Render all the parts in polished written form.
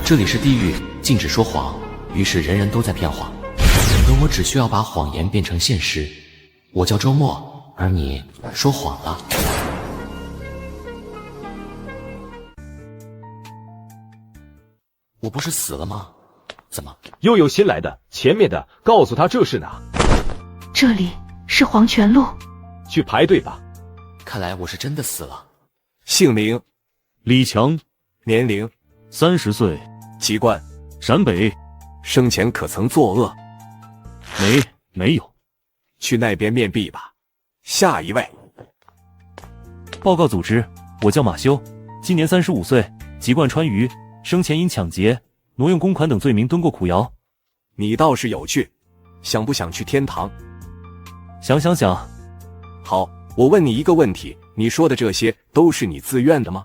这里是地狱，禁止说谎，于是人人都在骗谎。而我只需要把谎言变成现实。我叫周末，而你说谎了。我不是死了吗？怎么又有新来的？前面的告诉他这是哪？这里是黄泉路，去排队吧。看来我是真的死了。姓名：李强，年龄30岁，籍贯陕北。生前可曾作恶？没有。去那边面壁吧。下一位。报告组织，我叫马修，今年35岁，籍贯川渝，生前因抢劫、挪用公款等罪名蹲过苦窑。你倒是有趣，想不想去天堂？想。好，我问你一个问题，你说的这些都是你自愿的吗？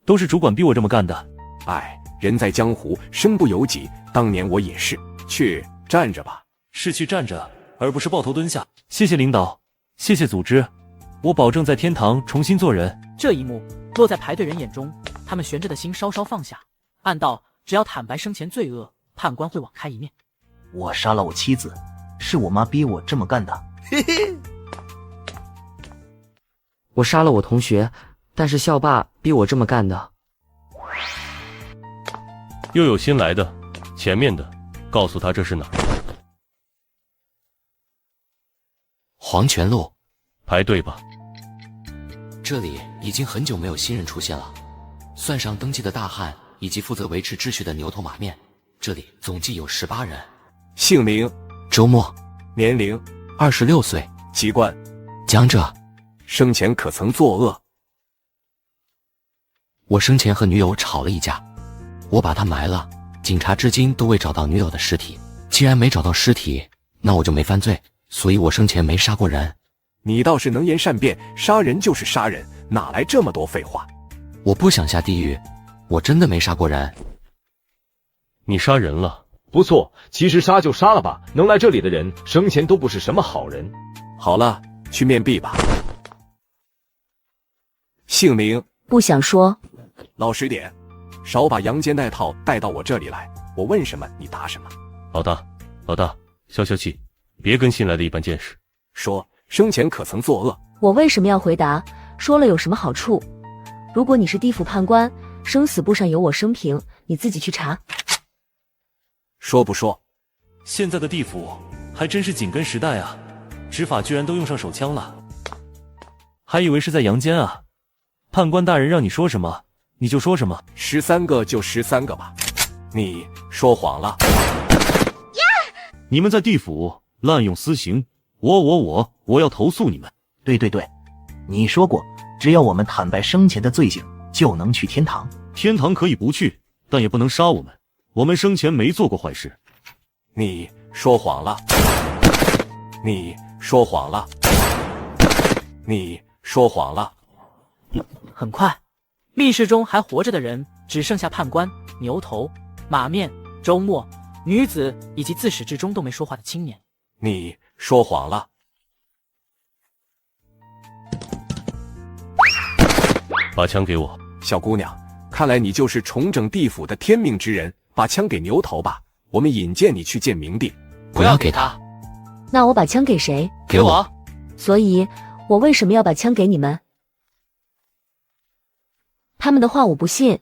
都是主管逼我这么干的。哎，人在江湖，身不由己，当年我也是。去站着吧。是去站着，而不是抱头蹲下。谢谢领导，谢谢组织，我保证在天堂重新做人。这一幕落在排队人眼中，他们悬着的心稍稍放下，暗道只要坦白生前罪恶，判官会网开一面。我杀了我妻子，是我妈逼我这么干的。嘿嘿。我杀了我同学，但是校霸逼我这么干的。又有新来的，前面的告诉他这是哪？黄泉路，排队吧。这里已经很久没有新人出现了，算上登记的大汉以及负责维持秩序的牛头马面，这里总计有18人。姓名：周末，年龄26岁，籍贯江浙。生前可曾作恶？我生前和女友吵了一架，我把她埋了，警察至今都未找到女友的尸体。既然没找到尸体，那我就没犯罪，所以我生前没杀过人。你倒是能言善辩，杀人就是杀人，哪来这么多废话？我不想下地狱，我真的没杀过人。你杀人了？不错，其实杀就杀了吧，能来这里的人生前都不是什么好人。好了，去面壁吧。姓名：不想说。老实点，少把阳间那套带到我这里来，我问什么你答什么。老大，消气，别跟新来的一般见识。说生前可曾作恶？我为什么要回答？说了有什么好处？如果你是地府判官，生死簿上有我生平，你自己去查。说不说？现在的地府还真是紧跟时代啊，执法居然都用上手枪了，还以为是在阳间啊。判官大人让你说什么你就说什么，13个就13个吧。你说谎了。你们在地府滥用私刑，我要投诉你们。对，你说过，只要我们坦白生前的罪行，就能去天堂。天堂可以不去，但也不能杀我们，我们生前没做过坏事。你说谎了。你说谎了。你说谎了。很快，密室中还活着的人只剩下判官、牛头、马面、周末、女子以及自始至终都没说话的青年。你说谎了。把枪给我。小姑娘，看来你就是重整地府的天命之人，把枪给牛头吧，我们引荐你去见明帝。不要给他。那我把枪给谁？给我。所以我为什么要把枪给你们？他们的话我不信，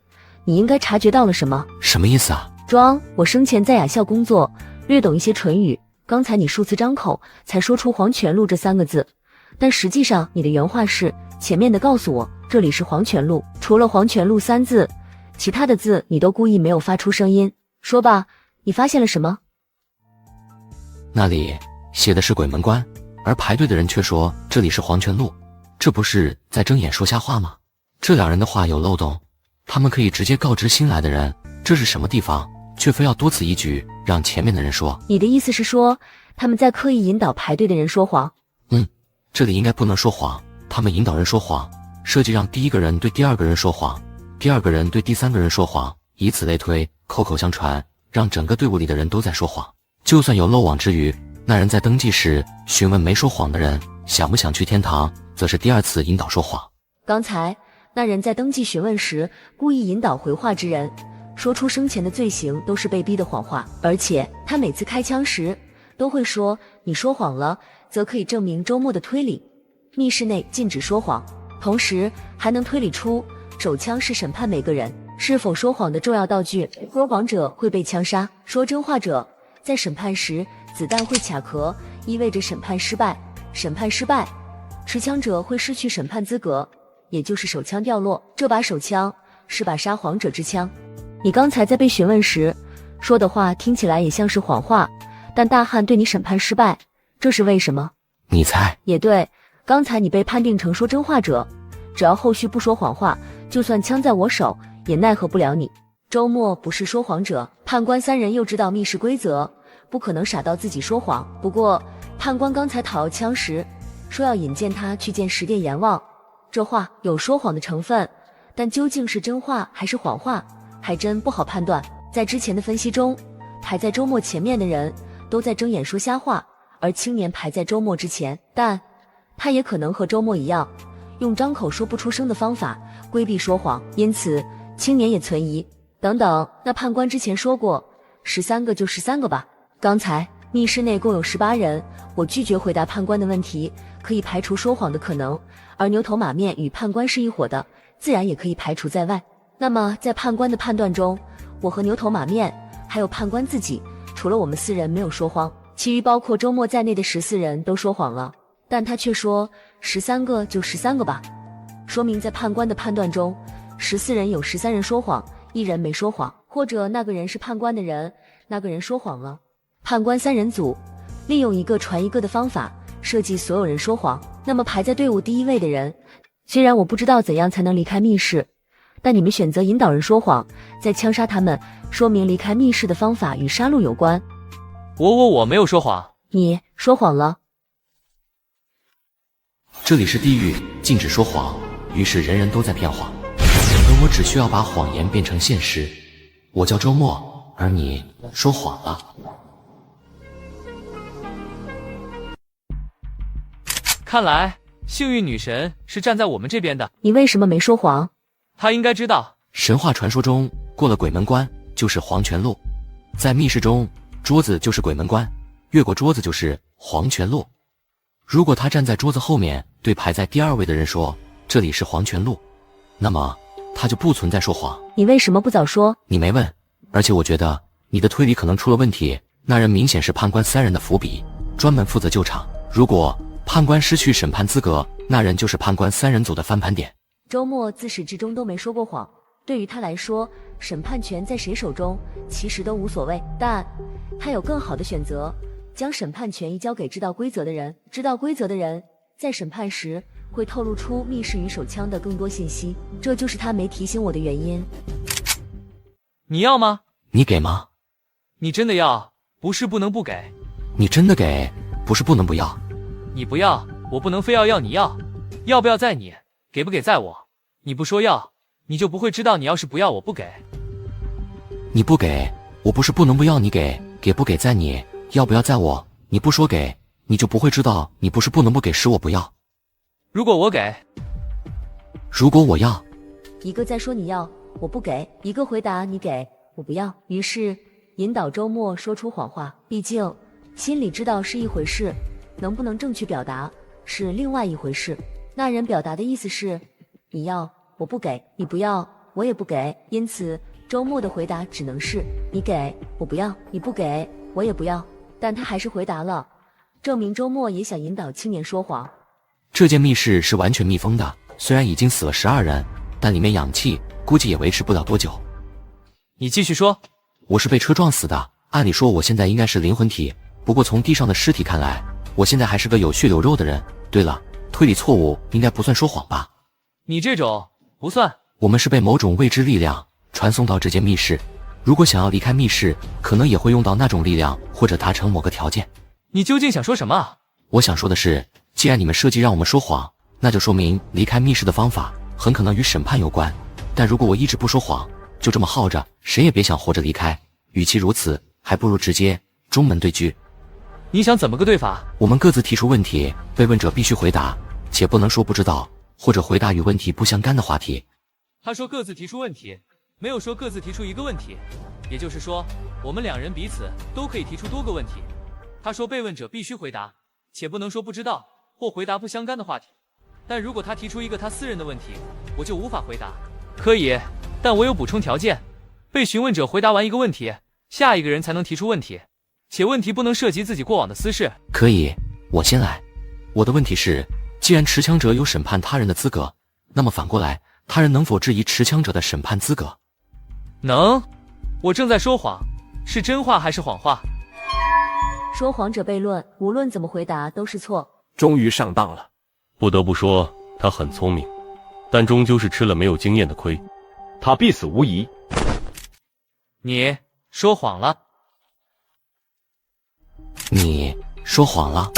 你应该察觉到了什么？什么意思啊？庄，我生前在雅校工作，略懂一些唇语，刚才你数次张口才说出黄泉路这3个字，但实际上你的原话是前面的告诉我这里是黄泉路，除了黄泉路3字，其他的字你都故意没有发出声音。说吧，你发现了什么？那里写的是鬼门关，而排队的人却说这里是黄泉路，这不是在睁眼说瞎话吗？这2人的话有漏洞，他们可以直接告知新来的人这是什么地方，却非要多此一举让前面的人说。你的意思是说他们在刻意引导排队的人说谎？这里应该不能说谎，他们引导人说谎，设计让第1个人对第2个人说谎，第2个人对第3个人说谎，以此类推，口口相传，让整个队伍里的人都在说谎。就算有漏网之鱼，那人在登记时询问没说谎的人想不想去天堂，则是第2次引导说谎。刚才那人在登记询问时故意引导回话之人，说出生前的罪行都是被逼的谎话，而且他每次开枪时都会说你说谎了，则可以证明周末的推理。密室内禁止说谎，同时还能推理出手枪是审判每个人是否说谎的重要道具。说谎者会被枪杀，说真话者在审判时子弹会卡壳，意味着审判失败。审判失败，持枪者会失去审判资格，也就是手枪掉落。这把手枪是把杀谎者之枪。你刚才在被询问时说的话听起来也像是谎话，但大汉对你审判失败，这是为什么？你猜？也对，刚才你被判定成说真话者，只要后续不说谎话，就算枪在我手也奈何不了你。周末不是说谎者，判官三人又知道密室规则，不可能傻到自己说谎。不过判官刚才讨要枪时说要引荐他去见十殿阎王，这话有说谎的成分，但究竟是真话还是谎话还真不好判断。在之前的分析中，排在周末前面的人都在睁眼说瞎话，而青年排在周末之前，但他也可能和周末一样，用张口说不出声的方法规避说谎，因此青年也存疑。等等，那判官之前说过13个就13个吧。刚才密室内共有18人，我拒绝回答判官的问题，可以排除说谎的可能，而牛头马面与判官是一伙的，自然也可以排除在外。那么在判官的判断中，我和牛头马面还有判官自己，除了我们4人没有说谎，其余包括周末在内的14人都说谎了。但他却说13个就13个吧，说明在判官的判断中，14人有13人说谎，1人没说谎，或者那个人是判官的人，那个人说谎了。判官3人组利用一个传一个的方法设计所有人说谎。那么排在队伍第1位的人，虽然我不知道怎样才能离开密室，但你们选择引导人说谎，再枪杀他们，说明离开密室的方法与杀戮有关。我没有说谎。你说谎了。这里是地狱，禁止说谎，于是人人都在骗谎，而我只需要把谎言变成现实。我叫周末，而你说谎了。看来幸运女神是站在我们这边的。你为什么没说谎？她应该知道，神话传说中过了鬼门关就是黄泉路，在密室中桌子就是鬼门关，越过桌子就是黄泉路。如果他站在桌子后面对排在第2位的人说这里是黄泉路，那么他就不存在说谎。你为什么不早说？你没问，而且我觉得你的推理可能出了问题。那人明显是判官3人的伏笔，专门负责救场。如果判官失去审判资格，那人就是判官3人组的翻盘点。周末自始至终都没说过谎，对于他来说，审判权在谁手中其实都无所谓，但他有更好的选择，将审判权移交给知道规则的人。知道规则的人在审判时会透露出密室与手枪的更多信息，这就是他没提醒我的原因。你要吗？你给吗？你真的要，不是不能不给。你真的给，不是不能不要。你不要，我不能非要你要，要不要在你，给不给在我。你不说要，你就不会知道你要是不要我不给。你不给，我不是不能不要你给，给不给在你，要不要在我。你不说给，你就不会知道你不是不能不给，是我不要。如果我给，如果我要，一个在说你要，我不给；一个回答你给，我不要。于是引导周末说出谎话，毕竟心里知道是一回事，能不能正确表达是另外一回事。那人表达的意思是你要我不给，你不要我也不给，因此周末的回答只能是你给我不要，你不给我也不要。但他还是回答了，证明周末也想引导青年说谎。这间密室是完全密封的，虽然已经死了12人，但里面氧气估计也维持不了多久。你继续说。我是被车撞死的，按理说我现在应该是灵魂体，不过从地上的尸体看来，我现在还是个有血有肉的人。对了，推理错误应该不算说谎吧？你这种不算。我们是被某种未知力量传送到这间密室，如果想要离开密室，可能也会用到那种力量，或者达成某个条件。你究竟想说什么？我想说的是，既然你们设计让我们说谎，那就说明离开密室的方法很可能与审判有关。但如果我一直不说谎，就这么耗着，谁也别想活着离开。与其如此，还不如直接中门对局。你想怎么个对法？我们各自提出问题，被问者必须回答，且不能说不知道，或者回答与问题不相干的话题。他说各自提出问题，没有说各自提出一个问题，也就是说，我们两人彼此都可以提出多个问题。他说被问者必须回答，且不能说不知道或回答不相干的话题。但如果他提出一个他私人的问题，我就无法回答。可以，但我有补充条件，被询问者回答完一个问题，下一个人才能提出问题，且问题不能涉及自己过往的私事。可以，我先来。我的问题是，既然持枪者有审判他人的资格，那么反过来，他人能否质疑持枪者的审判资格？能。我正在说谎，是真话还是谎话？说谎者悖论，无论怎么回答都是错。终于上当了。不得不说，他很聪明，但终究是吃了没有经验的亏。他必死无疑。你说谎了。你说谎了。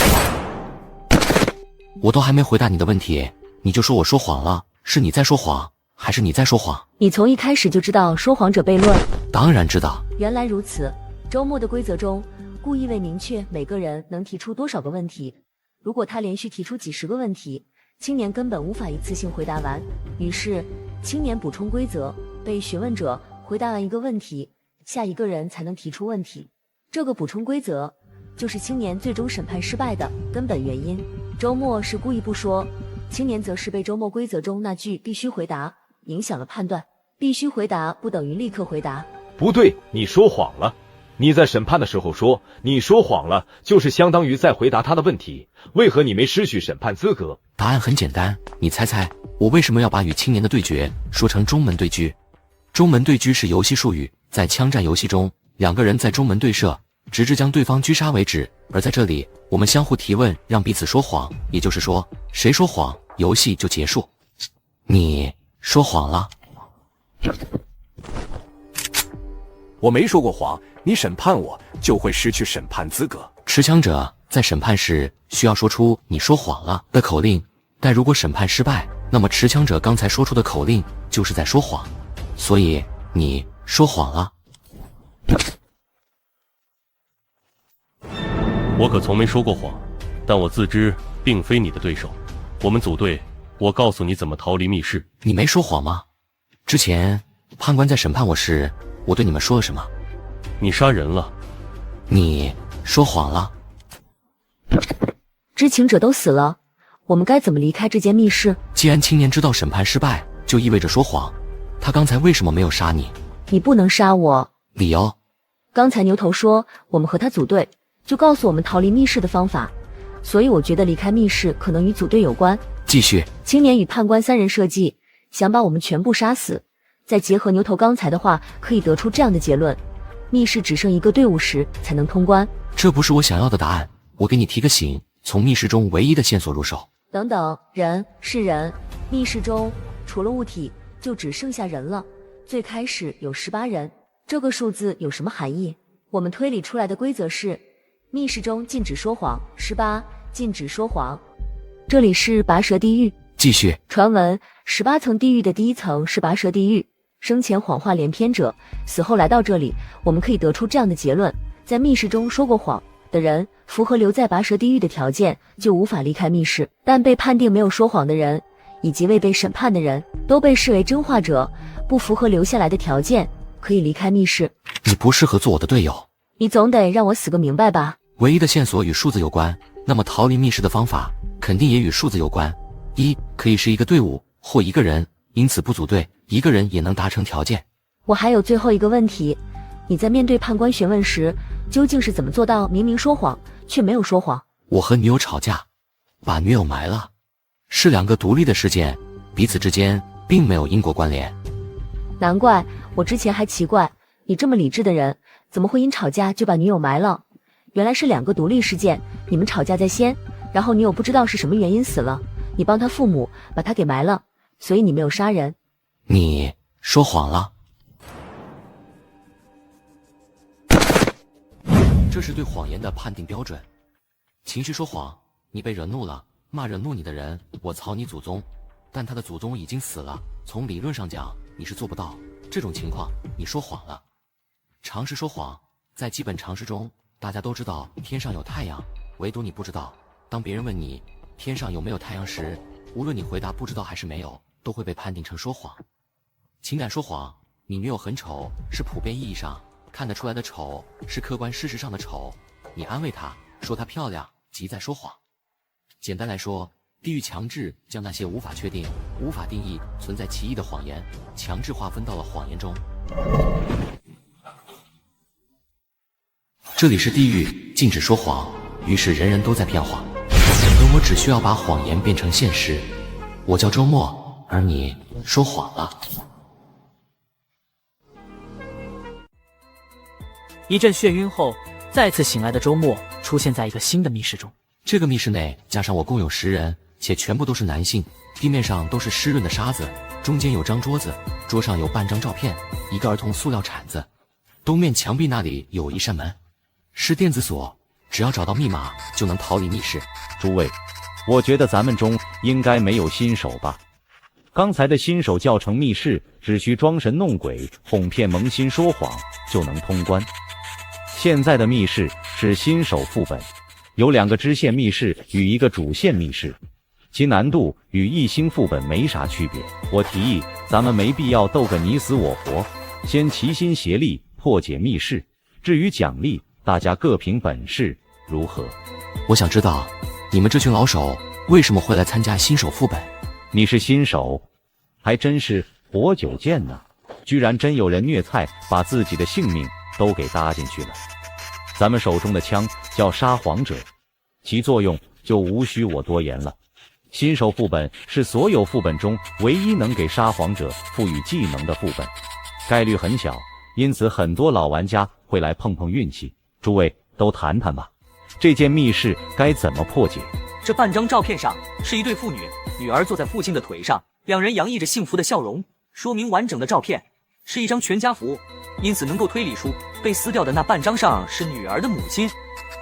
我都还没回答你的问题，你就说我说谎了，是你在说谎，还是你在说谎？你从一开始就知道说谎者悖论。当然知道。原来如此。周末的规则中，故意未明确每个人能提出多少个问题。如果他连续提出几十个问题，青年根本无法一次性回答完。于是，青年补充规则：被询问者回答完一个问题，下一个人才能提出问题。这个补充规则就是青年最终审判失败的根本原因。周末是故意不说，青年则是被周末规则中那句必须回答影响了判断。必须回答不等于立刻回答。不对，你说谎了。你在审判的时候说你说谎了，就是相当于在回答他的问题，为何你没失去审判资格？答案很简单，你猜猜我为什么要把与青年的对决说成中门对狙？中门对狙是游戏术语，在枪战游戏中，两个人在中门对射，直至将对方狙杀为止。而在这里，我们相互提问，让彼此说谎，也就是说，谁说谎，游戏就结束。你说谎了。我没说过谎，你审判我就会失去审判资格。持枪者在审判时需要说出你说谎了的口令，但如果审判失败，那么持枪者刚才说出的口令就是在说谎，所以你说谎了。我可从没说过谎，但我自知并非你的对手。我们组队，我告诉你怎么逃离密室。你没说谎吗？之前判官在审判我时，我对你们说了什么？你杀人了。你说谎了。知情者都死了，我们该怎么离开这间密室？既然青年知道审判失败，就意味着说谎。他刚才为什么没有杀你？你不能杀我。理由？刚才牛头说我们和他组队，就告诉我们逃离密室的方法，所以我觉得离开密室可能与组队有关。继续。青年与判官三人设计，想把我们全部杀死。再结合牛头刚才的话，可以得出这样的结论：密室只剩一个队伍时才能通关。这不是我想要的答案，我给你提个醒，从密室中唯一的线索入手。等等，人是人，密室中除了物体就只剩下人了。最开始有18人，这个数字有什么含义？我们推理出来的规则是：密室中禁止说谎，18禁止说谎。这里是拔舌地狱。继续。传闻18层地狱的第一层是拔舌地狱，生前谎话连篇者，死后来到这里。我们可以得出这样的结论：在密室中说过谎的人，符合留在拔舌地狱的条件，就无法离开密室。但被判定没有说谎的人，以及未被审判的人，都被视为真话者，不符合留下来的条件，可以离开密室。你不适合做我的队友。你总得让我死个明白吧？唯一的线索与数字有关，那么逃离密室的方法肯定也与数字有关。可以是一个队伍或一个人，因此不组队，一个人也能达成条件。我还有最后一个问题，你在面对判官询问时，究竟是怎么做到明明说谎却没有说谎？我和女友吵架，把女友埋了，是2个独立的事件，彼此之间并没有因果关联。难怪我之前还奇怪，你这么理智的人，怎么会因吵架就把女友埋了？原来是2个独立事件，你们吵架在先，然后女友不知道是什么原因死了，你帮他父母把他给埋了，所以你没有杀人。你说谎了。这是对谎言的判定标准。情绪说谎，你被惹怒了，骂惹怒你的人，我操你祖宗，但他的祖宗已经死了，从理论上讲你是做不到这种情况，你说谎了。常识说谎，在基本常识中大家都知道天上有太阳，唯独你不知道。当别人问你天上有没有太阳时，无论你回答不知道还是没有，都会被判定成说谎。情感说谎，你女友很丑，是普遍意义上看得出来的丑，是客观事实上的丑。你安慰她，说她漂亮，即在说谎。简单来说，地狱强制将那些无法确定、无法定义、存在歧义的谎言，强制划分到了谎言中。这里是地狱，禁止说谎，于是人人都在骗谎，而我只需要把谎言变成现实。我叫周末，而你说谎了。一阵眩晕后，再次醒来的周末出现在一个新的密室中。这个密室内加上我共有10人，且全部都是男性，地面上都是湿润的沙子，中间有张桌子，桌上有半张照片，一个儿童塑料铲子，东面墙壁那里有一扇门，是电子锁，只要找到密码就能逃离密室。诸位，我觉得咱们中应该没有新手吧？刚才的新手教程密室只需装神弄鬼，哄骗萌新说谎就能通关。现在的密室是新手副本，有2个支线密室与1个主线密室，其难度与1星副本没啥区别。我提议咱们没必要斗个你死我活，先齐心协力破解密室，至于奖励，大家各凭本事，如何？我想知道你们这群老手为什么会来参加新手副本？你是新手，还真是活久见呢，居然真有人虐菜，把自己的性命都给搭进去了。咱们手中的枪叫沙皇者，其作用就无需我多言了。新手副本是所有副本中唯一能给沙皇者赋予技能的副本，概率很小，因此很多老玩家会来碰碰运气。诸位都谈谈吧，这件密室该怎么破解？这半张照片上是一对父女，女儿坐在父亲的腿上，两人洋溢着幸福的笑容，说明完整的照片是一张全家福，因此能够推理出被撕掉的那半张上是女儿的母亲。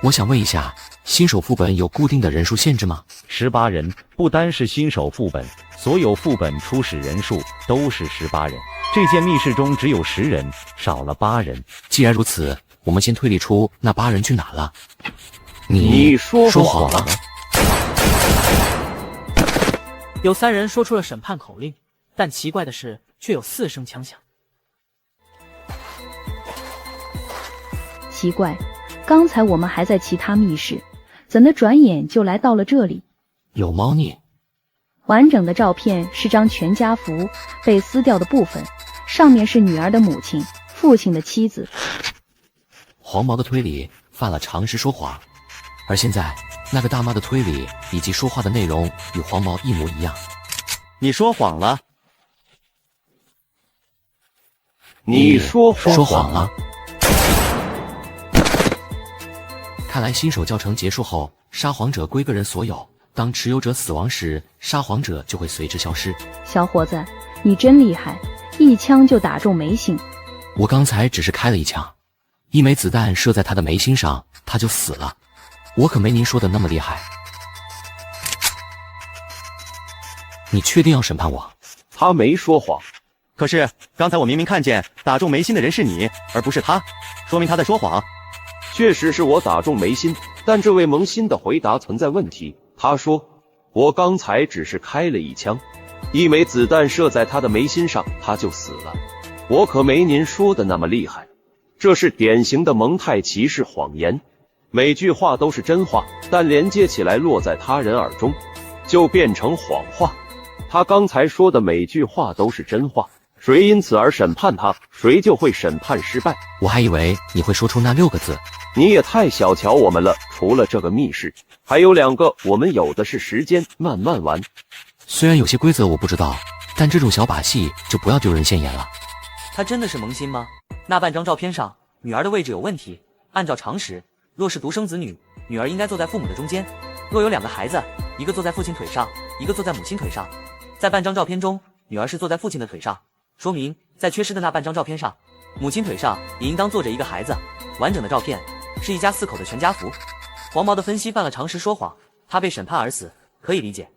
我想问一下，新手副本有固定的人数限制吗？18人，不单是新手副本，所有副本初始人数都是18人。这件密室中只有10人，少了8人。既然如此，我们先推理出那8人去哪了。你说谎了。有3人说出了审判口令，但奇怪的是，却有4声枪响。奇怪，刚才我们还在其他密室，怎的转眼就来到了这里？有猫腻。完整的照片是张全家福，被撕掉的部分上面是女儿的母亲、父亲的妻子。黄毛的推理犯了常识说谎，而现在那个大妈的推理以及说话的内容与黄毛一模一样。你说谎了。你说谎了。看来新手教程结束后，沙皇者归个人所有，当持有者死亡时，沙皇者就会随之消失。小伙子，你真厉害，一枪就打中眉心。我刚才只是开了一枪，1枚子弹射在他的眉心上，他就死了。我可没您说的那么厉害。你确定要审判我？他没说谎。可是刚才我明明看见打中眉心的人是你，而不是他，说明他在说谎。确实是我打中眉心，但这位萌新的回答存在问题。他说我刚才只是开了一枪，1枚子弹射在他的眉心上，他就死了。我可没您说的那么厉害。这是典型的蒙太奇式谎言，每句话都是真话，但连接起来落在他人耳中，就变成谎话。他刚才说的每句话都是真话，谁因此而审判他，谁就会审判失败。我还以为你会说出那6个字。你也太小瞧我们了，除了这个密室，还有2个，我们有的是时间慢慢玩。虽然有些规则我不知道，但这种小把戏就不要丢人现眼了。他真的是萌新吗？那半张照片上，女儿的位置有问题。按照常识，若是独生子女，女儿应该坐在父母的中间。若有2个孩子，一个坐在父亲腿上，一个坐在母亲腿上。在半张照片中，女儿是坐在父亲的腿上，说明在缺失的那半张照片上，母亲腿上也应当坐着一个孩子。完整的照片是一家4口的全家福。黄毛的分析犯了常识说谎，他被审判而死，可以理解。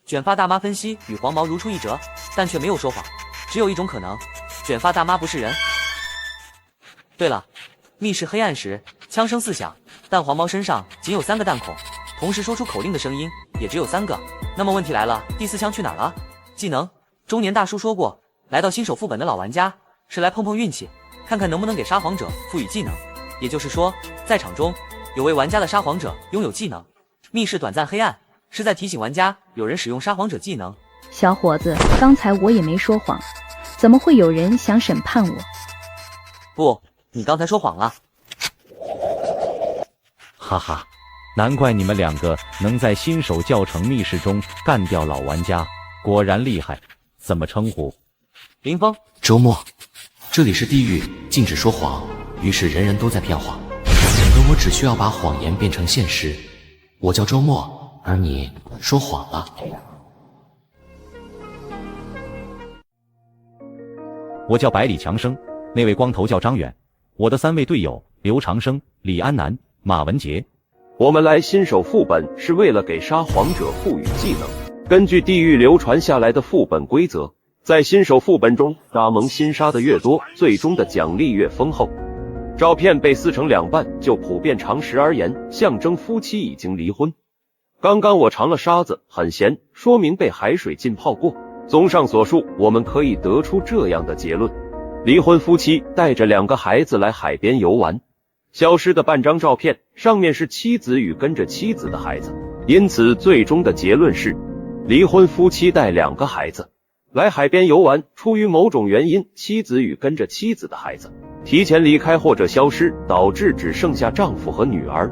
卷发大妈分析与黄毛如出一辙，但却没有说谎。只有一种可能，卷发大妈不是人。对了，密室黑暗时枪声4响，但黄毛身上仅有3个弹孔，同时说出口令的声音也只有3个。那么问题来了，第4枪去哪儿了？技能，中年大叔说过，来到新手副本的老玩家是来碰碰运气，看看能不能给沙皇者赋予技能。也就是说，在场中有位玩家的沙皇者拥有技能密室短暂黑暗，是在提醒玩家有人使用沙皇者技能。小伙子，刚才我也没说谎，怎么会有人想审判我？不，你刚才说谎了。哈哈，难怪你们两个能在新手教程密室中干掉老玩家，果然厉害。怎么称呼？林峰。周末，这里是地狱，禁止说谎，于是人人都在骗谎，而我只需要把谎言变成现实。我叫周末，而你说谎了。我叫百里强生，那位光头叫张远，我的3位队友刘长生、李安南、马文杰。我们来新手副本是为了给沙皇者赋予技能。根据地狱流传下来的副本规则，在新手副本中，沙盟新杀的越多，最终的奖励越丰厚。照片被撕成2半，就普遍常识而言，象征夫妻已经离婚。刚刚我尝了沙子，很咸，说明被海水浸泡过。综上所述，我们可以得出这样的结论：离婚夫妻带着2个孩子来海边游玩，消失的半张照片上面是妻子与跟着妻子的孩子，因此最终的结论是，离婚夫妻带2个孩子来海边游玩，出于某种原因，妻子与跟着妻子的孩子提前离开或者消失，导致只剩下丈夫和女儿。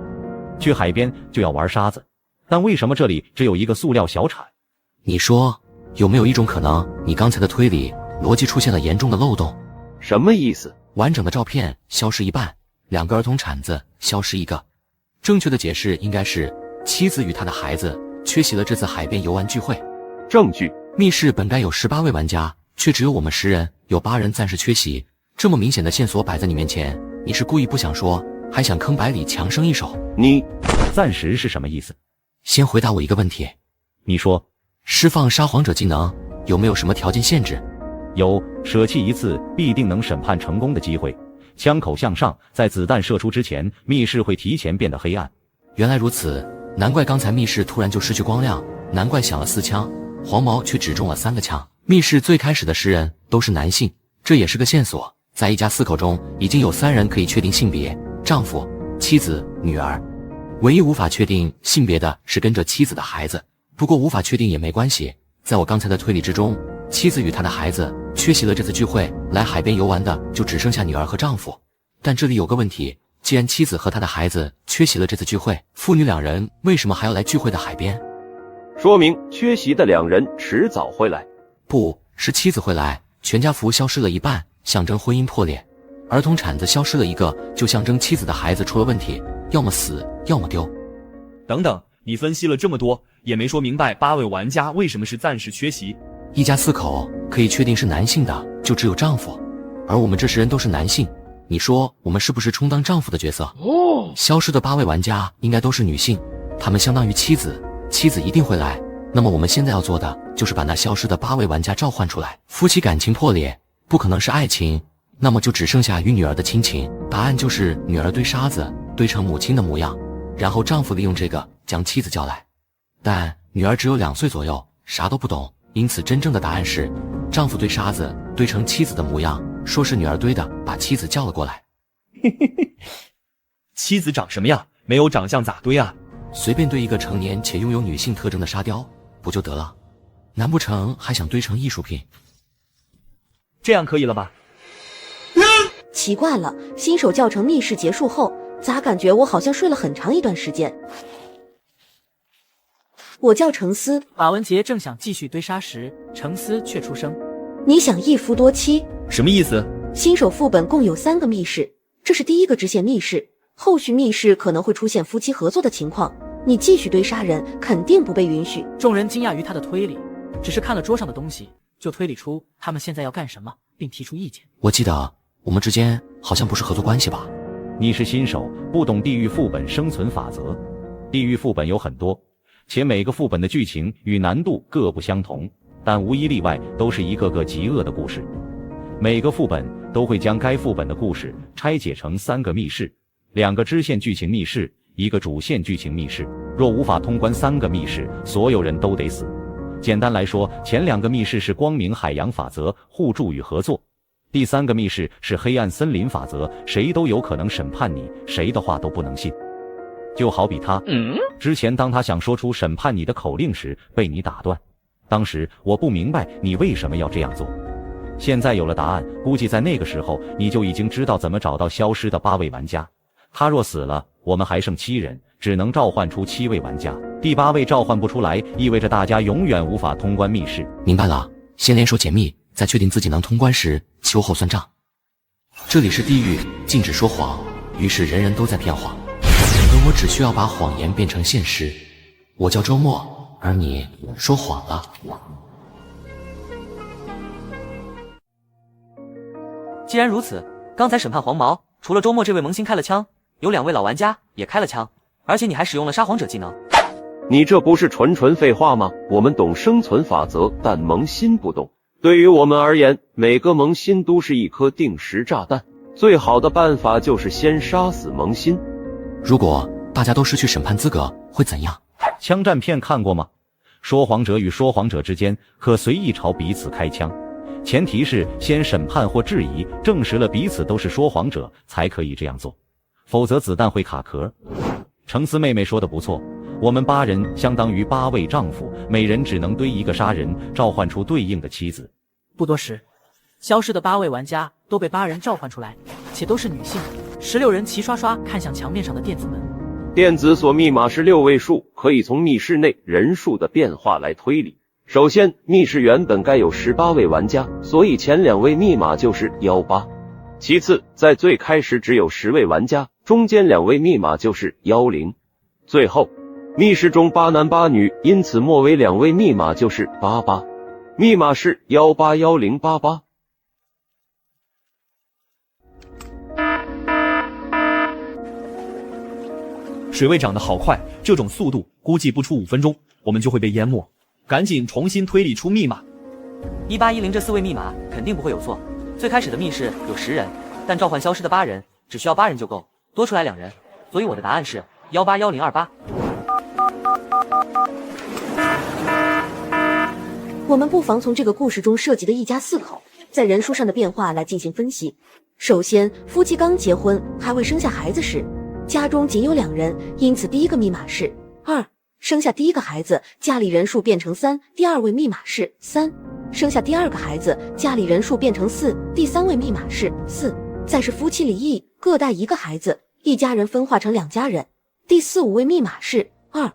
去海边就要玩沙子，但为什么这里只有一个塑料小铲？你说有没有一种可能，你刚才的推理逻辑出现了严重的漏洞？什么意思？完整的照片消失一半，2个儿童铲子消失1个。正确的解释应该是妻子与她的孩子缺席了这次海边游玩聚会。证据：密室本该有18位玩家，却只有我们10人，有8人暂时缺席。这么明显的线索摆在你面前，你是故意不想说，还想坑百里强生一手？你暂时是什么意思？先回答我一个问题。你说，释放沙皇者技能有没有什么条件限制？有，舍弃1次必定能审判成功的机会。枪口向上，在子弹射出之前，密室会提前变得黑暗。原来如此，难怪刚才密室突然就失去光亮，难怪响了4枪，黄毛却只中了3个枪。密室最开始的10人都是男性，这也是个线索。在一家4口中，已经有3人可以确定性别：丈夫、妻子、女儿。唯一无法确定性别的是跟着妻子的孩子。不过无法确定也没关系，在我刚才的推理之中，妻子与她的孩子缺席了这次聚会，来海边游玩的就只剩下女儿和丈夫。但这里有个问题，既然妻子和她的孩子缺席了这次聚会，父女2人为什么还要来聚会的海边？说明缺席的2人迟早会来。不是妻子会来，全家福消失了一半，象征婚姻破裂；儿童铲子消失了1个，就象征妻子的孩子出了问题，要么死，要么丢。等等，你分析了这么多，也没说明白8位玩家为什么是暂时缺席。一家4口可以确定是男性的，就只有丈夫，而我们这10人都是男性。你说我们是不是充当丈夫的角色？消失的8位玩家应该都是女性，她们相当于妻子，妻子一定会来。那么我们现在要做的就是把那消失的8位玩家召唤出来。夫妻感情破裂，不可能是爱情，那么就只剩下与女儿的亲情。答案就是女儿堆沙子，堆成母亲的模样，然后丈夫利用这个将妻子叫来。但女儿只有2岁左右，啥都不懂，因此真正的答案是丈夫堆沙子堆成妻子的模样，说是女儿堆的，把妻子叫了过来。妻子长什么样？没有长相咋堆啊？随便堆一个成年且拥有女性特征的沙雕不就得了？难不成还想堆成艺术品？这样可以了吧？奇怪了，新手教程密室结束后，咋感觉我好像睡了很长一段时间？我叫程思。马文杰正想继续堆沙时，程思却出声：你想一夫多妻？什么意思？新手副本共有3个密室，这是第1个支线密室，后续密室可能会出现夫妻合作的情况，你继续堆杀人肯定不被允许。众人惊讶于他的推理，只是看了桌上的东西，就推理出他们现在要干什么，并提出意见。我记得我们之间好像不是合作关系吧？你是新手，不懂地狱副本生存法则。地狱副本有很多，且每个副本的剧情与难度各不相同，但无一例外都是一个个极恶的故事。每个副本都会将该副本的故事拆解成3个密室，2个支线剧情密室，1个主线剧情密室。若无法通关3个密室，所有人都得死。简单来说，前2个密室是光明海洋法则，互助与合作。第3个密室是黑暗森林法则，谁都有可能审判你，谁的话都不能信。就好比他，之前当他想说出审判你的口令时，被你打断。当时我不明白你为什么要这样做，现在有了答案，估计在那个时候你就已经知道怎么找到消失的8位玩家。他若死了，我们还剩7人，只能召唤出7位玩家。第8位召唤不出来，意味着大家永远无法通关密室。明白了，先联手解密，在确定自己能通关时，秋后算账。这里是地狱，禁止说谎，于是人人都在骗谎，而我只需要把谎言变成现实。我叫周末，而你说谎了。既然如此，刚才审判黄毛，除了周末这位萌新开了枪，有2位老玩家也开了枪，而且你还使用了沙皇者技能。你这不是纯废话吗？我们懂生存法则，但萌新不懂。对于我们而言，每个萌新都是一颗定时炸弹，最好的办法就是先杀死萌新。如果大家都失去审判资格，会怎样？枪战片看过吗？说谎者与说谎者之间可随意朝彼此开枪，前提是先审判或质疑，证实了彼此都是说谎者，才可以这样做，否则子弹会卡壳。橙丝妹妹说的不错，我们8人相当于8位丈夫，每人只能堆1个杀人，召唤出对应的妻子。不多时，消失的8位玩家都被8人召唤出来，且都是女性。16人齐刷刷看向墙面上的电子门。电子锁密码是6位数，可以从密室内人数的变化来推理。首先，密室原本该有18位玩家，所以前2位密码就是18。其次，在最开始只有10位玩家，中间2位密码就是10。最后，密室中8男8女，因此末尾2位密码就是88，密码是181088。水位涨得好快，这种速度估计不出5分钟，我们就会被淹没。赶紧重新推理出密码。1810这4位密码肯定不会有错。最开始的密室有10人，但召唤消失的8人，只需要8人就够，多出来2人，所以我的答案是181028。我们不妨从这个故事中涉及的一家4口在人数上的变化来进行分析。首先，夫妻刚结婚还未生下孩子时，家中仅有2人，因此第1个密码是2。生下第1个孩子，家里人数变成3，第2位密码是3。生下第2个孩子，家里人数变成4，第3位密码是4。再是夫妻离异，各带1个孩子，一家人分化成2家人，第4、5位密码是2。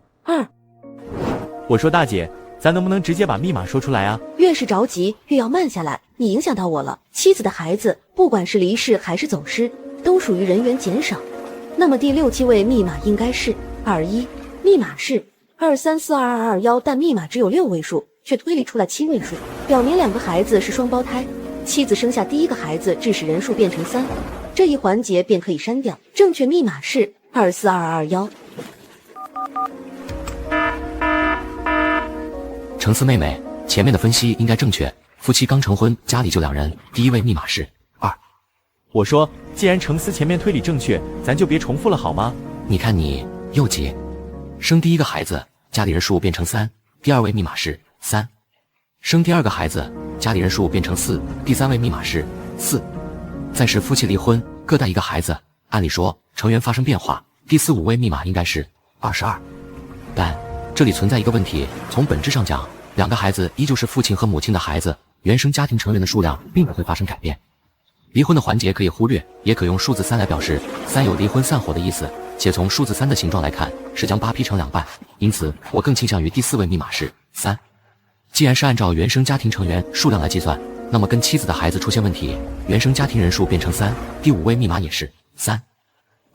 我说大姐，咱能不能直接把密码说出来啊？越是着急，越要慢下来，你影响到我了。妻子的孩子，不管是离世还是走失，都属于人员减少。那么第6、7位密码应该是21，密码是2342221，但密码只有6位数，却推理出来7位数，表明2个孩子是双胞胎。妻子生下第1个孩子，致使人数变成3，这一环节便可以删掉。正确密码是24221。橙丝妹妹，前面的分析应该正确。夫妻刚成婚，家里就2人，第1位密码是2。我说，既然橙丝前面推理正确，咱就别重复了好吗？你看你又急。生第1个孩子，家里人数变成3，第2位密码是3。生第2个孩子，家里人数变成4，第3位密码是4。再是夫妻离婚，各带1个孩子，按理说成员发生变化，第4、5位密码应该是22。但这里存在一个问题，从本质上讲，2个孩子依旧是父亲和母亲的孩子，原生家庭成员的数量并不会发生改变。离婚的环节可以忽略，也可用数字3来表示，3有离婚散伙的意思，且从数字3的形状来看，是将8劈成2半，因此我更倾向于第4位密码是3。既然是按照原生家庭成员数量来计算，那么跟妻子的孩子出现问题，原生家庭人数变成3，第5位密码也是3。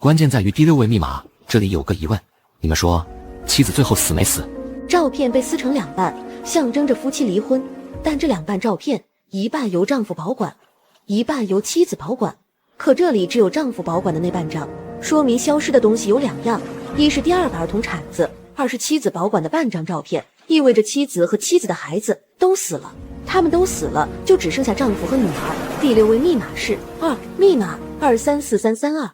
关键在于第6位密码，这里有个疑问，你们说妻子最后死没死？照片被撕成2半，象征着夫妻离婚，但这2半照片，一半由丈夫保管，一半由妻子保管。可这里只有丈夫保管的那半张，说明消失的东西有2样，一是第2个儿童铲子，2是妻子保管的半张照片，意味着妻子和妻子的孩子都死了。他们都死了，就只剩下丈夫和女儿。第6位密码是2，密码2343332。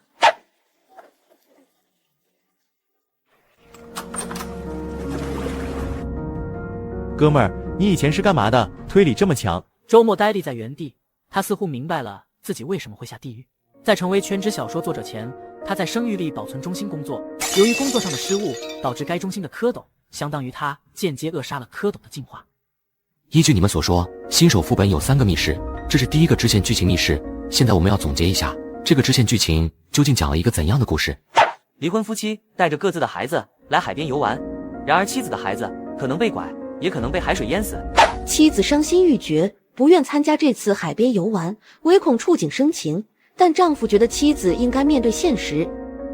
哥们儿，你以前是干嘛的？推理这么强？周末呆立在原地，他似乎明白了自己为什么会下地狱。在成为全职小说作者前，他在生育力保存中心工作，由于工作上的失误，导致该中心的蝌蚪相当于他间接扼杀了蝌蚪的进化。依据你们所说，新手副本有3个密室，这是第一个支线剧情密室。现在我们要总结一下，这个支线剧情究竟讲了一个怎样的故事？离婚夫妻带着各自的孩子来海边游玩，然而妻子的孩子可能被拐，也可能被海水淹死。妻子伤心欲绝，不愿参加这次海边游玩，唯恐触景生情。但丈夫觉得妻子应该面对现实，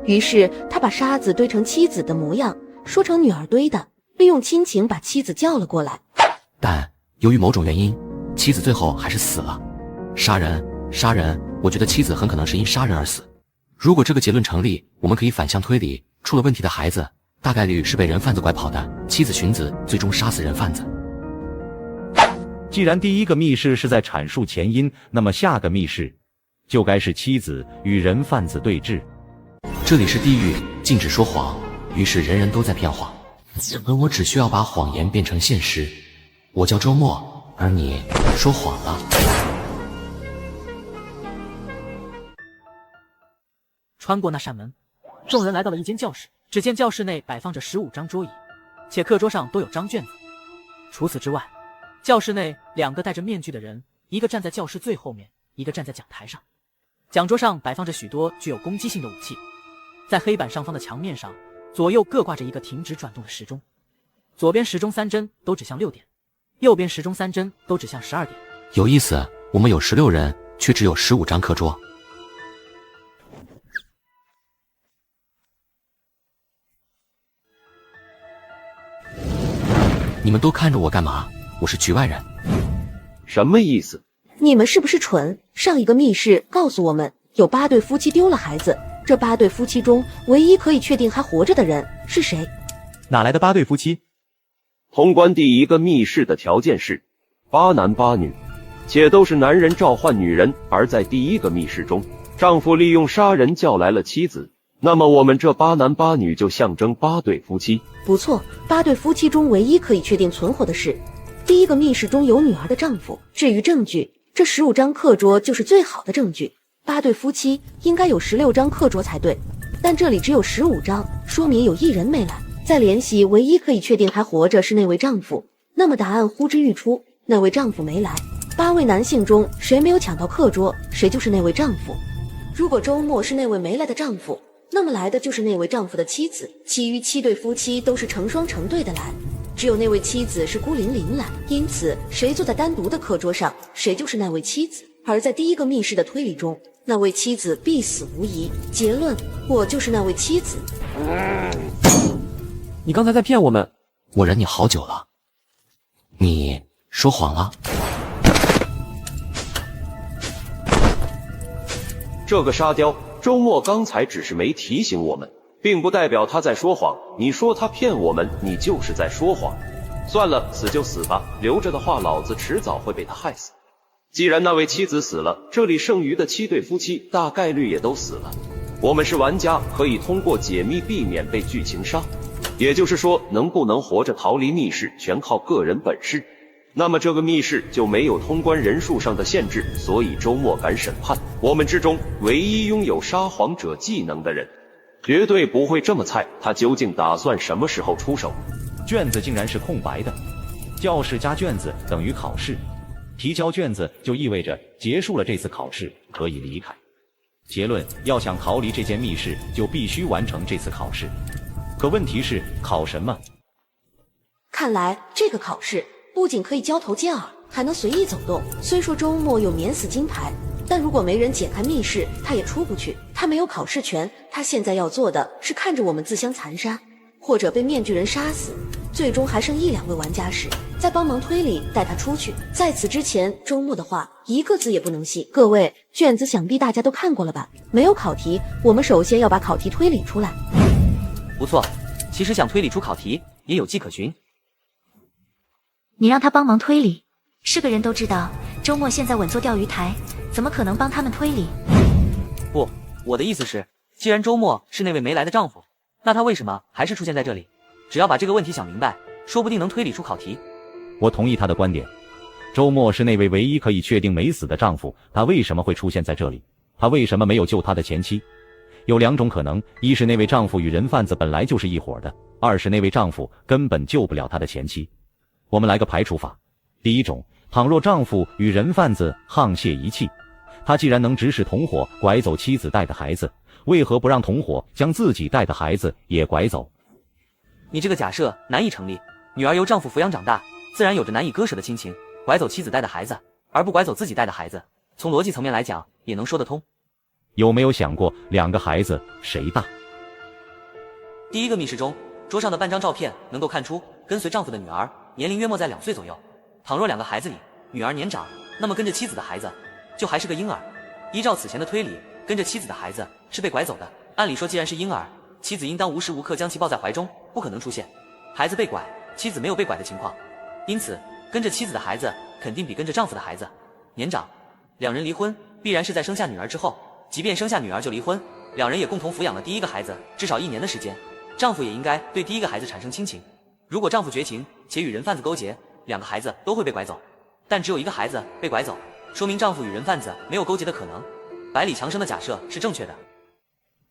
于是他把沙子堆成妻子的模样，说成女儿堆的，利用亲情把妻子叫了过来。但由于某种原因，妻子最后还是死了。杀人，我觉得妻子很可能是因杀人而死。如果这个结论成立，我们可以反向推理，出了问题的孩子大概率是被人贩子拐跑的，妻子寻子，最终杀死人贩子。既然第一个密室是在阐述前因，那么下个密室就该是妻子与人贩子对峙。这里是地狱，禁止说谎，于是人人都在骗谎，而我只需要把谎言变成现实。我叫周末，而你说谎了。穿过那扇门，众人来到了一间教室，只见教室内摆放着15张桌椅，且课桌上都有张卷子。除此之外，教室内2个戴着面具的人，一个站在教室最后面，一个站在讲台上。讲桌上摆放着许多具有攻击性的武器，在黑板上方的墙面上，左右各挂着一个停止转动的时钟，左边时钟3针都指向6点，右边时钟3针都指向12点。有意思，我们有16人，却只有15张课桌。你们都看着我干嘛？我是局外人。什么意思？你们是不是蠢？上一个密室告诉我们，有8对夫妻丢了孩子，这8对夫妻中唯一可以确定还活着的人是谁？哪来的8对夫妻？通关第一个密室的条件是8男8女，且都是男人召唤女人，而在第一个密室中，丈夫利用杀人叫来了妻子，那么我们这8男8女就象征8对夫妻。不错，8对夫妻中唯一可以确定存活的是第一个密室中有女儿的丈夫。至于证据，这15张课桌就是最好的证据。8对夫妻应该有16张课桌才对，但这里只有15张，说明有1人没来。再联系唯一可以确定还活着是那位丈夫，那么答案呼之欲出，那位丈夫没来。8位男性中谁没有抢到课桌，谁就是那位丈夫。如果周末是那位没来的丈夫，那么来的就是那位丈夫的妻子，其余7对夫妻都是成双成对的来，只有那位妻子是孤零零来，因此谁坐在单独的课桌上，谁就是那位妻子。而在第一个密室的推理中，那位妻子必死无疑。结论，我就是那位妻子。你刚才在骗我们，我忍你好久了，你说谎了。这个沙雕周末刚才只是没提醒我们，并不代表他在说谎。你说他骗我们，你就是在说谎。算了，死就死吧，留着的话老子迟早会被他害死。既然那位妻子死了，这里剩余的7对夫妻大概率也都死了。我们是玩家，可以通过解密避免被剧情杀，也就是说能不能活着逃离密室全靠个人本事。那么这个密室就没有通关人数上的限制，所以周末敢审判我们之中唯一拥有撒谎者技能的人，绝对不会这么菜。他究竟打算什么时候出手？卷子竟然是空白的，教室加卷子等于考试，提交卷子就意味着结束了这次考试，可以离开。结论，要想逃离这间密室，就必须完成这次考试。可问题是，考什么？看来这个考试不仅可以交头接耳，还能随意走动。虽说周末有免死金牌，但如果没人解开密室，他也出不去。他没有考试权，他现在要做的是看着我们自相残杀，或者被面具人杀死。最终还剩1、2位玩家时，再帮忙推理带他出去。在此之前，周末的话一个字也不能信。各位，卷子想必大家都看过了吧？没有考题，我们首先要把考题推理出来。不错，其实想推理出考题也有迹可循。你让他帮忙推理，是个人都知道周末现在稳坐钓鱼台，怎么可能帮他们推理？不，我的意思是，既然周末是那位没来的丈夫，那他为什么还是出现在这里？只要把这个问题想明白，说不定能推理出考题。我同意他的观点，周末是那位唯一可以确定没死的丈夫，他为什么会出现在这里？他为什么没有救他的前妻？有两种可能，一是那位丈夫与人贩子本来就是一伙的，二是那位丈夫根本救不了他的前妻。我们来个排除法。第一种，倘若丈夫与人贩子沆瀣一气，他既然能指使同伙拐走妻子带的孩子，为何不让同伙将自己带的孩子也拐走？你这个假设难以成立。女儿由丈夫抚养长大，自然有着难以割舍的亲情，拐走妻子带的孩子，而不拐走自己带的孩子，从逻辑层面来讲也能说得通。有没有想过两个孩子谁大？第一个密室中，桌上的半张照片能够看出跟随丈夫的女儿年龄约莫在2岁左右。倘若两个孩子里女儿年长，那么跟着妻子的孩子就还是个婴儿。依照此前的推理，跟着妻子的孩子是被拐走的。按理说既然是婴儿，妻子应当无时无刻将其抱在怀中，不可能出现孩子被拐妻子没有被拐的情况。因此跟着妻子的孩子肯定比跟着丈夫的孩子年长。两人离婚必然是在生下女儿之后，即便生下女儿就离婚，两人也共同抚养了第一个孩子至少1年的时间，丈夫也应该对第一个孩子产生亲情。如果丈夫绝情且与人贩子勾结，两个孩子都会被拐走，但只有一个孩子被拐走，说明丈夫与人贩子没有勾结的可能。百里强生的假设是正确的。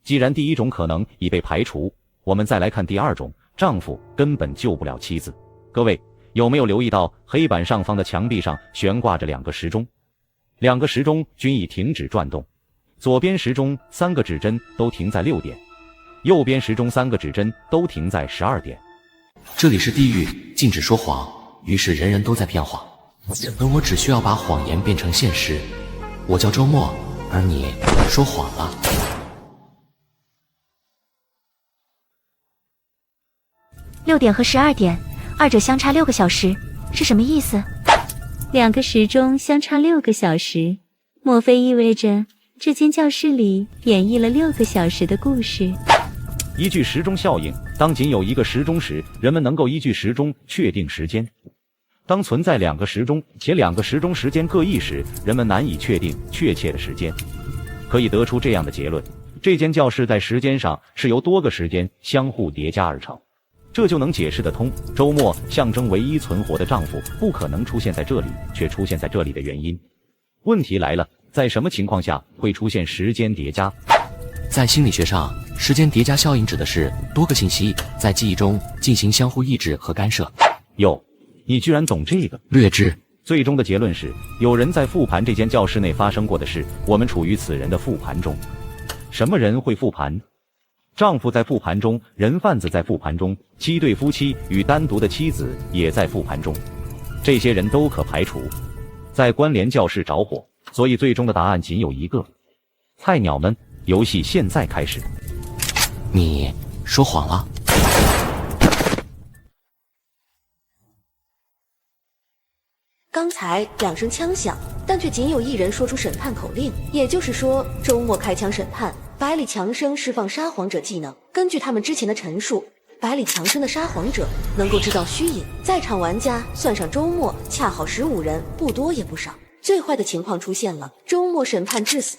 既然第一种可能已被排除，我们再来看第二种，丈夫根本救不了妻子。各位有没有留意到黑板上方的墙壁上悬挂着2个时钟？两个时钟均已停止转动，左边时钟3个指针都停在6点，右边时钟3个指针都停在12点。这里是地狱，禁止说谎，于是人人都在骗谎，而我只需要把谎言变成现实。我叫周末，而你说谎了。6点和12点，二者相差6个小时，是什么意思？2个时钟相差6个小时，莫非意味着这间教室里演绎了6个小时的故事？依据时钟效应，当仅有1个时钟时，人们能够依据时钟确定时间；当存在2个时钟，且2个时钟时间各异时，人们难以确定确切的时间。可以得出这样的结论：这间教室在时间上是由多个时间相互叠加而成。这就能解释得通周末象征唯一存活的丈夫不可能出现在这里，却出现在这里的原因。问题来了，在什么情况下会出现时间叠加？在心理学上，时间叠加效应指的是多个信息在记忆中进行相互抑制和干涉。哟，你居然懂这个？略知。最终的结论是，有人在复盘这间教室内发生过的事，我们处于此人的复盘中。什么人会复盘？丈夫在复盘中，人贩子在复盘中，7对夫妻与单独的妻子也在复盘中，这些人都可排除，在关联教室着火，所以最终的答案仅有一个。菜鸟们，游戏现在开始。你说谎了。刚才2声枪响，但却仅有1人说出审判口令，也就是说，周末开枪审判。百里强生释放撒谎者技能，根据他们之前的陈述，百里强生的撒谎者能够制造虚影。在场玩家算上周末，恰好15人，不多也不少。最坏的情况出现了，周末审判致死。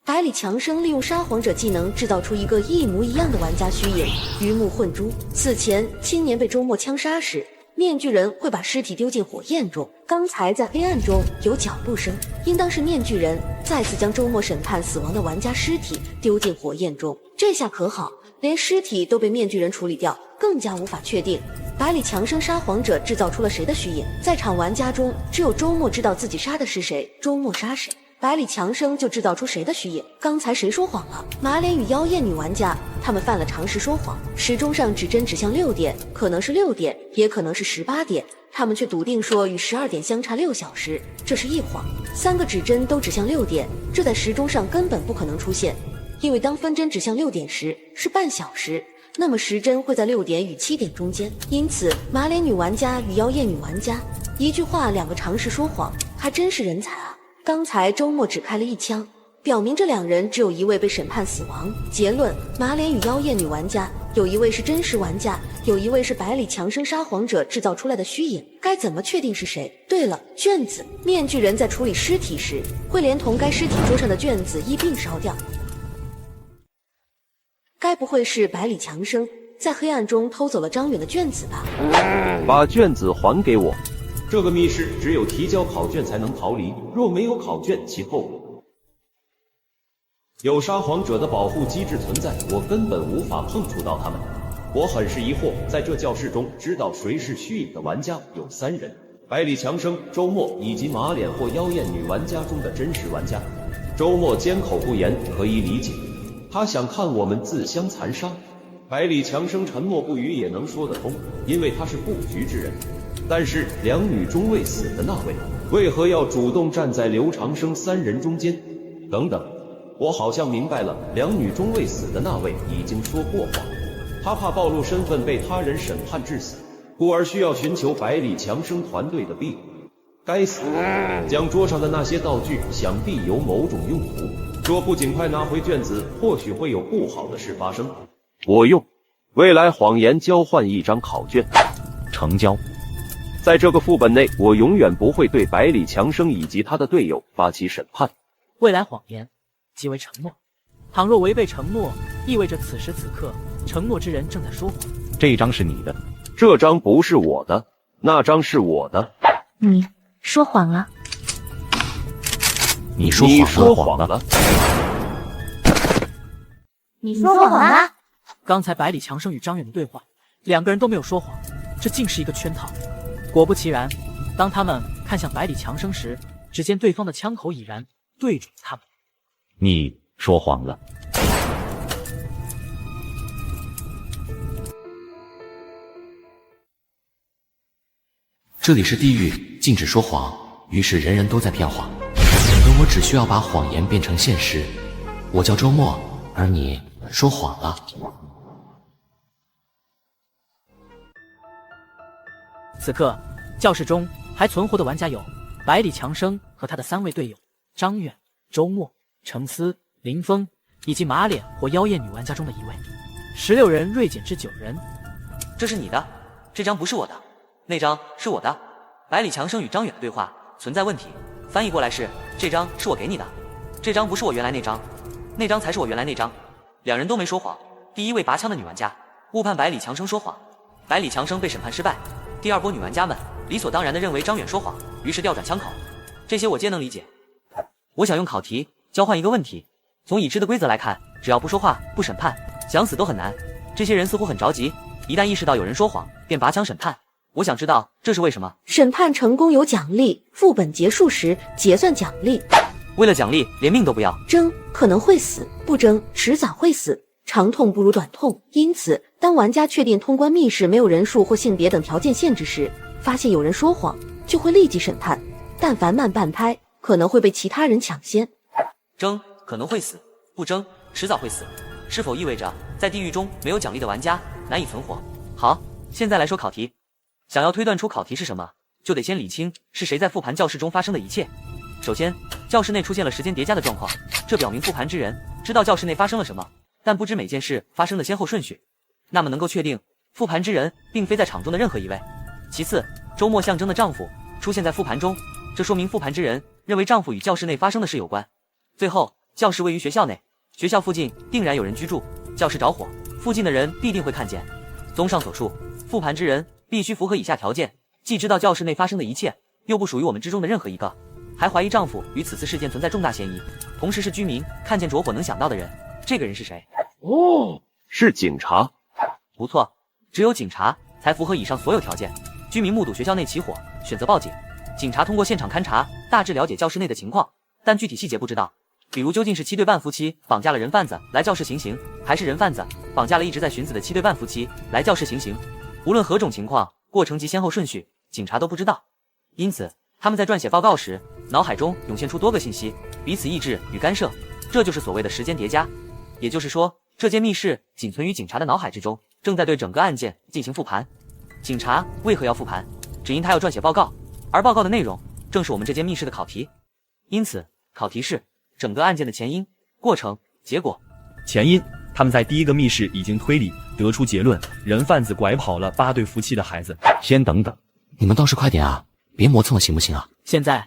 百里强生利用撒谎者技能制造出一个一模一样的玩家虚影，鱼目混珠。此前青年被周末枪杀时，面具人会把尸体丢进火焰中。刚才在黑暗中有脚步声，应当是面具人再次将周末审判死亡的玩家尸体丢进火焰中。这下可好，连尸体都被面具人处理掉，更加无法确定百里强生撒谎者制造出了谁的虚影。在场玩家中，只有周末知道自己杀的是谁，周末杀谁，百里强生就制造出谁的虚影。刚才谁说谎了？马脸与妖艳女玩家，他们犯了常识说谎。时钟上指针指向6点，可能是6点，也可能是18点，他们却笃定说与12点相差6小时，这是一谎。3个指针都指向6点，这在时钟上根本不可能出现，因为当分针指向6点时是半小时，那么时针会在6点与7点中间。因此，马脸女玩家与妖艳女玩家，一句话2个常识说谎，还真是人才啊！刚才周末只开了1枪，表明这2人只有1位被审判死亡。结论：马脸与妖艳女玩家有1位是真实玩家，有1位是百里强生撒谎者制造出来的虚影。该怎么确定是谁？对了，卷子。面具人在处理尸体时，会连同该尸体桌上的卷子一并烧掉。该不会是百里强生在黑暗中偷走了张远的卷子吧？把卷子还给我。这个密室只有提交考卷才能逃离，若没有考卷，其后果有撒谎者的保护机制存在，我根本无法碰触到他们。我很是疑惑，在这教室中，知道谁是虚影的玩家有3人：百里强生、周末以及马脸或妖艳女玩家中的真实玩家。周末缄口不言，可以理解，他想看我们自相残杀。百里强生沉默不语也能说得通，因为他是布局之人。但是两女中未死的那位，为何要主动站在刘长生3人中间？等等，我好像明白了，两女中未死的那位已经说过谎，他怕暴露身份被他人审判致死，故而需要寻求百里强生团队的庇护。该死，将桌上的那些道具想必有某种用途，若不尽快拿回卷子，或许会有不好的事发生。我用未来谎言交换1张考卷，成交。在这个副本内，我永远不会对百里强生以及他的队友发起审判。未来谎言即为承诺，倘若违背承诺，意味着此时此刻承诺之人正在说谎。这张是你的，这张不是我的，那张是我的。你说谎了。你说谎了。你说谎了。刚才百里强生与张远的对话，2个人都没有说谎，这竟是一个圈套。果不其然，当他们看向百里强生时，只见对方的枪口已然对准他们。你说谎了。这里是地狱，禁止说谎，于是人人都在骗谎，而我只需要把谎言变成现实。我叫周末，而你说谎了。此刻，教室中还存活的玩家有百里强生和他的3位队友张远、周末、程思、林峰，以及马脸或妖艳女玩家中的1位。16人锐减至9人。这是你的，这张不是我的，那张是我的。百里强生与张远的对话存在问题，翻译过来是：这张是我给你的，这张不是我原来那张，那张才是我原来那张。2人都没说谎。第1位拔枪的女玩家误判百里强生说谎，百里强生被审判失败。第2波女玩家们理所当然地认为张远说谎，于是调转枪口。这些我皆能理解。我想用考题交换一个问题。从已知的规则来看，只要不说话、不审判，想死都很难。这些人似乎很着急，一旦意识到有人说谎，便拔枪审判。我想知道这是为什么。审判成功有奖励，副本结束时结算奖励。为了奖励，连命都不要。争可能会死，不争迟早会死。长痛不如短痛，因此当玩家确定通关密室没有人数或性别等条件限制时，发现有人说谎，就会立即审判。但凡慢半拍，可能会被其他人抢先。争可能会死，不争迟早会死，是否意味着在地狱中没有奖励的玩家难以存活？好，现在来说考题。想要推断出考题是什么，就得先理清是谁在复盘教室中发生的一切。首先，教室内出现了时间叠加的状况，这表明复盘之人知道教室内发生了什么，但不知每件事发生的先后顺序。那么能够确定复盘之人并非在场中的任何一位。其次，周末象征的丈夫出现在复盘中，这说明复盘之人认为丈夫与教室内发生的事有关。最后，教室位于学校内，学校附近定然有人居住，教室着火，附近的人必定会看见。综上所述，复盘之人必须符合以下条件：既知道教室内发生的一切，又不属于我们之中的任何一个，还怀疑丈夫与此次事件存在重大嫌疑，同时是居民看见着火能想到的人。这个人是谁？哦，是警察。不错，只有警察才符合以上所有条件。居民目睹学校内起火，选择报警。警察通过现场勘查，大致了解教室内的情况，但具体细节不知道。比如究竟是7对半夫妻绑架了人贩子来教室行刑，还是人贩子绑架了一直在寻死的7对半夫妻来教室行刑。无论何种情况，过程及先后顺序，警察都不知道。因此，他们在撰写报告时，脑海中涌现出多个信息，彼此抑制与干涉，这就是所谓的时间叠加。也就是说，这间密室仅存于警察的脑海之中，正在对整个案件进行复盘。警察为何要复盘？只因他要撰写报告，而报告的内容正是我们这间密室的考题。因此，考题是整个案件的前因、过程、结果。前因，他们在第1个密室已经推理得出结论，人贩子拐跑了8对夫妻的孩子。先等等，你们倒是快点啊，别磨蹭了行不行啊？现在，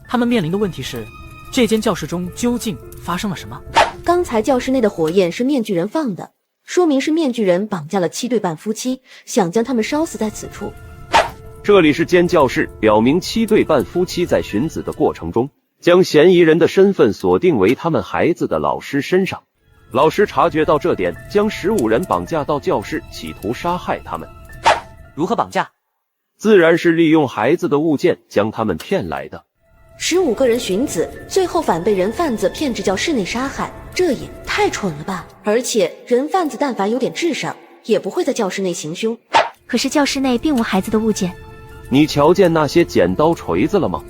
他们面临的问题是，这间教室中究竟发生了什么？刚才教室内的火焰是面具人放的，说明是面具人绑架了7对半夫妻，想将他们烧死在此处。这里是监教室，表明7对半夫妻在寻子的过程中，将嫌疑人的身份锁定为他们孩子的老师身上。老师察觉到这点，将15人绑架到教室，企图杀害他们。如何绑架？自然是利用孩子的物件将他们骗来的。15个人寻子，最后反被人贩子骗至教室内杀害，这也太蠢了吧！而且人贩子但凡有点智商，也不会在教室内行凶。可是教室内并无孩子的物件。你瞧见那些剪刀、锤子了吗？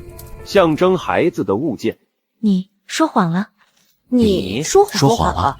象征孩子的物件。你说谎了。你说谎了。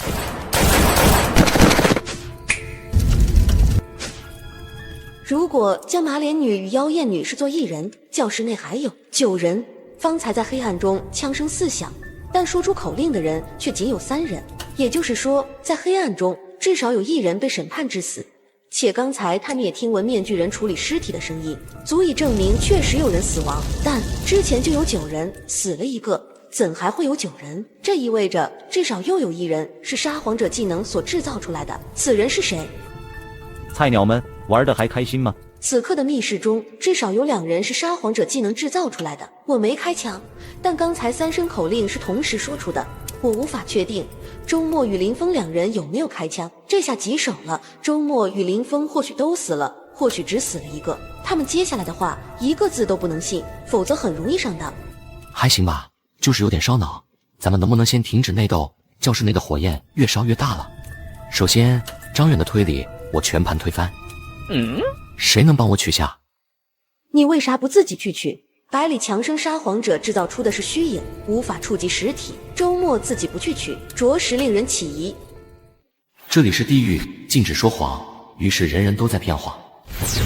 如果将马脸女与妖艳女视作一人，教室内还有9人。方才在黑暗中枪声四响，但说出口令的人却仅有3人，也就是说，在黑暗中至少有1人被审判致死。且刚才他们也听闻面具人处理尸体的声音，足以证明确实有人死亡。但之前就有9人，死了1个，怎还会有9人？这意味着至少又有1人是撒谎者技能所制造出来的。此人是谁？菜鸟们玩得还开心吗？此刻的密室中，至少有2人是撒谎者技能制造出来的。我没开枪，但刚才3声口令是同时说出的，我无法确定周末与林峰2人有没有开枪。这下棘手了，周末与林峰或许都死了，或许只死了1个。他们接下来的话一个字都不能信，否则很容易上当。还行吧，就是有点烧脑。咱们能不能先停止内斗？教室内的火焰越烧越大了。首先，张远的推理我全盘推翻。谁能帮我取下？你为啥不自己去取？百里强生撒谎者制造出的是虚影，无法触及实体。周末自己不去取，着实令人起疑。这里是地狱，禁止说谎，于是人人都在骗谎，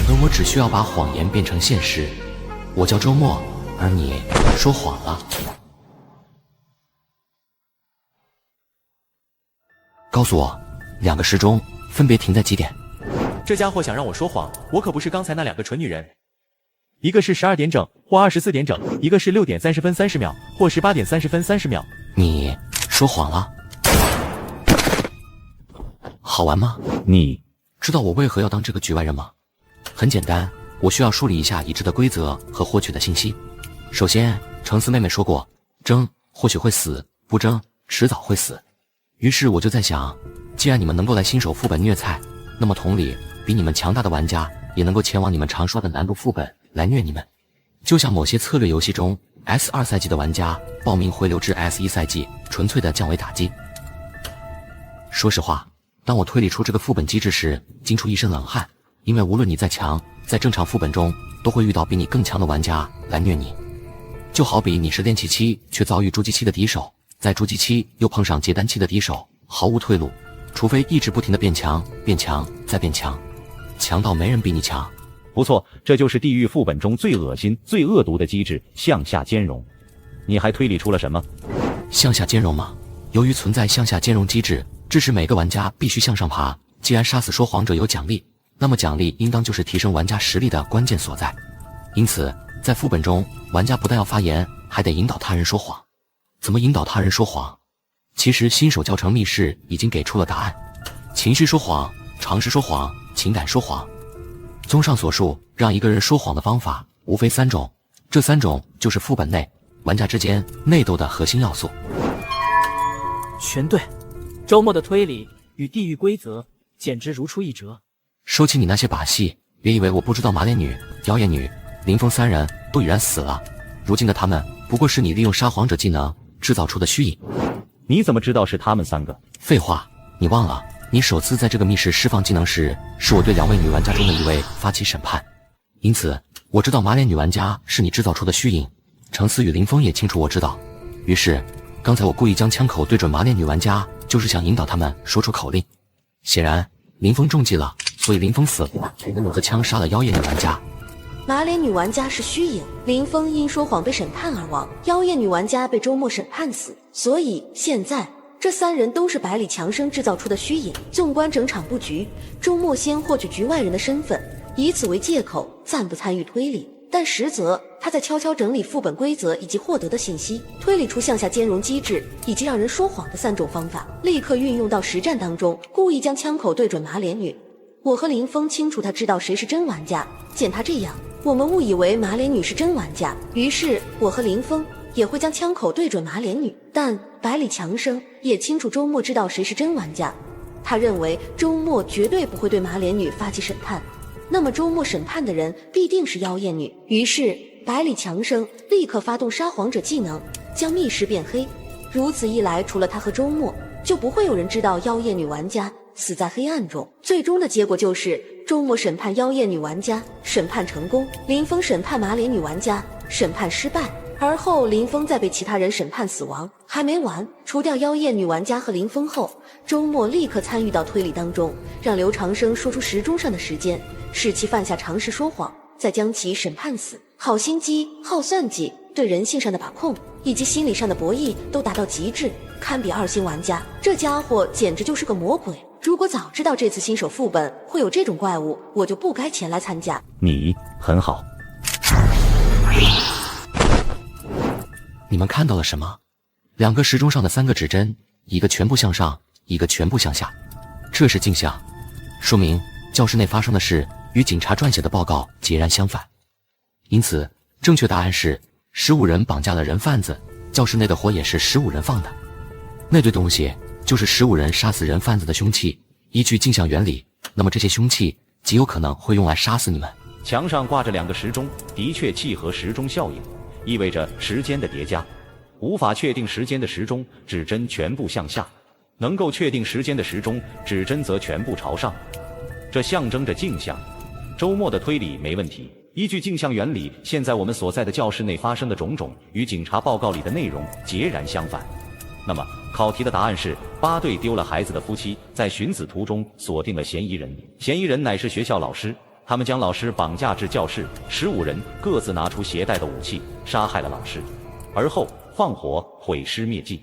而我只需要把谎言变成现实。我叫周末，而你说谎了。告诉我，2个时钟分别停在几点？这家伙想让我说谎，我可不是刚才那2个蠢女人。一个是12点整或24点整，一个是6点30分30秒或18点30分30秒。你说谎了？好玩吗？你知道我为何要当这个局外人吗？很简单，我需要梳理一下已知的规则和获取的信息。首先，橙丝妹妹说过，争或许会死，不争迟早会死。于是我就在想，既然你们能够来新手副本虐菜，那么同理，比你们强大的玩家也能够前往你们常刷的难度副本来虐你们。就像某些策略游戏中 S2 赛季的玩家报名回流至 S1 赛季，纯粹的降维打击。说实话，当我推理出这个副本机制时，惊出一身冷汗，因为无论你再强，在正常副本中都会遇到比你更强的玩家来虐你。就好比你是练气期却遭遇筑基期的敌手，在筑基期又碰上结丹期的敌手，毫无退路，除非一直不停的变强，变强再变强，强到没人比你强。不错，这就是地狱副本中最恶心、最恶毒的机制——向下兼容。你还推理出了什么？向下兼容吗？由于存在向下兼容机制，致使每个玩家必须向上爬。既然杀死说谎者有奖励，那么奖励应当就是提升玩家实力的关键所在。因此，在副本中，玩家不但要发言，还得引导他人说谎。怎么引导他人说谎？其实新手教程密室已经给出了答案：情绪说谎、常识说谎、情感说谎。综上所述，让一个人说谎的方法无非3种，这3种就是副本内玩家之间内斗的核心要素。全对，周末的推理与地狱规则简直如出一辙。收起你那些把戏，别以为我不知道马脸女、妖艳女、林峰3人都已然死了，如今的他们不过是你利用撒谎者技能制造出的虚影。你怎么知道是他们3个？废话，你忘了，你首次在这个密室释放技能时，是我对2位女玩家中的1位发起审判，因此我知道马脸女玩家是你制造出的虚影。程思与林峰也清楚我知道，于是刚才我故意将枪口对准马脸女玩家，就是想引导他们说出口令。显然林峰中计了，所以林峰死了，我裸着枪杀了妖艳女玩家。马脸女玩家是虚影，林峰因说谎被审判而亡，妖艳女玩家被周末审判死，所以现在这3人都是百里强生制造出的虚影。纵观整场布局，周末先获取局外人的身份，以此为借口暂不参与推理，但实则他在悄悄整理副本规则以及获得的信息，推理出向下兼容机制以及让人说谎的3种方法，立刻运用到实战当中，故意将枪口对准马脸女。我和林峰清楚他知道谁是真玩家，见他这样，我们误以为马脸女是真玩家，于是我和林峰也会将枪口对准马脸女。但百里强生也清楚周末知道谁是真玩家，他认为周末绝对不会对马脸女发起审判，那么周末审判的人必定是妖艳女。于是百里强生立刻发动沙皇者技能，将密室变黑。如此一来，除了他和周末，就不会有人知道妖艳女玩家死在黑暗中。最终的结果就是周末审判妖艳女玩家，审判成功；林峰审判马脸女玩家，审判失败。而后林峰再被其他人审判死亡。还没完，除掉妖艳女玩家和林峰后，周末立刻参与到推理当中，让刘长生说出时钟上的时间，使其犯下常识说谎，再将其审判死。好心机、好算计，对人性上的把控以及心理上的博弈都达到极致，堪比2星玩家。这家伙简直就是个魔鬼。如果早知道这次新手副本会有这种怪物，我就不该前来参加。你很好。你们看到了什么？2个时钟上的3个指针，一个全部向上，一个全部向下，这是镜像，说明教室内发生的事与警察撰写的报告截然相反。因此正确答案是15人绑架了人贩子，教室内的火也是15人放的，那堆东西就是15人杀死人贩子的凶器。依据镜像原理，那么这些凶器极有可能会用来杀死你们。墙上挂着2个时钟，的确契合时钟效应，意味着时间的叠加。无法确定时间的时钟指针全部向下，能够确定时间的时钟指针则全部朝上，这象征着镜像。周末的推理没问题。依据镜像原理，现在我们所在的教室内发生的种种与警察报告里的内容截然相反。那么考题的答案是8对丢了孩子的夫妻在寻子途中锁定了嫌疑人，嫌疑人乃是学校老师，他们将老师绑架至教室，15人各自拿出携带的武器杀害了老师，而后放火毁尸灭迹。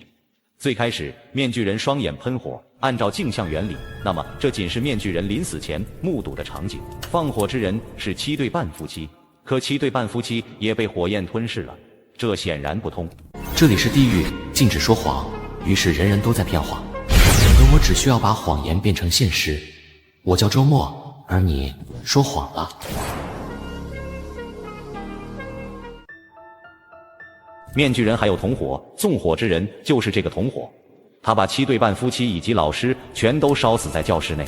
最开始面具人双眼喷火，按照镜像原理，那么这仅是面具人临死前目睹的场景。放火之人是7对半夫妻，可7对半夫妻也被火焰吞噬了，这显然不通。这里是地狱，禁止说谎，于是人人都在骗谎，而我只需要把谎言变成现实。我叫周末，而你说谎了。面具人还有同伙，纵火之人就是这个同伙，他把7对半夫妻以及老师全都烧死在教室内，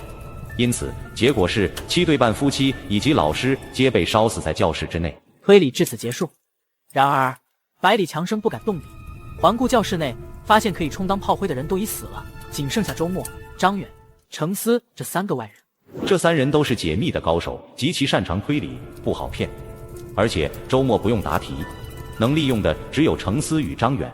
因此结果是7对半夫妻以及老师皆被烧死在教室之内。推理至此结束。然而百里强生不敢动笔，环顾教室内，发现可以充当炮灰的人都已死了，仅剩下周末、张远、程思这3个外人。这3人都是解密的高手，极其擅长推理，不好骗。而且周末不用答题，能利用的只有程思与张远。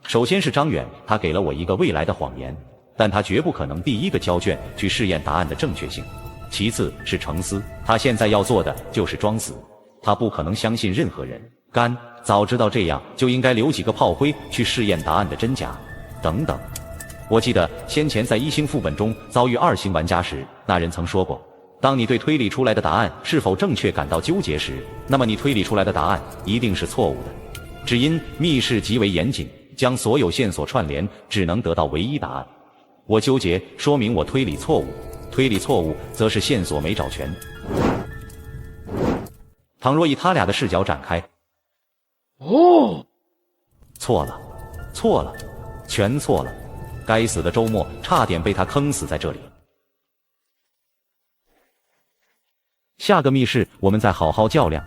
首先是张远，他给了我一个未来的谎言，但他绝不可能第一个交卷去试验答案的正确性。其次是程思，他现在要做的就是装死，他不可能相信任何人。干，早知道这样就应该留几个炮灰去试验答案的真假。等等，我记得先前在1星副本中遭遇2星玩家时，那人曾说过，当你对推理出来的答案是否正确感到纠结时，那么你推理出来的答案一定是错误的。只因密室极为严谨，将所有线索串联，只能得到唯一答案。我纠结，说明我推理错误；推理错误，则是线索没找全。倘若以他俩的视角展开，错了，错了，全错了！该死的周末，差点被他坑死在这里。下个密室，我们再好好较量。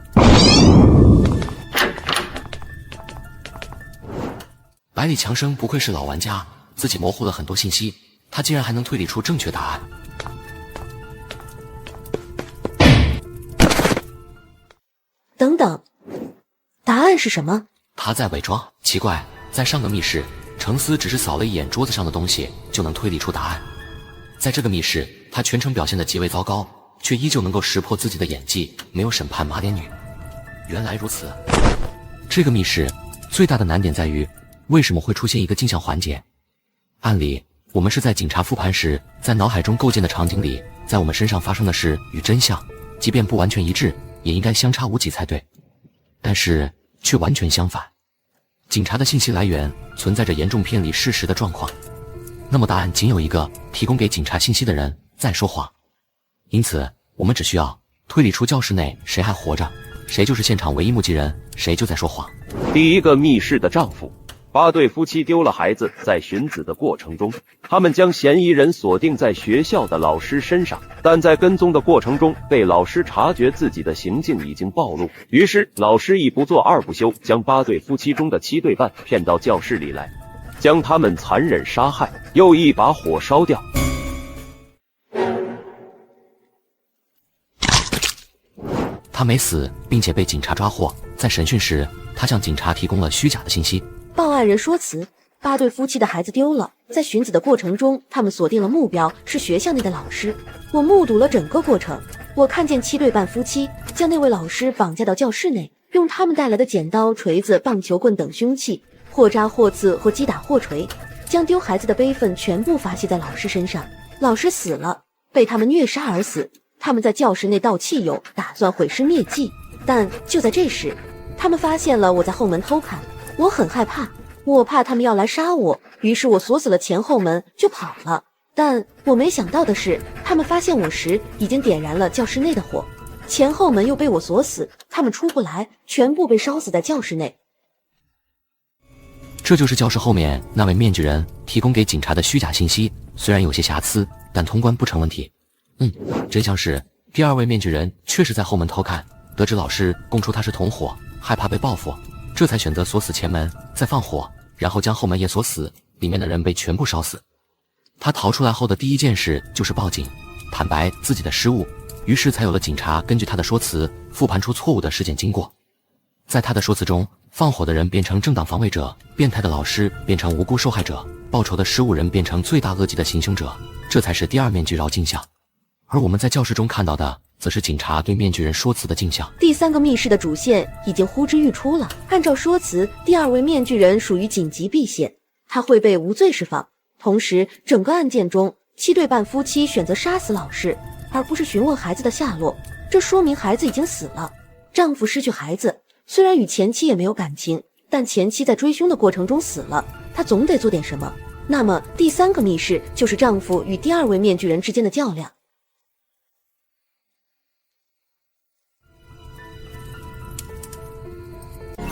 百里强生不愧是老玩家，自己模糊了很多信息，他竟然还能推理出正确答案。等等，答案是什么？他在伪装。奇怪，在上个密室，程思只是扫了一眼桌子上的东西就能推理出答案，在这个密室，他全程表现得极为糟糕，却依旧能够识破自己的演技，没有审判马脸女。原来如此，这个密室最大的难点在于为什么会出现一个镜像环节？按理，我们是在警察复盘时在脑海中构建的场景里，在我们身上发生的事与真相，即便不完全一致，也应该相差无几才对。但是却完全相反，警察的信息来源存在着严重偏离事实的状况。那么答案仅有一个，提供给警察信息的人在说谎。因此，我们只需要推理出教室内谁还活着，谁就是现场唯一目击人，谁就在说谎。第一个密室的丈夫，八对夫妻丢了孩子，在寻子的过程中，他们将嫌疑人锁定在学校的老师身上，但在跟踪的过程中，被老师察觉自己的行径已经暴露，于是老师一不做二不休，将八对夫妻中的7对半骗到教室里来，将他们残忍杀害，又一把火烧掉。他没死，并且被警察抓获。在审讯时，他向警察提供了虚假的信息。报案人说辞：8对夫妻的孩子丢了，在寻子的过程中，他们锁定了目标是学校内的老师。我目睹了整个过程，我看见7对半夫妻将那位老师绑架到教室内，用他们带来的剪刀、锤子、棒球棍等凶器，或扎或刺或击打或锤，将丢孩子的悲愤全部发泄在老师身上。老师死了，被他们虐杀而死。他们在教室内倒汽油，打算毁尸灭迹。但就在这时，他们发现了我在后门偷看。我很害怕，我怕他们要来杀我，于是我锁死了前后门就跑了。但我没想到的是，他们发现我时已经点燃了教室内的火，前后门又被我锁死，他们出不来，全部被烧死在教室内。这就是教室后面那位面具人提供给警察的虚假信息，虽然有些瑕疵，但通关不成问题。真相是第2位面具人确实在后门偷看，得知老师供出他是同伙，害怕被报复，这才选择锁死前门，再放火，然后将后门也锁死，里面的人被全部烧死。他逃出来后的第一件事就是报警，坦白自己的失误，于是才有了警察根据他的说辞复盘出错误的事件经过。在他的说辞中，放火的人变成正当防卫者，变态的老师变成无辜受害者，报仇的失误人变成罪大恶极的行凶者，这才是第2面具绕镜像。而我们在教室中看到的，则是警察对面具人说辞的镜像。第3个密室的主线已经呼之欲出了。按照说辞，第2位面具人属于紧急避险，他会被无罪释放。同时，整个案件中，7对半夫妻选择杀死老师，而不是询问孩子的下落，这说明孩子已经死了。丈夫失去孩子，虽然与前妻也没有感情，但前妻在追凶的过程中死了，他总得做点什么。那么，第3个密室就是丈夫与第2位面具人之间的较量。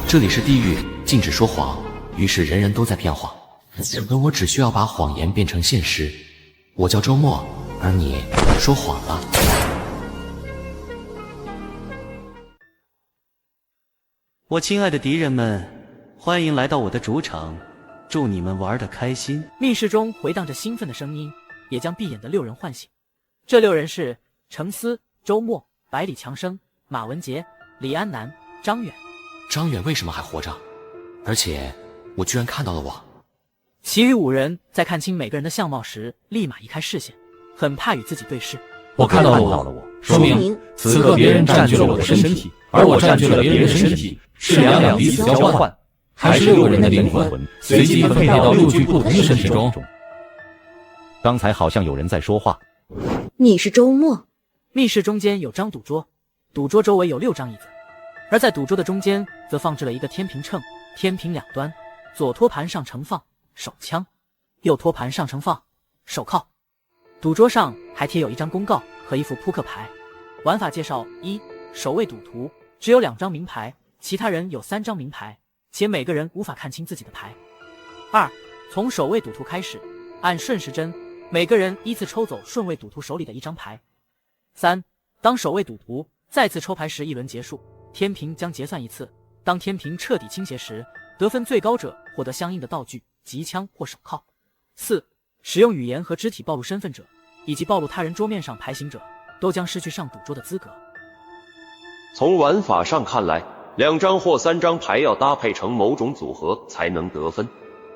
这里是地狱，禁止说谎，于是人人都在骗谎，而我只需要把谎言变成现实。我叫周末，而你说谎了。我亲爱的敌人们，欢迎来到我的主场，祝你们玩得开心。密室中回荡着兴奋的声音，也将闭眼的6人唤醒。这6人是程思、周末、百里强生、马文杰、李安南、张远。张远为什么还活着？而且我居然看到了我。其余5人在看清每个人的相貌时，立马移开视线，很怕与自己对视。我看到了我，说明此刻别人占据了我的身体，而我占据了别人的身体，是两彼此交换，还是6个人的灵魂随机分配到6具不同的身体中？刚才好像有人在说话。你是周末。密室中间有张赌桌，赌桌周围有6张椅子。而在赌桌的中间，则放置了一个天平秤，天平两端，左托盘上盛放手枪，右托盘上盛放手铐。赌桌上还贴有一张公告和一副扑克牌。玩法介绍：1. 首位赌徒只有2张明牌，其他人有3张明牌，且每个人无法看清自己的牌。2. 从首位赌徒开始，按顺时针，每个人依次抽走顺位赌徒手里的1张牌。3. 当首位赌徒再次抽牌时，1轮结束，天平将结算1次，当天平彻底倾斜时，得分最高者获得相应的道具、机枪或手铐。4. 使用语言和肢体暴露身份者，以及暴露他人桌面上牌型者，都将失去上赌桌的资格。从玩法上看来，2张或3张牌要搭配成某种组合才能得分。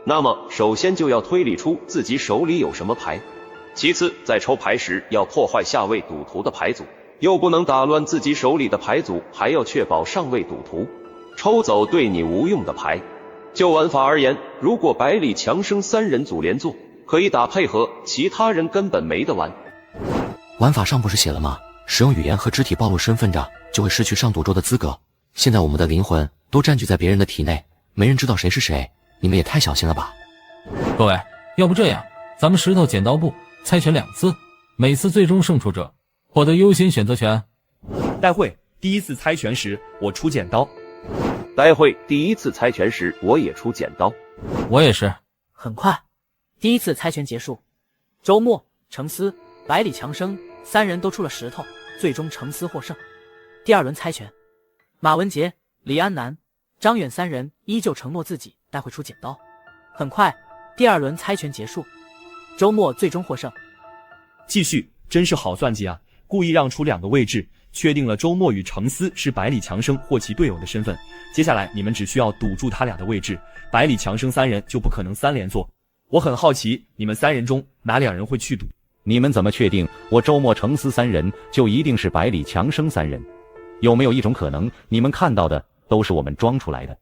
那么，首先就要推理出自己手里有什么牌，其次，在抽牌时要破坏下位赌徒的牌组。又不能打乱自己手里的牌组，还要确保上位赌徒抽走对你无用的牌。就玩法而言，如果百里强生3人组连坐，可以打配合，其他人根本没得玩。玩法上不是写了吗？使用语言和肢体暴露身份者，就会失去上赌桌的资格。现在我们的灵魂都占据在别人的体内，没人知道谁是谁，你们也太小心了吧。各位，要不这样，咱们石头剪刀布猜拳2次，每次最终胜出者获得优先选择权。待会第一次猜拳时我出剪刀。待会第一次猜拳时我也出剪刀。我也是。很快，第一次猜拳结束，周末、程思、百里强生三人都出了石头，最终程思获胜。第二轮猜拳，马文杰、李安南、张远三人依旧承诺自己待会出剪刀。很快，第二轮猜拳结束，周末最终获胜。继续，真是好算计啊！故意让出2个位置，确定了周末与程思是百里强生或其队友的身份。接下来你们只需要堵住他俩的位置，百里强生三人就不可能3连坐。我很好奇，你们3人中哪2人会去赌？你们怎么确定我周末程思3人就一定是百里强生3人？有没有一种可能，你们看到的都是我们装出来的？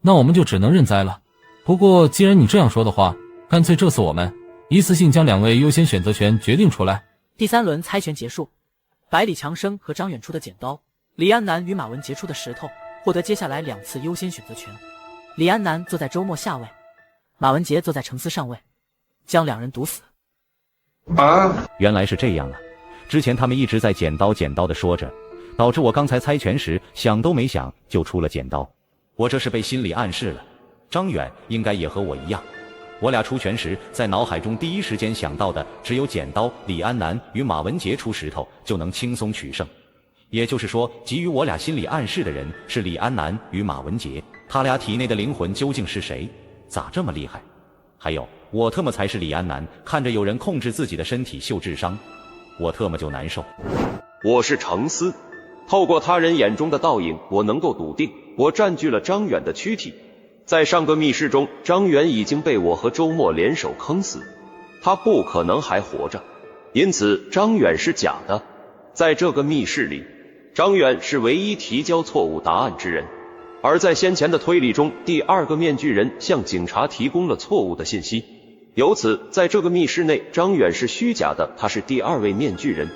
那我们就只能认栽了。不过既然你这样说的话，干脆这次我们一次性将2位优先选择权决定出来。第3轮猜拳结束，百里强生和张远出的剪刀，李安南与马文杰出的石头，获得接下来2次优先选择权。李安南坐在周末下位，马文杰坐在程思上位，将2人堵死。原来是这样啊！之前他们一直在剪刀的说着，导致我刚才猜拳时想都没想就出了剪刀。我这是被心理暗示了。张远应该也和我一样，我俩出拳时在脑海中第一时间想到的只有剪刀李安南与马文杰出石头就能轻松取胜。也就是说，给予我俩心理暗示的人是李安南与马文杰，他俩体内的灵魂究竟是谁？咋这么厉害？还有，我特么才是李安南，看着有人控制自己的身体秀智商，我特么就难受。我是程思，透过他人眼中的倒影，我能够笃定，我占据了张远的躯体。在上个密室中，张远已经被我和周末联手坑死，他不可能还活着，因此张远是假的。在这个密室里，张远是唯一提交错误答案之人，而在先前的推理中，第2个面具人向警察提供了错误的信息，由此在这个密室内，张远是虚假的，他是第2位面具人。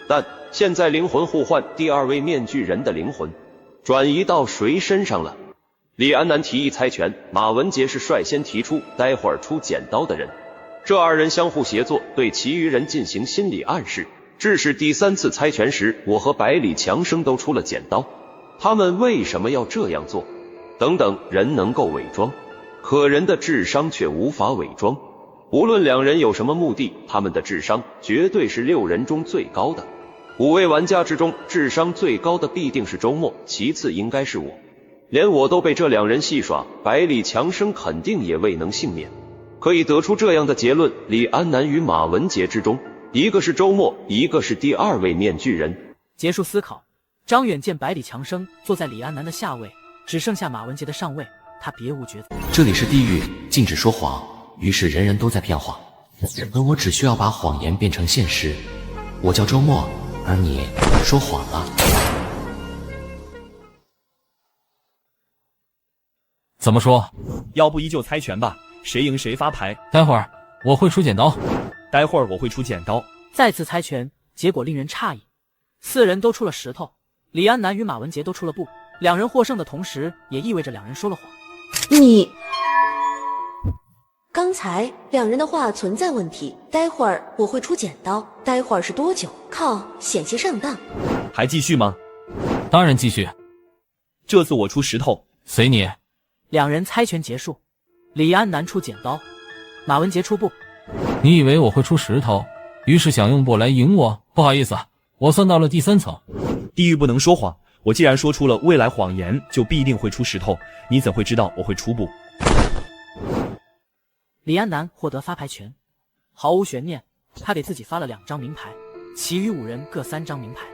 但现在灵魂互换，第2位面具人的灵魂转移到谁身上了？李安南提议猜拳，马文杰是率先提出待会儿出剪刀的人，这2人相互协作，对其余人进行心理暗示，致使第3次猜拳时，我和百里强生都出了剪刀。他们为什么要这样做？等等，人能够伪装，可人的智商却无法伪装。无论2人有什么目的，他们的智商绝对是6人中最高的。5位玩家之中，智商最高的必定是周末，其次应该是我。连我都被这2人戏耍，百里强生肯定也未能幸免。可以得出这样的结论，李安南与马文杰之中，一个是周末，一个是第2位面具人。结束思考，张远见百里强生坐在李安南的下位，只剩下马文杰的上位，他别无抉择。这里是地狱，禁止说谎，于是人人都在骗谎，而我只需要把谎言变成现实。我叫周末，而你说谎了。怎么说？要不依旧猜拳吧，谁赢谁发牌。待会儿我会出剪刀。待会儿我会出剪刀。再次猜拳，结果令人诧异，4人都出了石头，李安南与马文杰都出了布。2人获胜的同时，也意味着2人说了谎。你刚才2人的话存在问题，待会儿我会出剪刀，待会儿是多久？靠，险些上当。还继续吗？当然继续。这次我出石头，随你。2人猜拳结束，李安南出剪刀，马文杰出布。你以为我会出石头，于是想用布来赢我？不好意思，我算到了第3层。地狱不能说谎，我既然说出了未来谎言，就必定会出石头，你怎会知道我会出布？李安南获得发牌权，毫无悬念，他给自己发了2张名牌，其余5人各3张名牌。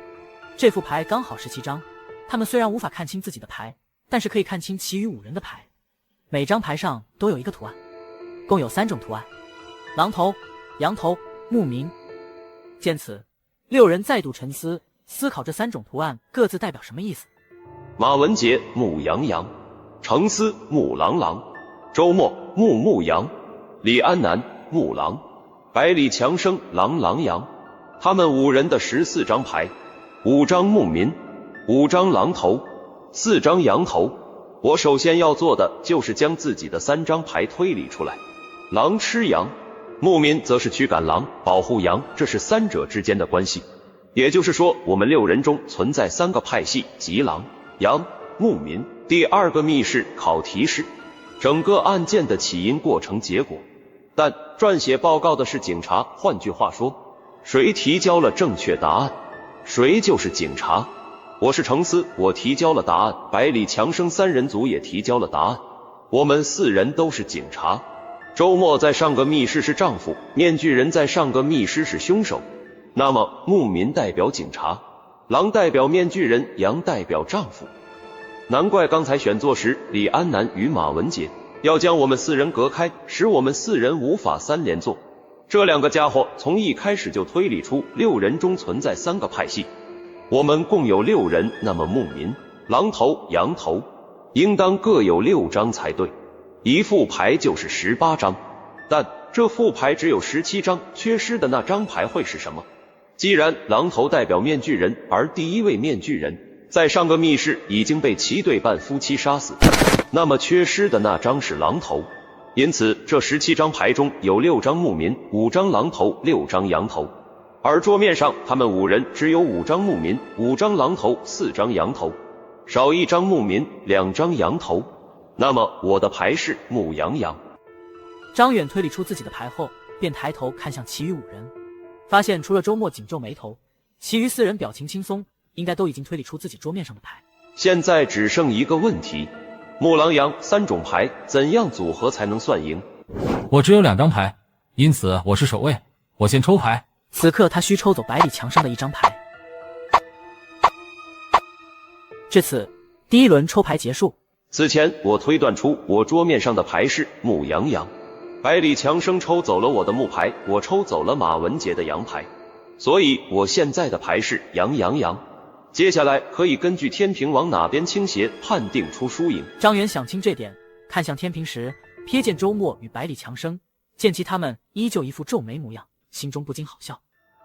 这副牌刚好17张，他们虽然无法看清自己的牌，但是可以看清其余5人的牌。每张牌上都有一个图案，共有3种图案：狼头、羊头、牧民。见此，6人再度沉思，思考这3种图案各自代表什么意思。马文杰牧羊羊，程思牧狼狼，周末牧羊，李安南牧狼，百里强生狼狼羊。他们5人的14张牌，5张牧民，5张狼头，4张羊头。我首先要做的就是将自己的3张牌推理出来。狼吃羊，牧民则是驱赶狼，保护羊，这是3者之间的关系。也就是说，我们6人中存在3个派系，即狼、阳、牧民。第2个密室考题是整个案件的起因、过程、结果，但撰写报告的是警察。换句话说，谁提交了正确答案，谁就是警察。我是程思，我提交了答案，百里强生3人组也提交了答案，我们4人都是警察。周末在上个密室是丈夫，面具人在上个密室是凶手。那么牧民代表警察，狼代表面具人，羊代表丈夫。难怪刚才选座时，李安南与马文杰要将我们4人隔开，使我们4人无法3连坐。这2个家伙从一开始就推理出6人中存在3个派系，我们共有6人，那么牧民、狼头、羊头应当各有6张才对，一副牌就是18张，但这副牌只有17张，缺失的那张牌会是什么？既然狼头代表面具人，而第1位面具人在上个密室已经被其对半夫妻杀死，那么缺失的那张是狼头，因此这17张牌中有6张牧民，5张狼头，6张羊头，而桌面上他们5人只有5张牧民，5张狼头，4张羊头，少1张牧民，2张羊头，那么我的牌是牧羊羊。张远推理出自己的牌后，便抬头看向其余5人，发现除了周末紧皱眉头，其余4人表情轻松，应该都已经推理出自己桌面上的牌。现在只剩一个问题，牧狼羊3种牌怎样组合才能算赢？我只有2张牌，因此我是守卫，我先抽牌。此刻他需抽走百里墙上的1张牌。至此，第1轮抽牌结束。此前我推断出我桌面上的牌是牧羊羊，百里强生抽走了我的木牌，我抽走了马文杰的羊牌，所以我现在的牌是羊羊羊。接下来可以根据天平往哪边倾斜判定出输赢。张元想清这点，看向天平时，瞥见周末与百里强生，见其他们依旧一副皱眉模样，心中不禁好笑。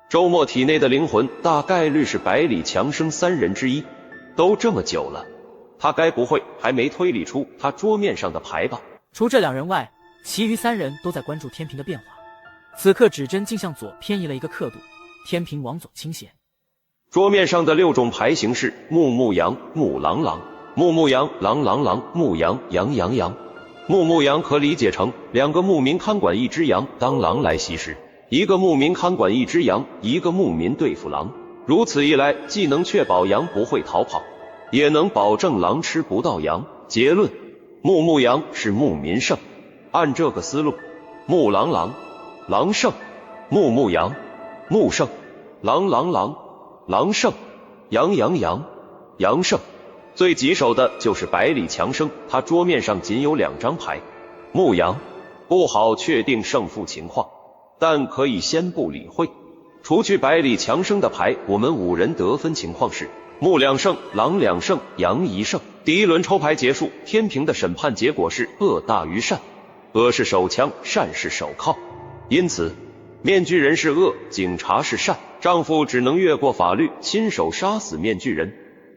周末体内的灵魂大概率是百里强生3人之一，都这么久了，他该不会还没推理出他桌面上的牌吧？除这2人外，其余3人都在关注天平的变化。此刻指针竟向左偏移了1个刻度，天平往左倾斜。桌面上的6种牌型是牧牧羊、牧狼狼、牧牧羊、狼狼狼、牧羊羊羊羊。牧牧羊可理解成2个牧民看管1只羊，当狼来袭时，1个牧民看管1只羊，1个牧民对付狼。如此一来，既能确保羊不会逃跑，也能保证狼吃不到羊。结论：牧牧羊是牧民胜。按这个思路，牧狼狼，狼胜；牧牧羊，牧胜；狼狼狼，狼胜；羊羊羊，羊胜。最棘手的就是百里强生，他桌面上仅有2张牌，牧羊，不好确定胜负情况，但可以先不理会。除去百里强生的牌，我们5人得分情况是牧2胜，狼2胜，羊1胜。第1轮抽牌结束，天平的审判结果是恶大于善，恶是手枪，善是手铐，因此面具人是恶，警察是善，丈夫只能越过法律亲手杀死面具人，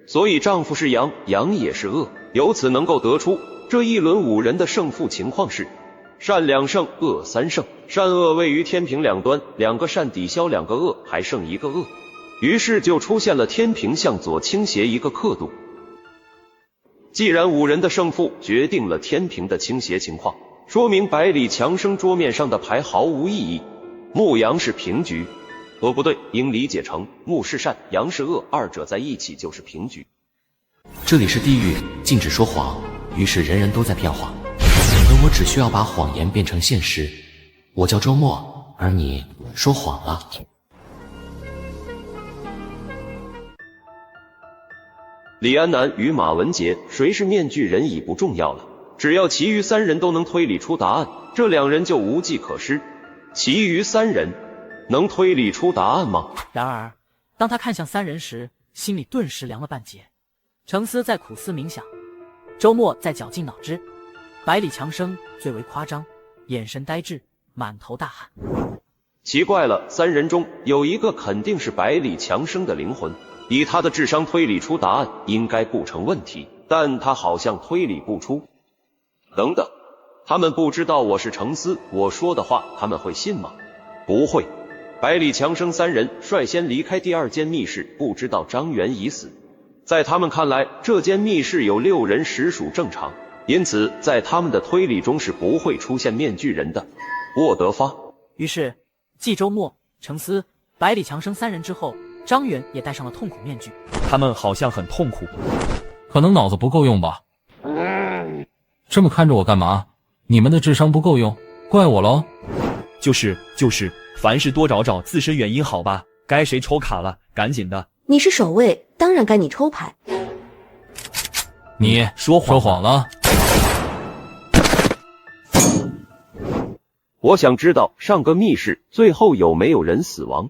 所以丈夫是羊，羊也是恶。由此能够得出这一轮5人的胜负情况是善2胜，恶3胜。善恶位于天平两端，2个善抵消2个恶，还剩1个恶，于是就出现了天平向左倾斜1个刻度。既然5人的胜负决定了天平的倾斜情况，说明百里强生桌面上的牌毫无意义，牧羊是平局。不对，应理解成牧是善，羊是恶，二者在一起就是平局。这里是地狱，禁止说谎，于是人人都在骗谎，而我只需要把谎言变成现实。我叫周末，而你说谎了。李安南与马文杰谁是面具人已不重要了，只要其余3人都能推理出答案，这2人就无计可施。其余3人能推理出答案吗？然而当他看向3人时，心里顿时凉了半截。程思在苦思冥想，周末在绞尽脑汁，百里强生最为夸张，眼神呆滞，满头大汗。奇怪了，3人中有1个肯定是百里强生的灵魂，以他的智商推理出答案应该不成问题，但他好像推理不出。等等，他们不知道我是程思，我说的话他们会信吗？不会。百里强生三人率先离开第二间密室，不知道张元已死。在他们看来，这间密室有6人实属正常，因此在他们的推理中是不会出现面具人的。沃德发。于是，继周末、程思、百里强生三人之后，张远也戴上了痛苦面具。他们好像很痛苦，可能脑子不够用吧。这么看着我干嘛？你们的智商不够用，怪我喽？就是，凡事多找找自身原因好吧？该谁抽卡了，赶紧的。你是守卫，当然该你抽牌。你说谎了。我想知道上个密室最后有没有人死亡。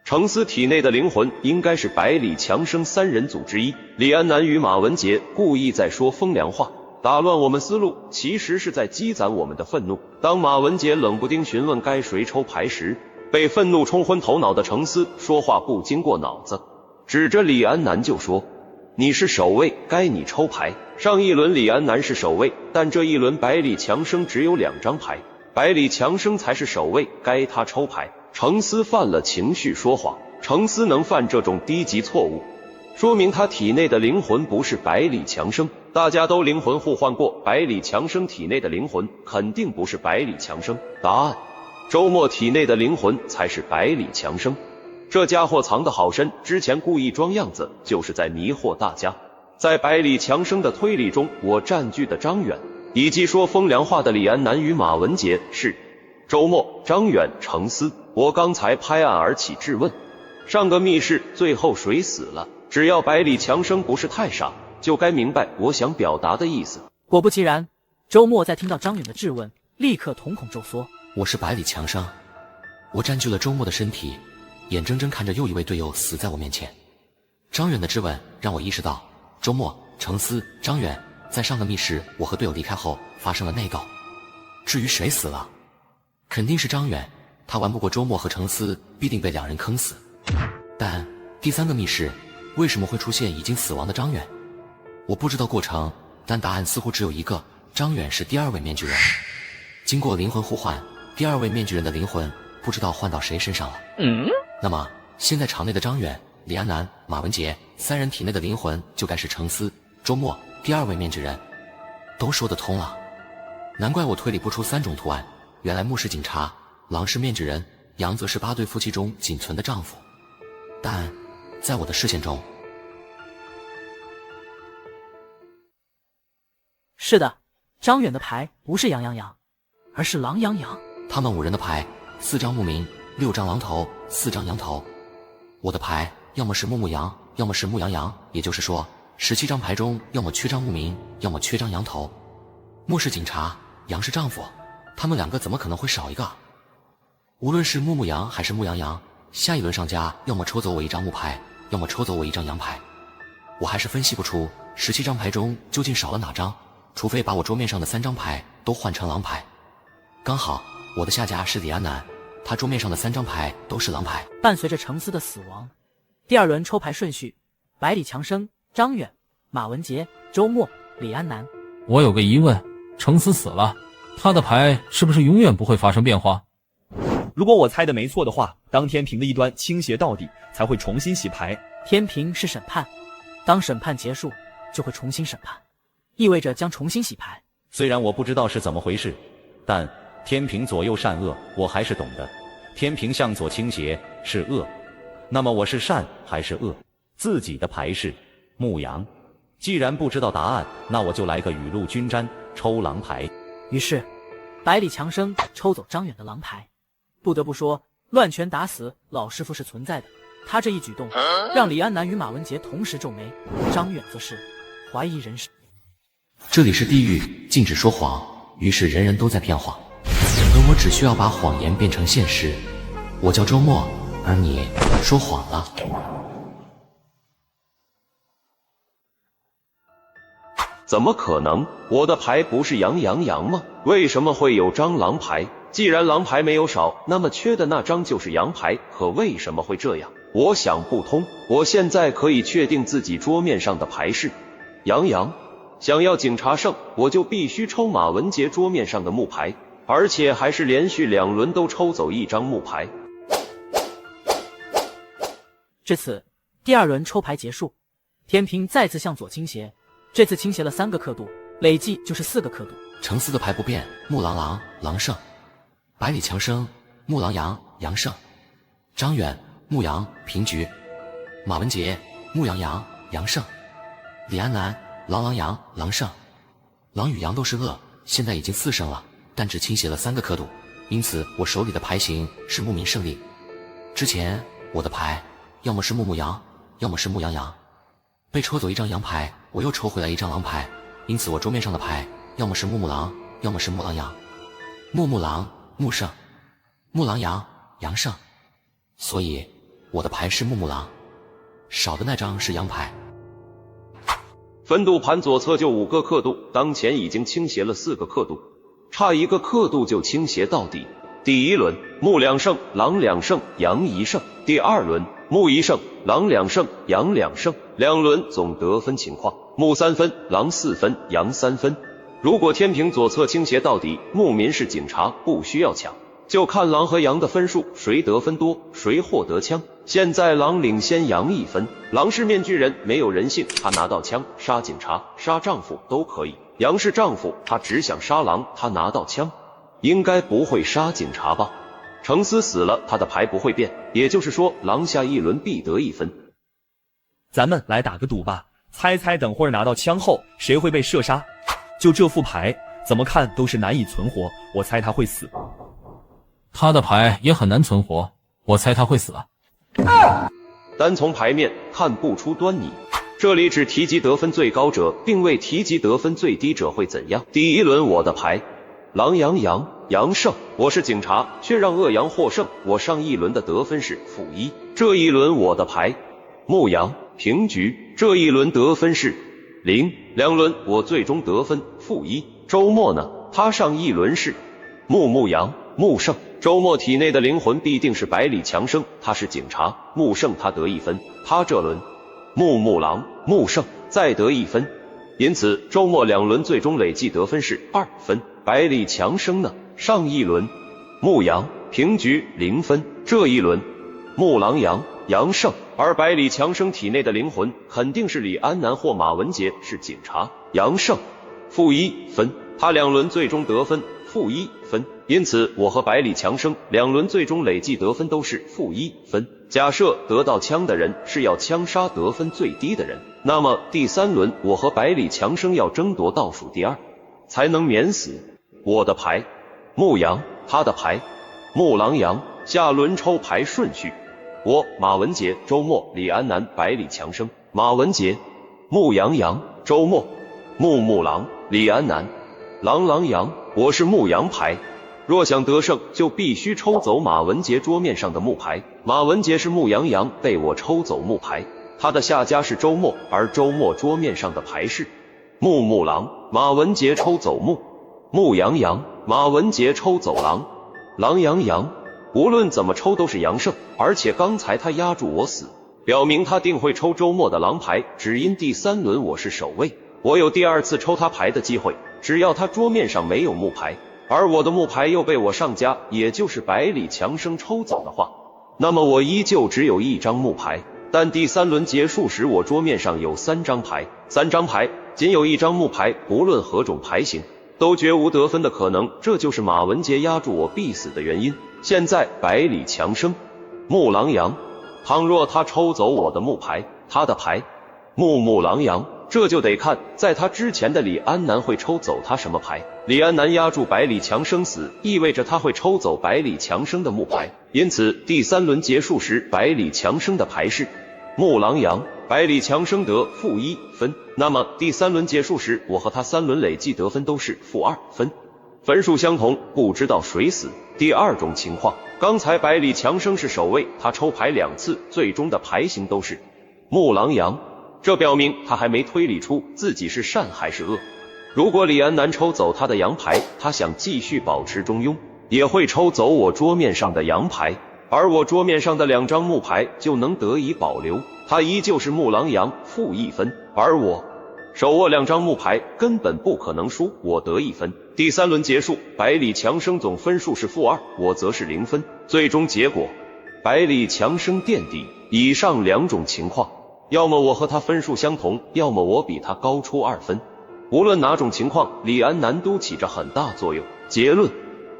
程思体内的灵魂应该是百里强生三人组之一。李安南与马文杰故意在说风凉话，打乱我们思路，其实是在积攒我们的愤怒。当马文杰冷不丁询问该谁抽牌时，被愤怒冲昏头脑的程思说话不经过脑子，指着李安南就说：“你是守卫，该你抽牌。”上一轮李安南是守卫，但这一轮百里强生只有2张牌，百里强生才是守卫，该他抽牌。程思犯了情绪说谎，程思能犯这种低级错误，说明他体内的灵魂不是百里强生。大家都灵魂互换过，百里强生体内的灵魂肯定不是百里强生。答案：周末体内的灵魂才是百里强生。这家伙藏得好深，之前故意装样子，就是在迷惑大家。在百里强生的推理中，我占据的张远，以及说风凉话的李安南与马文杰是周末、张远、程思。我刚才拍案而起质问，上个密室最后谁死了？只要百里强生不是太傻，就该明白我想表达的意思。果不其然，周末在听到张远的质问，立刻瞳孔骤缩。我是百里强生，我占据了周末的身体，眼睁睁看着又一位队友死在我面前。张远的质问让我意识到，周末、程思、张远在上个密室我和队友离开后发生了内斗。至于谁死了，肯定是张远，他玩不过周末和程思，必定被2人坑死。但第3个密室为什么会出现已经死亡的张远？我不知道过程，但答案似乎只有一个：张远是第2位面具人。经过灵魂互换，第2位面具人的灵魂不知道换到谁身上了。那么现在场内的张远、李安南、马文杰3人体内的灵魂就该是程思、周末第2位面具人。都说得通了，难怪我推理不出3种图案。原来木是警察，狼是面具人，杨则是8对夫妻中仅存的丈夫。但在我的视线中，是的，张远的牌不是羊羊羊，而是狼羊羊。他们5人的牌4张牧民，6张狼头，4张羊头。我的牌要么是木羊，要么是牧羊羊，也就是说17张牌中要么缺张牧民，要么缺张羊头。木是警察，羊是丈夫，他们2个怎么可能会少一个？无论是木羊还是牧羊羊，下一轮上家要么抽走我1张木牌，要么抽走我1张羊牌。我还是分析不出17张牌中究竟少了哪张，除非把我桌面上的3张牌都换成狼牌。刚好我的下家是李安南，他桌面上的3张牌都是狼牌。伴随着程思的死亡，第2轮抽牌顺序：百里强生、张远、马文杰、周末、李安南。我有个疑问，程思死了，他的牌是不是永远不会发生变化？如果我猜的没错的话，当天平的一端倾斜到底，才会重新洗牌。天平是审判，当审判结束，就会重新审判，意味着将重新洗牌。虽然我不知道是怎么回事，但天平左右善恶，我还是懂的。天平向左倾斜是恶，那么我是善还是恶？自己的牌是牧羊。既然不知道答案，那我就来个雨露均沾，抽狼牌。于是，百里强生抽走张远的狼牌。不得不说，乱拳打死老师傅是存在的。他这一举动，让李安南与马文杰同时皱眉，张远则是怀疑人生。这里是地狱，禁止说谎，于是人人都在骗谎，而我只需要把谎言变成现实。我叫周末，而你说谎了。怎么可能？我的牌不是羊羊羊吗？为什么会有张狼牌？既然狼牌没有少，那么缺的那张就是羊牌，可为什么会这样？我想不通。我现在可以确定自己桌面上的牌是羊羊。想要警察胜，我就必须抽马文杰桌面上的木牌，而且还是连续2轮都抽走1张木牌。至此，第2轮抽牌结束，天平再次向左倾斜，这次倾斜了3个刻度，累计就是4个刻度。橙4的牌不变，木狼狼，狼胜；百里强生，木狼羊，羊胜；张远，木羊，平局；马文杰，木羊羊，羊胜；李安南，狼狼羊，狼胜。狼与羊都是恶，现在已经4胜了，但只倾斜了3个刻度，因此我手里的牌型是木明胜利。之前我的牌要么是木木羊，要么是木羊羊，被抽走一张羊牌，我又抽回来一张狼牌，因此我桌面上的牌要么是木木狼，要么是木狼羊。木木狼，木胜；木狼羊，羊胜。所以我的牌是木木狼，少的那张是羊牌。分度盘左侧就5个刻度，当前已经倾斜了4个刻度，差1个刻度就倾斜到底。第1轮木2胜，狼2胜，羊1胜。第2轮木1胜，狼2胜，羊2胜。2轮总得分情况：木3分，狼4分，羊3分。如果天平左侧倾斜到底，牧民是警察，不需要抢，就看狼和羊的分数，谁得分多，谁获得枪。现在狼领先羊1分，狼是面具人，没有人性，他拿到枪杀警察、杀丈夫都可以。羊是丈夫，他只想杀狼，他拿到枪，应该不会杀警察吧？程思死了，他的牌不会变，也就是说，狼下1轮必得1分。咱们来打个赌吧，猜猜等会儿拿到枪后谁会被射杀？就这副牌，怎么看都是难以存活，我猜他会死。他的牌也很难存活，我猜他会死。单从牌面看不出端倪，这里只提及得分最高者，并未提及得分最低者会怎样。第1轮我的牌狼羊羊，羊胜，我是警察，却让恶羊获胜，我上1轮的得分是-1。这1轮我的牌牧羊，平局，这1轮得分是0。2轮我最终得分-1。周末呢，他上1轮是木羊，木胜。周末体内的灵魂必定是百里强生，他是警察，木胜他得1分，他这轮木狼，木胜再得1分，因此周末2轮最终累计得分是2分。百里强生呢，上1轮木羊，平局0分，这1轮木狼羊，羊胜，而百里强生体内的灵魂肯定是李安南或马文杰，是警察，羊胜-1分，他2轮最终得分-1分，因此我和百里强生2轮最终累计得分都是-1分。假设得到枪的人是要枪杀得分最低的人，那么第3轮我和百里强生要争夺倒数第2，才能免死。我的牌牧羊，他的牌木狼羊。下轮抽牌顺序：我马文杰，周末李安南，百里强生。马文杰牧羊羊，周末木狼，李安南狼羊。我是牧羊牌，若想得胜就必须抽走马文杰桌面上的木牌。马文杰是牧羊羊，被我抽走木牌，他的下家是周末，而周末桌面上的牌是木狼。马文杰抽走牧羊羊，马文杰抽走狼羊。无论怎么抽都是羊胜，而且刚才他压住我死，表明他定会抽周末的狼牌，只因第3轮我是守卫，我有第2次抽他牌的机会，只要他桌面上没有木牌，而我的木牌又被我上家，也就是百里强生抽走的话，那么我依旧只有1张木牌。但第3轮结束时，我桌面上有3张牌，3张牌仅有1张木牌，不论何种牌型都绝无得分的可能，这就是马文杰压住我必死的原因。现在百里强生木狼羊，倘若他抽走我的木牌，他的牌木狼羊，这就得看在他之前的李安南会抽走他什么牌。李安南压住百里强生死，意味着他会抽走百里强生的木牌，因此第3轮结束时，百里强生的牌是木狼羊，百里强生得-1分。那么第3轮结束时，我和他3轮累计得分都是-2分，分数相同，不知道谁死。第2种情况，刚才百里强生是守卫，他抽牌2次，最终的牌型都是木狼羊，这表明他还没推理出自己是善还是恶。如果李安南抽走他的羊牌，他想继续保持中庸，也会抽走我桌面上的羊牌，而我桌面上的2张木牌就能得以保留，他依旧是木狼羊-1分，而我手握2张木牌，根本不可能输，我得1分。第3轮结束，百里强生总分数是-2，我则是0分。最终结果百里强生垫底。以上2种情况，要么我和他分数相同，要么我比他高出2分。无论哪种情况，李安南都起着很大作用。结论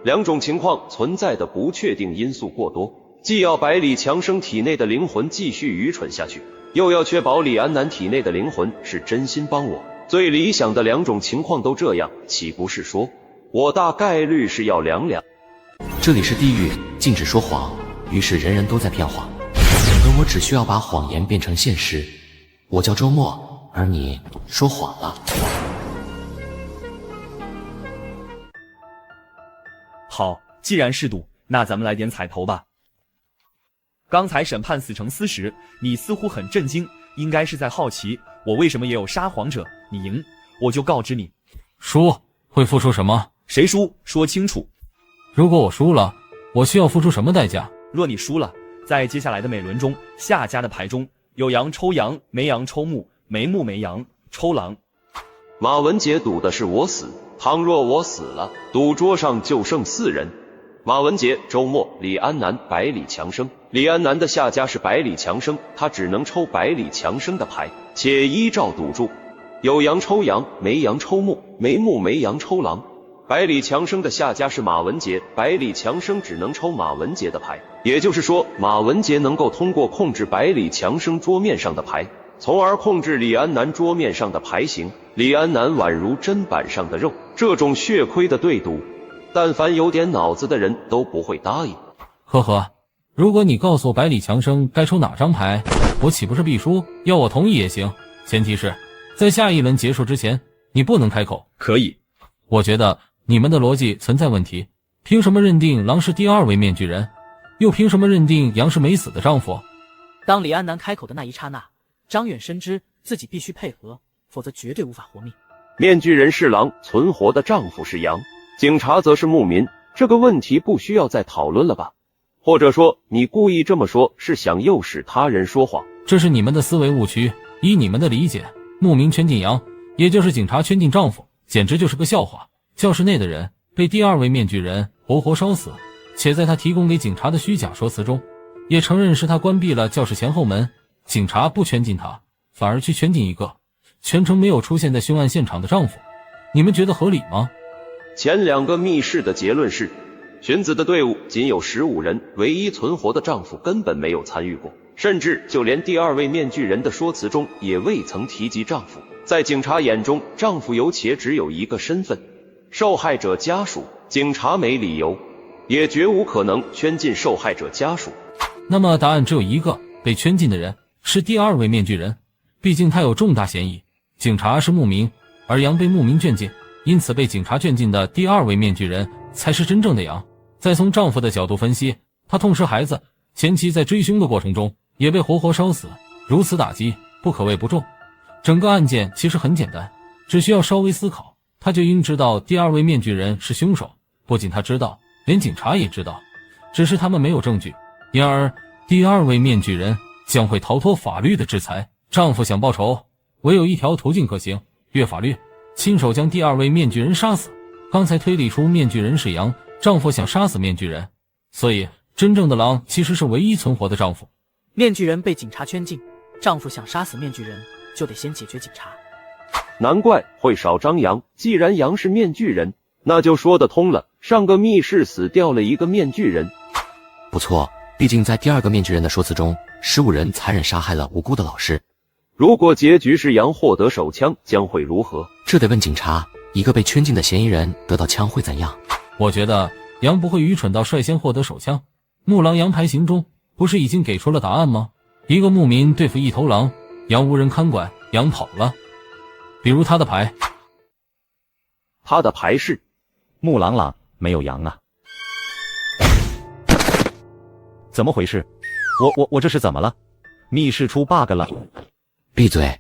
：2种情况存在的不确定因素过多，既要百里强生体内的灵魂继续愚蠢下去，又要确保李安南体内的灵魂是真心帮我。最理想的2种情况都这样，岂不是说我大概率是要2。这里是地狱，禁止说谎，于是人人都在骗谎，而我只需要把谎言变成现实。我叫周末，而你说谎了。好，既然是赌，那咱们来点彩头吧。刚才审判死成丝时，你似乎很震惊，应该是在好奇我为什么也有撒谎者。你赢，我就告知你，输会付出什么？谁输说清楚。如果我输了，我需要付出什么代价？若你输了，在接下来的每轮中，下家的牌中有羊抽羊，没羊抽木，没木没羊抽狼。马文杰赌的是我死，倘若我死了，赌桌上就剩4人。马文杰、周末、李安南、百里强生。李安南的下家是百里强生，他只能抽百里强生的牌，且依照赌注，有羊抽羊，没羊抽木，没木没羊抽狼。百里强生的下家是马文杰，百里强生只能抽马文杰的牌，也就是说，马文杰能够通过控制百里强生桌面上的牌，从而控制李安南桌面上的牌型。李安南宛如砧板上的肉，这种血亏的对赌，但凡有点脑子的人都不会答应。呵呵，如果你告诉我百里强生该抽哪张牌，我岂不是必输？要我同意也行，前提是在下一轮结束之前，你不能开口。可以。我觉得你们的逻辑存在问题，凭什么认定狼是第2位面具人，又凭什么认定羊是没死的丈夫？当李安南开口的那一刹那，张远深知自己必须配合，否则绝对无法活命。面具人是狼，存活的丈夫是羊，警察则是牧民，这个问题不需要再讨论了吧？或者说，你故意这么说是想诱使他人说谎？这是你们的思维误区。依你们的理解，牧民圈禁羊，也就是警察圈禁丈夫，简直就是个笑话。教室内的人被第2位面具人活活烧死，且在他提供给警察的虚假说辞中，也承认是他关闭了教室前后门，警察不圈禁他，反而去圈禁一个全程没有出现在凶案现场的丈夫。你们觉得合理吗？前2个密室的结论是，荀子的队伍仅有15人，唯一存活的丈夫根本没有参与过，甚至就连第2位面具人的说辞中也未曾提及丈夫。在警察眼中，丈夫有且只有一个身份，受害者家属。警察没理由，也绝无可能圈禁受害者家属。那么答案只有一个，被圈禁的人是第2位面具人，毕竟他有重大嫌疑。警察是牧民，而羊被牧民圈禁，因此被警察圈禁的第2位面具人才是真正的羊。再从丈夫的角度分析，他痛失孩子，前妻在追凶的过程中也被活活烧死，如此打击不可谓不重。整个案件其实很简单，只需要稍微思考，他就应知道第2位面具人是凶手。不仅他知道，连警察也知道，只是他们没有证据，因而第2位面具人将会逃脱法律的制裁。丈夫想报仇，唯有一条途径可行，越法律，亲手将第2位面具人杀死。刚才推理出面具人是羊，丈夫想杀死面具人，所以真正的狼其实是唯一存活的丈夫。面具人被警察圈禁，丈夫想杀死面具人，就得先解决警察。难怪会少张羊，既然羊是面具人，那就说得通了。上个密室死掉了一个面具人。不错，毕竟在第2个面具人的说辞中，15人残忍杀害了无辜的老师。如果结局是羊获得手枪，将会如何？这得问警察。一个被圈禁的嫌疑人得到枪会怎样？我觉得羊不会愚蠢到率先获得手枪。木狼羊牌型中不是已经给出了答案吗？一个牧民对付一头狼，羊无人看管，羊跑了。比如他的牌，他的牌是木狼狼，没有羊啊。怎么回事？我这是怎么了？密室出 bug 了？闭嘴。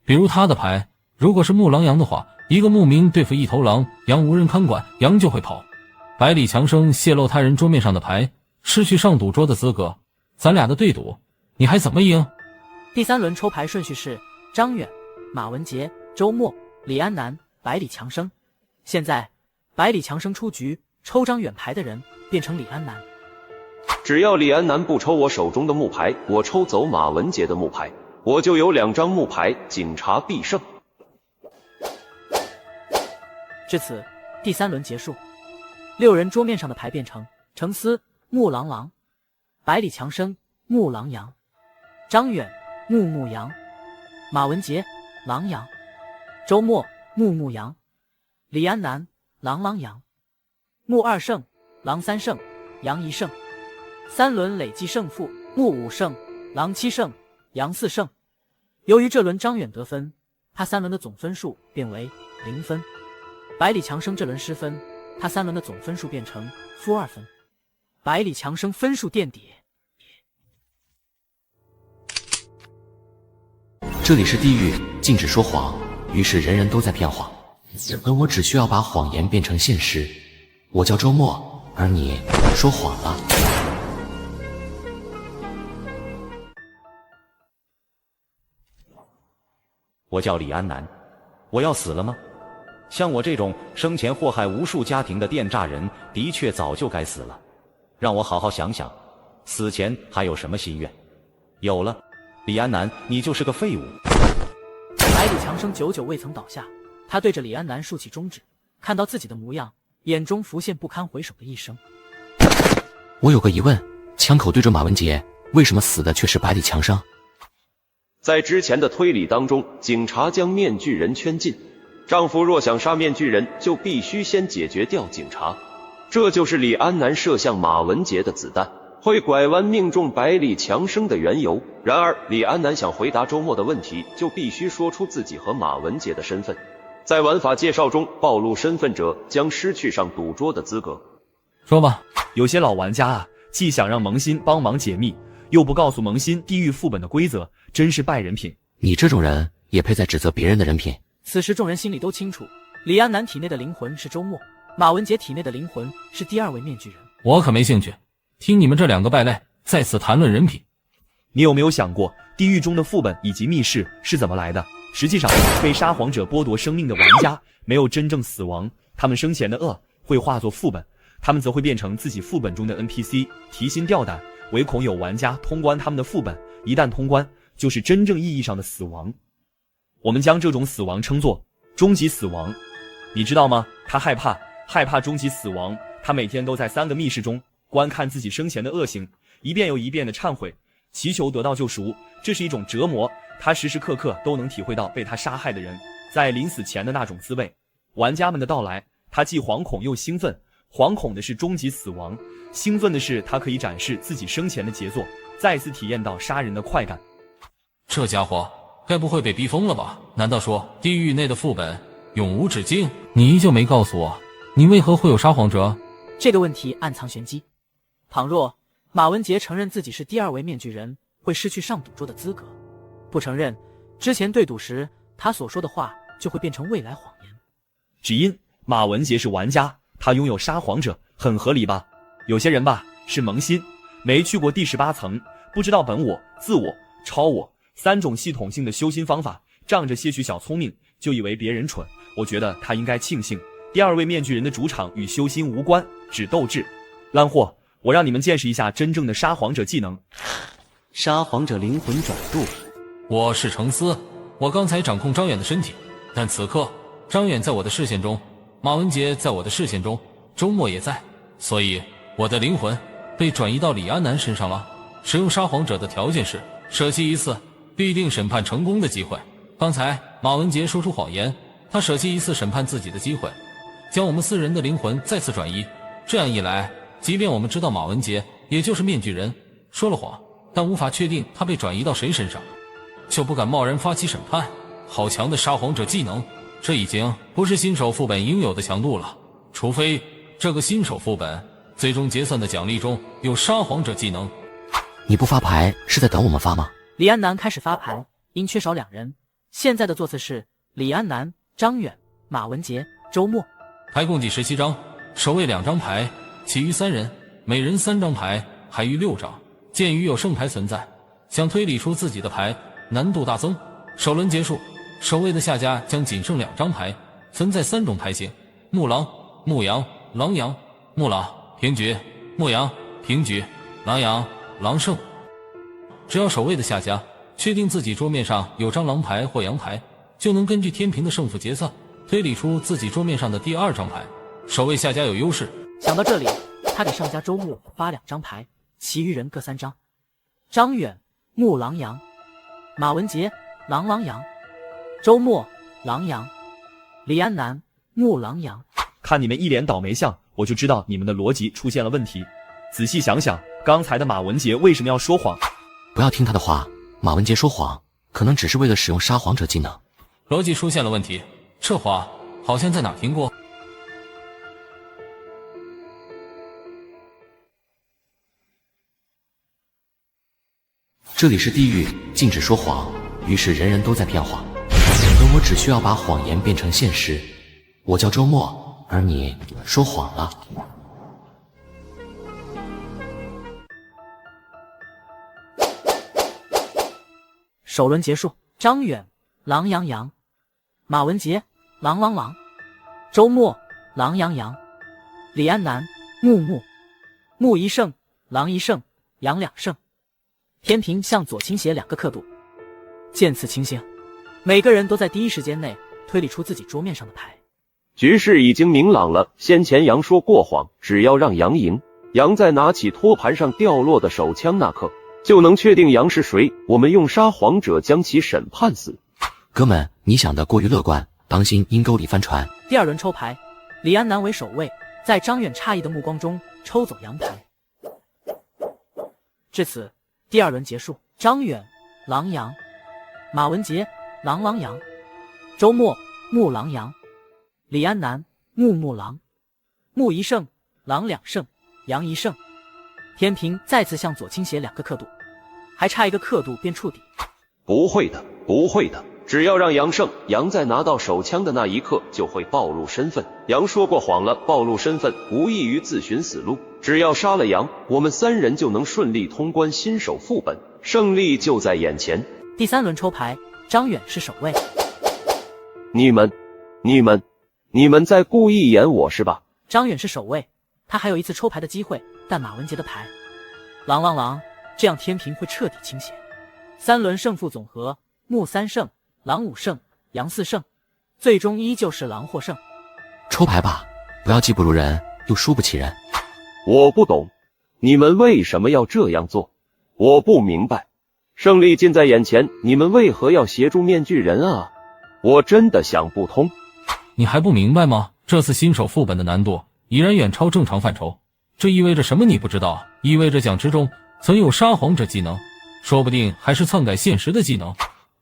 比如他的牌，如果是木狼羊的话，一个牧民对付一头狼，羊无人看管，羊就会跑。百里强生泄露他人桌面上的牌，失去上赌桌的资格，咱俩的对赌，你还怎么赢？第3轮抽牌顺序是张远、马文杰、周末、李安南、百里强生。现在百里强生出局，抽张远牌的人变成李安南。只要李安南不抽我手中的木牌，我抽走马文杰的木牌，我就有2张木牌，警察必胜。至此，第3轮结束，6人桌面上的牌变成程思、木郎郎、百里强生、木郎阳、张远、木木阳、马文杰、郎阳、周末、木木阳、李安南、郎郎阳、木2胜、郎3胜、杨1胜。3轮累计胜负，木5胜，郎7胜，杨4胜。由于这轮张远得分，他3轮的总分数变为0分。百里强生这轮失分，他3轮的总分数变成-2分。百里强生分数垫底。这里是地狱，禁止说谎，于是人人都在骗谎，而我只需要把谎言变成现实。我叫周末，而你说谎了。我叫李安南，我要死了吗？像我这种生前祸害无数家庭的电诈人，的确早就该死了。让我好好想想，死前还有什么心愿？有了，李安南，你就是个废物。百里强生久久未曾倒下，他对着李安南竖起中指，看到自己的模样，眼中浮现不堪回首的一生。我有个疑问，枪口对准马文杰，为什么死的却是百里强生？在之前的推理当中，警察将面具人圈禁，丈夫若想杀面具人，就必须先解决掉警察。这就是李安南射向马文杰的子弹会拐弯命中百里强生的缘由。然而，李安南想回答周末的问题，就必须说出自己和马文杰的身份。在玩法介绍中暴露身份者将失去上赌桌的资格。说吧，有些老玩家啊，既想让萌新帮忙解密，又不告诉萌新地狱副本的规则，真是败人品。你这种人也配在指责别人的人品？此时众人心里都清楚，李安南体内的灵魂是周末，马文杰体内的灵魂是第2位面具人。我可没兴趣听你们这2个败类在此谈论人品。你有没有想过，地狱中的副本以及密室是怎么来的？实际上，被沙皇者剥夺生命的玩家没有真正死亡，他们生前的恶会化作副本，他们则会变成自己副本中的 NPC， 提心吊胆，唯恐有玩家通关他们的副本，一旦通关，就是真正意义上的死亡。我们将这种死亡称作终极死亡。你知道吗？他害怕终极死亡，他每天都在3个密室中观看自己生前的恶行，一遍又一遍的忏悔，祈求得到救赎。这是一种折磨，他时时刻刻都能体会到被他杀害的人在临死前的那种滋味。玩家们的到来，他既惶恐又兴奋。惶恐的是终极死亡，兴奋的是他可以展示自己生前的杰作，再次体验到杀人的快感。这家伙该不会被逼疯了吧？难道说地狱内的副本永无止境？你依旧没告诉我，你为何会有沙皇者？这个问题暗藏玄机。倘若马文杰承认自己是第2位面具人，会失去上赌桌的资格；不承认，之前对赌时他所说的话就会变成未来谎言。只因马文杰是玩家，他拥有沙皇者，很合理吧？有些人吧，是萌新，没去过第18层，不知道本我、自我、超我3种系统性的修心方法，仗着些许小聪明就以为别人蠢。我觉得他应该庆幸第2位面具人的主场与修心无关，只斗智。烂货，我让你们见识一下真正的沙皇者技能。沙皇者灵魂转入。我是程思，我刚才掌控张远的身体，但此刻张远在我的视线中，马文杰在我的视线中，周末也在，所以我的灵魂被转移到李安南身上了。使用沙皇者的条件是舍弃一次必定审判成功的机会。刚才马文杰说出谎言，他舍弃一次审判自己的机会，将我们4人的灵魂再次转移。这样一来，即便我们知道马文杰也就是面具人说了谎，但无法确定他被转移到谁身上，就不敢贸然发起审判。好强的沙皇者技能，这已经不是新手副本应有的强度了，除非这个新手副本最终结算的奖励中有沙皇者技能。你不发牌是在等我们发吗？李安南开始发牌，因缺少2人，现在的座次是李安南、张远、马文杰、周末。牌共计17张，首位2张牌，其余3人每人3张牌，还余6张。鉴于有圣牌存在，想推理出自己的牌难度大增。首轮结束，首位的下家将仅剩2张牌，存在3种牌型：木狼、牧羊、狼羊。木狼平局，牧羊平局。狼羊、狼圣。只要守卫的下家确定自己桌面上有张狼牌或羊牌，就能根据天平的胜负结算，推理出自己桌面上的第2张牌。守卫下家有优势。想到这里，他给上家周末发2张牌，其余人各3张。张远、木狼羊，马文杰、狼狼羊，周末、狼羊，李安南、木狼羊。看你们一脸倒霉相，我就知道你们的逻辑出现了问题。仔细想想，刚才的马文杰为什么要说谎？不要听他的话，马文杰说谎可能只是为了使用沙皇者技能。逻辑出现了问题，这话好像在哪儿听过。这里是地狱，禁止说谎，于是人人都在骗谎，而我只需要把谎言变成现实。我叫周末，而你说谎了。首轮结束，张远、狼羊羊，马文杰、狼狼狼，周末、狼羊羊，李安南、木木，木一胜、狼一胜、羊2胜。天平向左倾斜2个刻度，渐次倾斜，每个人都在第一时间内推理出自己桌面上的牌。局势已经明朗了，先前羊说过谎，只要让羊赢，羊在拿起托盘上掉落的手枪那刻，就能确定羊是谁。我们用沙皇者将其审判死。哥们，你想的过于乐观，当心阴沟里翻船。第2轮抽牌，李安南为守卫，在张远诧异的目光中抽走羊牌。至此第2轮结束，张远、狼羊，马文杰、狼狼羊，周末、木狼羊，李安南、木木狼，木一胜、狼2胜、羊1胜。天平再次向左倾斜2个刻度，还差1个刻度便触底。不会的，不会的，只要让羊胜，羊在拿到手枪的那一刻就会暴露身份。羊说过谎了，暴露身份无异于自寻死路。只要杀了羊，我们3人就能顺利通关新手副本，胜利就在眼前。第3轮抽牌，张远是守卫。你们在故意演我是吧？张远是守卫，他还有一次抽牌的机会，但马文杰的牌，狼狼狼，这样天平会彻底倾斜。3轮胜负总和，木3胜，狼5胜，羊4胜，最终依旧是狼获胜。抽牌吧，不要技不如人，又输不起人。我不懂，你们为什么要这样做？我不明白，胜利近在眼前，你们为何要协助面具人啊？我真的想不通。你还不明白吗？这次新手副本的难度已然远超正常范畴，这意味着什么你不知道？意味着奖池中曾有沙皇者技能，说不定还是篡改现实的技能。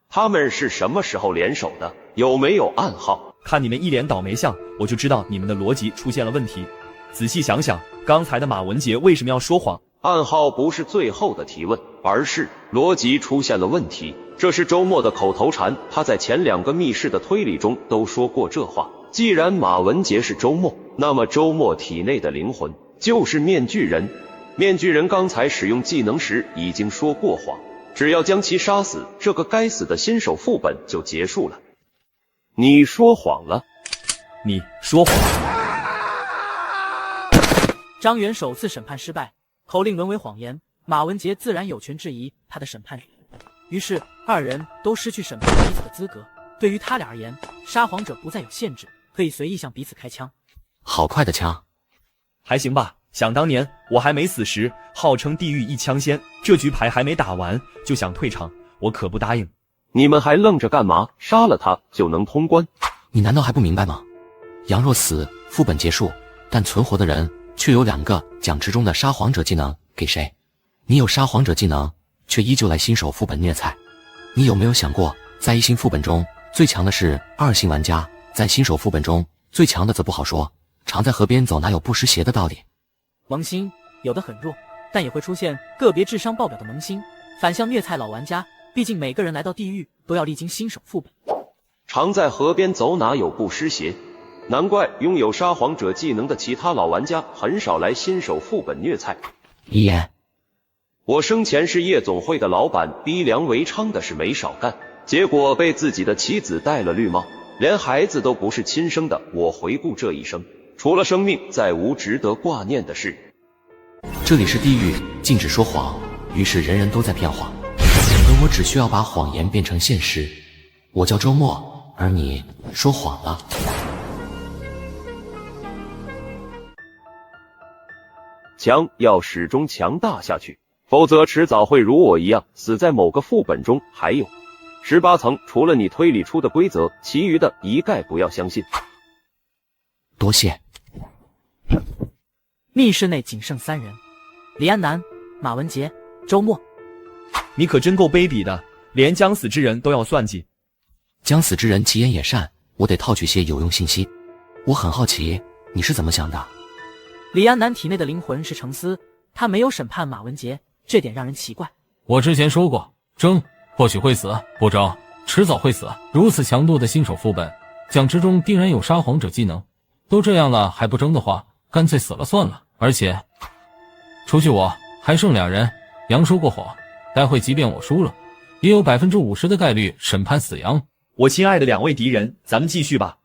他们是什么时候联手的？有没有暗号？看你们一脸倒霉相，我就知道你们的逻辑出现了问题。仔细想想，刚才的马文杰为什么要说谎？暗号不是最后的提问，而是逻辑出现了问题。这是周末的口头禅，他在前2个密室的推理中都说过这话。既然马文杰是周末，那么周末体内的灵魂就是面具人。面具人刚才使用技能时已经说过谎，只要将其杀死，这个该死的新手副本就结束了。你说谎了，你说谎。张远首次审判失败，口令沦为谎言，马文杰自然有权质疑他的审判。于是2人都失去审判彼此的资格。对于他俩而言，沙皇者不再有限制，可以随意向彼此开枪。好快的枪，还行吧。想当年我还没死时，号称地狱一枪仙，这局牌还没打完就想退场，我可不答应。你们还愣着干嘛？杀了他就能通关？你难道还不明白吗？杨若死，副本结束，但存活的人却有2个奖池中的沙皇者技能给谁？你有沙皇者技能，却依旧来新手副本虐菜。你有没有想过，在1星副本中最强的是2星玩家，在新手副本中最强的则不好说，常在河边走哪有不湿鞋的道理。萌新有的很弱，但也会出现个别智商爆表的萌新，反向虐菜老玩家。毕竟每个人来到地狱都要历经新手副本。常在河边走哪有不湿鞋，难怪拥有沙皇者技能的其他老玩家很少来新手副本虐菜。遗言，我生前是夜总会的老板，逼良为娼的事没少干，结果被自己的妻子戴了绿帽，连孩子都不是亲生的。我回顾这一生，除了生命，再无值得挂念的事。这里是地狱，禁止说谎，于是人人都在骗谎，而我只需要把谎言变成现实。我叫周末，而你说谎了。强要始终强大下去，否则迟早会如我一样死在某个副本中。还有18层，除了你推理出的规则，其余的一概不要相信。多谢。密室内仅剩3人：李安南、马文杰、周末。你可真够卑鄙的，连将死之人都要算计。将死之人其言也善，我得套取些有用信息。我很好奇，你是怎么想的？李安南体内的灵魂是程思，他没有审判马文杰，这点让人奇怪。我之前说过，争或许会死，不争迟早会死。如此强度的新手副本，蒋之中定然有杀皇者技能。都这样了还不争的话，干脆死了算了。而且除去我还剩2人，杨说过谎，待会即便我输了，也有50%的概率审判死杨。我亲爱的2位敌人，咱们继续吧。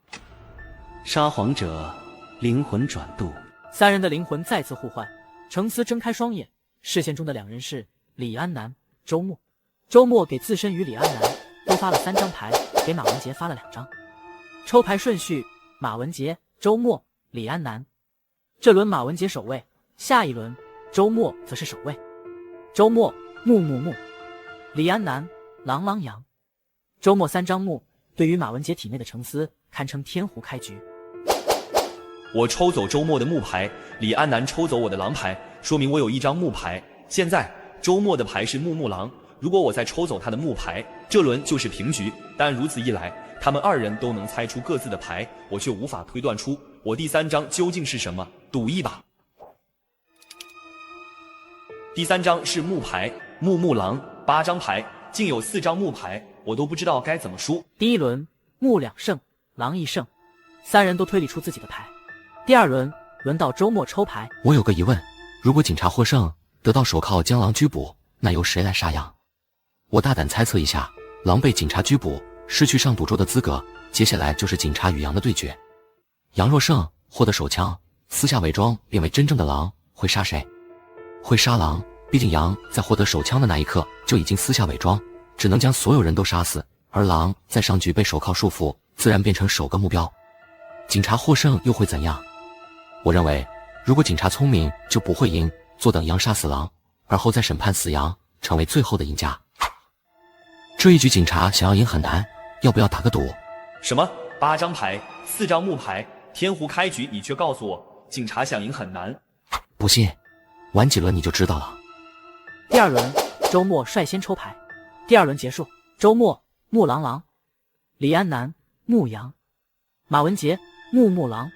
杀皇者灵魂转渡，3人的灵魂再次互换。程思睁开双眼，视线中的2人是李安南、周末。周末给自身与李安南都发了3张牌，给马文杰发了2张。抽牌顺序：马文杰、周末、李安南。这轮马文杰守卫，下一轮周末则是守卫。周末木木木，李安南狼狼羊。周末3张木，对于马文杰体内的程思堪称天胡开局。我抽走周末的木牌，李安南抽走我的狼牌，说明我有1张木牌。现在周末的牌是木木狼，如果我再抽走他的木牌，这轮就是平局。但如此一来，他们2人都能猜出各自的牌，我却无法推断出我第3张究竟是什么。赌一把。第3张是木牌，木木狼。8张牌，竟有4张木牌，我都不知道该怎么输。第一轮木2胜，狼1胜，3人都推理出自己的牌。第2轮轮到周末抽牌。我有个疑问，如果警察获胜，得到手铐将狼拘捕，那由谁来杀羊？我大胆猜测一下，狼被警察拘捕，失去上赌桌的资格，接下来就是警察与羊的对决。羊若胜，获得手枪，私下伪装变为真正的狼，会杀谁？会杀狼，毕竟羊在获得手枪的那一刻就已经私下伪装，只能将所有人都杀死，而狼在上局被手铐束缚，自然变成首个目标。警察获胜又会怎样？我认为，如果警察聪明，就不会赢，坐等羊杀死狼，而后再审判死羊，成为最后的赢家。这一局警察想要赢很难，要不要打个赌？什么？8张牌，4张木牌，天胡开局，你却告诉我警察想赢很难？不信，玩几轮你就知道了。第2轮，周末率先抽牌。第2轮结束，周末木狼狼，李安南木羊，马文杰木木狼，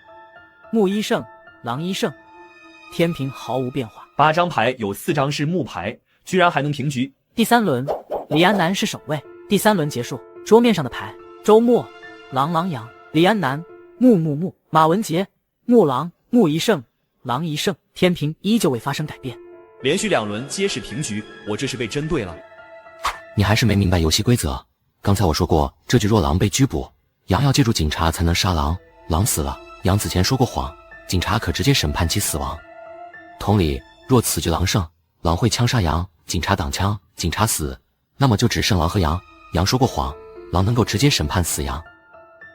木1胜，狼1胜，天平毫无变化。8张牌有4张是木牌，居然还能平局。第3轮，李安南是守卫。第3轮结束，桌面上的牌：周末狼狼羊，李安南木木木，马文杰木狼，木1胜，狼1胜，天平依旧未发生改变。连续2轮皆是平局，我这是被针对了。你还是没明白游戏规则。刚才我说过，这局若狼被拘捕，羊要借助警察才能杀狼，狼死了，羊此前说过谎，警察可直接审判其死亡。同理，若此局狼胜，狼会枪杀羊，警察挡枪，警察死，那么就只剩狼和羊，羊说过谎，狼能够直接审判死羊。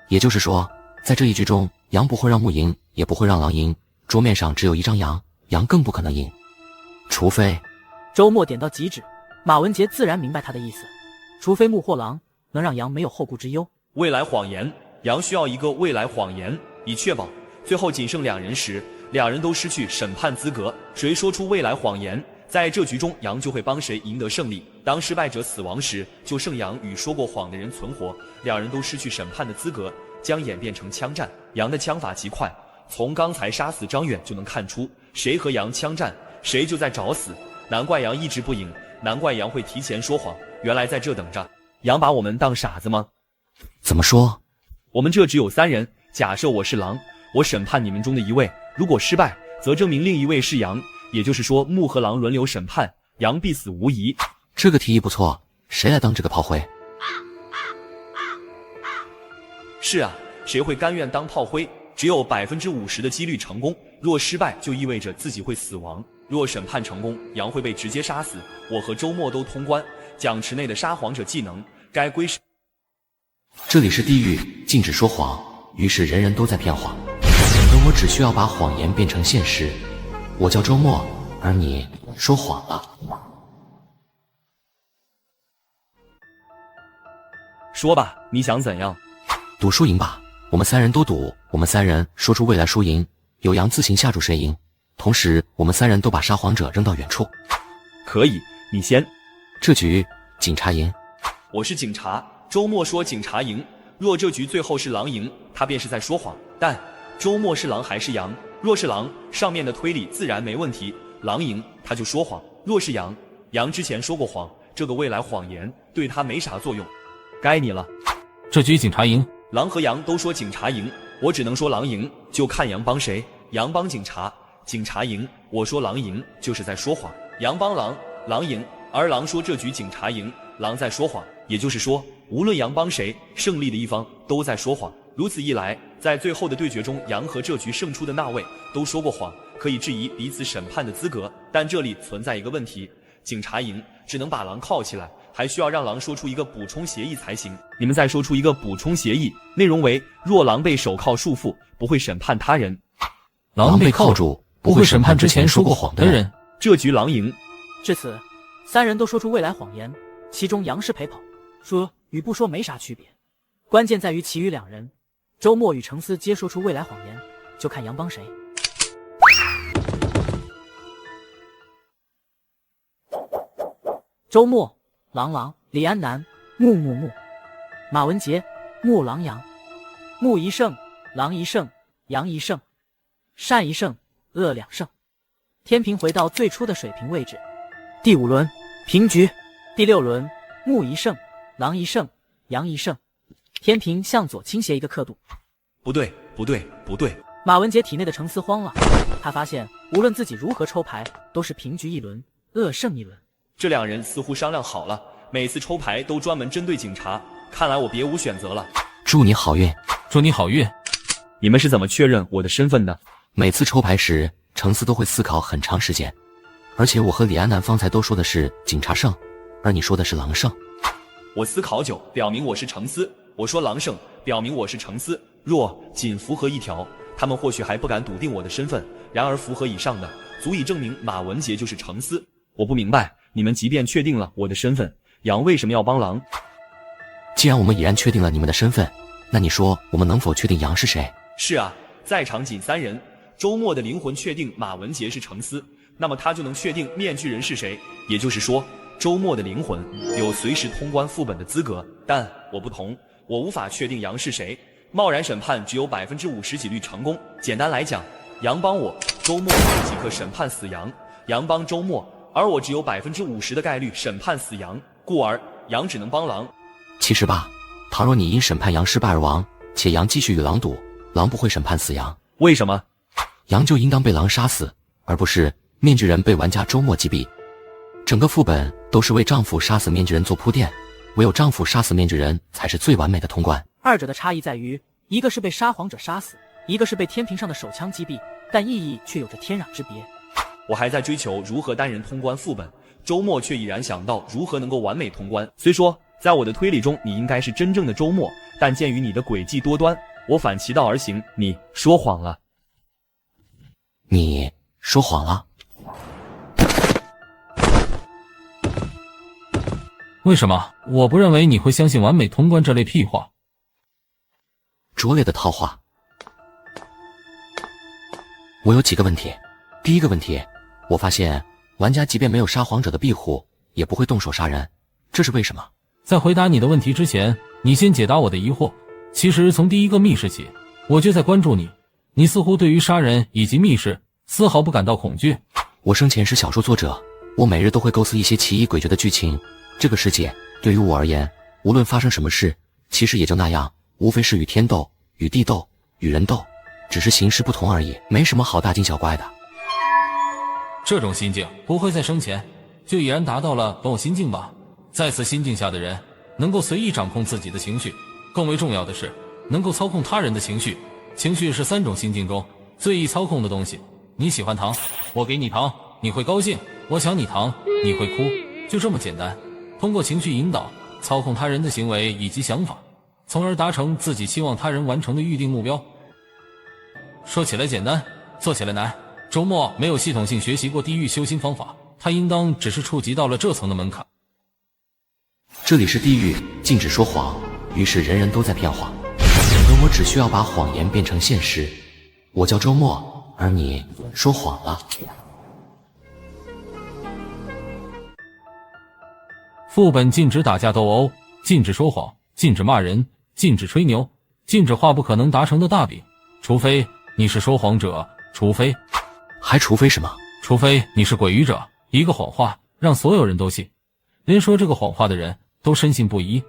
也就是说，在这一局中，羊不会让木赢，也不会让狼赢，桌面上只有1张羊，羊更不可能赢。除非周末点到即止，马文杰自然明白他的意思，除非木或狼能让羊没有后顾之忧。未来谎言，羊需要一个未来谎言，以确保最后仅剩2人时，2人都失去审判资格。谁说出未来谎言，在这局中羊就会帮谁赢得胜利。当失败者死亡时，就剩羊与说过谎的人存活，2人都失去审判的资格，将演变成枪战。羊的枪法极快，从刚才杀死张远就能看出，谁和羊枪战，谁就在找死。难怪羊一直不赢，难怪羊会提前说谎，原来在这等着。羊把我们当傻子吗？怎么说？我们这只有3人，假设我是狼，我审判你们中的1位，如果失败，则证明另1位是羊，也就是说木和狼轮流审判，羊必死无疑。这个提议不错，谁来当这个炮灰？是啊，谁会甘愿当炮灰？只有50%的几率成功，若失败就意味着自己会死亡。若审判成功，杨会被直接杀死，我和周末都通关。奖池内的撒谎者技能该归是。这里是地狱，禁止说谎，于是人人都在骗谎，而我只需要把谎言变成现实。我叫周末，而你说谎了。说吧，你想怎样？赌输赢吧，我们三人都赌，我们三人说出未来输赢，由杨自行下注谁赢。同时，我们三人都把撒谎者扔到远处。可以，你先。这局警察赢。我是警察，周末说警察赢。若这局最后是狼赢，他便是在说谎。但周末是狼还是羊？若是狼，上面的推理自然没问题。狼赢他就说谎。若是羊，羊之前说过谎，这个未来谎言对他没啥作用。该你了。这局警察赢。狼和羊都说警察赢，我只能说狼赢，就看羊帮谁。羊帮警察，警察赢。我说狼赢就是在说谎。羊帮狼，狼赢。而狼说这局警察赢，狼在说谎。也就是说，无论羊帮谁，胜利的一方都在说谎。如此一来，在最后的对决中，羊和这局胜出的那位都说过谎，可以质疑彼此审判的资格。但这里存在一个问题，警察赢只能把狼铐起来，还需要让狼说出一个补充协议才行。你们再说出一个补充协议，内容为：若狼被手铐束缚，不会审判他人。狼被铐住，不会审判之前说过谎的人。这局狼赢。至此，三人都说出未来谎言，其中杨是陪跑，说与不说没啥区别。关键在于其余两人，周末与程思皆说出未来谎言，就看杨帮谁。周末，郎，李安南，木，马文杰，木郎杨，木一胜，郎一胜，杨一胜，善一胜，恶两胜。天平回到最初的水平位置。第5轮平局。第6轮木一胜，郎一胜，杨一胜。天平向左倾斜1个刻度。不对。马文杰体内的程思慌了，他发现无论自己如何抽牌，都是平局1轮，恶胜1轮。这两人似乎商量好了，每次抽牌都专门针对警察，看来我别无选择了。祝你好运。祝你好运。你们是怎么确认我的身份的？每次抽牌时，程思都会思考很长时间，而且我和李安南方才都说的是警察胜，而你说的是狼胜。我思考久，表明我是程思；我说狼胜，表明我是程思。若仅符合一条，他们或许还不敢笃定我的身份；然而符合以上的，足以证明马文杰就是程思。我不明白，你们即便确定了我的身份，羊为什么要帮狼？既然我们已然确定了你们的身份，那你说我们能否确定羊是谁？是啊，在场仅3人。周末的灵魂确定马文杰是程思，那么他就能确定面具人是谁。也就是说，周末的灵魂有随时通关副本的资格。但我不同，我无法确定羊是谁。贸然审判只有50%几率成功。简单来讲，羊帮我，周末即可审判死羊；羊帮周末，而我只有50%的概率审判死羊，故而羊只能帮狼。其实吧，倘若你因审判羊失败而亡，且羊继续与狼赌，狼不会审判死羊。为什么？羊就应当被狼杀死，而不是面具人被玩家周末击毙。整个副本都是为丈夫杀死面具人做铺垫，唯有丈夫杀死面具人才是最完美的通关。二者的差异在于，一个是被撒谎者杀死，一个是被天平上的手枪击毙，但意义却有着天壤之别。我还在追求如何单人通关副本，周末却已然想到如何能够完美通关。虽说在我的推理中你应该是真正的周末，但鉴于你的诡计多端，我反其道而行，你说谎了。你说谎了？为什么？我不认为你会相信完美通关这类屁话。拙劣的套话。我有几个问题。第一个问题，我发现玩家即便没有撒谎者的庇护，也不会动手杀人，这是为什么？在回答你的问题之前，你先解答我的疑惑。其实从第一个密室起，我就在关注你。你似乎对于杀人以及密室丝毫不感到恐惧。我生前是小说作者，我每日都会构思一些奇异诡谲的剧情。这个世界对于我而言，无论发生什么事，其实也就那样，无非是与天斗、与地斗、与人斗，只是形式不同而已，没什么好大惊小怪的。这种心境不会在生前就已然达到了本我心境吧？在此心境下的人，能够随意掌控自己的情绪，更为重要的是能够操控他人的情绪。情绪是3种心境中最易操控的东西。你喜欢糖，我给你糖；你会高兴；我抢你糖，你会哭。就这么简单。通过情绪引导，操控他人的行为以及想法，从而达成自己期望他人完成的预定目标。说起来简单，做起来难。周末没有系统性学习过地狱修心方法，他应当只是触及到了这层的门槛。这里是地狱，禁止说谎，于是人人都在骗谎，而我只需要把谎言变成现实。我叫周末，而你说谎了。副本禁止打架斗殴，禁止说谎，禁止骂人，禁止吹牛，禁止画不可能达成的大饼，除非你是说谎者，除非什么？除非你是鬼语者，一个谎话让所有人都信，连说这个谎话的人都深信不疑，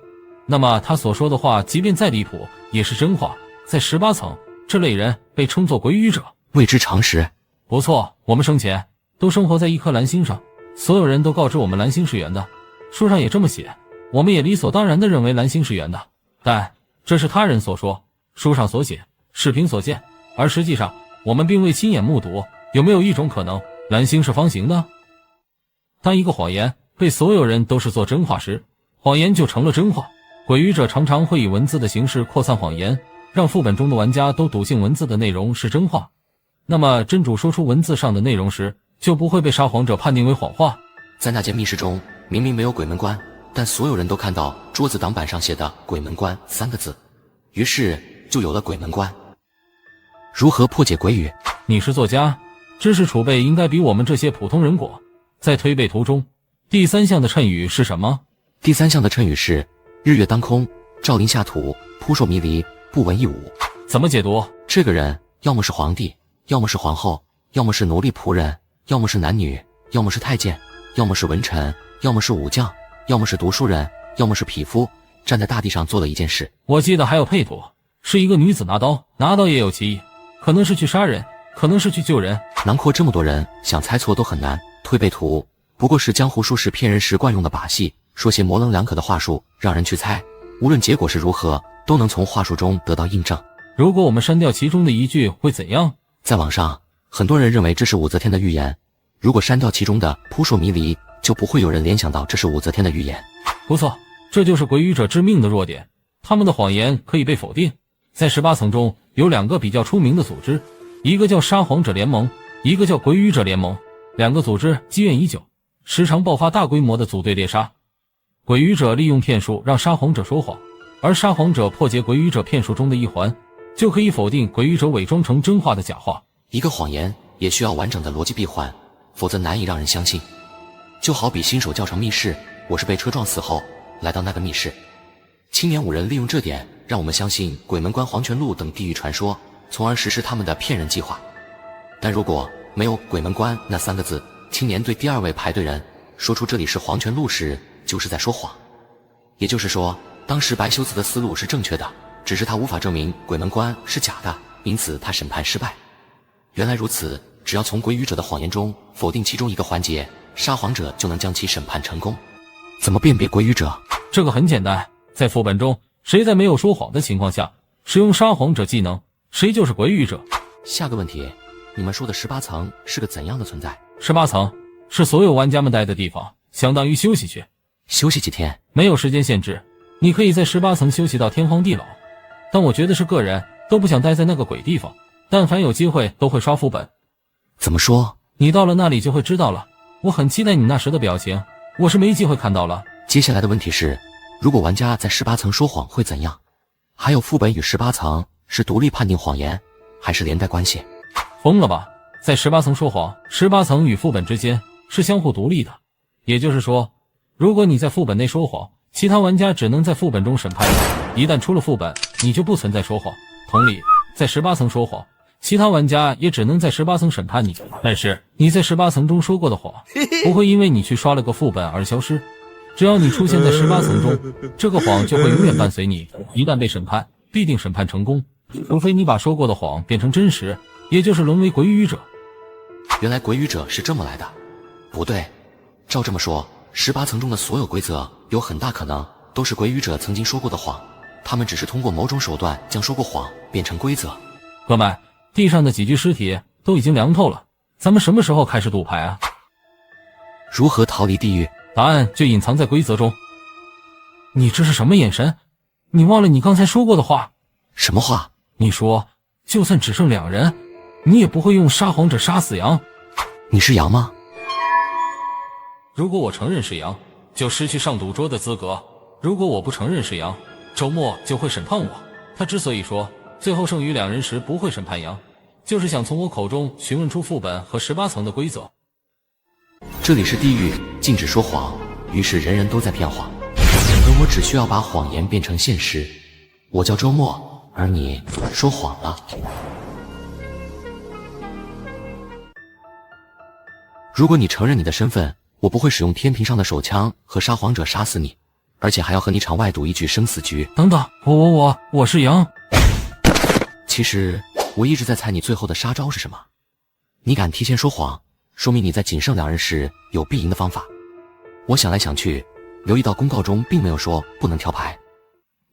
那么他所说的话即便再离谱也是真话。在18层，这类人被称作鬼语者，未知常识。不错，我们生前都生活在一颗蓝星上，所有人都告知我们蓝星是圆的，书上也这么写，我们也理所当然地认为蓝星是圆的，但这是他人所说，书上所写，视频所见，而实际上我们并未亲眼目睹。有没有一种可能，蓝星是方形的？当一个谎言被所有人都视作真话时，谎言就成了真话。鬼语者常常会以文字的形式扩散谎言，让副本中的玩家都笃信文字的内容是真话。那么真主说出文字上的内容时，就不会被撒谎者判定为谎话。在那间密室中，明明没有鬼门关，但所有人都看到桌子挡板上写的鬼门关3个字，于是就有了鬼门关。如何破解鬼语？你是作家，知识储备应该比我们这些普通人广。在推背图中，第3项的谶语是什么？第3项的谶语是日月当空，照临下土，扑朔迷离，不闻一舞。怎么解读？这个人要么是皇帝，要么是皇后，要么是奴隶仆人，要么是男女，要么是太监，要么是文臣，要么是武将，要么是读书人，要么是匹夫，站在大地上做了一件事。我记得还有配图，是一个女子拿刀也有歧义，可能是去杀人，可能是去救人。囊括这么多人，想猜错都很难。推背图不过是江湖术士骗人时惯用的把戏，说些模棱两可的话术让人去猜，无论结果是如何，都能从话术中得到印证。如果我们删掉其中的一句会怎样？在网上很多人认为这是武则天的预言，如果删掉其中的扑朔迷离，就不会有人联想到这是武则天的预言。不错，这就是鬼语者致命的弱点，他们的谎言可以被否定。在18层中有2个比较出名的组织，一个叫撒谎者联盟，一个叫鬼语者联盟。2个组织积怨已久，时常爆发大规模的组队猎杀。鬼语者利用骗术让撒谎者说谎，而撒谎者破解鬼语者骗术中的一环，就可以否定鬼语者伪装成真话的假话。一个谎言也需要完整的逻辑闭环，否则难以让人相信。就好比新手叫成密室，我是被车撞死后来到那个密室。青年5人利用这点让我们相信鬼门关、黄泉路等地狱传说，从而实施他们的骗人计划。但如果没有鬼门关那3个字，青年对第2位排队人说出这里是黄泉路时，就是在说谎。也就是说，当时白修辞的思路是正确的，只是他无法证明鬼门关是假的，因此他审判失败。原来如此，只要从鬼语者的谎言中否定其中一个环节，撒谎者就能将其审判成功。怎么辨别鬼语者？这个很简单，在副本中，谁在没有说谎的情况下使用撒谎者技能，谁就是鬼语者。下个问题，你们说的18层是个怎样的存在？18层是所有玩家们待的地方，相当于休息区。休息几天？没有时间限制，你可以在18层休息到天荒地老。但我觉得是个人都不想待在那个鬼地方，但凡有机会都会刷副本。怎么说？你到了那里就会知道了。我很期待你那时的表情，我是没机会看到了。接下来的问题是，如果玩家在18层说谎会怎样？还有副本与18层是独立判定谎言，还是连带关系？疯了吧？在18层说谎，18层与副本之间是相互独立的。也就是说，如果你在副本内说谎，其他玩家只能在副本中审判你，一旦出了副本，你就不存在说谎。同理，在18层说谎，其他玩家也只能在18层审判你，但是你在18层中说过的谎，不会因为你去刷了个副本而消失。只要你出现在18层中，这个谎就会永远伴随你，一旦被审判，必定审判成功，除非你把说过的谎变成真实，也就是沦为鬼语者。原来鬼语者是这么来的。不对，照这么说，18层中的所有规则有很大可能都是鬼语者曾经说过的谎，他们只是通过某种手段将说过谎变成规则。哥们，地上的几具尸体都已经凉透了，咱们什么时候开始赌牌啊？如何逃离地狱？答案就隐藏在规则中。你这是什么眼神？你忘了你刚才说过的话？什么话？你说，就算只剩2人，你也不会用撒谎者杀死羊。你是羊吗？如果我承认是羊，就失去上赌桌的资格；如果我不承认是羊，周末就会审判我。他之所以说最后剩余2人时不会审判羊，就是想从我口中询问出副本和18层的规则。这里是地狱，禁止说谎，于是人人都在骗谎，而我只需要把谎言变成现实。我叫周末，而你说谎了。如果你承认你的身份，我不会使用天平上的手枪和撒谎者杀死你，而且还要和你场外赌一局生死局。等等，我是羊。其实我一直在猜你最后的杀招是什么。你敢提前说谎，说明你在仅剩2人时有必赢的方法。我想来想去，留意到公告中并没有说不能挑牌，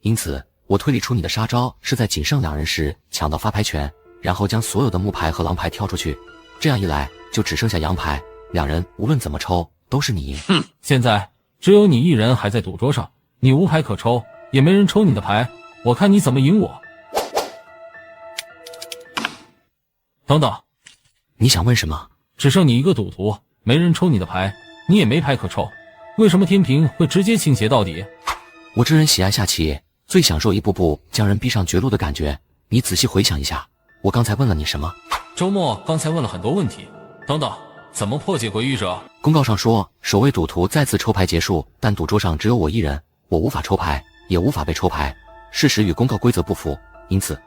因此我推理出你的杀招是在仅剩2人时抢到发牌权，然后将所有的木牌和狼牌挑出去，这样一来就只剩下羊牌，2人无论怎么抽都是你赢。现在只有你一人还在赌桌上，你无牌可抽，也没人抽你的牌，我看你怎么赢我。等等，你想问什么？只剩你一个赌徒，没人抽你的牌，你也没牌可抽，为什么天平会直接倾斜到底？我这人喜爱下棋，最享受一步步将人逼上绝路的感觉。你仔细回想一下，我刚才问了你什么？周末刚才问了很多问题。等等，怎么破解鬼语者？公告上说，首位赌徒再次抽牌结束，但赌桌上只有我一人，我无法抽牌，也无法被抽牌。事实与公告规则不符，因此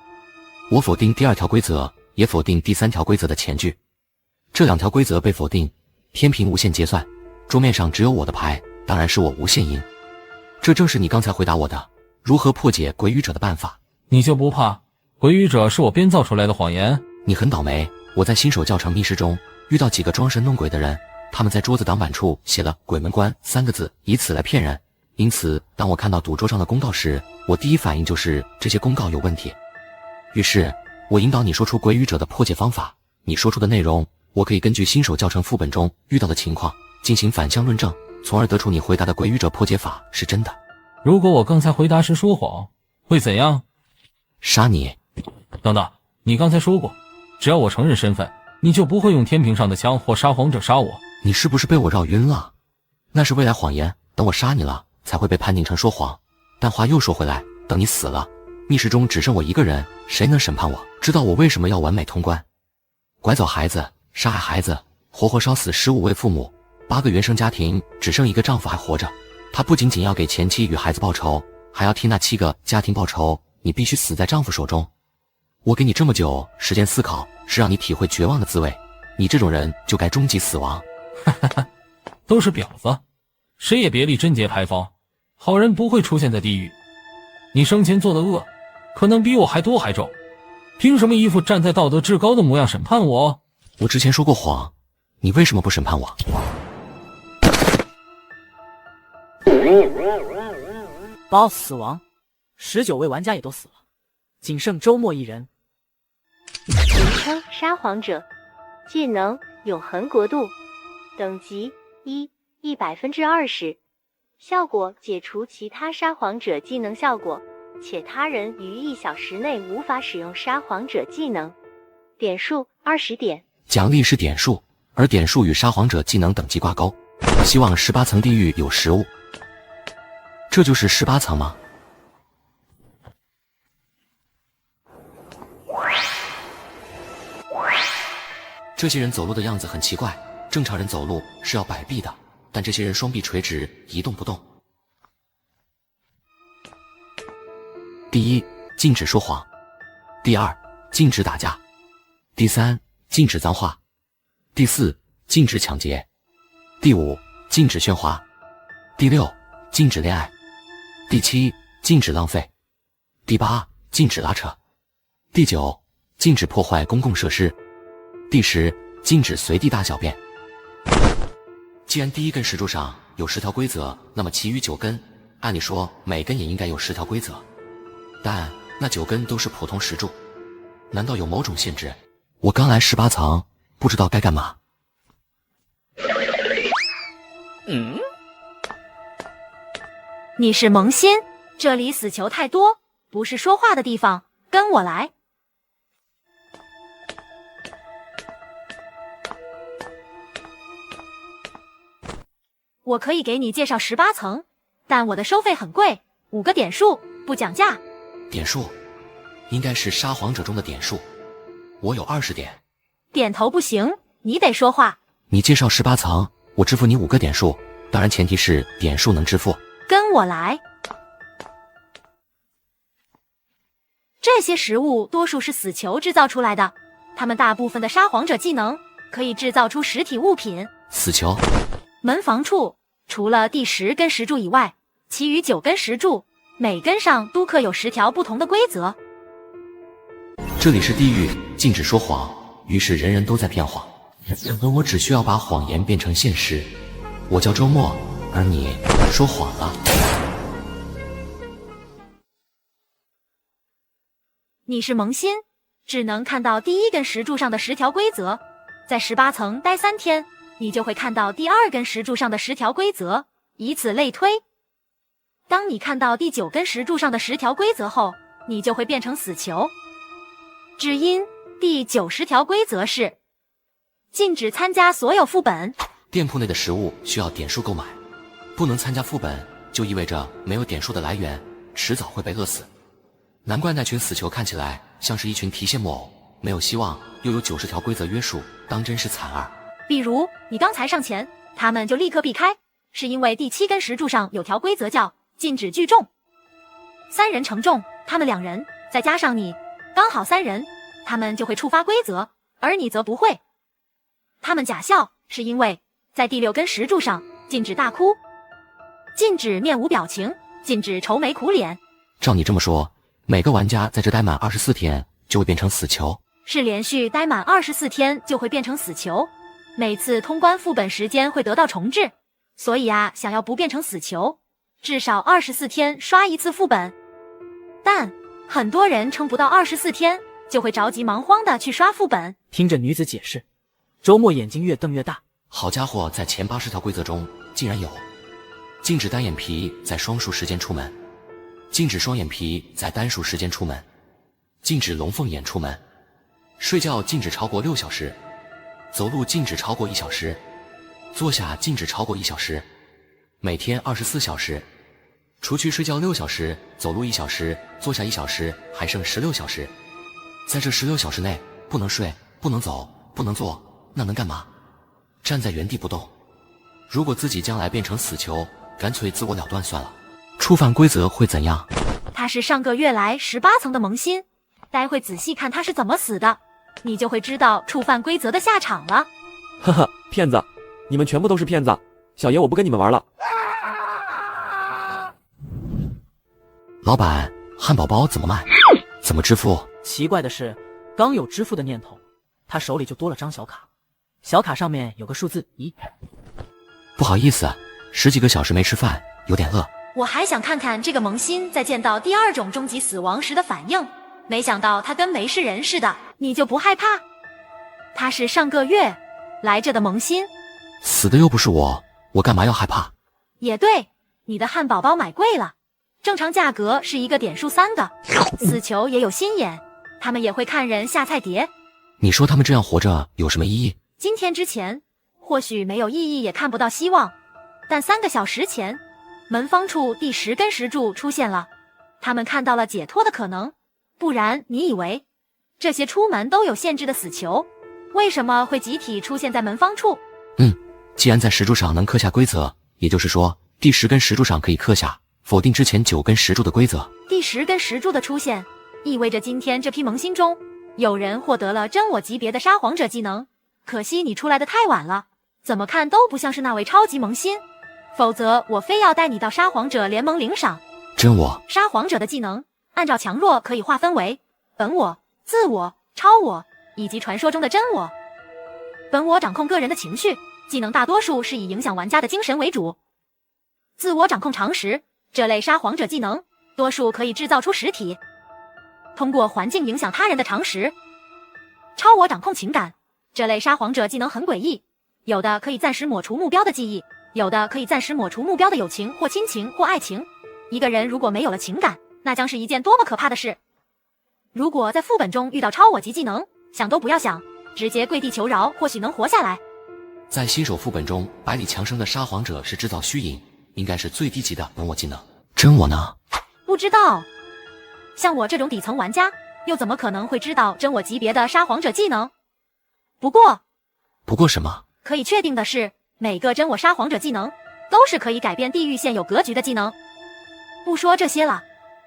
我否定第2条规则，也否定第3条规则的前句。这2条规则被否定，天平无限结算，桌面上只有我的牌，当然是我无限赢。这正是你刚才回答我的如何破解鬼语者的办法。你就不怕鬼语者是我编造出来的谎言？你很倒霉，我在新手教程密室中遇到几个装神弄鬼的人，他们在桌子挡板处写了鬼门关3个字，以此来骗人。因此当我看到赌桌上的公告时，我第一反应就是这些公告有问题。于是我引导你说出鬼语者的破解方法，你说出的内容我可以根据新手教程副本中遇到的情况进行反向论证，从而得出你回答的鬼语者破解法是真的。如果我刚才回答时说谎，会怎样？杀你。等等，你刚才说过，只要我承认身份，你就不会用天平上的枪或撒谎者杀我。你是不是被我绕晕了？那是未来谎言，等我杀你了才会被判定成说谎。但话又说回来，等你死了，密室中只剩我一个人，谁能审判我？知道我为什么要完美通关？拐走孩子，杀害孩子，活活烧死15位父母，8个原生家庭只剩1个丈夫还活着。他不仅仅要给前妻与孩子报仇，还要替那7个家庭报仇。你必须死在丈夫手中。我给你这么久时间思考，是让你体会绝望的滋味。你这种人就该终极死亡。都是婊子，谁也别立贞节牌坊，好人不会出现在地狱。你生前做的恶，可能比我还多还重，凭什么一副站在道德制高的模样审判我？我之前说过谎，你为什么不审判我？BOSS 死亡，19位玩家也都死了，仅剩周末一人。名称：撒谎者，技能：永恒国度，等级120%，效果：解除其他撒谎者技能效果，且他人于1小时内无法使用撒谎者技能。点数：20点。奖励是点数，而点数与撒谎者技能等级挂钩。希望18层地狱有食物。这就是18层吗？这些人走路的样子很奇怪，正常人走路是要摆臂的，但这些人双臂垂直，一动不动。第1，禁止说谎；第2，禁止打架；第3，禁止脏话；第4，禁止抢劫；第5，禁止喧哗；第6，禁止恋爱；第7，禁止浪费；第8，禁止拉扯；第9，禁止破坏公共设施；第10，禁止随地大小便。既然第1根石柱上有10条规则，那么其余9根，按理说每根也应该有10条规则，但那9根都是普通石柱，难道有某种限制？我刚来18层，不知道该干嘛。你是萌新，这里死球太多，不是说话的地方，跟我来。我可以给你介绍18层，但我的收费很贵，5个点数，不讲价。点数？应该是沙皇者中的点数，我有20点。点头不行，你得说话。你介绍18层，我支付你5个点数，当然前提是点数能支付。跟我来。这些食物多数是死球制造出来的，它们大部分的沙皇者技能可以制造出实体物品。死球？门房处除了第10根石柱以外，其余9根石柱每根上都刻有10条不同的规则。这里是地狱，禁止说谎，于是人人都在骗谎，而我只需要把谎言变成现实。我叫周末，而你说谎了。你是萌新，只能看到第1根石柱上的10条规则，在18层待3天，你就会看到第2根石柱上的10条规则，以此类推。当你看到第9根石柱上的10条规则后，你就会变成死球。只因第90条规则是禁止参加所有副本。店铺内的食物需要点数购买，不能参加副本，就意味着没有点数的来源，迟早会被饿死。难怪那群死球看起来像是一群提线木偶，没有希望，又有90条规则约束，当真是惨二。比如你刚才上前，他们就立刻避开，是因为第7根石柱上有条规则叫禁止聚众，3人承重，他们2人再加上你，刚好3人，他们就会触发规则，而你则不会。他们假笑，是因为在第6根石柱上禁止大哭，禁止面无表情，禁止愁眉苦脸。照你这么说，每个玩家在这待满24天就会变成死球。是连续待满24天就会变成死球，每次通关副本时间会得到重置，所以啊，想要不变成死球，至少24天刷一次副本。但很多人撑不到24天，就会着急忙慌的去刷副本。听着女子解释，周末眼睛越瞪越大。好家伙，在前80条规则中竟然有禁止单眼皮在双数时间出门，禁止双眼皮在单数时间出门，禁止龙凤眼出门，睡觉禁止超过6小时，走路禁止超过1小时，坐下禁止超过1小时，每天24小时，除去睡觉6小时，走路1小时，坐下1小时，还剩16小时。在这16小时内，不能睡，不能走，不能坐，那能干嘛？站在原地不动。如果自己将来变成死球，干脆自我了断算了。触犯规则会怎样？他是上个月来18层的萌新，待会仔细看他是怎么死的，你就会知道触犯规则的下场了。呵呵，骗子，你们全部都是骗子，小爷我不跟你们玩了。老板，汉堡包怎么卖？怎么支付？奇怪的是，刚有支付的念头，他手里就多了张小卡，小卡上面有个数字1。不好意思，10几个小时没吃饭，有点饿。我还想看看这个萌新在见到第2种终极死亡时的反应，没想到他跟没事人似的。你就不害怕？他是上个月来着的萌新，死的又不是我，我干嘛要害怕？也对，你的汉堡包买贵了，正常价格是1个点数3个。死球也有心眼，他们也会看人下菜碟。你说他们这样活着有什么意义？今天之前或许没有意义，也看不到希望，但3个小时前，门方处第10根石柱出现了，他们看到了解脱的可能。不然你以为这些出门都有限制的死球，为什么会集体出现在门方处？既然在石柱上能刻下规则，也就是说第10根石柱上可以刻下否定之前9根石柱的规则。第10根石柱的出现，意味着今天这批萌新中有人获得了真我级别的沙皇者技能。可惜你出来的太晚了，怎么看都不像是那位超级萌新，否则我非要带你到沙皇者联盟领赏。真我？沙皇者的技能按照强弱可以划分为本我、自我、超我以及传说中的真我。本我掌控个人的情绪，技能大多数是以影响玩家的精神为主。自我掌控常识，这类沙皇者技能多数可以制造出实体，通过环境影响他人的常识。超我掌控情感，这类沙皇者技能很诡异，有的可以暂时抹除目标的记忆，有的可以暂时抹除目标的友情或亲情或爱情。一个人如果没有了情感，那将是一件多么可怕的事。如果在副本中遇到超我级技能，想都不要想，直接跪地求饶，或许能活下来。在新手副本中，百里强生的沙皇者是制造虚影，应该是最低级的本我技能。真我呢？不知道。像我这种底层玩家，又怎么可能会知道真我级别的沙皇者技能？不过什么？可以确定的是，每个真我沙皇者技能都是可以改变地狱现有格局的技能。不说这些了。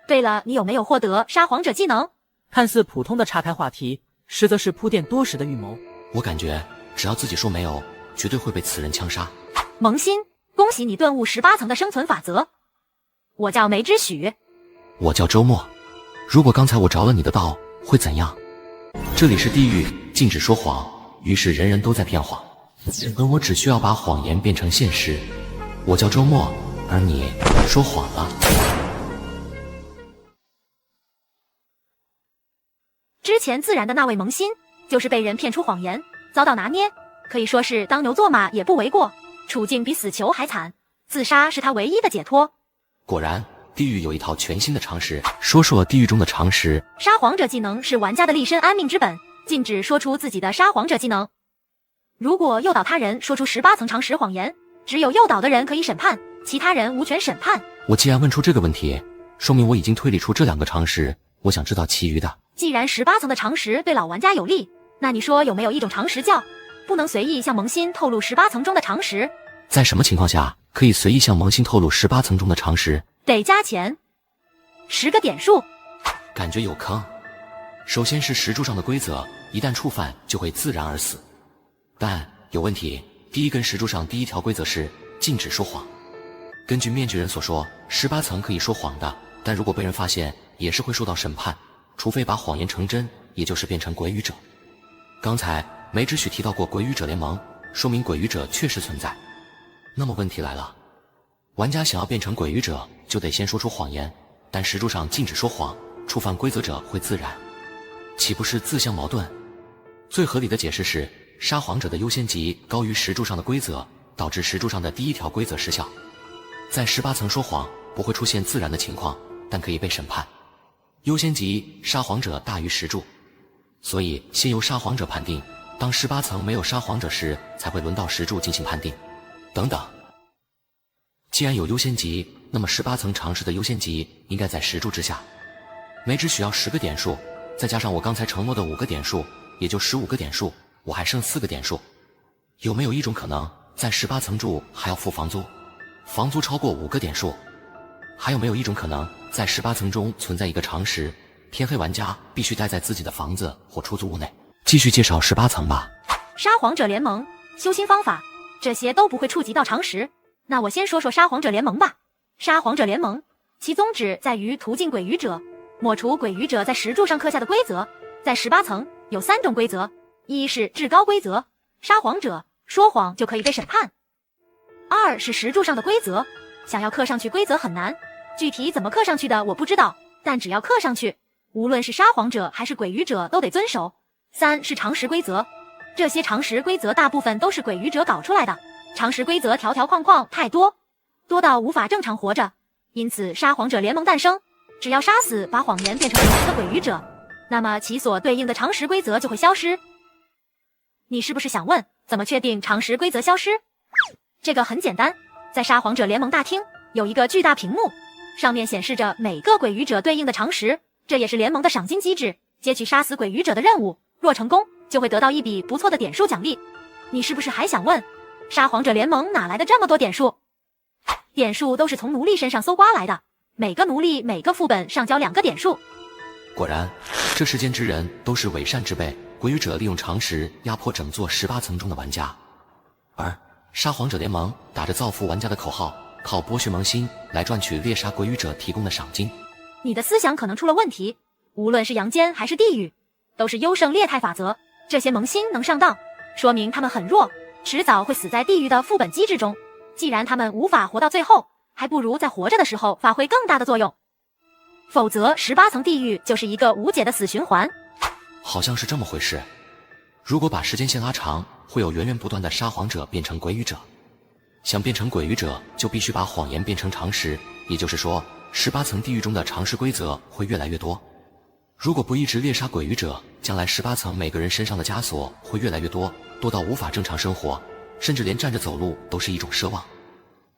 对了，你有没有获得沙皇者技能？看似普通的岔开话题，实则是铺垫多时的预谋。我感觉只要自己说没有，绝对会被此人枪杀。萌新，恭喜你顿悟18层的生存法则。我叫梅之许。我叫周末。如果刚才我着了你的道，会怎样？这里是地狱，禁止说谎，于是人人都在骗谎，而我只需要把谎言变成现实。我叫周末，而你说谎了。之前自然的那位萌新，就是被人骗出谎言，遭到拿捏，可以说是当牛做马也不为过，处境比死囚还惨，自杀是他唯一的解脱。果然，地狱有一套全新的常识。说说地狱中的常识。沙皇者技能是玩家的立身安命之本，禁止说出自己的沙皇者技能。如果诱导他人说出18层常识谎言，只有诱导的人可以审判，其他人无权审判。我既然问出这个问题，说明我已经推理出这2个常识，我想知道其余的。既然18层的常识对老玩家有利，那你说有没有一种常识叫不能随意向萌新透露18层中的常识？在什么情况下可以随意向萌新透露18层中的常识？得加钱10个点数。感觉有坑。首先是石柱上的规则，一旦触犯就会自然而死。但有问题，第一根石柱上第1条规则是禁止说谎。根据面具人所说，18层可以说谎的，但如果被人发现，也是会受到审判，除非把谎言成真，也就是变成鬼语者。刚才梅之许提到过鬼语者联盟，说明鬼语者确实存在。那么问题来了，玩家想要变成鬼语者，就得先说出谎言，但石柱上禁止说谎，触犯规则者会自燃，岂不是自相矛盾？最合理的解释是，沙皇者的优先级高于石柱上的规则，导致石柱上的第1条规则失效。在18层说谎不会出现自燃的情况，但可以被审判。优先级沙皇者大于石柱，所以先由沙皇者判定，当18层没有沙皇者时，才会轮到石柱进行判定。等等，既然有优先级，那么18层常识的优先级应该在石柱之下。梅只需要10个点数，再加上我刚才承诺的5个点数，也就15个点数，我还剩4个点数。有没有一种可能，在18层住还要付房租，房租超过5个点数？还有没有一种可能，在18层中存在一个常识，天黑玩家必须待在自己的房子或出租屋内？继续介绍18层吧。沙皇者联盟、修心方法，这些都不会触及到常识。那我先说说沙皇者联盟吧。沙皇者联盟，其宗旨在于途径鬼语者，抹除鬼语者在石柱上刻下的规则。在18层有3种规则，一是至高规则，沙皇者说谎就可以被审判；二是石柱上的规则，想要刻上去规则很难，具体怎么刻上去的我不知道，但只要刻上去，无论是沙皇者还是鬼语者都得遵守。3是常识规则，这些常识规则大部分都是鬼语者搞出来的，常识规则条条框框太多，多到无法正常活着，因此沙皇者联盟诞生。只要杀死把谎言变成的鬼语者，那么其所对应的常识规则就会消失。你是不是想问，怎么确定常识规则消失？这个很简单，在沙皇者联盟大厅有一个巨大屏幕，上面显示着每个鬼语者对应的常识，这也是联盟的赏金机制，接取杀死鬼语者的任务，若成功就会得到一笔不错的点数奖励。你是不是还想问，沙皇者联盟哪来的这么多点数？点数都是从奴隶身上搜刮来的，每个奴隶每个副本上交2个点数。果然，这世间之人都是伪善之辈，鬼语者利用常识压迫整座18层中的玩家，而沙皇者联盟打着造福玩家的口号，靠剥削萌新来赚取猎杀鬼语者提供的赏金。你的思想可能出了问题，无论是阳间还是地狱，都是优胜劣汰法则，这些萌新能上当，说明他们很弱，迟早会死在地狱的副本机制中。既然他们无法活到最后，还不如在活着的时候发挥更大的作用，否则18层地狱就是一个无解的死循环。好像是这么回事。如果把时间线拉长，会有源源不断的沙皇者变成鬼语者，想变成鬼语者，就必须把谎言变成常识，也就是说，18层地狱中的常识规则会越来越多。如果不一直猎杀鬼语者，将来18层每个人身上的枷锁会越来越多，多到无法正常生活，甚至连站着走路都是一种奢望。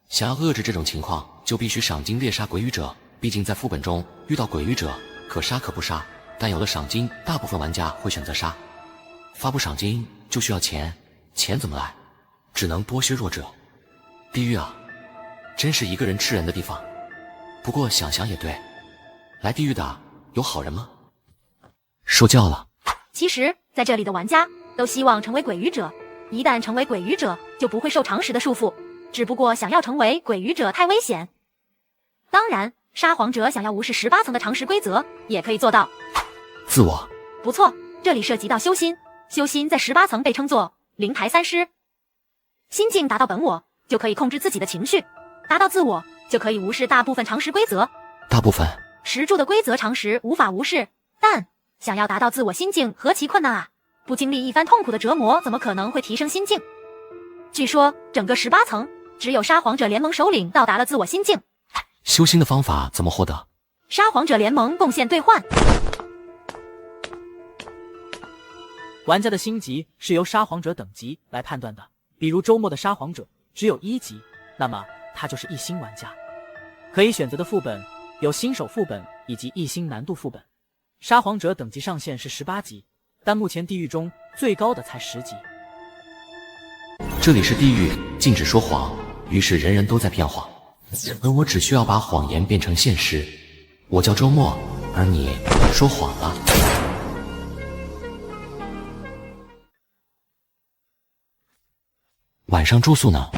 想要遏制这种情况，就必须赏金猎杀鬼语者。毕竟在副本中遇到鬼语者，可杀可不杀，但有了赏金，大部分玩家会选择杀。发布赏金就需要钱，钱怎么来？只能剥削弱者。地狱啊，真是一个人吃人的地方。不过想想也对，来地狱的有好人吗？说教了。其实，在这里的玩家都希望成为鬼语者，一旦成为鬼语者，就不会受常识的束缚。只不过想要成为鬼语者太危险。当然，沙皇者想要无视18层的常识规则，也可以做到。自我。不错，这里涉及到修心。修心在18层被称作灵台三师。心境达到本我，就可以控制自己的情绪；达到自我，就可以无视大部分常识规则。大部分石柱的规则常识无法无视，但想要达到自我心境何其困难啊！不经历一番痛苦的折磨，怎么可能会提升心境？据说整个18层只有沙皇者联盟首领到达了自我心境。修心的方法怎么获得？沙皇者联盟贡献兑换。玩家的星级是由沙皇者等级来判断的，比如周末的沙皇者只有1级，那么他就是1星玩家。可以选择的副本有新手副本以及1星难度副本。沙皇者等级上限是18级，但目前地狱中最高的才10级。这里是地狱，禁止说谎，于是人人都在骗谎，而我只需要把谎言变成现实。我叫周末，而你说谎了。晚上住宿呢？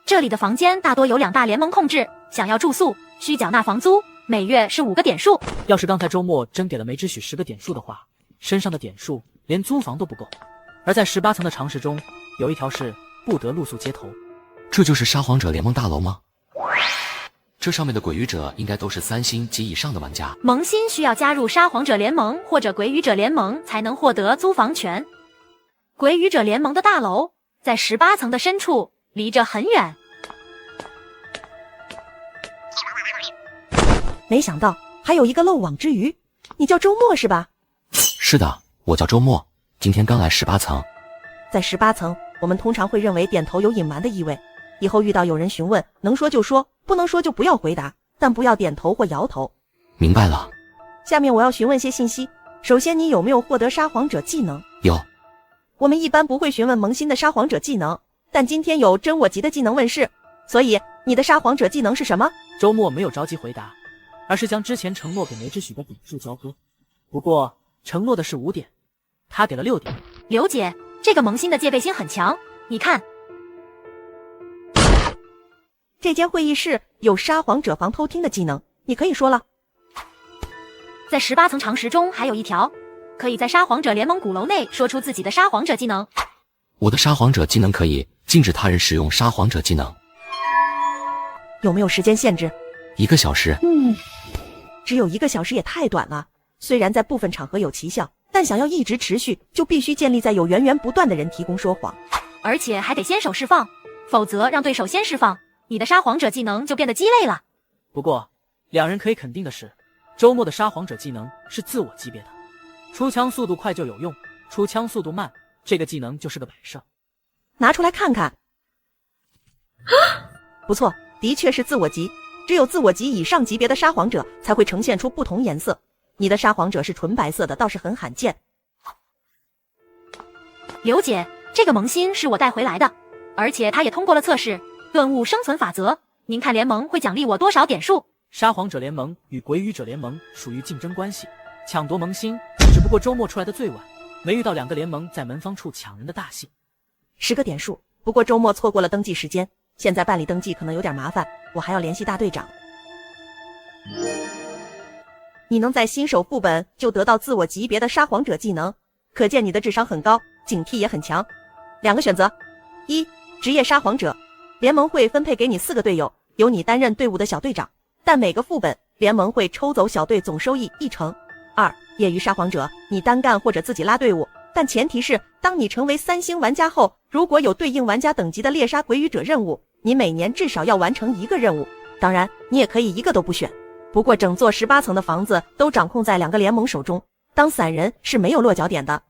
这里的房间大多由2大联盟控制，想要住宿需缴纳房租，每月是5个点数。要是刚才周末真给了梅之许10个点数的话，身上的点数连租房都不够。而在18层的常识中，有一条是不得露宿街头。这就是沙皇者联盟大楼吗？这上面的鬼语者应该都是3星及以上的玩家。萌新需要加入沙皇者联盟或者鬼语者联盟才能获得租房权。鬼语者联盟的大楼在18层的深处，离着很远。没想到还有一个漏网之鱼，你叫周末是吧？是的，我叫周末，今天刚来18层。在18层，我们通常会认为点头有隐瞒的意味，以后遇到有人询问，能说就说，不能说就不要回答，但不要点头或摇头。明白了。下面我要询问些信息，首先你有没有获得沙皇者技能？有。我们一般不会询问萌新的沙皇者技能，但今天有真我级的技能问世，所以你的沙皇者技能是什么？周末没有着急回答，而是将之前承诺给梅之许的点数交割。不过承诺的是5点，他给了6点。刘姐，这个萌新的戒备心很强，你看，这间会议室有沙皇者防偷听的技能，你可以说了。在18层常识中还有一条，可以在沙皇者联盟鼓楼内说出自己的沙皇者技能。我的沙皇者技能可以禁止他人使用沙皇者技能。有没有时间限制？1个小时。只有1个小时也太短了。虽然在部分场合有奇效，但想要一直持续，就必须建立在有源源不断的人提供说谎，而且还得先手释放，否则让对手先释放，你的沙皇者技能就变得鸡肋了。不过2人可以肯定的是，周末的沙皇者技能是自我级别的，出枪速度快就有用，出枪速度慢，这个技能就是个摆设。拿出来看看。不错，的确是自我级，只有自我级以上级别的沙皇者才会呈现出不同颜色。你的沙皇者是纯白色的，倒是很罕见。刘姐，这个萌新是我带回来的，而且他也通过了测试，顿悟生存法则。您看联盟会奖励我多少点数？沙皇者联盟与鬼语者联盟属于竞争关系，抢夺萌新，只不过周末出来的最晚，没遇到2个联盟在门方处抢人的大戏。10个点数，不过周末错过了登记时间，现在办理登记可能有点麻烦，我还要联系大队长。你能在新手副本就得到自我级别的沙皇者技能，可见你的智商很高，警惕也很强。2个选择：1. 职业沙皇者，联盟会分配给你4个队友，由你担任队伍的小队长，但每个副本联盟会抽走小队总收益1成。2. 业余沙皇者，你单干或者自己拉队伍，但前提是当你成为3星玩家后，如果有对应玩家等级的猎杀鬼语者任务，你每年至少要完成1个任务，当然你也可以1个都不选。不过整座18层的房子都掌控在2个联盟手中，当散人是没有落脚点的。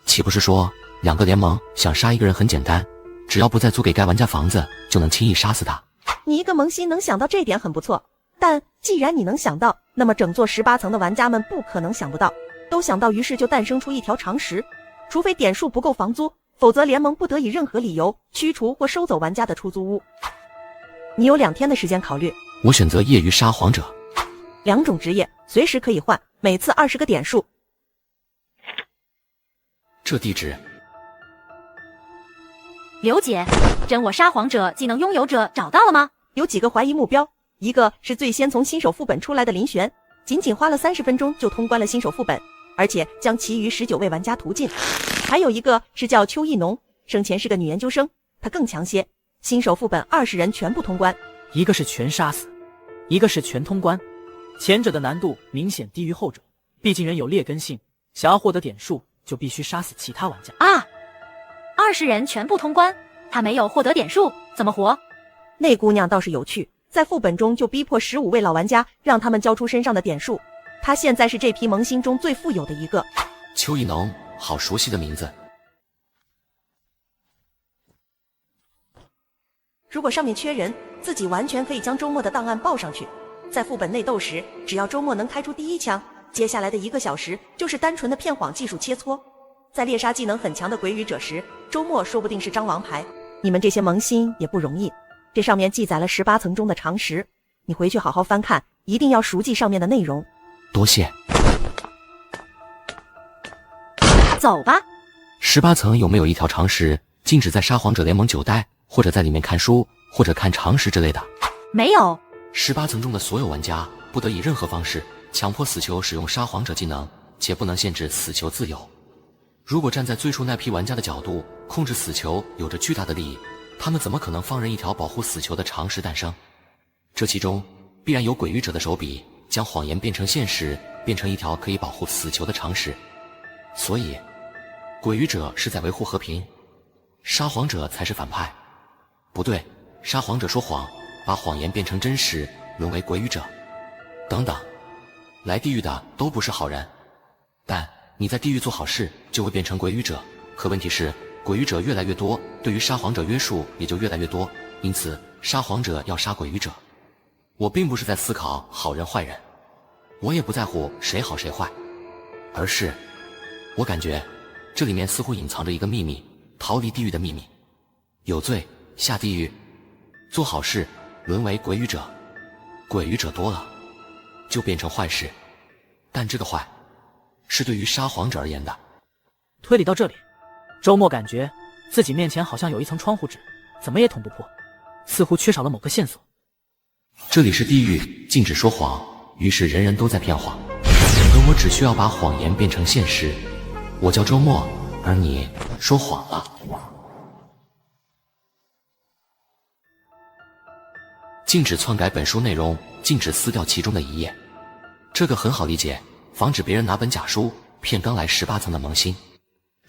岂不是说2个联盟想杀一个人很简单，只要不再租给该玩家房子，就能轻易杀死他？你一个萌新能想到这点很不错，但既然你能想到，那么整座18层的玩家们不可能想不到，都想到，于是就诞生出一条常识：除非点数不够房租，否则联盟不得以任何理由驱除或收走玩家的出租屋。你有2天的时间考虑。我选择业余沙皇者。2种职业随时可以换，每次20个点数。这地址。刘姐，真我沙皇者技能拥有者找到了吗？有几个怀疑目标，一个是最先从新手副本出来的林璇，仅仅花了30分钟就通关了新手副本，而且将其余19位玩家屠尽。还有一个是叫邱艺农，生前是个女研究生，她更强些，新手副本20人全部通关。一个是全杀死，一个是全通关，前者的难度明显低于后者，毕竟人有劣根性，想要获得点数就必须杀死其他玩家啊。20人全部通关，他没有获得点数，怎么活？那姑娘倒是有趣，在副本中就逼迫15位老玩家，让他们交出身上的点数。她现在是这批萌新中最富有的一个。邱艺农，好熟悉的名字。如果上面缺人，自己完全可以将周末的档案报上去。在副本内斗时，只要周末能开出第1枪，接下来的1个小时就是单纯的骗谎技术切磋。在猎杀技能很强的鬼语者时，周末说不定是张王牌。你们这些萌新也不容易，这上面记载了18层中的常识，你回去好好翻看，一定要熟记上面的内容。多谢。走吧。18层有没有一条常识，禁止在沙皇者联盟久待，或者在里面看书，或者看常识之类的？没有。18层中的所有玩家不得以任何方式强迫死囚使用沙皇者技能，且不能限制死囚自由。如果站在最初那批玩家的角度，控制死囚有着巨大的利益，他们怎么可能放任一条保护死囚的常识诞生？这其中必然有鬼语者的手笔，将谎言变成现实，变成一条可以保护死囚的常识。所以鬼语者是在维护和平，沙皇者才是反派。不对，沙皇者说谎，把谎言变成真实，沦为鬼语者。等等，来地狱的都不是好人，但你在地狱做好事就会变成鬼语者。可问题是，鬼语者越来越多，对于沙皇者约束也就越来越多，因此沙皇者要杀鬼语者。我并不是在思考好人坏人，我也不在乎谁好谁坏，而是我感觉这里面似乎隐藏着一个秘密，逃离地狱的秘密。有罪下地狱，做好事沦为鬼语者，鬼语者多了就变成坏事，但这个坏是对于沙皇者而言的。推理到这里，周末感觉自己面前好像有一层窗户纸，怎么也捅不破，似乎缺少了某个线索。这里是地狱，禁止说谎，于是人人都在骗谎，而我只需要把谎言变成现实。我叫周末，而你说谎了。禁止篡改本书内容，禁止撕掉其中的一页。这个很好理解，防止别人拿本假书骗刚来18层的萌新。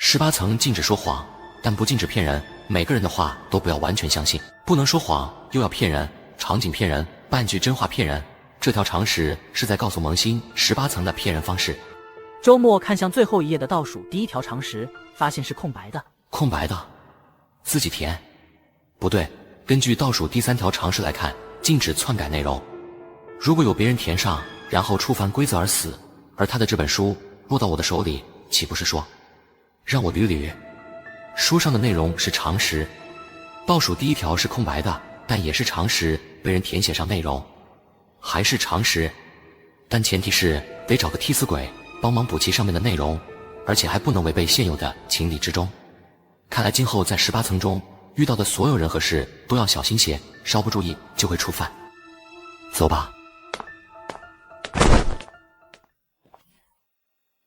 18层禁止说谎，但不禁止骗人，每个人的话都不要完全相信，不能说谎又要骗人，场景骗人，半句真话骗人。这条常识是在告诉萌新18层的骗人方式。周末看向最后一页的倒数第1条常识，发现是空白的。空白的，自己填？不对，根据倒数第3条常识来看，禁止篡改内容。如果有别人填上，然后触犯规则而死，而他的这本书落到我的手里，岂不是说让我捋捋？书上的内容是常识，倒数第1条是空白的，但也是常识，被人填写上内容，还是常识，但前提是得找个替死鬼帮忙补齐上面的内容，而且还不能违背现有的情理之中。看来今后在18层中遇到的所有人和事都要小心些，稍不注意就会触犯。走吧。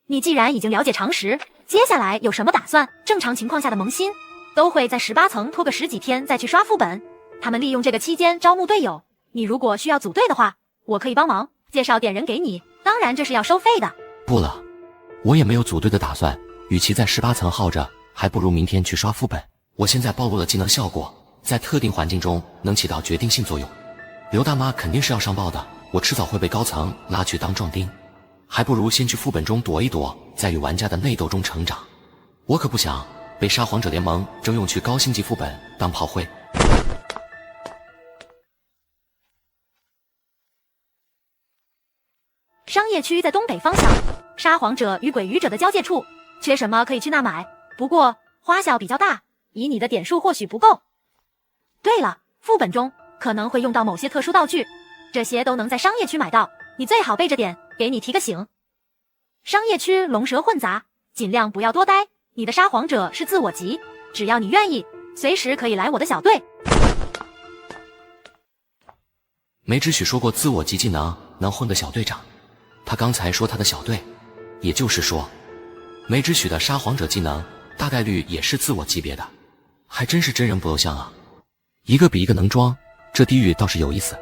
你既然已经了解常识，接下来有什么打算？正常情况下的萌新都会在18层拖个10几天再去刷副本，他们利用这个期间招募队友。你如果需要组队的话，我可以帮忙介绍点人给你，当然这是要收费的。不了，我也没有组队的打算，与其在18层耗着，还不如明天去刷副本。我现在暴露了技能效果，在特定环境中能起到决定性作用。刘大妈肯定是要上报的，我迟早会被高层拉去当壮丁，还不如先去副本中躲一躲，在与玩家的内斗中成长。我可不想被沙皇者联盟征用去高星级副本当炮灰。商业区在东北方向，沙皇者与鬼语者的交界处，缺什么可以去那买。不过花销比较大，以你的点数或许不够。对了，副本中可能会用到某些特殊道具，这些都能在商业区买到，你最好备着点，给你提个醒。商业区龙蛇混杂，尽量不要多待。你的沙皇者是自我级，只要你愿意，随时可以来我的小队。没只许说过自我级技能能混个小队长，他刚才说他的小队，也就是说没只许的沙皇者技能大概率也是自我级别的，还真是真人不露相啊，一个比一个能装，这地狱倒是有意思。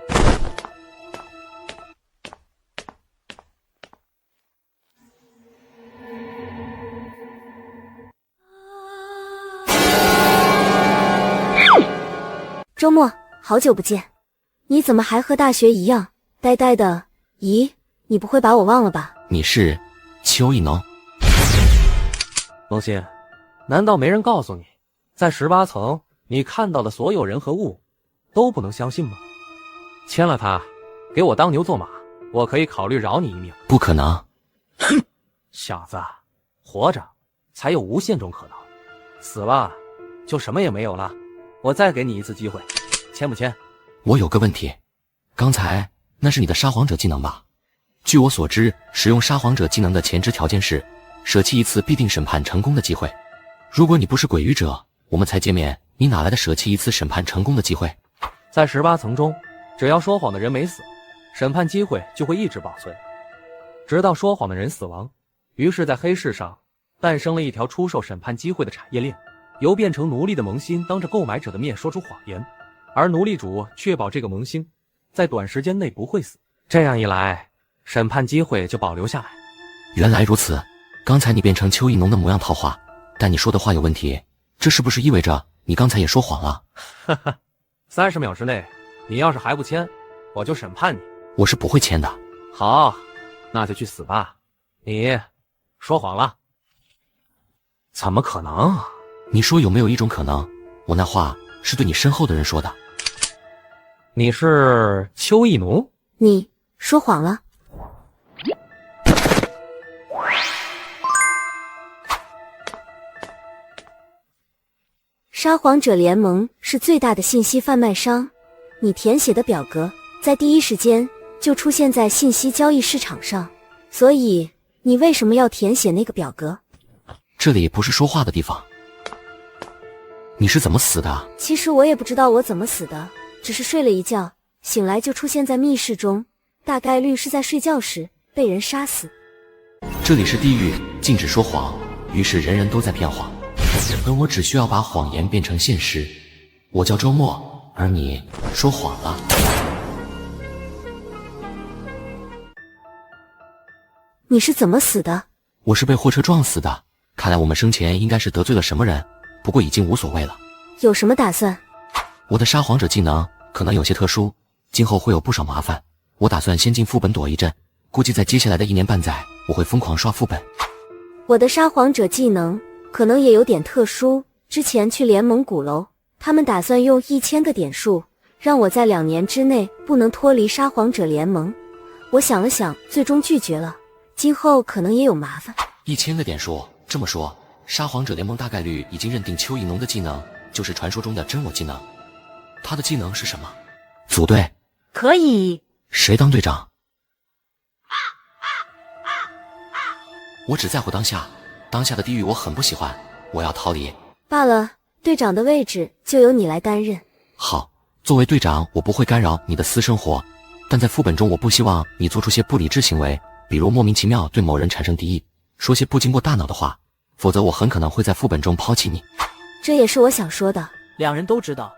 周末，好久不见，你怎么还和大学一样呆呆的？咦，你不会把我忘了吧？你是邱一农？萌新，难道没人告诉你，在18层你看到的所有人和物都不能相信吗？签了他，给我当牛做马，我可以考虑饶你一命。不可能！哼，小子，活着才有无限种可能，死了就什么也没有了。我再给你一次机会，签不签？我有个问题，刚才那是你的沙皇者技能吧？据我所知，使用沙皇者技能的前置条件是舍弃一次必定审判成功的机会。如果你不是鬼语者，我们才见面，你哪来的舍弃一次审判成功的机会？在18层中，只要说谎的人没死，审判机会就会一直保存，直到说谎的人死亡。于是在黑市上诞生了一条出售审判机会的产业链，由变成奴隶的萌新当着购买者的面说出谎言，而奴隶主确保这个萌新在短时间内不会死。这样一来，审判机会就保留下来。原来如此，刚才你变成邱一农的模样套话，但你说的话有问题，这是不是意味着你刚才也说谎了？哈哈，30秒之内，你要是还不签，我就审判你。我是不会签的。好，那就去死吧！你说谎了。怎么可能？你说有没有一种可能，我那话是对你身后的人说的？你是邱一农？你说谎了。沙皇者联盟是最大的信息贩卖商，你填写的表格在第一时间就出现在信息交易市场上，所以你为什么要填写那个表格？这里不是说话的地方。你是怎么死的？其实我也不知道我怎么死的，只是睡了一觉，醒来就出现在密室中，大概率是在睡觉时被人杀死。这里是地狱，禁止说谎，于是人人都在骗谎，而我只需要把谎言变成现实。我叫周末，而你说谎了。你是怎么死的？我是被货车撞死的，看来我们生前应该是得罪了什么人，不过已经无所谓了。有什么打算？我的沙皇者技能可能有些特殊，今后会有不少麻烦，我打算先进副本躲一阵，估计在接下来的1年半载，我会疯狂刷副本。我的沙皇者技能可能也有点特殊，之前去联盟鼓楼，他们打算用1000个点数，让我在2年之内不能脱离沙皇者联盟。我想了想，最终拒绝了，今后可能也有麻烦。1000个点数，这么说，沙皇者联盟大概率已经认定邱一农的技能就是传说中的真我技能。他的技能是什么？组队。可以。谁当队长？我只在乎当下，当下的地狱我很不喜欢，我要逃离。罢了，队长的位置就由你来担任。好，作为队长，我不会干扰你的私生活，但在副本中我不希望你做出些不理智行为，比如莫名其妙对某人产生敌意，说些不经过大脑的话，否则我很可能会在副本中抛弃你。这也是我想说的。两人都知道，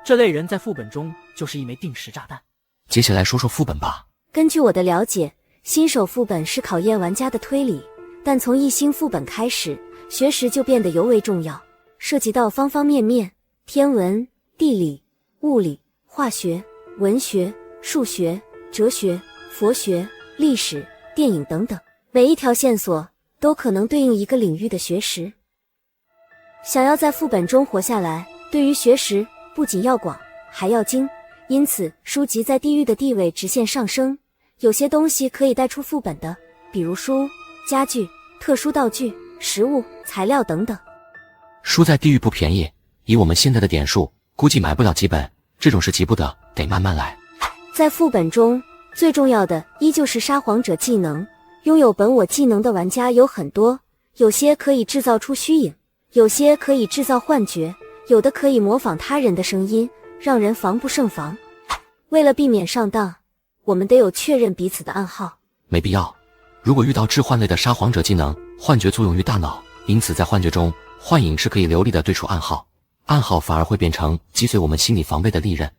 这类人在副本中就是一枚定时炸弹。接下来说说副本吧。根据我的了解，新手副本是考验玩家的推理，但从1星副本开始，学识就变得尤为重要，涉及到方方面面，天文、地理、物理、化学、文学、数学、哲学、佛学、历史、电影等等，每一条线索都可能对应一个领域的学识。想要在副本中活下来，对于学识不仅要广，还要精，因此书籍在地狱的地位直线上升。有些东西可以带出副本的，比如书、家具、特殊道具、食物、材料等等。书在地狱不便宜，以我们现在的点数，估计买不了几本，这种是急不得，得慢慢来。在副本中，最重要的依旧是撒谎者技能。拥有本我技能的玩家有很多，有些可以制造出虚影，有些可以制造幻觉，有的可以模仿他人的声音，让人防不胜防。为了避免上当，我们得有确认彼此的暗号。没必要，如果遇到置换类的撒谎者技能，幻觉作用于大脑，因此在幻觉中，幻影是可以流利的对出暗号，暗号反而会变成击碎我们心理防备的利刃。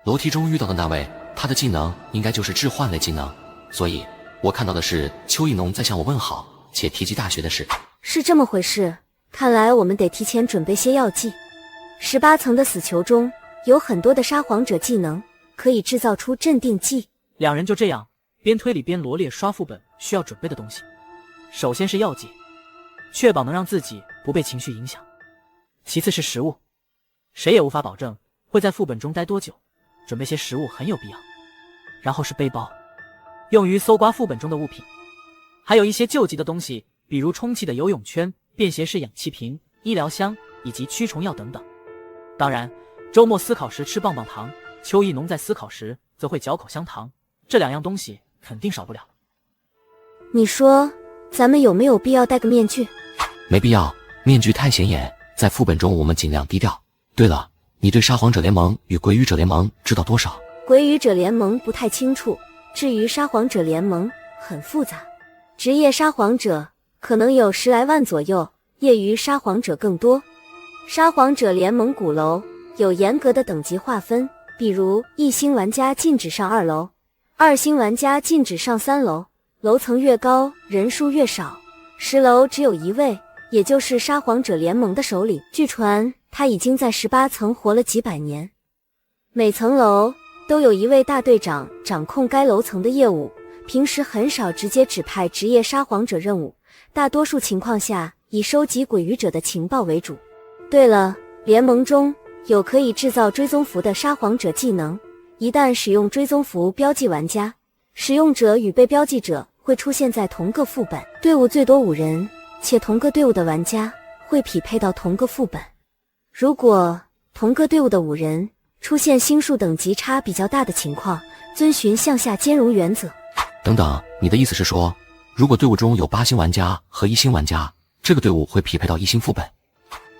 楼梯中遇到的那位，他的技能应该就是置换类技能，所以我看到的是邱一农在向我问好，且提及大学的事。是这么回事，看来我们得提前准备些药剂。18层的死囚中有很多的撒谎者技能，可以制造出镇定剂。两人就这样边推理边罗列刷副本需要准备的东西。首先是药剂，确保能让自己不被情绪影响。其次是食物，谁也无法保证会在副本中待多久，准备些食物很有必要。然后是背包，用于搜刮副本中的物品，还有一些救急的东西，比如充气的游泳圈、便携式氧气瓶、医疗箱以及驱虫药等等。当然，周末思考时吃棒棒糖，邱一农在思考时则会嚼口香糖，这两样东西肯定少不了。你说咱们有没有必要戴个面具？没必要，面具太显眼，在副本中我们尽量低调。对了，你对撒谎者联盟与鬼语者联盟知道多少？鬼语者联盟不太清楚，至于撒谎者联盟很复杂，职业撒谎者可能有10来万左右，业余撒谎者更多。撒谎者联盟鼓楼有严格的等级划分，比如1星玩家禁止上2楼，2星玩家禁止上3楼，楼层越高人数越少，10楼只有1位，也就是撒谎者联盟的首领。据传他已经在18层活了几百年。每层楼都有一位大队长掌控该楼层的业务，平时很少直接指派职业撒谎者任务，大多数情况下以收集鬼语者的情报为主。对了，联盟中有可以制造追踪符的撒谎者技能，一旦使用追踪符标记玩家，使用者与被标记者会出现在同个副本，队伍最多5人，且同个队伍的玩家会匹配到同个副本。如果同个队伍的5人出现星数等级差比较大的情况，遵循向下兼容原则。等等，你的意思是说，如果队伍中有8星玩家和1星玩家，这个队伍会匹配到1星副本？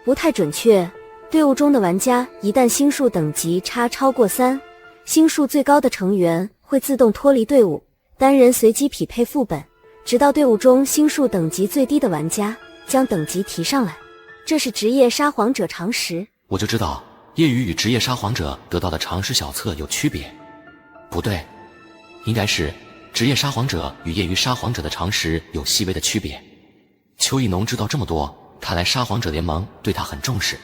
不太准确，队伍中的玩家一旦星数等级差超过3，星数最高的成员会自动脱离队伍，单人随机匹配副本，直到队伍中星数等级最低的玩家将等级提上来。这是职业撒谎者常识。我就知道业余与职业撒谎者得到的常识小册有区别。不对，应该是职业撒谎者与业余撒谎者的常识有细微的区别。邱一农知道这么多，看来撒谎者联盟对他很重视。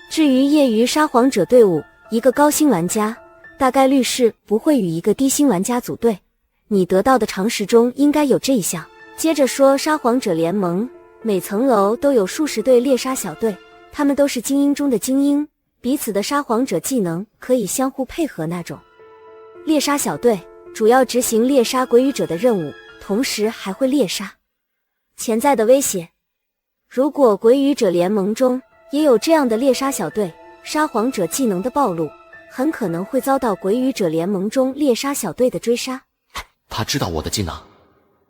至于业余撒谎者队伍，一个高星玩家大概率是不会与一个低星玩家组队，你得到的常识中应该有这一项。接着说撒谎者联盟，每层楼都有数十队猎杀小队，他们都是精英中的精英，彼此的撒谎者技能可以相互配合那种。猎杀小队主要执行猎杀鬼语者的任务，同时还会猎杀潜在的威胁。如果鬼语者联盟中也有这样的猎杀小队，撒谎者技能的暴露很可能会遭到鬼语者联盟中猎杀小队的追杀。他知道我的技能，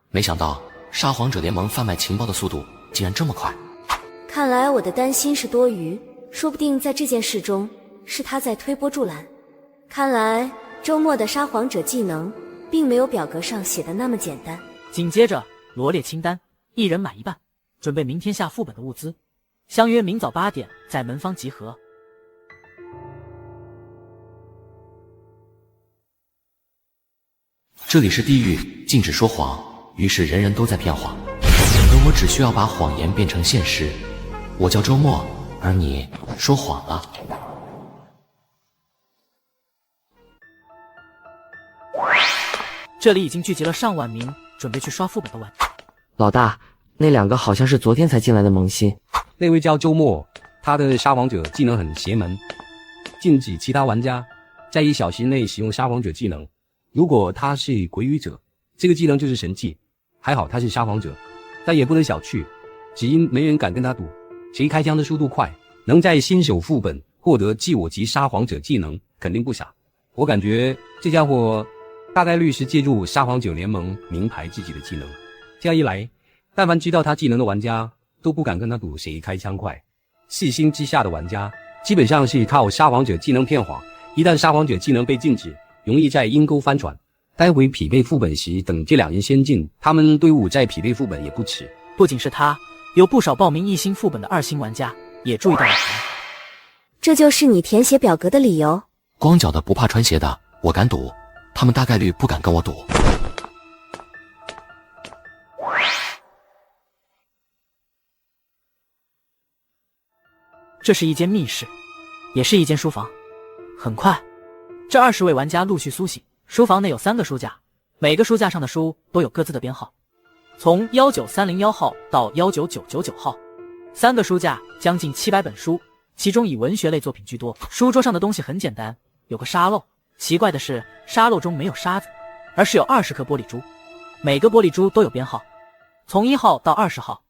没想到撒谎者联盟贩卖情报的速度竟然这么快。看来我的担心是多余，说不定在这件事中是他在推波助澜。看来周末的撒谎者技能并没有表格上写的那么简单。紧接着罗列清单，一人买一半，准备明天下副本的物资，相约明早8点在门方集合。这里是地狱，禁止说谎，于是人人都在骗谎，而我只需要把谎言变成现实。我叫周末，而你说谎了。这里已经聚集了上万名准备去刷副本的玩家。老大，那2个好像是昨天才进来的萌新。那位叫周末，他的沙皇者技能很邪门，禁止其他玩家在1小时内使用沙皇者技能。如果他是鬼语者，这个技能就是神技。还好他是沙皇者，但也不能小觑，只因没人敢跟他赌，谁开枪的速度快，能在新手副本获得继我级沙皇者技能，肯定不傻。我感觉这家伙大概率是借助沙皇者联盟名牌自己的技能。这样一来，但凡知道他技能的玩家都不敢跟他赌谁开枪快。4星之下的玩家基本上是靠沙皇者技能骗谎，一旦沙皇者技能被禁止，容易在阴沟翻船。待会匹配副本时，等这2人先进，他们队伍再匹配副本也不迟。不仅是他，有不少报名1星副本的2星玩家也注意到了他。这就是你填写表格的理由？光脚的不怕穿鞋的，我敢赌，他们大概率不敢跟我赌。这是一间密室，也是一间书房。很快，这20位玩家陆续苏醒。书房内有3个书架，每个书架上的书都有各自的编号，从19301号到19999号。3个书架将近700本书，其中以文学类作品居多。书桌上的东西很简单，有个沙漏。奇怪的是，沙漏中没有沙子，而是有20颗玻璃珠，每个玻璃珠都有编号，从1号到20号。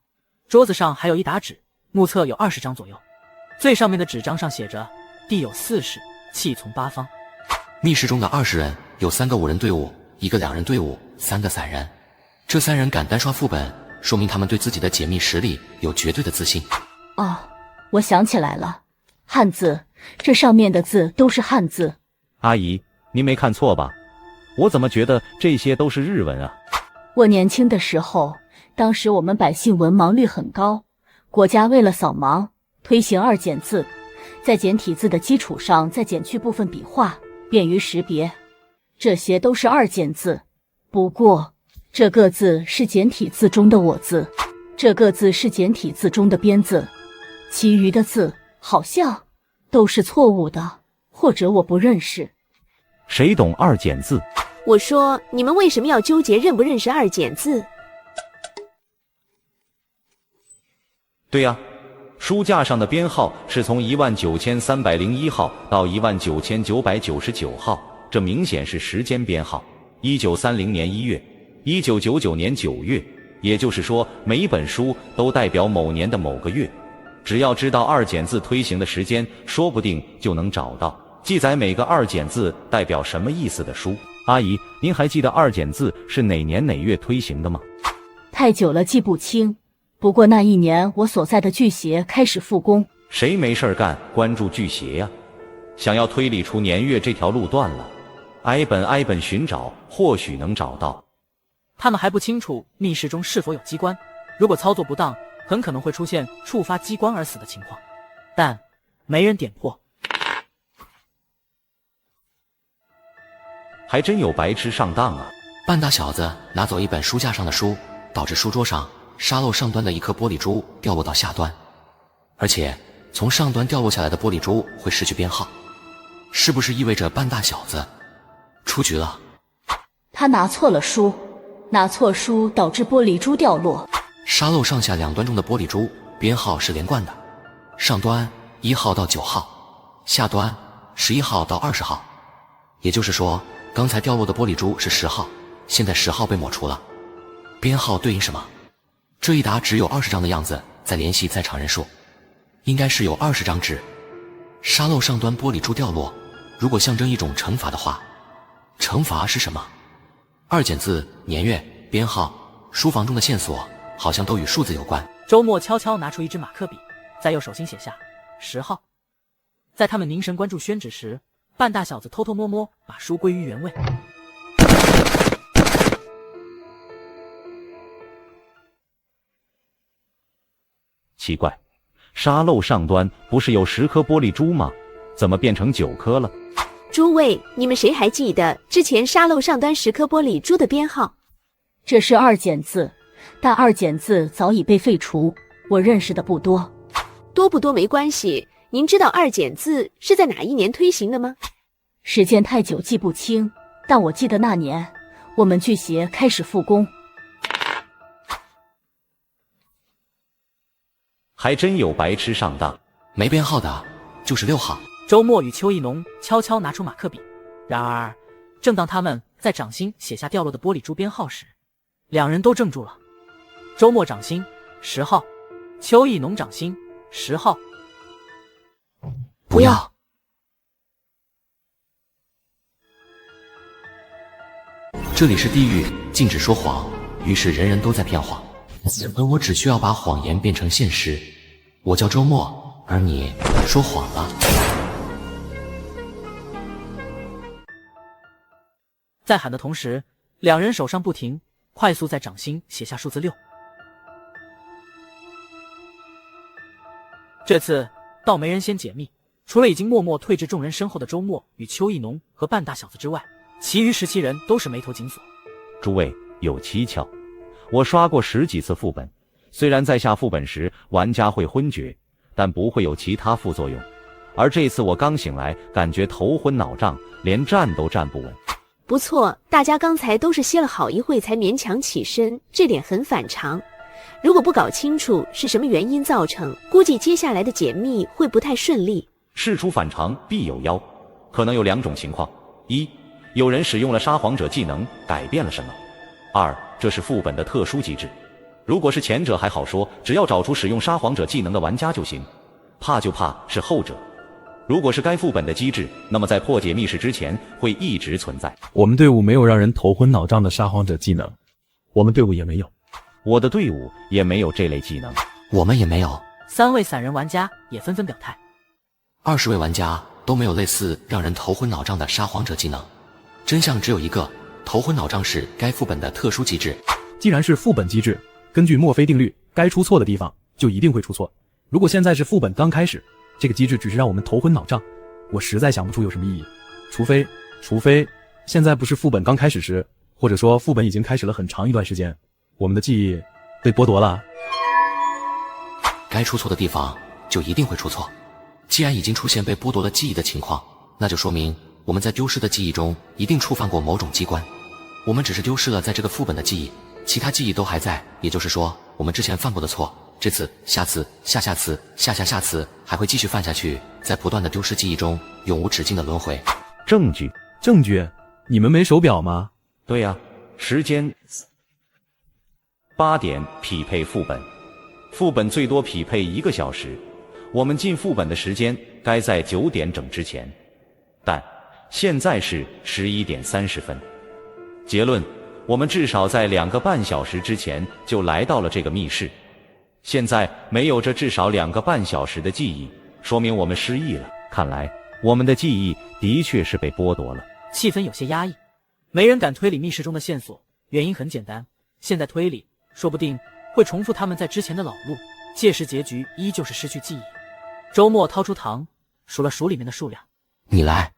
桌子上还有一沓纸，目测有20张左右。最上面的纸张上写着地有4室，气从8方。密室中的20人有3个5人队伍，1个2人队伍，3个散人。这3人敢单刷副本，说明他们对自己的解密实力有绝对的自信。哦，我想起来了，汉字，这上面的字都是汉字。阿姨，您没看错吧？我怎么觉得这些都是日文啊？我年轻的时候，当时我们百姓文盲率很高，国家为了扫盲，推行2简字，在简体字的基础上再减去部分笔画，便于识别。这些都是2简字，不过这个字是简体字中的我字，这个字是简体字中的边字，其余的字好像都是错误的，或者我不认识。谁懂2简字？我说你们为什么要纠结认不认识2简字？对呀，书架上的编号是从19301号到19999号，这明显是时间编号。1930年1月，1999年9月，也就是说每一本书都代表某年的某个月。只要知道2简字推行的时间，说不定就能找到记载每个2简字代表什么意思的书。阿姨，您还记得2简字是哪年哪月推行的吗？太久了记不清，不过那一年我所在的剧协开始复工。谁没事干关注剧协呀？想要推理出年月这条路断了，挨本寻找，或许能找到。他们还不清楚密室中是否有机关，如果操作不当，很可能会出现触发机关而死的情况，但没人点破。还真有白痴上当啊！半大小子拿走一本书架上的书，导致书桌上沙漏上端的一颗玻璃珠掉落到下端，而且从上端掉落下来的玻璃珠会失去编号，是不是意味着半大小子出局了？他拿错了书，拿错书导致玻璃珠掉落。沙漏上下两端中的玻璃珠编号是连贯的，上端1号到9号，下端11号到20号。也就是说，刚才掉落的玻璃珠是10号，现在10号被抹除了。编号对应什么？这一沓只有20张的样子，再联系在场人数，应该是有20张纸。沙漏上端玻璃珠掉落，如果象征一种惩罚的话，惩罚是什么？2简字、年月、编号，书房中的线索好像都与数字有关。周末悄悄拿出一支马克笔，在右手心写下10号。在他们凝神关注宣纸时，半大小子偷偷摸摸把书归于原位。奇怪，沙漏上端不是有10颗玻璃珠吗？怎么变成9颗了？诸位，你们谁还记得之前沙漏上端10颗玻璃珠的编号？这是2简字，但2简字早已被废除，我认识的不多。多不多没关系，您知道2简字是在哪一年推行的吗？时间太久记不清，但我记得那年我们剧协开始复工。还真有白痴上当，没编号的就是6号。周末与邱意农悄悄拿出马克笔，然而正当他们在掌心写下掉落的玻璃珠编号时，两人都怔住了。周末掌心10号，邱意农掌心10号。不要！这里是地狱，禁止说谎，于是人人都在骗谎，而我只需要把谎言变成现实。我叫周末，而你说谎了。在喊的同时，两人手上不停快速在掌心写下数字6。这次倒没人先解密，除了已经默默退至众人身后的周末与邱意农和半大小子之外，其余17人都是眉头紧锁。诸位有蹊跷，我刷过10几次副本，虽然在下副本时玩家会昏厥，但不会有其他副作用。而这次我刚醒来，感觉头昏脑胀，连站都站不稳。不错，大家刚才都是歇了好一会才勉强起身，这点很反常。如果不搞清楚是什么原因造成，估计接下来的解密会不太顺利。事出反常必有妖，可能有2种情况：一，有人使用了沙皇者技能改变了什么；二，这是副本的特殊机制。如果是前者还好说，只要找出使用沙皇者技能的玩家就行，怕就怕是后者。如果是该副本的机制，那么在破解密室之前会一直存在。我们队伍没有让人头昏脑胀的沙皇者技能，我们队伍也没有。我的队伍也没有这类技能，我们也没有。3位散人玩家也纷纷表态，20位玩家都没有类似让人头昏脑胀的沙皇者技能。真相只有一个，头昏脑胀是该副本的特殊机制。既然是副本机制，根据墨菲定律，该出错的地方就一定会出错。如果现在是副本刚开始，这个机制只是让我们头昏脑胀，我实在想不出有什么意义。除非现在不是副本刚开始时，或者说副本已经开始了很长一段时间，我们的记忆被剥夺了。该出错的地方就一定会出错。既然已经出现被剥夺了记忆的情况，那就说明我们在丢失的记忆中一定触犯过某种机关。我们只是丢失了在这个副本的记忆，其他记忆都还在，也就是说我们之前犯过的错，这次、下次、下下次、下下下次还会继续犯下去，在不断的丢失记忆中永无止境的轮回。证据？你们没手表吗？对呀，时间8点匹配副本，副本最多匹配1个小时，我们进副本的时间该在9点整之前，但现在是11点30分。结论，我们至少在2个半小时之前就来到了这个密室。现在没有这至少2个半小时的记忆，说明我们失忆了。看来我们的记忆的确是被剥夺了。气氛有些压抑，没人敢推理密室中的线索，原因很简单，现在推理说不定会重复他们在之前的老路，届时结局依旧是失去记忆。周末掏出糖，数了数里面的数量。你来。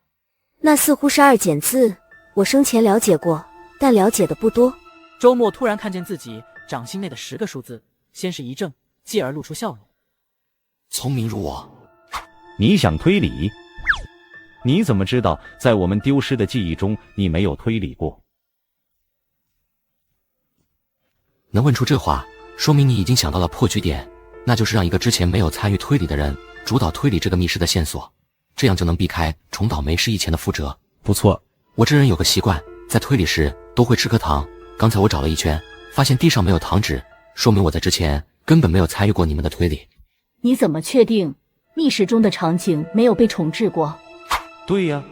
那似乎是2减字，我生前了解过，但了解的不多。周末突然看见自己掌心内的10个数字，先是一怔，继而露出笑容。聪明如我。你想推理？你怎么知道在我们丢失的记忆中你没有推理过？能问出这话，说明你已经想到了破局点，那就是让一个之前没有参与推理的人主导推理这个密室的线索，这样就能避开重蹈没失忆前的覆辙。不错，我这人有个习惯，在推理时都会吃颗糖。刚才我找了一圈，发现地上没有糖纸，说明我在之前根本没有参与过你们的推理。你怎么确定密室中的场景没有被重置过？对呀，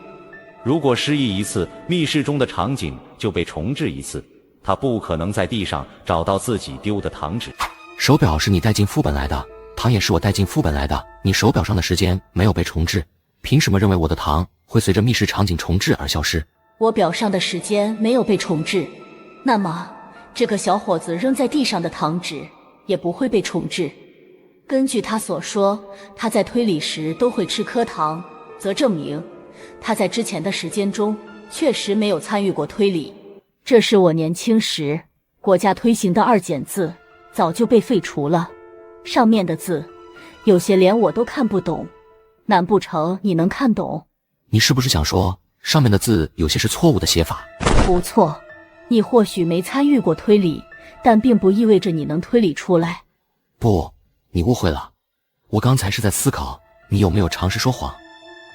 如果失忆一次，密室中的场景就被重置一次，他不可能在地上找到自己丢的糖纸。手表是你带进副本来的，糖也是我带进副本来的，你手表上的时间没有被重置，凭什么认为我的糖会随着密室场景重置而消失？我表上的时间没有被重置，那么这个小伙子扔在地上的糖纸也不会被重置。根据他所说，他在推理时都会吃颗糖，则证明他在之前的时间中确实没有参与过推理。这是我年轻时国家推行的2减字，早就被废除了。上面的字有些连我都看不懂，难不成你能看懂？你是不是想说上面的字有些是错误的写法？不错，你或许没参与过推理，但并不意味着你能推理出来。不，你误会了。我刚才是在思考你有没有尝试说谎。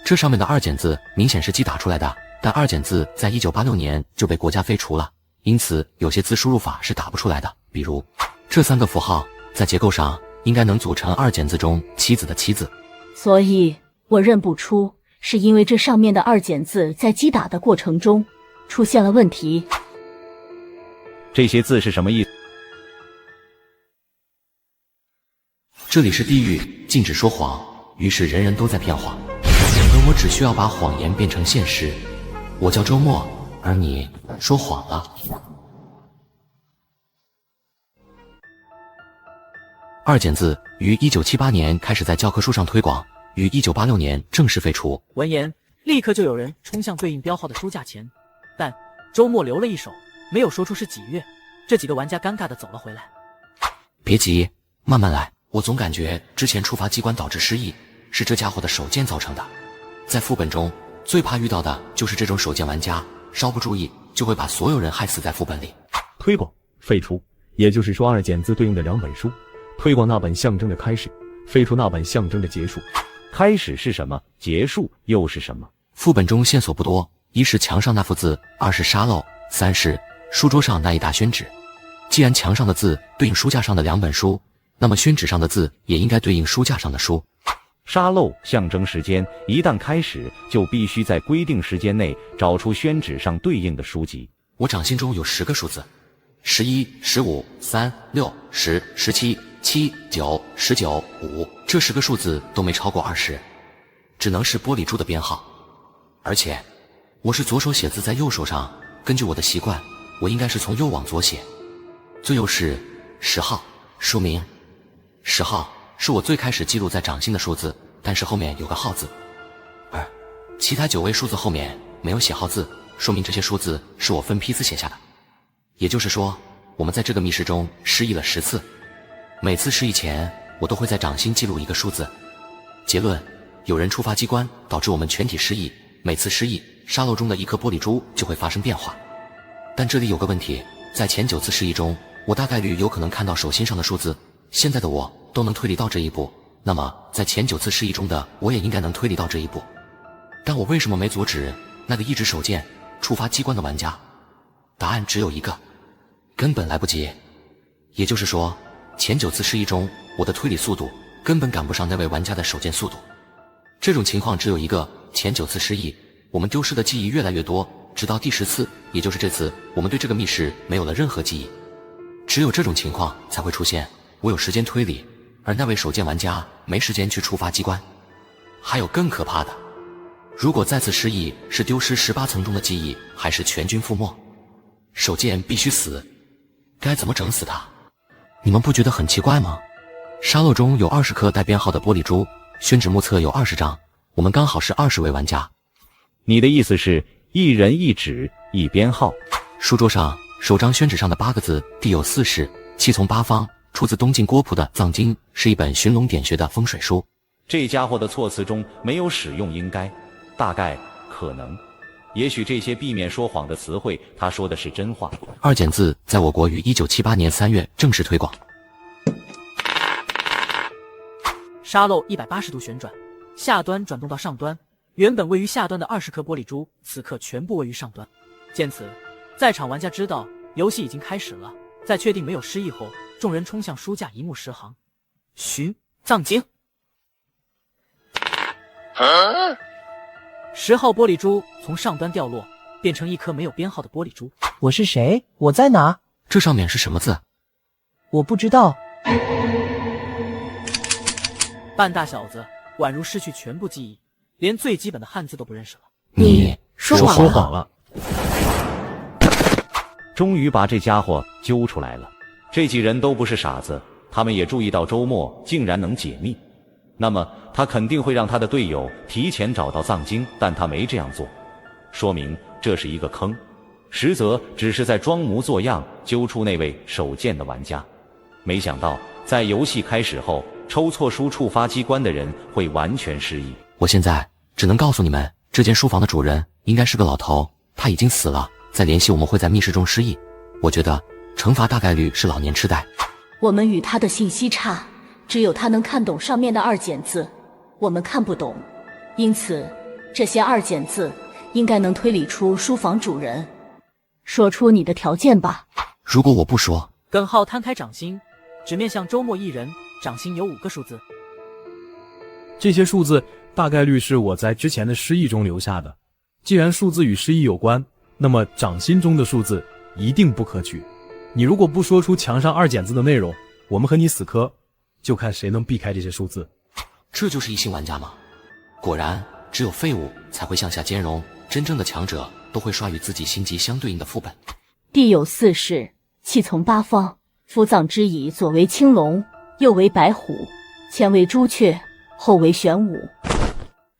这上面的2简字明显是机打出来的，但2简字在1986年就被国家废除了，因此有些字输入法是打不出来的。比如这3个符号在结构上应该能组成2简字中妻子的妻字，所以我认不出，是因为这上面的2简字在击打的过程中出现了问题。这些字是什么意思？这里是地狱，禁止说谎，于是人人都在骗谎，而我只需要把谎言变成现实。我叫周末，而你说谎了。2简字于1978年开始在教科书上推广，于1986年正式废除。闻言，立刻就有人冲向对应标号的书架前，但周末留了一手，没有说出是几月。这几个玩家尴尬地走了回来。别急，慢慢来。我总感觉之前触发机关导致失忆，是这家伙的手贱造成的。在副本中，最怕遇到的就是这种手贱玩家，稍不注意就会把所有人害死在副本里。推广废除，也就是说2简字对应的2本书，推广那本象征着开始，废除那本象征着结束。开始是什么？结束又是什么？副本中线索不多，一是墙上那幅字，2是沙漏，3是书桌上那一大宣纸。既然墙上的字对应书架上的2本书，那么宣纸上的字也应该对应书架上的书。沙漏象征时间，一旦开始就必须在规定时间内找出宣纸上对应的书籍。我掌心中有10个数字，11、15、3、6、10、17、7、9、19、5，这10个数字都没超过20，只能是玻璃珠的编号。而且我是左手写字在右手上，根据我的习惯，我应该是从右往左写。最右是10号，说明10号是我最开始记录在掌心的数字，但是后面有个号字，而其他9位数字后面没有写号字，说明这些数字是我分批次写下的。也就是说，我们在这个密室中失忆了10次，每次失忆前我都会在掌心记录一个数字。结论：有人触发机关导致我们全体失忆，每次失忆沙漏中的一颗玻璃珠就会发生变化。但这里有个问题，在前9次失忆中，我大概率有可能看到手心上的数字，现在的我都能推理到这一步，那么在前9次失忆中的我也应该能推理到这一步。但我为什么没阻止那个一直手贱触发机关的玩家？答案只有一个，根本来不及。也就是说，前9次失忆中，我的推理速度根本赶不上那位玩家的手贱速度。这种情况只有一个，前9次失忆，我们丢失的记忆越来越多，直到第10次，也就是这次，我们对这个密室没有了任何记忆。只有这种情况才会出现我有时间推理，而那位手贱玩家没时间去触发机关。还有更可怕的，如果再次失忆是丢失18层中的记忆，还是全军覆没，手贱必须死。该怎么整死他？你们不觉得很奇怪吗？沙漏中有20颗带编号的玻璃珠，宣纸目测有20张，我们刚好是20位玩家。你的意思是一人一纸一编号？书桌上首张宣纸上的8个字地有4世，气从八方，出自东晋郭璞的《藏经》，是一本寻龙点穴的风水书。这家伙的措辞中没有使用应该、大概、可能，也许这些避免说谎的词汇，他说的是真话。2简字在我国于1978年3月正式推广。沙漏180度旋转，下端转动到上端，原本位于下端的20颗玻璃珠，此刻全部位于上端。见此，在场玩家知道游戏已经开始了。在确定没有失忆后，众人冲向书架一目十行。寻藏经，10号玻璃珠从上端掉落，变成一颗没有编号的玻璃珠。我是谁？我在哪？这上面是什么字？我不知道。半大小子宛如失去全部记忆，连最基本的汉字都不认识了。你说谎了。终于把这家伙揪出来了。这几人都不是傻子，他们也注意到周末竟然能解密，那么他肯定会让他的队友提前找到藏经，但他没这样做，说明这是一个坑，实则只是在装模作样揪出那位手贱的玩家。没想到在游戏开始后，抽错书触发机关的人会完全失忆。我现在只能告诉你们，这间书房的主人应该是个老头，他已经死了，再联系我们会在密室中失忆。我觉得惩罚大概率是老年痴呆。我们与他的信息差，只有他能看懂上面的2简字，我们看不懂，因此这些2简字应该能推理出书房主人。说出你的条件吧。如果我不说，耿浩摊开掌心，只面向周末一人，掌心有5个数字。这些数字大概率是我在之前的失忆中留下的。既然数字与失忆有关，那么掌心中的数字一定不可取。你如果不说出墙上2简字的内容，我们和你死磕，就看谁能避开这些数字。这就是一星玩家吗？果然，只有废物才会向下兼容，真正的强者都会刷与自己星级相对应的副本。地有4势，气从8方，夫葬之以左为青龙，右为白虎，前为朱雀，后为玄武。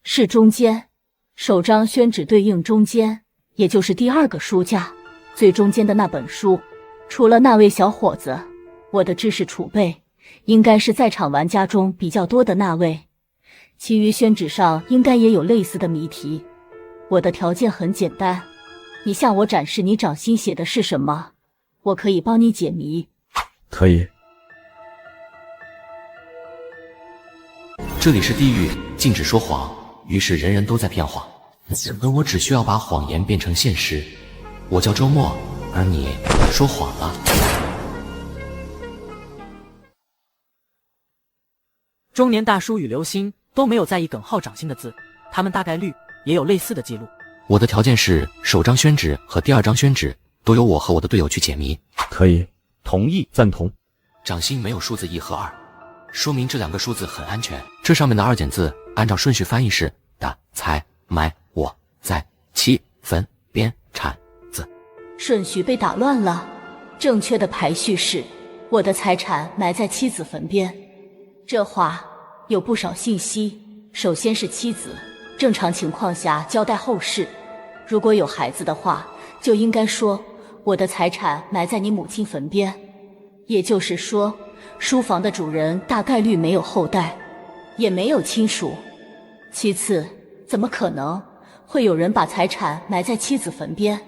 是中间，首张宣纸对应中间，也就是第2个书架，最中间的那本书。除了那位小伙子，我的知识储备应该是在场玩家中比较多的那位，其余宣纸上应该也有类似的谜题。我的条件很简单，你向我展示你掌心写的是什么，我可以帮你解谜。可以。这里是地狱，禁止说谎，于是人人都在骗谎，而我只需要把谎言变成现实。我叫周末，而你说谎了。中年大叔与刘星都没有在意耿浩掌心的字，他们大概率也有类似的记录。我的条件是首张宣纸和第2张宣纸都由我和我的队友去解谜。可以，同意，赞同。掌心没有数字1和2，说明这2个数字很安全。这上面的2简字按照顺序翻译是的、财、埋、我、在、妻、坟、边、产、子。顺序被打乱了，正确的排序是我的财产埋在妻子坟边。这话有不少信息，首先是妻子，正常情况下交代后事，如果有孩子的话，就应该说我的财产埋在你母亲坟边，也就是说书房的主人大概率没有后代，也没有亲属。其次，怎么可能会有人把财产埋在妻子坟边？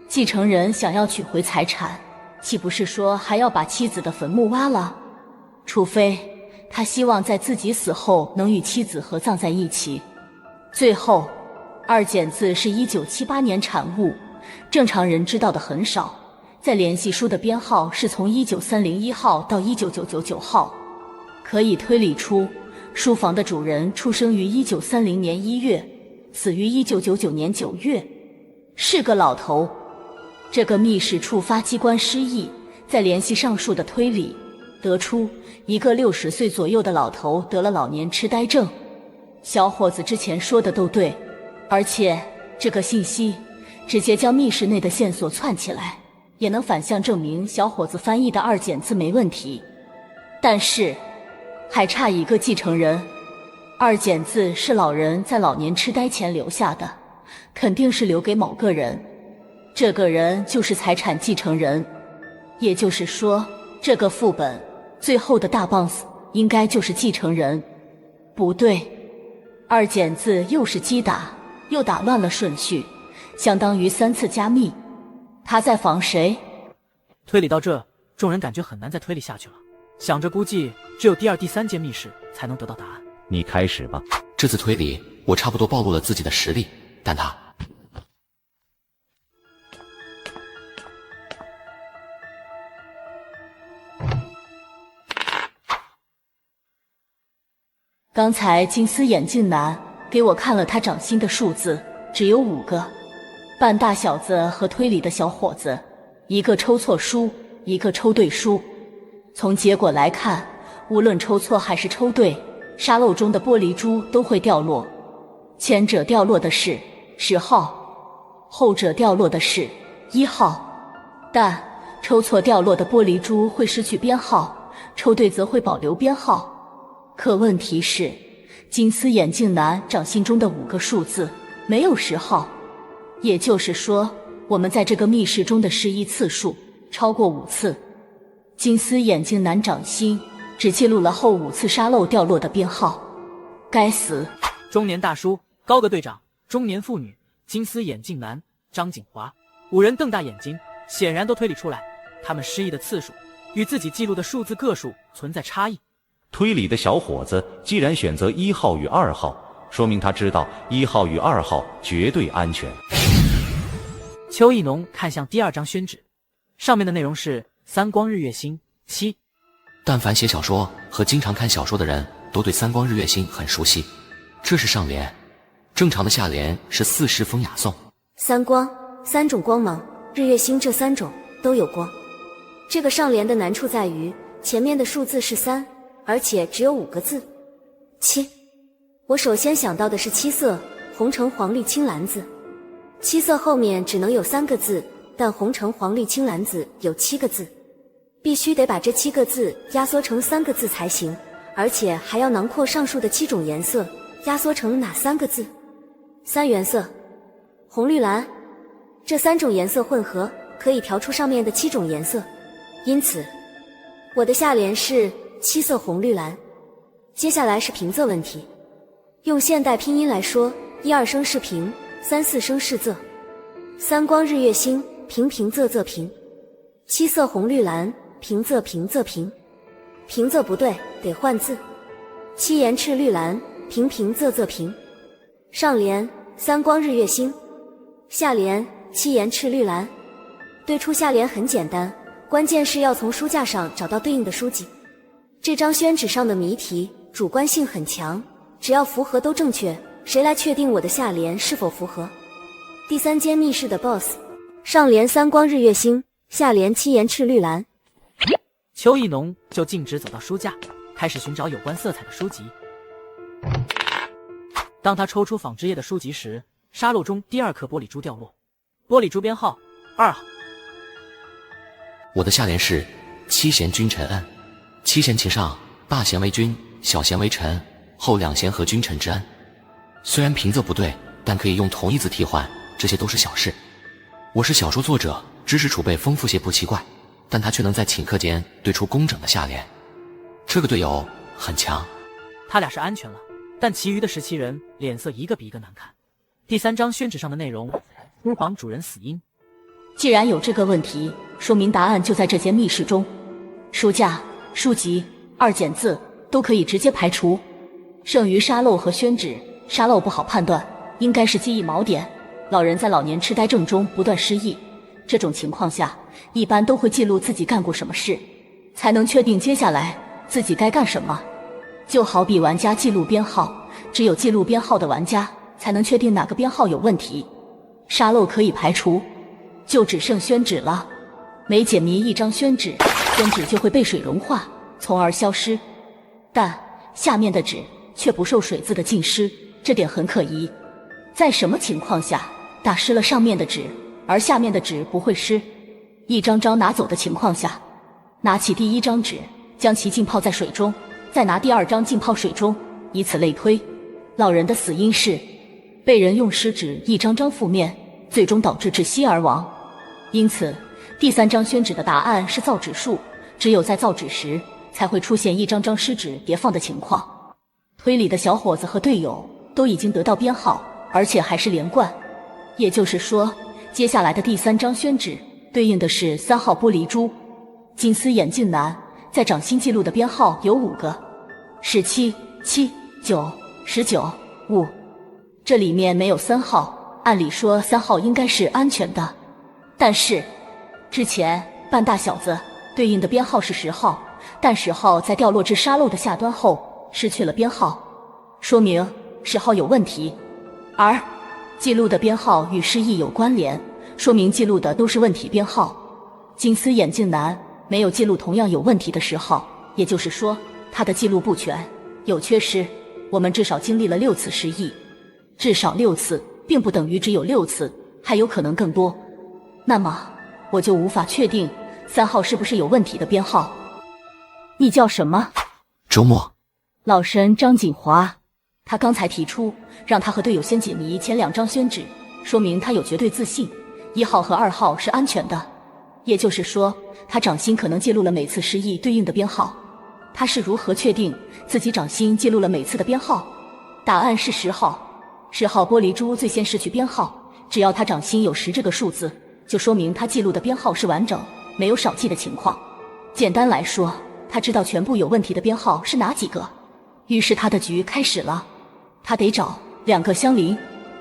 继承人想要取回财产，岂不是说还要把妻子的坟墓挖了？除非他希望在自己死后能与妻子合葬在一起。最后，2简字是1978年产物，正常人知道的很少。在联系书的编号是从19301号到19999号，可以推理出书房的主人出生于1930年1月，死于1999年9月，是个老头。这个密室触发机关失忆，在联系上述的推理，得出一个60岁左右的老头得了老年痴呆症。小伙子之前说的都对，而且这个信息直接将密室内的线索串起来，也能反向证明小伙子翻译的2简字没问题。但是还差一个继承人，2简字是老人在老年痴呆前留下的，肯定是留给某个人，这个人就是财产继承人。也就是说，这个副本最后的大 boss 应该就是继承人。不对，2简字又是击打，又打乱了顺序，相当于3次加密。他在防谁？推理到这，众人感觉很难再推理下去了，想着估计只有第2、第3间密室才能得到答案。你开始吧。这次推理我差不多暴露了自己的实力，但他刚才金丝眼镜男给我看了他掌心的数字，只有5个。扮大小子和推理的小伙子，一个抽错书，一个抽对书。从结果来看，无论抽错还是抽对，沙漏中的玻璃珠都会掉落。前者掉落的是10号，后者掉落的是1号。但抽错掉落的玻璃珠会失去编号，抽对则会保留编号。可问题是，金丝眼镜男掌心中的5个数字没有10号，也就是说，我们在这个密室中的失忆次数超过5次。金丝眼镜男掌心只记录了后5次沙漏掉落的编号。该死！中年大叔高个队长，中年妇女金丝眼镜男张景华。五人瞪大眼睛，显然都推理出来，他们失忆的次数与自己记录的数字个数存在差异。推理的小伙子既然选择1号与2号，说明他知道1号与2号绝对安全。邱意农看向第2张宣纸，上面的内容是三光日月星7。但凡写小说和经常看小说的人都对三光日月星很熟悉。这是上联，正常的下联是四时风雅颂。三光，3种光芒，日月星这3种都有光。这个上联的难处在于前面的数字是3，而且只有5个字。7，我首先想到的是七色，红橙黄绿青蓝紫。七色后面只能有3个字，但红橙黄绿青蓝紫有7个字，必须得把这7个字压缩成3个字才行，而且还要囊括上述的7种颜色，压缩成哪3个字？3原色，红绿蓝，这3种颜色混合可以调出上面的7种颜色，因此我的下联是7色红绿蓝。接下来是平仄问题，用现代拼音来说，1、2声是平，3、4声是仄。三光日月星，平平仄仄平。7色红绿蓝，平仄平仄平。平仄不对，得换字。7颜赤绿蓝，平平仄仄平。上联三光日月星，下联7颜赤绿蓝。对出下联很简单，关键是要从书架上找到对应的书籍。这张宣纸上的谜题主观性很强，只要符合都正确，谁来确定我的下联是否符合？第3间密室的 BOSS， 上联三光日月星，下联7颜赤绿蓝。邱意农就径直走到书架，开始寻找有关色彩的书籍。当他抽出纺织业的书籍时，沙漏中第2颗玻璃珠掉落，玻璃珠编号2号。我的下联是7弦君臣恩，7弦其上，大弦为君，小弦为臣，后2弦合君臣之恩。虽然平仄不对，但可以用同义字替换，这些都是小事。我是小说作者，知识储备丰富些不奇怪，但他却能在顷刻间对出工整的下联。这个队友很强。他俩是安全了，但其余的17人脸色一个比一个难看。第3张宣纸上的内容，书房主人死因。既然有这个问题，说明答案就在这间密室中。书架、书籍、2简字都可以直接排除，剩余沙漏和宣纸。沙漏不好判断，应该是记忆锚点。老人在老年痴呆症中不断失忆，这种情况下一般都会记录自己干过什么事，才能确定接下来自己该干什么。就好比玩家记录编号，只有记录编号的玩家才能确定哪个编号有问题。沙漏可以排除，就只剩宣纸了。每解谜1张宣纸，宣纸就会被水融化，从而消失，但下面的纸却不受水渍的浸湿，这点很可疑。在什么情况下打湿了上面的纸，而下面的纸不会湿？一张张拿走的情况下，拿起第1张纸，将其浸泡在水中，再拿第2张浸泡水中，以此类推。老人的死因是被人用湿纸一张张覆面，最终导致窒息而亡。因此第3张宣纸的答案是造纸术，只有在造纸时才会出现一张张湿纸叠放的情况。推理的小伙子和队友都已经得到编号，而且还是连贯，也就是说接下来的第3张宣纸对应的是3号玻璃珠。金丝眼镜男在掌心记录的编号有5个，17、7、9、19、5，这里面没有3号，按理说3号应该是安全的，但是之前半大小子对应的编号是10号，但10号在掉落至沙漏的下端后失去了编号，说明10号有问题，而记录的编号与失忆有关联，说明记录的都是问题编号。金丝眼镜男没有记录同样有问题的10号，也就是说他的记录不全，有缺失。我们至少经历了6次失忆，至少6次并不等于只有6次，还有可能更多。那么我就无法确定3号是不是有问题的编号。你叫什么？周末。老神张锦华。他刚才提出让他和队友先解谜前2张宣纸，说明他有绝对自信1号和2号是安全的，也就是说他掌心可能记录了每次失忆对应的编号。他是如何确定自己掌心记录了每次的编号？答案是10号。10号玻璃珠最先失去编号，只要他掌心有10这个数字，就说明他记录的编号是完整，没有少记的情况。简单来说，他知道全部有问题的编号是哪几个。于是他的局开始了，他得找2个相邻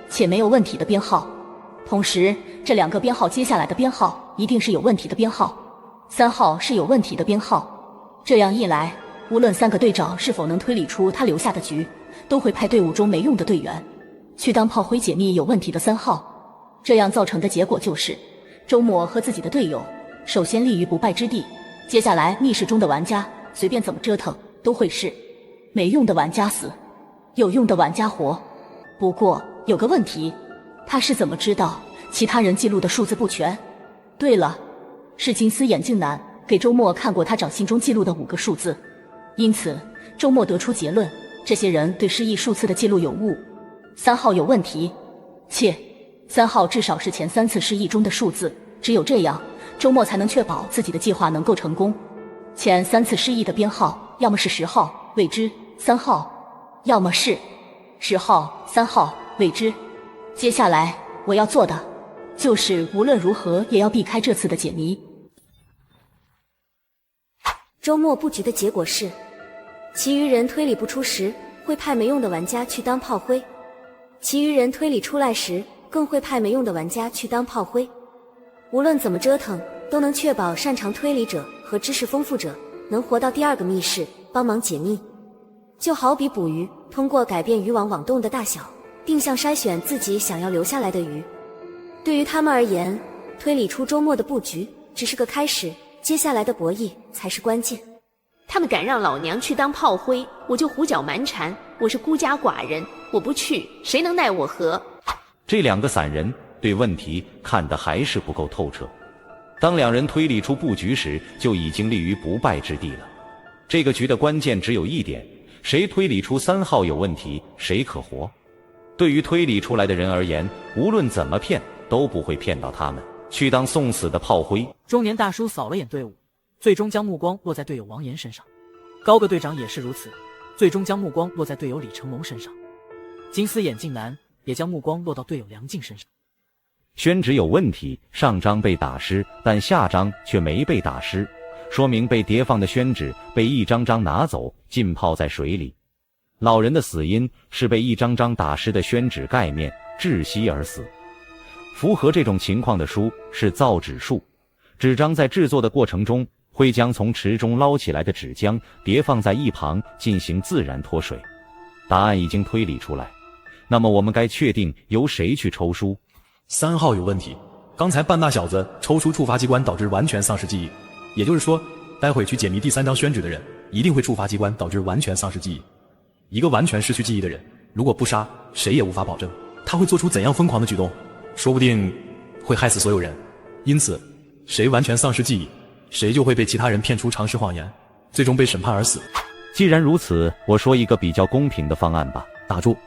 且没有问题的编号，同时这2个编号接下来的编号一定是有问题的编号，3号是有问题的编号。这样一来，无论3个队长是否能推理出他留下的局，都会派队伍中没用的队员去当炮灰解密有问题的3号。这样造成的结果就是周末和自己的队友首先立于不败之地，接下来密室中的玩家随便怎么折腾都会是没用的玩家死，有用的玩家活。不过有个问题，他是怎么知道其他人记录的数字不全？对了，是金丝眼镜男给周末看过他掌心中记录的5个数字，因此周末得出结论，这些人对失忆数次的记录有误，3号有问题，且3号至少是前3次失忆中的数字，只有这样周末才能确保自己的计划能够成功。前3次失忆的编号要么是10号未知3号，要么是10号3号未知。接下来我要做的就是无论如何也要避开这次的解谜。周末布局的结果是，其余人推理不出时，会派没用的玩家去当炮灰；其余人推理出来时，更会派没用的玩家去当炮灰。无论怎么折腾，都能确保擅长推理者和知识丰富者能活到第2个密室，帮忙解密。就好比捕鱼，通过改变渔网网洞的大小，定向筛选自己想要留下来的鱼。对于他们而言，推理出周末的布局只是个开始，接下来的博弈才是关键。他们敢让老娘去当炮灰，我就胡搅蛮缠。我是孤家寡人，我不去，谁能奈我何？这2个散人对问题看得还是不够透彻。当2人推理出布局时，就已经立于不败之地了。这个局的关键只有一点，谁推理出3号有问题，谁可活。对于推理出来的人而言，无论怎么骗，都不会骗到他们，去当送死的炮灰。中年大叔扫了眼队伍，最终将目光落在队友王岩身上。高个队长也是如此，最终将目光落在队友李成龙身上。金丝眼镜男也将目光落到队友梁静身上。宣纸有问题，上张被打湿，但下张却没被打湿，说明被叠放的宣纸被一张张拿走，浸泡在水里。老人的死因是被一张张打湿的宣纸盖面，窒息而死。符合这种情况的书是造纸术，纸张在制作的过程中会将从池中捞起来的纸浆叠放在一旁进行自然脱水。答案已经推理出来，那么我们该确定由谁去抽书。3号有问题，刚才半大小子抽出触发机关导致完全丧失记忆，也就是说，待会去解谜第3张宣纸的人一定会触发机关导致完全丧失记忆。一个完全失去记忆的人，如果不杀，谁也无法保证他会做出怎样疯狂的举动，说不定会害死所有人。因此，谁完全丧失记忆，谁就会被其他人骗出常识谎言，最终被审判而死。既然如此，我说一个比较公平的方案吧。打住，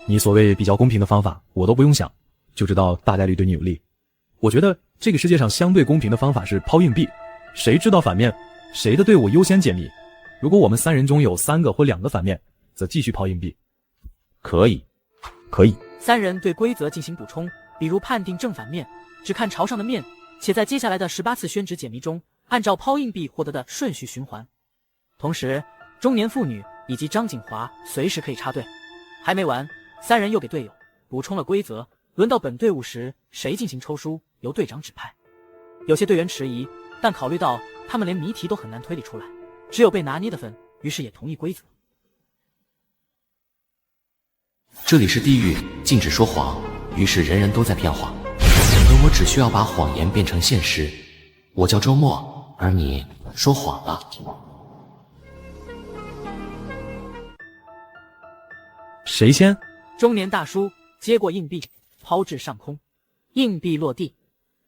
你所谓比较公平的方法，我都不用想就知道大概率对你有利。我觉得这个世界上相对公平的方法是抛硬币，谁知道反面，谁的队伍优先解密。如果我们3人中有3个或2个反面，则继续抛硬币。可以。 3人对规则进行补充，比如判定正反面，只看朝上的面，且在接下来的18次宣纸解谜中，按照抛硬币获得的顺序循环。同时，中年妇女以及张景华随时可以插队。还没完，3人又给队友补充了规则，轮到本队伍时，谁进行抽书，由队长指派。有些队员迟疑，但考虑到他们连谜题都很难推理出来，只有被拿捏的份，于是也同意规则。这里是地狱，禁止说谎，于是人人都在骗谎，而我只需要把谎言变成现实。我叫周末，而你说谎了。谁先？中年大叔接过硬币，抛至上空，硬币落地，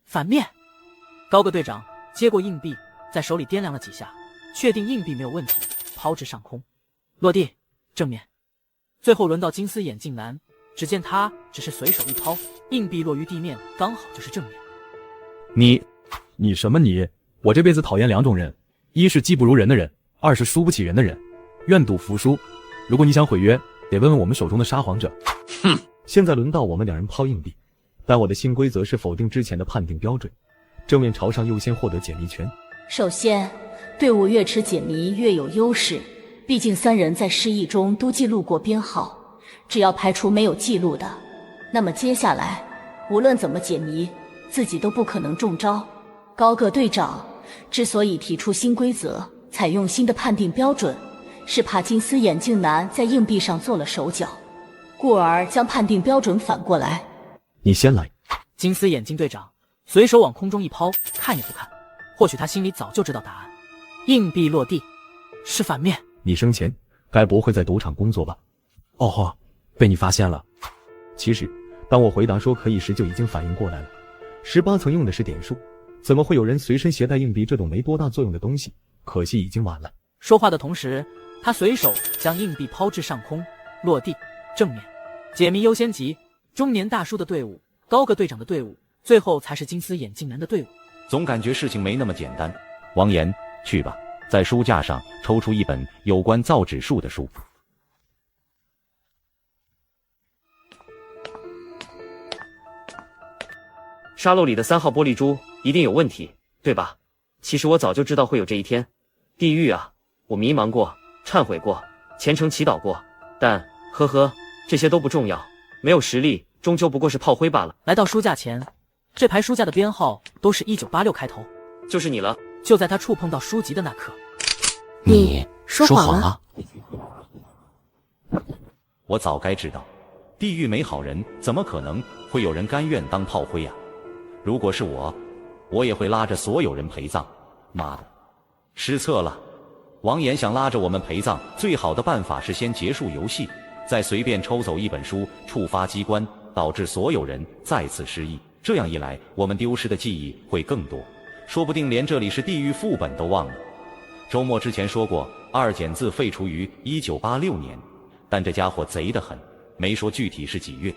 反面。高个队长接过硬币，在手里掂量了几下，确定硬币没有问题，抛至上空，落地，正面。最后轮到金丝眼镜男，只见他只是随手一抛，硬币落于地面，刚好就是正面。你什么你？我这辈子讨厌2种人，一是技不如人的人，二是输不起人的人。愿赌服输。如果你想毁约，得问问我们手中的撒谎者。现在轮到我们2人抛硬币，但我的新规则是否定之前的判定标准。正面朝上优先获得解谜权。首先，队伍越迟解谜越有优势，毕竟3人在失忆中都记录过编号，只要排除没有记录的，那么接下来无论怎么解谜，自己都不可能中招。高个队长之所以提出新规则，采用新的判定标准，是怕金丝眼镜男在硬币上做了手脚，故而将判定标准反过来。你先来。金丝眼镜队长随手往空中一抛，看也不看，或许他心里早就知道答案。硬币落地是反面。你生前该不会在赌场工作吧？哦豁，被你发现了。其实当我回答说可以时，就已经反应过来了。18层用的是点数，怎么会有人随身携带硬币这种没多大作用的东西？可惜已经晚了。说话的同时，他随手将硬币抛至上空，落地正面。解谜优先级，中年大叔的队伍，高个队长的队伍，最后才是金丝眼镜男的队伍。总感觉事情没那么简单。王岩，去吧，在书架上抽出一本有关造纸术的书。沙漏里的3号玻璃珠一定有问题，对吧？其实我早就知道会有这一天。地狱啊，我迷茫过，忏悔过，虔诚祈祷过，但呵呵，这些都不重要，没有实力，终究不过是炮灰罢了。来到书架前，这排书架的编号都是1986开头。就是你了。就在他触碰到书籍的那刻，你说谎了。我早该知道，地狱没好人，怎么可能会有人甘愿当炮灰啊？如果是我也会拉着所有人陪葬。妈的，失策了！王岩想拉着我们陪葬，最好的办法是先结束游戏，再随便抽走一本书，触发机关，导致所有人再次失忆。这样一来，我们丢失的记忆会更多，说不定连这里是地狱副本都忘了。周末之前说过，2减字废除于1986年，但这家伙贼得很，没说具体是几月。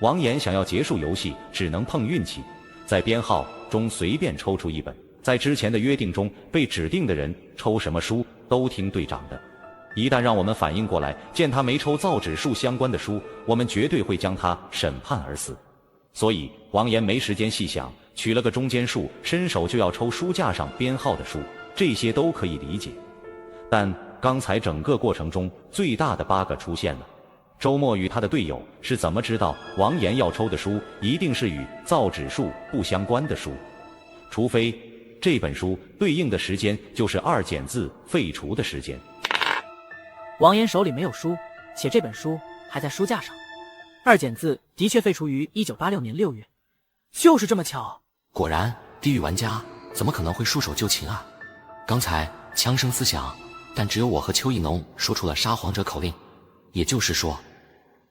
王岩想要结束游戏，只能碰运气，在编号中随便抽出一本。在之前的约定中，被指定的人抽什么书都听队长的。一旦让我们反应过来，见他没抽造纸术相关的书，我们绝对会将他审判而死。所以王岩没时间细想，取了个中间数，伸手就要抽书架上编号的书，这些都可以理解。但刚才整个过程中最大的 bug 出现了。周末与他的队友是怎么知道王岩要抽的书一定是与造纸术不相关的书？除非这本书对应的时间就是2减字废除的时间。王岩手里没有书，且这本书还在书架上。2减字的确废除于1986年6月，就是这么巧。果然，地狱玩家怎么可能会束手就擒啊？刚才枪声四响，但只有我和邱义农说出了沙皇者口令，也就是说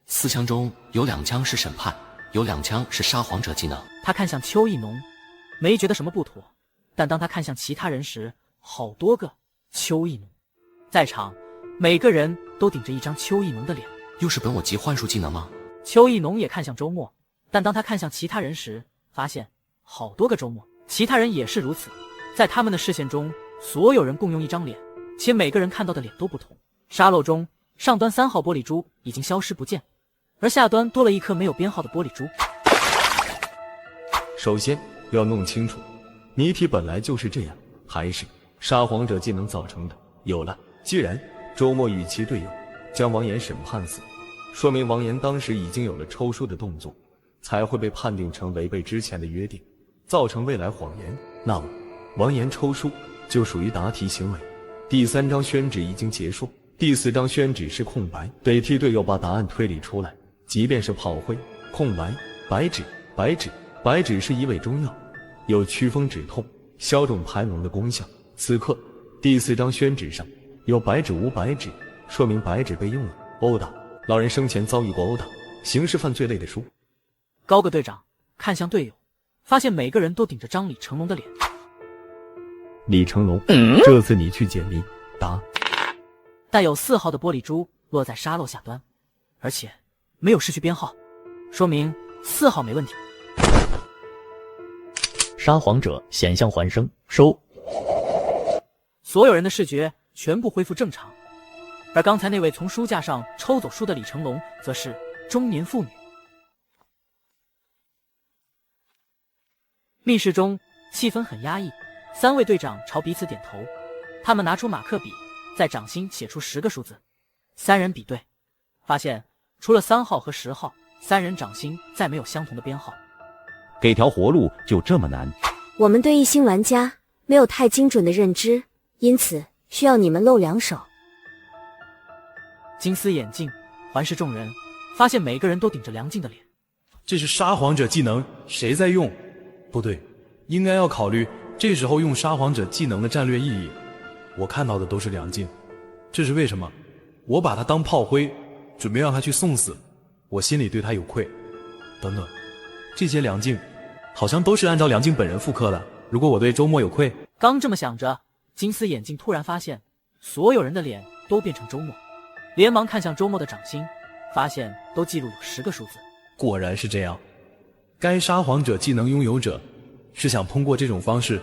，4枪中有2枪是审判，有2枪是沙皇者技能。他看向邱义农，没觉得什么不妥，但当他看向其他人时，好多个邱义农，在场每个人都顶着一张邱义农的脸。又是本我级幻术技能吗？邱义农也看向周末，但当他看向其他人时，发现好多个周末，其他人也是如此。在他们的视线中，所有人共用一张脸，且每个人看到的脸都不同。沙漏中，上端3号玻璃珠已经消失不见，而下端多了一颗没有编号的玻璃珠。首先要弄清楚，谜题本来就是这样，还是沙皇者技能造成的。有了，既然周末与其队友将王岩审判死，说明王岩当时已经有了抽书的动作，才会被判定成违背之前的约定，造成未来谎言。那么王岩抽书就属于答题行为。第3张宣纸已经结束，第4张宣纸是空白，得替队友把答案推理出来。即便是炮灰、空白、白纸、白纸是一味中药，有祛风止痛、消肿排脓的功效。此刻第4张宣纸上有白纸无白纸，说明白纸被用了。殴打，老人生前遭遇过殴打，刑事犯罪类的书。高个队长看向队友，发现每个人都顶着张李成龙的脸。李成龙，这次你去解谜，答。带有4号的玻璃珠落在沙漏下端，而且没有失去编号，说明4号没问题。沙皇者显像还生，收。所有人的视觉全部恢复正常，而刚才那位从书架上抽走书的李成龙，则是中年妇女。密室中，气氛很压抑。3位队长朝彼此点头，他们拿出马克笔，在掌心写出10个数字。3人比对，发现除了3号和10号，3人掌心再没有相同的编号。给条活路就这么难？我们对异星玩家没有太精准的认知，因此需要你们露2手。金丝眼镜环视众人，发现每个人都顶着梁静的脸。这是沙皇者技能，谁在用？不对，应该要考虑这时候用沙皇者技能的战略意义。我看到的都是梁静，这是为什么？我把他当炮灰，准备让他去送死，我心里对他有愧。等等，这些梁静好像都是按照梁静本人复刻的。如果我对周末有愧……刚这么想着，金丝眼镜突然发现所有人的脸都变成周末，连忙看向周末的掌心，发现都记录有10个数字。果然是这样，该沙皇者技能拥有者是想通过这种方式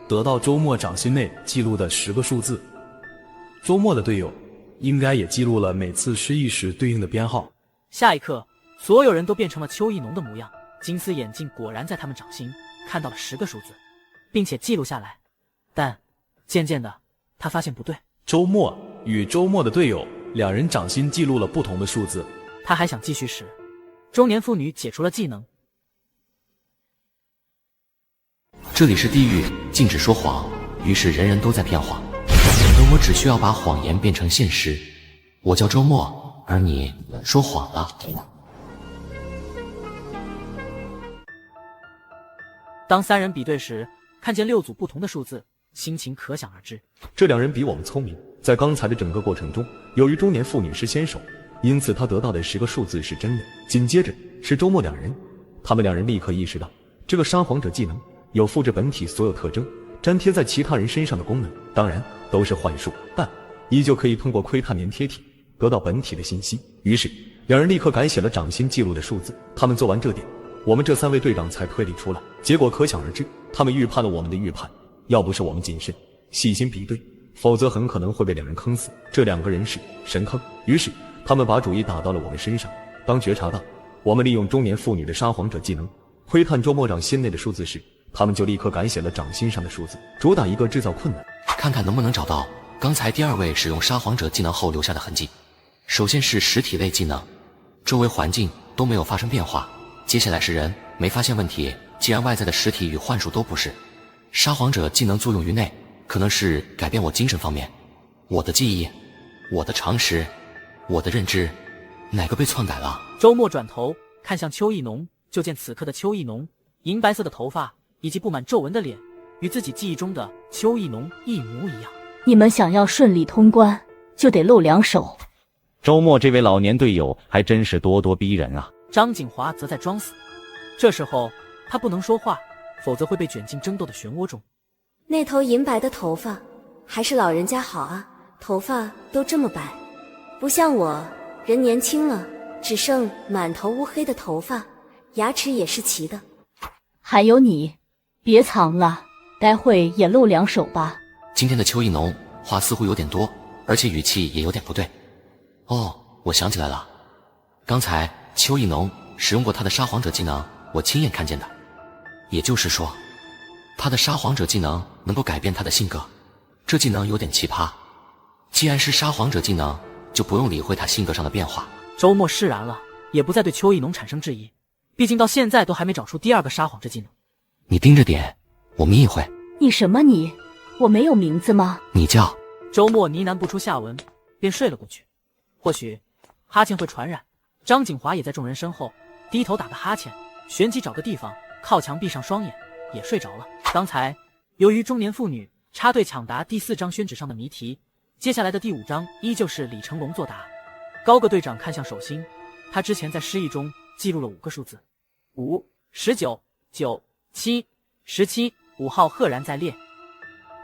得到周末掌心内记录的10个数字。周末的队友应该也记录了每次失忆时对应的编号。下一刻，所有人都变成了邱意浓的模样。金丝眼镜果然在他们掌心看到了10个数字，并且记录下来。但渐渐的，他发现不对。周末与周末的队友2人掌心记录了不同的数字。他还想继续时，中年妇女解除了技能。这里是地狱，禁止说谎，于是人人都在骗谎，而我只需要把谎言变成现实。我叫周末，而你说谎了。当3人比对时，看见6组不同的数字，心情可想而知。这2人比我们聪明，在刚才的整个过程中，由于中年妇女是先手，因此她得到的10个数字是真的。紧接着是周末2人，他们2人立刻意识到，这个沙皇者技能有复制本体所有特征，粘贴在其他人身上的功能，当然都是幻术，但依旧可以通过窥探粘贴体得到本体的信息。于是2人立刻改写了掌心记录的数字。他们做完这点，我们这3位队长才推理出来，结果可想而知，他们预判了我们的预判。要不是我们谨慎细心比对，否则很可能会被2人坑死。这2个人是神坑，于是他们把主意打到了我们身上。当觉察到我们利用中年妇女的沙皇者技能窥探周末掌心内的数字时，他们就立刻改写了掌心上的数字，主打一个制造困难。看看能不能找到刚才第2位使用沙皇者技能后留下的痕迹。首先是实体类技能，周围环境都没有发生变化。接下来是人，没发现问题。既然外在的实体与幻术都不是，沙皇者技能作用于内，可能是改变我精神方面，我的记忆，我的常识，我的认知，哪个被篡改了？周末转头看向邱意浓，就见此刻的邱意浓，银白色的头发以及布满皱纹的脸，与自己记忆中的邱意浓一模一样。你们想要顺利通关，就得露2手。周末这位老年队友还真是咄咄逼人啊！张景华则在装死，这时候他不能说话，否则会被卷进争斗的漩涡中。那头银白的头发，还是老人家好啊，头发都这么白，不像我，人年轻了，只剩满头乌黑的头发，牙齿也是齐的。还有你，别藏了，待会也露2手吧。今天的邱意浓话似乎有点多，而且语气也有点不对。哦，我想起来了，刚才邱意浓使用过他的沙皇者技能，我亲眼看见的。也就是说，他的沙皇者技能能够改变他的性格，这技能有点奇葩。既然是沙皇者技能，就不用理会他性格上的变化。周末释然了，也不再对邱意浓产生质疑，毕竟到现在都还没找出第2个沙皇者技能。你盯着点，我眯一会。你什么你？我没有名字吗？你叫。周末呢喃不出下文，便睡了过去。或许哈欠会传染，张景华也在众人身后低头打个哈欠，旋即找个地方靠墙闭上双眼，也睡着了。刚才由于中年妇女插队抢答第4张宣纸上的谜题，接下来的第5章依旧是李成龙作答。高个队长看向手心，他之前在失忆中记录了5个数字，5、19、9、7、17， 5号赫然在列。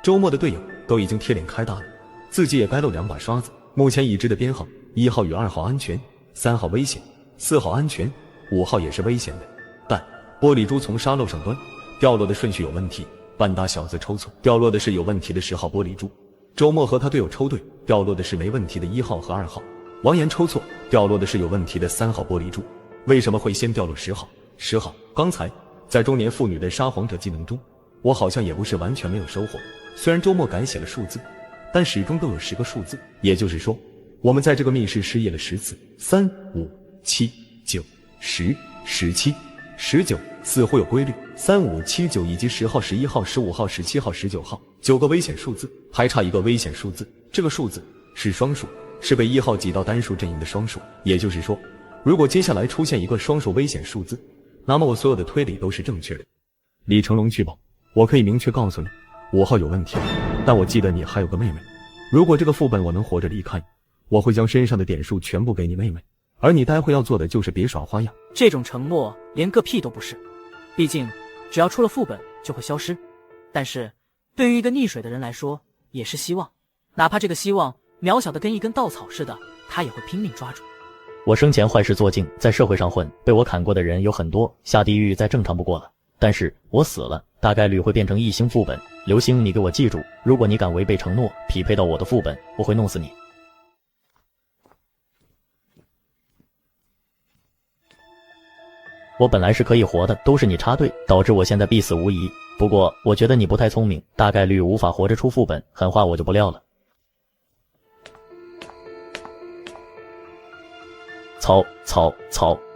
周末的队友都已经贴脸开大了，自己也该露2把刷子。目前已知的编号，1号与2号安全，3号危险，4号安全，5号也是危险的。但玻璃珠从沙漏上端掉落的顺序有问题，半大小子抽错，掉落的是有问题的10号玻璃珠。周末和他队友抽对，掉落的是没问题的1号和2号。王岩抽错，掉落的是有问题的3号玻璃珠。为什么会先掉落10号？10号刚才在中年妇女的沙皇者技能中我好像也不是完全没有收获。虽然周末改写了数字，但始终都有10个数字，也就是说，我们在这个密室失业了10次，3、5、7、9、10、17、19，似乎有规律。3、5、7、9以及10号、11号、15号、17号、19号，9个危险数字，还差一个危险数字。这个数字是双数，是被1号挤到单数阵营的双数。也就是说，如果接下来出现一个双数危险数字，那么我所有的推理都是正确的。李成龙去报，我可以明确告诉你，5号有问题，但我记得你还有个妹妹。如果这个副本我能活着离开，我会将身上的点数全部给你妹妹，而你待会要做的就是别耍花样。这种承诺连个屁都不是，毕竟只要出了副本就会消失。但是对于一个溺水的人来说，也是希望，哪怕这个希望渺小的跟一根稻草似的，他也会拼命抓住。我生前坏事做尽，在社会上混，被我砍过的人有很多，下地狱再正常不过了。但是我死了，大概率会变成1星副本。刘星，你给我记住，如果你敢违背承诺，匹配到我的副本，我会弄死你。我本来是可以活的，都是你插队，导致我现在必死无疑。不过我觉得你不太聪明，大概率无法活着出副本，狠话我就不撂了。操！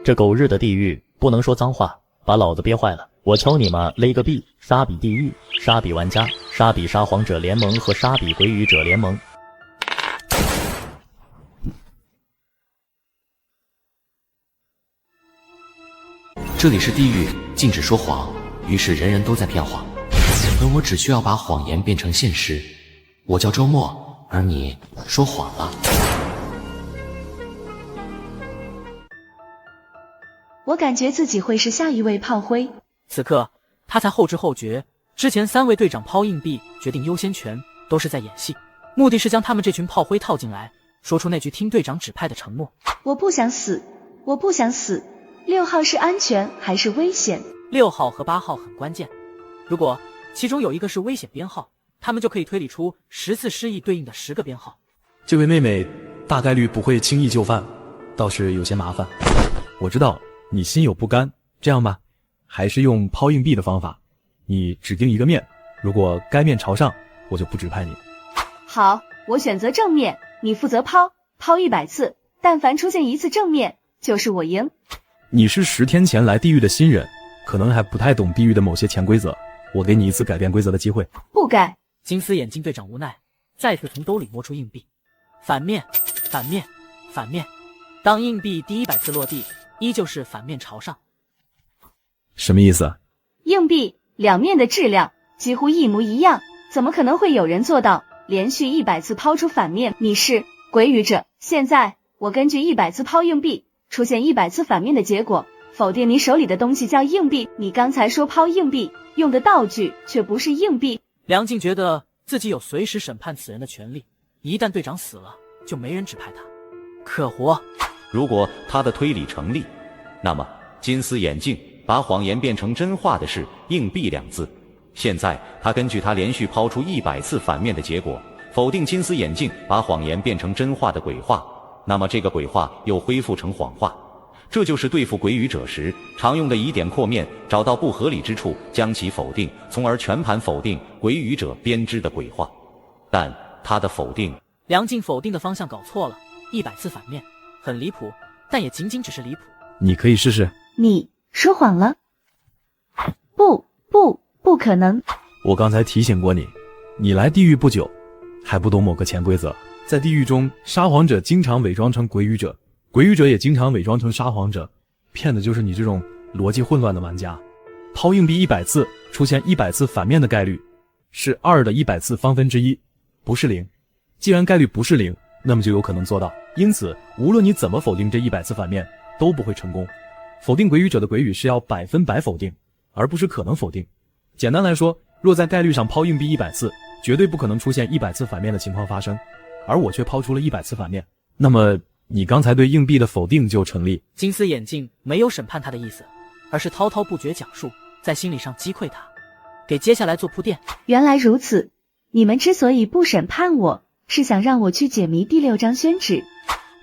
这狗日的地狱，不能说脏话，把老子憋坏了！我敲你妈勒个币！沙比地狱，沙比玩家，沙比沙皇者联盟和沙比鬼语者联盟。这里是地狱，禁止说谎，于是人人都在骗谎，而我只需要把谎言变成现实。我叫周末，而你说谎了。我感觉自己会是下一位炮灰。此刻他才后知后觉，之前3位队长抛硬币决定优先权都是在演戏，目的是将他们这群炮灰套进来，说出那句听队长指派的承诺。我不想死，6号是安全还是危险？6号和8号很关键，如果其中有一个是危险编号，他们就可以推理出10次失忆对应的10个编号。这位妹妹大概率不会轻易就范，倒是有些麻烦。我知道你心有不甘，这样吧，还是用抛硬币的方法，你指定一个面，如果该面朝上，我就不指派你。好，我选择正面，你负责抛100次，但凡出现1次正面，就是我赢。你是10天前来地狱的新人，可能还不太懂地狱的某些潜规则，我给你一次改变规则的机会。不改。金丝眼镜队长无奈，再次从兜里摸出硬币，反面。当硬币第100次落地，依旧是反面朝上。什么意思？硬币两面的质量几乎一模一样，怎么可能会有人做到连续100次抛出反面？你是鬼语者。现在我根据100次抛硬币出现100次反面的结果，否定你手里的东西叫硬币。你刚才说抛硬币用的道具却不是硬币。梁静觉得自己有随时审判此人的权利，一旦队长死了，就没人指派他。可活。如果他的推理成立，那么金丝眼镜把谎言变成真话的是硬币2字。现在他根据他连续抛出100次反面的结果，否定金丝眼镜把谎言变成真话的鬼话，那么这个鬼话又恢复成谎话。这就是对付鬼语者时常用的以点扩面，找到不合理之处将其否定，从而全盘否定鬼语者编织的鬼话。但他的否定，梁静否定的方向搞错了，100次反面很离谱，但也仅仅只是离谱。你可以试试。你说谎了。不可能。我刚才提醒过你，你来地狱不久，还不懂某个潜规则。在地狱中，沙皇者经常伪装成鬼语者，鬼语者也经常伪装成沙皇者，骗的就是你这种逻辑混乱的玩家。抛硬币100次，出现100次反面的概率是2的100次方分之一，不是0。既然概率不是0，那么就有可能做到。因此，无论你怎么否定这100次反面，都不会成功。否定鬼语者的鬼语是要100%否定，而不是可能否定。简单来说，若在概率上抛硬币100次，绝对不可能出现100次反面的情况发生，而我却抛出了100次反面，那么你刚才对硬币的否定就成立。金丝眼镜没有审判他的意思，而是滔滔不绝讲述，在心理上击溃他，给接下来做铺垫。原来如此，你们之所以不审判我，是想让我去解谜第6章宣纸。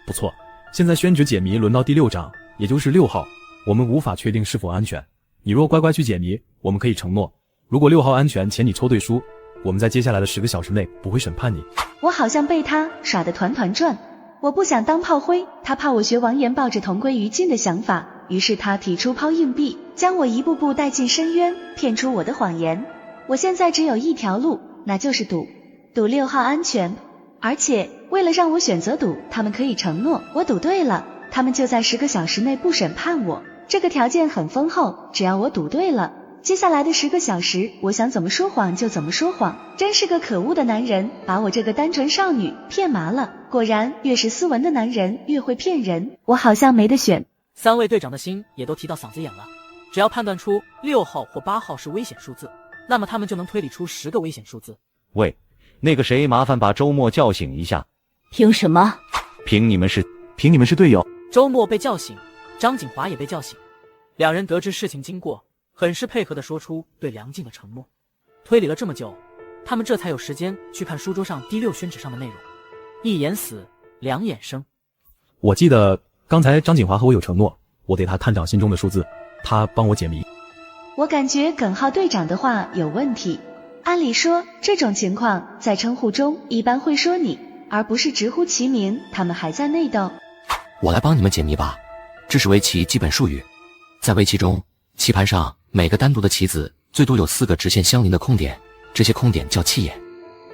不错，现在宣纸解谜轮到第6章，也就是6号，我们无法确定是否安全。你若乖乖去解谜，我们可以承诺如果6号安全且你抽对输，我们在接下来的10个小时内不会审判你。我好像被他耍得团团转，我不想当炮灰，他怕我学王岩抱着同归于尽的想法，于是他提出抛硬币，将我一步步带进深渊，骗出我的谎言。我现在只有一条路，那就是赌6号安全。而且为了让我选择赌，他们可以承诺我赌对了，他们就在10个小时内不审判我。这个条件很丰厚，只要我赌对了，接下来的10个小时，我想怎么说谎就怎么说谎。真是个可恶的男人，把我这个单纯少女骗麻了。果然，越是斯文的男人越会骗人，我好像没得选。3位队长的心也都提到嗓子眼了。只要判断出6号或8号是危险数字，那么他们就能推理出10个危险数字。喂，那个谁，麻烦把周末叫醒一下。凭什么？凭你们是队友。周末被叫醒，张景华也被叫醒。2人得知事情经过，很是配合地说出对梁静的承诺。推理了这么久，他们这才有时间去看书桌上第6宣纸上的内容。1眼死，2眼生。我记得刚才张景华和我有承诺，我给他探长心中的数字，他帮我解谜。我感觉耿浩队长的话有问题。按理说，这种情况在称呼中一般会说你，而不是直呼其名。他们还在内斗。我来帮你们解谜吧。这是围棋基本术语，在围棋中，棋盘上每个单独的棋子最多有4个直线相邻的空点，这些空点叫弃眼。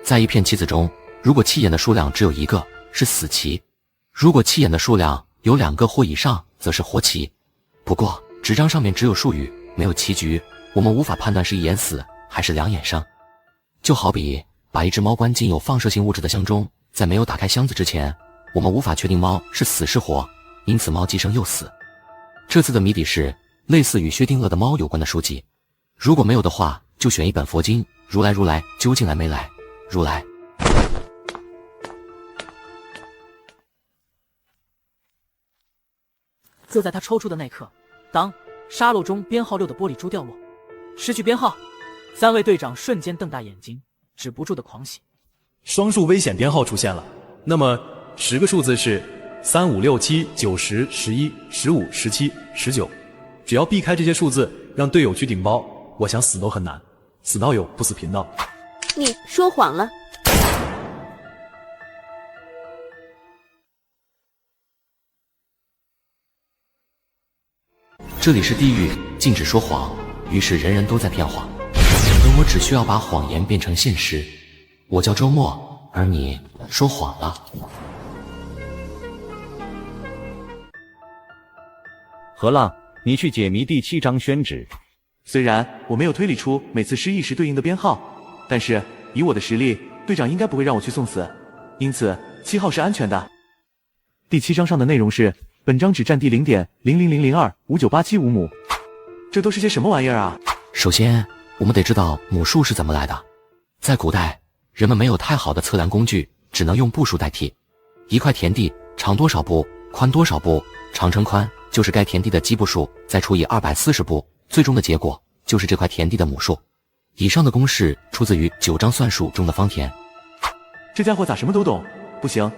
在一片棋子中，如果弃眼的数量只有1个，是死棋；如果弃眼的数量有2个或以上，则是活棋。不过，纸张上面只有术语，没有棋局，我们无法判断是1眼死还是2眼生。就好比把一只猫关进有放射性物质的箱中，在没有打开箱子之前，我们无法确定猫是死是活，因此猫既生又死。这次的谜底是类似与薛定谔的猫有关的书籍，如果没有的话，就选一本佛经。如来究竟来没来？如来。就在他抽出的那刻，当沙漏中编号6的玻璃珠掉落，失去编号。3位队长瞬间瞪大眼睛，止不住的狂喜。双数危险编号出现了，那么10个数字是3、5、6、7、9、10、11、15、17、19。只要避开这些数字，让队友去顶包，我想死都很难。死道友不死贫道。你说谎了。这里是地狱，禁止说谎，于是人人都在骗谎。而我只需要把谎言变成现实。我叫周末，而你说谎了。何浪，你去解谜第7张宣纸。虽然我没有推理出每次失忆时对应的编号，但是以我的实力，队长应该不会让我去送死，因此7号是安全的。第7章上的内容是本章只占地0.000025987母，这都是些什么玩意儿啊？首先，我们得知道母数是怎么来的。在古代，人们没有太好的测量工具，只能用步数代替。一块田地长多少步，宽多少步，长乘宽就是该田地的基步数，再除以240步，最终的结果就是这块田地的母数。以上的公式出自于9章算术中的方田。这家伙咋什么都懂？不行，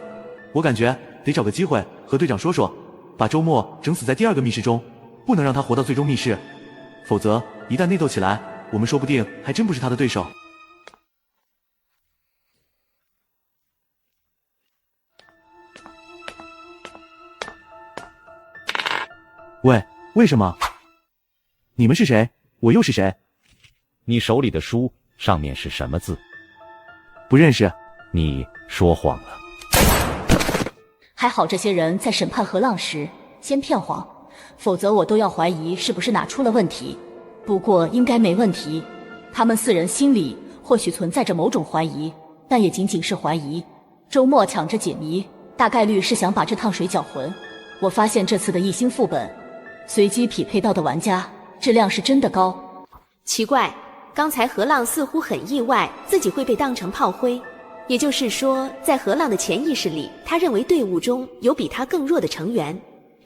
我感觉得找个机会和队长说说，把周末整死在第2个密室中，不能让他活到最终密室，否则一旦内斗起来，我们说不定还真不是他的对手。喂，为什么？你们是谁？我又是谁？你手里的书上面是什么字？不认识。你说谎了。还好这些人在审判何浪时先骗谎，否则我都要怀疑是不是哪出了问题。不过应该没问题，他们4人心里或许存在着某种怀疑，但也仅仅是怀疑。周末抢着解谜，大概率是想把这趟水搅浑。我发现这次的1星副本随机匹配到的玩家质量是真的高。奇怪，刚才何浪似乎很意外自己会被当成炮灰，也就是说，在何浪的潜意识里，他认为队伍中有比他更弱的成员。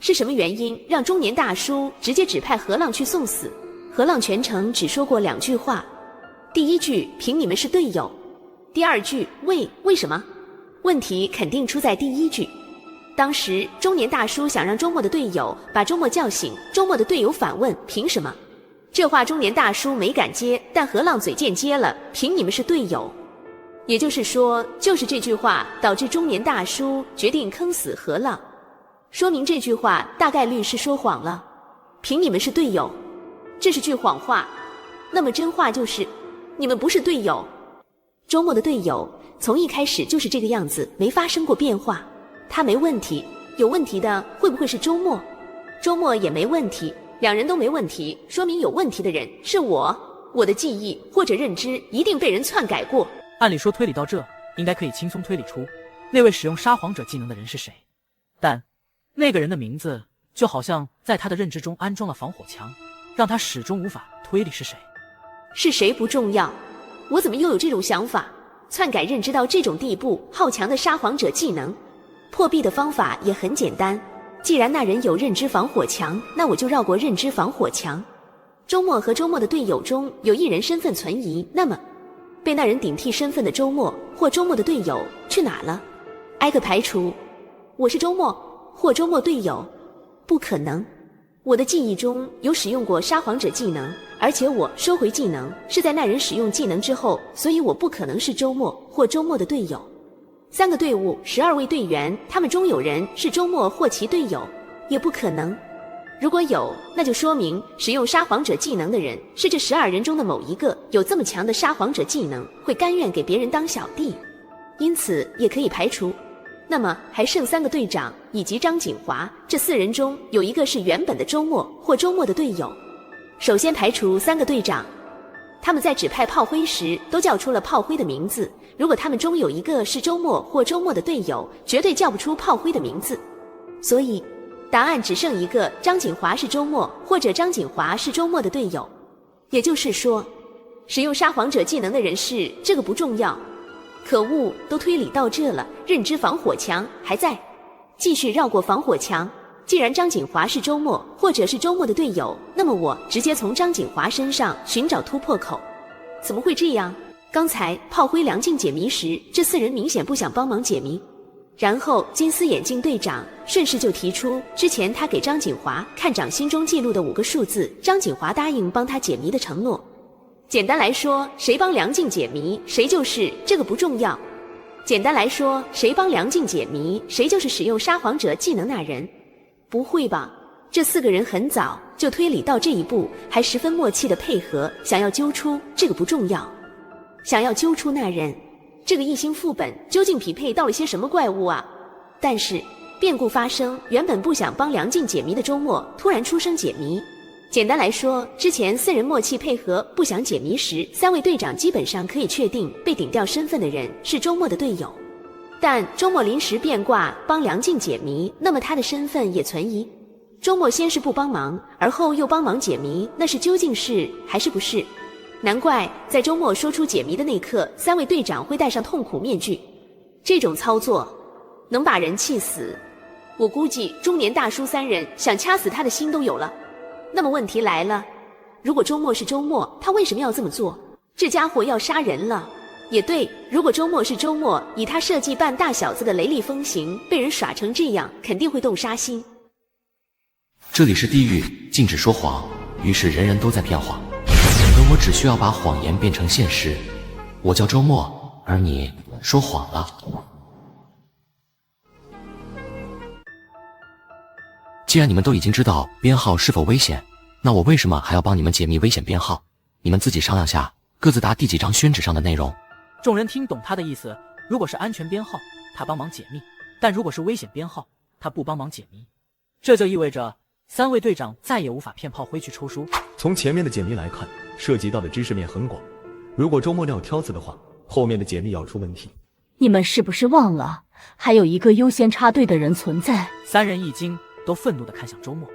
是什么原因让中年大叔直接指派何浪去送死？何浪全程只说过2句话，第1句凭你们是队友，第2句为什么？问题肯定出在第1句。当时中年大叔想让周末的队友把周末叫醒，周末的队友反问凭什么？这话中年大叔没敢接，但何浪嘴贱接了，凭你们是队友。也就是说，就是这句话导致中年大叔决定坑死何浪，说明这句话大概率是说谎了。凭你们是队友，这是句谎话。那么真话就是你们不是队友。周末的队友从一开始就是这个样子，没发生过变化。他没问题，有问题的会不会是周末？周末也没问题，两人都没问题，说明有问题的人是我。我的记忆或者认知一定被人篡改过。按理说推理到这，应该可以轻松推理出那位使用沙皇者技能的人是谁，但那个人的名字就好像在他的认知中安装了防火墙，让他始终无法推理是谁。是谁不重要，我怎么又有这种想法？篡改认知到这种地步，好强的沙皇者技能，破壁的方法也很简单。既然那人有认知防火墙，那我就绕过认知防火墙。周末和周末的队友中有一人身份存疑，那么被那人顶替身份的周末或周末的队友去哪了？挨个排除。我是周末或周末队友，不可能。我的记忆中有使用过沙皇者技能，而且我收回技能是在那人使用技能之后，所以我不可能是周末或周末的队友。3个队伍，12位队员，他们中有人是周末或其队友，也不可能。如果有，那就说明使用沙皇者技能的人是这12人中的某一个，有这么强的沙皇者技能，会甘愿给别人当小弟，因此也可以排除。那么还剩3个队长以及张锦华，这4人中有一个是原本的周末或周末的队友。首先排除3个队长，他们在指派炮灰时都叫出了炮灰的名字，如果他们中有一个是周末或周末的队友，绝对叫不出炮灰的名字。所以答案只剩一个，张锦华是周末，或者张锦华是周末的队友。也就是说，使用沙皇者技能的人是这个不重要。可恶，都推理到这了，认知防火墙还在，继续绕过防火墙。既然张锦华是周末或者是周末的队友，那么我直接从张锦华身上寻找突破口。怎么会这样？刚才炮灰梁静解谜时，这4人明显不想帮忙解谜。然后金丝眼镜队长顺势就提出之前他给张锦华看掌心中记录的5个数字，张锦华答应帮他解谜的承诺。简单来说，谁帮梁静解谜，谁就是这个不重要。简单来说，谁帮梁静解谜，谁就是使用沙皇者技能那人。不会吧？这4个人很早就推理到这一步，还十分默契的配合，想要揪出这个不重要，想要揪出那人。这个一星副本究竟匹配到了些什么怪物啊？但是变故发生，原本不想帮梁静解谜的周末突然出声解谜。简单来说，之前4人默契配合不想解谜时，3位队长基本上可以确定被顶掉身份的人是周末的队友。但周末临时变卦帮梁静解谜，那么他的身份也存疑。周末先是不帮忙，而后又帮忙解谜，那是究竟是还是不是？难怪在周末说出解谜的那刻，3位队长会戴上痛苦面具。这种操作能把人气死。我估计中年大叔3人想掐死他的心都有了。那么问题来了，如果周末是周末，他为什么要这么做？这家伙要杀人了。也对，如果周末是周末，以他设计扮大小子的雷厉风行，被人耍成这样，肯定会动杀心。这里是地狱，禁止说谎，于是人人都在骗谎，而我只需要把谎言变成现实。我叫周末，而你说谎了。既然你们都已经知道编号是否危险，那我为什么还要帮你们解密危险编号？你们自己商量下，各自答第几张宣纸上的内容。众人听懂他的意思，如果是安全编号，他帮忙解密；但如果是危险编号，他不帮忙解谜。这就意味着3位队长再也无法骗炮灰去抽书。从前面的解谜来看，涉及到的知识面很广，如果周末撂挑子的话，后面的解密要出问题。你们是不是忘了还有一个优先插队的人存在？3人一惊，都愤怒地看向周末。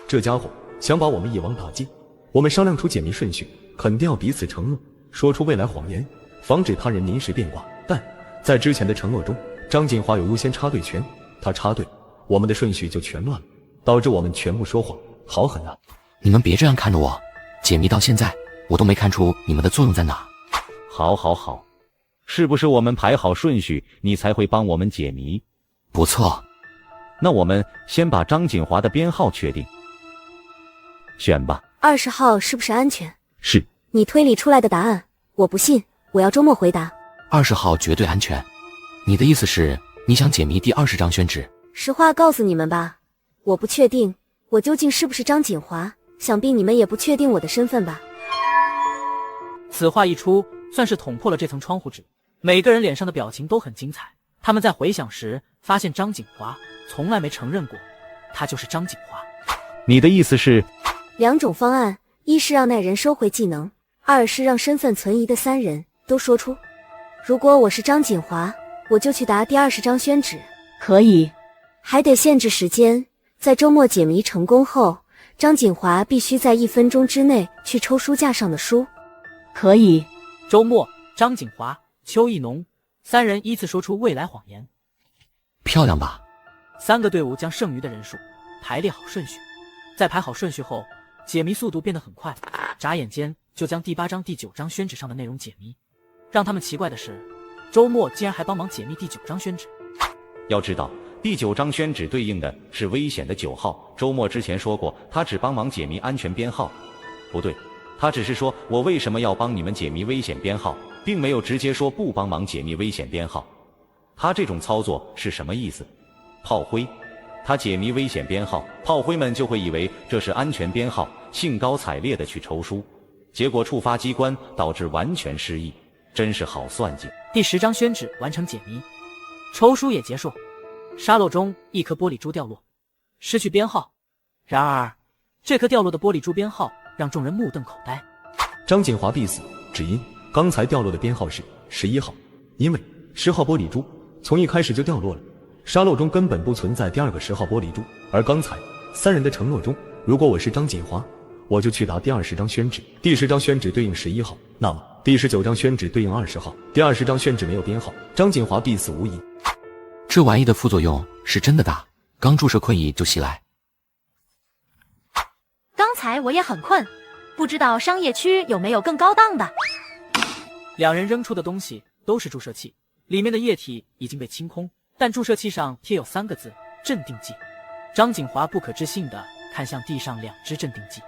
这家伙想把我们一网打尽。我们商量出解谜顺序，肯定要彼此承诺，说出未来谎言，防止他人临时变卦。但在之前的承诺中，张锦华有优先插队权，他插队，我们的顺序就全乱了，导致我们全部说谎，好狠啊！你们别这样看着我，解谜到现在，我都没看出你们的作用在哪。好好好，是不是我们排好顺序，你才会帮我们解谜？不错，那我们先把张锦华的编号确定，选吧。20号是不是安全？是。你推理出来的答案，我不信，我要周末回答。20号绝对安全。你的意思是，你想解谜第20张宣纸？实话告诉你们吧，我不确定我究竟是不是张锦华，想必你们也不确定我的身份吧。此话一出，算是捅破了这层窗户纸。每个人脸上的表情都很精彩。他们在回想时，发现张锦华从来没承认过，他就是张锦华。你的意思是？2种方案，一是让那人收回技能，2是让身份存疑的3人都说出。如果我是张锦华，我就去答第20张宣纸。可以，还得限制时间，在周末解谜成功后，张锦华必须在1分钟之内去抽书架上的书。可以。周末，张锦华、邱意农3人依次说出未来谎言。漂亮吧？3个队伍将剩余的人数排列好顺序，在排好顺序后，解谜速度变得很快，眨眼间就将第8张、第9张宣纸上的内容解谜。让他们奇怪的是，周末竟然还帮忙解密第9张宣纸。要知道，第9张宣纸对应的是危险的9号。周末之前说过，他只帮忙解谜安全编号。不对，他只是说我为什么要帮你们解谜危险编号，并没有直接说不帮忙解密危险编号。他这种操作是什么意思？炮灰。他解谜危险编号，炮灰们就会以为这是安全编号，兴高采烈地去抽书，结果触发机关导致完全失忆，真是好算计。第10张宣纸完成解谜，抽书也结束。沙漏中一颗玻璃珠掉落，失去编号。然而，这颗掉落的玻璃珠编号让众人目瞪口呆。张锦华必死，只因刚才掉落的编号是11号，因为10号玻璃珠从一开始就掉落了。沙漏中根本不存在第2个10号玻璃珠，而刚才3人的承诺中，如果我是张锦华，我就去答第20张宣纸。第10张宣纸对应11号，那么第19张宣纸对应20号。第20张宣纸没有编号，张锦华必死无疑。这玩意的副作用是真的大，刚注射困意就袭来。刚才我也很困，不知道商业区有没有更高档的。2人扔出的东西都是注射器，里面的液体已经被清空，但注射器上贴有3个字：镇定剂。张锦华不可置信地看向地上2支镇定剂。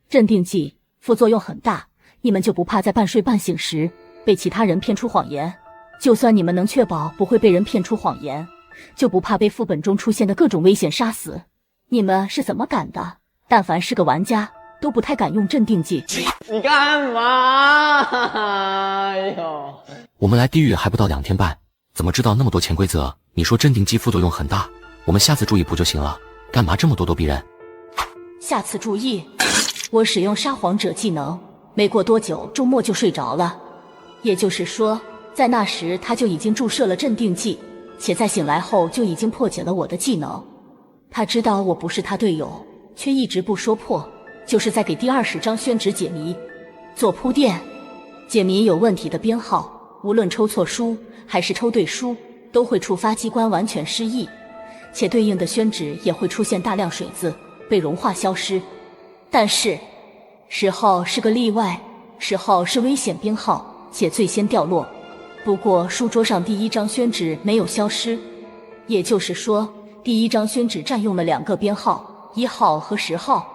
镇定剂副作用很大，你们就不怕在半睡半醒时被其他人骗出谎言？就算你们能确保不会被人骗出谎言，就不怕被副本中出现的各种危险杀死？你们是怎么敢的？但凡是个玩家都不太敢用镇定剂。你干嘛？哎呦！我们来地狱还不到2天半，怎么知道那么多潜规则？你说镇定剂副作用很大，我们下次注意不就行了？干嘛这么咄咄逼人？下次注意。我使用沙皇者技能，没过多久周末就睡着了，也就是说在那时他就已经注射了镇定剂，且在醒来后就已经破解了我的技能。他知道我不是他队友，却一直不说破，就是在给第20张宣纸解谜做铺垫。解谜有问题的编号，无论抽错书还是抽对书，都会触发机关完全失忆，且对应的宣纸也会出现大量水渍被融化消失。但是10号是个例外，10号是危险编号，且最先掉落。不过书桌上第1张宣纸没有消失，也就是说第1张宣纸占用了2个编号，1号和10号，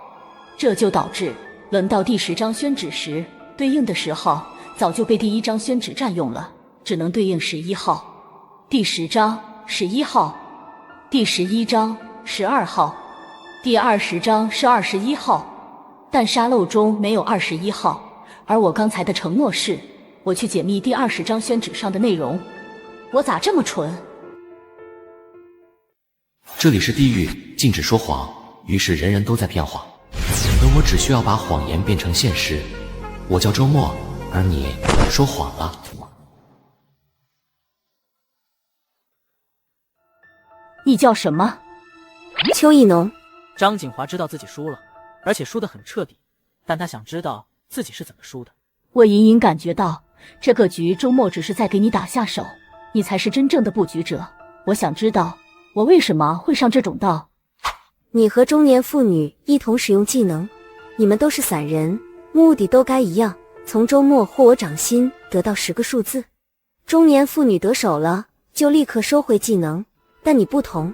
这就导致轮到第10张宣纸时，对应的10号早就被第1张宣纸占用了，只能对应11号。第10张11号，第11张12号，第20张是21号。但沙漏中没有21号，而我刚才的承诺是我去解密第20张宣纸上的内容，我咋这么蠢？这里是地狱，禁止说谎，于是人人都在骗谎，而我只需要把谎言变成现实。我叫周末，而你说谎了。你叫什么？邱意农。张锦华知道自己输了，而且输得很彻底，但他想知道自己是怎么输的。我隐隐感觉到这个局周末只是在给你打下手，你才是真正的布局者。我想知道我为什么会上这种当。你和中年妇女一同使用技能，你们都是散人，目的都该一样，从周末或我掌心得到10个数字。中年妇女得手了就立刻收回技能，但你不同，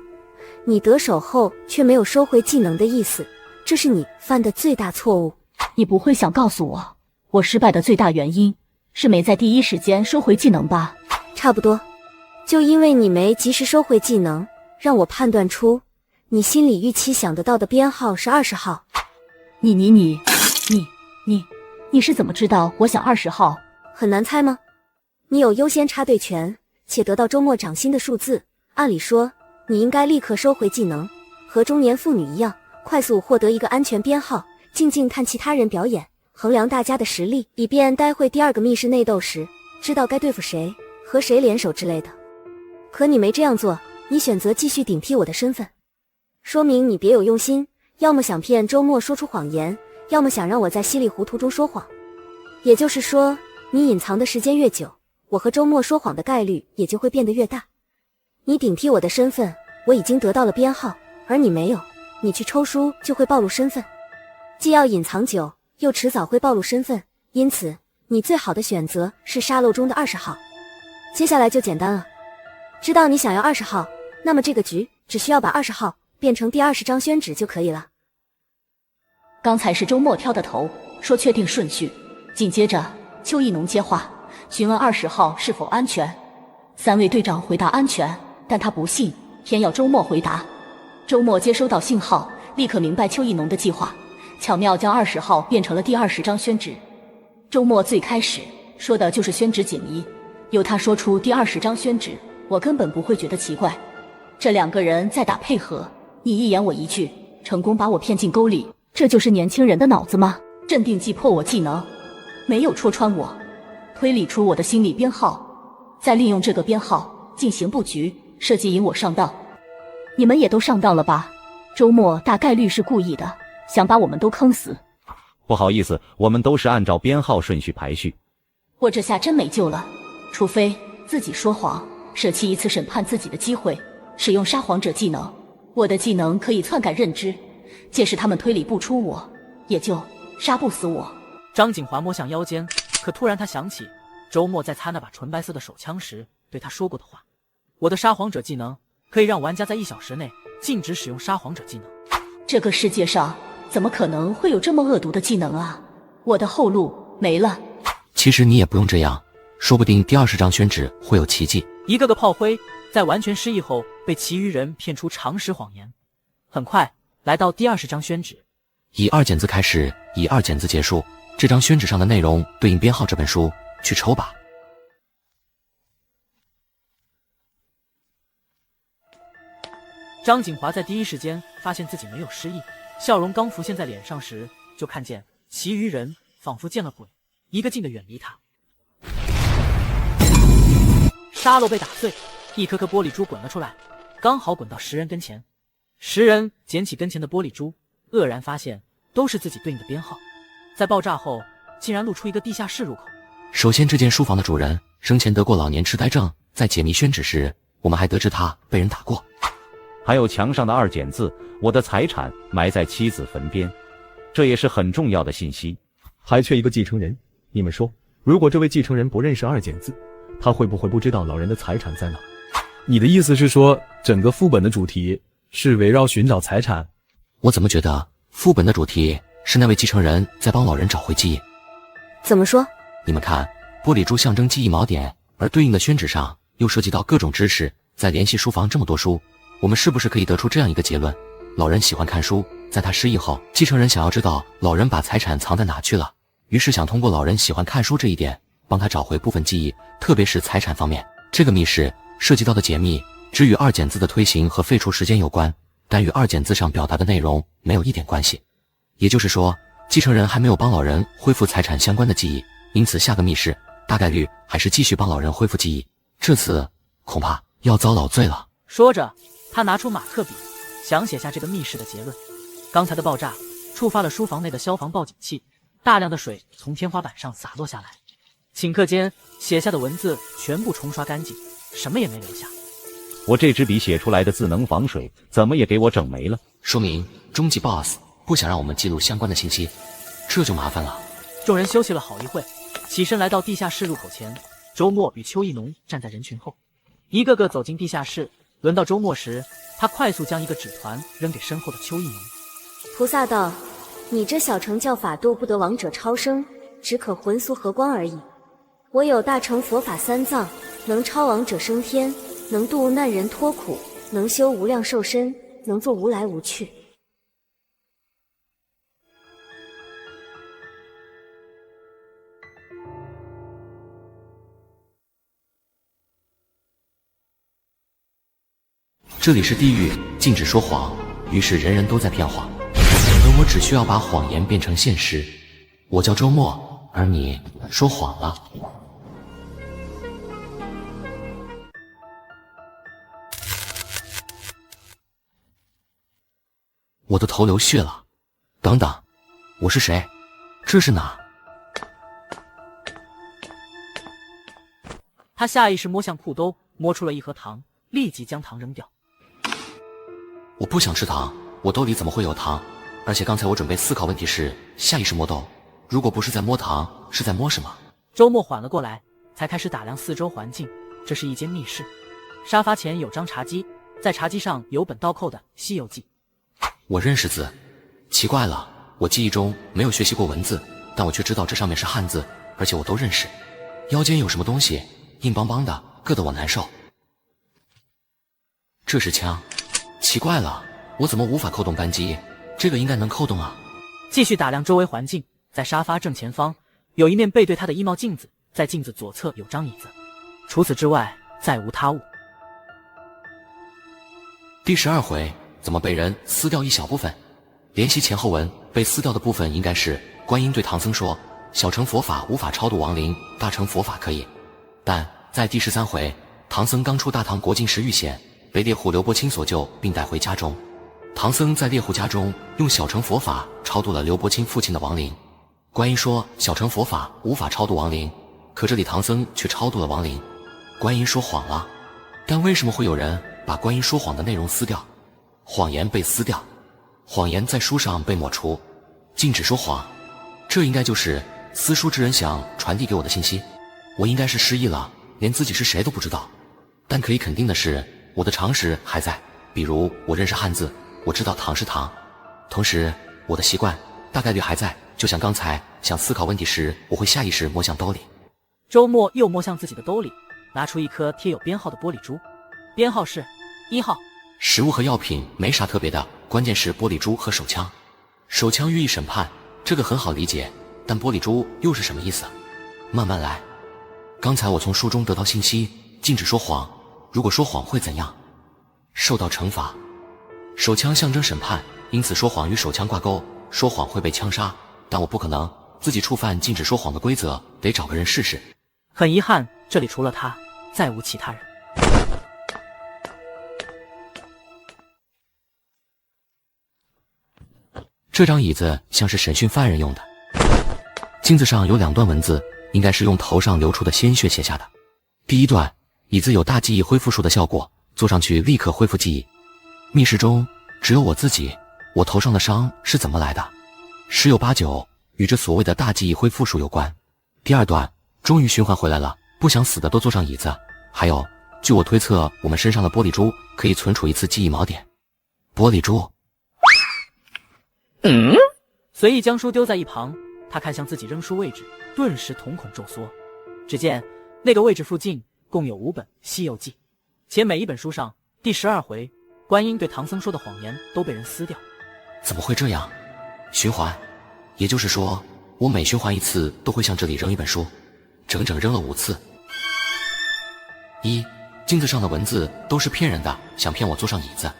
你得手后却没有收回技能的意思，这是你犯的最大错误。你不会想告诉我，我失败的最大原因是没在第一时间收回技能吧？差不多，就因为你没及时收回技能，让我判断出你心里预期想得到的编号是20号。你是怎么知道我想20号？很难猜吗？你有优先插队权，且得到周末涨薪的数字，按理说你应该立刻收回技能，和中年妇女一样，快速获得一个安全编号，静静看其他人表演，衡量大家的实力，以便待会第二个密室内斗时知道该对付谁，和谁联手之类的。可你没这样做，你选择继续顶替我的身份，说明你别有用心，要么想骗周末说出谎言，要么想让我在稀里糊涂中说谎。也就是说，你隐藏的时间越久，我和周末说谎的概率也就会变得越大。你顶替我的身份，我已经得到了编号，而你没有，你去抽书就会暴露身份，既要隐藏久，又迟早会暴露身份，因此你最好的选择是沙漏中的20号。接下来就简单了，知道你想要20号，那么这个局只需要把20号变成第20张宣纸就可以了。刚才是周末挑的头，说确定顺序，紧接着邱意农接话，询问20号是否安全。3位队长回答安全，但他不信，偏要周末回答。周末接收到信号，立刻明白邱意农的计划，巧妙将20号变成了第20张宣纸。周末最开始说的就是宣纸解谜，由他说出第20张宣纸，我根本不会觉得奇怪。这2个人在打配合，你一言我一句，成功把我骗进沟里，这就是年轻人的脑子吗？镇定剂破我技能，没有戳穿我，推理出我的心理编号，再利用这个编号进行布局，设计引我上当。你们也都上当了吧？周末大概率是故意的，想把我们都坑死。不好意思，我们都是按照编号顺序排序。我这下真没救了，除非自己说谎，舍弃一次审判自己的机会，使用沙皇者技能。我的技能可以篡改认知，届时他们推理不出我，也就杀不死我。张景华摸向腰间，可突然他想起周末在擦那把纯白色的手枪时对他说过的话：我的沙皇者技能可以让玩家在1小时内禁止使用沙皇者技能。这个世界上怎么可能会有这么恶毒的技能啊？我的后路没了。其实你也不用这样，说不定第20张宣纸会有奇迹。一个个炮灰在完全失忆后被其余人骗出常识谎言。很快来到第20张宣纸，以2减字开始，以2减字结束。这张宣纸上的内容对应编号这本书，去抽吧。张景华在第一时间发现自己没有失忆，笑容刚浮现在脸上时，就看见其余人仿佛见了鬼，一个劲的远离他。沙漏被打碎，一颗颗玻璃珠滚了出来，刚好滚到10人跟前。10人捡起跟前的玻璃珠，愕然发现都是自己对应的编号。在爆炸后，竟然露出一个地下室入口。首先，这间书房的主人生前得过老年痴呆症，在解密宣纸时，我们还得知他被人打过。还有墙上的2减字，我的财产埋在妻子坟边，这也是很重要的信息。还缺一个继承人，你们说，如果这位继承人不认识2减字，他会不会不知道老人的财产在哪？你的意思是说，整个副本的主题是围绕寻找财产？我怎么觉得副本的主题是那位继承人在帮老人找回记忆？怎么说？你们看，玻璃珠象征记忆锚点，而对应的宣纸上又涉及到各种知识，再联系书房这么多书，我们是不是可以得出这样一个结论：老人喜欢看书，在他失忆后，继承人想要知道老人把财产藏在哪去了，于是想通过老人喜欢看书这一点，帮他找回部分记忆，特别是财产方面。这个密室涉及到的解密只与2减字的推行和废除时间有关，但与2减字上表达的内容没有一点关系。也就是说，继承人还没有帮老人恢复财产相关的记忆，因此下个密室大概率还是继续帮老人恢复记忆，这次恐怕要遭老罪了。说着，他拿出马克笔，想写下这个密室的结论。刚才的爆炸触发了书房内的消防报警器，大量的水从天花板上洒落下来，顷刻间写下的文字全部冲刷干净，什么也没留下。我这支笔写出来的字能防水，怎么也给我整没了。说明终极 BOSS 不想让我们记录相关的信息，这就麻烦了。众人休息了好一会，起身来到地下室入口前。周末与邱意农站在人群后，一个个走进地下室。轮到周末时，他快速将一个纸团扔给身后的邱意农。菩萨道：“你这小乘教法度不得王者超生，只可魂俗合光而已。我有大乘佛法三藏，能超王者升天，能度难人脱苦，能修无量寿身，能做无来无去。”这里是地狱，禁止说谎，于是人人都在骗谎，而我只需要把谎言变成现实。我叫周末，而你说谎了。我的头流血了。等等，我是谁？这是哪？他下意识摸向裤兜，摸出了一盒糖，立即将糖扔掉。我不想吃糖，我兜里怎么会有糖？而且刚才我准备思考问题时，下意识摸兜，如果不是在摸糖，是在摸什么？周末缓了过来，才开始打量四周环境。这是一间密室，沙发前有张茶几，在茶几上有本倒扣的《西游记》。我认识字，奇怪了，我记忆中没有学习过文字，但我却知道这上面是汉字，而且我都认识。腰间有什么东西，硬邦邦的，硌得我难受。这是枪，奇怪了，我怎么无法扣动扳机？这个应该能扣动啊。继续打量周围环境，在沙发正前方有一面背对他的衣帽镜子，在镜子左侧有张椅子，除此之外再无他物。第12回怎么被人撕掉一小部分？联系前后文，被撕掉的部分应该是观音对唐僧说：“小乘佛法无法超度亡灵，大乘佛法可以。”但在第13回，唐僧刚出大唐国境时遇险，被猎户刘伯清所救，并带回家中。唐僧在猎户家中用小乘佛法超度了刘伯清父亲的亡灵。观音说小乘佛法无法超度亡灵，可这里唐僧却超度了亡灵。观音说谎了，但为什么会有人把观音说谎的内容撕掉？谎言被撕掉，谎言在书上被抹除，禁止说谎，这应该就是撕书之人想传递给我的信息。我应该是失忆了，连自己是谁都不知道。但可以肯定的是，我的常识还在，比如我认识汉字，我知道糖是糖，同时我的习惯大概率还在，就像刚才想思考问题时，我会下意识摸向兜里。周末又摸向自己的兜里，拿出一颗贴有编号的玻璃珠，编号是1号。食物和药品没啥特别的，关键是玻璃珠和手枪。手枪寓意审判，这个很好理解，但玻璃珠又是什么意思？慢慢来。刚才我从书中得到信息，禁止说谎，如果说谎会怎样？受到惩罚。手枪象征审判，因此说谎与手枪挂钩，说谎会被枪杀，但我不可能自己触犯禁止说谎的规则，得找个人试试。很遗憾，这里除了他，再无其他人。这张椅子像是审讯犯人用的，镜子上有2段文字，应该是用头上流出的鲜血写下的。第一段，椅子有大记忆恢复术的效果，坐上去立刻恢复记忆。密室中只有我自己，我头上的伤是怎么来的？十有八九与这所谓的大记忆恢复术有关。第二段，终于循环回来了，不想死的都坐上椅子。还有，据我推测，我们身上的玻璃珠可以存储一次记忆锚点。玻璃珠。随意将书丢在一旁，他看向自己扔书位置，顿时瞳孔骤缩。只见那个位置附近共有5本《西游记》，且每一本书上第12回观音对唐僧说的谎言都被人撕掉。怎么会这样？循环，也就是说，我每循环一次都会向这里扔一本书，整整扔了5次。1. 镜子上的文字都是骗人的，想骗我坐上椅子。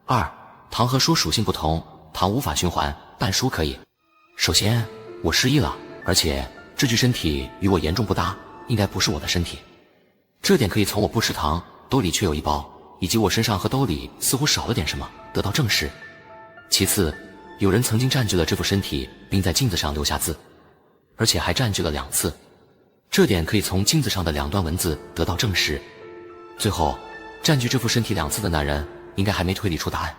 2. 糖和书属性不同，糖无法循环，但书可以。首先，我失忆了，而且这具身体与我严重不搭，应该不是我的身体。这点可以从我不吃糖，兜里却有1包，以及我身上和兜里似乎少了点什么得到证实。其次，有人曾经占据了这副身体，并在镜子上留下字，而且还占据了2次。这点可以从镜子上的2段文字得到证实。最后，占据这副身体2次的那人应该还没推理出答案，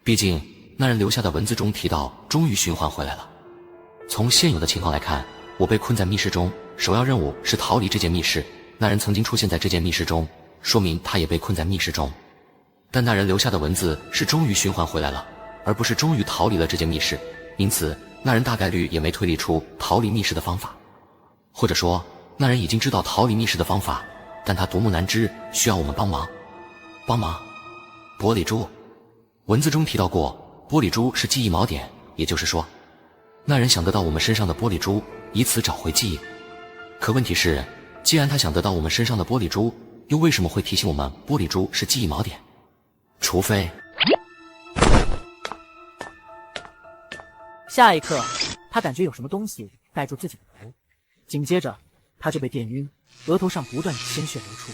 毕竟那人留下的文字中提到终于循环回来了。从现有的情况来看，我被困在密室中，首要任务是逃离这间密室。那人曾经出现在这间密室中，说明他也被困在密室中。但那人留下的文字是终于循环回来了，而不是终于逃离了这间密室，因此那人大概率也没推理出逃离密室的方法。或者说，那人已经知道逃离密室的方法，但他独木难支，需要我们帮忙。帮忙？玻璃珠。文字中提到过，玻璃珠是记忆锚点，也就是说，那人想得到我们身上的玻璃珠，以此找回记忆。可问题是，既然他想得到我们身上的玻璃珠，又为什么会提醒我们玻璃珠是记忆锚点？除非……下一刻，他感觉有什么东西盖住自己的头，紧接着他就被电晕，额头上不断鲜血流出。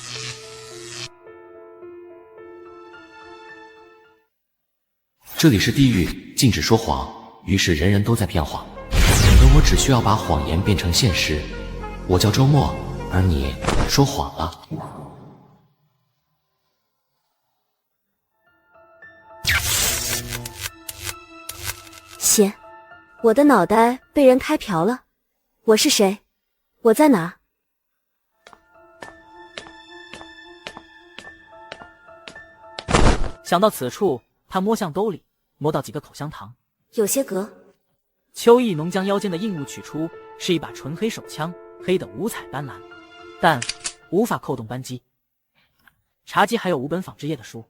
这里是地狱，禁止说谎，于是人人都在骗谎，而我只需要把谎言变成现实。我叫周末，而你说谎了。血，我的脑袋被人开瓢了。我是谁？我在哪？想到此处，他摸向兜里，摸到几个口香糖，有些隔。邱意浓将腰间的硬物取出，是一把纯黑手枪，黑的五彩斑斓，但无法扣动扳机。茶几还有5本纺织业的书。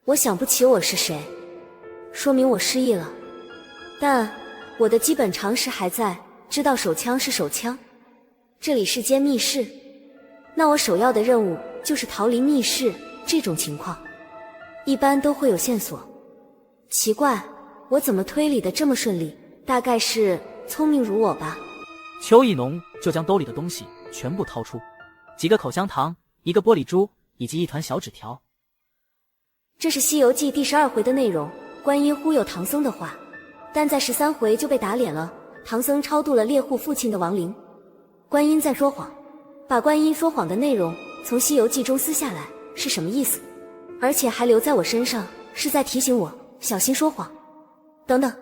我想不起我是谁，说明我失忆了。但我的基本常识还在，知道手枪是手枪。这里是间密室，那我首要的任务就是逃离密室。这种情况一般都会有线索。奇怪，我怎么推理的这么顺利？大概是聪明如我吧。邱意浓就将兜里的东西全部掏出，几个口香糖，一个玻璃珠，以及一团小纸条。这是《西游记》第12回的内容，观音忽悠唐僧的话，但在13回就被打脸了。唐僧超度了猎户父亲的亡灵，观音在说谎，把观音说谎的内容从《西游记》中撕下来，是什么意思？而且还留在我身上，是在提醒我小心说谎。等等，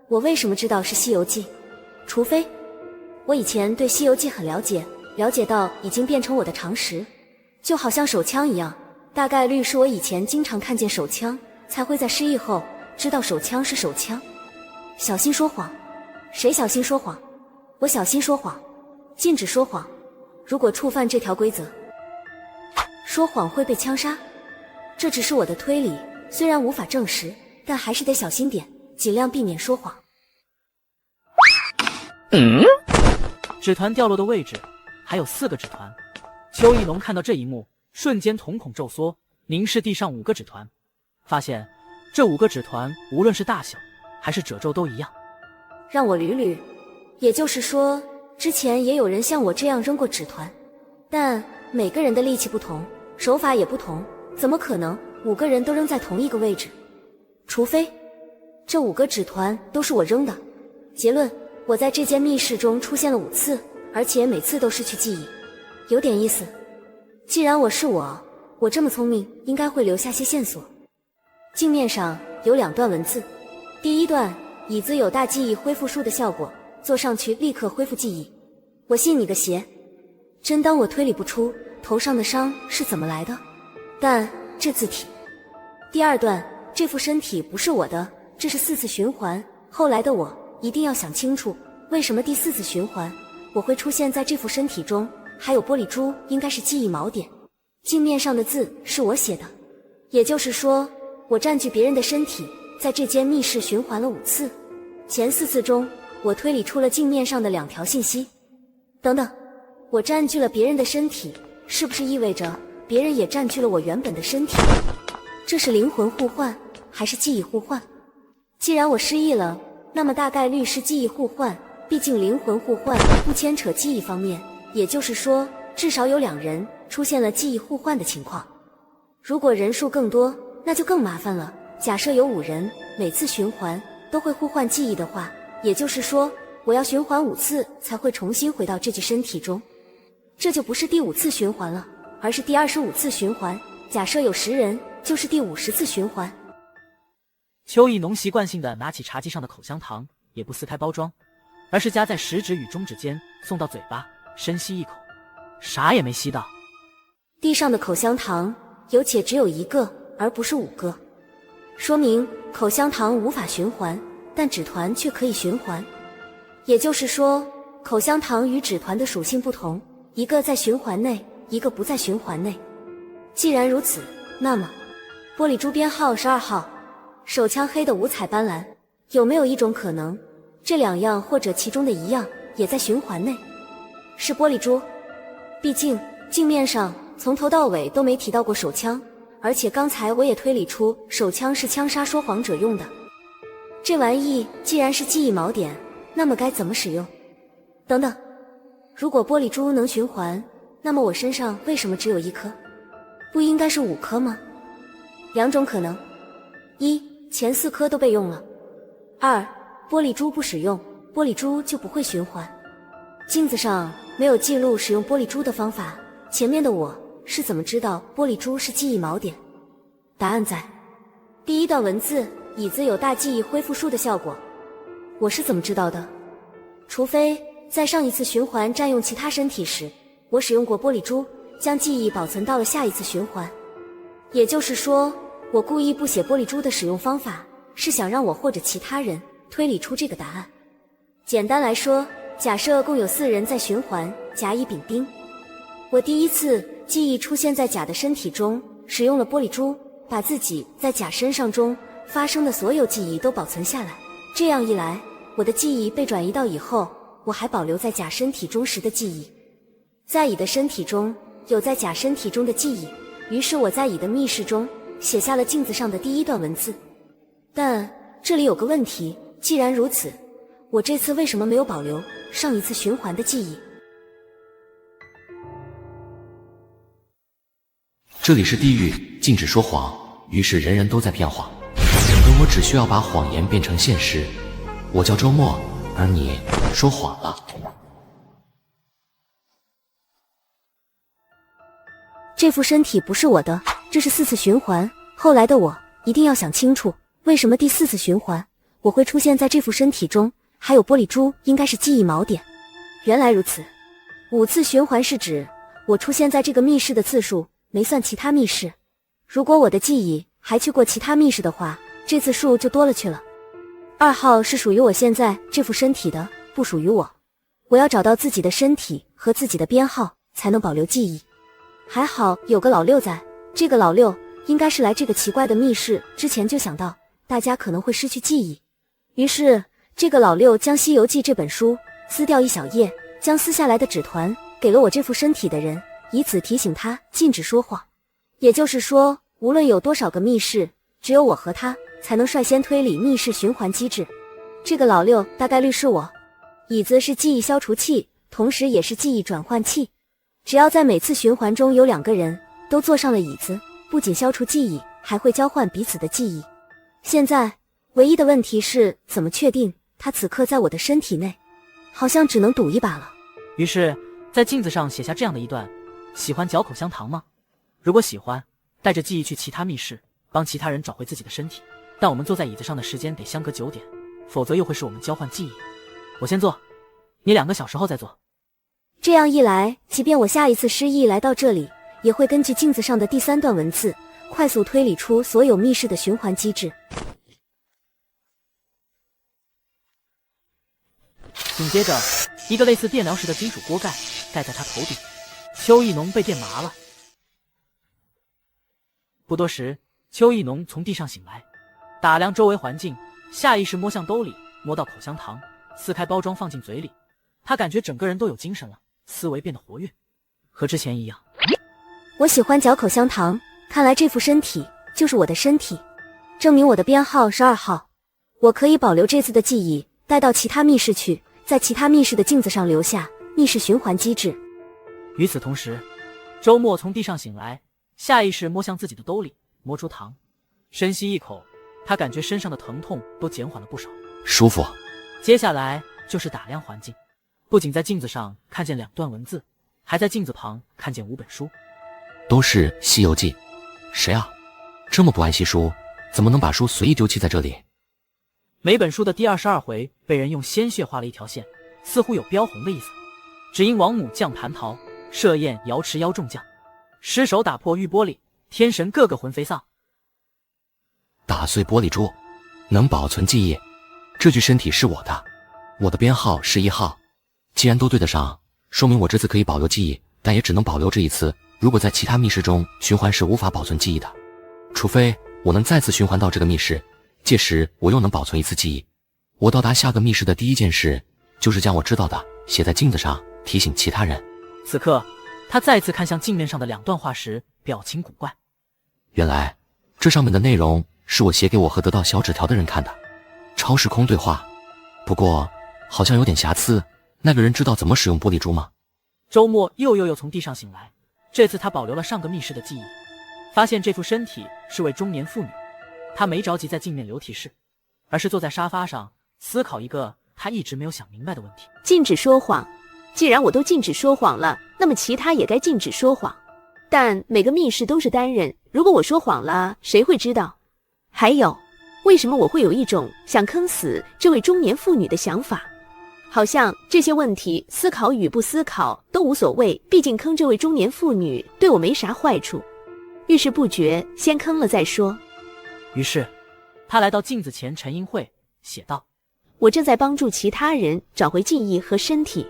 我为什么知道是《西游记》？除非我以前对《西游记》很了解，了解到已经变成我的常识，就好像手枪一样，大概率是我以前经常看见手枪，才会在失忆后知道手枪是手枪。小心说谎，谁小心说谎？我小心说谎，禁止说谎。如果触犯这条规则，说谎会被枪杀。这只是我的推理，虽然无法证实，但还是得小心点，尽量避免说谎。纸团掉落的位置还有4个纸团。邱意浓看到这一幕，瞬间瞳孔骤缩，凝视地上5个纸团，发现这5个纸团无论是大小还是褶皱都一样。让我捋捋，也就是说，之前也有人像我这样扔过纸团，但每个人的力气不同，手法也不同，怎么可能5个人都扔在同一个位置？除非这5个纸团都是我扔的。结论，我在这间密室中出现了5次，而且每次都失去记忆，有点意思。既然我是我这么聪明，应该会留下些线索。镜面上有2段文字，第一段，椅子有大记忆恢复术的效果，坐上去立刻恢复记忆。我信你个邪！真当我推理不出头上的伤是怎么来的？但这字体。第二段，这副身体不是我的，这是4次循环。后来的我一定要想清楚，为什么第4次循环我会出现在这副身体中？还有玻璃珠应该是记忆锚点。镜面上的字是我写的，也就是说，我占据别人的身体，在这间密室循环了5次。前4次中，我推理出了镜面上的2条信息。等等，我占据了别人的身体，是不是意味着别人也占据了我原本的身体？这是灵魂互换还是记忆互换？既然我失忆了，那么大概率是记忆互换，毕竟灵魂互换不牵扯记忆方面，也就是说，至少有2人出现了记忆互换的情况。如果人数更多，那就更麻烦了。假设有5人，每次循环都会互换记忆的话，也就是说，我要循环5次才会重新回到这具身体中。这就不是第5次循环了，而是第25次循环。假设有10人，就是第50次循环。邱意浓习惯性的拿起茶几上的口香糖，也不撕开包装，而是夹在食指与中指间，送到嘴巴，深吸一口，啥也没吸到。地上的口香糖有且只有1个，而不是5个。说明口香糖无法循环，但纸团却可以循环。也就是说，口香糖与纸团的属性不同，一个在循环内，一个不在循环内。既然如此，那么玻璃珠编号12号，手枪黑的五彩斑斓，有没有一种可能，这两样或者其中的一样也在循环内？是玻璃珠。毕竟镜面上从头到尾都没提到过手枪，而且刚才我也推理出手枪是枪杀说谎者用的。这玩意既然是记忆锚点，那么该怎么使用？等等，如果玻璃珠能循环，那么我身上为什么只有1颗？不应该是5颗吗？两种可能：一，前4颗都被用了；二，玻璃珠不使用，玻璃珠就不会循环。镜子上没有记录使用玻璃珠的方法，前面的我是怎么知道玻璃珠是记忆锚点？答案在第1段文字，椅子有大记忆恢复术的效果。我是怎么知道的？除非在上一次循环占用其他身体时，我使用过玻璃珠，将记忆保存到了下一次循环。也就是说，我故意不写玻璃珠的使用方法，是想让我或者其他人推理出这个答案。简单来说，假设共有4人在循环甲乙丙丁，我第一次记忆出现在甲的身体中，使用了玻璃珠，把自己在甲身上中发生的所有记忆都保存下来。这样一来，我的记忆被转移到以后，我还保留在甲身体中时的记忆。在乙的身体中有在甲身体中的记忆，于是我在乙的密室中写下了镜子上的第1段文字。但这里有个问题，既然如此，我这次为什么没有保留上一次循环的记忆？这里是地狱，禁止说谎，于是人人都在骗谎，而我只需要把谎言变成现实。我叫周末，而你说谎了。这副身体不是我的，这是4次循环。后来的我一定要想清楚，为什么第4次循环我会出现在这副身体中，还有玻璃珠应该是记忆锚点。原来如此，5次循环是指我出现在这个密室的次数，没算其他密室。如果我的记忆还去过其他密室的话，这次数就多了去了。2号是属于我现在这副身体的，不属于我。我要找到自己的身体和自己的编号，才能保留记忆。还好有个老六在，这个老六应该是来这个奇怪的密室之前就想到大家可能会失去记忆，于是这个老六将《西游记》这本书撕掉一小页，将撕下来的纸团给了我这副身体的人，以此提醒他禁止说谎。也就是说，无论有多少个密室，只有我和他才能率先推理密室循环机制。这个老六大概率是我。椅子是记忆消除器，同时也是记忆转换器。只要在每次循环中有2个人都坐上了椅子，不仅消除记忆，还会交换彼此的记忆。现在唯一的问题是怎么确定他此刻在我的身体内，好像只能赌一把了。于是在镜子上写下这样的一段：喜欢嚼口香糖吗？如果喜欢，带着记忆去其他密室，帮其他人找回自己的身体，但我们坐在椅子上的时间得相隔9点，否则又会是我们交换记忆。我先做，你2个小时后再做。这样一来，即便我下一次失忆来到这里，也会根据镜子上的第3段文字，快速推理出所有密室的循环机制。紧接着，一个类似电疗时的金属锅盖盖在他头顶，邱意农被电麻了。不多时，邱意农从地上醒来，打量周围环境，下意识摸向兜里，摸到口香糖，撕开包装放进嘴里。他感觉整个人都有精神了，思维变得活跃，和之前一样。我喜欢嚼口香糖，看来这副身体就是我的身体，证明我的编号是2号。我可以保留这次的记忆，带到其他密室去，在其他密室的镜子上留下密室循环机制。与此同时，周末从地上醒来，下意识摸向自己的兜里，摸出糖，深吸一口，他感觉身上的疼痛都减缓了不少，舒服。接下来就是打量环境，不仅在镜子上看见2段文字，还在镜子旁看见5本书，都是《西游记》。谁啊？这么不爱惜书，怎么能把书随意丢弃在这里？每本书的第22回被人用鲜血画了一条线，似乎有标红的意思。只因王母降蟠桃，设宴瑶池妖众将，失手打破玉玻璃，天神个个魂飞丧。打碎玻璃珠，能保存记忆。这具身体是我的，我的编号是1号。既然都对得上，说明我这次可以保留记忆，但也只能保留这一次。如果在其他密室中循环是无法保存记忆的，除非我能再次循环到这个密室，届时我又能保存一次记忆。我到达下个密室的第一件事，就是将我知道的写在镜子上，提醒其他人。此刻，他再次看向镜面上的2段话时，表情古怪。原来，这上面的内容是我写给我和得到小纸条的人看的。超时空对话，不过好像有点瑕疵。那个人知道怎么使用玻璃珠吗？周末又从地上醒来，这次他保留了上个密室的记忆，发现这副身体是位中年妇女。他没着急在镜面流提示，而是坐在沙发上思考一个他一直没有想明白的问题。禁止说谎，既然我都禁止说谎了，那么其他也该禁止说谎。但每个密室都是单人，如果我说谎了，谁会知道？还有，为什么我会有一种想坑死这位中年妇女的想法？好像这些问题思考与不思考都无所谓，毕竟坑这位中年妇女对我没啥坏处。遇事不决，先坑了再说。于是，他来到镜子前沉吟会，写道：我正在帮助其他人找回记忆和身体。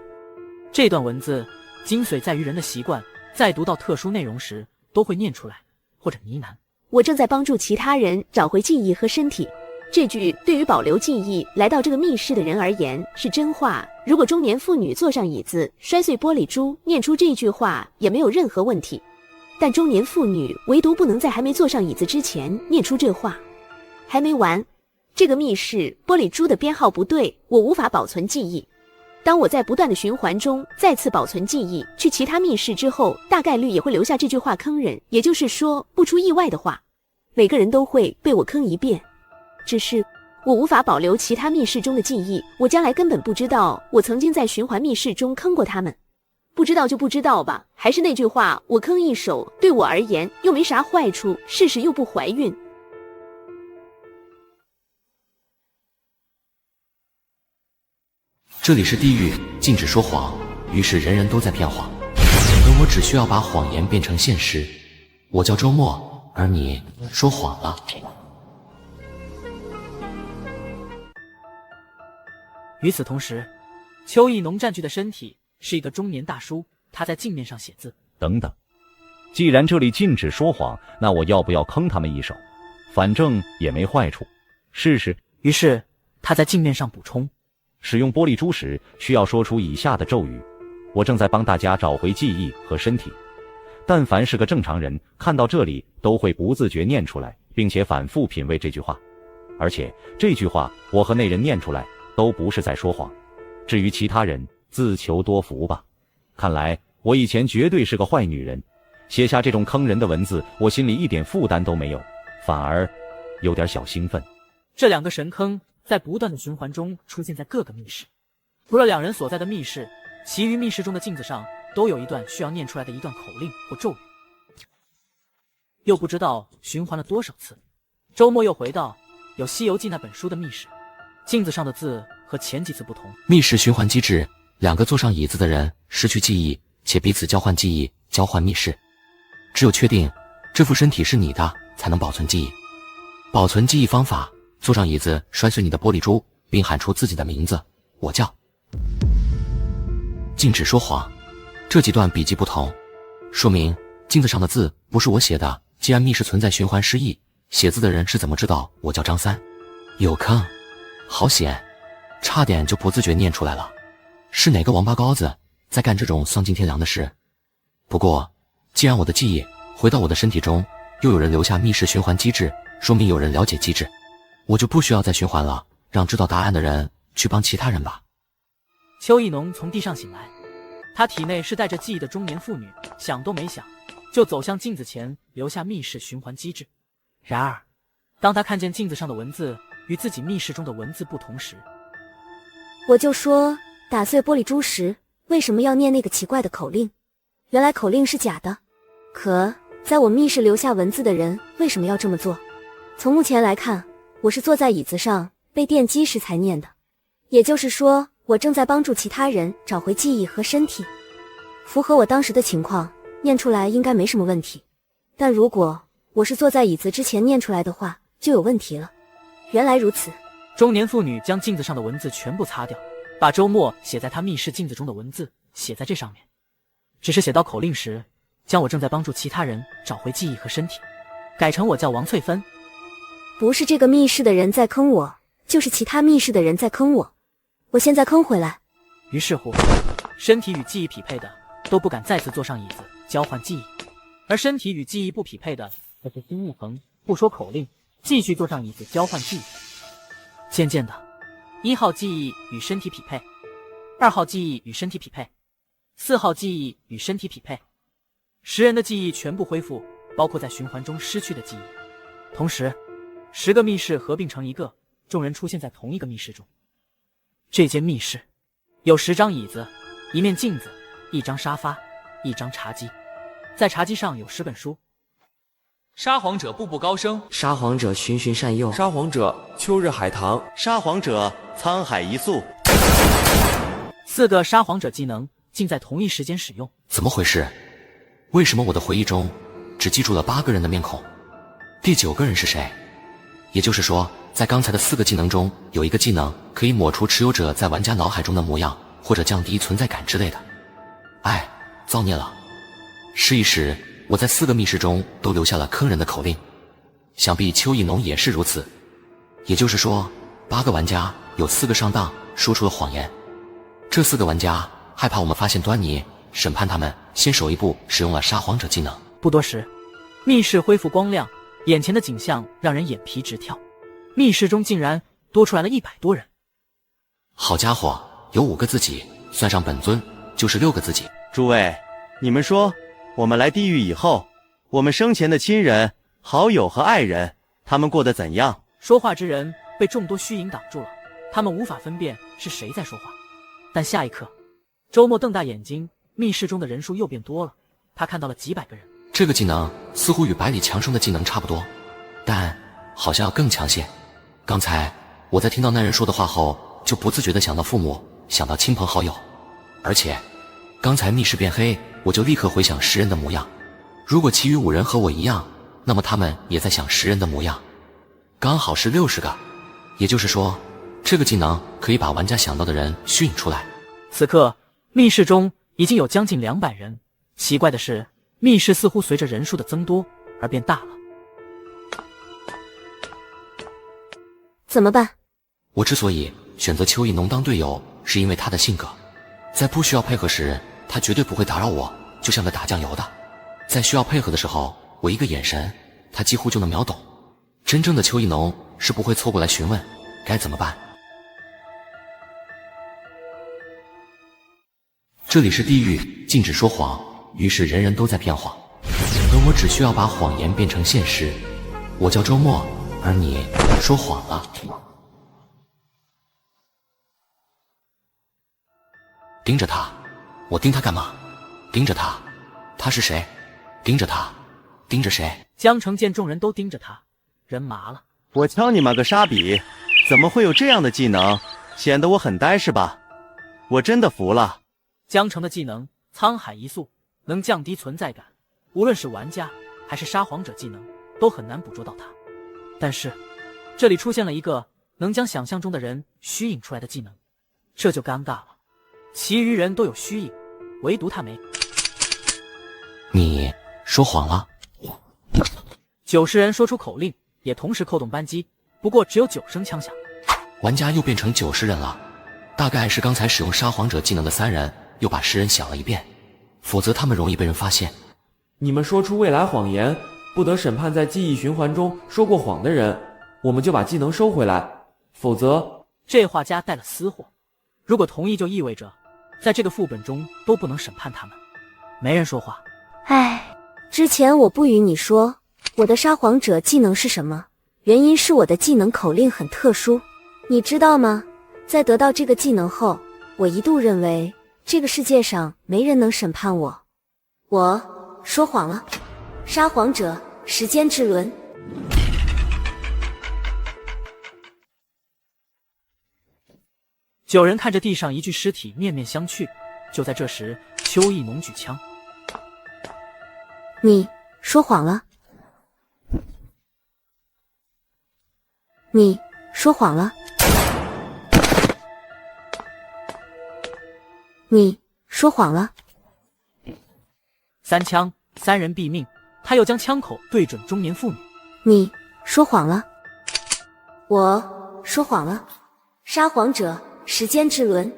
这段文字精髓在于人的习惯，在读到特殊内容时都会念出来或者呢喃。我正在帮助其他人找回记忆和身体。这句对于保留记忆来到这个密室的人而言是真话。如果中年妇女坐上椅子摔碎玻璃珠，念出这句话也没有任何问题。但中年妇女唯独不能在还没坐上椅子之前念出这话。还没完，这个密室玻璃珠的编号不对，我无法保存记忆。当我在不断的循环中再次保存记忆，去其他密室之后，大概率也会留下这句话坑人。也就是说，不出意外的话，每个人都会被我坑一遍。只是我无法保留其他密室中的记忆，我将来根本不知道我曾经在循环密室中坑过他们。不知道就不知道吧，还是那句话，我坑一手对我而言又没啥坏处，事实又不怀孕。这里是地狱，禁止说谎，于是人人都在骗谎，而我只需要把谎言变成现实。我叫周末，而你说谎了。与此同时，邱义农占据的身体是一个中年大叔，他在镜面上写字。等等，既然这里禁止说谎，那我要不要坑他们一手？反正也没坏处，试试。于是他在镜面上补充：使用玻璃珠时需要说出以下的咒语。我正在帮大家找回记忆和身体。但凡是个正常人，看到这里都会不自觉念出来，并且反复品味这句话。而且这句话我和那人念出来都不是在说谎。至于其他人，自求多福吧。看来我以前绝对是个坏女人，写下这种坑人的文字，我心里一点负担都没有，反而有点小兴奋。这2个神坑在不断的循环中出现在各个密室，除了2人所在的密室，其余密室中的镜子上都有一段需要念出来的一段口令或咒语。又不知道循环了多少次，周末又回到有《西游记》那本书的密室，镜子上的字和前几次不同。密室循环机制，2个坐上椅子的人失去记忆，且彼此交换记忆，交换密室。只有确定这副身体是你的，才能保存记忆。保存记忆方法：坐上椅子，摔碎你的玻璃珠，并喊出自己的名字，我叫。禁止说谎。这几段笔记不同，说明镜子上的字不是我写的。既然密室存在循环失忆，写字的人是怎么知道我叫张三？有坑，好险，差点就不自觉念出来了。是哪个王八羔子在干这种丧尽天良的事？不过既然我的记忆回到我的身体中，又有人留下密室循环机制，说明有人了解机制，我就不需要再循环了，让知道答案的人去帮其他人吧。邱义农从地上醒来，他体内是带着记忆的中年妇女，想都没想就走向镜子前，留下密室循环机制。然而当他看见镜子上的文字与自己密室中的文字不同时，我就说打碎玻璃珠时为什么要念那个奇怪的口令？原来口令是假的。可在我密室留下文字的人为什么要这么做？从目前来看，我是坐在椅子上被电击时才念的，也就是说我正在帮助其他人找回记忆和身体。符合我当时的情况，念出来应该没什么问题。但如果我是坐在椅子之前念出来的话，就有问题了。原来如此。中年妇女将镜子上的文字全部擦掉，把周末写在她密室镜子中的文字写在这上面。只是写到口令时，将我正在帮助其他人找回记忆和身体，改成我叫王翠芬。不是这个密室的人在坑我，就是其他密室的人在坑我。我现在坑回来。于是乎，身体与记忆匹配的都不敢再次坐上椅子交换记忆，而身体与记忆不匹配的则是心一横，不说口令，继续坐上椅子交换记忆。渐渐的，1号记忆与身体匹配，2号记忆与身体匹配，4号记忆与身体匹配，10人的记忆全部恢复，包括在循环中失去的记忆。同时，10个密室合并成一个，众人出现在同一个密室中。这间密室有10张椅子，1面镜子，1张沙发，1张茶几，在茶几上有10本书。沙皇者步步高升，沙皇者循循善诱，沙皇者秋日海棠，沙皇者沧海一粟。4个沙皇者技能竟在同一时间使用，怎么回事？为什么我的回忆中只记住了8个人的面孔？第9个人是谁？也就是说，在刚才的4个技能中，有一个技能可以抹除持有者在玩家脑海中的模样，或者降低存在感之类的。哎，造孽了！试一试，我在4个密室中都留下了坑人的口令，想必邱意农也是如此。也就是说，8个玩家有4个上当，说出了谎言。这4个玩家害怕我们发现端倪，审判他们先手一步使用了沙皇者技能。不多时，密室恢复光亮，眼前的景象让人眼皮直跳。密室中竟然多出来了100多人。好家伙，有5个自己，算上本尊就是6个自己。诸位，你们说，我们来地狱以后，我们生前的亲人、好友和爱人，他们过得怎样？说话之人被众多虚影挡住了，他们无法分辨是谁在说话。但下一刻，周末瞪大眼睛，密室中的人数又变多了，他看到了几百个人。这个技能似乎与百里强生的技能差不多，但好像要更强些。刚才我在听到那人说的话后，就不自觉地想到父母，想到亲朋好友，而且刚才密室变黑，我就立刻回想10人的模样。如果其余5人和我一样，那么他们也在想10人的模样，刚好是60个。也就是说，这个技能可以把玩家想到的人虚影出来。此刻密室中已经有将近200人，奇怪的是，密室似乎随着人数的增多而变大了。怎么办？我之所以选择邱意农当队友，是因为他的性格，在不需要配合时，他绝对不会打扰我，就像个打酱油的。在需要配合的时候，我一个眼神，他几乎就能秒懂。真正的邱意农是不会凑过来询问该怎么办。这里是地狱，禁止说谎，于是人人都在骗谎，而我只需要把谎言变成现实。我叫周末，而你说谎了。盯着他，我盯他干嘛？盯着他，他是谁？盯着他，盯着谁？江城见众人都盯着他，人麻了。我敲你妈个沙比，怎么会有这样的技能？显得我很呆是吧？我真的服了。江城的技能沧海一粟，能降低存在感，无论是玩家还是沙皇者技能，都很难捕捉到他。但是这里出现了一个能将想象中的人虚影出来的技能，这就尴尬了。其余人都有虚影，唯独他没。你说谎了。90人说出口令，也同时扣动扳机，不过只有9声枪响。玩家又变成90人了，大概是刚才使用沙皇者技能的3人又把10人想了一遍，否则他们容易被人发现。你们说出未来谎言，不得审判在记忆循环中说过谎的人，我们就把技能收回来，否则……这话家带了私货，如果同意就意味着在这个副本中都不能审判他们。没人说话。唉，之前我不与你说我的沙皇者技能是什么，原因是我的技能口令很特殊，你知道吗？在得到这个技能后，我一度认为这个世界上没人能审判我。我说谎了。沙皇者时间之轮。9人看着地上一具尸体面面相觑，就在这时，邱意农举枪。你说谎了。你说谎了。你说谎了。3枪，3人毙命。他又将枪口对准中年妇女。你说谎了。我说谎了。撒谎者，时间之轮。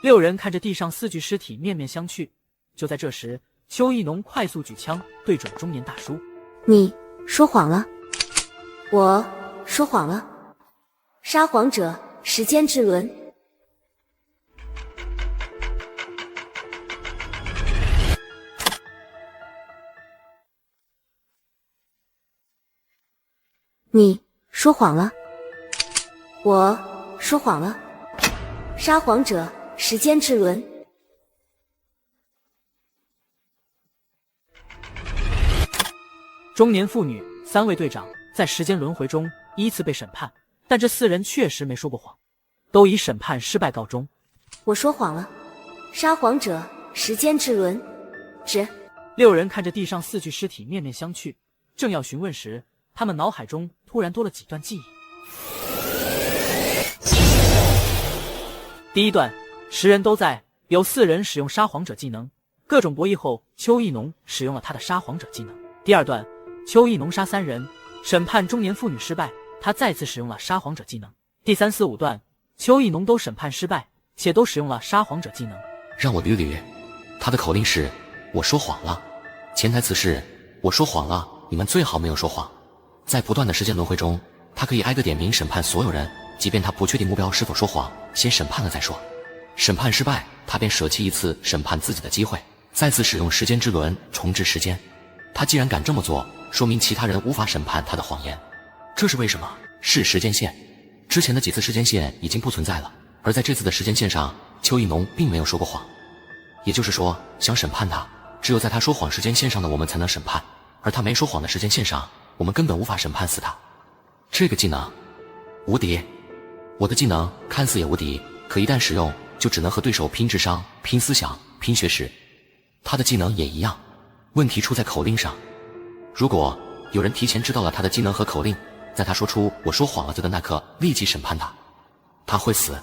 6人看着地上4具尸体面面相觑。就在这时，邱义农快速举枪对准中年大叔。你说谎了。我说谎了。撒谎者，时间之轮。你说谎了。我说谎了。撒谎者，时间之轮。中年妇女3位队长在时间轮回中依次被审判，但这4人确实没说过谎，都以审判失败告终。我说谎了。撒谎者，时间之轮。止。 6人看着地上4具尸体面面相觑，正要询问时，他们脑海中突然多了几段记忆。第一段，10人都在，有4人使用撒谎者技能，各种博弈后，邱义农使用了他的撒谎者技能。第二段，邱义农杀3人，审判中年妇女失败，他再次使用了撒谎者技能。第3、4、5段，邱义农都审判失败，且都使用了撒谎者技能。让我捋捋，他的口令是“我说谎了”，潜台词是“我说谎了”，你们最好没有说谎。在不断的时间轮回中，他可以挨个点名审判所有人，即便他不确定目标是否说谎，先审判了再说。审判失败，他便舍弃一次审判自己的机会，再次使用时间之轮重置时间。他既然敢这么做，说明其他人无法审判他的谎言。这是为什么？是时间线。之前的几次时间线已经不存在了，而在这次的时间线上，邱义农并没有说过谎。也就是说，想审判他，只有在他说谎时间线上的我们才能审判，而他没说谎的时间线上，我们根本无法审判死他。这个技能无敌，我的技能看似也无敌，可一旦使用，就只能和对手拼智商、拼思想、拼学识。他的技能也一样，问题出在口令上。如果有人提前知道了他的技能和口令，在他说出“我说谎了”的那刻立即审判他，他会死。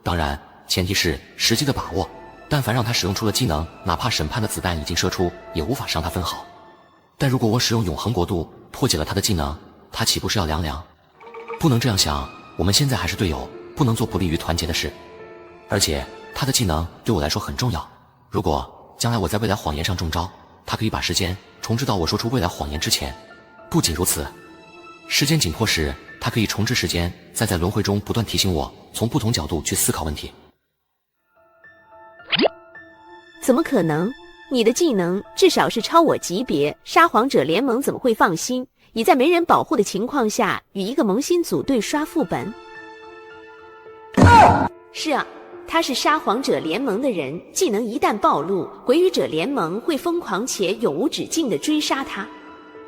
当然，前提是时机的把握。但凡让他使用出了技能，哪怕审判的子弹已经射出，也无法伤他分毫。但如果我使用永恒国度破解了他的技能，他岂不是要凉凉？不能这样想，我们现在还是队友，不能做不利于团结的事。而且他的技能对我来说很重要，如果将来我在未来谎言上中招，他可以把时间重置到我说出未来谎言之前。不仅如此，时间紧迫时，他可以重置时间，再在轮回中不断提醒我，从不同角度去思考问题。怎么可能？你的技能至少是超我级别，撒谎者联盟怎么会放心你在没人保护的情况下与一个萌新组队刷副本？是啊，他是撒谎者联盟的人，技能一旦暴露，鬼语者联盟会疯狂且永无止境地追杀他。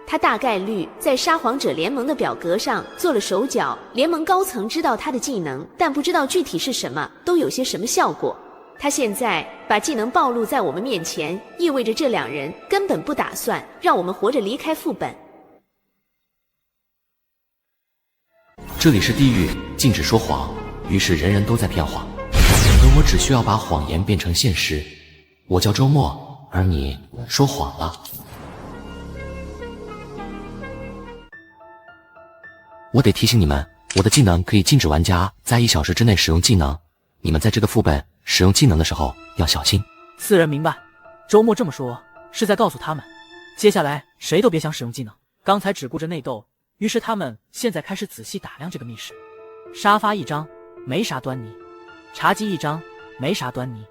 他大概率在撒谎者联盟的表格上做了手脚，联盟高层知道他的技能，但不知道具体是什么，都有些什么效果。他现在把技能暴露在我们面前，意味着这2人根本不打算让我们活着离开副本。这里是地狱，禁止说谎，于是人人都在骗谎，而我只需要把谎言变成现实。我叫周末，而你说谎了。我得提醒你们，我的技能可以禁止玩家在1小时之内使用技能，你们在这个副本使用技能的时候要小心。4人明白，周末这么说是在告诉他们，接下来谁都别想使用技能。刚才只顾着内斗，于是他们现在开始仔细打量这个密室。沙发1张，没啥端倪；茶几1张，没啥端倪；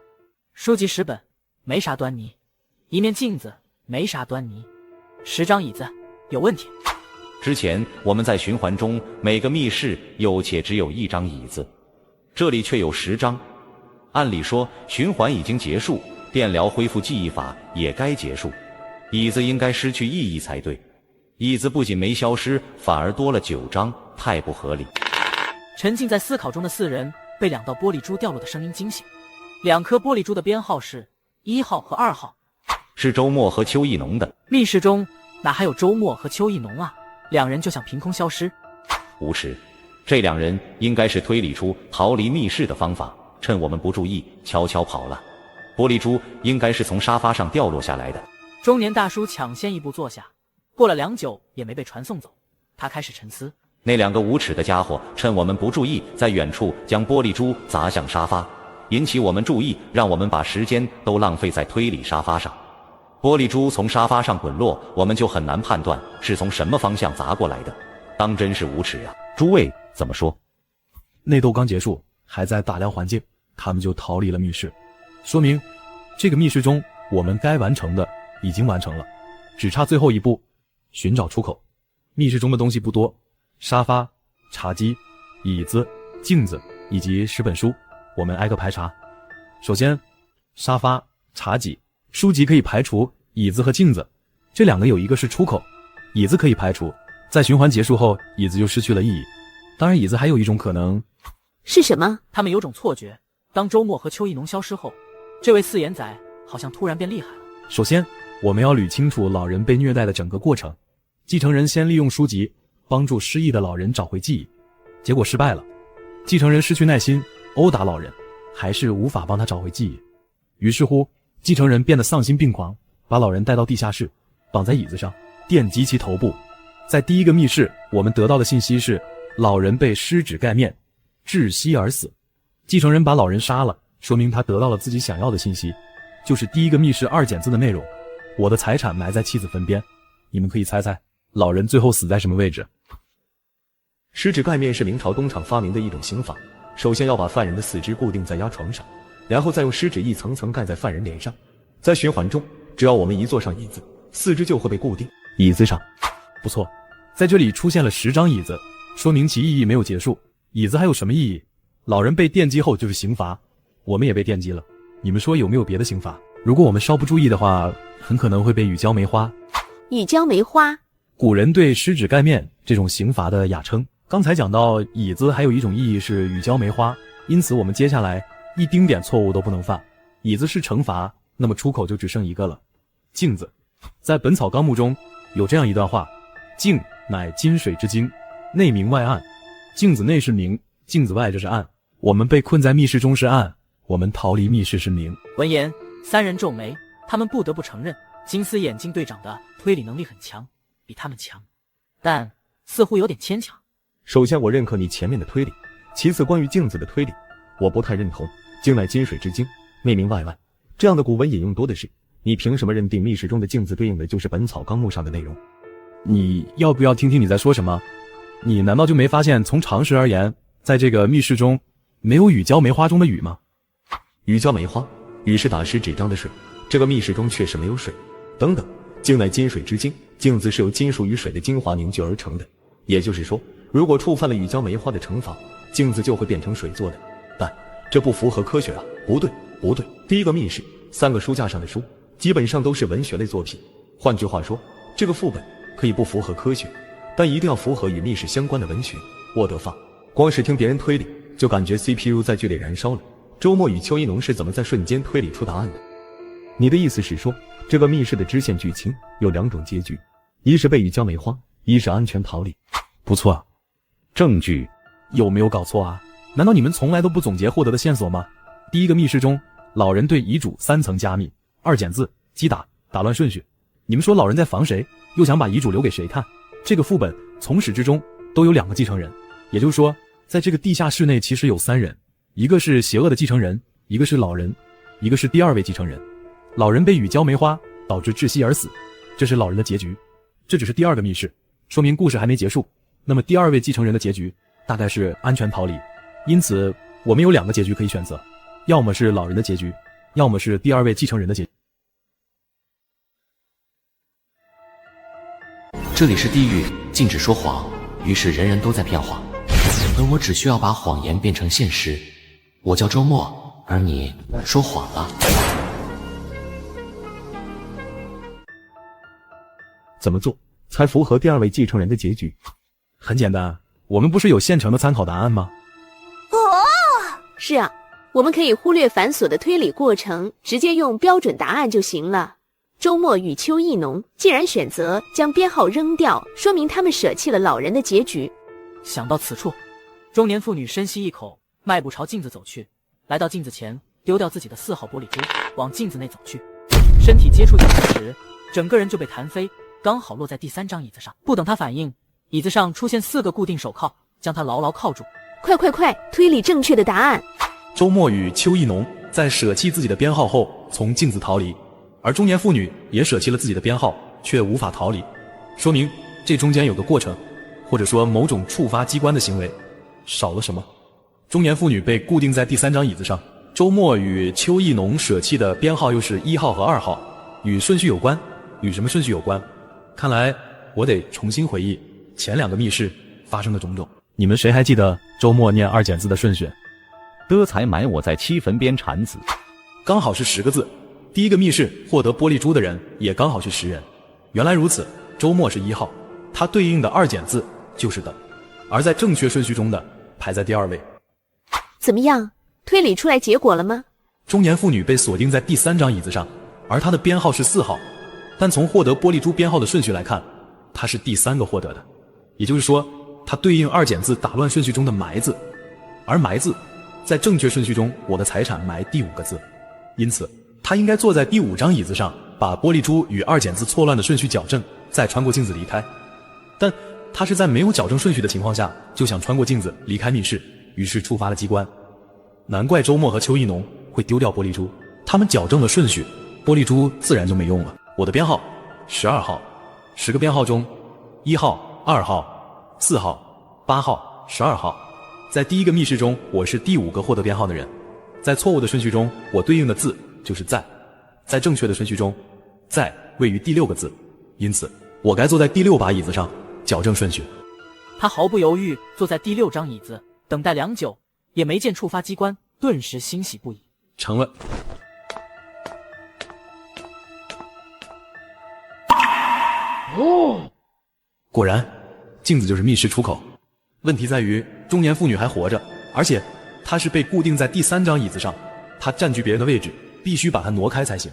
书籍10本，没啥端倪；一面镜子，没啥端倪；10张椅子，有问题。之前我们在循环中，每个密室有且只有1张椅子，这里却有10张。按理说循环已经结束，电疗恢复记忆法也该结束，椅子应该失去意义才对。椅子不仅没消失，反而多了9张，太不合理。沉浸在思考中的4人被2道玻璃珠掉落的声音惊醒，2颗玻璃珠的编号是1号和2号。是周末和邱意农的。密室中哪还有周末和邱意农啊？两人就想凭空消失。无耻，这两人应该是推理出逃离密室的方法，趁我们不注意悄悄跑了。玻璃珠应该是从沙发上掉落下来的。中年大叔抢先一步坐下，过了良久也没被传送走，他开始沉思。那两个无耻的家伙趁我们不注意，在远处将玻璃珠砸向沙发，引起我们注意，让我们把时间都浪费在推理沙发上。玻璃珠从沙发上滚落，我们就很难判断是从什么方向砸过来的，当真是无耻啊！诸位怎么说？内斗刚结束，还在打量环境，他们就逃离了密室，说明这个密室中我们该完成的已经完成了，只差最后一步，寻找出口。密室中的东西不多，沙发、茶几、椅子、镜子以及10本书，我们挨个排查。首先，沙发、茶几、书籍可以排除，椅子和镜子这两个有一个是出口，椅子可以排除，在循环结束后，椅子就失去了意义。当然，椅子还有一种可能是什么？他们有种错觉，当周末和邱意农消失后，这位四眼仔好像突然变厉害了。首先，我们要捋清楚老人被虐待的整个过程。继承人先利用书籍帮助失忆的老人找回记忆，结果失败了。继承人失去耐心，殴打老人，还是无法帮他找回记忆。于是乎，继承人变得丧心病狂，把老人带到地下室，绑在椅子上，电击其头部。在第一个密室，我们得到的信息是老人被施纸盖面，窒息而死。继承人把老人杀了，说明他得到了自己想要的信息，就是第一个密室2简字的内容：我的财产埋在妻子坟边。你们可以猜猜老人最后死在什么位置？施纸盖面是明朝东厂发明的一种刑法，首先要把犯人的四肢固定在压床上，然后再用施纸一层层盖在犯人脸上。在循环中，只要我们一坐上椅子，四肢就会被固定。椅子上，不错，在这里出现了10张椅子，说明其意义没有结束。椅子还有什么意义？老人被电击后就是刑罚，我们也被电击了。你们说有没有别的刑罚？如果我们稍不注意的话，很可能会被雨浇梅花。雨浇梅花，古人对施纸盖面这种刑罚的雅称。刚才讲到椅子还有一种意义是雨浇梅花，因此我们接下来一丁点错误都不能犯。椅子是惩罚，那么出口就只剩一个了。镜子，在《本草纲目》中有这样一段话：镜乃金水之精，内明外暗。镜子内是明，镜子外就是暗。我们被困在密室中是暗，我们逃离密室是明。闻言，三人皱眉，他们不得不承认金丝眼镜队长的推理能力很强，比他们强，但似乎有点牵强。首先我认可你前面的推理，其次关于镜子的推理我不太认同。镜乃金水之精，内明外暗，这样的古文引用多的是，你凭什么认定密室中的镜子对应的就是本草纲目上的内容？你要不要听听你在说什么？你难道就没发现从常识而言，在这个密室中没有雨浇梅花中的雨吗？雨浇梅花，雨是打湿纸张的水，这个密室中确实没有水。等等，镜乃金水之精，镜子是由金属与水的精华凝聚而成的，也就是说，如果触犯了雨浇梅花的惩罚，镜子就会变成水做的。但这不符合科学啊！不对，第一个密室3个书架上的书基本上都是文学类作品，换句话说，这个副本可以不符合科学，但一定要符合与密室相关的文学。我的发，光是听别人推理就感觉 CPU 在剧烈燃烧了。周末与邱一农是怎么在瞬间推理出答案的？你的意思是说，这个密室的支线剧情有2种结局，一是被雨浇梅花，一是安全逃离。不错啊，证据有没有搞错啊？难道你们从来都不总结获得的线索吗？第一个密室中，老人对遗嘱3层加密，2简字，击打乱顺序。你们说老人在防谁？又想把遗嘱留给谁看？这个副本从始至终都有2个继承人，也就是说，在这个地下室内其实有3人，一个是邪恶的继承人，一个是老人，一个是第2位继承人。老人被雨浇梅花导致窒息而死，这是老人的结局。这只是第2个密室，说明故事还没结束。那么第2位继承人的结局大概是安全逃离，因此我们有2个结局可以选择，要么是老人的结局，要么是第2位继承人的结局。这里是地狱，禁止说谎，于是人人都在骗谎，而我只需要把谎言变成现实。我叫周末，而你说谎了。怎么做才符合第2位继承人的结局？很简单，我们不是有现成的参考答案吗？是啊，我们可以忽略繁琐的推理过程，直接用标准答案就行了。周末与邱意农既然选择将编号扔掉，说明他们舍弃了老人的结局。想到此处，中年妇女深吸一口，迈步朝镜子走去，来到镜子前，丢掉自己的4号玻璃珠，往镜子内走去。身体接触镜子时，整个人就被弹飞，刚好落在第3张椅子上。不等他反应，椅子上出现4个固定手铐，将他牢牢铐住。快，推理正确的答案。周末与邱意农在舍弃自己的编号后从镜子逃离，而中年妇女也舍弃了自己的编号，却无法逃离，说明这中间有个过程，或者说某种触发机关的行为。少了什么？中年妇女被固定在第3张椅子上，周末与邱意农舍弃的编号又是1号和2号，与顺序有关。与什么顺序有关？看来我得重新回忆前2个密室发生的种种。你们谁还记得周末念2简字的顺序？的才埋我在七坟边产子，刚好是10个字。第一个密室获得玻璃珠的人也刚好是10人。原来如此，周末是1号，它对应的2简字就是的，而在正确顺序中的排在第2位。怎么样？推理出来结果了吗？中年妇女被锁定在第3张椅子上，而她的编号是4号，但从获得玻璃珠编号的顺序来看，她是第3个获得的，也就是说，它对应2简字打乱顺序中的埋字，而埋字在正确顺序中，我的财产埋第5个字，因此他应该坐在第5张椅子上，把玻璃珠与2简字错乱的顺序矫正，再穿过镜子离开。但他是在没有矫正顺序的情况下，就想穿过镜子离开密室，于是触发了机关。难怪周末和邱意农会丢掉玻璃珠，他们矫正了顺序，玻璃珠自然就没用了。我的编号12号，10个编号中，1号、2号、4号、8号、12号。在第1个密室中，我是第5个获得编号的人。在错误的顺序中，我对应的字就是在；在正确的顺序中，在位于第6个字，因此我该坐在第6把椅子上矫正顺序。他毫不犹豫坐在第6张椅子，等待良久，也没见触发机关，顿时欣喜不已。成了。果然，镜子就是密室出口。问题在于，中年妇女还活着，而且她是被固定在第3张椅子上，她占据别人的位置，必须把它挪开才行。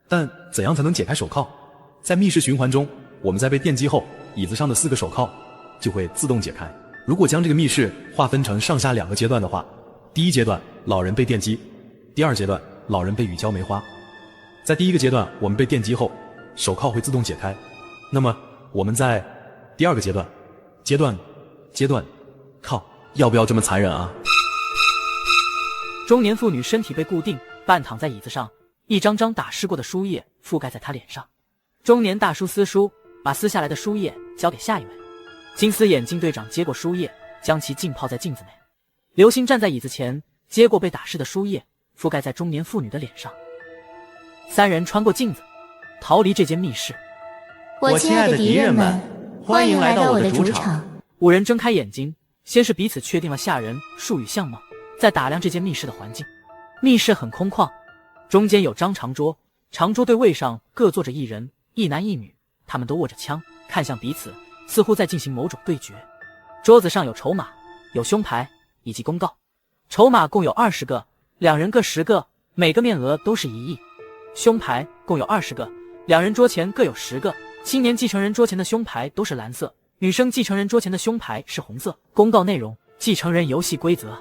但怎样才能解开手铐？在密室循环中，我们在被电击后，椅子上的4个手铐就会自动解开。如果将这个密室划分成上下2个阶段的话，第1阶段老人被电击，第2阶段老人被雨浇梅花。在第1个阶段，我们被电击后，手铐会自动解开。那么我们在第2个阶段，靠，要不要这么残忍啊？中年妇女身体被固定，半躺在椅子上，一张张打湿过的书页覆盖在她脸上。中年大叔撕书，把撕下来的书页交给下一位。金丝眼镜队长接过书页，将其浸泡在镜子内。刘星站在椅子前，接过被打湿的书页，覆盖在中年妇女的脸上。3人穿过镜子，逃离这间密室。我亲爱的敌人们，欢迎来到我的主场。 5人睁开眼睛，先是彼此确定了下人、术语相貌，再打量这间密室的环境。密室很空旷，中间有张长桌，长桌对位上各坐着1人，一男一女，他们都握着枪，看向彼此，似乎在进行某种对决。桌子上有筹码、有凶牌以及公告。筹码共有20个，2人各10个，每个面额都是1亿。凶牌共有20个，2人桌前各有10个。青年继承人桌前的凶牌都是蓝色。 女生继承人桌前的凶牌是红色。公告内容：继承人游戏规则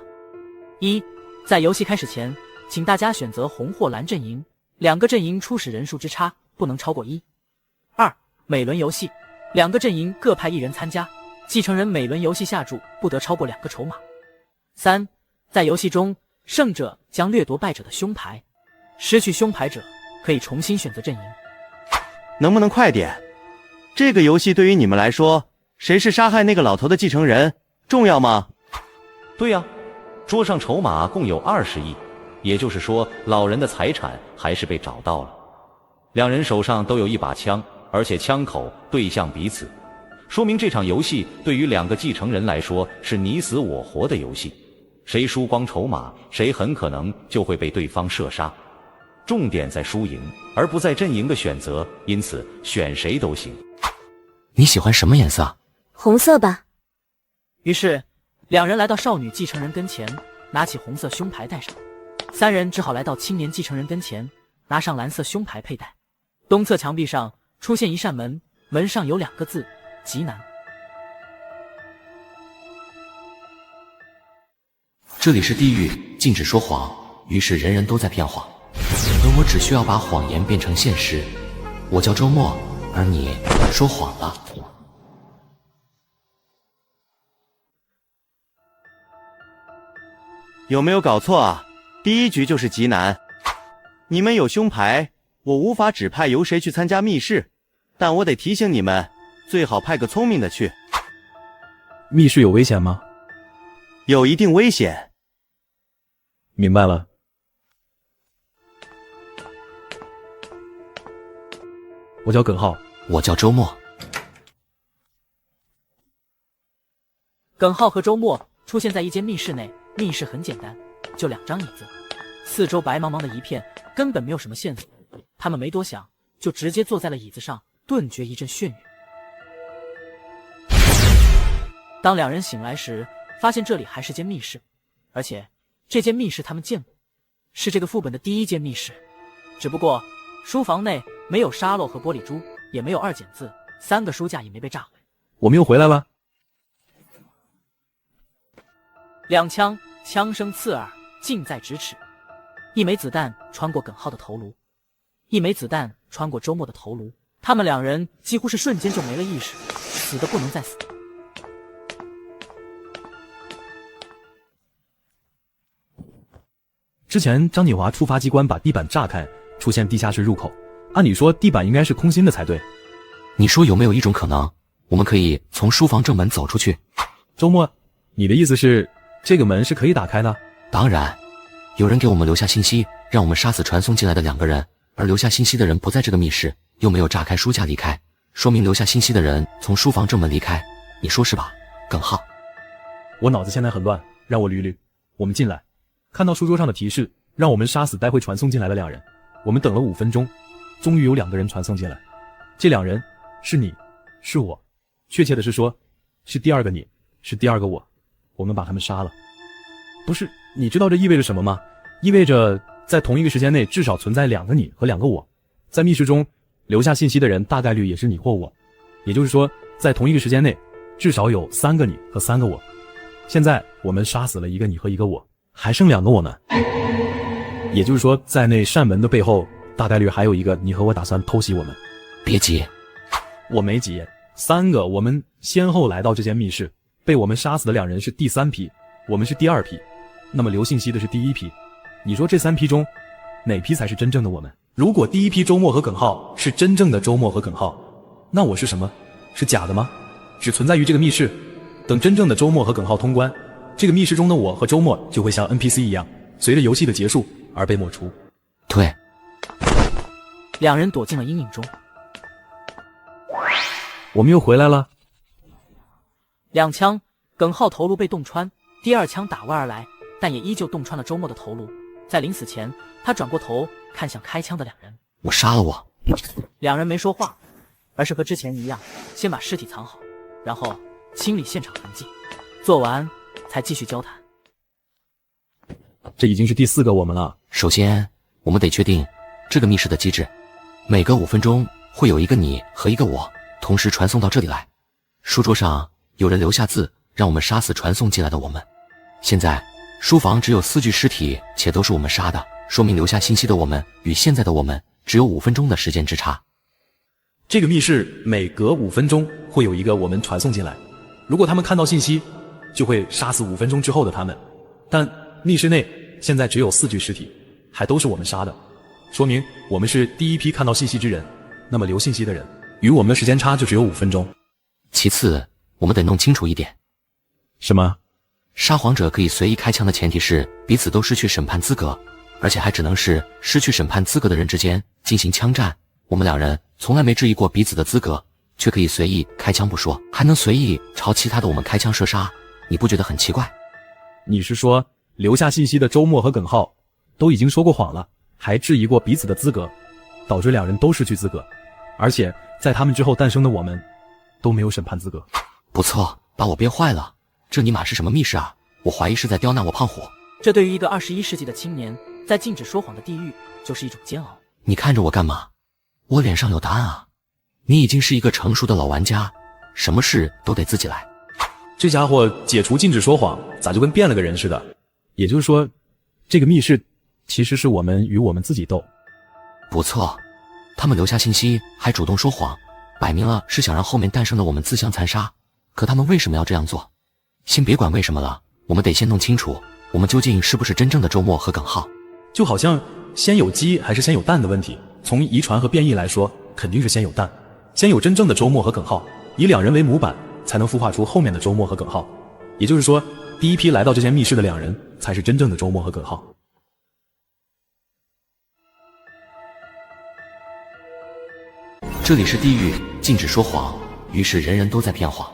：1，在游戏开始前，请大家选择红或蓝阵营，2个阵营初始人数之差不能超过1。2，每轮游戏，2个阵营各派1人参加，继承人每轮游戏下注不得超过2个筹码。3，在游戏中，胜者将掠夺败者的凶牌，失去凶牌者可以重新选择阵营。能不能快点？这个游戏对于你们来说。 谁是杀害那个老头的继承人？重要吗？对呀，桌上筹码共有20亿，也就是说，老人的财产还是被找到了。2人手上都有1把枪，而且枪口对向彼此，说明这场游戏对于2个继承人来说是你死我活的游戏。谁输光筹码，谁很可能就会被对方射杀。重点在输赢，而不在阵营的选择，因此选谁都行。你喜欢什么颜色？ 红色吧。于是，2人来到少女继承人跟前，拿起红色胸牌戴上；3人只好来到青年继承人跟前，拿上蓝色胸牌佩戴。东侧墙壁上出现一扇门，门上有2个字：极难。这里是地狱，禁止说谎，于是人人都在骗谎，而我只需要把谎言变成现实。我叫周末，而你说谎了。有没有搞错啊？第一局就是极难。你们有胸牌，我无法指派由谁去参加密室，但我得提醒你们，最好派个聪明的去。密室有危险吗？有一定危险。明白了。我叫耿浩。我叫周末。耿浩和周末出现在一间密室内，密室很简单，就2张椅子，四周白茫茫的一片，根本没有什么线索。他们没多想，就直接坐在了椅子上，顿觉一阵眩晕。当2人醒来时，发现这里还是间密室，而且这间密室他们见过，是这个副本的第1间密室。只不过书房内没有沙漏和玻璃珠，也没有2简字，3个书架也没被炸毁。我们又回来了。2枪，枪声刺耳，近在咫尺。1枚子弹穿过耿浩的头颅，1枚子弹穿过周末的头颅，他们2人几乎是瞬间就没了意识，死得不能再死。之前张锦华触发机关把地板炸开，出现地下室入口，按理说地板应该是空心的才对。你说有没有一种可能，我们可以从书房正门走出去？周末，你的意思是这个门是可以打开的？当然，有人给我们留下信息，让我们杀死传送进来的2个人，而留下信息的人不在这个密室，又没有炸开书架离开，说明留下信息的人从书房正门离开，你说是吧，耿浩？我脑子现在很乱，让我捋捋。我们进来，看到书桌上的提示，让我们杀死待会传送进来的2人。我们等了5分钟，终于有2个人传送进来。这2人是你，是我，确切的是说，是第2个你，是第2个我。我们把他们杀了。不是，你知道这意味着什么吗？意味着在同一个时间内至少存在2个你和2个我。在密室中留下信息的人大概率也是你或我，也就是说，在同一个时间内至少有3个你和3个我。现在我们杀死了1个你和1个我，还剩2个我呢。也就是说，在那扇门的背后，大概率还有1个你和我打算偷袭我们。别急，我没急。3个我们先后来到这间密室，被我们杀死的2人是第3批，我们是第2批，那么留信息的是第1批。你说这3批中，哪批才是真正的我们？如果第1批周末和耿浩是真正的周末和耿浩，那我是什么？是假的吗？只存在于这个密室，等真正的周末和耿浩通关，这个密室中的我和周末就会像 NPC 一样，随着游戏的结束而被抹除。对，2人躲进了阴影中。我们又回来了。2枪，耿浩头颅被洞穿，第2枪打弯而来，但也依旧洞穿了周末的头颅。在临死前，他转过头看向开枪的2人。我杀了我。 2人没说话，而是和之前一样，先把尸体藏好，然后清理现场痕迹，做完才继续交谈。这已经是第4个我们了。首先，我们得确定这个密室的机制，每隔5分钟会有1个你和1个我同时传送到这里来。书桌上有人留下字，让我们杀死传送进来的我们。现在书房只有4具尸体，且都是我们杀的，说明留下信息的我们与现在的我们只有5分钟的时间之差。这个密室每隔5分钟会有1个我们传送进来，如果他们看到信息，就会杀死5分钟之后的他们。但密室内现在只有4具尸体，还都是我们杀的，说明我们是第1批看到信息之人。那么留信息的人与我们的时间差就只有5分钟。其次，我们得弄清楚一点。什么？沙皇者可以随意开枪的前提是彼此都失去审判资格，而且还只能是失去审判资格的人之间进行枪战。我们2人从来没质疑过彼此的资格，却可以随意开枪不说，还能随意朝其他的我们开枪射杀，你不觉得很奇怪？你是说留下信息的周末和耿浩都已经说过谎了，还质疑过彼此的资格，导致2人都失去资格，而且在他们之后诞生的我们都没有审判资格。不错，把我憋坏了。这尼玛是什么密室啊？我怀疑是在刁难我胖虎。这对于一个21世纪的青年，在禁止说谎的地狱就是一种煎熬。你看着我干嘛？我脸上有答案啊！你已经是一个成熟的老玩家，什么事都得自己来。这家伙解除禁止说谎，咋就跟变了个人似的？也就是说，这个密室其实是我们与我们自己斗。不错，他们留下信息，还主动说谎，摆明了是想让后面诞生的我们自相残杀。可他们为什么要这样做？先别管为什么了，我们得先弄清楚，我们究竟是不是真正的周末和耿浩。就好像先有鸡还是先有蛋的问题，从遗传和变异来说，肯定是先有蛋，先有真正的周末和耿浩，以两人为模板，才能孵化出后面的周末和耿浩。也就是说，第一批来到这间密室的两人，才是真正的周末和耿浩。这里是地狱，禁止说谎，于是人人都在骗谎，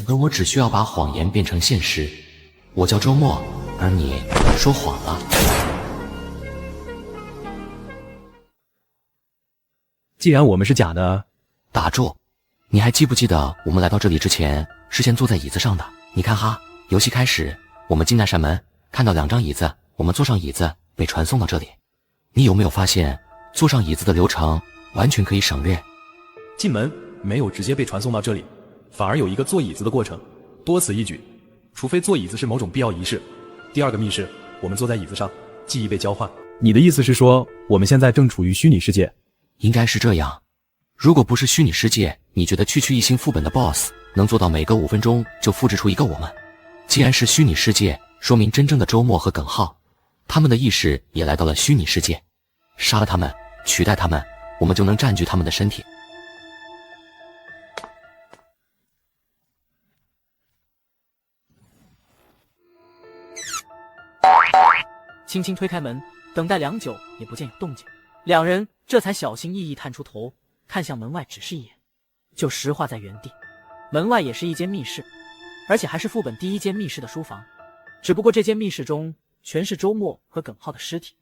而我只需要把谎言变成现实。我叫周末，而你说谎了。既然我们是假的，打住！你还记不记得我们来到这里之前是先坐在椅子上的？你看哈，游戏开始，我们进那扇门，看到2张椅子，我们坐上椅子，被传送到这里。你有没有发现，坐上椅子的流程完全可以省略？进门没有直接被传送到这里，反而有一个坐椅子的过程，多此一举。除非坐椅子是某种必要仪式。第二个密室，我们坐在椅子上，记忆被交换。你的意思是说，我们现在正处于虚拟世界？应该是这样。如果不是虚拟世界，你觉得区区一星副本的 BOSS 能做到每隔5分钟就复制出一个我们？既然是虚拟世界，说明真正的周末和耿浩，他们的意识也来到了虚拟世界。杀了他们，取代他们，我们就能占据他们的身体。轻轻推开门，等待良久也不见有动静，两人这才小心翼翼探出头，看向门外，只是一眼，就石化在原地。门外也是一间密室，而且还是副本第1间密室的书房，只不过这间密室中全是周末和耿浩的尸体。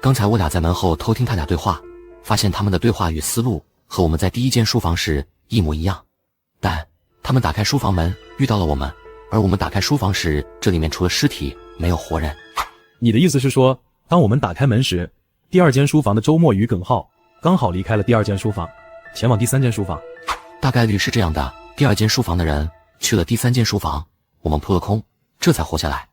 刚才我俩在门后偷听他俩对话，发现他们的对话与思路和我们在第1间书房时一模一样，但他们打开书房门遇到了我们，而我们打开书房时，这里面除了尸体没有活人。你的意思是说，当我们打开门时，第2间书房的周末与耿浩刚好离开了第2间书房，前往第3间书房？大概率是这样的，第2间书房的人去了第3间书房，我们扑了空，这才活下来。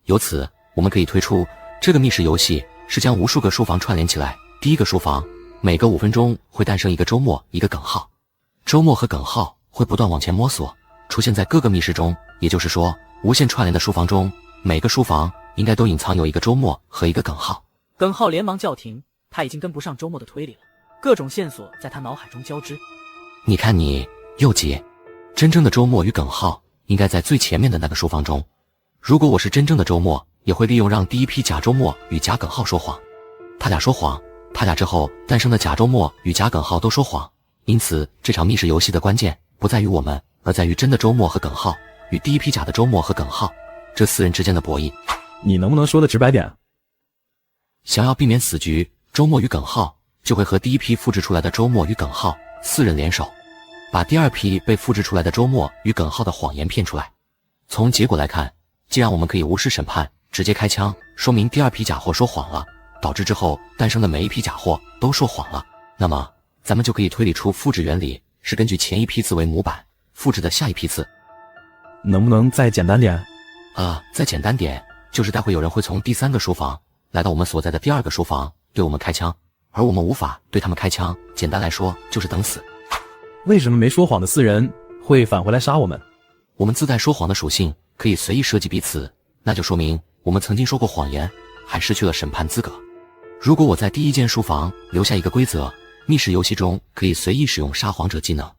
由此我们可以推出，这个密室游戏是将无数个书房串联起来。第1个书房每隔5分钟会诞生一个周末一个耿浩，周末和耿浩会不断往前摸索，出现在各个密室中，也就是说无限串联的书房中，每个书房应该都隐藏有一个周末和一个耿浩。耿浩连忙叫停，他已经跟不上周末的推理了，各种线索在他脑海中交织。你看你又急，真正的周末与耿浩应该在最前面的那个书房中。如果我是真正的周末，也会利用让第1批假周末与假耿浩说谎。他俩说谎，他俩之后诞生的假周末与假耿浩都说谎。因此这场密室游戏的关键不在于我们，而在于真的周末和耿浩与第1批假的周末和耿浩这4人之间的博弈。你能不能说的直白点？想要避免死局，周末与耿浩就会和第1批复制出来的周末与耿浩4人联手，把第2批被复制出来的周末与耿浩的谎言骗出来。从结果来看，既然我们可以无视审判直接开枪，说明第2批假货说谎了，导致之后诞生的每一批假货都说谎了，那么咱们就可以推理出复制原理是根据前1批次为模板复制的下一批次。能不能再简单点？再简单点，就是待会有人会从第3个书房来到我们所在的第2个书房对我们开枪，而我们无法对他们开枪，简单来说就是等死。为什么没说谎的4人会返回来杀我们？我们自带说谎的属性，可以随意设计彼此，那就说明我们曾经说过谎言，还失去了审判资格。如果我在第1间书房留下一个规则，密室游戏中可以随意使用沙皇者技能，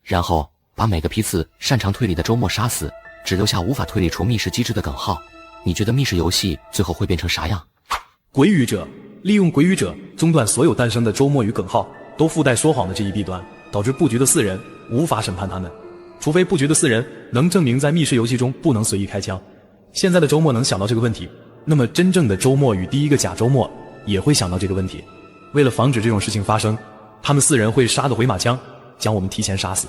然后把每个批次擅长推理的周末杀死，只留下无法推理出密室机制的耿浩，你觉得密室游戏最后会变成啥样？鬼语者利用鬼语者中断所有诞生的周末与耿浩都附带说谎的这一弊端，导致布局的4人无法审判他们，除非布局的4人能证明在密室游戏中不能随意开枪。现在的周末能想到这个问题，那么真正的周末与第1个假周末也会想到这个问题。为了防止这种事情发生，他们4人会杀得回马枪，将我们提前杀死。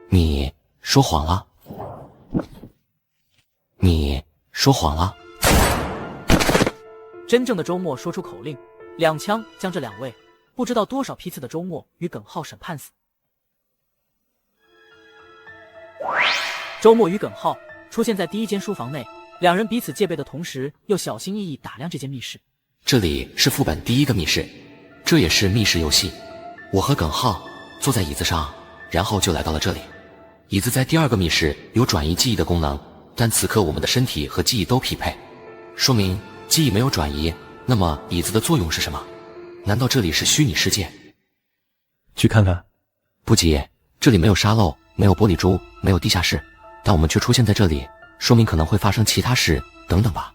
你说谎了。你说谎了。真正的周末说出口令，2枪将这2位不知道多少批次的周末与耿浩审判死。周末与耿浩出现在第1间书房内，2人彼此戒备的同时，又小心翼翼打量这间密室。这里是副本第1个密室，这也是密室游戏。我和耿浩坐在椅子上，然后就来到了这里。椅子在第2个密室有转移记忆的功能，但此刻我们的身体和记忆都匹配，说明记忆没有转移。那么椅子的作用是什么？难道这里是虚拟世界？去看看。不急，这里没有沙漏，没有玻璃珠，没有地下室，但我们却出现在这里，说明可能会发生其他事，等等吧。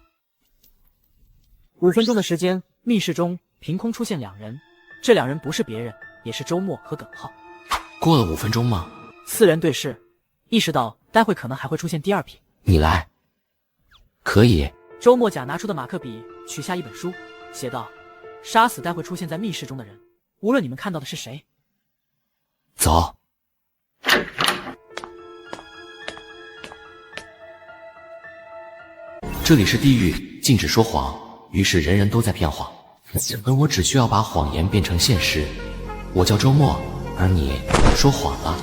5分钟的时间，密室中凭空出现2人，这2人不是别人，也是周末和耿浩。过了5分钟吗？4人对视，意识到待会可能还会出现第2批。你来。可以。周末甲拿出的马克笔，取下一本书，写道：杀死待会出现在密室中的人，无论你们看到的是谁。走。这里是地狱，禁止说谎，于是人人都在骗谎，而我只需要把谎言变成现实。我叫周末，而你说谎了。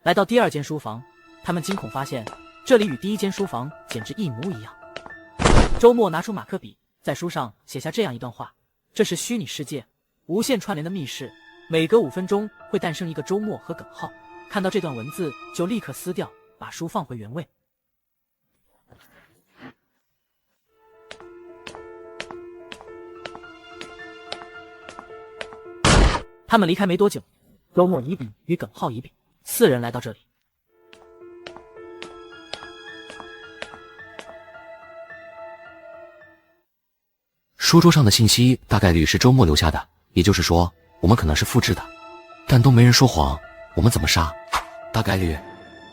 来到第2间书房，他们惊恐发现这里与第1间书房简直一模一样。周末拿出马克笔，在书上写下这样一段话：这是虚拟世界，无限串联的密室，每隔5分钟会诞生一个周末和耿浩。看到这段文字就立刻撕掉，把书放回原位。他们离开没多久，周末一笔与耿浩一笔，4人来到这里。书桌上的信息大概率是周末留下的，也就是说我们可能是复制的，但都没人说谎，我们怎么杀？大概率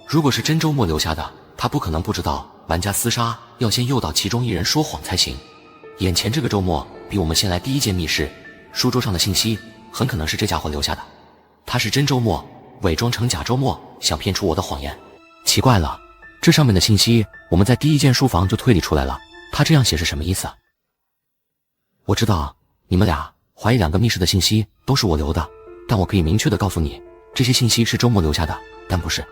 如果是真周末留下的，他不可能不知道玩家厮杀要先诱导其中1人说谎才行。眼前这个周末比我们先来第1间密室，书桌上的信息很可能是这家伙留下的，他是真周末伪装成假周末，想骗出我的谎言。奇怪了，这上面的信息我们在第1间书房就推理出来了，他这样写是什么意思啊？我知道你们俩怀疑2个密室的信息都是我留的，但我可以明确的告诉你，这些信息是周末留下的，但不是。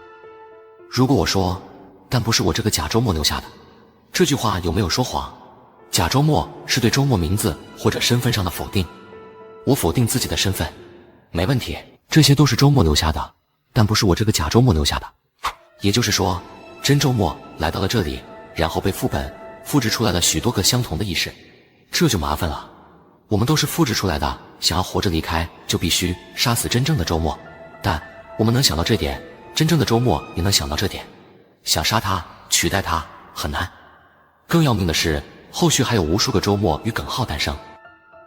如果我说但不是我这个假周末留下的，这句话有没有说谎？假周末是对周末名字或者身份上的否定，我否定自己的身份，没问题，这些都是周末留下的，但不是我这个假周末留下的。也就是说，真周末来到了这里，然后被副本复制出来了许多个相同的意识，这就麻烦了。我们都是复制出来的，想要活着离开，就必须杀死真正的周末。但我们能想到这点，真正的周末也能想到这点，想杀他取代他很难。更要命的是，后续还有无数个周末与耿浩诞生。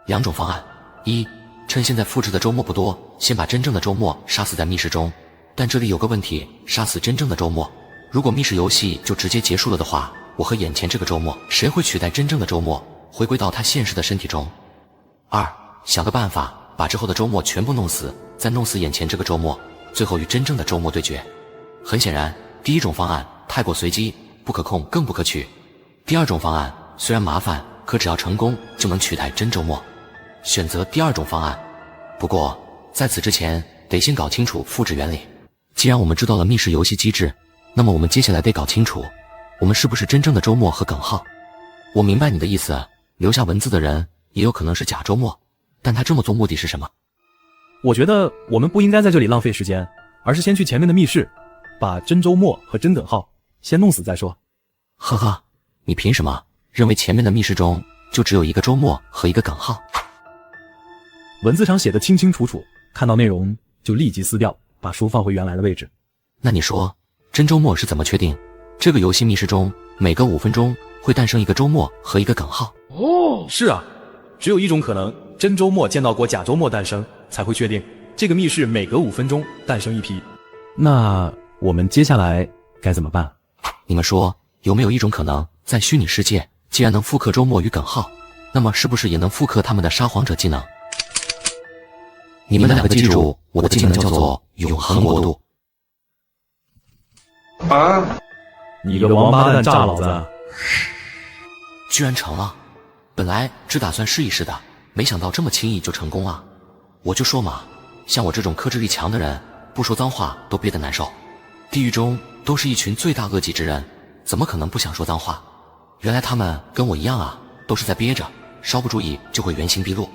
2种方案：一，趁现在复制的周末不多，先把真正的周末杀死在密室中。但这里有个问题，杀死真正的周末，如果密室游戏就直接结束了的话，我和眼前这个周末，谁会取代真正的周末，回归到他现实的身体中？2，想个办法把之后的周末全部弄死，再弄死眼前这个周末，最后与真正的周末对决。很显然，第1种方案太过随机，不可控，更不可取。第2种方案虽然麻烦，可只要成功就能取代真周末。选择第2种方案。不过在此之前，得先搞清楚复制原理。既然我们知道了密室游戏机制，那么我们接下来得搞清楚，我们是不是真正的周末和耿浩。我明白你的意思，留下文字的人也有可能是假周末，但他这么做目的是什么？我觉得我们不应该在这里浪费时间，而是先去前面的密室，把真周末和真耿浩先弄死再说。呵呵，你凭什么认为前面的密室中就只有一个周末和一个耿浩？文字上写的清清楚楚，看到内容就立即撕掉，把书放回原来的位置。那你说真周末是怎么确定这个游戏密室中每隔5分钟会诞生一个周末和一个耿浩？是啊，只有一种可能，真周末见到过假周末诞生，才会确定这个密室每隔5分钟诞生一批。那我们接下来该怎么办？你们说有没有一种可能，在虚拟世界既然能复刻周末与耿浩，那么是不是也能复刻他们的撒谎者技能？你们2个记住，我的技能叫做永恒国度。你个王八蛋炸老子！居然成了！本来只打算试一试的，没想到这么轻易就成功了。我就说嘛，像我这种克制力强的人，不说脏话都憋得难受。地狱中都是一群罪大恶极之人，怎么可能不想说脏话？原来他们跟我一样啊，都是在憋着，稍不注意就会原形毕露。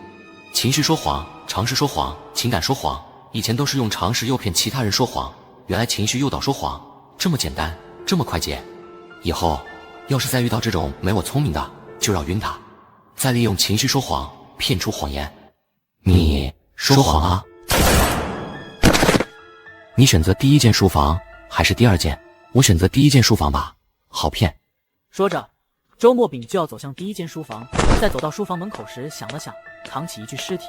情绪说谎，常识说谎，情感说谎，以前都是用常识诱骗其他人说谎，原来情绪诱导说谎这么简单，这么快捷。以后要是再遇到这种没我聪明的，就绕晕他，再利用情绪说谎骗出谎言。你说谎啊？你选择第一间书房还是第二间？我选择第一间书房吧，好骗。说着，周末丙就要走向第一间书房，在走到书房门口时想了想，扛起一具尸体。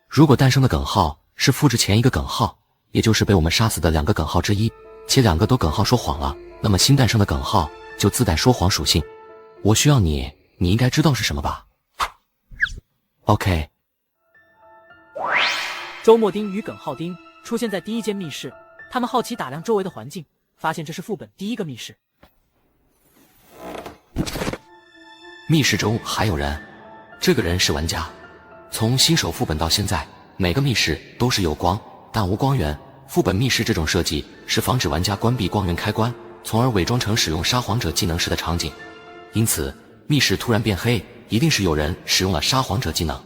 如果诞生的耿浩是复制前一个耿浩，也就是被我们杀死的2个耿浩之一，且2个都耿浩说谎了，那么新诞生的耿浩就自带说谎属性。我需要你应该知道是什么吧 ？OK。周末丁与耿浩丁出现在第一间密室，他们好奇打量周围的环境，发现这是副本第一个密室。密室中还有人，这个人是玩家。从新手副本到现在，每个密室都是有光，但无光源。副本密室这种设计是防止玩家关闭光源开关，从而伪装成使用沙皇者技能时的场景。因此，密室突然变黑，一定是有人使用了沙皇者技能。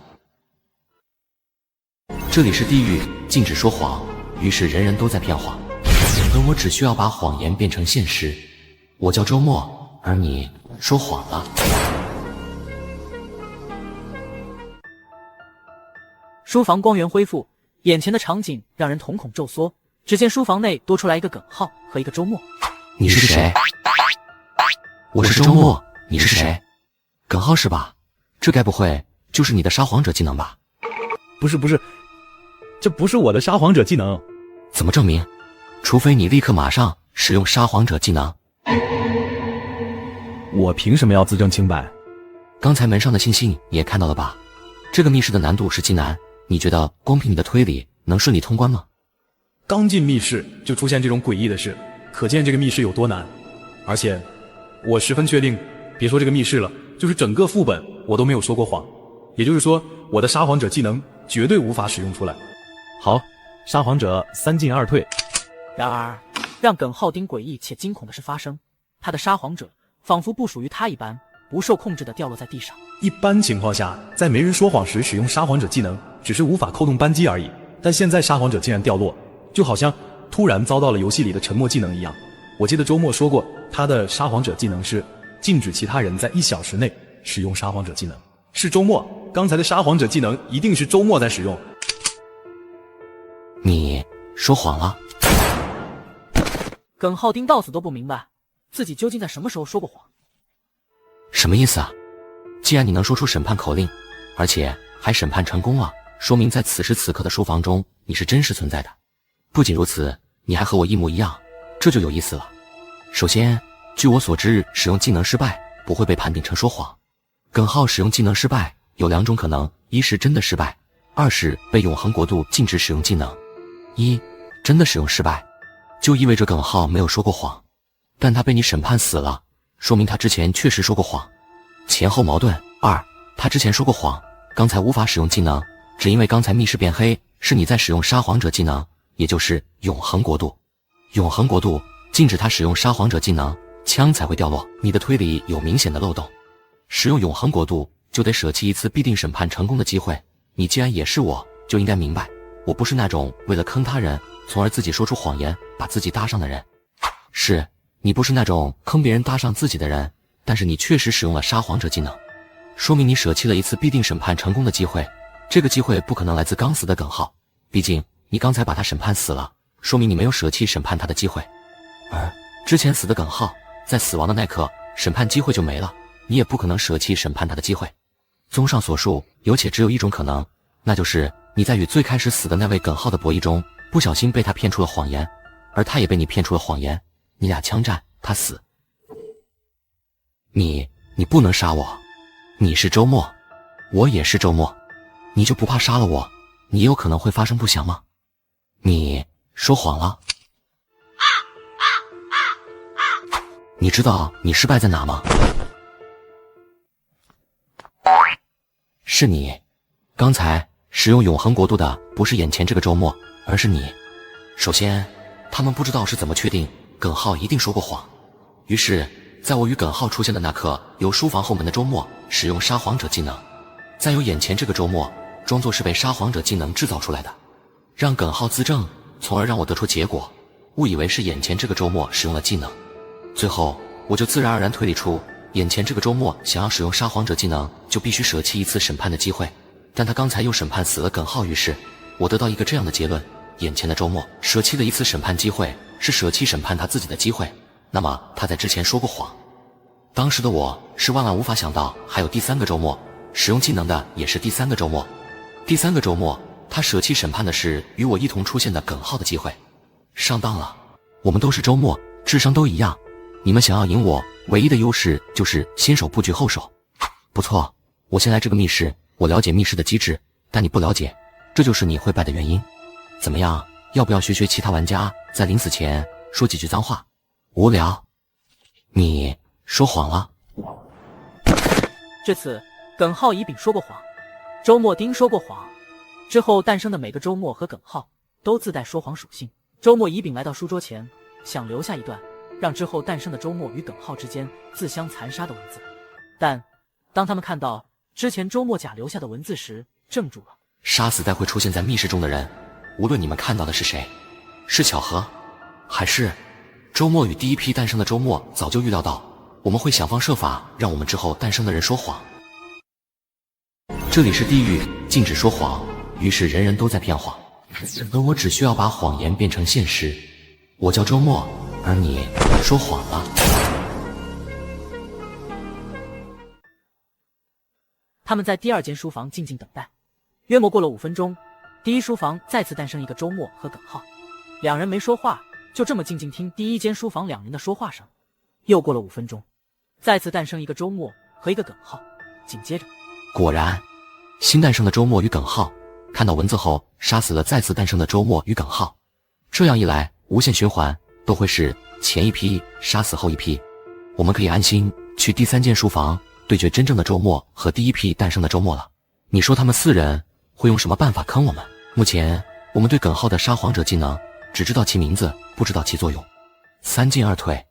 这里是地狱，禁止说谎，于是人人都在骗谎，而我只需要把谎言变成现实。我叫周末，而你说谎了。书房光源恢复，眼前的场景让人瞳孔骤缩。只见书房内多出来一个耿浩和一个周末。你是谁？我是周末，你是谁？耿浩是吧？这该不会就是你的沙皇者技能吧？不是，这不是我的沙皇者技能。怎么证明？除非你立刻马上使用沙皇者技能。我凭什么要自证清白？刚才门上的信息你也看到了吧？这个密室的难度是极难，你觉得光凭你的推理能顺利通关吗？刚进密室就出现这种诡异的事，可见这个密室有多难。而且我十分确定，别说这个密室了，就是整个副本我都没有说过谎。也就是说，我的沙皇者技能绝对无法使用出来。好，沙皇者3进2退。然而，让耿浩丁诡异且惊恐的事发生，他的沙皇者仿佛不属于他一般，不受控制地掉落在地上。一般情况下，在没人说谎时使用沙皇者技能，只是无法扣动扳机而已。但现在沙皇者竟然掉落，就好像突然遭到了游戏里的沉默技能一样。我记得周末说过，他的沙皇者技能是禁止其他人在1小时内使用沙皇者技能。是周末，刚才的沙皇者技能一定是周末在使用。你说谎了。耿浩丁到死都不明白，自己究竟在什么时候说过谎。什么意思啊？既然你能说出审判口令，而且还审判成功了，说明在此时此刻的书房中你是真实存在的。不仅如此，你还和我一模一样，这就有意思了。首先，据我所知，使用技能失败不会被判定成说谎。耿浩使用技能失败有2种可能，一是真的失败，2是被永恒国度禁止使用技能。真的使用失败，就意味着耿浩没有说过谎，但他被你审判死了，说明他之前确实说过谎，前后矛盾。2，他之前说过谎，刚才无法使用技能，只因为刚才密室变黑，是你在使用沙皇者技能，也就是永恒国度。永恒国度禁止他使用沙皇者技能，枪才会掉落。你的推理有明显的漏洞，使用永恒国度就得舍弃一次必定审判成功的机会。你既然也是我，就应该明白，我不是那种为了坑他人，从而自己说出谎言把自己搭上的人。是，你不是那种坑别人搭上自己的人，但是你确实使用了沙皇者技能，说明你舍弃了一次必定审判成功的机会。这个机会不可能来自刚死的耿浩，毕竟你刚才把他审判死了，说明你没有舍弃审判他的机会。而之前死的耿浩，在死亡的那刻，审判机会就没了，你也不可能舍弃审判他的机会。综上所述，有且只有一种可能，那就是你在与最开始死的那位耿浩的博弈中，不小心被他骗出了谎言，而他也被你骗出了谎言，你俩枪战，他死。你不能杀我，你是周末，我也是周末，你就不怕杀了我，你也有可能会发生不祥吗？你说谎了。你知道你失败在哪吗？是你，刚才使用永恒国度的不是眼前这个周末，而是你。首先，他们不知道是怎么确定耿浩一定说过谎，于是在我与耿浩出现的那刻，由书房后门的周末使用沙皇者技能，再由眼前这个周末装作是被沙皇者技能制造出来的，让耿浩自证，从而让我得出结果，误以为是眼前这个周末使用了技能。最后我就自然而然推理出，眼前这个周末想要使用沙皇者技能，就必须舍弃一次审判的机会，但他刚才又审判死了耿浩，于是我得到一个这样的结论：眼前的周末舍弃了一次审判机会，是舍弃审判他自己的机会，那么他在之前说过谎。当时的我是万万无法想到还有第三个周末，使用技能的也是第三个周末。第三个周末他舍弃审判的是与我一同出现的耿浩的机会。上当了，我们都是周末，智商都一样，你们想要赢我，唯一的优势就是先手不惧后手。不错，我先来这个密室，我了解密室的机制，但你不了解，这就是你会败的原因。怎么样，要不要学学其他玩家在临死前说几句脏话？无聊。你说谎了。这次耿浩乙丙说过谎，周末丁说过谎，之后诞生的每个周末和耿浩都自带说谎属性。周末乙丙来到书桌前，想留下一段让之后诞生的周末与耿浩之间自相残杀的文字，但当他们看到之前周末甲留下的文字时，怔住了。杀死在会出现在密室中的人，无论你们看到的是谁，是巧合，还是周末与第一批诞生的周末早就预料到我们会想方设法让我们之后诞生的人说谎。这里是地狱，禁止说谎，于是人人都在骗谎，而我只需要把谎言变成现实。我叫周末，而你说谎了。他们在第二间书房静静等待，约莫过了5分钟，第一书房再次诞生一个周末和耿浩，两人没说话，就这么静静听第一间书房两人的说话声。又过了5分钟，再次诞生一个周末和一个耿浩，紧接着，果然，新诞生的周末与耿浩看到文字后，杀死了再次诞生的周末与耿浩。这样一来，无限循环都会是前一批杀死后一批，我们可以安心去第三间书房对决真正的周末和第一批诞生的周末了。你说他们4人会用什么办法坑我们？目前我们对耿浩的沙皇者技能只知道其名字，不知道其作用。3进2退，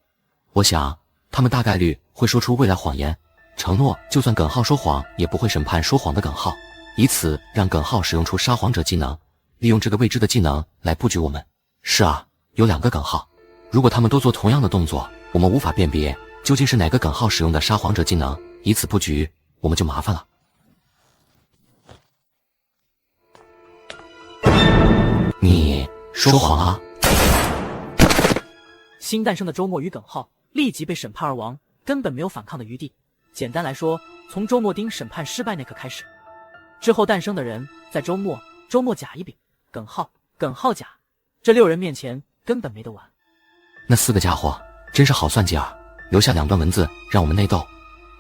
我想他们大概率会说出未来谎言，承诺就算耿浩说谎也不会审判说谎的耿浩，以此让耿浩使用出沙皇者技能，利用这个未知的技能来布局我们。是啊，有2个耿浩，如果他们都做同样的动作，我们无法辨别究竟是哪个耿浩使用的沙皇者技能，以此布局我们就麻烦了。你说谎啊！新诞生的周末与耿浩立即被审判而亡，根本没有反抗的余地。简单来说，从周末丁审判失败那刻开始，之后诞生的人在周末甲乙丙、耿浩甲这6人面前根本没得玩。那4个家伙真是好算计啊，留下2段文字让我们内斗，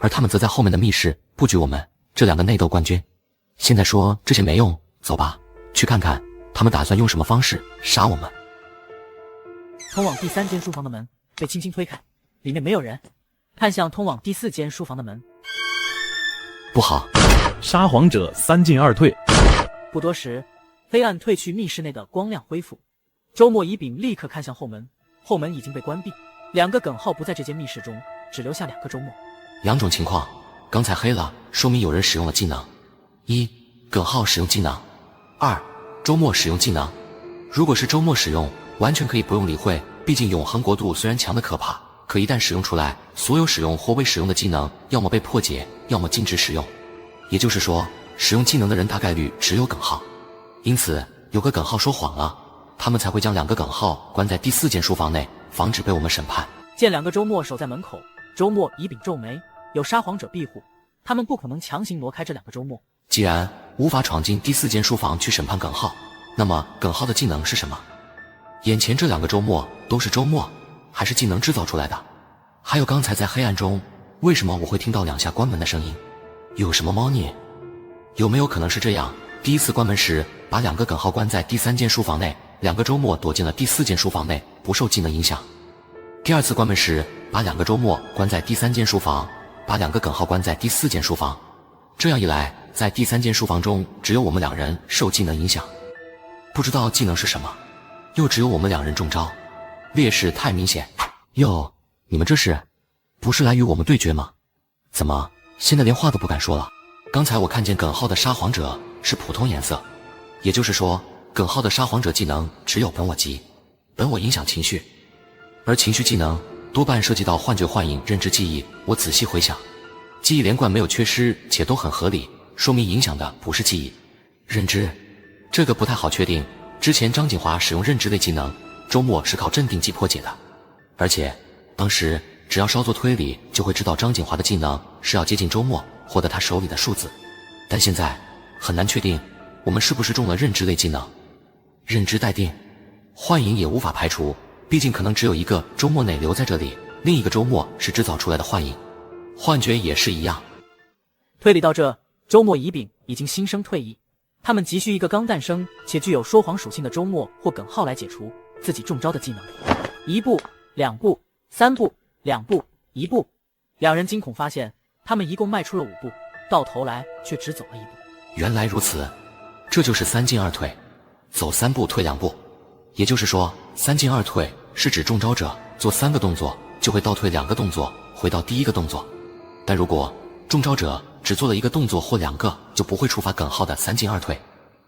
而他们则在后面的密室布局我们这2个内斗冠军。现在说这些没用，走吧，去看看他们打算用什么方式杀我们。通往第3间书房的门被轻轻推开，里面没有人，看向通往第4间书房的门。不好，沙皇者3进2退。不多时，黑暗褪去，密室内的光亮恢复。周末乙丙立刻看向后门，后门已经被关闭，2个耿浩不在这间密室中，只留下2个周末。2种情况，刚才黑了，说明有人使用了技能：1. 耿浩使用技能；2. 周末使用技能。如果是周末使用，完全可以不用理会，毕竟永恒国度虽然强的可怕，可一旦使用出来，所有使用或未使用的技能要么被破解，要么禁止使用。也就是说，使用技能的人大概率只有耿浩，因此有个耿浩说谎了，他们才会将2个耿浩关在第4间书房内，防止被我们审判。见2个周末守在门口，周末乙丙皱眉，有沙皇者庇护，他们不可能强行挪开这2个周末。既然无法闯进第4间书房去审判耿浩，那么耿浩的技能是什么？眼前这2个周末都是周末，还是技能制造出来的？还有刚才在黑暗中，为什么我会听到2下关门的声音？有什么猫腻？有没有可能是这样？第一次关门时把2个耿浩关在第3间书房内，2个周末躲进了第4间书房内，不受技能影响。第2次关门时把2个周末关在第3间书房，把2个耿浩关在第4间书房。这样一来，在第3间书房中，只有我们2人受技能影响，不知道技能是什么，又只有我们2人中招，劣势太明显。哟，你们这是不是来与我们对决吗？怎么现在连话都不敢说了？刚才我看见耿浩的沙皇者是普通颜色，也就是说耿浩的沙皇者技能只有本我级，本我影响情绪，而情绪技能多半涉及到幻觉、幻影、认知、记忆。我仔细回想，记忆连贯没有缺失，且都很合理，说明影响的不是记忆，认知这个不太好确定。之前张景华使用认知类技能，周末是靠镇定剂破解的，而且当时只要稍作推理，就会知道张景华的技能是要接近周末获得他手里的数字。但现在很难确定我们是不是中了认知类技能。认知待定，幻影也无法排除，毕竟可能只有一个周末内留在这里，另一个周末是制造出来的幻影。幻觉也是一样。推理到这，周末乙丙已经心生退意，他们急需一个刚诞生且具有说谎属性的周末或耿浩来解除自己中招的技能。1步、2步、3步、2步、1步，2人惊恐发现他们一共迈出了5步，到头来却只走了1步。原来如此，这就是3进2退，走3步退2步。也就是说3进2退是指中招者做3个动作就会倒退2个动作回到第1个动作，但如果中招者只做了1个动作或2个，就不会触发耿浩的3进2退。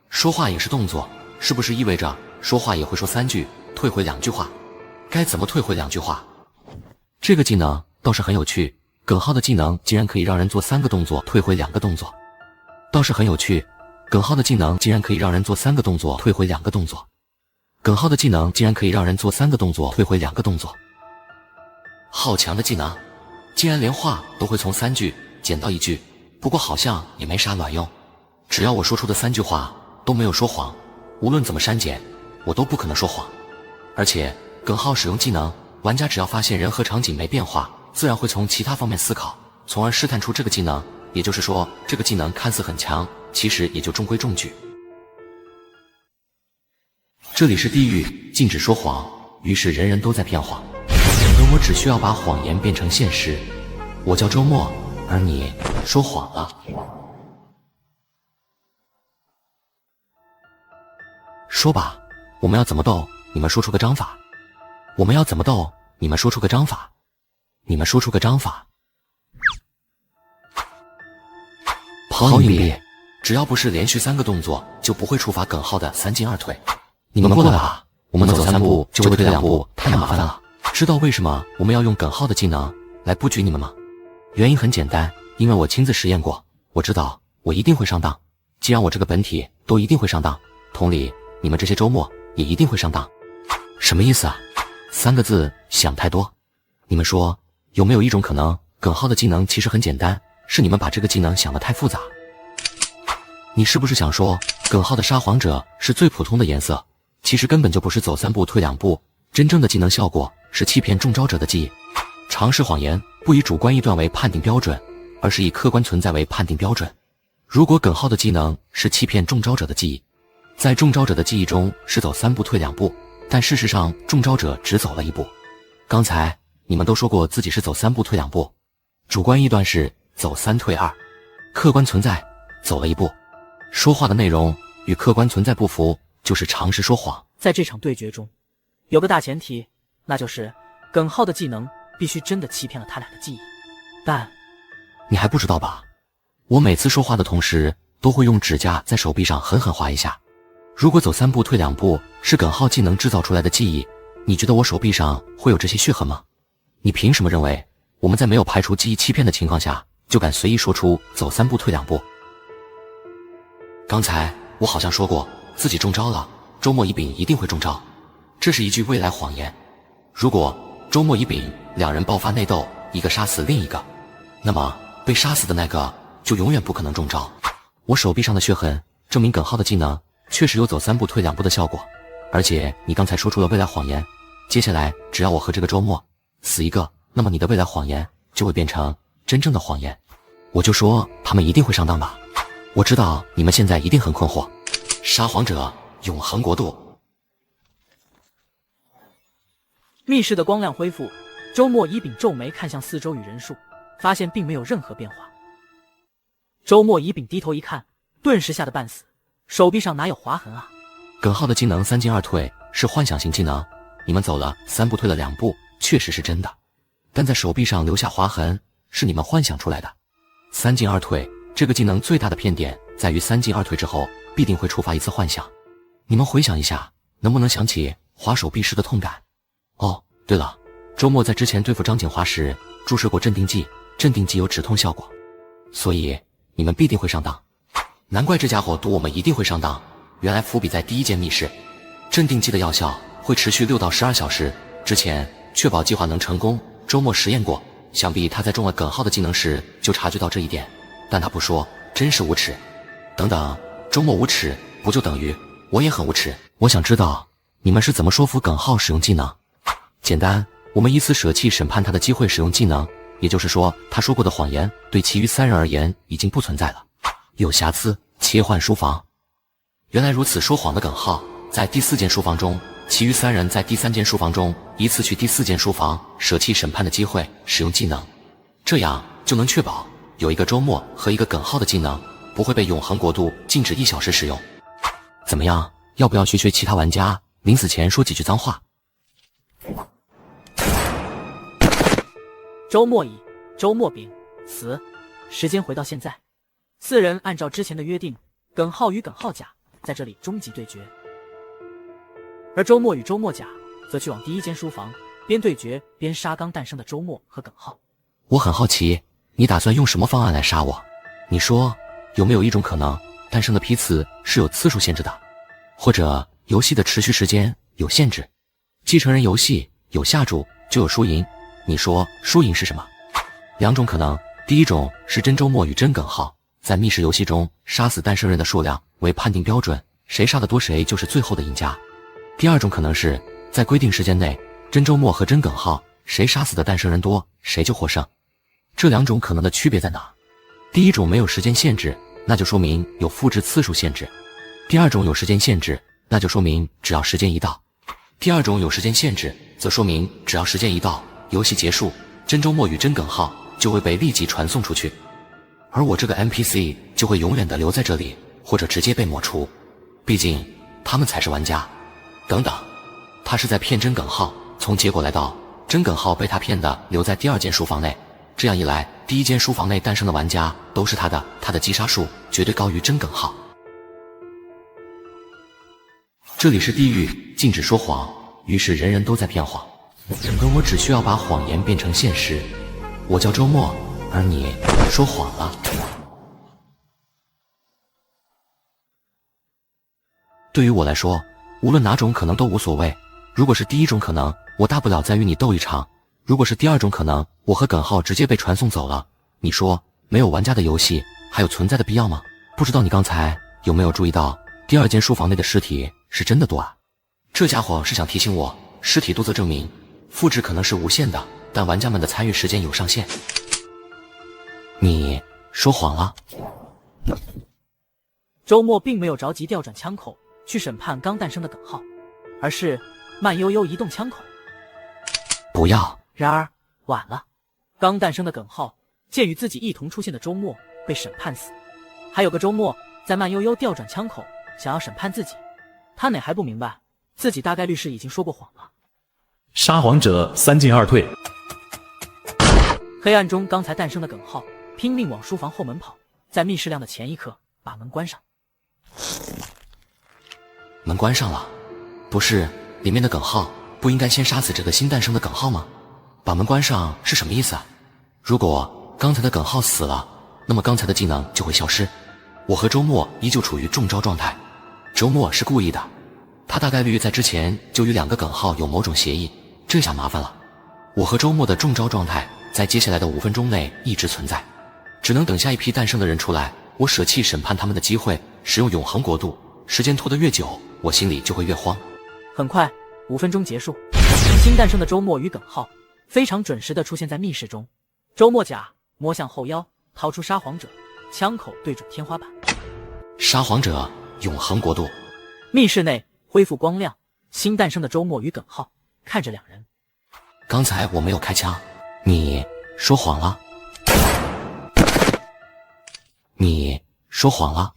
说话也是动作，是不是意味着说话也会说3句，退回2句话？该怎么退回2句话？这个技能倒是很有趣，耿浩的技能竟然可以让人做3个动作退回2个动作，倒是很有趣。耿浩的技能竟然可以让人做3个动作退回2个动作，耿浩的技能竟然可以让人做3个动作退回2个动作。好强的技能，竟然连话都会从3句减到1句，不过好像也没啥卵用。只要我说出的3句话都没有说谎，无论怎么删减，我都不可能说谎。而且耿浩使用技能，玩家只要发现人和场景没变化，自然会从其他方面思考，从而试探出这个技能。也就是说，这个技能看似很强，其实也就中规中矩。这里是地狱，禁止说谎，于是人人都在骗谎，而我只需要把谎言变成现实。我叫周末，而你说谎了。说吧，我们要怎么斗？你们说出个章法。我们要怎么斗？你们说出个章法。你们说出个章法。抛硬币，只要不是连续3个动作，就不会触发耿浩的3进2退。你们过来吧，我们走3步就会退2步，太麻烦了。知道为什么我们要用耿浩的技能来布局你们吗？原因很简单，因为我亲自实验过，我知道我一定会上当。既然我这个本体都一定会上当，同理，你们这些周末也一定会上当。什么意思啊？3个字，想太多。你们说，有没有一种可能，耿浩的技能其实很简单，是你们把这个技能想得太复杂？你是不是想说，耿浩的沙皇者是最普通的颜色，其实根本就不是走3步退2步，真正的技能效果是欺骗中招者的记忆。尝试谎言不以主观臆断为判定标准，而是以客观存在为判定标准。如果耿浩的技能是欺骗中招者的记忆，在中招者的记忆中是走3步退2步，但事实上中招者只走了1步。刚才你们都说过自己是走3步退2步，主观臆断是走3退2，客观存在走了1步。说话的内容与客观存在不符，就是尝试说谎。在这场对决中，有个大前提，那就是耿浩的技能必须真的欺骗了他俩的记忆。但你还不知道吧？我每次说话的同时，都会用指甲在手臂上狠狠划一下。如果走3步退2步是耿浩技能制造出来的记忆，你觉得我手臂上会有这些血痕吗？你凭什么认为我们在没有排除记忆欺骗的情况下，就敢随意说出走3步退2步？刚才我好像说过自己中招了，周末乙丙一定会中招，这是一句未来谎言。如果周末乙丙2人爆发内斗，一个杀死另一个，那么被杀死的那个就永远不可能中招。我手臂上的血痕证明耿浩的技能确实有走3步退2步的效果，而且你刚才说出了未来谎言，接下来只要我和这个周末死一个，那么你的未来谎言就会变成真正的谎言。我就说他们一定会上当吧。我知道你们现在一定很困惑。沙皇者永恒国度。密室的光亮恢复，周末乙丙皱眉看向四周与人数，发现并没有任何变化。周末乙丙低头一看，顿时吓得半死，手臂上哪有划痕啊？耿浩的技能3进2退是幻想型技能，你们走了3步退了2步，确实是真的，但在手臂上留下划痕是你们幻想出来的。3进2退这个技能最大的骗点在于3进2退之后必定会触发一次幻想，你们回想一下，能不能想起划手臂时的痛感？哦，对了，周末在之前对付张景华时注射过镇定剂，镇定剂有止痛效果，所以你们必定会上当。难怪这家伙赌我们一定会上当，原来伏笔在第一间密室。镇定剂的药效会持续6到12小时，之前确保计划能成功，周末实验过，想必他在中了耿浩的技能时就察觉到这一点，但他不说，真是无耻。等等，周末无耻不就等于我也很无耻？我想知道你们是怎么说服耿浩使用技能。简单，我们以此舍弃审判他的机会使用技能，也就是说他说过的谎言对其余3人而言已经不存在了。有瑕疵，切换书房。原来如此，说谎的耿浩在第4间书房中，其余3人在第3间书房中依次去第4间书房舍弃审判的机会使用技能，这样就能确保有一个周末和一个耿浩的技能不会被永恒国度禁止1小时使用。怎么样，要不要学学其他玩家临死前说几句脏话？周末乙、周末丙死。时间回到现在，4人按照之前的约定，耿浩与耿浩甲在这里终极对决，而周末与周末甲则去往第1间书房，边对决边杀刚诞生的周末和耿浩。我很好奇，你打算用什么方案来杀我？你说有没有一种可能，诞生的批次是有次数限制的，或者游戏的持续时间有限制？继承人游戏有下注就有输赢，你说输赢是什么？2种可能，第一种是真周末与真耿浩，在密室游戏中杀死诞生人的数量为判定标准，谁杀得多谁就是最后的赢家。第2种可能是在规定时间内，真周末和真耿浩谁杀死的诞生人多谁就获胜。这2种可能的区别在哪？第一种没有时间限制，那就说明有复制次数限制；第2种有时间限制，那就说明只要时间一到。第2种有时间限制，则说明只要时间一到，游戏结束，真周末与真耿浩就会被立即传送出去，而我这个 NPC 就会永远的留在这里，或者直接被抹除，毕竟他们才是玩家。等等，他是在骗真耿浩，从结果来到真耿浩被他骗的留在第2间书房内，这样一来，第1间书房内诞生的玩家都是他的击杀数绝对高于真耿浩。这里是地狱，禁止说谎，于是人人都在骗谎，而我只需要把谎言变成现实。我叫周末，而你说谎了。对于我来说，无论哪种可能都无所谓。如果是第1种可能，我大不了再与你斗一场；如果是第2种可能，我和耿浩直接被传送走了。你说，没有玩家的游戏还有存在的必要吗？不知道你刚才有没有注意到，第2间书房内的尸体是真的多啊？这家伙是想提醒我，尸体多则证明复制可能是无限的，但玩家们的参与时间有上限。你说谎了。周末并没有着急调转枪口去审判刚诞生的耿浩，而是慢悠悠移动枪口。不要！然而晚了，刚诞生的耿浩见与自己一同出现的周末被审判死，还有个周末在慢悠悠调转枪口想要审判自己，他哪还不明白自己大概率是已经说过谎了。撒谎者3进2退。黑暗中刚才诞生的耿浩拼命往书房后门跑，在密室亮的前一刻把门关上。门关上了，不是里面的耿浩不应该先杀死这个新诞生的耿浩吗？把门关上是什么意思啊？如果刚才的耿浩死了，那么刚才的技能就会消失，我和周末依旧处于中招状态。周末是故意的，他大概率在之前就与2个耿浩有某种协议，这下麻烦了。我和周末的中招状态在接下来的5分钟内一直存在，只能等下一批诞生的人出来，我舍弃审判他们的机会，使用永恒国度。时间拖得越久，我心里就会越慌。很快5分钟结束，新诞生的周末与耿浩非常准时地出现在密室中。周末甲摸向后腰，掏出撒谎者，枪口对准天花板。撒谎者，永恒国度。密室内恢复光亮，新诞生的周末与耿浩看着2人。刚才我没有开枪，你说谎了。你说谎了。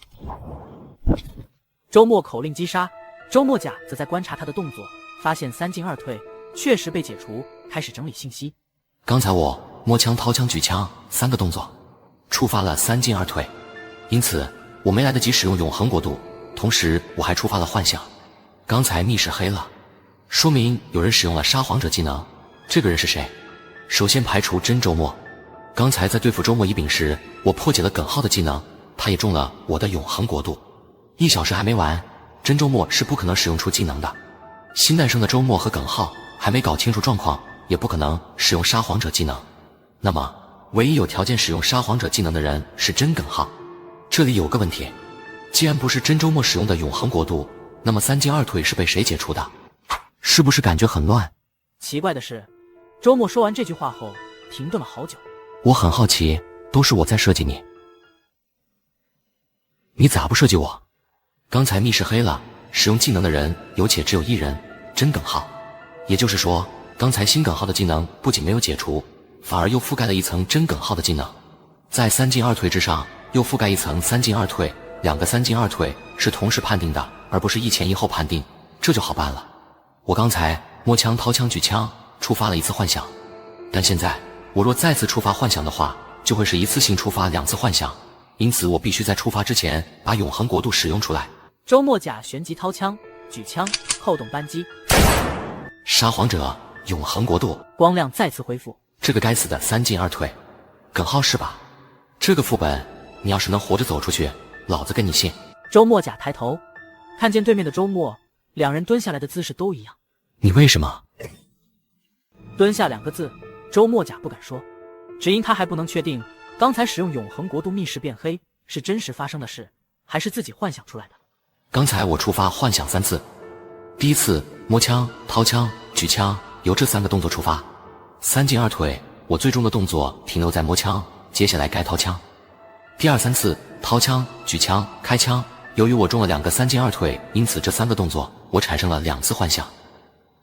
周末口令击杀，周末甲则在观察他的动作，发现3进2退，确实被解除，开始整理信息。刚才我摸枪、掏枪、举枪3个动作，触发了3进2退，因此我没来得及使用永恒国度，同时我还触发了幻想。刚才密室黑了，说明有人使用了沙皇者技能。这个人是谁？首先排除真周末。刚才在对付周末乙丙时，我破解了耿浩的技能，他也中了我的永恒国度。1小时还没完，真周末是不可能使用出技能的。新诞生的周末和耿浩还没搞清楚状况，也不可能使用沙皇者技能。那么唯一有条件使用沙皇者技能的人是真耿浩。这里有个问题，既然不是真周末使用的永恒国度，那么3进2退是被谁解除的？是不是感觉很乱？奇怪的是，周末说完这句话后停顿了好久。我很好奇，都是我在设计你，你咋不设计我？刚才密室黑了，使用技能的人有且只有1人，真耿浩。也就是说，刚才新耿浩的技能不仅没有解除，反而又覆盖了一层真耿浩的技能，在3进2退之上又覆盖一层3进2退，2个3进2退是同时判定的，而不是一前一后判定，这就好办了。我刚才摸枪、掏枪、举枪，触发了1次幻想，但现在我若再次触发幻想的话，就会是一次性触发2次幻想，因此我必须在触发之前把永恒国度使用出来。周末甲旋即掏枪、举枪，扣动扳机。沙皇者永恒国度，光亮再次恢复。这个该死的3进2退，耿浩是吧？这个副本，你要是能活着走出去，老子跟你信。周末甲抬头，看见对面的周末，两人蹲下来的姿势都一样。你为什么？蹲下2个字，周末甲不敢说，只因他还不能确定刚才使用永恒国度密室变黑是真实发生的事，还是自己幻想出来的。刚才我触发幻想3次，第一次摸枪、掏枪、举枪，由这3个动作触发，3进2退，我最终的动作停留在摸枪，接下来该掏枪。第2、3次掏枪、举枪、开枪，由于我中了2个3进2退，因此这3个动作我产生了2次幻想。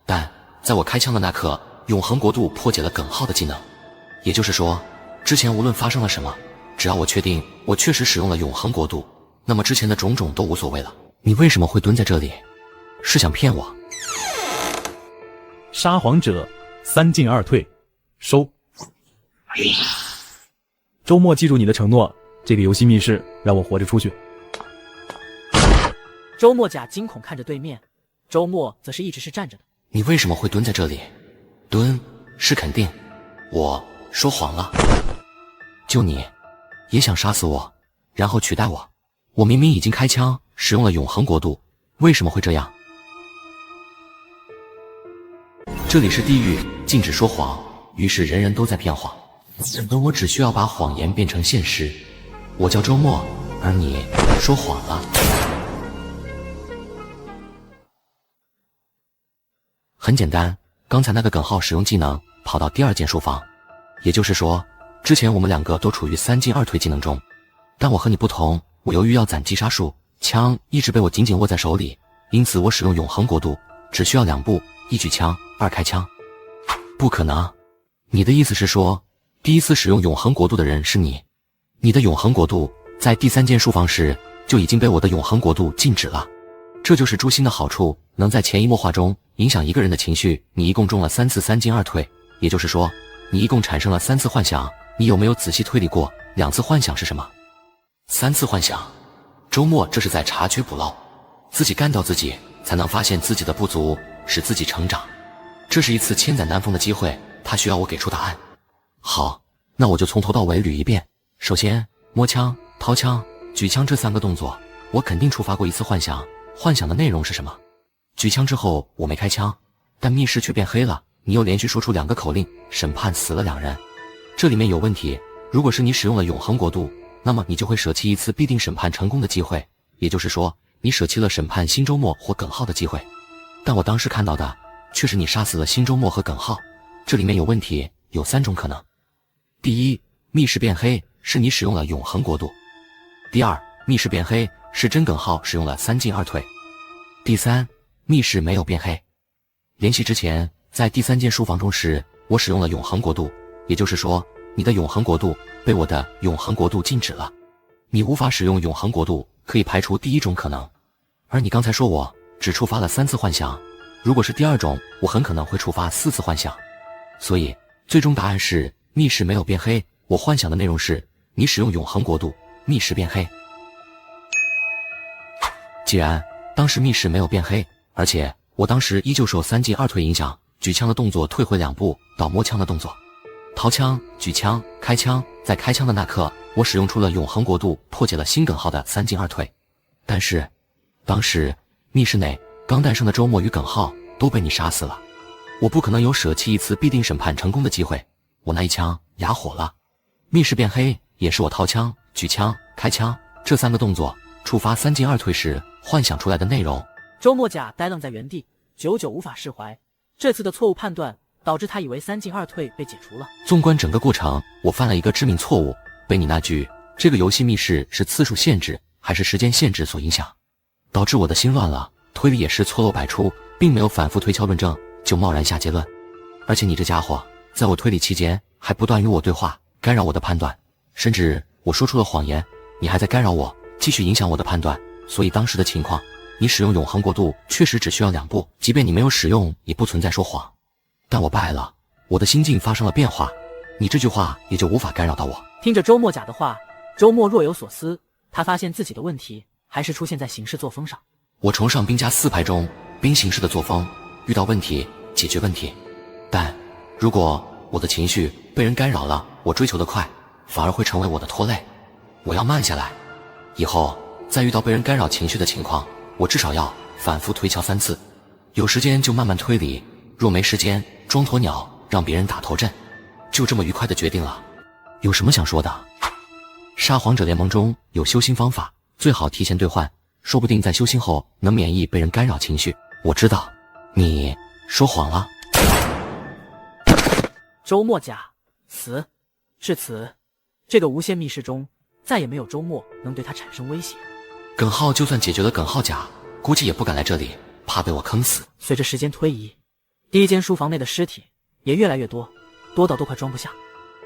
但在我开枪的那刻，永恒国度破解了耿浩的技能，也就是说，之前无论发生了什么，只要我确定我确实使用了永恒国度，那么之前的种种都无所谓了。你为什么会蹲在这里？是想骗我？沙皇者3进2退，收。周末记住你的承诺，这个游戏密室让我活着出去。周末甲惊恐看着对面，周末则是一直是站着的。你为什么会蹲在这里？蹲是肯定，我说谎了。就你也想杀死我，然后取代我？我明明已经开枪使用了永恒国度，为什么会这样？这里是地狱，禁止说谎，于是人人都在骗谎，而我只需要把谎言变成现实。我叫周末，而你说谎了。很简单，刚才那个耿浩使用技能跑到第2间书房，也就是说，之前我们2个都处于3进2退技能中，但我和你不同，我由于要攒击杀数，枪一直被我紧紧握在手里，因此我使用永恒国度只需要2步，1举枪，2开枪。不可能，你的意思是说，第一次使用永恒国度的人是你？你的永恒国度在第3间书房时就已经被我的永恒国度禁止了。这就是诛心的好处，能在潜移默化中影响一个人的情绪。你一共中了3次3进2退，也就是说，你一共产生了3次幻想。你有没有仔细推理过2次幻想是什么？3次幻想，周末这是在察觉补漏，自己干掉自己，才能发现自己的不足，使自己成长。这是一次千载难逢的机会，他需要我给出答案。好，那我就从头到尾捋一遍。首先，摸枪、掏枪、举枪这3个动作，我肯定触发过1次幻想。幻想的内容是什么？举枪之后我没开枪，但密室却变黑了，你又连续说出2个口令，审判死了2人，这里面有问题。如果是你使用了永恒国度，那么你就会舍弃1次必定审判成功的机会，也就是说，你舍弃了审判新周末或耿浩的机会。但我当时看到的却是你杀死了新周末和耿浩，这里面有问题，有3种可能。第一，密室变黑是你使用了永恒国度；第二，密室变黑是真耿浩使用了3进2退；第三，密室没有变黑。联系之前在第3间书房中时，我使用了永恒国度，也就是说，你的永恒国度被我的永恒国度禁止了。你无法使用永恒国度，可以排除第一种可能。而你刚才说我只触发了3次幻想，如果是第二种，我很可能会触发4次幻想。所以，最终答案是密室没有变黑。我幻想的内容是你使用永恒国度，密室变黑。既然当时密室没有变黑，而且我当时依旧受3进2退影响，举枪的动作退回2步到摸枪的动作，掏枪、举枪、开枪，在开枪的那刻，我使用出了永恒国度，破解了新耿浩的3进2退。但是，当时密室内刚诞生的周末与耿浩都被你杀死了，我不可能有舍弃一次必定审判成功的机会。我那一枪哑火了，密室变黑也是我掏枪、举枪、开枪这3个动作触发3进2退时幻想出来的内容。周末甲呆愣在原地，久久无法释怀。这次的错误判断导致他以为3进2退被解除了。纵观整个过程，我犯了一个致命错误，被你那句这个游戏密室是次数限制还是时间限制所影响，导致我的心乱了，推理也是错漏百出，并没有反复推敲论证就贸然下结论。而且你这家伙在我推理期间还不断与我对话，干扰我的判断，甚至我说出了谎言，你还在干扰我，继续影响我的判断。所以当时的情况，你使用永恒国度确实只需要2步，即便你没有使用也不存在说谎。但我败了，我的心境发生了变化，你这句话也就无法干扰到我。听着周末甲的话，周末若有所思，他发现自己的问题还是出现在行事作风上。我崇尚兵家4派中兵行事的作风，遇到问题解决问题。但如果我的情绪被人干扰了，我追求的快反而会成为我的拖累。我要慢下来，以后再遇到被人干扰情绪的情况，我至少要反复推敲3次，有时间就慢慢推理，若没时间装鸵鸟让别人打头阵。就这么愉快的决定了。有什么想说的？沙皇者联盟中有修心方法，最好提前兑换，说不定在修心后能免疫被人干扰情绪。我知道你说谎了。周末甲死。至此，这个无限密室中再也没有周末能对他产生威胁。耿浩就算解决了耿浩甲，估计也不敢来这里，怕被我坑死。随着时间推移，第一间书房内的尸体也越来越多，多到都快装不下。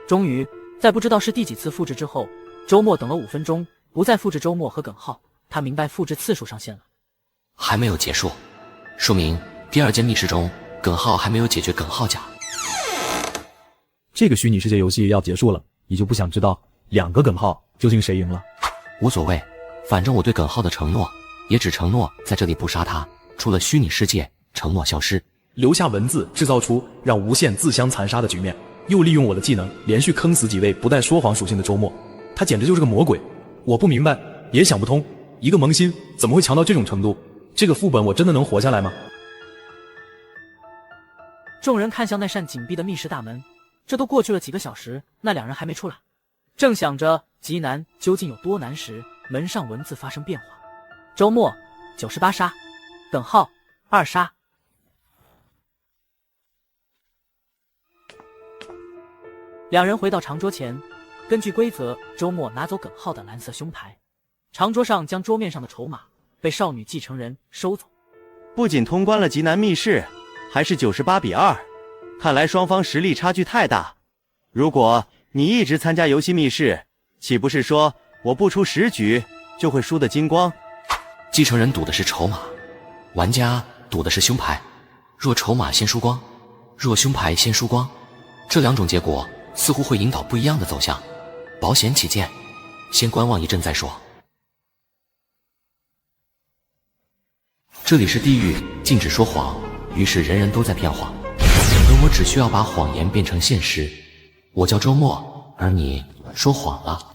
终于在不知道是第几次复制之后，周末等了5分钟，不再复制周末和耿浩，他明白复制次数上限了。还没有结束，说明第2间密室中耿浩还没有解决耿浩甲。这个虚拟世界游戏要结束了，你就不想知道2个耿浩究竟谁赢了？无所谓，反正我对耿浩的承诺也只承诺在这里不杀他，出了虚拟世界承诺消失，留下文字制造出让无限自相残杀的局面，又利用我的技能连续坑死几位不带说谎属性的周末，他简直就是个魔鬼。我不明白也想不通，一个萌新怎么会强到这种程度？这个副本我真的能活下来吗？众人看向那扇紧闭的密室大门，这都过去了几个小时，那2人还没出来。正想着极难究竟有多难时，门上文字发生变化：周末98杀，耿浩2杀。2人回到长桌前，根据规则，周末拿走耿浩的蓝色胸牌。长桌上将桌面上的筹码被少女继承人收走。不仅通关了极难密室，还是98比2，看来双方实力差距太大。如果你一直参加游戏密室，岂不是说我不出10局就会输得精光？继承人赌的是筹码，玩家赌的是胸牌。若筹码先输光，若胸牌先输光，这2种结果似乎会引导不一样的走向。保险起见，先观望一阵再说。这里是地狱，禁止说谎，于是人人都在骗谎，而我只需要把谎言变成现实。我叫周末，而你说谎了。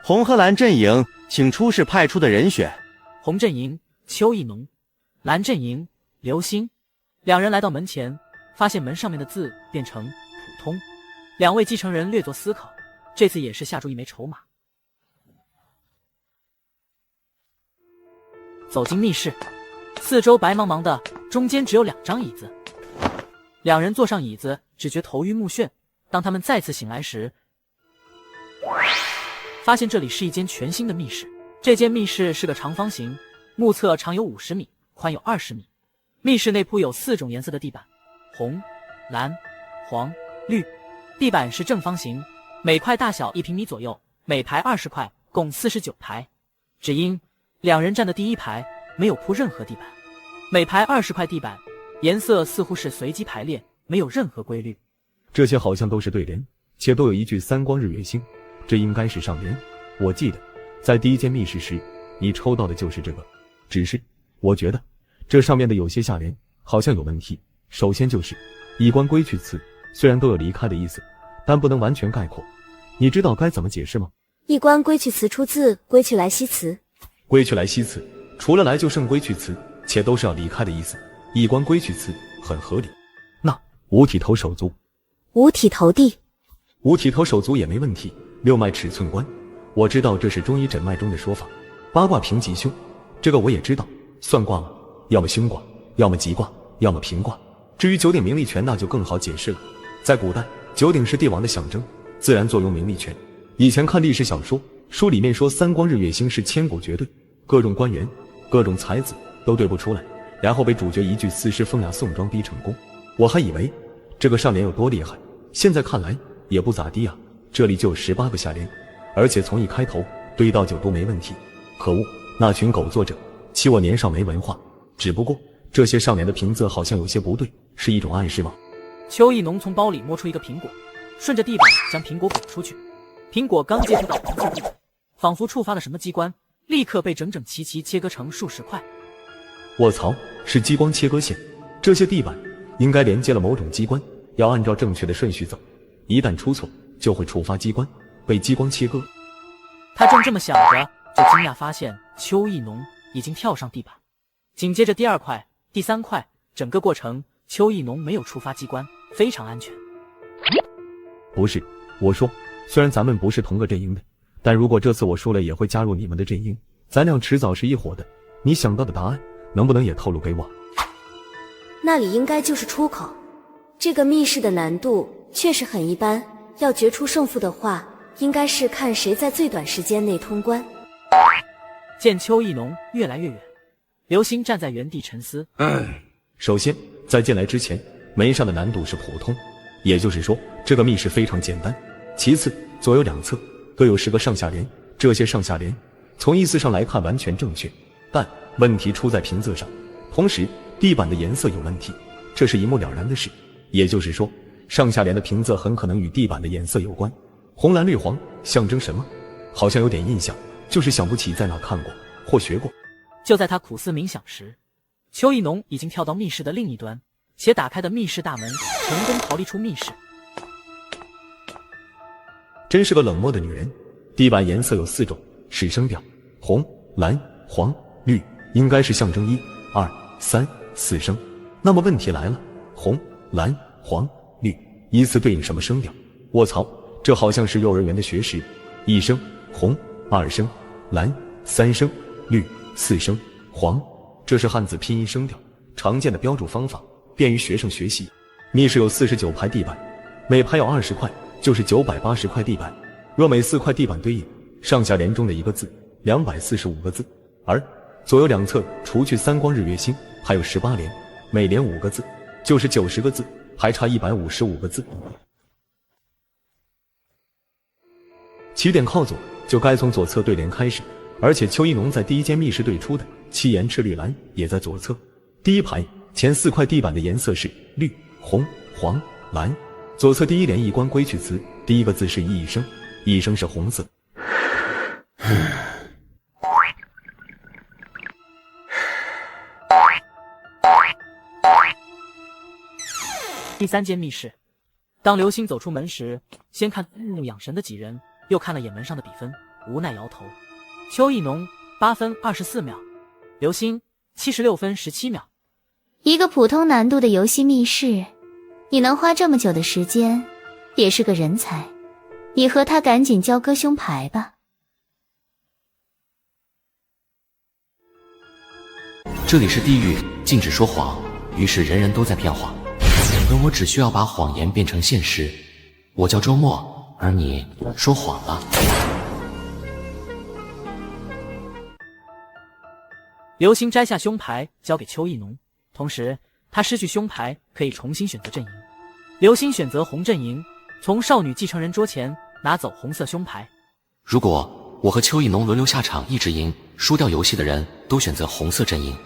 红和蓝阵营，请出示派出的人选。红阵营邱意农，蓝阵营刘星。2人来到门前，发现门上面的字变成普通。2位继承人略作思考，这次也是下注一枚筹码。走进密室，四周白茫茫的，中间只有2张椅子。2人坐上椅子，只觉头晕目眩。当他们再次醒来时，发现这里是一间全新的密室。这间密室是个长方形，目测长有50米，宽有20米。密室内铺有4种颜色的地板，红、蓝、黄、绿。地板是正方形，每块大小1平米左右，每排20块，共49排。只因2人站的第一排没有铺任何地板，每排20块地板，颜色似乎是随机排列，没有任何规律。这些好像都是对联，且都有一句三光日月星，这应该是上联。我记得在第一间密室时，你抽到的就是这个。只是我觉得这上面的有些下联好像有问题。首先就是一关归去词，虽然都有离开的意思，但不能完全概括。你知道该怎么解释吗？一关归去词出自归去来兮辞。归去来兮辞，除了来就剩归去词，且都是要离开的意思。一关归去词很合理。那五体投手足，五体投地，五体投手足也没问题。六脉尺寸关，我知道这是中医诊脉中的说法。八卦平吉凶，这个我也知道。算卦嘛，要么凶卦，要么吉卦，要么平卦。至于九鼎名利权，那就更好解释了。在古代，九鼎是帝王的象征，自然坐拥名利权。以前看历史小说，书里面说三光日月星是千古绝对，各种官员、各种才子都对不出来，然后被主角一句四诗风雅宋庄逼成功。我还以为这个上联有多厉害，现在看来也不咋地啊。这里就有18个下联，而且从一开头对到9都没问题。可恶，那群狗作者欺我年少没文化。只不过这些上联的平仄好像有些不对，是一种暗示吗？邱意农从包里摸出一个苹果，顺着地板将苹果滚出去。苹果刚接触到黄色地板，仿佛触发了什么机关，立刻被整整齐齐切割成数十块。卧槽，是激光切割线！这些地板应该连接了某种机关，要按照正确的顺序走，一旦出错就会触发机关，被激光切割。他正这么想着，就惊讶发现邱意农已经跳上地板，紧接着第2块、第3块，整个过程邱意农没有触发机关，非常安全。不是，我说虽然咱们不是同个阵营的，但如果这次我输了也会加入你们的阵营，咱俩迟早是一伙的。你想到的答案能不能也透露给我？那里应该就是出口。这个密室的难度确实很一般，要决出胜负的话，应该是看谁在最短时间内通关。见邱意农越来越远，刘星站在原地沉思。首先在进来之前，门上的难度是普通，也就是说这个密室非常简单。其次，左右两侧各有10个上下联，这些上下联从意思上来看完全正确，但问题出在平仄上，同时地板的颜色有问题，这是一目了然的事。也就是说，上下联的平仄很可能与地板的颜色有关。红蓝绿黄象征什么？好像有点印象，就是想不起在哪看过或学过。就在他苦思冥想时，邱意农已经跳到密室的另一端，且打开的密室大门，成功逃离出密室。真是个冷漠的女人。地板颜色有4种，是声调，红、蓝、黄、绿，应该是象征1、2、3、4声。那么问题来了，红、蓝、黄、绿依次对应什么声调？卧槽，这好像是幼儿园的学识。1声红，2声蓝，3声绿，4声黄，这是汉字拼音声调常见的标注方法，便于学生学习。密室有49排地板，每排有20块，就是980块地板。若每4块地板对应上下联中的一个字，245个字，而左右两侧除去三光日月星，还有18联，每联5个字，就是90个字，还差155个字。起点靠左，就该从左侧对联开始，而且邱意农在第一间密室对出的七言赤绿蓝也在左侧。第一排前4块地板的颜色是绿、红、黄、蓝。左侧第一联一关归去词，第一个字是一声，一声是红色。第3间密室，当刘星走出门时，先看养神的几人，又看了眼门上的比分，无奈摇头。邱意农8分24秒，刘星76分17秒。一个普通难度的游戏密室，你能花这么久的时间，也是个人才。你和他赶紧交割胸牌吧。这里是地狱，禁止说谎，于是人人都在骗谎，而我只需要把谎言变成现实。我叫周末，而你说谎了。刘星摘下胸牌交给邱意农，同时他失去胸牌可以重新选择阵营。刘星选择红阵营，从少女继承人桌前拿走红色胸牌。如果我和邱意农轮流下场一直赢，输掉游戏的人都选择红色阵营，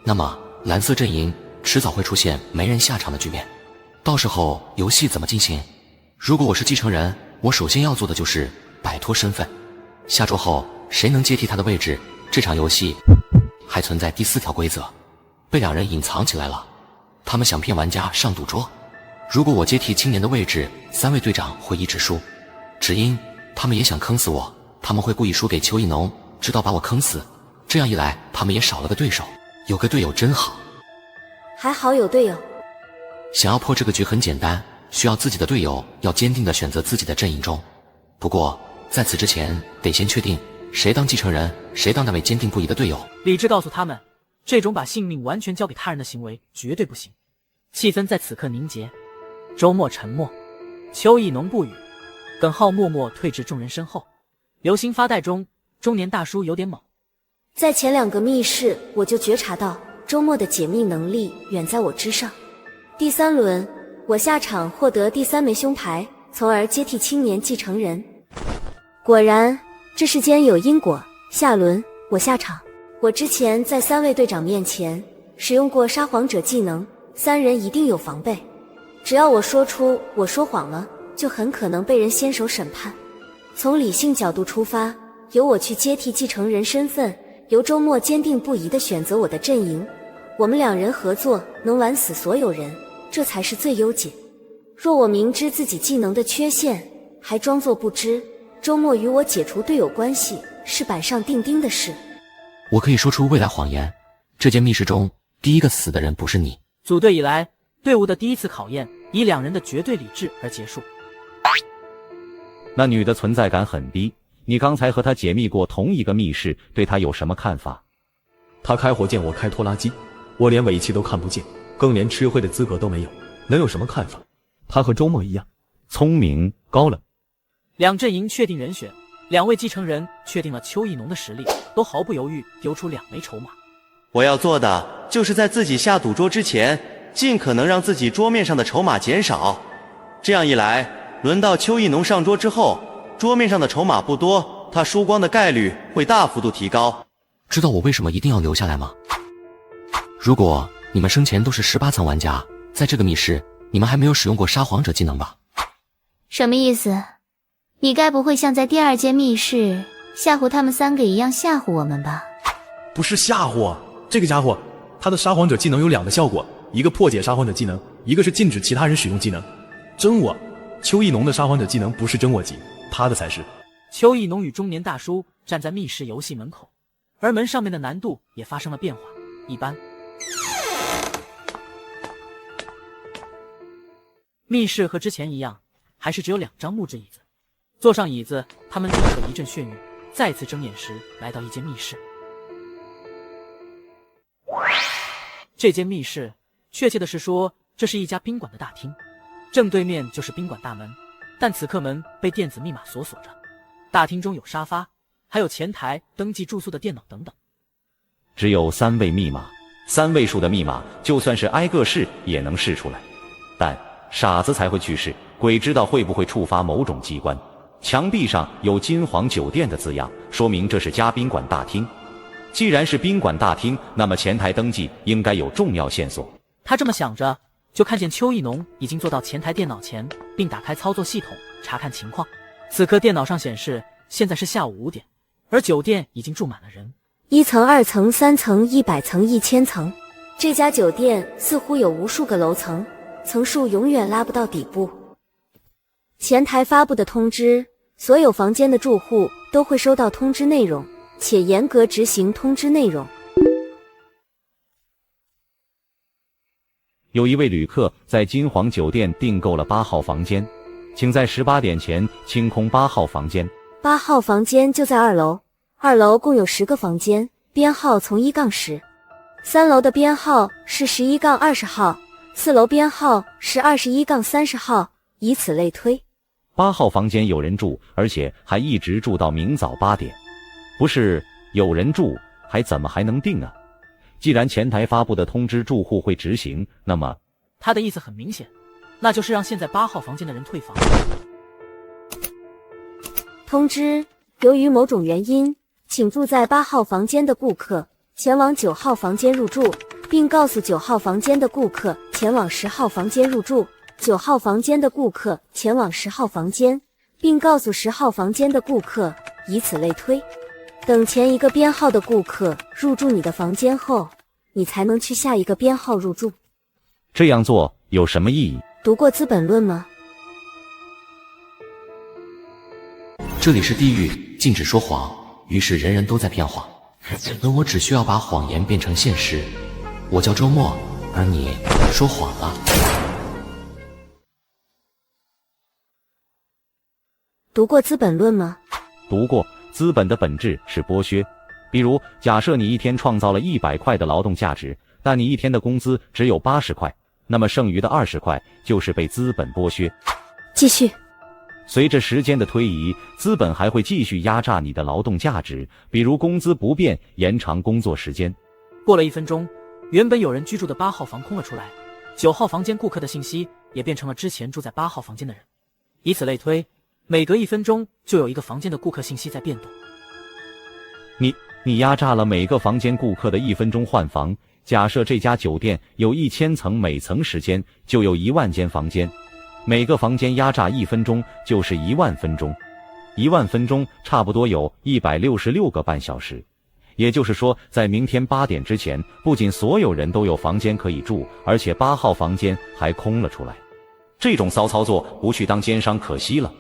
那么蓝色阵营迟早会出现没人下场的局面，到时候游戏怎么进行？如果我是继承人，我首先要做的就是摆脱身份。下桌后谁能接替他的位置，这场游戏还存在第4条规则，被两人隐藏起来了，他们想骗玩家上赌桌。如果我接替青年的位置，3位队长会一直输，只因他们也想坑死我，他们会故意输给邱意农，直到把我坑死，这样一来他们也少了个对手，有个队友真好。还好有队友。想要破这个局很简单，需要自己的队友要坚定地选择自己的阵营中。不过在此之前得先确定谁当继承人，谁当那位坚定不移的队友。理智告诉他们，这种把性命完全交给他人的行为绝对不行。气氛在此刻凝结，周末沉默，邱意农不语，耿浩默默退至众人身后。流星发呆中，中年大叔有点懵。在前2个密室，我就觉察到周末的解密能力远在我之上。第3轮，我下场获得第3枚胸牌，从而接替青年继承人。果然，这世间有因果。下轮我下场，我之前在3位队长面前使用过撒谎者技能，3人一定有防备。只要我说出我说谎了，就很可能被人先手审判。从理性角度出发，由我去接替继承人身份，由周末坚定不移地选择我的阵营，我们2人合作能玩死所有人，这才是最优解。若我明知自己技能的缺陷，还装作不知，周末与我解除队友关系是板上钉钉的事。我可以说出未来谎言，这间密室中第一个死的人不是你。组队以来，队伍的第1次考验以2人的绝对理智而结束。那女的存在感很低，你刚才和她解密过同一个密室，对她有什么看法？她开火箭，我开拖拉机，我连尾气都看不见，更连吃灰的资格都没有，能有什么看法？她和周末一样，聪明高冷。2阵营确定人选，2位继承人确定了邱意农的实力，都毫不犹豫丢出2枚筹码。我要做的就是在自己下赌桌之前，尽可能让自己桌面上的筹码减少，这样一来，轮到邱意农上桌之后，桌面上的筹码不多，他输光的概率会大幅度提高。知道我为什么一定要留下来吗？如果你们生前都是18层玩家，在这个密室，你们还没有使用过撒谎者技能吧？什么意思？你该不会像在第2间密室吓唬他们3个一样吓唬我们吧？不是吓唬，这个家伙，他的撒谎者技能有2个效果，一个破解撒谎者技能，一个是禁止其他人使用技能。真我，邱意农的撒谎者技能不是真我级，他的才是。邱意农与中年大叔站在密室游戏门口，而门上面的难度也发生了变化。一般密室和之前一样，还是只有2张木质椅子。坐上椅子，他们立刻一阵眩晕，再次睁眼时来到一间密室。这间密室，确切的是说，这是一家宾馆的大厅，正对面就是宾馆大门，但此刻门被电子密码锁着。大厅中有沙发，还有前台登记住宿的电脑等等。只有3位密码，3位数的密码，就算是挨个试也能试出来。但傻子才会去试，鬼知道会不会触发某种机关。墙壁上有金皇酒店的字样，说明这是家宾馆大厅。既然是宾馆大厅，那么前台登记应该有重要线索。他这么想着，就看见邱意农已经坐到前台电脑前，并打开操作系统查看情况。此刻电脑上显示，现在是下午5点，而酒店已经住满了人，1层、2层、3层、100层、1000层。这家酒店似乎有无数个楼层，层数永远拉不到底部。前台发布的通知，所有房间的住户都会收到通知内容，且严格执行通知内容。有一位旅客在金皇酒店订购了8号房间，请在18点前清空8号房间。8号房间就在2楼，2楼共有10个房间，编号从1-10。3楼的编号是11-20号，4楼编号是21-30号，以此类推。8号房间有人住，而且还一直住到明早8点。不是有人住，还怎么还能订啊？既然前台发布的通知住户会执行，那么他的意思很明显，那就是让现在8号房间的人退房。通知：由于某种原因，请住在8号房间的顾客前往9号房间入住，并告诉9号房间的顾客前往10号房间入住，9号房间的顾客前往10号房间，并告诉10号房间的顾客，以此类推。等前一个编号的顾客入住你的房间后，你才能去下一个编号入住。这样做有什么意义？读过《资本论》吗？这里是地狱，禁止说谎，于是人人都在骗谎。而我只需要把谎言变成现实。我叫周末，而你说谎了。读过《资本论》吗？读过。资本的本质是剥削。比如，假设你一天创造了100块的劳动价值，但你一天的工资只有80块，那么剩余的20块就是被资本剥削。继续。随着时间的推移，资本还会继续压榨你的劳动价值，比如工资不变，延长工作时间。过了1分钟，原本有人居住的8号房空了出来，9号房间顾客的信息也变成了之前住在8号房间的人，以此类推，每隔1分钟就有一个房间的顾客信息在变动。你压榨了每个房间顾客的1分钟换房。假设这家酒店有1000层，每层10间，就有1万间房间，每个房间压榨1分钟就是1万分钟，1万分钟差不多有166个半小时。也就是说，在明天8点之前，不仅所有人都有房间可以住，而且8号房间还空了出来。这种骚操作不去当奸商可惜了。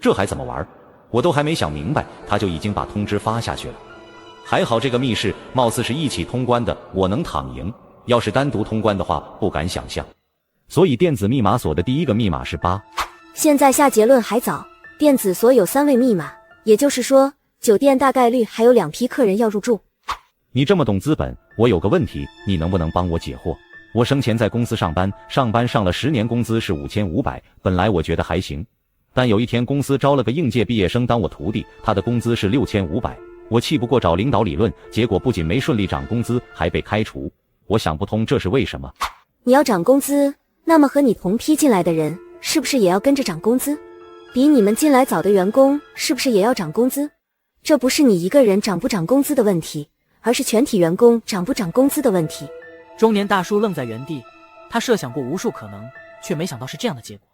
这还怎么玩？我都还没想明白，他就已经把通知发下去了。还好这个密室貌似是一起通关的，我能躺赢。要是单独通关的话，不敢想象。所以电子密码锁的第1个密码是8。现在下结论还早，电子锁有3位密码，也就是说，酒店大概率还有2批客人要入住。你这么懂资本，我有个问题，你能不能帮我解惑？我生前在公司上班上了10年，工资是5500，本来我觉得还行。但有一天公司招了个应届毕业生当我徒弟，他的工资是6500。我气不过找领导理论，结果不仅没顺利涨工资，还被开除。我想不通这是为什么。你要涨工资，那么和你同批进来的人是不是也要跟着涨工资？比你们进来早的员工是不是也要涨工资？这不是你一个人涨不涨工资的问题，而是全体员工涨不涨工资的问题。中年大叔愣在原地，他设想过无数可能，却没想到是这样的结果。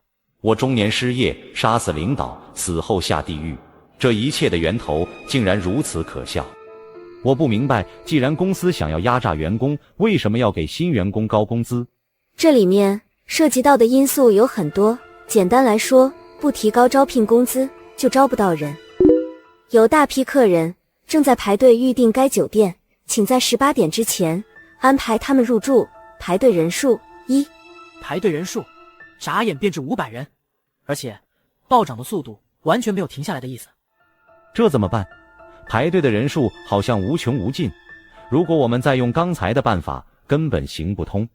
我中年失业，杀死领导，死后下地狱。这一切的源头竟然如此可笑。我不明白，既然公司想要压榨员工，为什么要给新员工高工资？这里面涉及到的因素有很多，简单来说，不提高招聘工资，就招不到人。有大批客人正在排队预订该酒店，请在18点之前安排他们入住。排队人数1，排队人数眨眼变至500人，而且暴涨的速度完全没有停下来的意思。这怎么办？排队的人数好像无穷无尽，如果我们再用刚才的办法，根本行不通。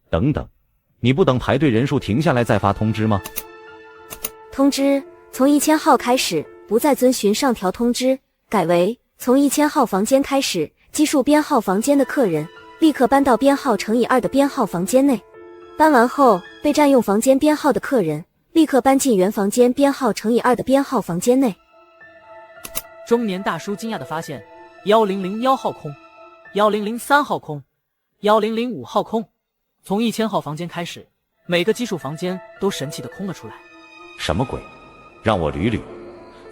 等等，你不等排队人数停下来再发通知吗？通知从1000号开始不再遵循上条通知，改为从1000号房间开始，基数编号房间的客人立刻搬到编号乘以2的编号房间内。搬完后被占用房间编号的客人立刻搬进原房间编号乘以2的编号房间内。中年大叔惊讶地发现，1001号空，1003号空，1005号空。从1000号房间开始，每个基数房间都神奇地空了出来。什么鬼？让我捋捋。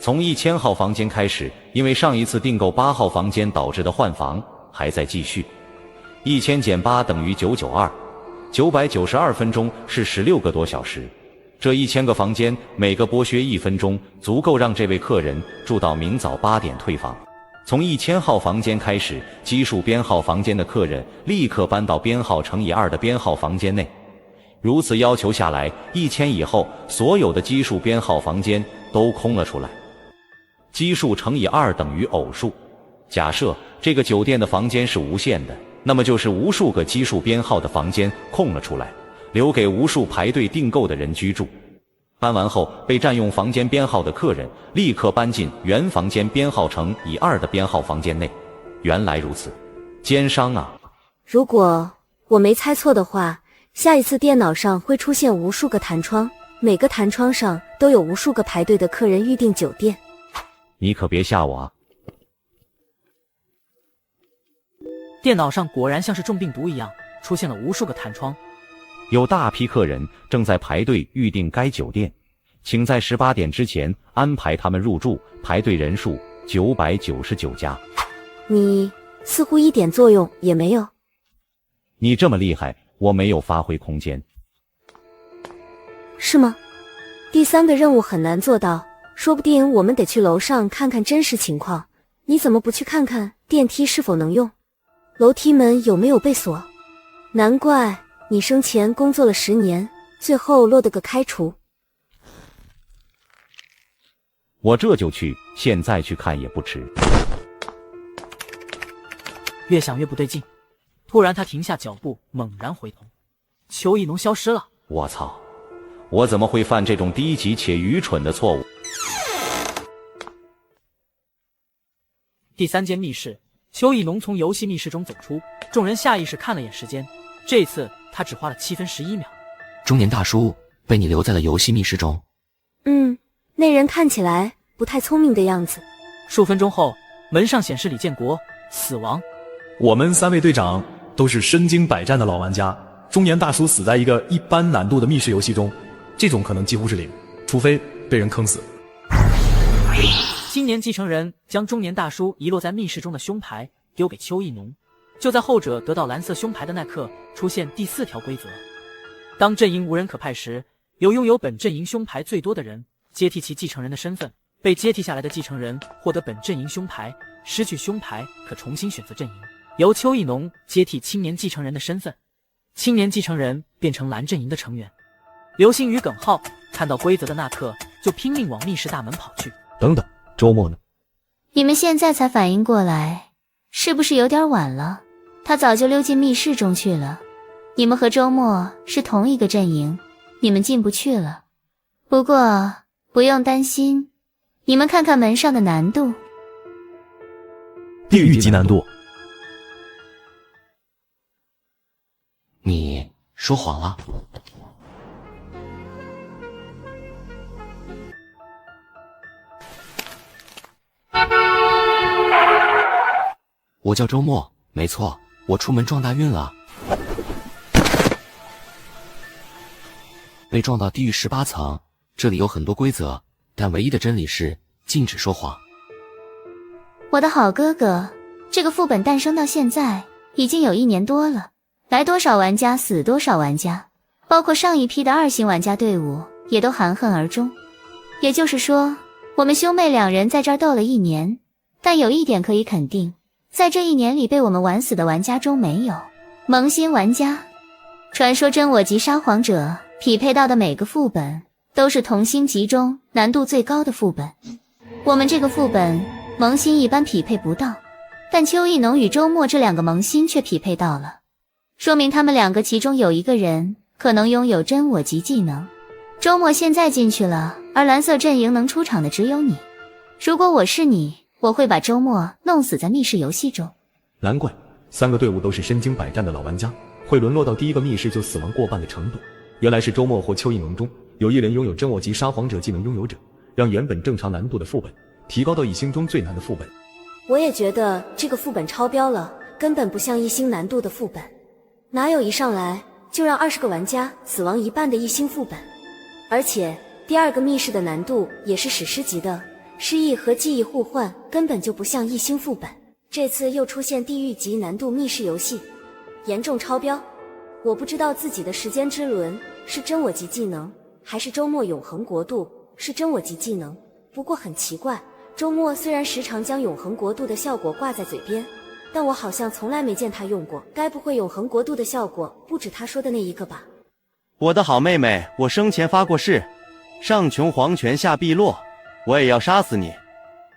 从1000号房间开始，因为上一次订购8号房间导致的换房还在继续。1000减8等于992，992分钟是16个多小时。这1000个房间，每个剥削1分钟，足够让这位客人住到明早8点退房。从1000号房间开始，基数编号房间的客人立刻搬到编号乘以2的编号房间内。如此要求下来，1000以后，所有的基数编号房间都空了出来。基数乘以2等于偶数。假设这个酒店的房间是无限的，那么就是无数个基数编号的房间空了出来，留给无数排队订购的人居住。搬完后被占用房间编号的客人立刻搬进原房间编号乘以2的编号房间内。原来如此。奸商啊！如果我没猜错的话，下一次电脑上会出现无数个弹窗，每个弹窗上都有无数个排队的客人预订酒店。你可别吓我啊！电脑上果然像是中病毒一样，出现了无数个弹窗。有大批客人正在排队预订该酒店，请在18点之前安排他们入住，排队人数999家。你似乎一点作用也没有。你这么厉害，我没有发挥空间。是吗？第3个任务很难做到，说不定我们得去楼上看看真实情况。你怎么不去看看电梯是否能用，楼梯门有没有被锁？难怪你生前工作了10年，最后落得个开除。我这就去，现在去看也不迟。越想越不对劲，突然他停下脚步，猛然回头，邱意浓消失了。我操！我怎么会犯这种低级且愚蠢的错误？第3间密室，邱意浓从游戏密室中走出，众人下意识看了眼时间，这次他只花了7分11秒。中年大叔被你留在了游戏密室中。那人看起来不太聪明的样子。数分钟后，门上显示李建国死亡。我们3位队长都是身经百战的老玩家，中年大叔死在一个一般难度的密室游戏中，这种可能几乎是0，除非被人坑死。青年继承人将中年大叔遗落在密室中的胸牌丢给邱意浓，就在后者得到蓝色胸牌的那刻，出现第4条规则：当阵营无人可派时，由拥有本阵营胸牌最多的人接替其继承人的身份，被接替下来的继承人获得本阵营胸牌，失去胸牌可重新选择阵营，由邱意浓接替青年继承人的身份，青年继承人变成蓝阵营的成员。刘星与耿浩看到规则的那刻，就拼命往密室大门跑去。等等，周末呢？你们现在才反应过来，是不是有点晚了？他早就溜进密室中去了。你们和周末是同一个阵营，你们进不去了。不过不用担心，你们看看门上的难度，地狱级难度。你说谎了。我叫周末，没错，我出门撞大运了，被撞到地狱18层。这里有很多规则，但唯一的真理是禁止说谎。我的好哥哥，这个副本诞生到现在已经有1年多了，来多少玩家死多少玩家，包括上一批的2星玩家队伍也都含恨而终。也就是说，我们兄妹2人在这儿斗了1年，但有一点可以肯定，在这1年里被我们玩死的玩家中没有萌新玩家。传说真我级沙皇者匹配到的每个副本都是同星级中难度最高的副本，我们这个副本萌新一般匹配不到，但邱意浓与周末这2个萌新却匹配到了，说明他们2个其中有一个人可能拥有真我级技能。周末现在进去了，而蓝色阵营能出场的只有你。如果我是你，我会把周末弄死在密室游戏中。难怪3个队伍都是身经百战的老玩家，会沦落到第1个密室就死亡过半的程度。原来是周末或邱意浓中有一人拥有真我级沙皇者技能拥有者，让原本正常难度的副本提高到1星中最难的副本。我也觉得这个副本超标了，根本不像1星难度的副本，哪有一上来就让20个玩家死亡1半的1星副本？而且第2个密室的难度也是史诗级的，失忆和记忆互换根本就不像1星副本。这次又出现地狱级难度密室游戏，严重超标。我不知道自己的时间之轮是真我级技能，还是周末永恒国度是真我级技能。不过很奇怪，周末虽然时常将永恒国度的效果挂在嘴边，但我好像从来没见他用过。该不会永恒国度的效果不止他说的那一个吧？我的好妹妹，我生前发过誓，上穷黄泉下碧落，我也要杀死你。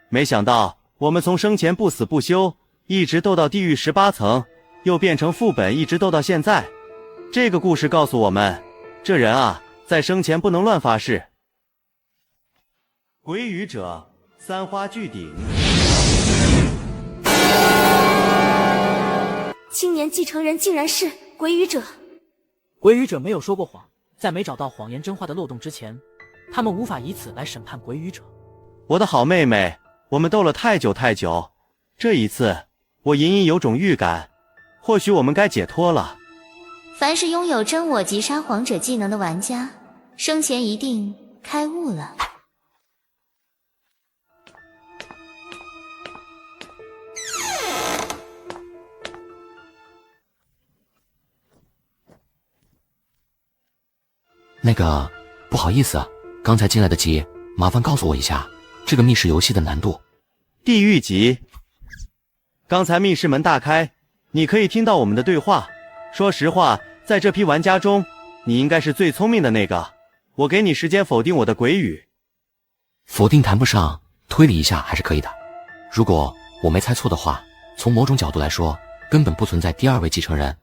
没想到我们从生前不死不休，一直斗到地狱18层，又变成副本，一直斗到现在。这个故事告诉我们，这人啊，在生前不能乱发誓。鬼语者3花聚顶。青年继承人竟然是鬼语者。鬼语者没有说过谎，在没找到谎言真话的漏洞之前，他们无法以此来审判鬼语者。我的好妹妹，我们斗了太久，这一次我隐隐有种预感，或许我们该解脱了。凡是拥有真我及沙皇者技能的玩家，生前一定开悟了。那个，不好意思啊，刚才进来的急，麻烦告诉我一下，这个密室游戏的难度。地狱级。刚才密室门大开，你可以听到我们的对话。说实话，在这批玩家中，你应该是最聪明的那个。我给你时间否定我的鬼语。否定谈不上，推理一下还是可以的。如果我没猜错的话，从某种角度来说，根本不存在第二位继承人。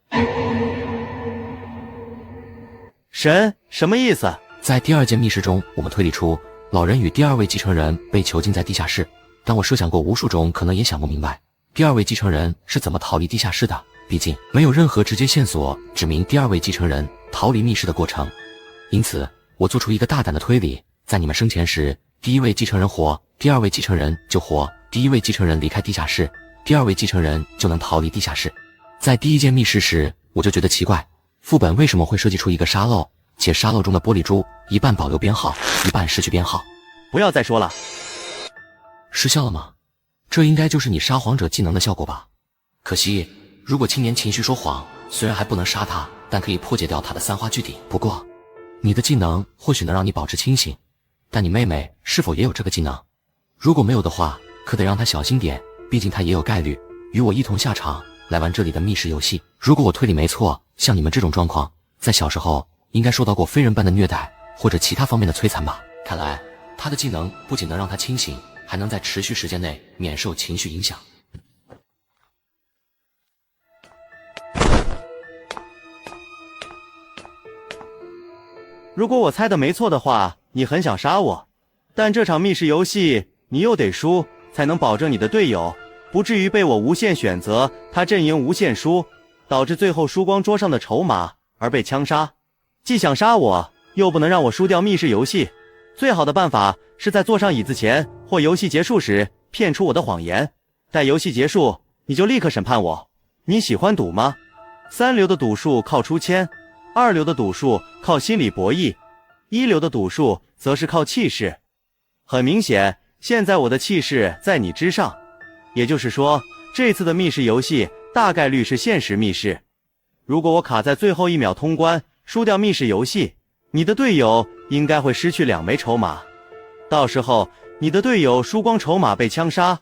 神，什么意思？在第二间密室中，我们推理出老人与第二位继承人被囚禁在地下室，但我设想过无数种可能，也想不明白第二位继承人是怎么逃离地下室的。毕竟没有任何直接线索指明第二位继承人逃离密室的过程，因此我做出一个大胆的推理：在你们生前时，第一位继承人活，第二位继承人就活；第一位继承人离开地下室，第二位继承人就能逃离地下室。在第一间密室时，我就觉得奇怪，副本为什么会设计出一个沙漏，且沙漏中的玻璃珠一半保留编号，一半失去编号？不要再说了。失效了吗？这应该就是你沙皇者技能的效果吧？可惜，如果青年情绪说谎，虽然还不能杀他，但可以破解掉他的三花聚顶。不过，你的技能或许能让你保持清醒，但你妹妹是否也有这个技能？如果没有的话，可得让她小心点，毕竟她也有概率与我一同下场来玩这里的密室游戏。如果我推理没错，像你们这种状况，在小时候应该受到过非人般的虐待或者其他方面的摧残吧。看来他的技能不仅能让他清醒，还能在持续时间内免受情绪影响。如果我猜的没错的话，你很想杀我，但这场密室游戏你又得输，才能保证你的队友不至于被我无限选择，他阵营无限输，导致最后输光桌上的筹码而被枪杀。既想杀我，又不能让我输掉密室游戏，最好的办法是在坐上椅子前或游戏结束时骗出我的谎言，待游戏结束你就立刻审判我。你喜欢赌吗？3流的赌术靠出签，2流的赌术靠心理博弈，1流的赌术则是靠气势。很明显，现在我的气势在你之上，也就是说，这次的密室游戏大概率是现实密室。如果我卡在最后1秒通关，输掉密室游戏，你的队友应该会失去2枚筹码，到时候你的队友输光筹码被枪杀，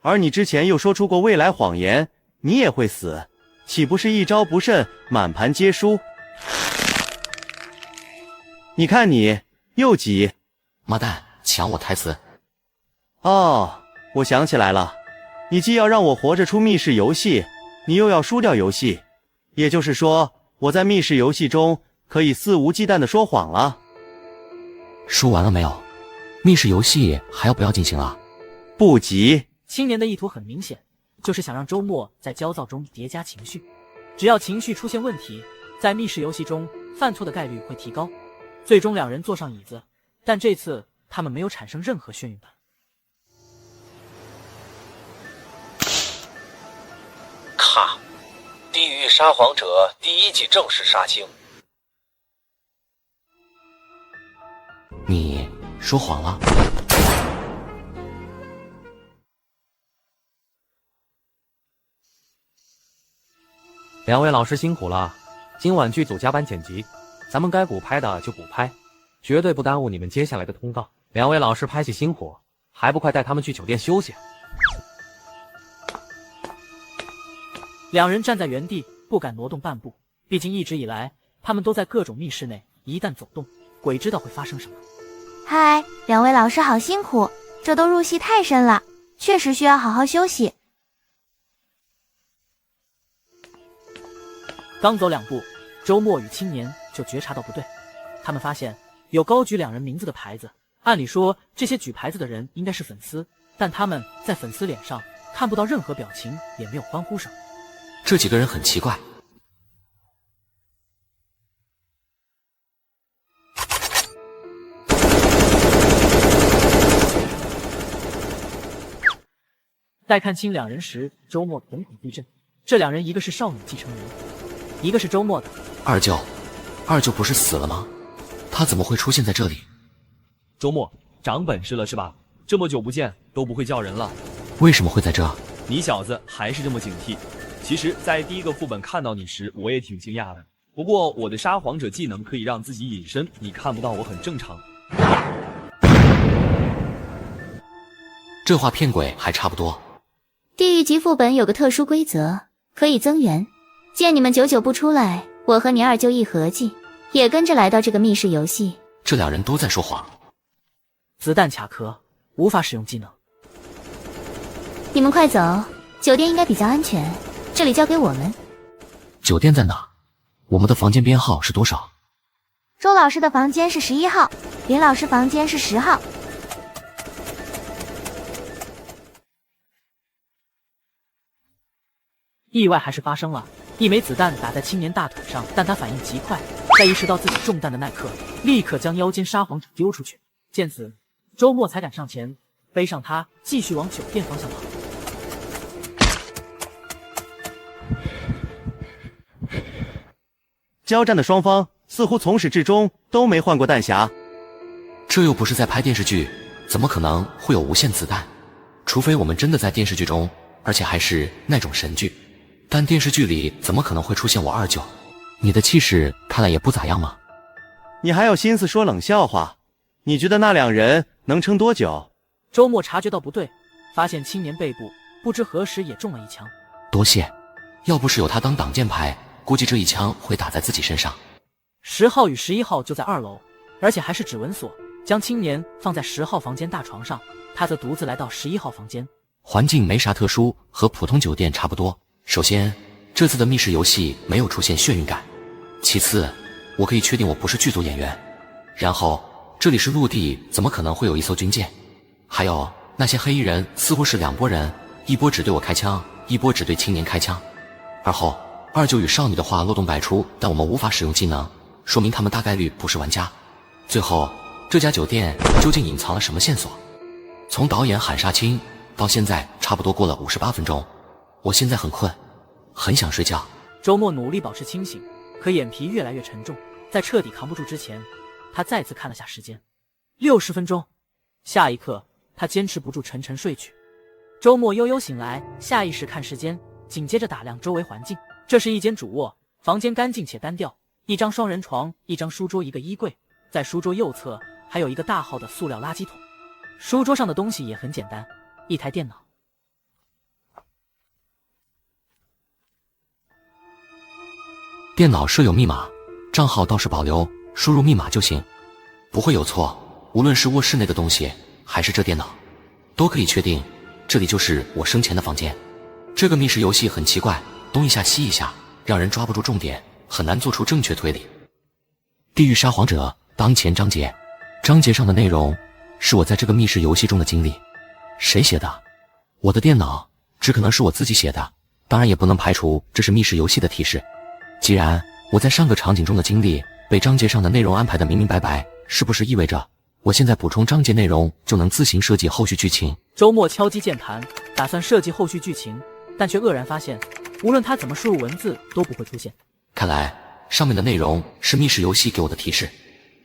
而你之前又说出过未来谎言，你也会死，岂不是一招不慎满盘皆输？你看你又急，妈蛋，抢我台词。哦，我想起来了，你既要让我活着出密室游戏，你又要输掉游戏，也就是说我在密室游戏中可以肆无忌惮地说谎了。说完了没有？密室游戏还要不要进行了？不急。青年的意图很明显，就是想让周末在焦躁中叠加情绪，只要情绪出现问题，在密室游戏中犯错的概率会提高。最终2人坐上椅子，但这次他们没有产生任何眩晕感。咔！地狱沙皇者第1季正式杀青。你说谎了。2位老师辛苦了，今晚剧组加班剪辑，咱们该补拍的就补拍，绝对不耽误你们接下来的通告。2位老师拍戏辛苦，还不快带他们去酒店休息？2人站在原地，不敢挪动半步，毕竟一直以来他们都在各种密室内，一旦走动，鬼知道会发生什么。嗨，2位老师好辛苦，这都入戏太深了，确实需要好好休息。刚走2步，周末与青年就觉察到不对，他们发现有高举2人名字的牌子，按理说这些举牌子的人应该是粉丝，但他们在粉丝脸上看不到任何表情，也没有欢呼声。这几个人很奇怪。待看清两人时，周末瞳孔地震。这两人一个是少女继承人，一个是周末的二舅。二舅不是死了吗？他怎么会出现在这里？周末长本事了是吧？这么久不见都不会叫人了。为什么会在这？你小子还是这么警惕。其实，在第一个副本看到你时，我也挺惊讶的。不过我的沙皇者技能可以让自己隐身，你看不到我很正常。这话骗鬼还差不多。地狱级副本有个特殊规则，可以增援。见你们久久不出来，我和你二舅一合计，也跟着来到这个密室游戏。这两人都在说谎。子弹卡壳，无法使用技能。你们快走，酒店应该比较安全，这里交给我们。酒店在哪？我们的房间编号是多少？周老师的房间是11号，林老师房间是10号。意外还是发生了，一枚子弹打在青年大腿上，但他反应极快，在意识到自己中弹的那刻，立刻将腰间沙皇者丢出去。见此，周末才敢上前背上他，继续往酒店方向跑。交战的双方似乎从始至终都没换过弹匣。这又不是在拍电视剧，怎么可能会有无限子弹？除非我们真的在电视剧中，而且还是那种神剧。但电视剧里怎么可能会出现我二舅？你的气势看来也不咋样嘛。你还有心思说冷笑话？你觉得那两人能撑多久？周末察觉到不对，发现青年背部不知何时也中了一枪。多谢，要不是有他当挡箭牌，估计这一枪会打在自己身上。10号与11号就在2楼，而且还是指纹锁，将青年放在10号房间大床上，他则独自来到11号房间。环境没啥特殊，和普通酒店差不多。首先，这次的密室游戏没有出现眩晕感。其次，我可以确定我不是剧组演员。然后，这里是陆地，怎么可能会有一艘军舰？还有，那些黑衣人似乎是2拨人，一波只对我开枪，一波只对青年开枪。而后，二舅与少女的话漏洞百出，但我们无法使用技能，说明他们大概率不是玩家。最后，这家酒店究竟隐藏了什么线索？从导演喊杀青到现在差不多过了58分钟，我现在很困，很想睡觉。周末努力保持清醒，可眼皮越来越沉重，在彻底扛不住之前，他再次看了下时间，60分钟。下一刻，他坚持不住沉沉睡去。周末悠悠醒来，下意识看时间，紧接着打量周围环境。这是一间主卧，房间干净且单调，一张双人床，一张书桌，一个衣柜，在书桌右侧还有一个大号的塑料垃圾桶。书桌上的东西也很简单，一台电脑。电脑设有密码，账号倒是保留，输入密码就行，不会有错。无论是卧室内的东西，还是这电脑，都可以确定这里就是我生前的房间。这个密室游戏很奇怪，东一下西一下，让人抓不住重点，很难做出正确推理。地狱沙皇者当前章节，章节上的内容是我在这个密室游戏中的经历。谁写的？我的电脑，只可能是我自己写的，当然也不能排除这是密室游戏的提示。既然我在上个场景中的经历被章节上的内容安排得明明白白，是不是意味着我现在补充章节内容就能自行设计后续剧情？周末敲击键盘，打算设计后续剧情，但却愕然发现，无论他怎么输入文字都不会出现。看来上面的内容是密室游戏给我的提示，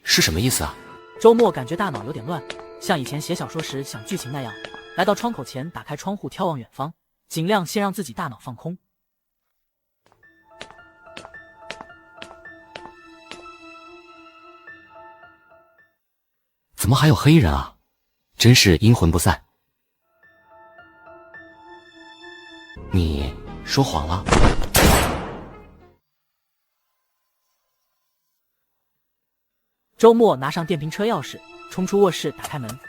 是什么意思啊？周末感觉大脑有点乱，像以前写小说时想剧情那样，来到窗口前，打开窗户，眺望远方，尽量先让自己大脑放空。怎么还有黑衣人啊？真是阴魂不散。你说谎了。周末拿上电瓶车钥匙，冲出卧室，打开门。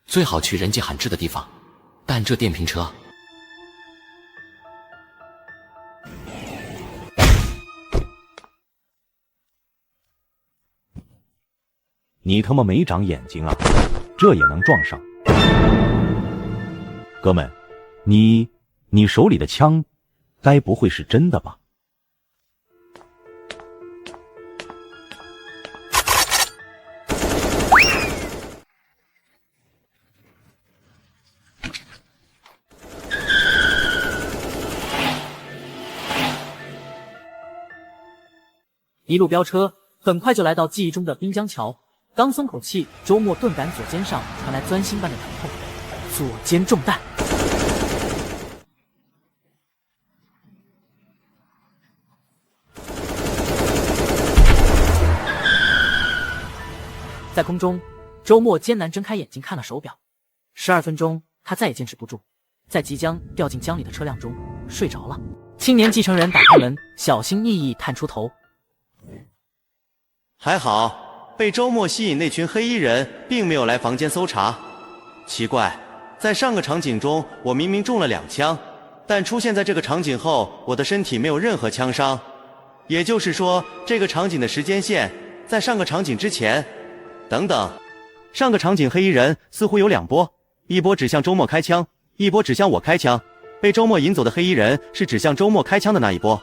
最好去人迹罕至的地方，但这电瓶车……你他妈没长眼睛啊！这也能撞上？哥们，你手里的枪，该不会是真的吧？一路飙车，很快就来到记忆中的滨江桥。刚松口气，周末顿感左肩上传来钻心般的疼痛，左肩中弹。在空中，周末艰难睁开眼睛看了手表，12分钟，他再也坚持不住，在即将掉进江里的车辆中睡着了。青年继承人打开门，小心翼翼探出头。还好，被周末吸引那群黑衣人并没有来房间搜查。奇怪，在上个场景中，我明明中了2枪，但出现在这个场景后，我的身体没有任何枪伤。也就是说，这个场景的时间线在上个场景之前。等等，上个场景黑衣人似乎有2波，一波指向周末开枪，一波指向我开枪。被周末引走的黑衣人是指向周末开枪的那一波，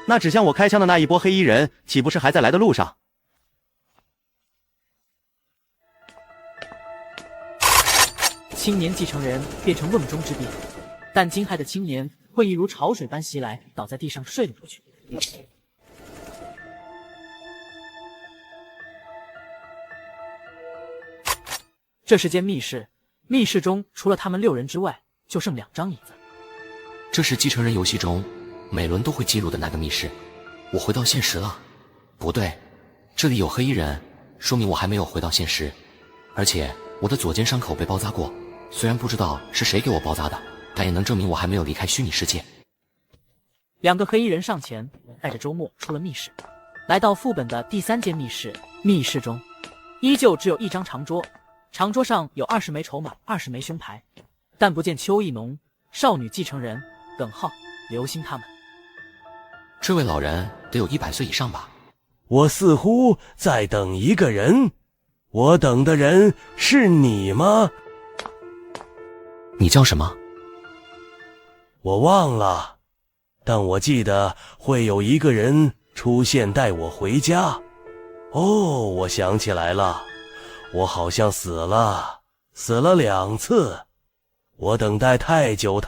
那指向我开枪的那一波黑衣人岂不是还在来的路上？青年继承人变成瓮中之鳖，但惊骇的青年会意如潮水般袭来，倒在地上睡了过去。这是间密室，密室中除了他们6人之外，就剩2张椅子。这是继承人游戏中每轮都会记录的那个密室。我回到现实了？不对，这里有黑衣人，说明我还没有回到现实。而且我的左肩伤口被包扎过，虽然不知道是谁给我包扎的，但也能证明我还没有离开虚拟世界。2个黑衣人上前，带着周末出了密室，来到副本的第3间密室。密室中依旧只有1张长桌，长桌上有20枚筹码，20枚胸牌，但不见邱意浓、少女继承人、耿浩、刘星他们。这位老人得有100岁以上吧？我似乎在等一个人，我等的人是你吗？你叫什么？我忘了，但我记得会有一个人出现带我回家。哦，我想起来了，我好像死了2次。我等待太久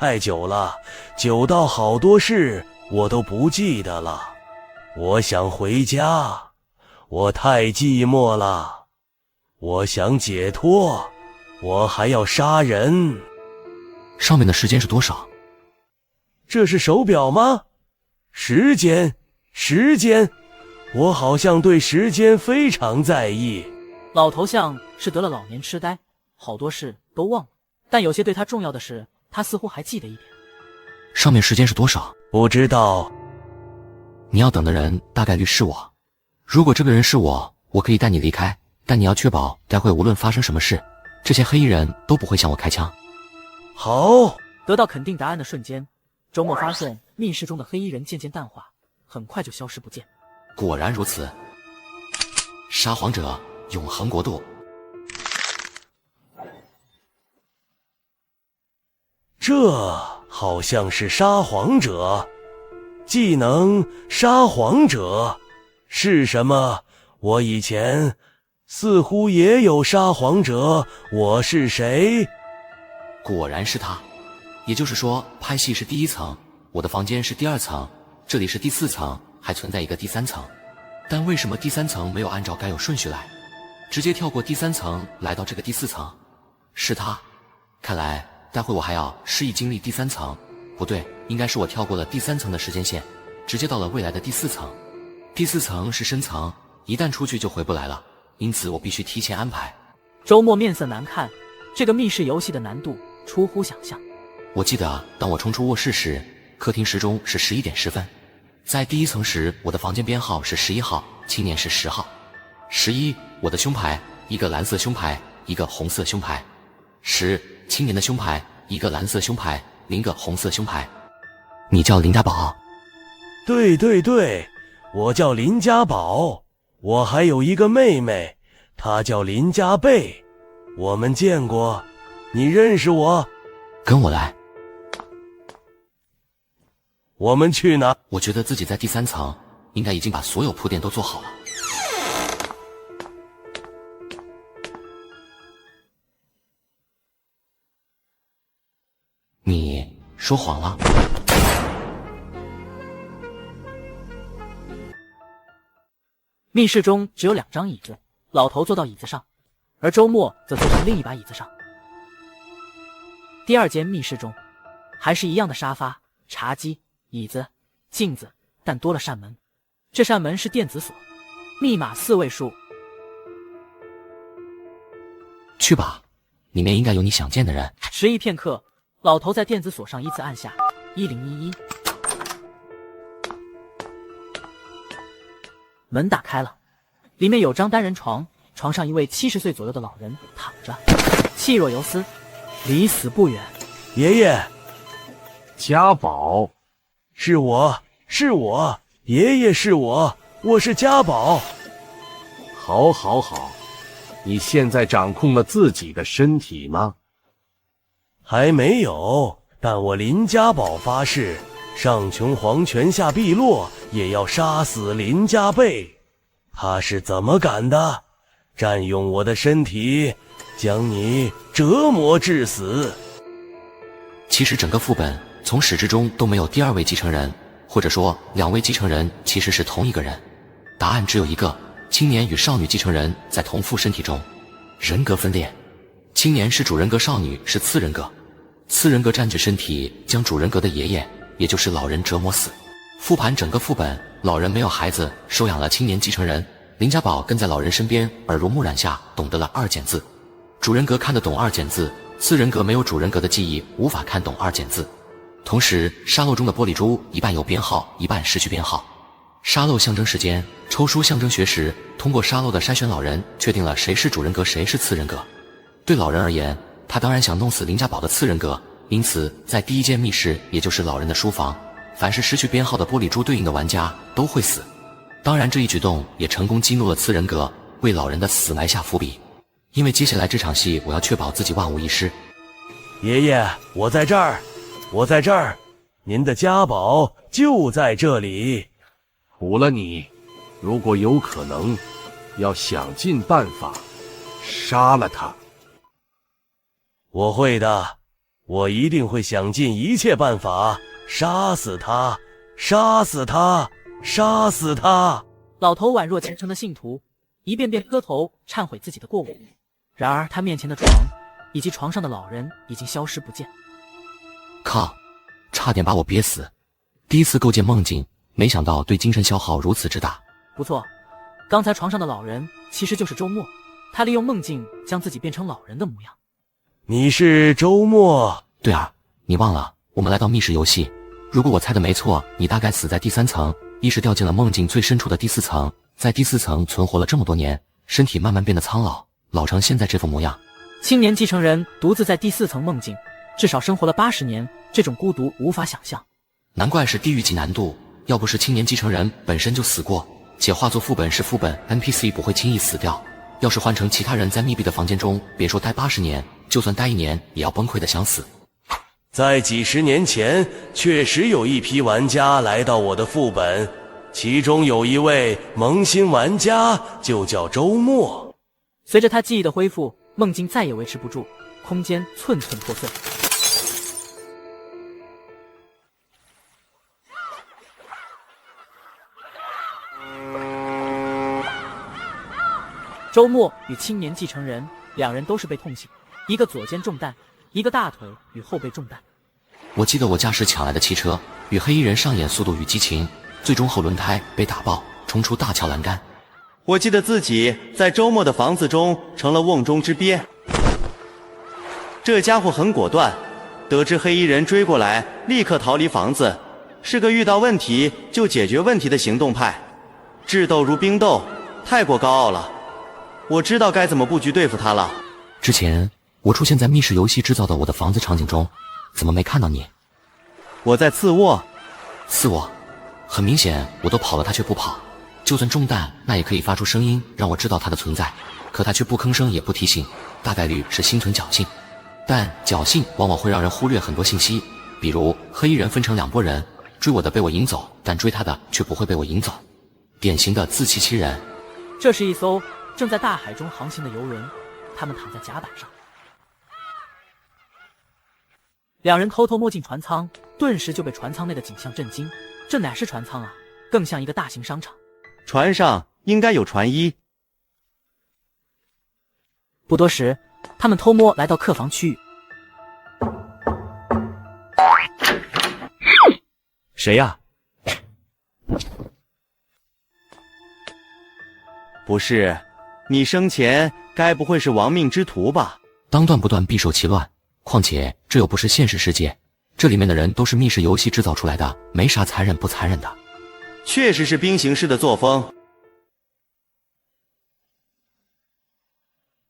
了，久到好多事我都不记得了。我想回家，我太寂寞了。我想解脱，我还要杀人。上面的时间是多少？这是手表吗？时间，我好像对时间非常在意。老头像是得了老年痴呆，好多事都忘了，但有些对他重要的事，他似乎还记得一点。上面时间是多少？不知道。你要等的人大概率是我。如果这个人是我，我可以带你离开，但你要确保待会无论发生什么事，这些黑衣人都不会向我开枪。好。得到肯定答案的瞬间，周末发现密室中的黑衣人渐渐淡化，很快就消失不见。果然如此。沙皇者，永恒国度。这好像是沙皇者。技能沙皇者是什么？我以前似乎也有沙皇者，我是谁？果然是他。也就是说，拍戏是第1层，我的房间是第2层，这里是第4层，还存在一个第3层。但为什么第3层没有按照该有顺序来，直接跳过第3层来到这个第4层？是他。看来待会我还要失忆经历第3层。不对，应该是我跳过了第3层的时间线，直接到了未来的第4层。第4层是深层，一旦出去就回不来了，因此我必须提前安排。周末面色难看，这个密室游戏的难度出乎想象。我记得当我冲出卧室时，客厅时钟是11点10分。在第1层时，我的房间编号是11号，青年是10号。11，我的胸牌，一个蓝色胸牌，一个红色胸牌。10，青年的胸牌，一个蓝色胸牌，0个红色胸牌。你叫林家宝？对，我叫林家宝。我还有一个妹妹，她叫林家贝。我们见过，你认识我？跟我来。我们去哪？我觉得自己在第3层，应该已经把所有铺垫都做好了。你说谎了。密室中只有2张椅子，老头坐到椅子上，而周末则坐上另一把椅子上。第2间密室中，还是一样的沙发、茶几、椅子、镜子，但多了扇门。这扇门是电子锁，密码4位数。去吧，里面应该有你想见的人。迟疑片刻，老头在电子锁上依次按下1011，门打开了，里面有张单人床，床上一位70岁左右的老人躺着，气若游丝，离死不远。爷爷，家宝，是我，爷爷是我是家宝。好，你现在掌控了自己的身体吗？还没有，但我林家宝发誓，上穷黄泉下碧落，也要杀死林家贝。他是怎么敢的？占用我的身体，将你折磨致死。其实整个副本从始至终都没有第2位继承人，或者说2位继承人其实是同一个人。答案只有一个：青年与少女继承人在同副身体中，人格分裂。青年是主人格，少女是次人格。次人格占据身体，将主人格的爷爷，也就是老人折磨死。复盘整个副本，老人没有孩子，收养了青年继承人。林家宝跟在老人身边，耳濡目染下懂得了2简字。主人格看得懂2简字，次人格没有主人格的记忆，无法看懂2简字。同时，沙漏中的玻璃珠一半有编号，一半失去编号。沙漏象征时间，抽书象征学识。通过沙漏的筛选，老人确定了谁是主人格，谁是次人格。对老人而言，他当然想弄死林家宝的次人格，因此在第1间密室，也就是老人的书房，凡是失去编号的玻璃珠对应的玩家都会死。当然，这一举动也成功激怒了次人格，为老人的死埋下伏笔。因为接下来这场戏，我要确保自己万无一失。爷爷，我在这儿，您的家宝就在这里。除了你，如果有可能，要想尽办法杀了他。我会的，我一定会想尽一切办法杀死他。老头宛若虔诚的信徒，一遍遍磕头忏悔自己的过往。然而他面前的床以及床上的老人已经消失不见。靠，差点把我憋死。第1次构建梦境，没想到对精神消耗如此之大。不错，刚才床上的老人其实就是周末，他利用梦境将自己变成老人的模样。你是周末？对啊，你忘了，我们来到密室游戏。如果我猜的没错，你大概死在第3层，意识掉进了梦境最深处的第4层，在第4层存活了这么多年，身体慢慢变得苍老，老成现在这副模样。青年继承人独自在第4层梦境，至少生活了80年，这种孤独无法想象。难怪是地狱级难度，要不是青年继承人本身就死过，且化作副本是副本 NPC 不会轻易死掉，要是换成其他人在密闭的房间中，别说待80年，就算待1年也要崩溃的想死。在几十年前，确实有一批玩家来到我的副本，其中有一位萌新玩家就叫周末。随着他记忆的恢复，梦境再也维持不住，空间寸寸破碎。周末与青年继承人2人都是被痛醒，一个左肩中弹，一个大腿与后背中弹。我记得我驾驶抢来的汽车，与黑衣人上演速度与激情，最终后轮胎被打爆，冲出大桥栏杆。我记得自己在周末的房子中成了瓮中之鳖。这家伙很果断，得知黑衣人追过来，立刻逃离房子，是个遇到问题就解决问题的行动派。智斗如冰斗，太过高傲了。我知道该怎么布局对付他了。之前我出现在密室游戏制造的我的房子场景中，怎么没看到你？我在次卧。次卧，很明显我都跑了，他却不跑。就算中弹，那也可以发出声音让我知道他的存在，可他却不吭声也不提醒，大概率是心存侥幸。但侥幸往往会让人忽略很多信息，比如黑衣人分成2拨人，追我的被我引走，但追他的却不会被我引走，典型的自欺欺人。这是一艘正在大海中航行的游轮，他们躺在甲板上，两人偷偷摸进船舱，顿时就被船舱内的景象震惊。这哪是船舱啊，更像一个大型商场。船上应该有船医。不多时，他们偷摸来到客房区域。谁呀？不是，你生前该不会是亡命之徒吧？当断不断，必受其乱。况且这又不是现实世界，这里面的人都是密室游戏制造出来的，没啥残忍不残忍的。确实是兵行式的作风。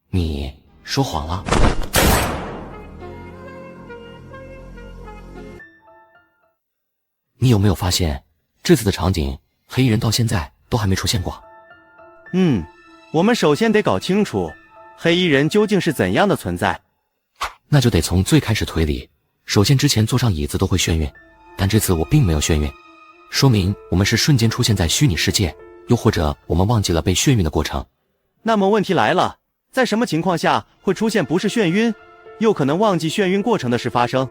你说谎了。你有没有发现，这次的场景，黑衣人到现在都还没出现过？我们首先得搞清楚，黑衣人究竟是怎样的存在。那就得从最开始推理。首先，之前坐上椅子都会眩晕，但这次我并没有眩晕，说明我们是瞬间出现在虚拟世界，又或者我们忘记了被眩晕的过程。那么问题来了，在什么情况下会出现不是眩晕，又可能忘记眩晕过程的事发生？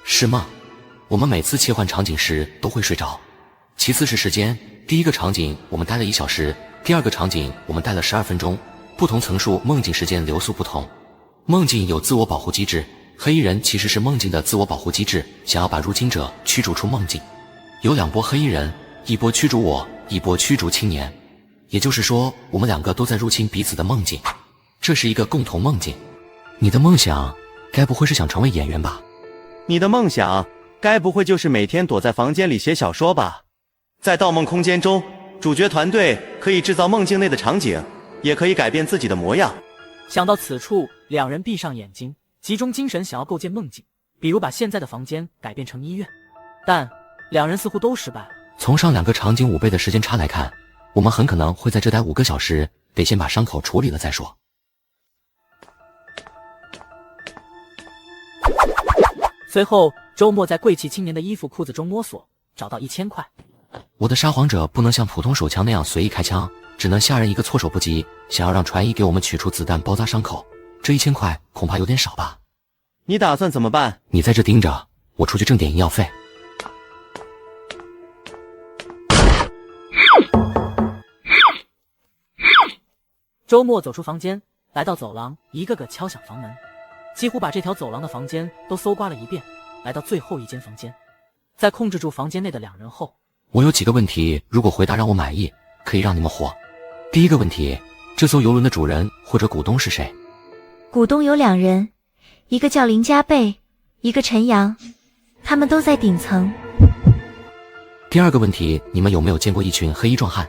是梦。我们每次切换场景时都会睡着。其次是时间，第一个场景我们待了1小时，第二个场景我们待了12分钟，不同层数梦境时间流速不同。梦境有自我保护机制，黑衣人其实是梦境的自我保护机制，想要把入侵者驱逐出梦境。有2波黑衣人，一波驱逐我，一波驱逐青年。也就是说，我们2个都在入侵彼此的梦境，这是一个共同梦境。你的梦想该不会是想成为演员吧？你的梦想该不会就是每天躲在房间里写小说吧？在盗梦空间中，主角团队可以制造梦境内的场景，也可以改变自己的模样。想到此处，两人闭上眼睛，集中精神想要构建梦境，比如把现在的房间改变成医院，但两人似乎都失败了。从上2个场景5倍的时间差来看，我们很可能会在这待5个小时，得先把伤口处理了再说。随后，周末在贵气青年的衣服裤子中摸索，找到1000块。我的沙皇者不能像普通手枪那样随意开枪，只能吓人一个措手不及。想要让船医给我们取出子弹包扎伤口，这1000块恐怕有点少吧？你打算怎么办？你在这盯着，我出去挣点医药费。周末走出房间，来到走廊，一个个敲响房门，几乎把这条走廊的房间都搜刮了一遍。来到最后一间房间，在控制住房间内的2人后，我有几个问题，如果回答让我满意，可以让你们活。第一个问题，这艘游轮的主人或者股东是谁？股东有2人，一个叫林家贝，一个陈阳，他们都在顶层。第二个问题，你们有没有见过一群黑衣壮汉？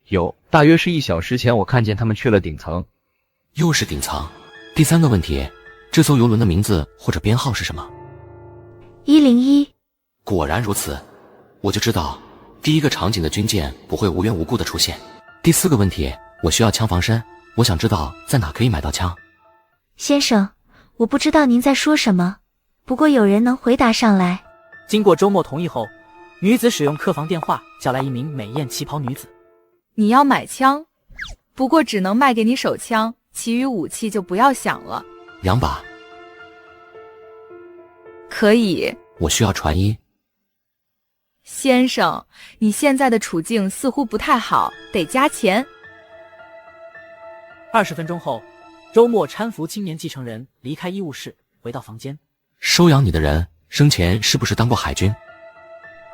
有，大约是1小时前我看见他们去了顶层。又是顶层。第三个问题，这艘游轮的名字或者编号是什么？101。果然如此，我就知道第一个场景的军舰不会无缘无故的出现。第4个问题，我需要枪防身，我想知道在哪可以买到枪。先生，我不知道您在说什么，不过有人能回答上来。经过周末同意后，女子使用客房电话叫来一名美艳旗袍女子。你要买枪，不过只能卖给你手枪，其余武器就不要想了。2把。可以。我需要船医。先生，你现在的处境似乎不太好，得加钱。20分钟后，周末搀扶青年继承人离开医务室，回到房间。收养你的人生前是不是当过海军？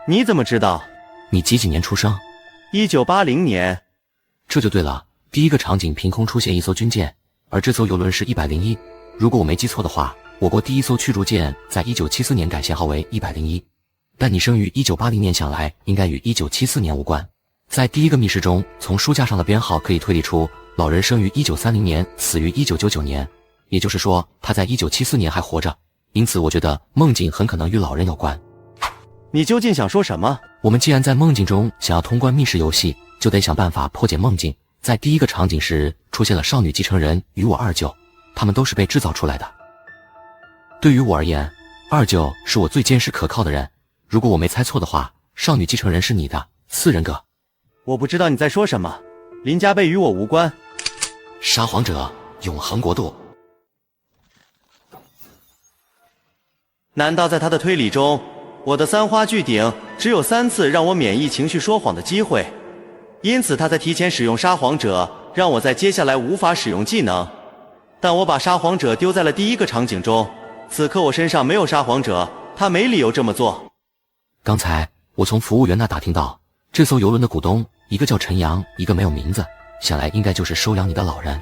你怎么知道？你几年出生？1980年。这就对了。第一个场景凭空出现一艘军舰，而这艘游轮是101。如果我没记错的话，我国第一艘驱逐舰在1974年改舷号为101。但你生于1980年，想来应该与1974年无关。在第一个密室中，从书架上的编号可以推理出老人生于1930年，死于1999年，也就是说他在1974年还活着。因此我觉得梦境很可能与老人有关。你究竟想说什么？我们既然在梦境中想要通关密室游戏，就得想办法破解梦境。在第一个场景时出现了少女继承人与我二舅，他们都是被制造出来的。对于我而言，二舅是我最坚实可靠的人。如果我没猜错的话，少女继承人是你的4人格。我不知道你在说什么，林家贝与我无关。沙皇者，永恒国度。难道在他的推理中，我的3花巨鼎只有3次让我免疫情绪说谎的机会，因此他才提前使用沙皇者，让我在接下来无法使用技能。但我把沙皇者丢在了第1个场景中，此刻我身上没有沙皇者，他没理由这么做。刚才我从服务员那打听到，这艘游轮的股东一个叫陈阳，一个没有名字，想来应该就是收养你的老人。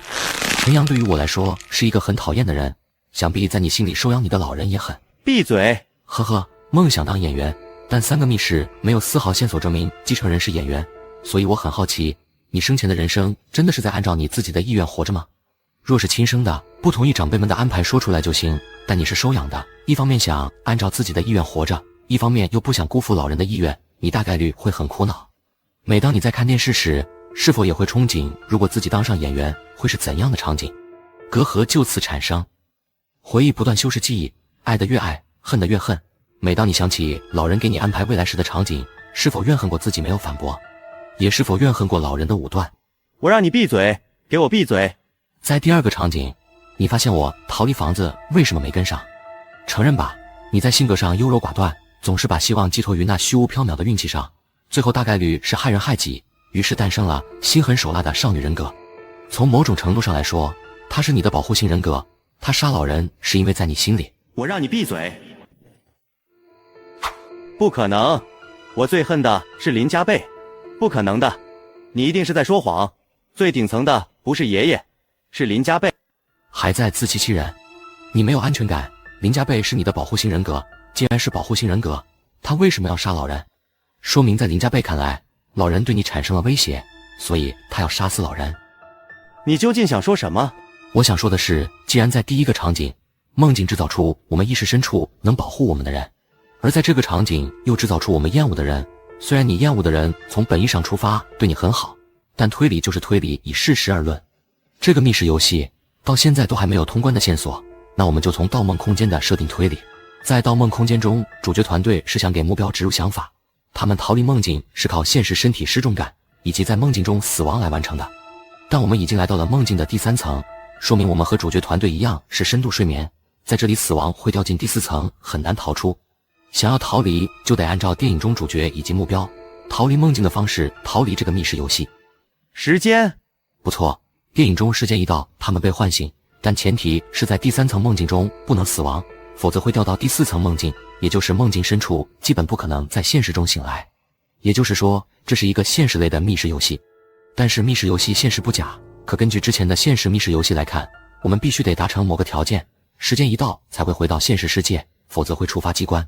陈阳对于我来说是一个很讨厌的人，想必在你心里收养你的老人也很……闭嘴！呵呵，梦想当演员，但3个密室没有丝毫线索证明继承人是演员，所以我很好奇，你生前的人生真的是在按照你自己的意愿活着吗？若是亲生的，不同意长辈们的安排说出来就行，但你是收养的，一方面想按照自己的意愿活着，一方面又不想辜负老人的意愿，你大概率会很苦恼。每当你在看电视时，是否也会憧憬如果自己当上演员会是怎样的场景？隔阂就此产生，回忆不断修饰记忆，爱得越爱，恨得越恨。每当你想起老人给你安排未来时的场景，是否怨恨过自己没有反驳，也是否怨恨过老人的武断？我让你闭嘴，给我闭嘴！在第2个场景，你发现我逃离房子为什么没跟上？承认吧，你在性格上优柔寡断，总是把希望寄托于那虚无缥缈的运气上，最后大概率是害人害己，于是诞生了心狠手辣的少女人格。从某种程度上来说，她是你的保护性人格，她杀老人是因为在你心里。我让你闭嘴！不可能，我最恨的是林家贝，不可能的，你一定是在说谎。最顶层的不是爷爷，是林家贝。还在自欺欺人，你没有安全感。林家贝是你的保护性人格，既然是保护性人格，他为什么要杀老人？说明在林家贝看来，老人对你产生了威胁，所以他要杀死老人。你究竟想说什么？我想说的是，既然在第1个场景，梦境制造出我们意识深处能保护我们的人，而在这个场景又制造出我们厌恶的人，虽然你厌恶的人从本意上出发对你很好，但推理就是推理，以事实而论。这个密室游戏到现在都还没有通关的线索，那我们就从盗梦空间的设定推理。在盗梦空间中，主角团队是想给目标植入想法，他们逃离梦境是靠现实身体失重感以及在梦境中死亡来完成的。但我们已经来到了梦境的第3层，说明我们和主角团队一样是深度睡眠，在这里死亡会掉进第4层，很难逃出。想要逃离，就得按照电影中主角以及目标逃离梦境的方式逃离这个密室游戏。时间？不错，电影中时间一到，他们被唤醒，但前提是在第3层梦境中不能死亡，否则会掉到第4层梦境，也就是梦境深处，基本不可能在现实中醒来。也就是说，这是一个现实类的密室游戏。但是密室游戏现实不假，可根据之前的现实密室游戏来看，我们必须得达成某个条件，时间一到才会回到现实世界，否则会触发机关。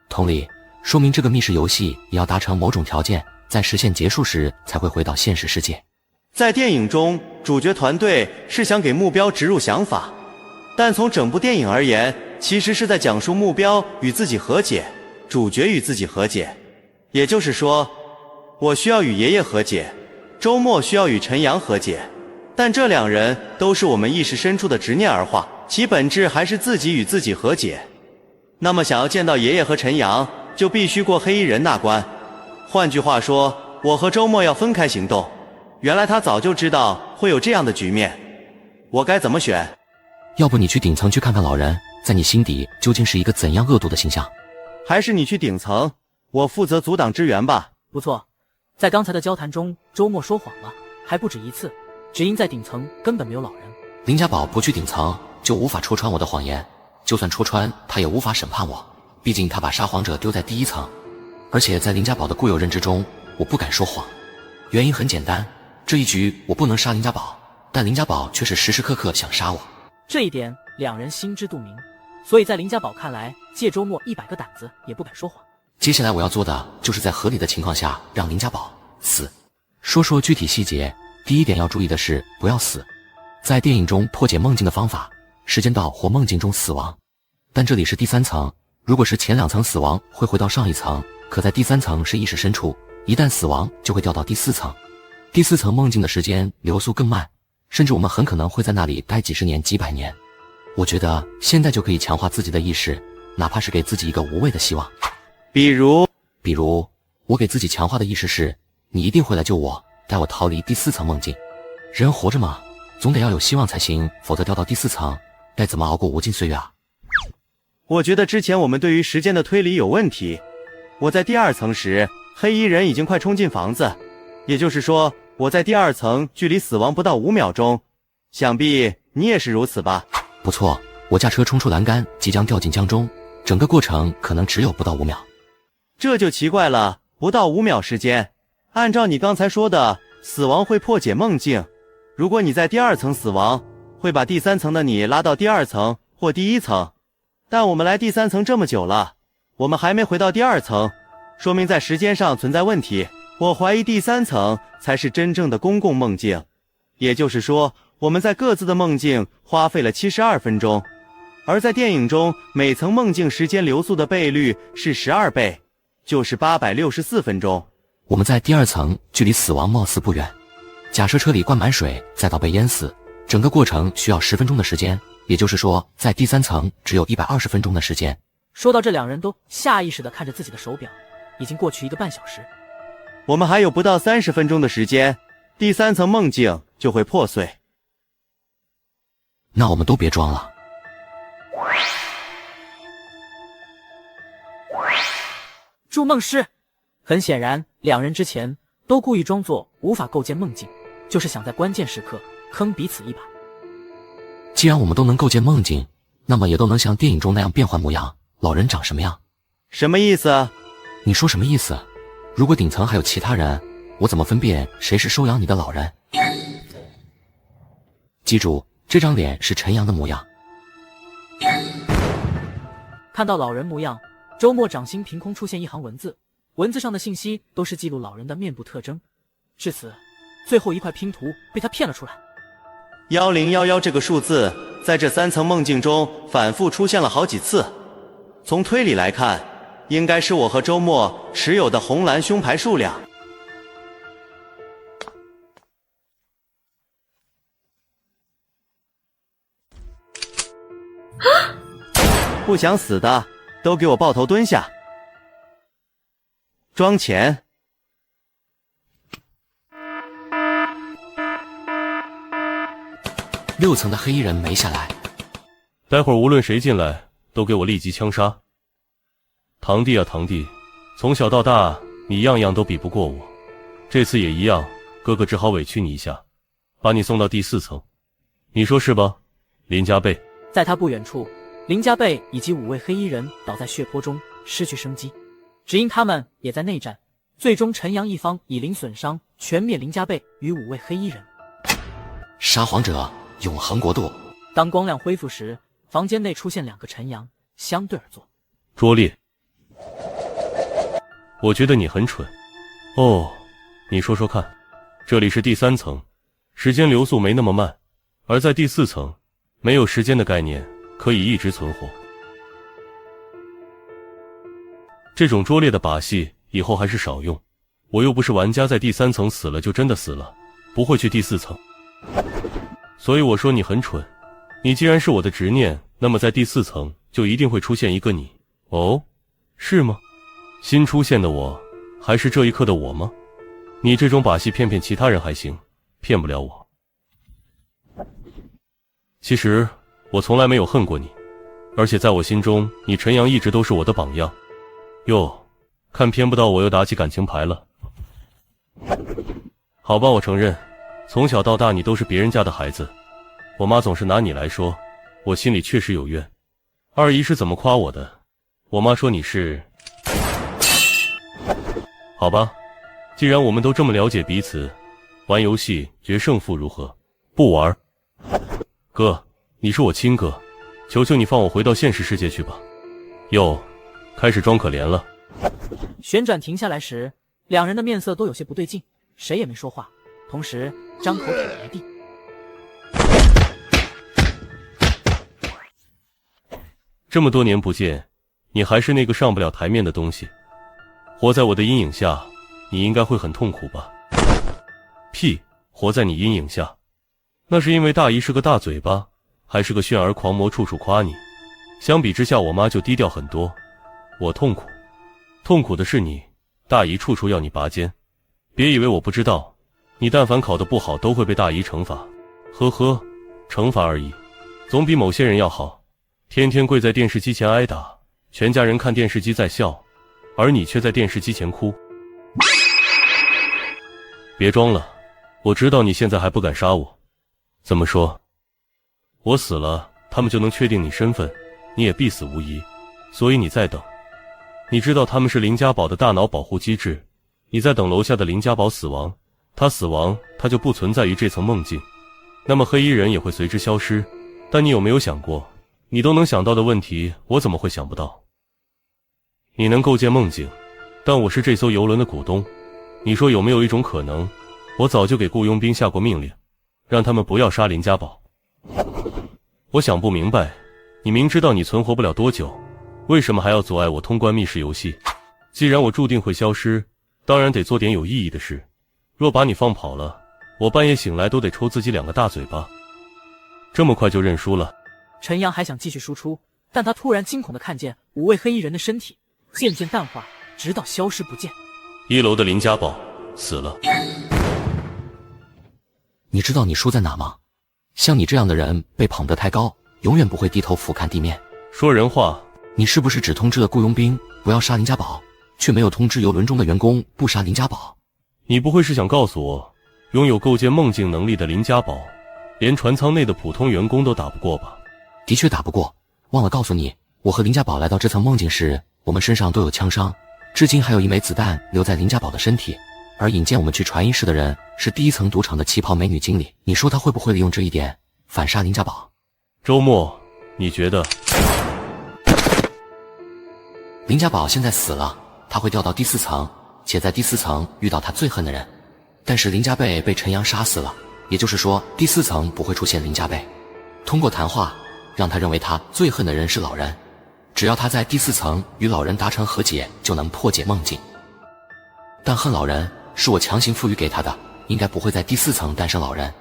同理，说明这个密室游戏也要达成某种条件，在实现结束时才会回到现实世界。在电影中，主角团队是想给目标植入想法，但从整部电影而言，其实是在讲述目标与自己和解，主角与自己和解。也就是说，我需要与爷爷和解，周末需要与陈阳和解，但这2人都是我们意识深处的执念而化，其本质还是自己与自己和解。那么想要见到爷爷和陈阳，就必须过黑衣人那关。换句话说，我和周末要分开行动。原来他早就知道会有这样的局面，我该怎么选？要不你去顶层去看看老人，在你心底究竟是一个怎样恶毒的形象？还是你去顶层，我负责阻挡支援吧。不错，在刚才的交谈中，周末说谎了，还不止1次，只因在顶层根本没有老人。林家宝不去顶层，就无法戳穿我的谎言，就算戳穿，他也无法审判我，毕竟他把沙皇者丢在第1层。而且在林家宝的固有认知中，我不敢说谎，原因很简单，这一局我不能杀林家宝，但林家宝却是时时刻刻想杀我。这一点2人心知肚明，所以在林家宝看来，借周末100个胆子也不敢说谎。接下来我要做的就是在合理的情况下让林家宝死。说说具体细节，第1点要注意的是不要死。在电影中破解梦境的方法，时间到或梦境中死亡，但这里是第3层，如果是前2层死亡会回到上一层，可在第3层是意识深处，一旦死亡就会掉到第4层。第4层梦境的时间流速更慢，甚至我们很可能会在那里待几十年几百年。我觉得现在就可以强化自己的意识，哪怕是给自己一个无谓的希望。比如比如，我给自己强化的意识是，你一定会来救我，带我逃离第4层梦境。人活着嘛，总得要有希望才行，否则掉到第4层，该怎么熬过无尽岁月啊？我觉得之前我们对于时间的推理有问题。我在第2层时，黑衣人已经快冲进房子，也就是说，我在第2层距离死亡不到5秒钟。想必你也是如此吧？不错，我驾车冲出栏杆，即将掉进江中，整个过程可能只有不到5秒。这就奇怪了，不到5秒时间。按照你刚才说的，死亡会破解梦境。如果你在第2层死亡，会把第3层的你拉到第2层或第1层。但我们来第3层这么久了，我们还没回到第2层，说明在时间上存在问题。我怀疑第3层才是真正的公共梦境。也就是说，我们在各自的梦境花费了72分钟，而在电影中，每层梦境时间流速的倍率是12倍，就是864分钟。我们在第2层，距离死亡貌似不远。假设车里灌满水，再到被淹死，整个过程需要10分钟的时间，也就是说，在第3层只有120分钟的时间。说到这，两人都下意识地看着自己的手表，已经过去1个半小时。我们还有不到30分钟的时间，第3层梦境就会破碎。那我们都别装了。筑梦师，很显然，两人之前都故意装作无法构建梦境，就是想在关键时刻坑彼此一把。既然我们都能构建梦境，那么也都能像电影中那样变换模样。老人长什么样？什么意思？你说什么意思？如果顶层还有其他人，我怎么分辨谁是收养你的老人？记住，这张脸是陈阳的模样。看到老人模样，周末掌心凭空出现一行文字，文字上的信息都是记录老人的面部特征。至此，最后一块拼图被他骗了出来。1011这个数字在这3层梦境中反复出现了好几次。从推理来看，应该是我和周末持有的红蓝胸牌数量。不想死的都给我抱头蹲下，装钱。6层的黑衣人没下来。待会儿无论谁进来，都给我立即枪杀。堂弟啊堂弟，从小到大你样样都比不过我，这次也一样，哥哥只好委屈你一下，把你送到第4层，你说是吧，林家贝？在他不远处，林家贝以及5位黑衣人倒在血泊中失去生机，只因他们也在内战，最终陈阳一方以零损伤全灭林家贝与5位黑衣人。沙皇者，永恒国度。当光亮恢复时，房间内出现2个陈阳，相对而坐。拙劣，我觉得你很蠢。哦，你说说看，这里是第3层，时间流速没那么慢，而在第4层，没有时间的概念，可以一直存活。这种拙劣的把戏以后还是少用，我又不是玩家，在第3层死了就真的死了，不会去第4层。所以我说你很蠢，你既然是我的执念，那么在第4层就一定会出现一个你。哦，是吗？新出现的我，还是这一刻的我吗？你这种把戏骗骗其他人还行，骗不了我。其实我从来没有恨过你，而且在我心中，你陈阳一直都是我的榜样。哟，看偏不到我又打起感情牌了。好吧，我承认，从小到大你都是别人家的孩子，我妈总是拿你来说，我心里确实有怨。二姨是怎么夸我的？我妈说你是……好吧，既然我们都这么了解彼此，玩游戏决胜负如何？不玩。哥，你是我亲哥，求求你放我回到现实世界去吧。哟，开始装可怜了。旋转停下来时，两人的面色都有些不对劲，谁也没说话，同时张口舔来地。这么多年不见，你还是那个上不了台面的东西。活在我的阴影下，你应该会很痛苦吧？屁，活在你阴影下，那是因为大姨是个大嘴巴，还是个炫儿狂魔，处处夸你。相比之下，我妈就低调很多。我痛苦，痛苦的是你，大姨处处要你拔尖，别以为我不知道，你但凡考得不好，都会被大姨惩罚。呵呵，惩罚而已，总比某些人要好。天天跪在电视机前挨打，全家人看电视机在笑，而你却在电视机前哭。别装了，我知道你现在还不敢杀我。怎么说？我死了，他们就能确定你身份，你也必死无疑。所以你在等。你知道他们是林家宝的大脑保护机制，你在等楼下的林家宝死亡，他死亡，他就不存在于这层梦境，那么黑衣人也会随之消失。但你有没有想过，你都能想到的问题，我怎么会想不到？你能构建梦境，但我是这艘游轮的股东，你说有没有一种可能，我早就给雇佣兵下过命令，让他们不要杀林家宝？我想不明白，你明知道你存活不了多久，为什么还要阻碍我通关密室游戏？既然我注定会消失，当然得做点有意义的事。若把你放跑了，我半夜醒来都得抽自己2个大嘴巴。这么快就认输了？陈阳还想继续输出，但他突然惊恐地看见5位黑衣人的身体渐渐淡化，直到消失不见。1楼的林家宝死了。你知道你输在哪吗？像你这样的人被捧得太高，永远不会低头俯瞰地面。说人话。你是不是只通知了雇佣兵不要杀林家宝，却没有通知游轮中的员工不杀林家宝？你不会是想告诉我，拥有构建梦境能力的林家宝，连船舱内的普通员工都打不过吧？的确打不过。忘了告诉你，我和林家宝来到这层梦境时，我们身上都有枪伤，至今还有1枚子弹留在林家宝的身体。而引荐我们去传音室的人是第1层赌场的旗袍美女经理，你说他会不会利用这一点反杀林家宝？周末，你觉得？林家宝现在死了，他会掉到第4层，且在第4层遇到他最恨的人。但是林家贝被陈阳杀死了，也就是说第4层不会出现林家贝。通过谈话，让他认为他最恨的人是老人，只要他在第4层与老人达成和解，就能破解梦境。但恨老人是我强行赋予给他的，应该不会在第4层诞生老人，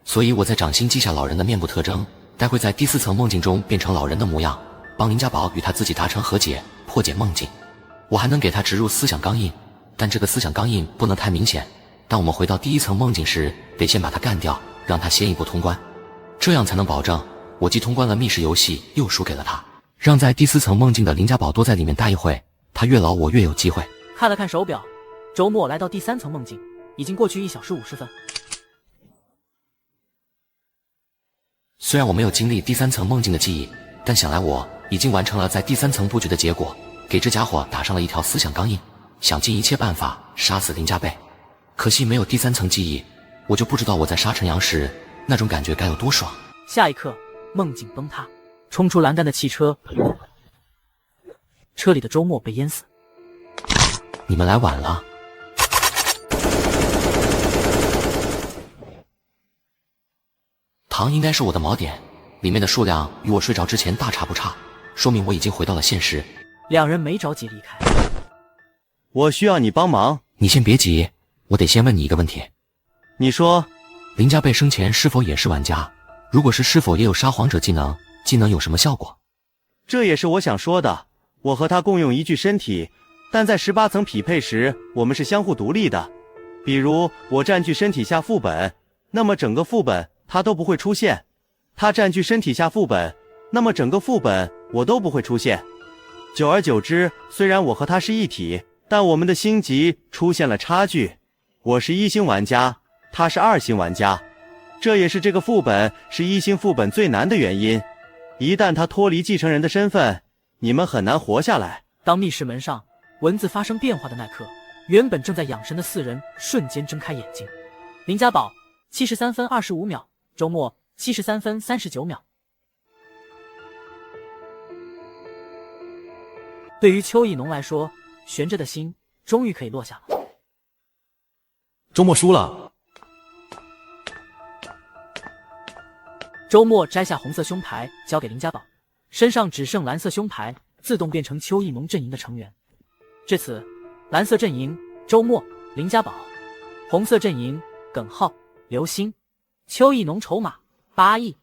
所以我在掌心记下老人的面部特征，待会在第4层梦境中变成老人的模样，帮林家宝与他自己达成和解，破解梦境。我还能给他植入思想钢印，但这个思想钢印不能太明显。当我们回到第1层梦境时，得先把他干掉，让他先一步通关，这样才能保证我既通关了密室游戏，又输给了他。让在第4层梦境的林家宝多在里面待一会，他越老我越有机会。看了看手表，周末来到第3层梦境，已经过去1小时50分。虽然我没有经历第3层梦境的记忆，但想来我已经完成了在第3层布局的结果，给这家伙打上了一条思想钢印，想尽一切办法杀死林家贝。可惜没有第3层记忆，我就不知道我在杀陈阳时那种感觉该有多爽。下一刻，梦境崩塌，冲出栏杆的汽车，车里的周末被淹死。你们来晚了。糖应该是我的锚点，里面的数量与我睡着之前大差不差，说明我已经回到了现实。2人没着急离开。我需要你帮忙。你先别急，我得先问你一个问题。你说，林家贝生前是否也是玩家？如果是否也有沙皇者技能？技能有什么效果？这也是我想说的。我和他共用一具身体，但在18层匹配时，我们是相互独立的。比如我占据身体下副本，那么整个副本他都不会出现；他占据身体下副本，那么整个副本我都不会出现。久而久之，虽然我和他是一体，但我们的星级出现了差距。我是1星玩家，他是2星玩家，这也是这个副本是1星副本最难的原因。一旦他脱离继承人的身份，你们很难活下来。当密室门上文字发生变化的那刻，原本正在养神的4人瞬间睁开眼睛。林家宝73分25秒，周末73分39秒。对于邱义农来说，悬着的心终于可以落下了。周末输了。周末摘下红色胸牌交给林家宝，身上只剩蓝色胸牌，自动变成邱义农阵营的成员。至此，蓝色阵营周末、林家宝，红色阵营耿浩、刘星、邱义农筹码8亿，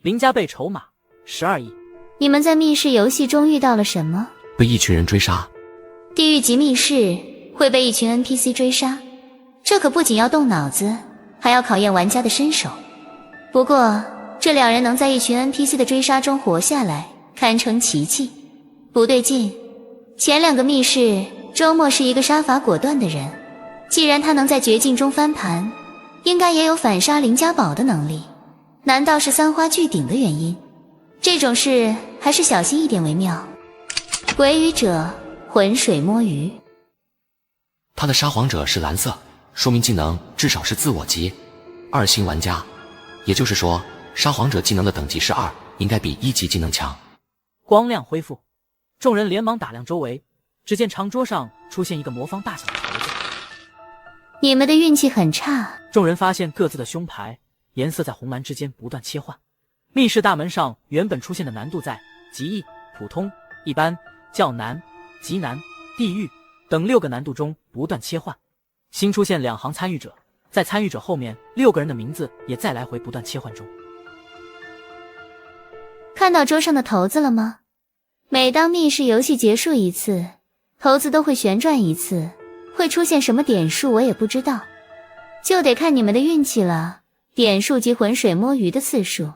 林家贝筹码12亿。你们在密室游戏中遇到了什么？被一群人追杀。地狱级密室会被一群 NPC 追杀，这可不仅要动脑子，还要考验玩家的身手。不过这两人能在一群 NPC 的追杀中活下来，堪称奇迹。不对劲，前2个密室，周末是一个杀伐果断的人，既然他能在绝境中翻盘，应该也有反杀林家宝的能力。难道是3花聚顶的原因？这种事还是小心一点为妙。鬼语者浑水摸鱼，他的沙皇者是蓝色，说明技能至少是自我级2星玩家，也就是说沙皇者技能的等级是2，应该比1级技能强。光亮恢复，众人连忙打量周围，只见长桌上出现一个魔方大小的骰子。你们的运气很差。众人发现各自的胸牌颜色在红蓝之间不断切换。密室大门上原本出现的难度在极易、普通、一般、较难、极难、地狱等6个难度中不断切换。新出现2行参与者，在参与者后面6个人的名字也在来回不断切换中。看到桌上的骰子了吗？每当密室游戏结束一次，骰子都会旋转一次，会出现什么点数我也不知道，就得看你们的运气了。点数及浑水摸鱼的次数，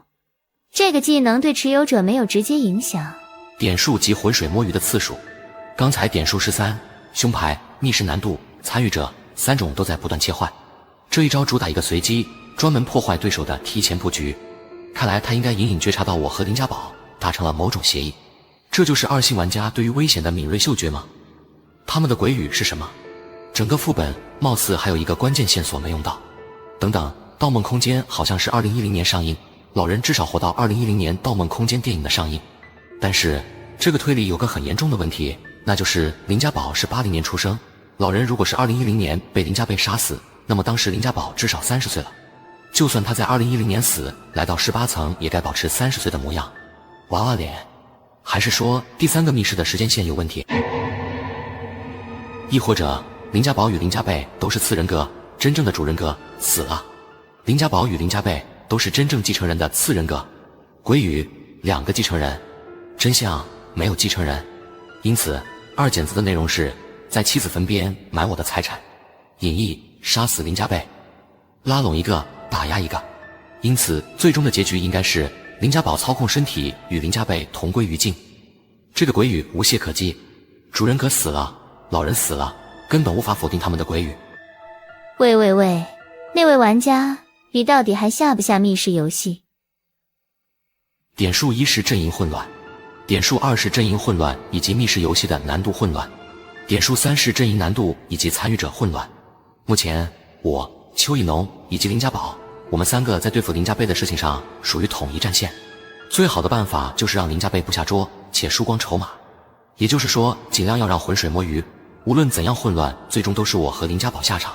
这个技能对持有者没有直接影响。点数及浑水摸鱼的次数，刚才点数是3，胸牌、密室难度、参与者3种都在不断切换。这一招主打一个随机，专门破坏对手的提前布局。看来他应该隐隐觉察到我和林家宝达成了某种协议，这就是2星玩家对于危险的敏锐嗅觉吗？他们的鬼语是什么？整个副本貌似还有一个关键线索没用到。等等，盗梦空间好像是2010年上映，老人至少活到2010年盗梦空间电影的上映。但是这个推理有个很严重的问题，那就是林家宝是80年出生，老人如果是2010年被林家贝杀死，那么当时林家宝至少30岁了。就算他在2010年死，来到18层也该保持30岁的模样。娃娃脸，还是说第3个密室的时间线有问题？亦或者林家宝与林家贝都是次人格，真正的主人格死了，林家宝与林家贝都是真正继承人的次人格。鬼语2个继承人，真相没有继承人，因此2剪子的内容是在妻子坟边埋我的财产，隐逸杀死林家贝，拉拢一个打压一个，因此最终的结局应该是林家宝操控身体与林家贝同归于尽。这个鬼语无懈可击，主人格死了，老人死了，根本无法否定他们的鬼语。喂，那位玩家，你到底还下不下密室游戏？点数1是阵营混乱，点数2是阵营混乱以及密室游戏的难度混乱，点数3是阵营难度以及参与者混乱。目前我、邱义农以及林家宝，我们3个在对付林家贝的事情上属于统一战线。最好的办法就是让林家贝不下桌，且输光筹码。也就是说，尽量要让浑水摸鱼，无论怎样混乱，最终都是我和林家宝下场。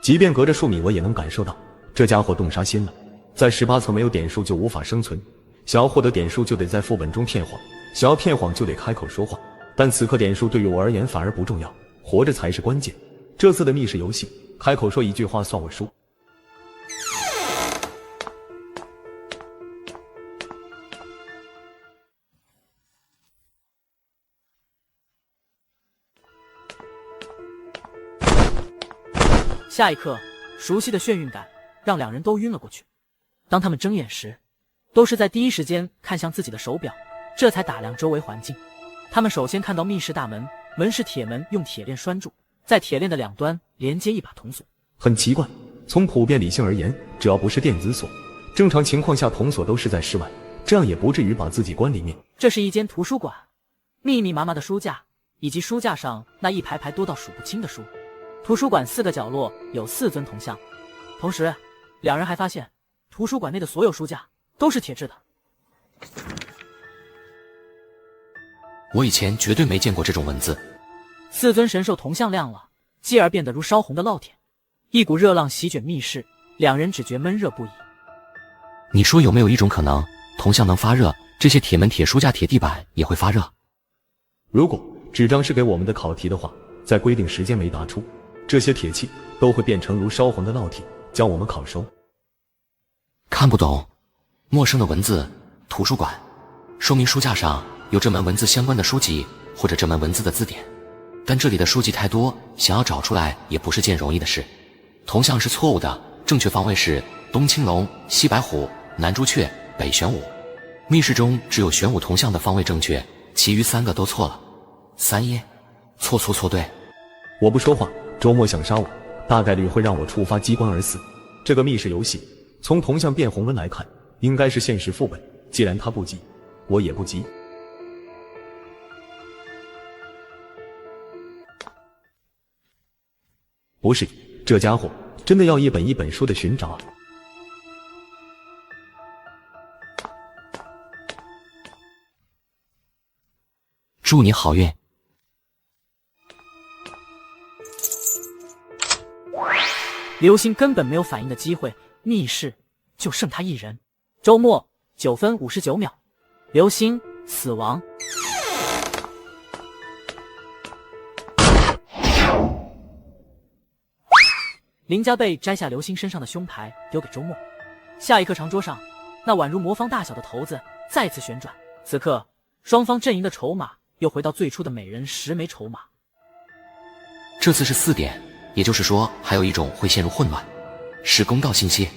即便隔着数米，我也能感受到这家伙动杀心了。在18层没有点数就无法生存，想要获得点数就得在副本中骗谎，想要骗谎就得开口说话。但此刻点数对于我而言反而不重要，活着才是关键。这次的密室游戏，开口说一句话算我输。下一刻，熟悉的眩晕感让2人都晕了过去。当他们睁眼时，都是在第一时间看向自己的手表，这才打量周围环境。他们首先看到密室大门，门是铁门，用铁链拴住，在铁链的2端连接一把铜锁。很奇怪，从普遍理性而言，只要不是电子锁，正常情况下铜锁都是在室外，这样也不至于把自己关里面。这是一间图书馆，密密麻麻的书架，以及书架上那一排排多到数不清的书。图书馆4个角落有4尊铜像，同时2人还发现图书馆内的所有书架都是铁制的。我以前绝对没见过这种文字。4尊神兽铜像亮了，继而变得如烧红的烙铁，一股热浪席卷密室，2人只觉闷热不已。你说有没有一种可能，铜像能发热，这些铁门、铁书架、铁地板也会发热？如果纸张是给我们的考题的话，在规定时间没答出，这些铁器都会变成如烧红的烙铁，将我们烤熟。看不懂，陌生的文字，图书馆，说明书架上有这门文字相关的书籍，或者这门文字的字典。但这里的书籍太多，想要找出来也不是件容易的事。铜像是错误的，正确方位是东青龙、西白虎、南朱雀、北玄武。密室中只有玄武铜像的方位正确，其余3个都错了。三爷，错对。我不说话，周末想杀我，大概率会让我触发机关而死。这个密室游戏，从铜像变红纹来看，应该是现实副本。既然他不急，我也不急。不是，这家伙真的要一本一本书的寻找。祝你好运。刘星根本没有反应的机会，密室就剩他一人。周末9分59秒，刘星死亡。林家贝摘下刘星身上的胸牌，丢给周末。下一刻，长桌上那宛如魔方大小的骰子再次旋转。此刻，双方阵营的筹码又回到最初的每人10枚筹码。这次是4点，也就是说，还有一种会陷入混乱，是公告信息。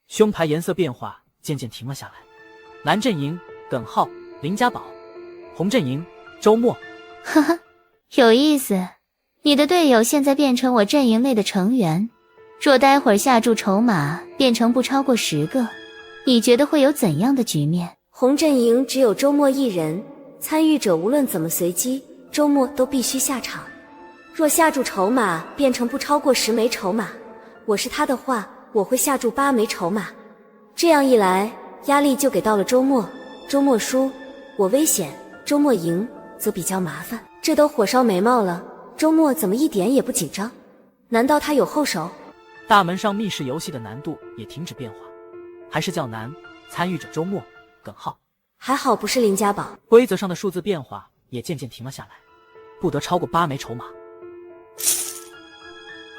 胸牌颜色变化渐渐停了下来。蓝阵营耿浩、林家宝，红阵营周末。呵呵，有意思。你的队友现在变成我阵营内的成员，若待会儿下注筹码变成不超过10个，你觉得会有怎样的局面？红阵营只有周末一人，参与者无论怎么随机，周末都必须下场。若下注筹码变成不超过10枚筹码，我是他的话，我会下注8枚筹码。这样一来，压力就给到了周末。周末输，我危险；周末赢，则比较麻烦。这都火烧眉毛了，周末怎么一点也不紧张？难道他有后手？大门上密室游戏的难度也停止变化，还是较难。参与者周末、耿浩，还好不是林家宝。规则上的数字变化也渐渐停了下来，不得超过8枚筹码。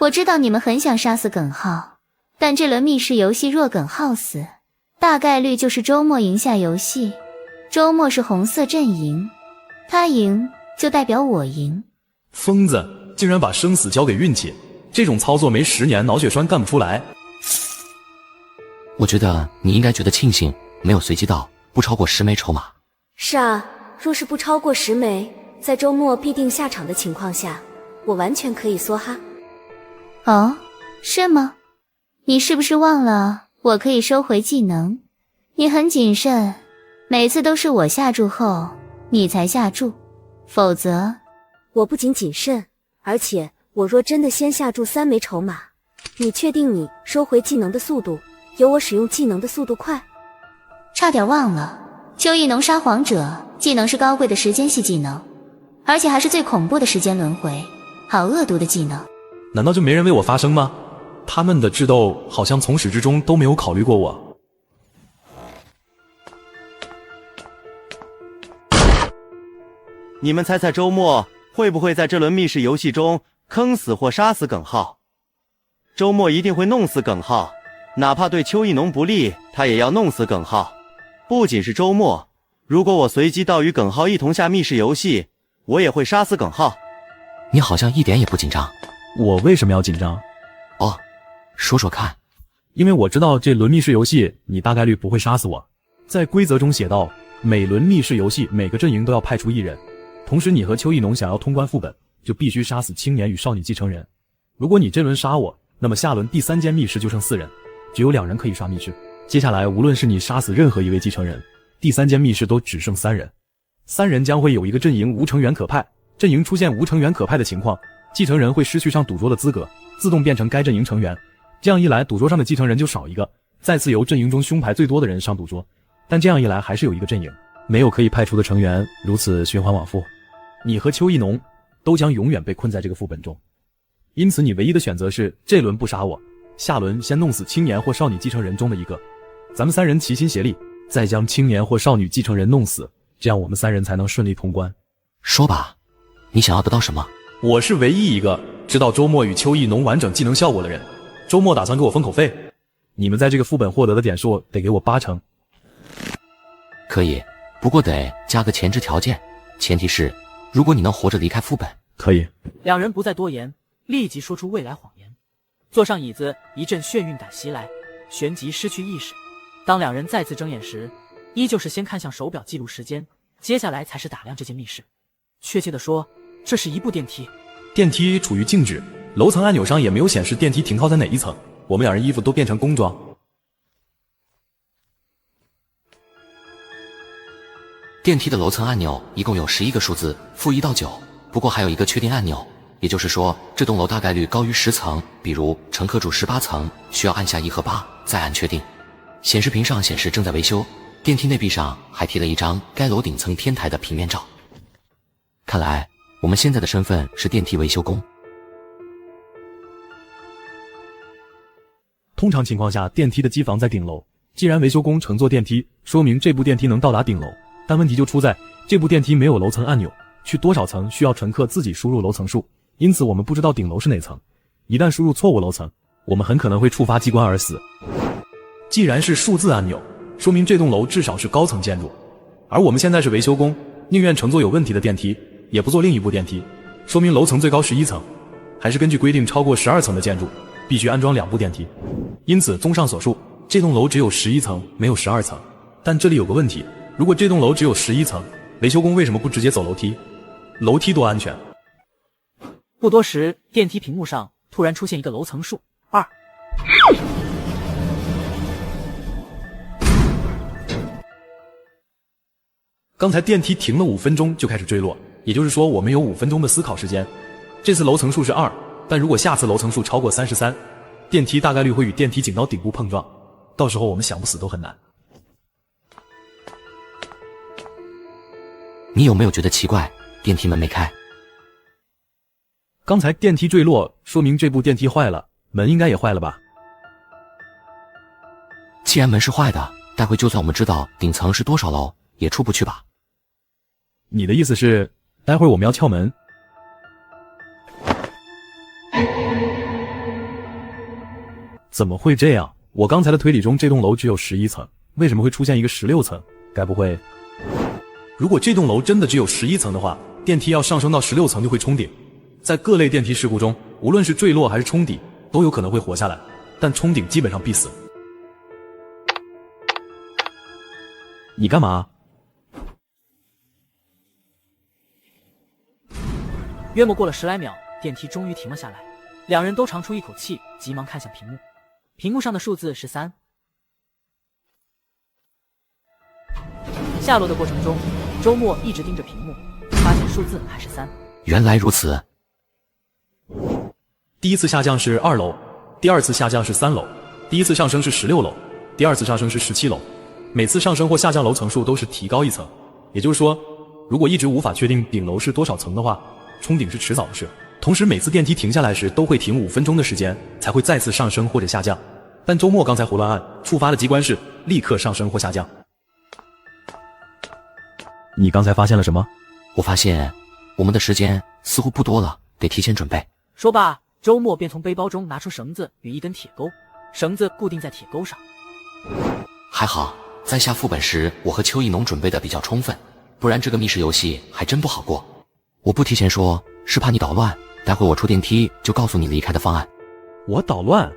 我知道你们很想杀死耿浩，但这轮密室游戏若耿浩死，大概率就是周末赢下游戏。周末是红色阵营，他赢就代表我赢。疯子竟然把生死交给运气，这种操作没10年脑血栓干不出来。我觉得你应该觉得庆幸，没有随机到不超过10枚筹码。是啊，若是不超过10枚，在周末必定下场的情况下，我完全可以梭哈。哦，是吗？你是不是忘了我可以收回技能？你很谨慎，每次都是我下注后你才下注，否则……我不仅谨慎，而且我若真的先下注3枚筹码，你确定你收回技能的速度有我使用技能的速度快？差点忘了，秋意浓沙皇者技能是高贵的时间系技能，而且还是最恐怖的时间轮回，好恶毒的技能。难道就没人为我发声吗？他们的智斗好像从始至终都没有考虑过我。你们猜猜周末会不会在这轮密室游戏中坑死或杀死耿浩？周末一定会弄死耿浩，哪怕对邱意浓不利，他也要弄死耿浩。不仅是周末，如果我随机到与耿浩一同下密室游戏，我也会杀死耿浩。你好像一点也不紧张。我为什么要紧张？哦，说说看。因为我知道这轮密室游戏你大概率不会杀死我。在规则中写道，每轮密室游戏每个阵营都要派出1人，同时你和邱意浓想要通关副本，就必须杀死青年与少女继承人。如果你这轮杀我，那么下轮第3间密室就剩4人，只有2人可以刷密室。接下来无论是你杀死任何一位继承人，第3间密室都只剩3人。3人将会有一个阵营无成员可派，阵营出现无成员可派的情况，继承人会失去上赌桌的资格，自动变成该阵营成员。这样一来，赌桌上的继承人就少一个，再次由阵营中胸牌最多的人上赌桌。但这样一来，还是有一个阵营没有可以派出的成员，如此循环往复。你和邱意浓都将永远被困在这个副本中，因此你唯一的选择是这轮不杀我，下轮先弄死青年或少女继承人中的一个。咱们3人齐心协力，再将青年或少女继承人弄死，这样我们3人才能顺利通关。说吧，你想要得到什么？我是唯一一个知道周末与邱意浓完整技能效果的人，周末打算给我封口费，你们在这个副本获得的点数得给我80%。可以，不过得加个前置条件，前提是如果你能活着离开副本，可以。两人不再多言，立即说出未来谎言。坐上椅子，一阵眩晕感袭来，旋即失去意识。当两人再次睁眼时，依旧是先看向手表记录时间，接下来才是打量这间密室。确切的说，这是一部电梯。电梯处于静止，楼层按钮上也没有显示电梯停靠在哪一层。我们两人衣服都变成工装。电梯的楼层按钮一共有11个数字，-1到9，不过还有一个确定按钮，也就是说这栋楼大概率高于10层，比如乘客住18层，需要按下1和8，再按确定。显示屏上显示正在维修，电梯内壁上还贴了一张该楼顶层天台的平面照。看来我们现在的身份是电梯维修工。通常情况下，电梯的机房在顶楼。既然维修工乘坐电梯，说明这部电梯能到达顶楼。但问题就出在这部电梯没有楼层按钮，去多少层需要乘客自己输入楼层数，因此我们不知道顶楼是哪层。一旦输入错误楼层，我们很可能会触发机关而死。既然是数字按钮，说明这栋楼至少是高层建筑，而我们现在是维修工，宁愿乘坐有问题的电梯，也不坐另一部电梯，说明楼层最高11层，还是根据规定超过12层的建筑必须安装2部电梯。因此综上所述，这栋楼只有11层，没有12层。但这里有个问题，如果这栋楼只有11层，维修工为什么不直接走楼梯？楼梯多安全。不多时，电梯屏幕上突然出现一个楼层数2。刚才电梯停了5分钟就开始坠落，也就是说我们有5分钟的思考时间。这次楼层数是2，但如果下次楼层数超过33，电梯大概率会与电梯井到顶部碰撞，到时候我们想不死都很难。你有没有觉得奇怪？电梯门没开。刚才电梯坠落，说明这部电梯坏了，门应该也坏了吧？既然门是坏的，待会就算我们知道顶层是多少楼，也出不去吧？你的意思是，待会儿我们要撬门？怎么会这样？我刚才的推理中，这栋楼只有11层，为什么会出现一个16层？该不会……如果这栋楼真的只有11层的话，电梯要上升到16层就会冲顶。在各类电梯事故中，无论是坠落还是冲底，都有可能会活下来，但冲顶基本上必死。你干嘛？约莫过了10来秒，电梯终于停了下来，两人都长出一口气，急忙看向屏幕，屏幕上的数字是3。下落的过程中，周末一直盯着屏幕，发现数字还是3。原来如此。第一次下降是2楼，第二次下降是3楼，第一次上升是16楼，第二次上升是17楼。每次上升或下降楼层数都是提高1层，也就是说，如果一直无法确定顶楼是多少层的话，冲顶是迟早的事。同时每次电梯停下来时都会停5分钟的时间，才会再次上升或者下降。但周末刚才胡乱按触发的机关是立刻上升或下降。你刚才发现了什么？我发现我们的时间似乎不多了，得提前准备。说罢，周末便从背包中拿出绳子与一根铁钩，绳子固定在铁钩上。还好在下副本时我和邱义农准备的比较充分，不然这个密室游戏还真不好过。我不提前说是怕你捣乱，待会我出电梯就告诉你离开的方案。我捣乱？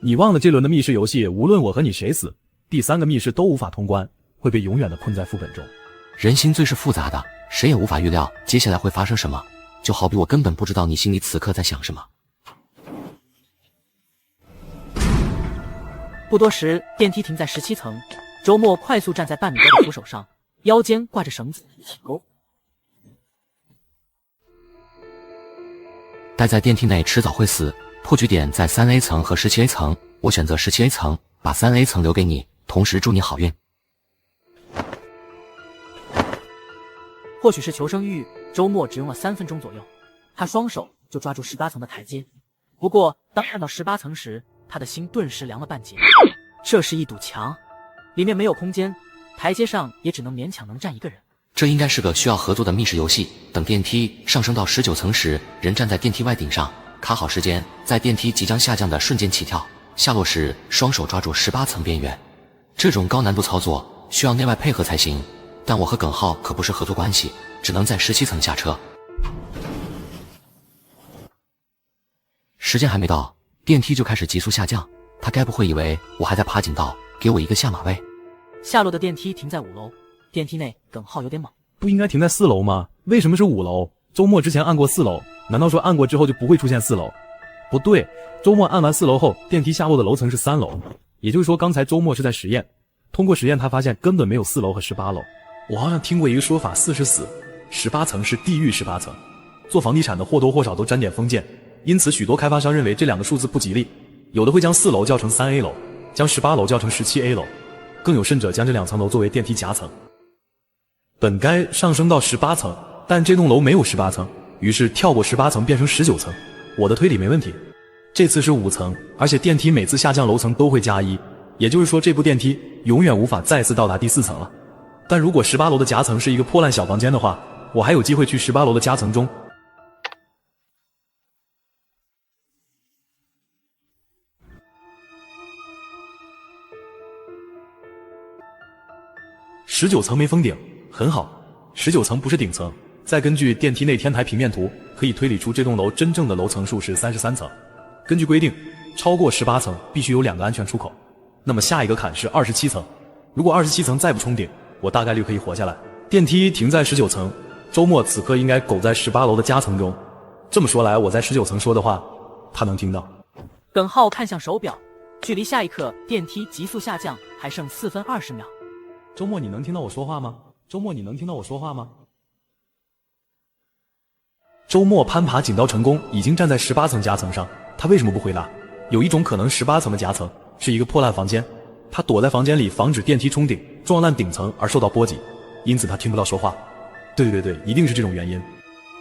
你忘了这轮的密室游戏，无论我和你谁死，第3个密室都无法通关，会被永远的困在副本中。人心最是复杂的，谁也无法预料接下来会发生什么，就好比我根本不知道你心里此刻在想什么。不多时，电梯停在17层，周末快速站在半米高的扶手上，腰间挂着绳子与铁钩。待在电梯内迟早会死，破局点在3A 层和17A 层，我选择17A 层，把3A 层留给你，同时祝你好运。或许是求生欲，周末只用了3分钟左右，他双手就抓住18层的台阶。不过当看到18层时，他的心顿时凉了半截。这是一堵墙，里面没有空间，台阶上也只能勉强能站一个人。这应该是个需要合作的密室游戏。等电梯上升到19层时，人站在电梯外顶上，卡好时间，在电梯即将下降的瞬间起跳，下落时双手抓住18层边缘。这种高难度操作需要内外配合才行，但我和耿浩可不是合作关系，只能在17层下车。时间还没到，电梯就开始急速下降，他该不会以为我还在爬井道，给我一个下马威？下落的电梯停在5楼，电梯内耿浩有点懵。不应该停在4楼吗？为什么是5楼？周末之前按过4楼，难道说按过之后就不会出现4楼？不对，周末按完4楼后，电梯下落的楼层是3楼，也就是说刚才周末是在实验，通过实验他发现根本没有4楼和18楼。我好像听过一个说法，4是死，18层是地狱18层。做房地产的或多或少都沾点封建，因此许多开发商认为这两个数字不吉利，有的会将4楼叫成3A 楼，将18楼叫成17A 楼，更有甚者将这2层楼作为电梯夹层。本该上升到18层，但这栋楼没有18层，于是跳过18层变成19层。我的推理没问题，这次是5层，而且电梯每次下降楼层都会加1，也就是说这部电梯永远无法再次到达第4层了。但如果18楼的夹层是一个破烂小房间的话，我还有机会去18楼的夹层中。19层没封顶，很好。19层不是顶层，再根据电梯内天台平面图，可以推理出这栋楼真正的楼层数是33层。根据规定，超过18层必须有2个安全出口。那么下一个坎是27层，如果27层再不冲顶，我大概率可以活下来。电梯停在19层，周末此刻应该苟在18楼的夹层中。这么说来，我在19层说的话，他能听到。耿浩看向手表，距离下一刻电梯急速下降还剩4分20秒。周末你能听到我说话吗？周末你能听到我说话吗？周末攀爬井道成功，已经站在18层夹层上，他为什么不回答？有一种可能，18层的夹层是一个破烂房间，他躲在房间里防止电梯冲顶撞烂顶层而受到波及，因此他听不到说话。对，一定是这种原因。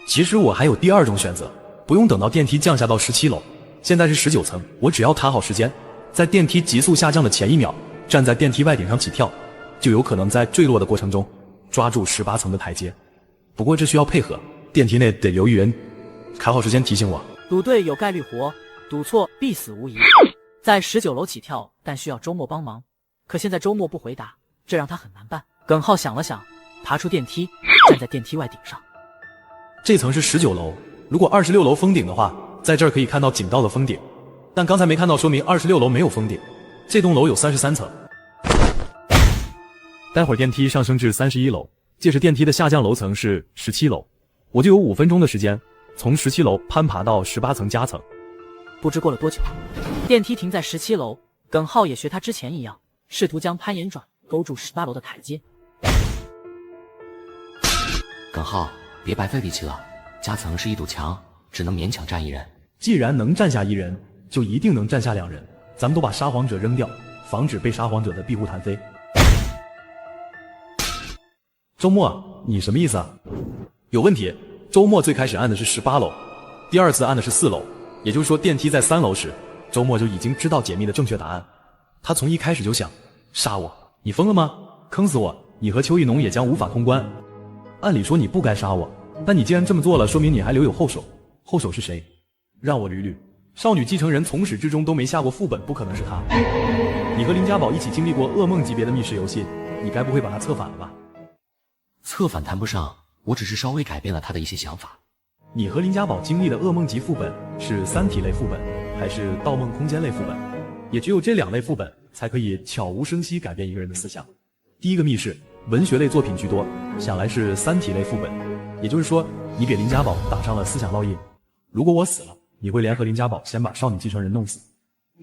其实我还有第2种选择，不用等到电梯降下到17楼，现在是19层，我只要卡好时间，在电梯急速下降的前1秒，站在电梯外顶上起跳，就有可能在坠落的过程中抓住18层的台阶。不过这需要配合，电梯内得留一人卡好时间提醒我。赌对有概率活，赌错必死无疑。在19楼起跳，但需要周末帮忙。可现在周末不回答，这让他很难办。耿浩想了想，爬出电梯，站在电梯外顶上。这层是19楼，如果26楼封顶的话，在这儿可以看到井道的封顶，但刚才没看到，说明26楼没有封顶。这栋楼有33层。待会儿电梯上升至31楼，届时电梯的下降楼层是17楼，我就有5分钟的时间从17楼攀爬到18层夹层。不知过了多久，电梯停在17楼，耿浩也学他之前一样，试图将攀岩爪勾住18楼的台阶。耿浩，别白费力气了，夹层是一堵墙，只能勉强站1人。既然能站下1人，就一定能站下2人。咱们都把沙皇者扔掉，防止被沙皇者的庇护弹飞。周末，你什么意思啊？有问题。周末最开始按的是18楼，第2次按的是4楼，也就是说电梯在3楼时，周末就已经知道解密的正确答案。他从一开始就想杀我，你疯了吗？坑死我，你和邱意农也将无法通关。按理说你不该杀我，但你既然这么做了，说明你还留有后手。后手是谁？让我捋捋。少女继承人从始至终都没下过副本，不可能是他。你和林家宝一起经历过噩梦级别的密室游戏，你该不会把他策反了吧？策反谈不上，我只是稍微改变了他的一些想法。你和林家宝经历的噩梦级副本是三体类副本，还是盗梦空间类副本？也只有这2类副本才可以悄无声息改变一个人的思想。第一个密室，文学类作品居多，想来是三体类副本，也就是说，你给林家宝打上了思想烙印。如果我死了，你会联合林家宝先把少女继承人弄死。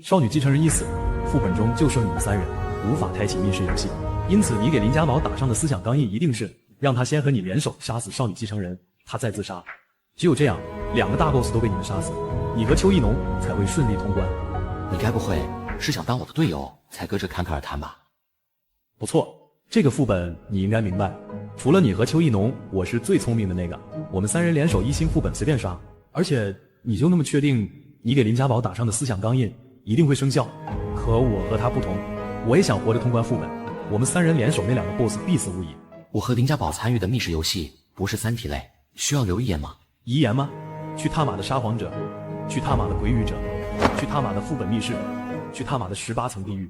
少女继承人一死，副本中就剩你们3人，无法开启密室游戏。因此，你给林家宝打上的思想钢印一定是让他先和你联手杀死少女继承人，他再自杀。只有这样，2个大 boss 都被你们杀死，你和邱意农才会顺利通关。你该不会是想当我的队友才搁这侃侃而谈吧？不错，这个副本你应该明白。除了你和邱意农，我是最聪明的那个。我们3人联手1星副本随便杀，而且你就那么确定你给林家宝打上的思想钢印一定会生效？可我和他不同，我也想活着通关副本。我们3人联手那2个 boss 必死无疑。我和林家宝参与的密室游戏不是三体类，需要留遗言吗？遗言吗？去他妈的沙皇者，去他妈的鬼语者，去他妈的副本密室，去他妈的18层地狱。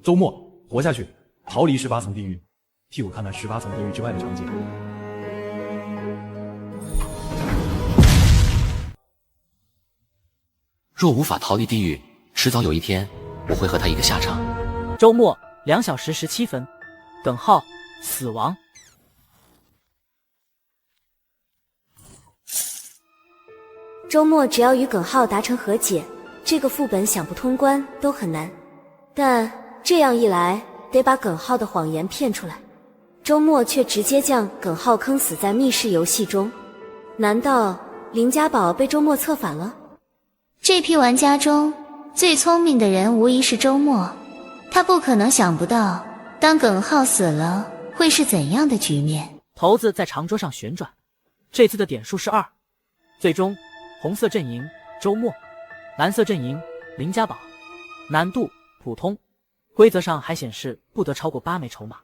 周末活下去，逃离18层地狱，替我看看18层地狱之外的场景。若无法逃离地狱，迟早有一天我会和他一个下场。周末2小时17分，耿浩死亡。周末只要与耿浩达成和解，这个副本想不通关都很难。但这样一来，得把耿浩的谎言骗出来。周末却直接将耿浩坑死在密室游戏中。难道林家宝被周末策反了？这批玩家中最聪明的人无疑是周末，他不可能想不到，当耿浩死了会是怎样的局面。骰子在长桌上旋转，这次的点数是2。最终，红色阵营周末，蓝色阵营林家宝。难度普通，规则上还显示不得超过8枚筹码。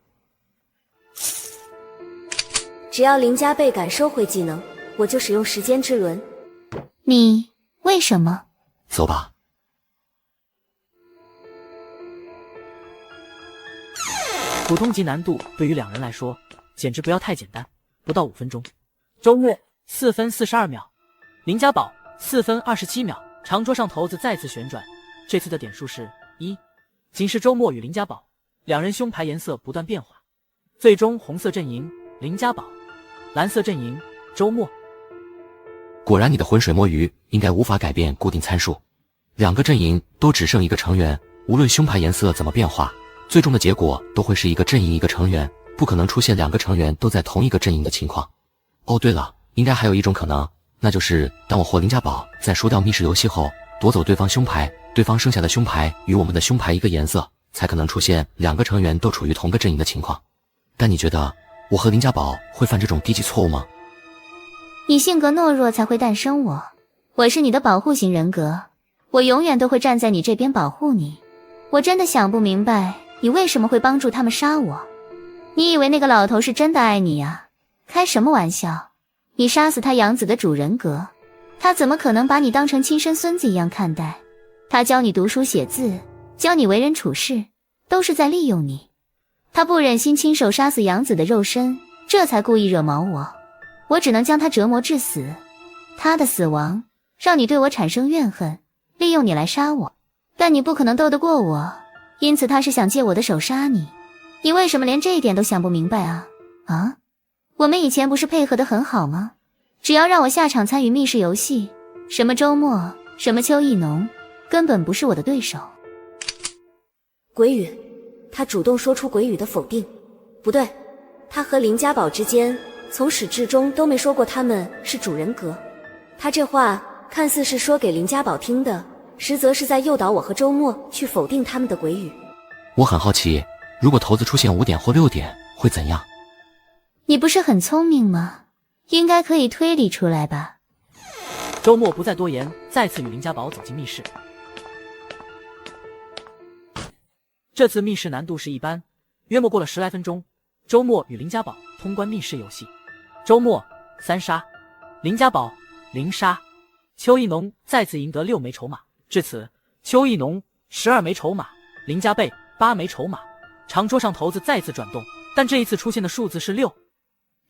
只要林家贝敢收回技能，我就使用时间之轮。你为什么？走吧。普通级难度对于2人来说简直不要太简单，不到5分钟。周末4分42秒，林家宝4分27秒。长桌上骰子再次旋转，这次的点数是1。仅是周末与林家宝2人胸牌颜色不断变化，最终红色阵营林家宝，蓝色阵营周末。果然你的浑水摸鱼应该无法改变固定参数，2个阵营都只剩1个成员，无论胸牌颜色怎么变化，最终的结果都会是一个阵营1个成员，不可能出现2个成员都在同一个阵营的情况。哦对了，应该还有一种可能，那就是当我或林家宝在输掉密室游戏后夺走对方胸牌，对方剩下的胸牌与我们的胸牌一个颜色，才可能出现2个成员都处于同个阵营的情况。但你觉得我和林家宝会犯这种低级错误吗？你性格懦弱才会诞生我，我是你的保护型人格，我永远都会站在你这边保护你。我真的想不明白你为什么会帮助他们杀我。你以为那个老头是真的爱你啊？开什么玩笑，你杀死他养子的主人格，他怎么可能把你当成亲生孙子一样看待？他教你读书写字，教你为人处事，都是在利用你。他不忍心亲手杀死养子的肉身，这才故意惹毛我，我只能将他折磨致死。他的死亡让你对我产生怨恨，利用你来杀我，但你不可能斗得过我，因此他是想借我的手杀你。你为什么连这一点都想不明白啊？我们以前不是配合得很好吗？只要让我下场参与密室游戏，什么周末，什么邱意浓，根本不是我的对手。鬼语，他主动说出鬼语的否定。不对，他和林家宝之间从始至终都没说过他们是主人格。他这话看似是说给林家宝听的，实则是在诱导我和周末去否定他们的鬼语。我很好奇，如果骰子出现5点或6点会怎样？你不是很聪明吗？应该可以推理出来吧。周末不再多言，再次与林家宝走进密室。这次密室难度是一般，约莫过了10来分钟，周末与林家宝通关密室游戏。周末3杀，林家宝0杀。邱意浓再次赢得6枚筹码，至此邱意浓12枚筹码，林家贝8枚筹码。长桌上骰子再次转动，但这一次出现的数字是6。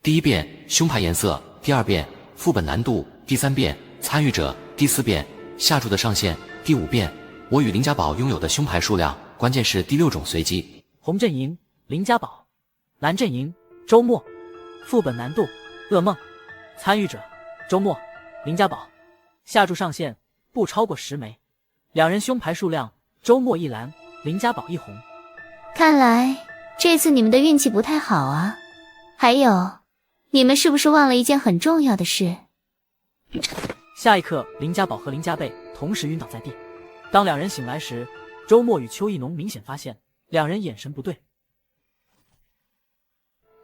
第1遍胸牌颜色，第2遍副本难度，第3遍参与者，第4遍下注的上限，第5遍我与林家宝拥有的胸牌数量，关键是第6种随机。红阵营林家宝，蓝阵营周末。副本难度噩梦，参与者周末林家宝，下注上限不超过10枚。2人胸牌数量，周末1蓝，林家宝1红。看来这次你们的运气不太好啊。还有，你们是不是忘了一件很重要的事？下一刻，林家宝和林家贝同时晕倒在地。当2人醒来时，周末与邱意浓明显发现2人眼神不对。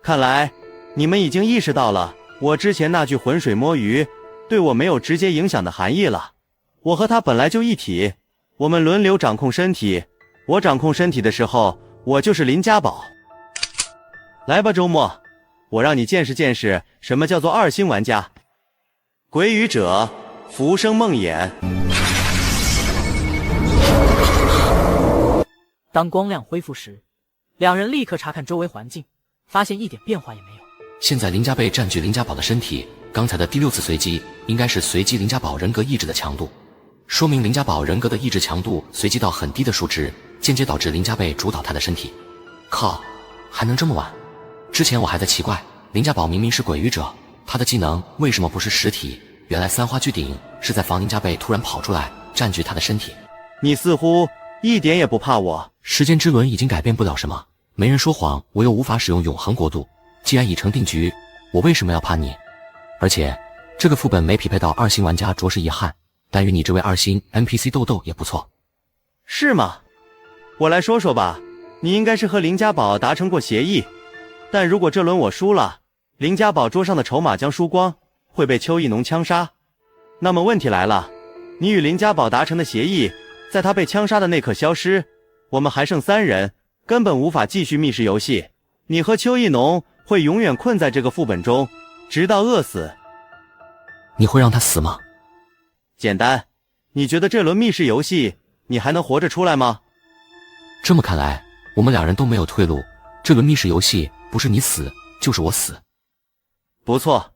看来你们已经意识到了我之前那句浑水摸鱼对我没有直接影响的含义了。我和他本来就一体，我们轮流掌控身体，我掌控身体的时候，我就是林家宝。来吧，周末，我让你见识见识什么叫做2星玩家。鬼语者，浮生梦魇。当光亮恢复时，2人立刻查看周围环境，发现一点变化也没有。现在林家贝占据林家宝的身体，刚才的第6次随机应该是随机林家宝人格意志的强度。说明林家宝人格的意志强度随机到很低的数值，间接导致林家贝主导他的身体。靠，还能这么玩？之前我还在奇怪，林家宝明明是鬼语者，他的技能为什么不是实体？原来三花聚顶是在防林家贝突然跑出来占据他的身体。你似乎一点也不怕我。时间之轮已经改变不了什么，没人说谎，我又无法使用永恒国度，既然已成定局，我为什么要怕你？而且这个副本没匹配到2星玩家着实遗憾，但与你这位2星 NPC 斗斗也不错。是吗？我来说说吧，你应该是和林家宝达成过协议，但如果这轮我输了，林家宝桌上的筹码将输光，会被邱意农枪杀。那么问题来了，你与林家宝达成的协议，在他被枪杀的那刻消失，我们还剩3人，根本无法继续密室游戏。你和邱意农会永远困在这个副本中，直到饿死。你会让他死吗？简单，你觉得这轮密室游戏你还能活着出来吗？这么看来，我们2人都没有退路，这轮密室游戏不是你死就是我死。不错。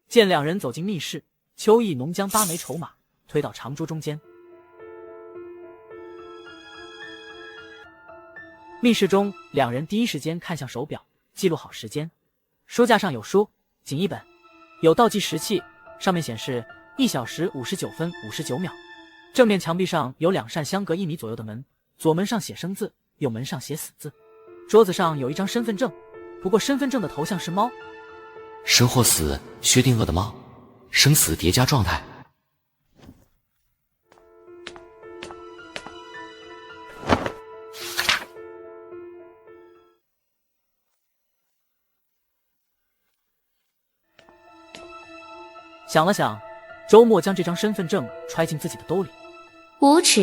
见2人走进密室，邱意农将8枚筹码推到长桌中间。密室中，2人第一时间看向手表，记录好时间。书架上有书，仅1本，有倒计时器，上面显示1小时59分59秒。正面墙壁上有2扇相隔1米左右的门，左门上写生字，右门上写死字。桌子上有一张身份证，不过身份证的头像是猫。生或死，薛定谔的猫，生死叠加状态。想了想，周末将这张身份证揣进自己的兜里。无耻！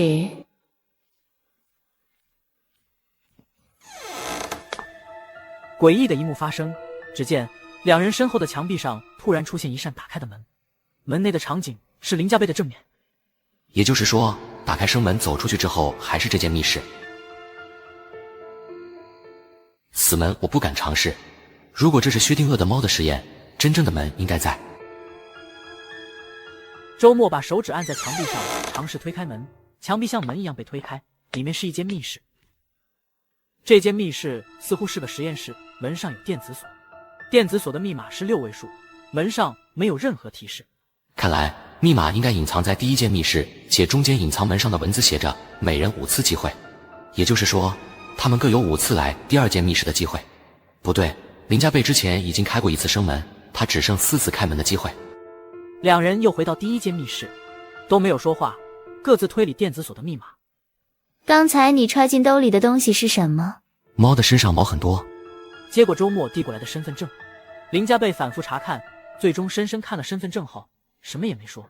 诡异的一幕发生，只见2人身后的墙壁上突然出现一扇打开的门，门内的场景是林家贝的正面。也就是说，打开生门走出去之后还是这间密室。死门我不敢尝试，如果这是薛定谔的猫的实验，真正的门应该在。周末把手指按在墙壁上，尝试推开门，墙壁像门一样被推开，里面是一间密室。这间密室似乎是个实验室，门上有电子锁，电子锁的密码是6位数，门上没有任何提示。看来密码应该隐藏在第1间密室，且中间隐藏门上的文字写着每人5次机会，也就是说他们各有5次来第2间密室的机会。不对，林家贝之前已经开过1次生门，他只剩4次开门的机会。2人又回到第1间密室，都没有说话，各自推理电子锁的密码。刚才你揣进兜里的东西是什么？猫的身上毛很多。接过周末递过来的身份证，林家贝反复查看，最终深深看了身份证后，什么也没说。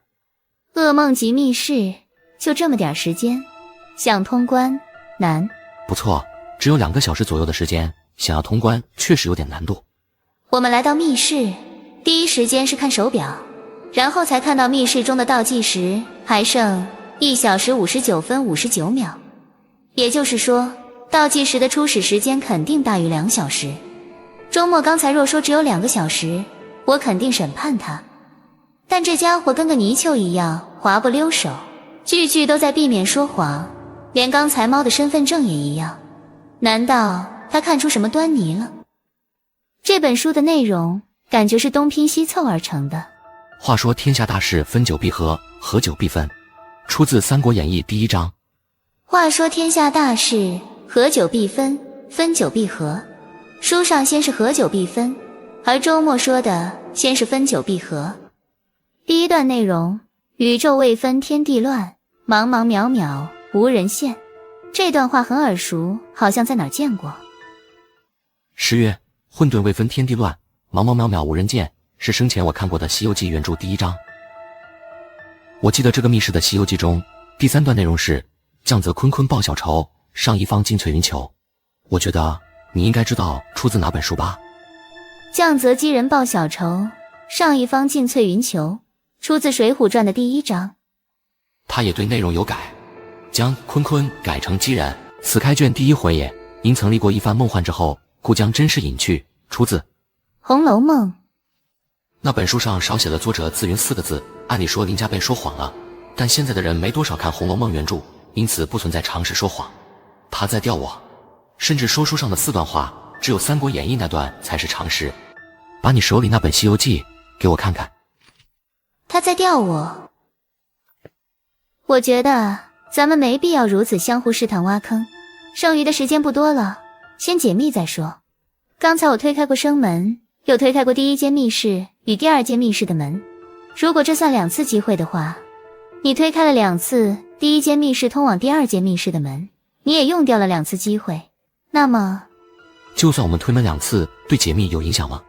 噩梦级密室，就这么点时间，想通关难。不错，只有2个小时左右的时间，想要通关确实有点难度。我们来到密室，第一时间是看手表，然后才看到密室中的倒计时还剩1小时59分59秒，也就是说倒计时的初始时间肯定大于2小时。周末刚才若说只有2个小时，我肯定审判他，但这家伙跟个泥鳅一样滑不溜手，句句都在避免说谎，连刚才猫的身份证也一样。难道他看出什么端倪了？这本书的内容感觉是东拼西凑而成的。话说天下大事，分久必合，合久必分，出自《三国演义》第1章。话说天下大事，合久必分，分久必合。书上先是合久必分，而周末说的先是分久必合。第一段内容，宇宙未分天地乱，茫茫渺渺无人现。这段话很耳熟，好像在哪儿见过。诗曰：混沌未分天地乱，茫茫渺渺无人见，是生前我看过的《西游记》原著第1章。我记得这个密室的《西游记》中，第3段内容是降泽坤坤报小仇，上一方尽瘁云裘。我觉得你应该知道出自哪本书吧？降泽击人报小仇，上一方尽瘁云裘，出自《水浒传》的第1章。他也对内容有改，将坤坤改成击人。此开卷第1回也。因曾历过一番梦幻之后，故将真实隐去，出自《红楼梦》。那本书上少写了作者自云4个字，按理说林家贝说谎了，但现在的人没多少看《红楼梦》原著，因此不存在常识说谎。他在吊我，甚至说书上的4段话，只有《三国演义》那段才是常识。把你手里那本《西游记》给我看看。他在吊我。我觉得咱们没必要如此相互试探挖坑，剩余的时间不多了，先解密再说。刚才我推开过生门，又推开过第1间密室与第2间密室的门，如果这算2次机会的话，你推开了2次第1间密室通往第2间密室的门，你也用掉了2次机会，那么就算我们推门2次，对解密有影响吗？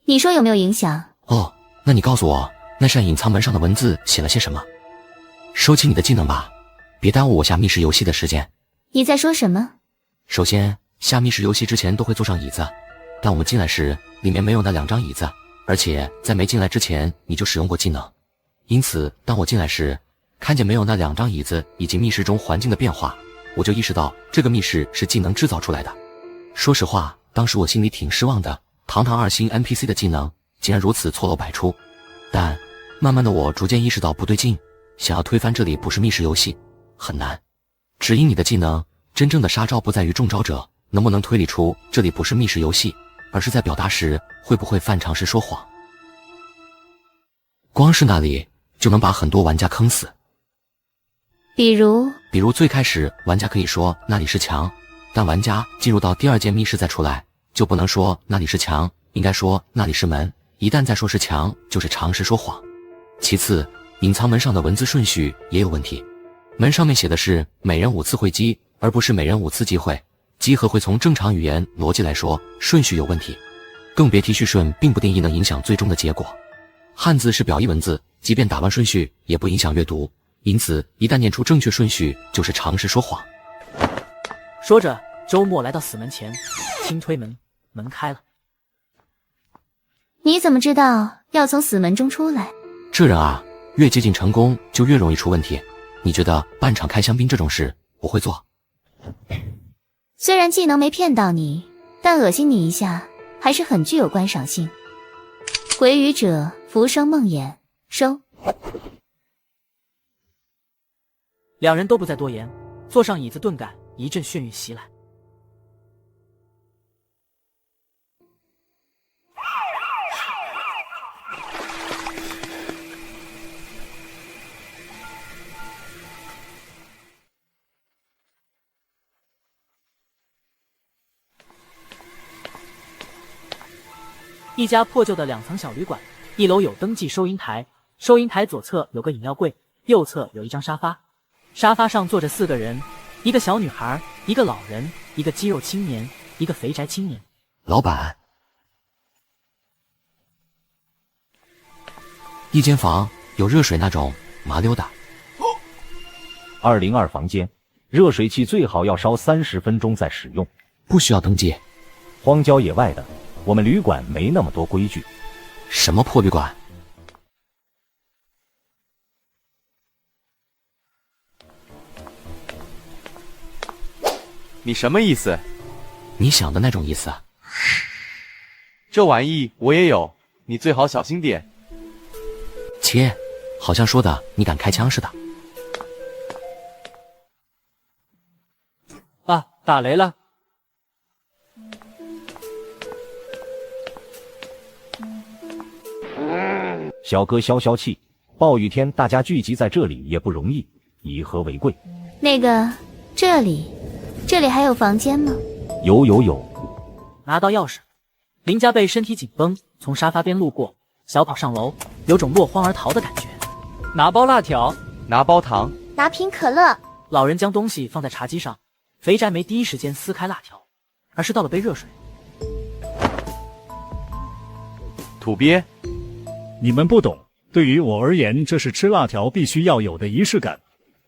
你说有没有影响？哦，那你告诉我，那扇隐藏门上的文字写了些什么？收起你的技能吧，别耽误我下密室游戏的时间。你在说什么？首先，下密室游戏之前都会坐上椅子，但我们进来时里面没有那2张椅子，而且在没进来之前你就使用过技能，因此当我进来时看见没有那2张椅子以及密室中环境的变化，我就意识到这个密室是技能制造出来的。说实话，当时我心里挺失望的，堂堂2星 NPC 的技能竟然如此错漏百出。但慢慢的我逐渐意识到不对劲，想要推翻这里不是密室游戏很难，只因你的技能真正的杀招不在于中招者能不能推理出这里不是密室游戏，而是在表达时会不会犯常识说谎。光是那里就能把很多玩家坑死。比如最开始玩家可以说那里是墙，但玩家进入到第2间密室再出来，就不能说那里是墙，应该说那里是门，一旦再说是墙，就是常识说谎。其次，隐藏门上的文字顺序也有问题，门上面写的是每人5次会击，而不是每人5次机会，集合会从正常语言逻辑来说，顺序有问题，更别提序顺并不定义能影响最终的结果。汉字是表意文字，即便打乱顺序也不影响阅读，因此一旦念出正确顺序就是常识说谎。说着，周末来到死门前，轻推门，门开了。你怎么知道要从死门中出来？这人啊，越接近成功就越容易出问题。你觉得半场开香槟这种事我会做？虽然技能没骗到你，但恶心你一下还是很具有观赏性。鬼语者浮生梦魇，收。2人都不再多言，坐上椅子顿感一阵眩晕袭来。一家破旧的2层小旅馆，1楼有登记收银台，收银台左侧有个饮料柜，右侧有一张沙发，沙发上坐着4个人，一个小女孩，一个老人，一个肌肉青年，一个肥宅青年。老板，一间房有热水那种，麻溜的。202房间，热水器最好要烧30分钟再使用，不需要登记。荒郊野外的，我们旅馆没那么多规矩。什么破旅馆？你什么意思？你想的那种意思啊。这玩意我也有，你最好小心点。切，好像说的你敢开枪似的。啊，打雷了。小哥消消气，暴雨天大家聚集在这里也不容易，以和为贵。那个，这里还有房间吗？有。拿到钥匙，林家贝身体紧绷，从沙发边路过，小跑上楼，有种落荒而逃的感觉。拿包辣条，拿包糖，拿瓶可乐。老人将东西放在茶几上，肥宅没第一时间撕开辣条，而是倒了杯热水。土鳖，你们不懂，对于我而言，这是吃辣条必须要有的仪式感。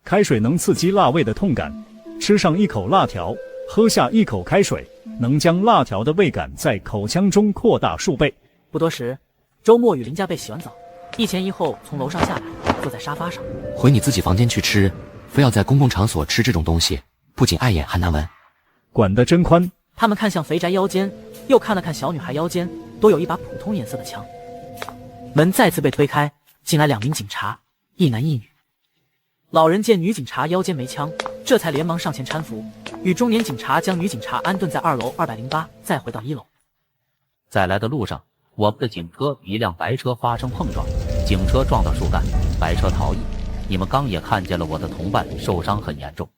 开水能刺激辣味的痛感，吃上一口辣条，喝下一口开水，能将辣条的味感在口腔中扩大数倍。不多时，周末与林家贝洗完澡，一前一后从楼上下来，坐在沙发上。回你自己房间去吃，非要在公共场所吃这种东西，不仅碍眼还难闻。管得真宽。他们看向肥宅腰间，又看了看小女孩腰间，都有一把普通颜色的枪。门再次被推开，进来2名警察，一男一女。老人见女警察腰间没枪，这才连忙上前搀扶，与中年警察将女警察安顿在2楼208，再回到1楼。在来的路上，我们的警车与一辆白车发生碰撞，警车撞到树干，白车逃逸。你们刚也看见了我的同伴受伤很严重。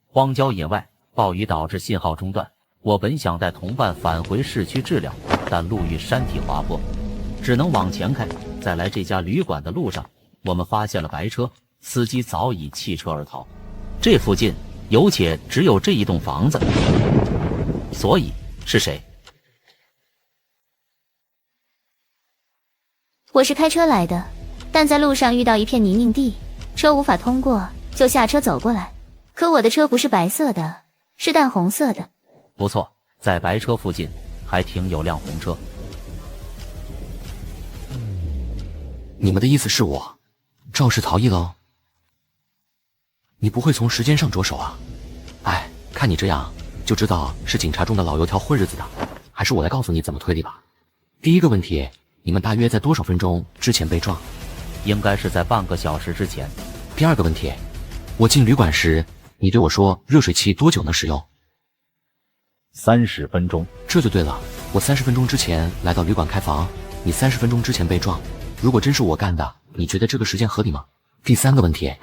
荒郊野外，暴雨导致信号中断。我本想带同伴返回市区治疗，但路遇山体滑坡，只能往前开。在来这家旅馆的路上，我们发现了白车，司机早已弃车而逃。这附近有且只有这一栋房子，所以是谁？我是开车来的，但在路上遇到一片泥泞地，车无法通过，就下车走过来。可我的车不是白色的，是淡红色的。不错，在白车附近还停有辆红车。你们的意思是我肇事逃逸喽？你不会从时间上着手啊？哎，看你这样就知道是警察中的老油条混日子的。还是我来告诉你怎么推理吧。第一个问题，你们大约在多少分钟之前被撞？应该是在半个小时之前。第二个问题，我进旅馆时，你对我说热水器多久能使用？30分钟。这就对了，我30分钟之前来到旅馆开房，你30分钟之前被撞。如果真是我干的，你觉得这个时间合理吗？第三个问题，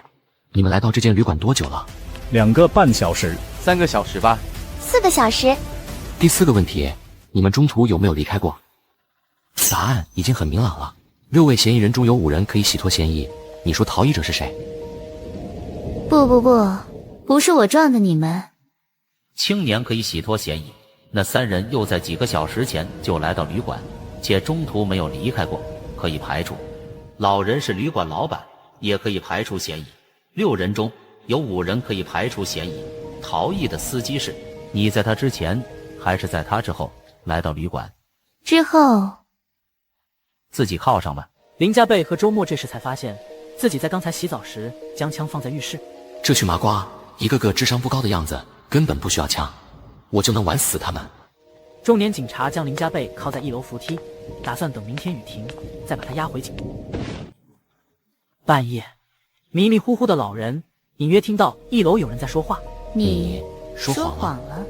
你们来到这间旅馆多久了？2个半小时。3个小时吧。4个小时。第四个问题，你们中途有没有离开过？答案已经很明朗了，6位嫌疑人中有5人可以洗脱嫌疑。你说逃逸者是谁？不是我撞的你们。青年可以洗脱嫌疑，那3人又在几个小时前就来到旅馆，且中途没有离开过，可以排除。老人是旅馆老板，也可以排除嫌疑。6人中有5人可以排除嫌疑。逃逸的司机是你在他之前还是在他之后来到旅馆？之后。自己铐上吧。林家贝和周末这时才发现自己在刚才洗澡时将枪放在浴室。这群麻瓜一个个智商不高的样子，根本不需要枪，我就能玩死他们。中年警察将林家贝铐在1楼扶梯，打算等明天雨停再把他押回警部。半夜，迷迷糊糊的老人隐约听到1楼有人在说话。你说谎了。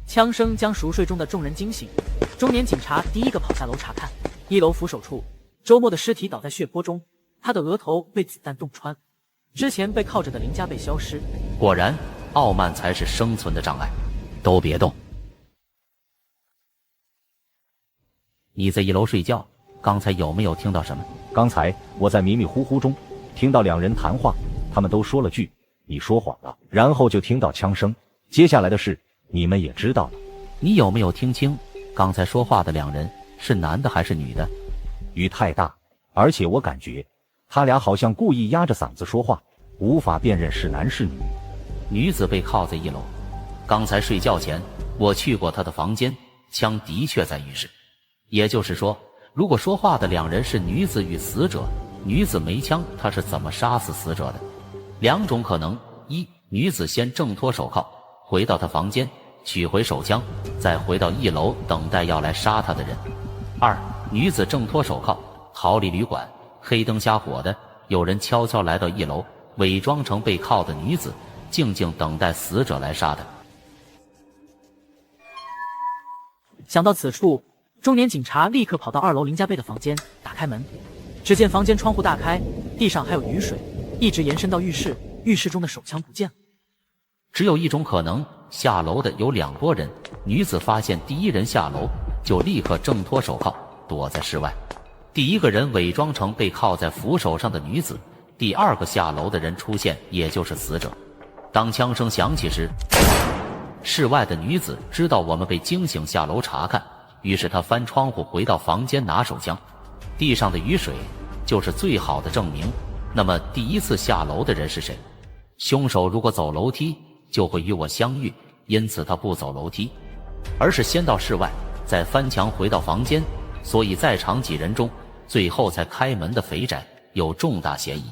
枪声将熟睡中的众人惊醒，中年警察第一个跑下楼查看。1楼扶手处，周末的尸体倒在血泊中，他的额头被子弹洞穿。之前被铐着的林家贝消失。果然，傲慢才是生存的障碍。都别动。你在1楼睡觉，刚才有没有听到什么？刚才我在迷迷糊糊中听到2人谈话，他们都说了句你说谎了，然后就听到枪声，接下来的事你们也知道了。你有没有听清刚才说话的2人是男的还是女的？雨太大，而且我感觉他俩好像故意压着嗓子说话，无法辨认是男是女。女子被铐在1楼，刚才睡觉前我去过她的房间，枪的确在浴室。也就是说，如果说话的2人是女子与死者，女子没枪，她是怎么杀死死者的？2种可能：一，女子先挣脱手铐，回到她房间取回手枪，再回到1楼等待要来杀她的人；二，女子挣脱手铐逃离旅馆，黑灯瞎火的，有人悄悄来到1楼，伪装成被铐的女子，静静等待死者来杀她。想到此处，中年警察立刻跑到2楼林家贝的房间，打开门，只见房间窗户大开，地上还有雨水，一直延伸到浴室，浴室中的手枪不见了。只有一种可能，下楼的有2拨人，女子发现第一人下楼，就立刻挣脱手铐，躲在室外。第一个人伪装成被铐在扶手上的女子，第2个下楼的人出现，也就是死者。当枪声响起时，室外的女子知道我们被惊醒，下楼查看，于是她翻窗户回到房间拿手枪。地上的雨水就是最好的证明。那么第一次下楼的人是谁？凶手如果走楼梯就会与我相遇，因此他不走楼梯，而是先到室外，再翻墙回到房间，所以在场几人中，最后才开门的肥宅有重大嫌疑。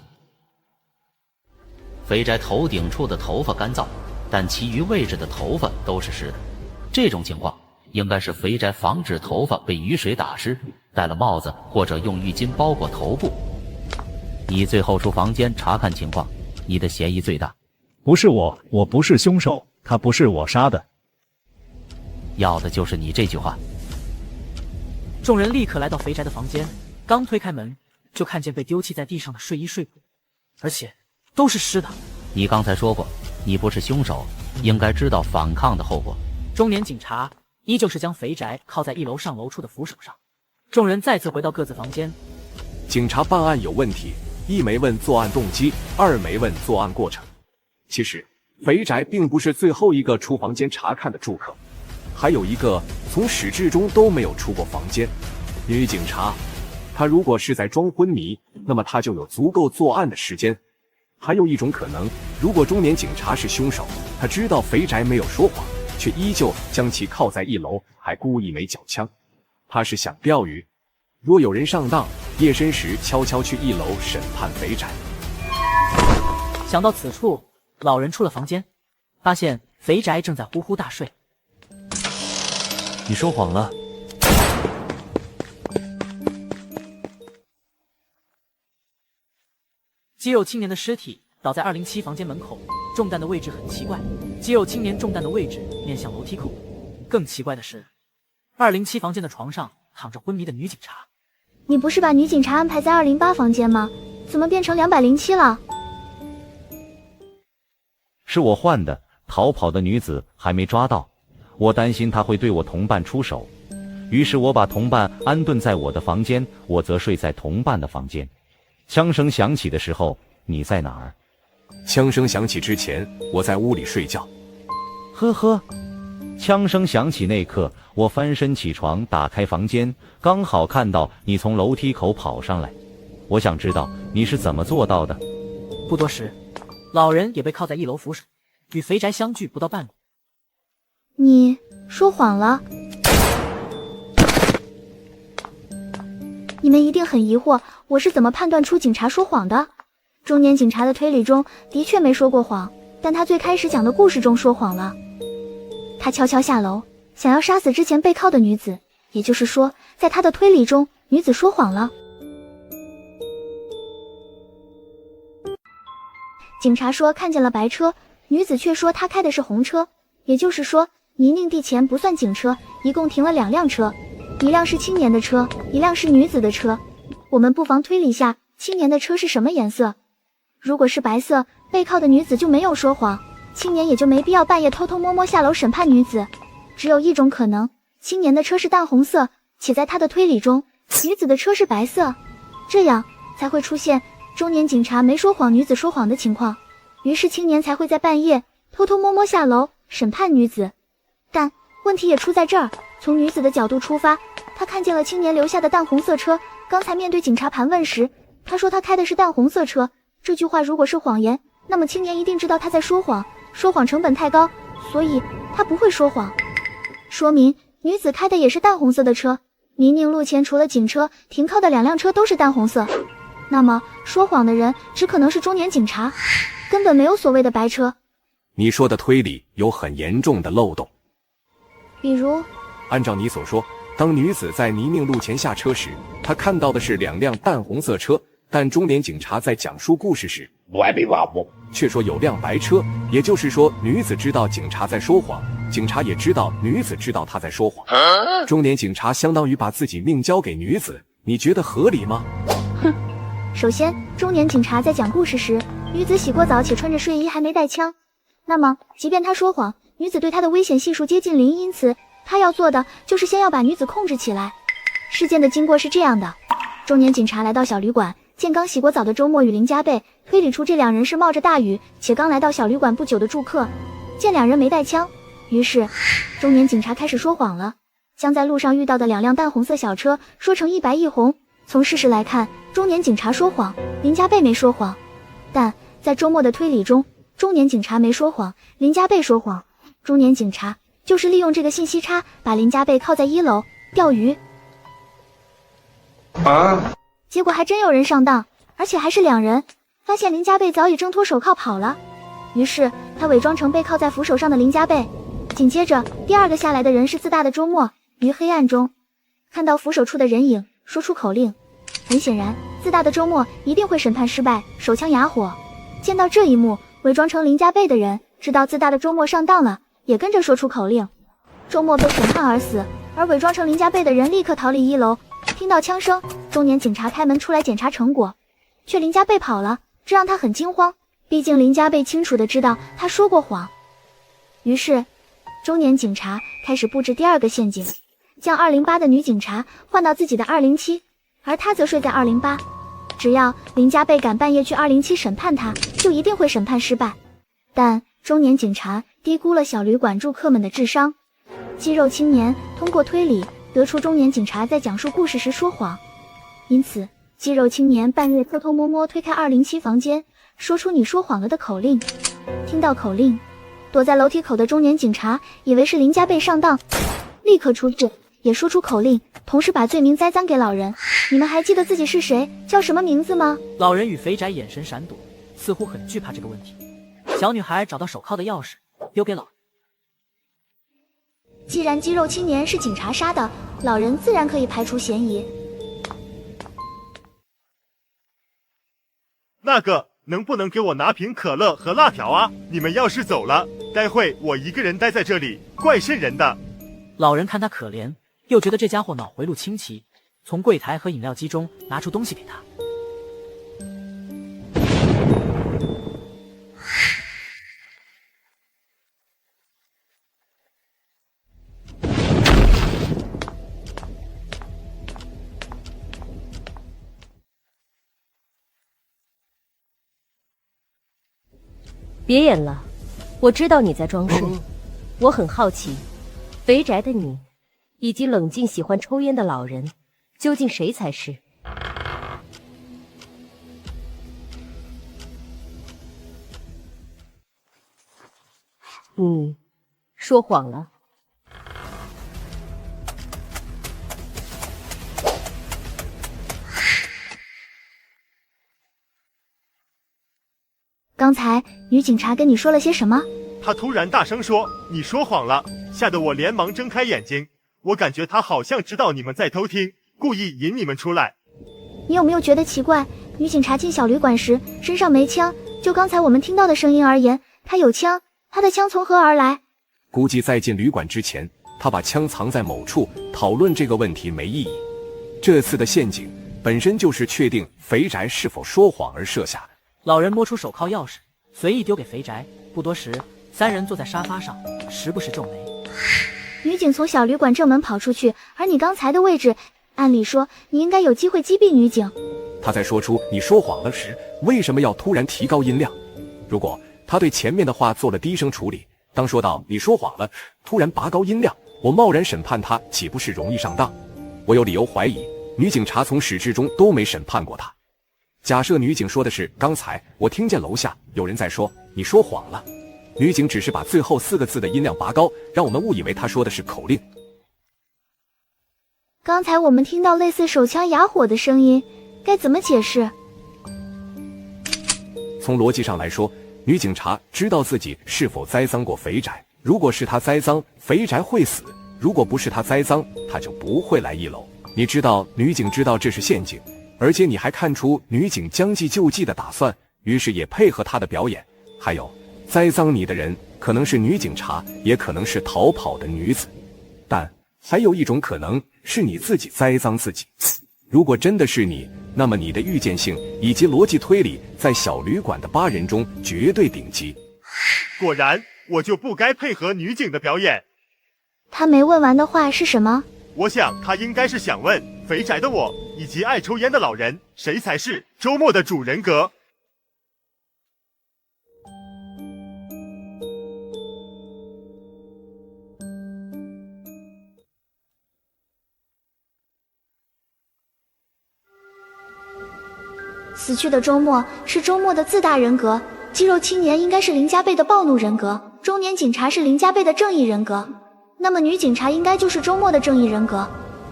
肥宅头顶处的头发干燥，但其余位置的头发都是湿的。这种情况应该是肥宅防止头发被雨水打湿，戴了帽子或者用浴巾包裹头部。你最后出房间查看情况，你的嫌疑最大。不是我不是凶手，他不是我杀的。要的就是你这句话。众人立刻来到肥宅的房间，刚推开门，就看见被丢弃在地上的睡衣睡裤，而且都是湿的。你刚才说过，你不是凶手，应该知道反抗的后果。中年警察依旧是将肥宅靠在1楼上楼处的扶手上。众人再次回到各自房间。警察办案有问题，一没问作案动机，二没问作案过程。其实，肥宅并不是最后一个出房间查看的住客，还有一个从始至终都没有出过房间。女警察，她如果是在装昏迷，那么她就有足够作案的时间。还有一种可能，如果中年警察是凶手，他知道肥宅没有说谎，却依旧将其靠在1楼，还故意没缴枪，他是想钓鱼。若有人上当，夜深时悄悄去1楼审判肥宅。想到此处，老人出了房间，发现肥宅正在呼呼大睡。你说谎了。肌肉青年的尸体倒在207房间门口，中弹的位置很奇怪，肌肉青年中弹的位置面向楼梯口。更奇怪的是，207房间的床上躺着昏迷的女警察。你不是把女警察安排在208房间吗？怎么变成207了？是我换的，逃跑的女子还没抓到，我担心她会对我同伴出手，于是我把同伴安顿在我的房间，我则睡在同伴的房间。枪声响起的时候，你在哪儿？枪声响起之前，我在屋里睡觉。呵呵，枪声响起那刻，我翻身起床，打开房间，刚好看到你从楼梯口跑上来。我想知道你是怎么做到的。不多时，老人也被靠在1楼扶手，与肥宅相距不到半米。你说谎了。你们一定很疑惑，我是怎么判断出警察说谎的？中年警察的推理中的确没说过谎，但他最开始讲的故事中说谎了。他悄悄下楼，想要杀死之前被铐的女子，也就是说，在他的推理中，女子说谎了。警察说看见了白车，女子却说她开的是红车，也就是说，泥泞地前不算警车，一共停了2辆车。一辆是青年的车，一辆是女子的车。我们不妨推理下，青年的车是什么颜色？如果是白色，被铐的女子就没有说谎，青年也就没必要半夜偷偷摸摸下楼审判女子。只有一种可能，青年的车是淡红色，且在他的推理中，女子的车是白色，这样才会出现中年警察没说谎，女子说谎的情况。于是青年才会在半夜偷偷摸摸下楼审判女子。但问题也出在这儿，从女子的角度出发，他看见了青年留下的淡红色车。刚才面对警察盘问时，他说他开的是淡红色车，这句话如果是谎言，那么青年一定知道他在说谎，说谎成本太高，所以他不会说谎。说明女子开的也是淡红色的车，泥泞路前除了警车，停靠的2辆车都是淡红色。那么说谎的人只可能是中年警察，根本没有所谓的白车。你说的推理有很严重的漏洞。比如，按照你所说，当女子在泥泞路前下车时，她看到的是2辆淡红色车，但中年警察在讲述故事时，却说有辆白车，也就是说，女子知道警察在说谎，警察也知道女子知道他在说谎。中年警察相当于把自己命交给女子，你觉得合理吗？哼，首先，中年警察在讲故事时，女子洗过澡且穿着睡衣，还没带枪。那么，即便他说谎，女子对他的危险系数接近0，因此他要做的就是先要把女子控制起来。事件的经过是这样的：中年警察来到小旅馆，见刚洗过澡的周末与林家贝，推理出这2人是冒着大雨且刚来到小旅馆不久的住客。见2人没带枪，于是中年警察开始说谎了，将在路上遇到的2辆淡红色小车说成一白一红。从事实来看，中年警察说谎，林家贝没说谎。但在周末的推理中，中年警察没说谎，林家贝说谎。中年警察就是利用这个信息差，把林家贝铐在1楼钓鱼。结果还真有人上当，而且还是2人。发现林家贝早已挣脱手铐跑了，于是他伪装成被铐在扶手上的林家贝。紧接着，第2个下来的人是自大的周末。于黑暗中看到扶手处的人影，说出口令。很显然，自大的周末一定会审判失败，手枪哑火。见到这一幕，伪装成林家贝的人知道自大的周末上当了，也跟着说出口令。周末被审判而死，而伪装成林家贝的人立刻逃离1楼。听到枪声，中年警察开门出来检查成果，却林家贝跑了，这让他很惊慌。毕竟林家贝清楚地知道他说过谎。于是，中年警察开始布置第2个陷阱，将208的女警察换到自己的207，而他则睡在208。只要林家贝敢半夜去207审判他，就一定会审判失败。但中年警察低估了小旅馆住客们的智商。肌肉青年通过推理得出中年警察在讲述故事时说谎，因此肌肉青年半夜偷偷摸摸推开207房间，说出你说谎了的口令。听到口令，躲在楼梯口的中年警察以为是林家贝上当，立刻出制，也说出口令，同时把罪名栽赃给老人。你们还记得自己是谁，叫什么名字吗？老人与肥宅眼神闪躲，似乎很惧怕这个问题。小女孩找到手铐的钥匙，丢给老人。既然肌肉青年是警察杀的，老人自然可以排除嫌疑。那个，能不能给我拿瓶可乐和辣条啊？你们要是走了，待会我一个人待在这里，怪瘆人的。老人看他可怜，又觉得这家伙脑回路清奇，从柜台和饮料机中拿出东西给他。别演了，我知道你在装睡。我很好奇，肥宅的你，以及冷静喜欢抽烟的老人，究竟谁才是？你说谎了。刚才女警察跟你说了些什么？她突然大声说你说谎了，吓得我连忙睁开眼睛。我感觉她好像知道你们在偷听，故意引你们出来。你有没有觉得奇怪？女警察进小旅馆时身上没枪，就刚才我们听到的声音而言，她有枪，她的枪从何而来？估计在进旅馆之前，她把枪藏在某处，讨论这个问题没意义。这次的陷阱本身就是确定肥宅是否说谎而设下的。老人摸出手铐钥匙，随意丢给肥宅。不多时，3人坐在沙发上，时不时皱眉。女警从小旅馆正门跑出去，而你刚才的位置，按理说你应该有机会击毙女警。她在说出你说谎了时，为什么要突然提高音量？如果她对前面的话做了低声处理，当说到你说谎了，突然拔高音量，我贸然审判她，岂不是容易上当？我有理由怀疑，女警察从始至终都没审判过她。假设女警说的是刚才我听见楼下有人在说你说谎了，女警只是把最后4个字的音量拔高，让我们误以为她说的是口令。刚才我们听到类似手枪哑火的声音，该怎么解释？从逻辑上来说，女警察知道自己是否栽赃过肥宅，如果是她栽赃，肥宅会死；如果不是她栽赃，她就不会来1楼。你知道女警知道这是陷阱，而且你还看出女警将计就计的打算，于是也配合她的表演。还有，栽赃你的人可能是女警察，也可能是逃跑的女子，但还有一种可能是你自己栽赃自己。如果真的是你，那么你的预见性以及逻辑推理在小旅馆的8人中绝对顶级。果然，我就不该配合女警的表演。他没问完的话是什么？我想他应该是想问肥宅的我以及爱抽烟的老人，谁才是周末的主人格？死去的周末是周末的自大人格，肌肉青年应该是林家贝的暴怒人格，中年警察是林家贝的正义人格，那么女警察应该就是周末的正义人格。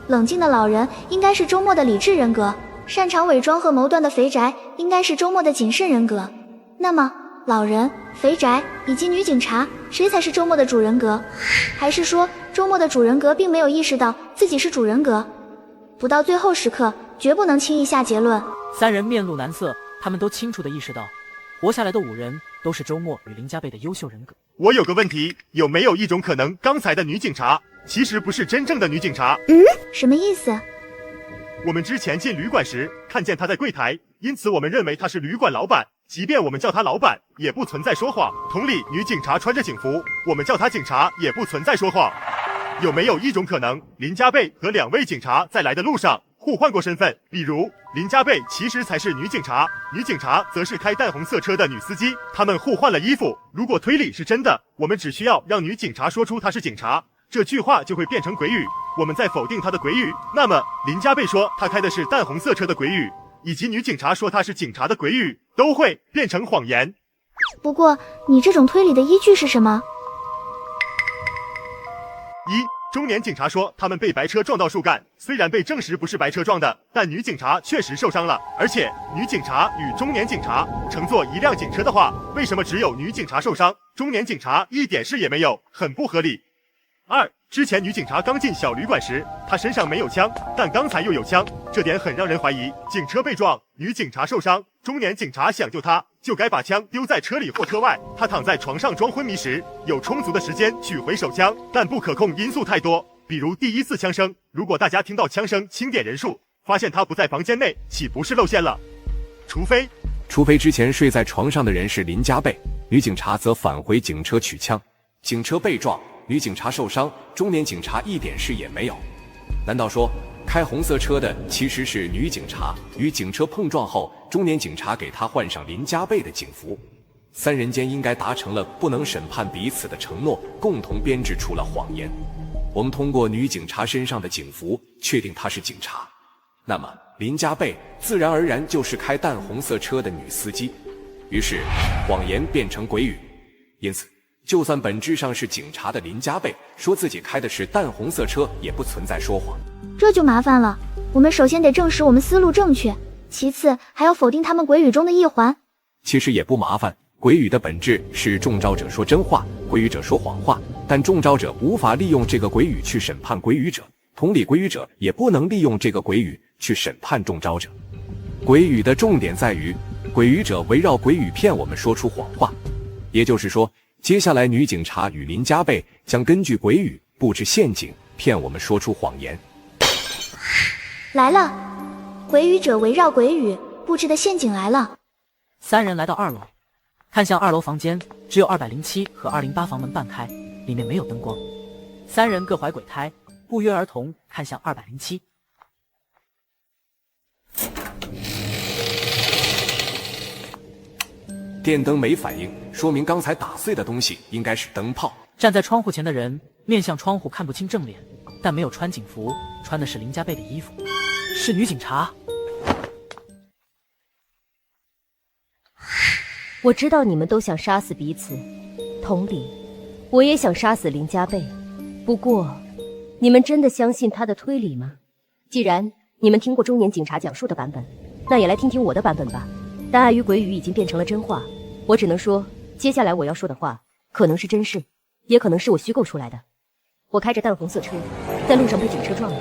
冷静的老人应该是周末的理智人格，擅长伪装和谋断的肥宅应该是周末的谨慎人格。那么，老人、肥宅以及女警察，谁才是周末的主人格？还是说，周末的主人格并没有意识到自己是主人格？不到最后时刻，绝不能轻易下结论。三人面露难色，他们都清楚地意识到，活下来的5人都是周末与林家贝的优秀人格。我有个问题，有没有一种可能，刚才的女警察其实不是真正的女警察？什么意思？我们之前进旅馆时看见她在柜台，因此我们认为她是旅馆老板，即便我们叫她老板，也不存在说谎。同理，女警察穿着警服，我们叫她警察，也不存在说谎。有没有一种可能，林家贝和2位警察在来的路上互换过身份？比如，林家贝其实才是女警察，女警察则是开淡红色车的女司机，他们互换了衣服。如果推理是真的，我们只需要让女警察说出她是警察，这句话就会变成鬼语，我们再否定她的鬼语，那么林家贝说他开的是淡红色车的鬼语，以及女警察说他是警察的鬼语，都会变成谎言。不过，你这种推理的依据是什么？中年警察说他们被白车撞到树干，虽然被证实不是白车撞的，但女警察确实受伤了。而且女警察与中年警察乘坐一辆警车的话，为什么只有女警察受伤，中年警察一点事也没有？很不合理。2. 之前女警察刚进小旅馆时，她身上没有枪，但刚才又有枪，这点很让人怀疑。警车被撞，女警察受伤，中年警察想救她，就该把枪丢在车里或车外。她躺在床上装昏迷时，有充足的时间取回手枪，但不可控因素太多，比如第1次枪声，如果大家听到枪声清点人数，发现她不在房间内，岂不是露馅了？除非之前睡在床上的人是林家贝，女警察则返回警车取枪，警车被撞，女警察受伤，中年警察一点事也没有。难道说开红色车的其实是女警察，与警车碰撞后，中年警察给她换上林家贝的警服？3人间应该达成了不能审判彼此的承诺，共同编织出了谎言。我们通过女警察身上的警服确定她是警察，那么林家贝自然而然就是开淡红色车的女司机，于是谎言变成鬼语。因此就算本质上是警察的林家贝说自己开的是淡红色车，也不存在说谎。这就麻烦了，我们首先得证实我们思路正确，其次还要否定他们鬼语中的一环。其实也不麻烦，鬼语的本质是中招者说真话，鬼语者说谎话，但中招者无法利用这个鬼语去审判鬼语者，同理鬼语者也不能利用这个鬼语去审判中招者。鬼语的重点在于，鬼语者围绕鬼语骗我们说出谎话，也就是说，接下来女警察与林家贝将根据鬼语布置陷阱，骗我们说出谎言。来了，鬼语者围绕鬼语布置的陷阱来了。3人来到2楼，看向2楼房间，只有207和208房门半开，里面没有灯光。3人各怀鬼胎，不约而同看向207。电灯没反应，说明刚才打碎的东西应该是灯泡。站在窗户前的人面向窗户，看不清正脸，但没有穿警服，穿的是林家贝的衣服，是女警察。我知道你们都想杀死彼此，同理，我也想杀死林家贝。不过，你们真的相信他的推理吗？既然你们听过中年警察讲述的版本，那也来听听我的版本吧。但碍于鬼语已经变成了真话，我只能说，接下来我要说的话可能是真事，也可能是我虚构出来的。我开着淡红色车，在路上被警车撞了，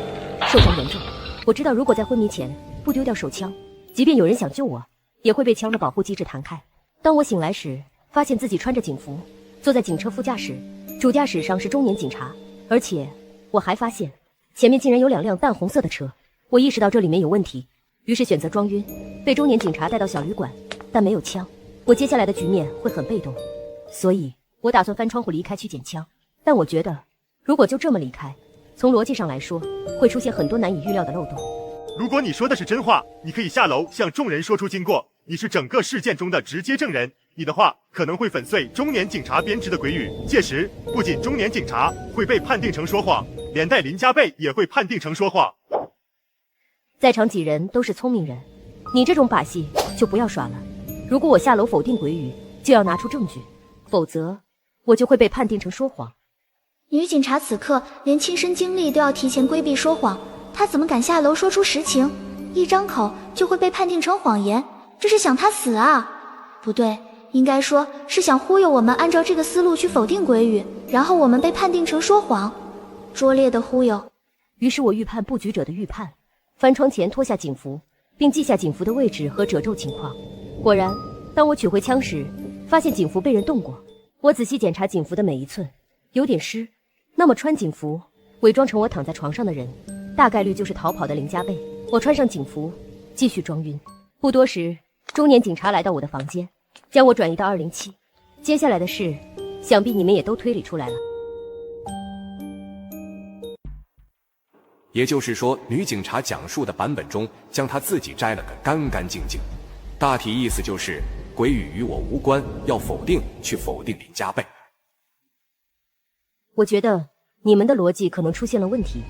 受伤严重。我知道如果在昏迷前不丢掉手枪，即便有人想救我，也会被枪的保护机制弹开。当我醒来时，发现自己穿着警服，坐在警车副驾驶，主驾驶上是中年警察，而且我还发现前面竟然有2辆淡红色的车。我意识到这里面有问题，于是选择装晕，被中年警察带到小旅馆，但没有枪，我接下来的局面会很被动，所以我打算翻窗户离开去捡枪。但我觉得如果就这么离开，从逻辑上来说会出现很多难以预料的漏洞。如果你说的是真话，你可以下楼向众人说出经过，你是整个事件中的直接证人，你的话可能会粉碎中年警察编织的鬼语，届时不仅中年警察会被判定成说谎，连带林家贝也会判定成说谎。在场几人都是聪明人，你这种把戏就不要耍了。如果我下楼否定鬼语，就要拿出证据，否则我就会被判定成说谎。女警察此刻连亲身经历都要提前规避说谎，他怎么敢下楼说出实情？一张口就会被判定成谎言，这是想他死啊？不对，应该说是想忽悠我们按照这个思路去否定鬼语，然后我们被判定成说谎。拙劣的忽悠。于是我预判布局者的预判，翻窗前脱下警服，并记下警服的位置和褶皱情况。果然，当我取回枪时，发现警服被人动过。我仔细检查警服的每一寸，有点湿。那么穿警服伪装成我躺在床上的人，大概率就是逃跑的林家贝。我穿上警服，继续装晕。不多时，中年警察来到我的房间，将我转移到207。接下来的事，想必你们也都推理出来了。也就是说，女警察讲述的版本中，将她自己摘了个干干净净。大体意思就是，鬼语与我无关，要否定去否定林家贝。我觉得你们的逻辑可能出现了问题。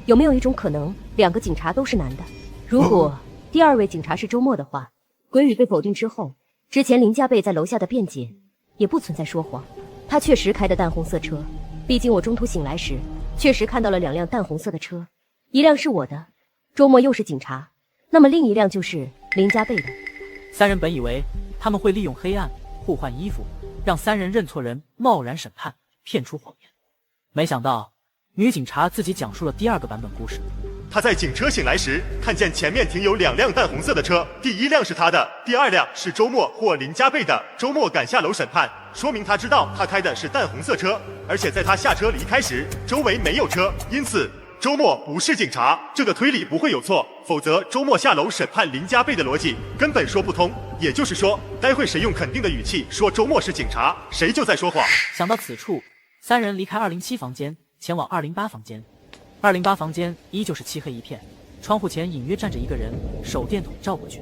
有没有一种可能，2个警察都是男的？如果第2位警察是周末的话，鬼语被否定之后，之前林家贝在楼下的辩解也不存在说谎。他确实开的淡红色车，毕竟我中途醒来时确实看到了2辆淡红色的车，一辆是我的，周末又是警察，那么另一辆就是林家贝的。3人本以为他们会利用黑暗互换衣服，让3人认错人，贸然审判，骗出谎言。没想到女警察自己讲述了第2个版本故事。她在警车醒来时，看见前面停有2辆淡红色的车，第1辆是她的，第2辆是周末或林家贝的。周末赶下楼审判，说明他知道他开的是淡红色车，而且在他下车离开时，周围没有车，因此周末不是警察，这个推理不会有错，否则周末下楼审判林家贝的逻辑根本说不通。也就是说，待会谁用肯定的语气说周末是警察，谁就在说谎。想到此处，3人离开207房间，前往208房间。208房间依旧是漆黑一片，窗户前隐约站着一个人，手电筒照过去。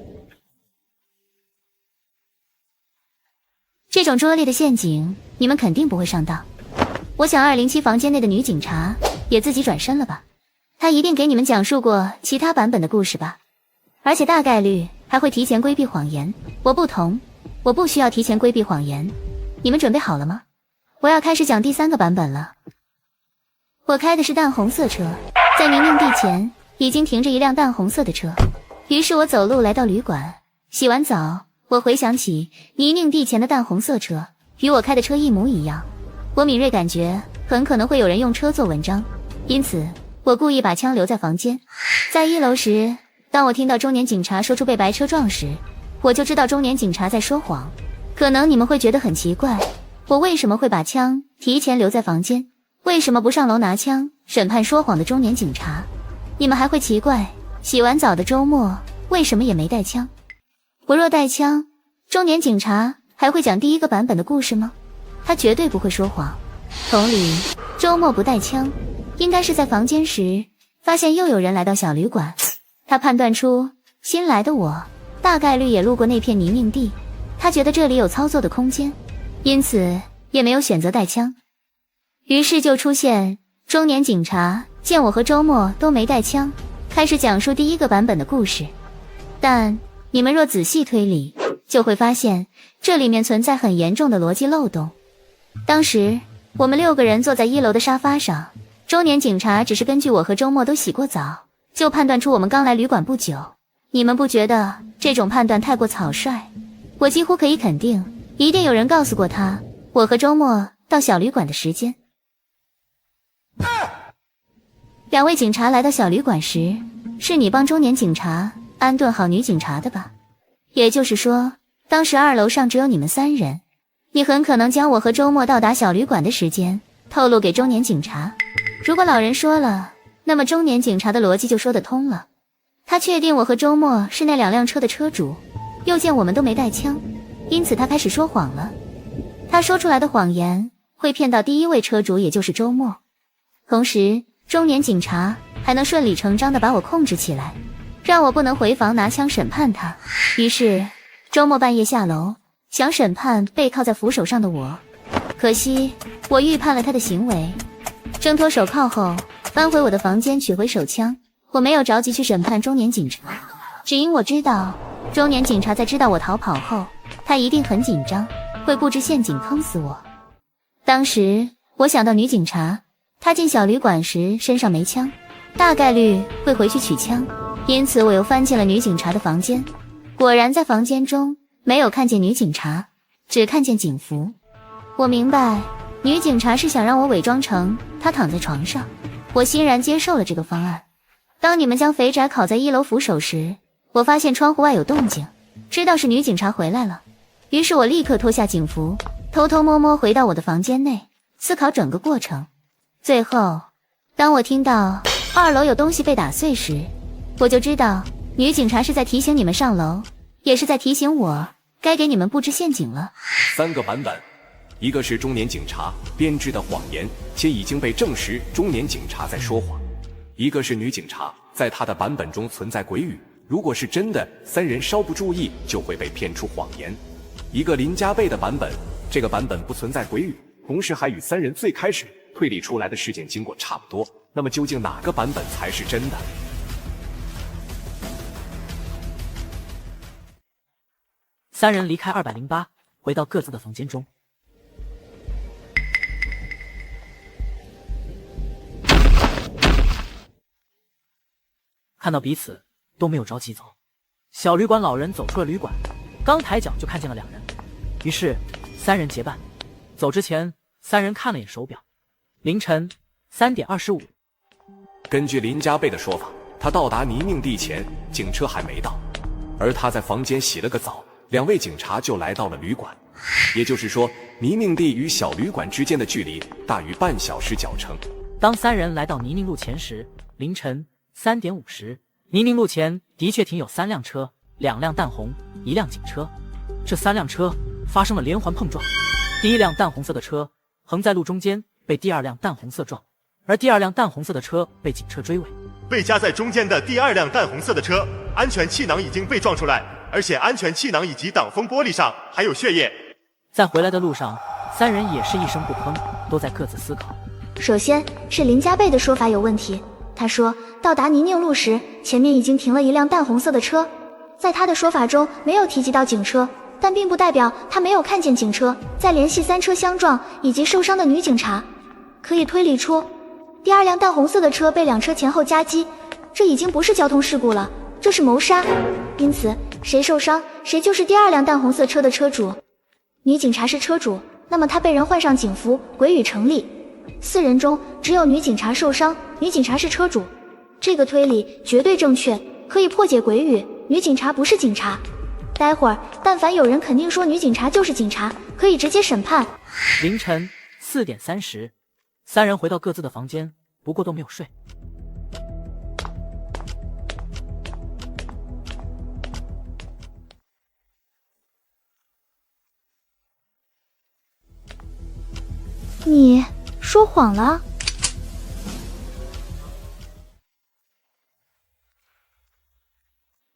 这种拙劣的陷阱，你们肯定不会上当。我想207房间内的女警察也自己转身了吧？她一定给你们讲述过其他版本的故事吧？而且大概率还会提前规避谎言。我不同，我不需要提前规避谎言。你们准备好了吗？我要开始讲第3个版本了。我开的是淡红色车，在泥泞地前已经停着一辆淡红色的车，于是我走路来到旅馆，洗完澡，我回想起泥泞地前的淡红色车与我开的车一模一样，我敏锐感觉很可能会有人用车做文章，因此我故意把枪留在房间。在1楼时，当我听到中年警察说出被白车撞时，我就知道中年警察在说谎。可能你们会觉得很奇怪，我为什么会把枪提前留在房间？为什么不上楼拿枪审判说谎的中年警察？你们还会奇怪，洗完澡的周末为什么也没带枪？我若带枪，中年警察还会讲第1个版本的故事吗？他绝对不会说谎。同理，周末不带枪，应该是在房间时发现又有人来到小旅馆，他判断出新来的我大概率也路过那片泥泞地，他觉得这里有操作的空间，因此也没有选择带枪。于是就出现中年警察见我和周末都没带枪，开始讲述第1个版本的故事。但你们若仔细推理，就会发现这里面存在很严重的逻辑漏洞。当时我们6个人坐在1楼的沙发上，中年警察只是根据我和周末都洗过澡，就判断出我们刚来旅馆不久。你们不觉得这种判断太过草率？我几乎可以肯定，一定有人告诉过他我和周末到小旅馆的时间。2位警察来到小旅馆时，是你帮中年警察安顿好女警察的吧？也就是说，当时2楼上只有你们3人，你很可能将我和周末到达小旅馆的时间透露给中年警察。如果老人说了，那么中年警察的逻辑就说得通了。他确定我和周末是那2辆车的车主，又见我们都没带枪，因此他开始说谎了。他说出来的谎言会骗到第1位车主，也就是周末。同时，中年警察还能顺理成章地把我控制起来，让我不能回房拿枪审判他。于是，周末半夜下楼，想审判背靠在扶手上的我。可惜，我预判了他的行为。挣脱手铐后，翻回我的房间取回手枪。我没有着急去审判中年警察，只因我知道，中年警察在知道我逃跑后，他一定很紧张，会布置陷阱坑死我。当时，我想到女警察，她进小旅馆时身上没枪，大概率会回去取枪，因此我又翻进了女警察的房间。果然在房间中没有看见女警察，只看见警服。我明白女警察是想让我伪装成她躺在床上，我欣然接受了这个方案。当你们将肥宅铐在1楼扶手时，我发现窗户外有动静，知道是女警察回来了。于是我立刻脱下警服，偷偷摸摸回到我的房间内，思考整个过程。最后当我听到2楼有东西被打碎时，我就知道女警察是在提醒你们上楼，也是在提醒我该给你们布置陷阱了。3个版本，一个是中年警察编织的谎言，且已经被证实中年警察在说谎；一个是女警察在她的版本中存在鬼语，如果是真的，3人稍不注意就会被骗出谎言；一个林家贝的版本，这个版本不存在鬼语，同时还与3人最开始推理出来的事件经过差不多。那么究竟哪个版本才是真的？3人离开208，回到各自的房间中。看到彼此都没有着急走，小旅馆老人走出了旅馆，刚抬脚就看见了2人，于是3人结伴。走之前，3人看了眼手表，凌晨3点25。根据林家贝的说法，他到达泥泞地前，警车还没到，而他在房间洗了个澡，2位警察就来到了旅馆。也就是说，泥泞地与小旅馆之间的距离大于半小时脚程。当3人来到泥泞路前时，凌晨3点50，泥泞路前的确停有3辆车，2辆淡红，1辆警车。这3辆车发生了连环碰撞，第一辆淡红色的车横在路中间，被第2辆淡红色撞，而第2辆淡红色的车被警车追尾。被夹在中间的第2辆淡红色的车，安全气囊已经被撞出来，而且安全气囊以及挡风玻璃上还有血液。在回来的路上，3人也是一声不吭，都在各自思考。首先是林家贝的说法有问题，他说到达泥泞路时，前面已经停了1辆淡红色的车，在他的说法中没有提及到警车，但并不代表他没有看见警车。再联系3车相撞以及受伤的女警察，可以推理出第2辆淡红色的车被2车前后夹击，这已经不是交通事故了，这是谋杀。因此谁受伤谁就是第2辆淡红色车的车主。女警察是车主，那么她被人换上警服，鬼语成立。4人中只有女警察受伤，女警察是车主，这个推理绝对正确，可以破解鬼语。女警察不是警察。待会儿但凡有人肯定说女警察就是警察，可以直接审判。凌晨4点30， 3人回到各自的房间，不过都没有睡。你说谎了？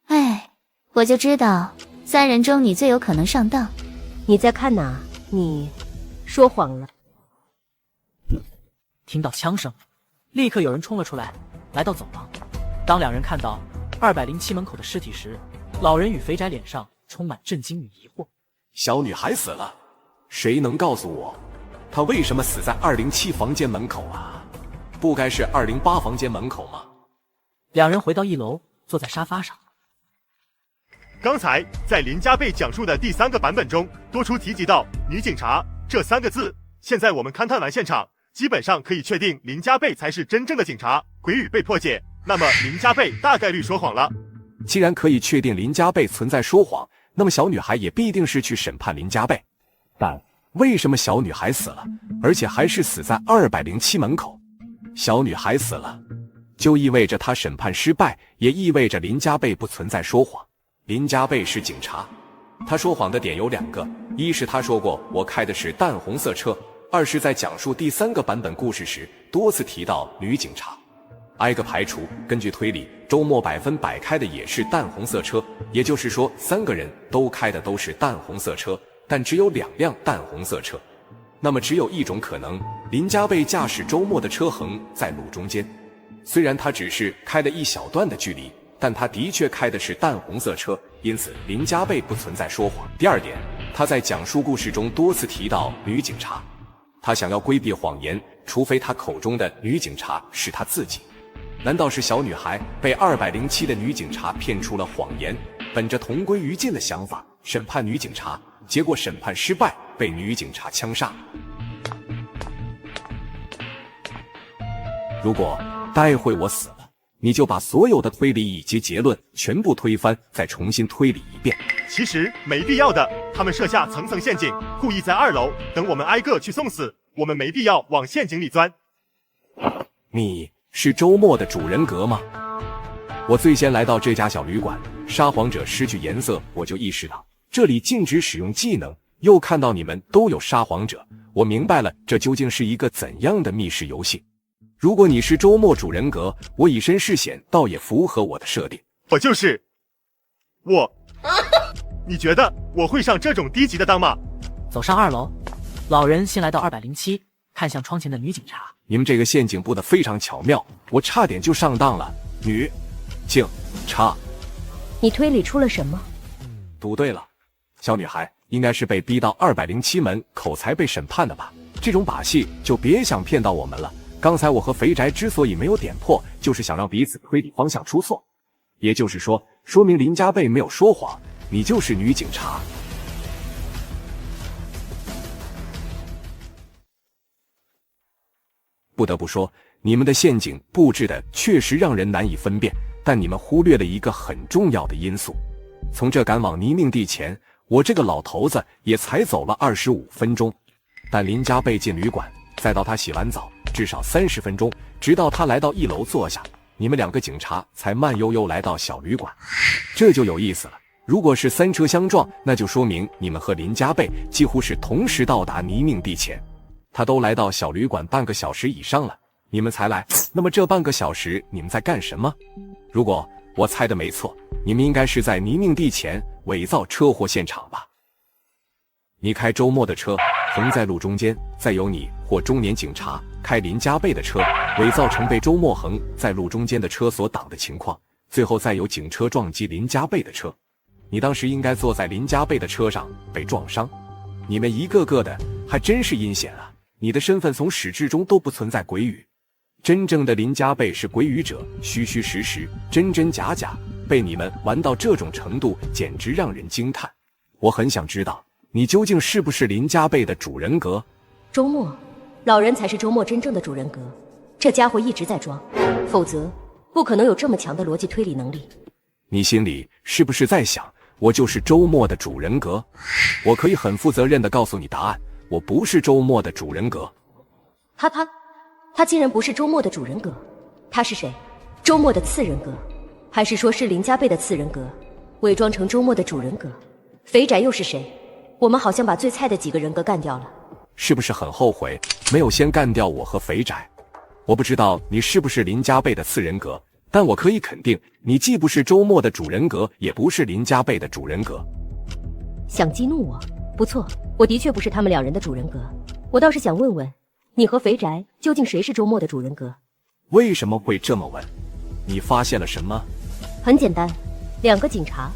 哎，我就知道3人中你最有可能上当。你在看哪？你说谎了。听到枪声，立刻有人冲了出来，来到走廊。当2人看到207门口的尸体时，老人与肥宅脸上充满震惊与疑惑。小女孩死了，谁能告诉我她为什么死在207房间门口啊？不该是208房间门口吗？2人回到1楼，坐在沙发上。刚才在林家贝讲述的第3个版本中，多处提及到女警察这3个字。现在我们勘探完现场，基本上可以确定林家贝才是真正的警察，鬼语被破解，那么林家贝大概率说谎了。既然可以确定林家贝存在说谎，那么小女孩也必定是去审判林家贝。但为什么小女孩死了，而且还是死在207门口？小女孩死了，就意味着她审判失败，也意味着林家贝不存在说谎。林家贝是警察，他说谎的点有2个，一是他说过我开的是淡红色车，二是在讲述第3个版本故事时多次提到女警察。挨个排除，根据推理，周末100%开的也是淡红色车，也就是说3个人都开的都是淡红色车，但只有2辆淡红色车。那么只有一种可能，林家贝驾驶周末的车横在路中间，虽然他只是开了一小段的距离，但他的确开的是淡红色车，因此林家贝不存在说谎。第2点，他在讲述故事中多次提到女警察，他想要规避谎言，除非他口中的女警察是他自己。难道是小女孩被207的女警察骗出了谎言，本着同归于尽的想法审判女警察，结果审判失败，被女警察枪杀？如果待会我死了，你就把所有的推理以及结论全部推翻，再重新推理一遍。其实没必要的，他们设下层层陷阱，故意在2楼等我们挨个去送死，我们没必要往陷阱里钻。你是周末的主人格吗？我最先来到这家小旅馆，沙皇者失去颜色，我就意识到这里禁止使用技能，又看到你们都有沙皇者，我明白了这究竟是一个怎样的密室游戏。如果你是周末主人格，我以身试险倒也符合我的设定。我就是我。你觉得我会上这种低级的当吗？走上2楼，老人先来到207，看向窗前的女警察。你们这个陷阱布得非常巧妙，我差点就上当了。女警察，你推理出了什么？赌对了，小女孩应该是被逼到207门口才被审判的吧？这种把戏就别想骗到我们了。刚才我和肥宅之所以没有点破，就是想让彼此推理方向出错。也就是说，说明林家贝没有说谎，你就是女警察。不得不说，你们的陷阱布置的确实让人难以分辨，但你们忽略了一个很重要的因素。从这赶往泥泞地前，我这个老头子也才走了25分钟，但林家贝进旅馆，再到他洗完澡，至少30分钟，直到他来到1楼坐下，你们2个警察才慢悠悠来到小旅馆。这就有意思了，如果是3车相撞，那就说明你们和林家贝几乎是同时到达泥泞地前。他都来到小旅馆半个小时以上了，你们才来，那么这半个小时你们在干什么？如果我猜的没错，你们应该是在泥泞地前伪造车祸现场吧？你开周末的车横在路中间，再由你或中年警察开林家贝的车，伪造成被周末横在路中间的车所挡的情况，最后再由警车撞击林家贝的车。你当时应该坐在林家贝的车上被撞伤。你们一个个的还真是阴险啊！你的身份从始至终都不存在鬼语，真正的林家贝是鬼语者，虚虚实实，真真假假，被你们玩到这种程度，简直让人惊叹。我很想知道，你究竟是不是林家贝的主人格？周末，老人才是周末真正的主人格。这家伙一直在装，否则不可能有这么强的逻辑推理能力。你心里是不是在想，我就是周末的主人格？我可以很负责任地告诉你答案，我不是周末的主人格。他竟然不是周末的主人格，他是谁？周末的次人格，还是说是林家贝的次人格，伪装成周末的主人格？肥宅又是谁？我们好像把最菜的几个人格干掉了，是不是很后悔没有先干掉我和肥宅？我不知道你是不是林家贝的次人格，但我可以肯定，你既不是周末的主人格，也不是林家贝的主人格。想激怒我？不错，我的确不是他们2人的主人格。我倒是想问问，你和肥宅究竟谁是周末的主人格？为什么会这么问？你发现了什么？很简单，2个警察，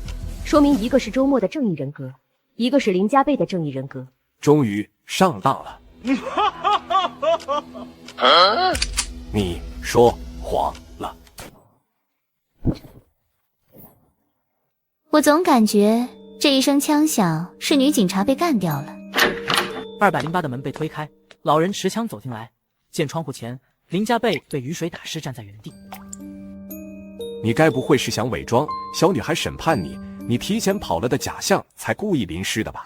说明一个是周末的正义人格，一个是林家贝的正义人格。终于上当了。你说谎了。我总感觉这一声枪响是女警察被干掉了。208的门被推开，老人持枪走进来，见窗户前林家贝被雨水打湿，站在原地。你该不会是想伪装小女孩审判你，你提前跑了的假象才故意淋湿的吧？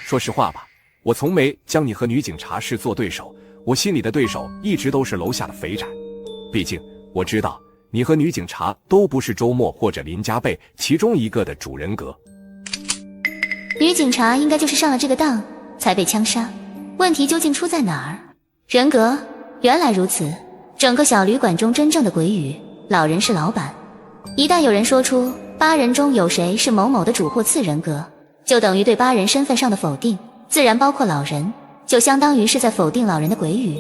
说实话吧，我从没将你和女警察视作对手，我心里的对手一直都是楼下的肥宅。毕竟我知道你和女警察都不是周末或者林家贝其中一个的主人格。女警察应该就是上了这个当才被枪杀，问题究竟出在哪儿？人格，原来如此。整个小旅馆中真正的鬼语，老人是老板。一旦有人说出8人中有谁是某某的主或次人格，就等于对8人身份上的否定，自然包括老人，就相当于是在否定老人的鬼语。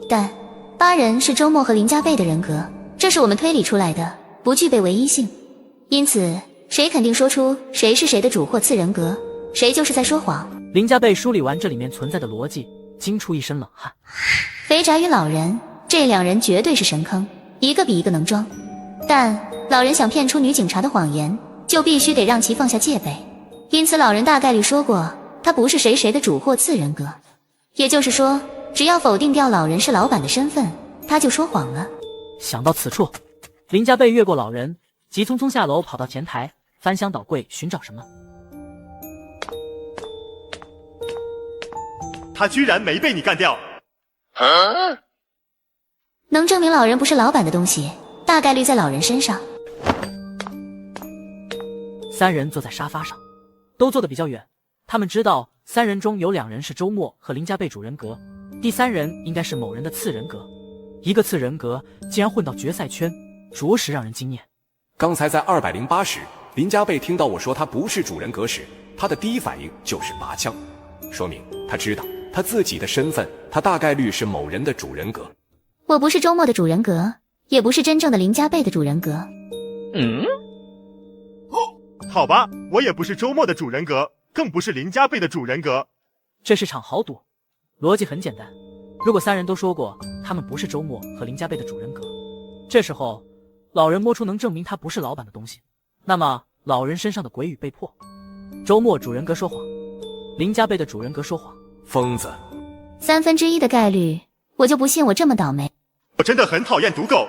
但8人是周末和林家贝的人格，这是我们推理出来的，不具备唯一性。因此谁肯定说出谁是谁的主或次人格，谁就是在说谎。林家贝梳理完这里面存在的逻辑，惊出一身冷汗。肥宅与老人，这2人绝对是神坑，一个比一个能装。但老人想骗出女警察的谎言，就必须得让其放下戒备。因此老人大概率说过，他不是谁谁的主或次人格。也就是说，只要否定掉老人是老板的身份，他就说谎了。想到此处，林家贝越过老人，急匆匆下楼跑到前台，翻箱倒柜寻找什么。他居然没被你干掉！能证明老人不是老板的东西，大概率在老人身上。三人坐在沙发上，都坐得比较远。他们知道三人中有2人是周末和林家贝主人格，第3人应该是某人的次人格。一个次人格竟然混到决赛圈，着实让人惊艳。刚才在208时，林家贝听到我说他不是主人格时，他的第一反应就是拔枪，说明他知道他自己的身份，他大概率是某人的主人格。我不是周末的主人格，也不是真正的林家贝的主人格。好吧，我也不是周末的主人格，更不是林家贝的主人格。这是场豪赌，逻辑很简单。如果3人都说过他们不是周末和林家贝的主人格，这时候老人摸出能证明他不是老板的东西，那么老人身上的鬼语被破。周末主人格说谎，林家贝的主人格说谎。疯子1/3的概率，我就不信我这么倒霉。我真的很讨厌赌狗。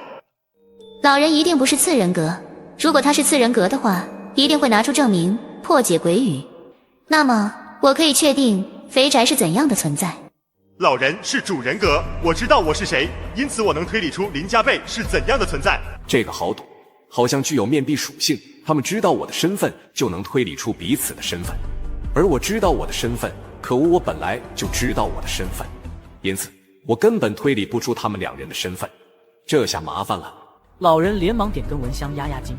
老人一定不是次人格，如果他是次人格的话，一定会拿出证明破解鬼语。那么我可以确定肥宅是怎样的存在。老人是主人格，我知道我是谁，因此我能推理出林家贝是怎样的存在。这个好赌，好像具有面壁属性，他们知道我的身份，就能推理出彼此的身份。而我知道我的身份，可恶，我本来就知道我的身份，因此我根本推理不出他们2人的身份。这下麻烦了。老人连忙点根蚊香压压惊，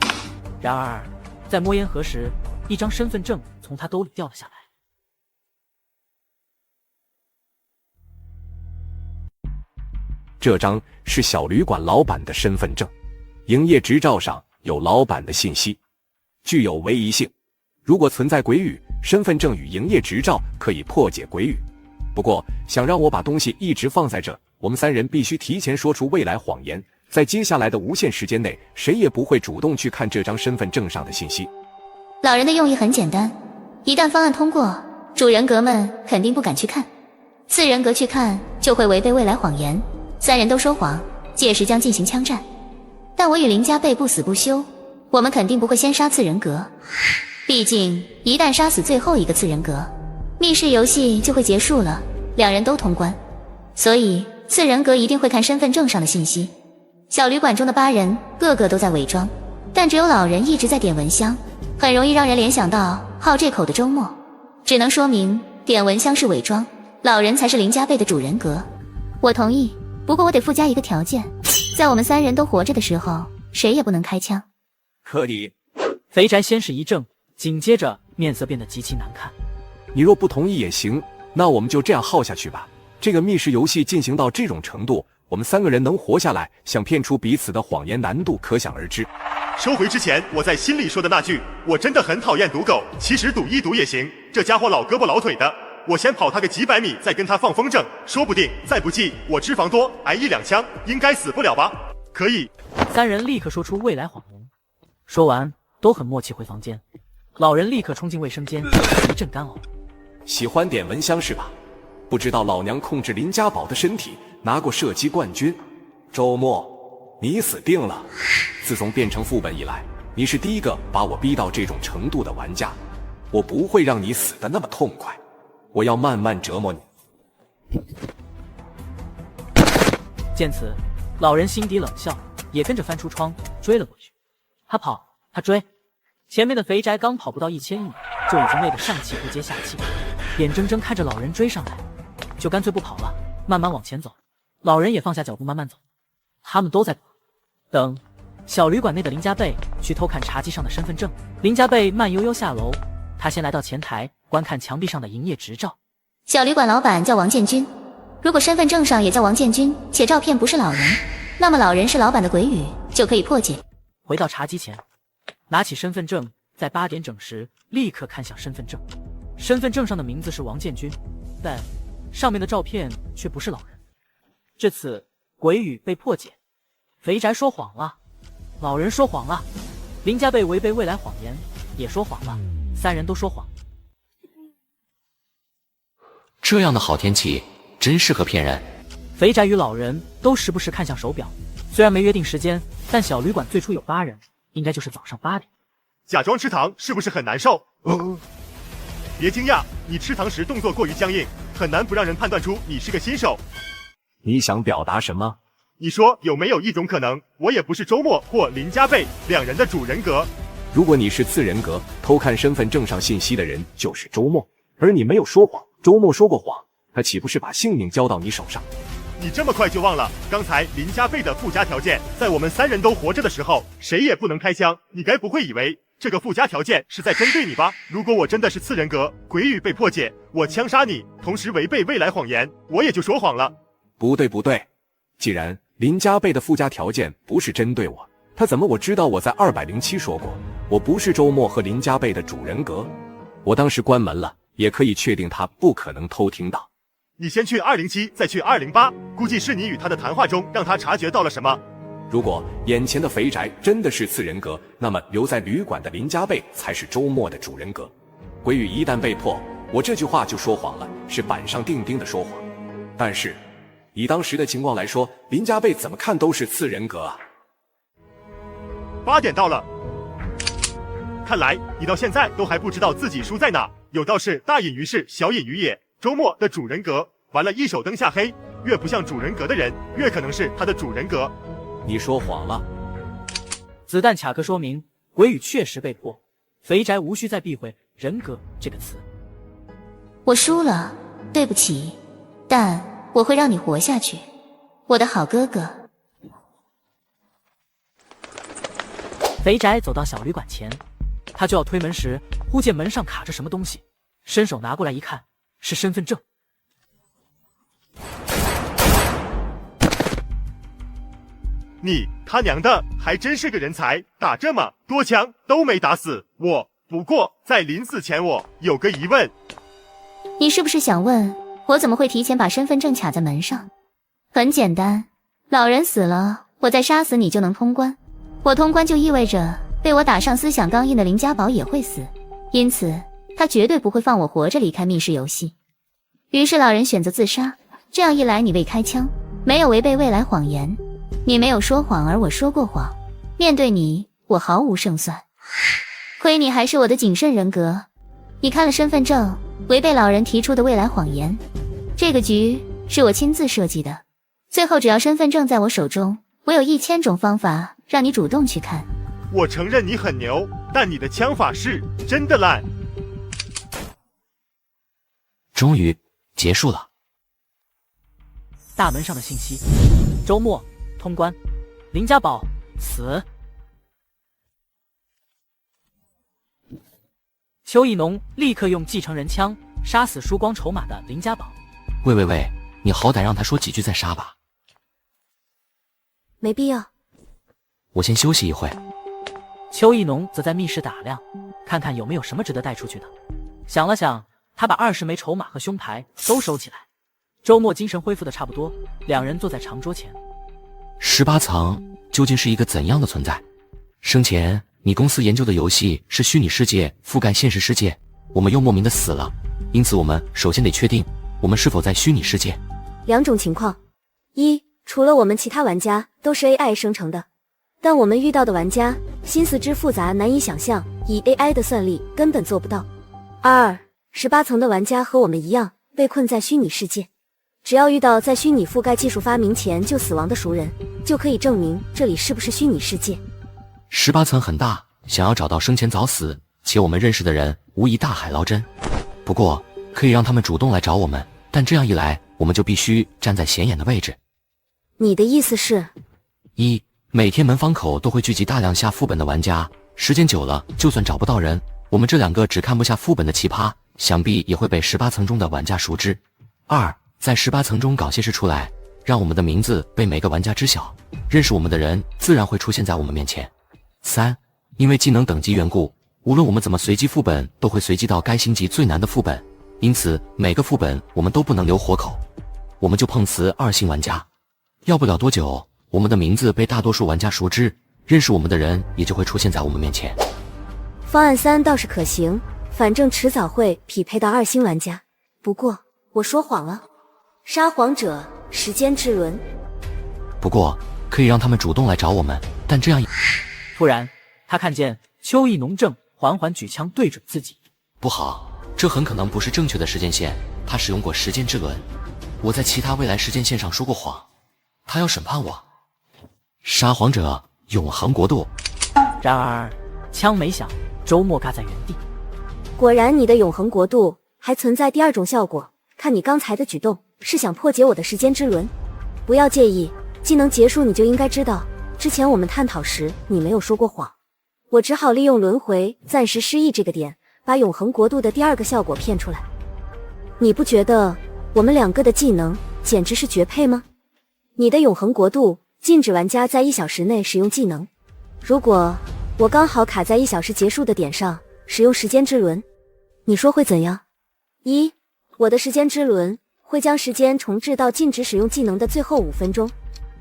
然而在摸烟盒时，一张身份证从他兜里掉了下来。这张是小旅馆老板的身份证，营业执照上有老板的信息，具有唯一性。如果存在鬼语，身份证与营业执照可以破解鬼语。不过，想让我把东西一直放在这，我们3人必须提前说出未来谎言，在接下来的无限时间内，谁也不会主动去看这张身份证上的信息。老人的用意很简单，一旦方案通过，主人格们肯定不敢去看，次人格去看就会违背未来谎言，3人都说谎，届时将进行枪战。但我与林家贝不死不休，我们肯定不会先杀次人格，毕竟一旦杀死最后一个次人格，密室游戏就会结束了，2人都通关。所以次人格一定会看身份证上的信息。小旅馆中的8人个个都在伪装，但只有老人一直在点蚊香，很容易让人联想到好这口的周末，只能说明点蚊香是伪装，老人才是林家贝的主人格。我同意，不过我得附加一个条件，在我们3人都活着的时候，谁也不能开枪。可以。肥宅先是一怔，紧接着面色变得极其难看。你若不同意也行，那我们就这样耗下去吧。这个密室游戏进行到这种程度，我们3个人能活下来，想骗出彼此的谎言难度可想而知。收回之前我在心里说的那句，我真的很讨厌赌狗，其实赌一赌也行，这家伙老胳膊老腿的，我先跑他个几百米，再跟他放风筝，说不定再不济我脂肪多，挨1-2枪，应该死不了吧？可以。 3人立刻说出未来谎言，说完都很默契回房间。老人立刻冲进卫生间，一阵干呕。喜欢点蚊香是吧？不知道老娘控制林家宝的身体，拿过射击冠军。周末，你死定了！自从变成副本以来，你是第一个把我逼到这种程度的玩家。我不会让你死得那么痛快，我要慢慢折磨你。见此，老人心底冷笑，也跟着翻出窗追了过去。他跑，他追，前面的肥宅刚跑不到1000米，就已经累得上气不接下气，眼睁睁看着老人追上来，就干脆不跑了，慢慢往前走。老人也放下脚步慢慢走，他们都在等小旅馆内的林家贝去偷看茶几上的身份证。林家贝慢悠悠下楼，他先来到前台观看墙壁上的营业执照。小旅馆老板叫王建军，如果身份证上也叫王建军，且照片不是老人，那么老人是老板的鬼语就可以破解。回到茶几前，拿起身份证，在8点整时立刻看向身份证。身份证上的名字是王建军，但上面的照片却不是老人。至此，鬼语被破解。肥宅说谎了，老人说谎了，林家贝违背未来谎言也说谎了，三人都说谎。这样的好天气真适合骗人。肥宅与老人都时不时看向手表，虽然没约定时间，但小旅馆最初有8人，应该就是早上8点。假装吃糖是不是很难受？别惊讶，你吃糖时动作过于僵硬，很难不让人判断出你是个新手。你想表达什么？你说有没有一种可能，我也不是周末或林家贝2人的主人格？如果你是次人格，偷看身份证上信息的人就是周末，而你没有说谎，周末说过谎，他岂不是把性命交到你手上？你这么快就忘了刚才林家贝的附加条件？在我们3人都活着的时候，谁也不能开枪。你该不会以为这个附加条件是在针对你吧？如果我真的是次人格，鬼语被破解，我枪杀你，同时违背未来谎言，我也就说谎了。不对，既然林家贝的附加条件不是针对我，他怎么我知道我在207说过，我不是周末和林家贝的主人格？我当时关门了，也可以确定他不可能偷听到。你先去207，再去208，估计是你与他的谈话中让他察觉到了什么。如果眼前的肥宅真的是次人格，那么留在旅馆的林家贝才是周末的主人格。鬼语一旦被破，我这句话就说谎了，是板上钉钉的说谎。但是以当时的情况来说，林家贝怎么看都是次人格啊。8点到了，看来你到现在都还不知道自己输在哪。有道是大隐于市，小隐于野。周末的主人格完了，一手灯下黑，越不像主人格的人，越可能是他的主人格。你说谎了。子弹卡壳说明鬼语确实被破，肥宅无需再避讳人格这个词。我输了，对不起，但我会让你活下去，我的好哥哥。肥宅走到小旅馆前，他就要推门时，忽见门上卡着什么东西，伸手拿过来一看，是身份证。你他娘的还真是个人才，打这么多枪都没打死我。不过在临死前我有个疑问。你是不是想问我怎么会提前把身份证卡在门上？很简单，老人死了，我再杀死你就能通关。我通关就意味着被我打上思想钢印的林家宝也会死，因此他绝对不会放我活着离开密室游戏。于是老人选择自杀，这样一来你未开枪，没有违背未来谎言，你没有说谎，而我说过谎，面对你我毫无胜算。亏你还是我的谨慎人格，你看了身份证，违背老人提出的未来谎言。这个局是我亲自设计的，最后只要身份证在我手中，我有1000种方法让你主动去看。我承认你很牛，但你的枪法是真的烂。终于结束了。大门上的信息：周末通关，林家宝死。邱义农立刻用继承人枪杀死输光筹码的林家宝。喂，你好歹让他说几句再杀吧。没必要。我先休息一会。邱义农则在密室打量，看看有没有什么值得带出去的。想了想，他把20枚筹码和胸牌都收起来。周末精神恢复的差不多，两人坐在长桌前。18层究竟是一个怎样的存在？生前你公司研究的游戏是虚拟世界覆盖现实世界，我们又莫名的死了，因此我们首先得确定我们是否在虚拟世界。2种情况：一，除了我们，其他玩家都是 AI 生成的，但我们遇到的玩家心思之复杂难以想象，以 AI 的算力根本做不到。2， 18层的玩家和我们一样被困在虚拟世界，只要遇到在虚拟覆盖技术发明前就死亡的熟人，就可以证明这里是不是虚拟世界。18层很大，想要找到生前早死且我们认识的人，无疑大海捞针。不过可以让他们主动来找我们，但这样一来我们就必须站在显眼的位置。你的意思是？1，每天门房口都会聚集大量下副本的玩家，时间久了就算找不到人，我们这2个只看不下副本的奇葩想必也会被18层中的玩家熟知。2，在18层中搞些事出来，让我们的名字被每个玩家知晓，认识我们的人自然会出现在我们面前。3，因为技能等级缘故，无论我们怎么随机副本都会随机到该星级最难的副本，因此每个副本我们都不能留活口，我们就碰瓷2星玩家。要不了多久我们的名字被大多数玩家熟知，认识我们的人也就会出现在我们面前。方案3倒是可行，反正迟早会匹配到2星玩家。不过我说谎了，沙皇者时间之轮。不过可以让他们主动来找我们，但这样……突然，他看见邱意农正缓缓举枪对准自己。不好，这很可能不是正确的时间线。他使用过时间之轮，我在其他未来时间线上说过谎，他要审判我。沙皇者永恒国度。然而，枪没响，周末尬在原地。果然，你的永恒国度还存在第2种效果。看你刚才的举动，是想破解我的时间之轮。不要介意，技能结束你就应该知道，之前我们探讨时你没有说过谎。我只好利用轮回暂时失忆这个点，把永恒国度的第2个效果骗出来。你不觉得我们2个的技能简直是绝配吗？你的永恒国度禁止玩家在1小时内使用技能，如果我刚好卡在1小时结束的点上使用时间之轮，你说会怎样？1. 我的时间之轮会将时间重置到禁止使用技能的最后5分钟，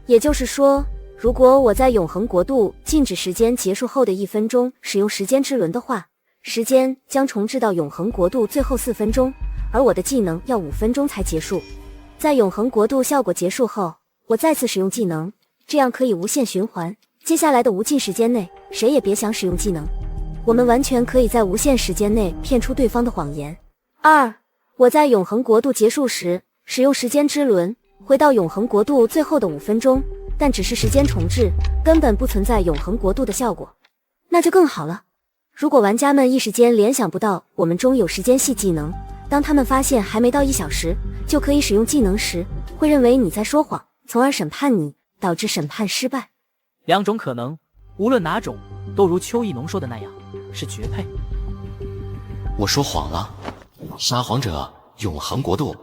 也就是说，如果我在永恒国度禁止时间结束后的1分钟使用时间之轮的话，时间将重置到永恒国度最后4分钟，而我的技能要5分钟才结束。在永恒国度效果结束后，我再次使用技能，这样可以无限循环。接下来的无尽时间内，谁也别想使用技能。我们完全可以在无限时间内骗出对方的谎言。2. 我在永恒国度结束时使用时间之轮，回到永恒国度最后的5分钟，但只是时间重置，根本不存在永恒国度的效果。那就更好了。如果玩家们一时间联想不到我们中有时间系技能，当他们发现还没到1小时就可以使用技能时，会认为你在说谎，从而审判你，导致审判失败。2种可能，无论哪种，都如邱意农说的那样，是绝配。我说谎了，沙皇者永恒国度。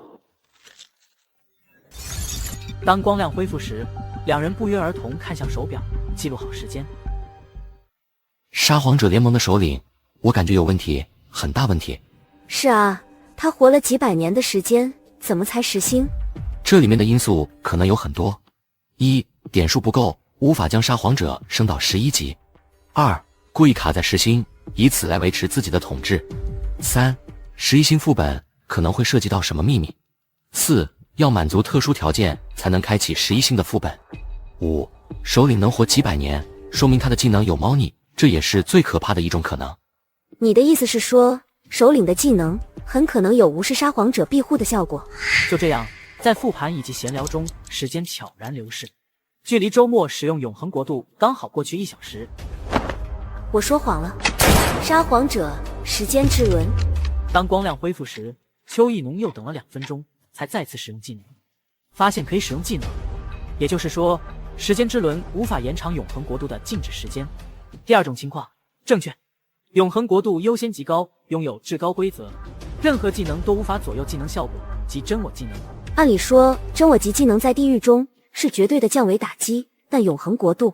当光亮恢复时，2人不约而同看向手表，记录好时间。沙皇者联盟的首领，我感觉有问题，很大问题。是啊，他活了几百年的时间，怎么才10星？这里面的因素可能有很多：1. 点数不够，无法将沙皇者升到11级；2. 故意卡在10星，以此来维持自己的统治；3. 11星副本可能会涉及到什么秘密；4. 要满足特殊条件才能开启11星的副本；5. 首领能活几百年，说明他的技能有猫腻，这也是最可怕的一种可能。你的意思是说，首领的技能很可能有无视沙皇者庇护的效果？就这样，在复盘以及闲聊中，时间悄然流逝。距离周末使用永恒国度刚好过去1小时。我说谎了，沙皇者时间之轮。当光亮恢复时，邱意农又等了2分钟，才再次使用技能，发现可以使用技能，也就是说，时间之轮无法延长永恒国度的静止时间。第2种情况正确，永恒国度优先级高，拥有至高规则，任何技能都无法左右技能效果及真我技能。按理说，真我级技能在地狱中是绝对的降维打击，但永恒国度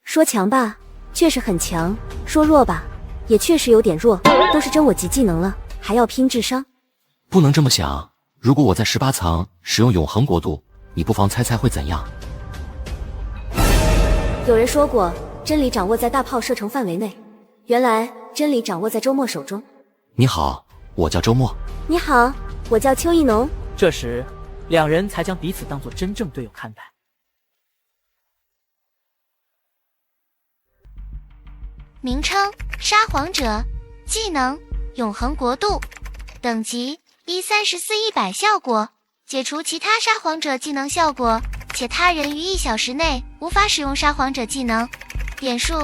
说强吧，确实很强；说弱吧，也确实有点弱。都是真我级技能了，还要拼智商？不能这么想。如果我在18层使用永恒国度，你不妨猜猜会怎样？有人说过，真理掌握在大炮射程范围内，原来真理掌握在周末手中。你好，我叫周末。你好，我叫邱意农。这时2人才将彼此当作真正队友看待。名称：沙皇者，技能：永恒国度，等级134-100效果，解除其他沙皇者技能效果，且他人于1小时内无法使用沙皇者技能，点数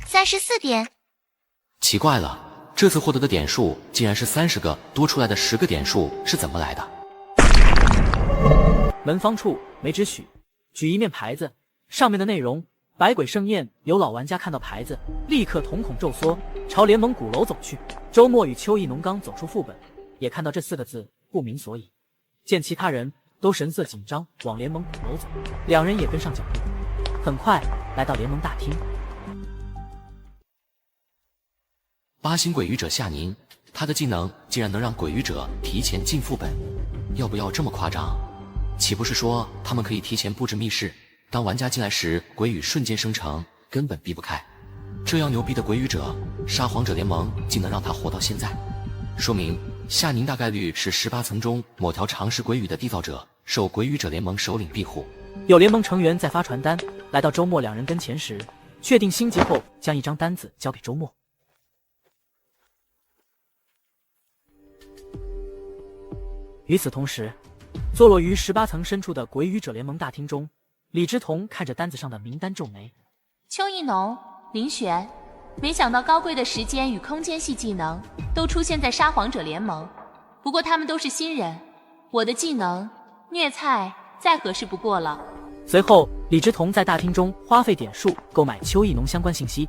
34点。奇怪了，这次获得的点数竟然是30个，多出来的10个点数是怎么来的？门方处没只许举一面牌子，上面的内容：百鬼盛宴。有老玩家看到牌子，立刻瞳孔骤缩，朝联盟鼓楼走去。周末与邱意农刚走出副本，也看到这4个字，不明所以。见其他人都神色紧张，往联盟鼓楼走，2人也跟上脚步。很快来到联盟大厅。8星鬼语者夏宁，他的技能竟然能让鬼语者提前进副本，要不要这么夸张？岂不是说他们可以提前布置密室，当玩家进来时，鬼语瞬间生成，根本避不开。这样牛逼的鬼语者，沙皇者联盟竟能让他活到现在，说明夏宁大概率是18层中某条常识鬼语的缔造者，受鬼语者联盟首领庇护。有联盟成员在发传单，来到周末两人跟前时，确定星级后，将一张单子交给周末。与此同时，坐落于18层深处的鬼语者联盟大厅中，李之彤看着单子上的名单皱眉。邱一农、林璇，没想到高贵的时间与空间系技能都出现在沙皇者联盟，不过他们都是新人，我的技能虐菜再合适不过了。随后，李之彤在大厅中花费点数购买邱一农相关信息。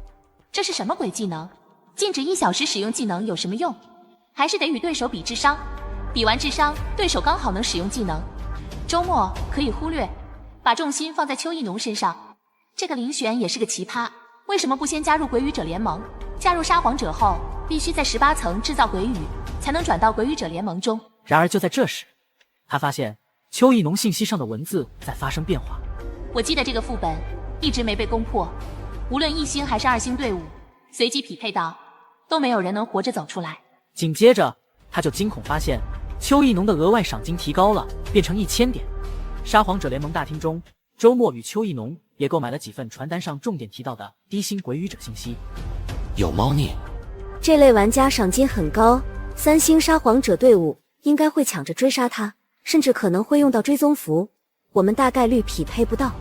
这是什么鬼技能？禁止1小时使用技能有什么用？还是得与对手比智商，比完智商，对手刚好能使用技能。周末可以忽略，把重心放在邱一农身上。这个林璇也是个奇葩，为什么不先加入鬼语者联盟？加入沙皇者后，必须在18层制造鬼语，才能转到鬼语者联盟中。然而就在这时，他发现邱一农信息上的文字在发生变化。我记得这个副本一直没被攻破，无论1星还是2星队伍，随机匹配到，都没有人能活着走出来。紧接着，他就惊恐发现邱一农的额外赏金提高了，变成1000点。沙皇者联盟大厅中，周末与邱一农也购买了几份传单上重点提到的低星鬼语者信息。有猫腻，这类玩家赏金很高，3星沙皇者队伍应该会抢着追杀他，甚至可能会用到追踪符，我们大概率匹配不到。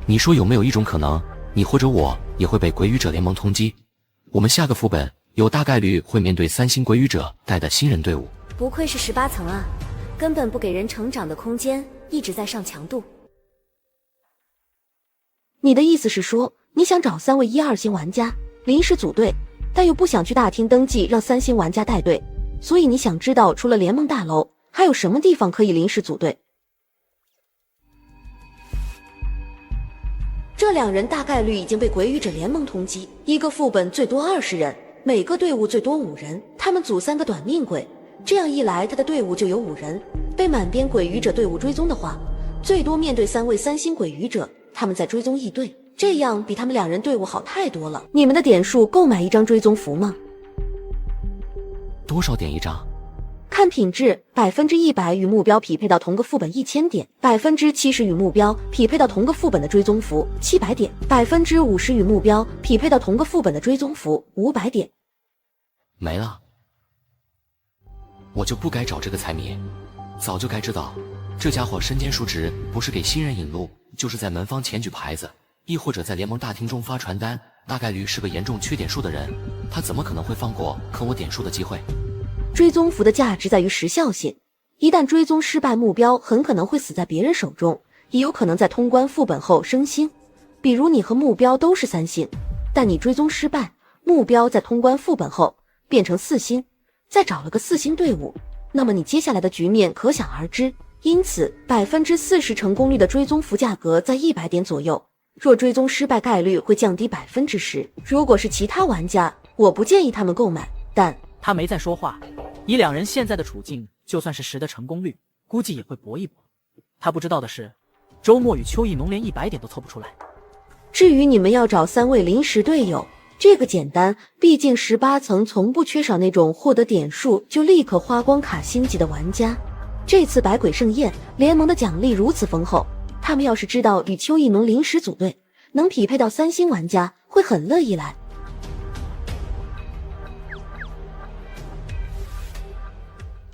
你说有没有一种可能，你或者我也会被鬼语者联盟通缉？我们下个副本有大概率会面对3星鬼语者带的新人队伍。不愧是18层啊，根本不给人成长的空间，一直在上强度。你的意思是说，你想找3位1、2星玩家临时组队，但又不想去大厅登记让3星玩家带队，所以你想知道除了联盟大楼，还有什么地方可以临时组队？这2人大概率已经被鬼语者联盟通缉，一个副本最多20人，每个队伍最多5人，他们组3个短命鬼，这样一来他的队伍就有5人。被满编鬼语者队伍追踪的话，最多面对3位3星鬼语者，他们在追踪异队，这样比他们2人队伍好太多了。你们的点数够买一张追踪符吗？多少点一张？看品质，100%与目标匹配到同个副本1000点，70%与目标匹配到同个副本的追踪符700点，50%与目标匹配到同个副本的追踪符500点。没了，我就不该找这个财迷，早就该知道，这家伙身兼数职，不是给新人引路，就是在门方前举牌子，亦或者在联盟大厅中发传单，大概率是个严重缺点数的人，他怎么可能会放过坑我点数的机会？追踪符的价值在于时效性，一旦追踪失败，目标很可能会死在别人手中，也有可能在通关副本后升星。比如你和目标都是3星，但你追踪失败，目标在通关副本后变成4星，再找了个4星队伍，那么你接下来的局面可想而知。因此40%成功率的追踪符价格在100点左右，若追踪失败概率会降低10%。如果是其他玩家，我不建议他们购买，但他没再说话。以2人现在的处境，就算是10的成功率，估计也会搏一搏。他不知道的是，周末与邱一农连100点都凑不出来。至于你们要找3位临时队友，这个简单，毕竟18层从不缺少那种获得点数就立刻花光卡星级的玩家。这次百鬼盛宴，联盟的奖励如此丰厚，他们要是知道与邱一农临时组队，能匹配到3星玩家，会很乐意来。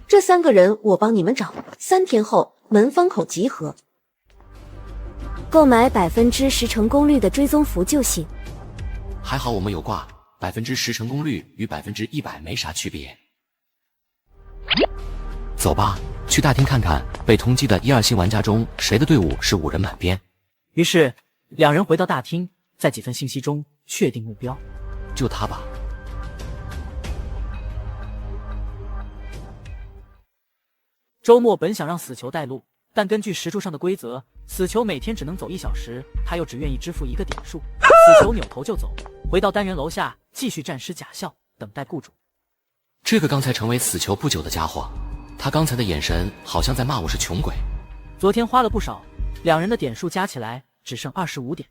这3个人我帮你们找，3天后门方口集合。购买10%成功率的追踪符就行。还好我们有挂，10%成功率与100%没啥区别。走吧，去大厅看看被通缉的1、2星玩家中谁的队伍是5人满编。于是2人回到大厅，在几份信息中确定目标。就他吧。周末本想让死囚带路，但根据石柱上的规则，死囚每天只能走1小时，他又只愿意支付1个点数。死囚扭头就走，回到单人楼下继续暂时假笑，等待雇主。这个刚才成为死囚不久的家伙，他刚才的眼神好像在骂我是穷鬼。昨天花了不少，2人的点数加起来只剩25点。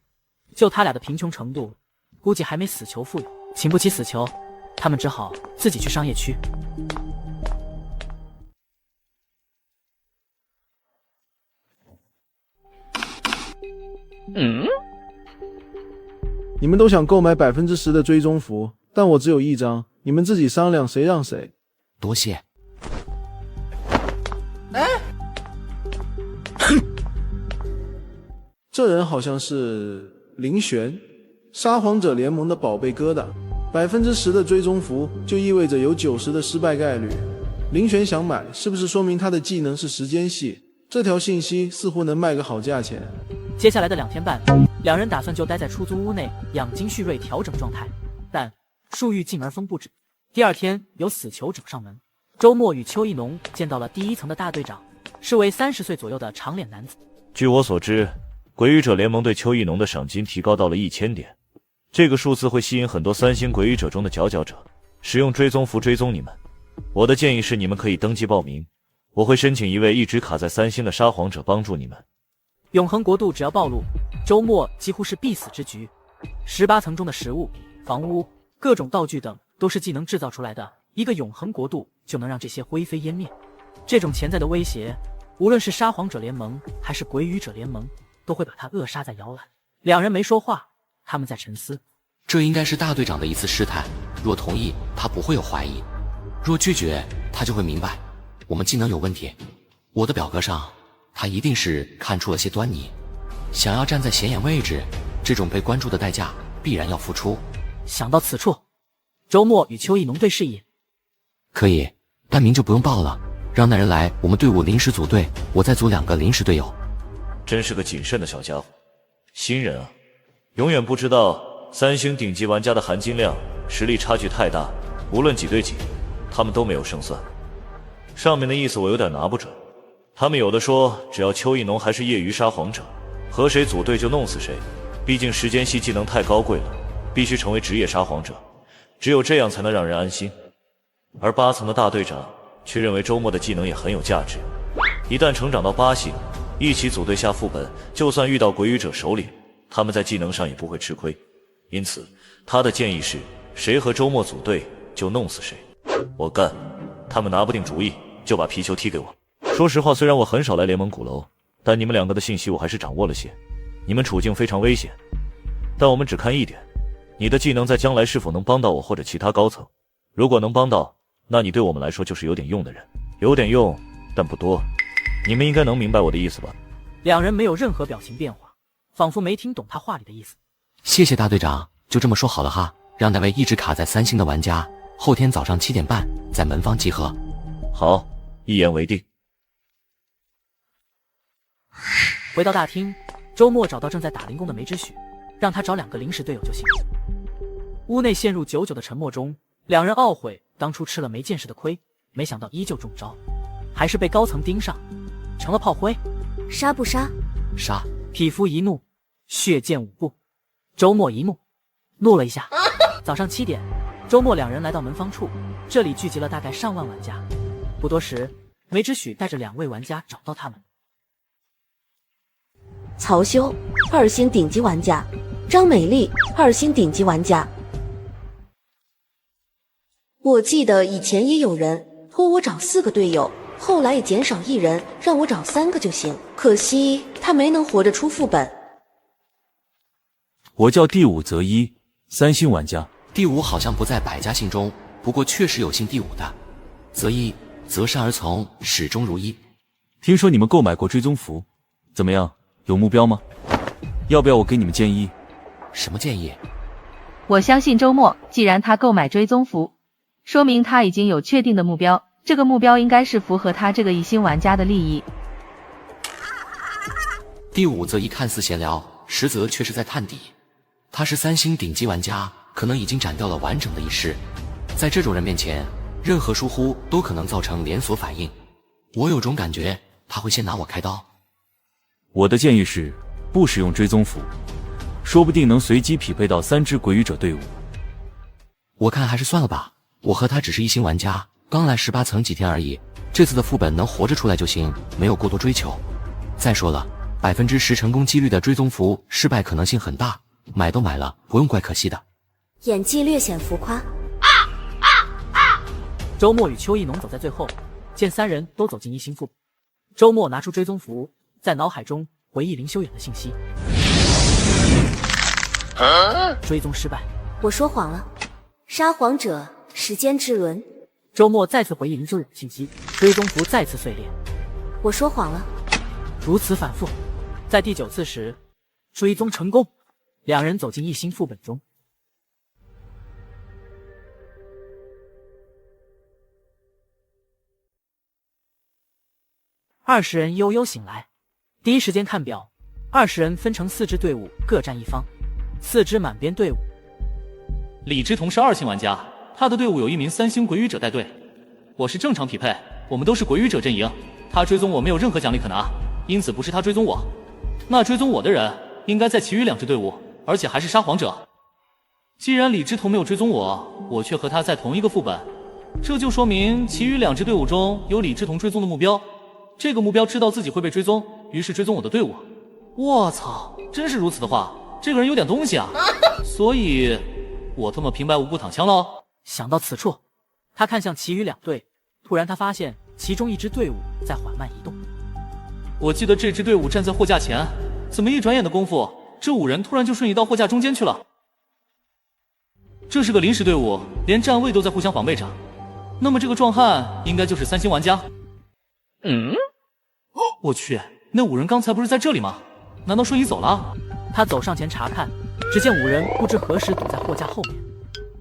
就他俩的贫穷程度，估计还没死囚富有。请不起死囚，他们只好自己去商业区。你们都想购买10%的追踪符，但我只有1张，你们自己商量谁让谁。多谢。这人好像是林璇，沙皇者联盟的宝贝疙瘩。10%的追踪符就意味着有90%的失败概率。林璇想买，是不是说明他的技能是时间系？这条信息似乎能卖个好价钱。接下来的2天半，两人打算就待在出租屋内养精蓄锐调整状态，但树欲静而风不止。第2天有死囚找上门，周末与邱一农见到了第1层的大队长，是位30岁左右的长脸男子。据我所知，鬼语者联盟对邱一农的赏金提高到了1000点，这个数字会吸引很多3星鬼语者中的佼佼者，使用追踪符追踪你们。我的建议是你们可以登记报名，我会申请一位一直卡在3星的沙皇者帮助你们。永恒国度只要暴露，周末几乎是必死之局。18层中的食物、房屋、各种道具等都是技能制造出来的，一个永恒国度就能让这些灰飞烟灭。这种潜在的威胁，无论是沙皇者联盟还是鬼语者联盟，都会把他扼杀在摇篮。两人没说话，他们在沉思。这应该是大队长的一次试探，若同意，他不会有怀疑；若拒绝，他就会明白我们技能有问题。我的表格上，他一定是看出了些端倪，想要站在显眼位置，这种被关注的代价必然要付出。想到此处，周末与邱一农对视一眼。可以，但名就不用报了，让那人来我们队伍临时组队，我再组2个临时队友。真是个谨慎的小家伙，新人啊，永远不知道3星顶级玩家的含金量，实力差距太大，无论几对几，他们都没有胜算。上面的意思我有点拿不准，他们有的说只要邱一农还是业余沙皇者，和谁组队就弄死谁，毕竟时间系技能太高贵了，必须成为职业沙皇者，只有这样才能让人安心。而8层的大队长却认为周末的技能也很有价值，一旦成长到8星，一起组队下副本，就算遇到鬼语者首领，他们在技能上也不会吃亏。因此他的建议是，谁和周末组队就弄死谁。我干，他们拿不定主意就把皮球踢给我。说实话，虽然我很少来联盟鼓楼，但你们2个的信息我还是掌握了些。你们处境非常危险，但我们只看一点，你的技能在将来是否能帮到我或者其他高层。如果能帮到，那你对我们来说就是有点用的人。有点用，但不多。你们应该能明白我的意思吧？两人没有任何表情变化，仿佛没听懂他话里的意思。谢谢大队长，就这么说好了哈，让那位一直卡在3星的玩家后天早上7点半在门方集合。好，一言为定。回到大厅，周末找到正在打零工的梅之许，让他找2个临时队友就行。屋内陷入久久的沉默中，两人懊悔当初吃了没见识的亏，没想到依旧中招，还是被高层盯上，成了炮灰。杀不杀？杀！匹夫一怒，血溅5步。周末一怒，怒了一下。早上7点，周末2人来到门方处，这里聚集了大概上万玩家。不多时，梅之许带着2位玩家找到他们。曹修，2星顶级玩家；张美丽，2星顶级玩家。我记得以前也有人托我找4个队友，后来也减少1人，让我找3个就行。可惜他没能活着出副本。我叫第5择一，3星玩家。第5好像不在百家姓中，不过确实有姓第5的。择一，择善而从，始终如一。听说你们购买过追踪符，怎么样？有目标吗？要不要我给你们建议？什么建议？我相信周末，既然他购买追踪符，说明他已经有确定的目标，这个目标应该是符合他这个1星玩家的利益。第5则一看似闲聊，实则却是在探底。他是3星顶级玩家，可能已经斩掉了完整的1师，在这种人面前，任何疏忽都可能造成连锁反应。我有种感觉，他会先拿我开刀。我的建议是不使用追踪符，说不定能随机匹配到3支鬼语者队伍。我看还是算了吧，我和他只是1星玩家，刚来18层几天而已，这次的副本能活着出来就行，没有过多追求。再说了， 10%成功几率的追踪符失败可能性很大，买都买了，不用怪可惜的。演技略显浮夸。周末与邱意农走在最后，见三人都走进一心腹。周末拿出追踪符，在脑海中回忆林修远的信息。追踪失败。我说谎了。沙皇者，时间之轮。周末再次回忆林修远的信息，追踪符再次碎裂。我说谎了。如此反复，在第9次时，追踪成功，两人走进一心副本中。20人悠悠醒来，第一时间看表，20人分成4支队伍，各占一方，4支满编队伍。李之彤是2星玩家，他的队伍有1名3星鬼语者带队。我是正常匹配，我们都是鬼语者阵营。他追踪我没有任何奖励可拿，因此不是他追踪我。那追踪我的人应该在其余2支队伍，而且还是沙皇者。既然李之彤没有追踪我，我却和他在同一个副本，这就说明其余2支队伍中有李之彤追踪的目标。这个目标知道自己会被追踪，于是追踪我的队伍。我操，真是如此的话，这个人有点东西啊！所以，我他妈平白无故躺枪喽。想到此处，他看向其余2队，突然他发现其中1支队伍在缓慢移动。我记得这支队伍站在货架前，怎么一转眼的功夫，这5人突然就瞬移到货架中间去了？这是个临时队伍，连站位都在互相防备着。那么这个壮汉应该就是3星玩家。我去，那5人刚才不是在这里吗？难道瞬移走了？他走上前查看，只见5人不知何时躲在货架后面，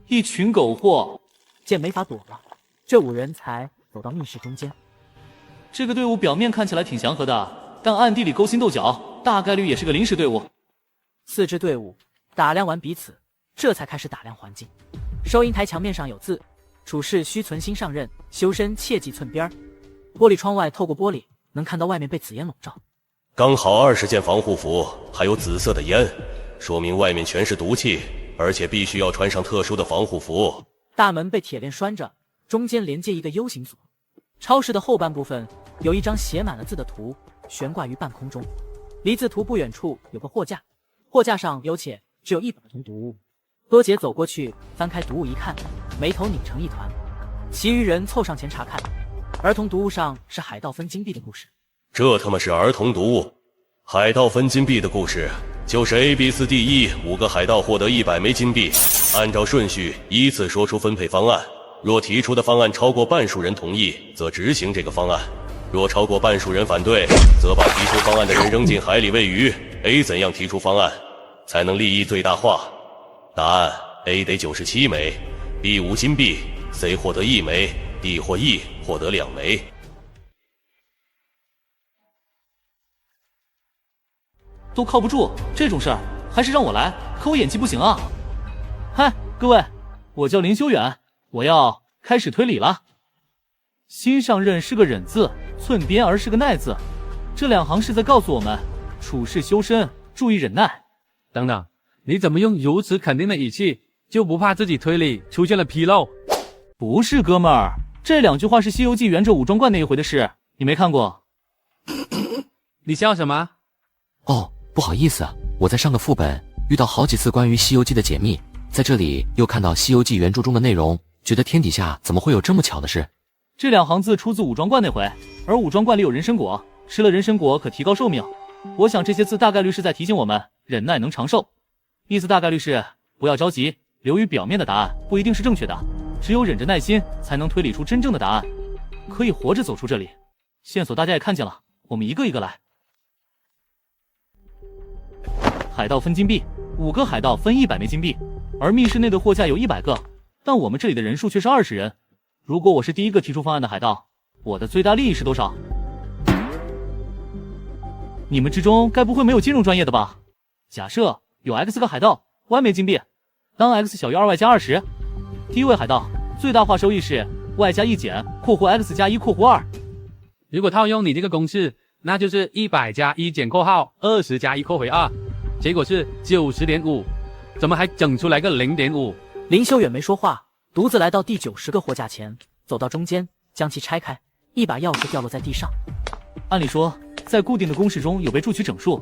一群狗货。见没法躲了，这5人才走到密室中间。这个队伍表面看起来挺祥和的，但暗地里勾心斗角，大概率也是个临时队伍。 4支队伍打量完彼此，这才开始打量环境。收银台墙面上有字：处事需存心上任，修身切忌寸边儿。玻璃窗外透过玻璃能看到外面被紫烟笼罩。刚好20件防护服，还有紫色的烟，说明外面全是毒气，而且必须要穿上特殊的防护服。大门被铁链拴着，中间连接一个 U 型锁。超市的后半部分有一张写满了字的图悬挂于半空中，离字图不远处有个货架，货架上有且只有1本儿童读物。多杰走过去翻开读物一看，眉头拧成一团。其余人凑上前查看，儿童读物上是海盗分金币的故事。这他妈是儿童读物？海盗分金币的故事就是 A、B、C、D、E 5个海盗获得100枚金币，按照顺序依次说出分配方案。若提出的方案超过半数人同意，则执行这个方案；若超过半数人反对，则把提出方案的人扔进海里喂鱼。A 怎样提出方案才能利益最大化？答案 A 得97枚 ，B 5金币 ，C 获得1枚 ，D 或 E 获得2枚。都靠不住，这种事儿还是让我来，可我演技不行啊！嗨，各位，我叫林修远，我要开始推理了。心上任是个忍字，寸边儿是个耐字，这2行是在告诉我们处事修身，注意忍耐。等等，你怎么用如此肯定的语气，就不怕自己推理出现了纰漏？不是哥们儿，这2句话是《西游记》元者武装观那一回的事，你没看过？你笑什么？哦，不好意思，我在上个副本遇到好几次关于《西游记》的解密，在这里又看到《西游记》原著中的内容，觉得天底下怎么会有这么巧的事？这2行字出自武装观那回，而武装观里有人参果，吃了人参果可提高寿命。我想这些字大概率是在提醒我们忍耐能长寿，意思大概率是不要着急，流于表面的答案不一定是正确的，只有忍着耐心才能推理出真正的答案，可以活着走出这里。线索大家也看见了，我们一个一个来。海盗分金币，5个海盗分100枚金币，而密室内的货架有100个，但我们这里的人数却是20人。如果我是第一个提出方案的海盗，我的最大利益是多少？你们之中该不会没有金融专业的吧？假设有 X 个海盗，Y 枚金币，当 X 小于2Y 加20，第一位海盗最大化收益是 Y 加1减（X 加1括弧2）。如果套用你这个公式，那就是100加1减括号20加1括回2，结果是90.5，怎么还整出来个0.5？林修远没说话，独自来到第90个货架前，走到中间，将其拆开，一把钥匙掉落在地上。按理说，在固定的公式中有被注取整数。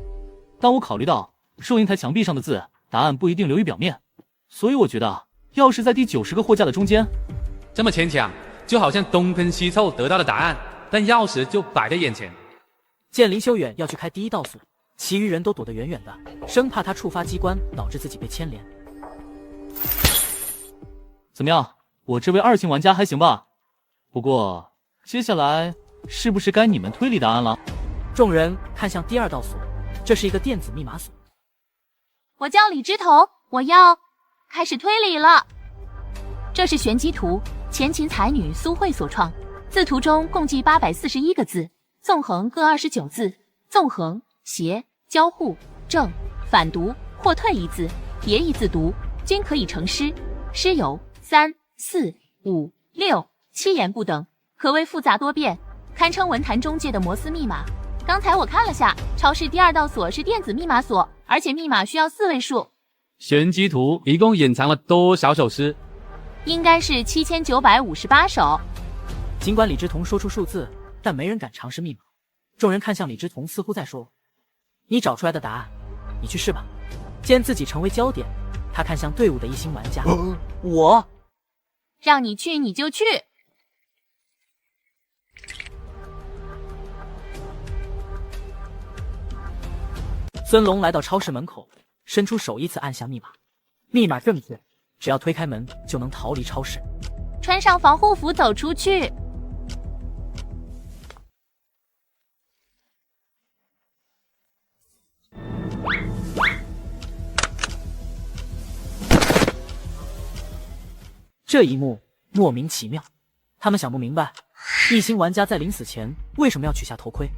当我考虑到收银台墙壁上的字，答案不一定流于表面，所以我觉得钥匙在第90个货架的中间。这么牵强，就好像东拼西凑得到的答案，但钥匙就摆在眼前。见林修远要去开第一道锁，其余人都躲得远远的，生怕他触发机关导致自己被牵连。怎么样，我这位2星玩家还行吧？不过接下来是不是该你们推理答案了？众人看向第2道锁，这是一个电子密码锁。我叫李之彤，我要开始推理了。这是玄机图，前秦才女苏慧所创，字图中共计841个字，纵横各29字，纵横、斜、交互、正、反读或退一字、叠一字读，均可以成诗。诗有3、4、5、6、7言不等，可谓复杂多变，堪称文坛中界的摩斯密码。刚才我看了下，超市第2道锁是电子密码锁，而且密码需要4位数。玄机图一共隐藏了多少首诗？应该是7958首。尽管李之彤说出数字，但没人敢尝试密码。众人看向李之彤，似乎在说：“你找出来的答案，你去试吧。”见自己成为焦点，他看向队伍的1星玩家：“我让你去你就去。”孙龙来到超市门口，伸出手依次按下密码，密码正确，只要推开门就能逃离超市。穿上防护服走出去。这一幕莫名其妙，他们想不明白，1星玩家在临死前为什么要取下头盔。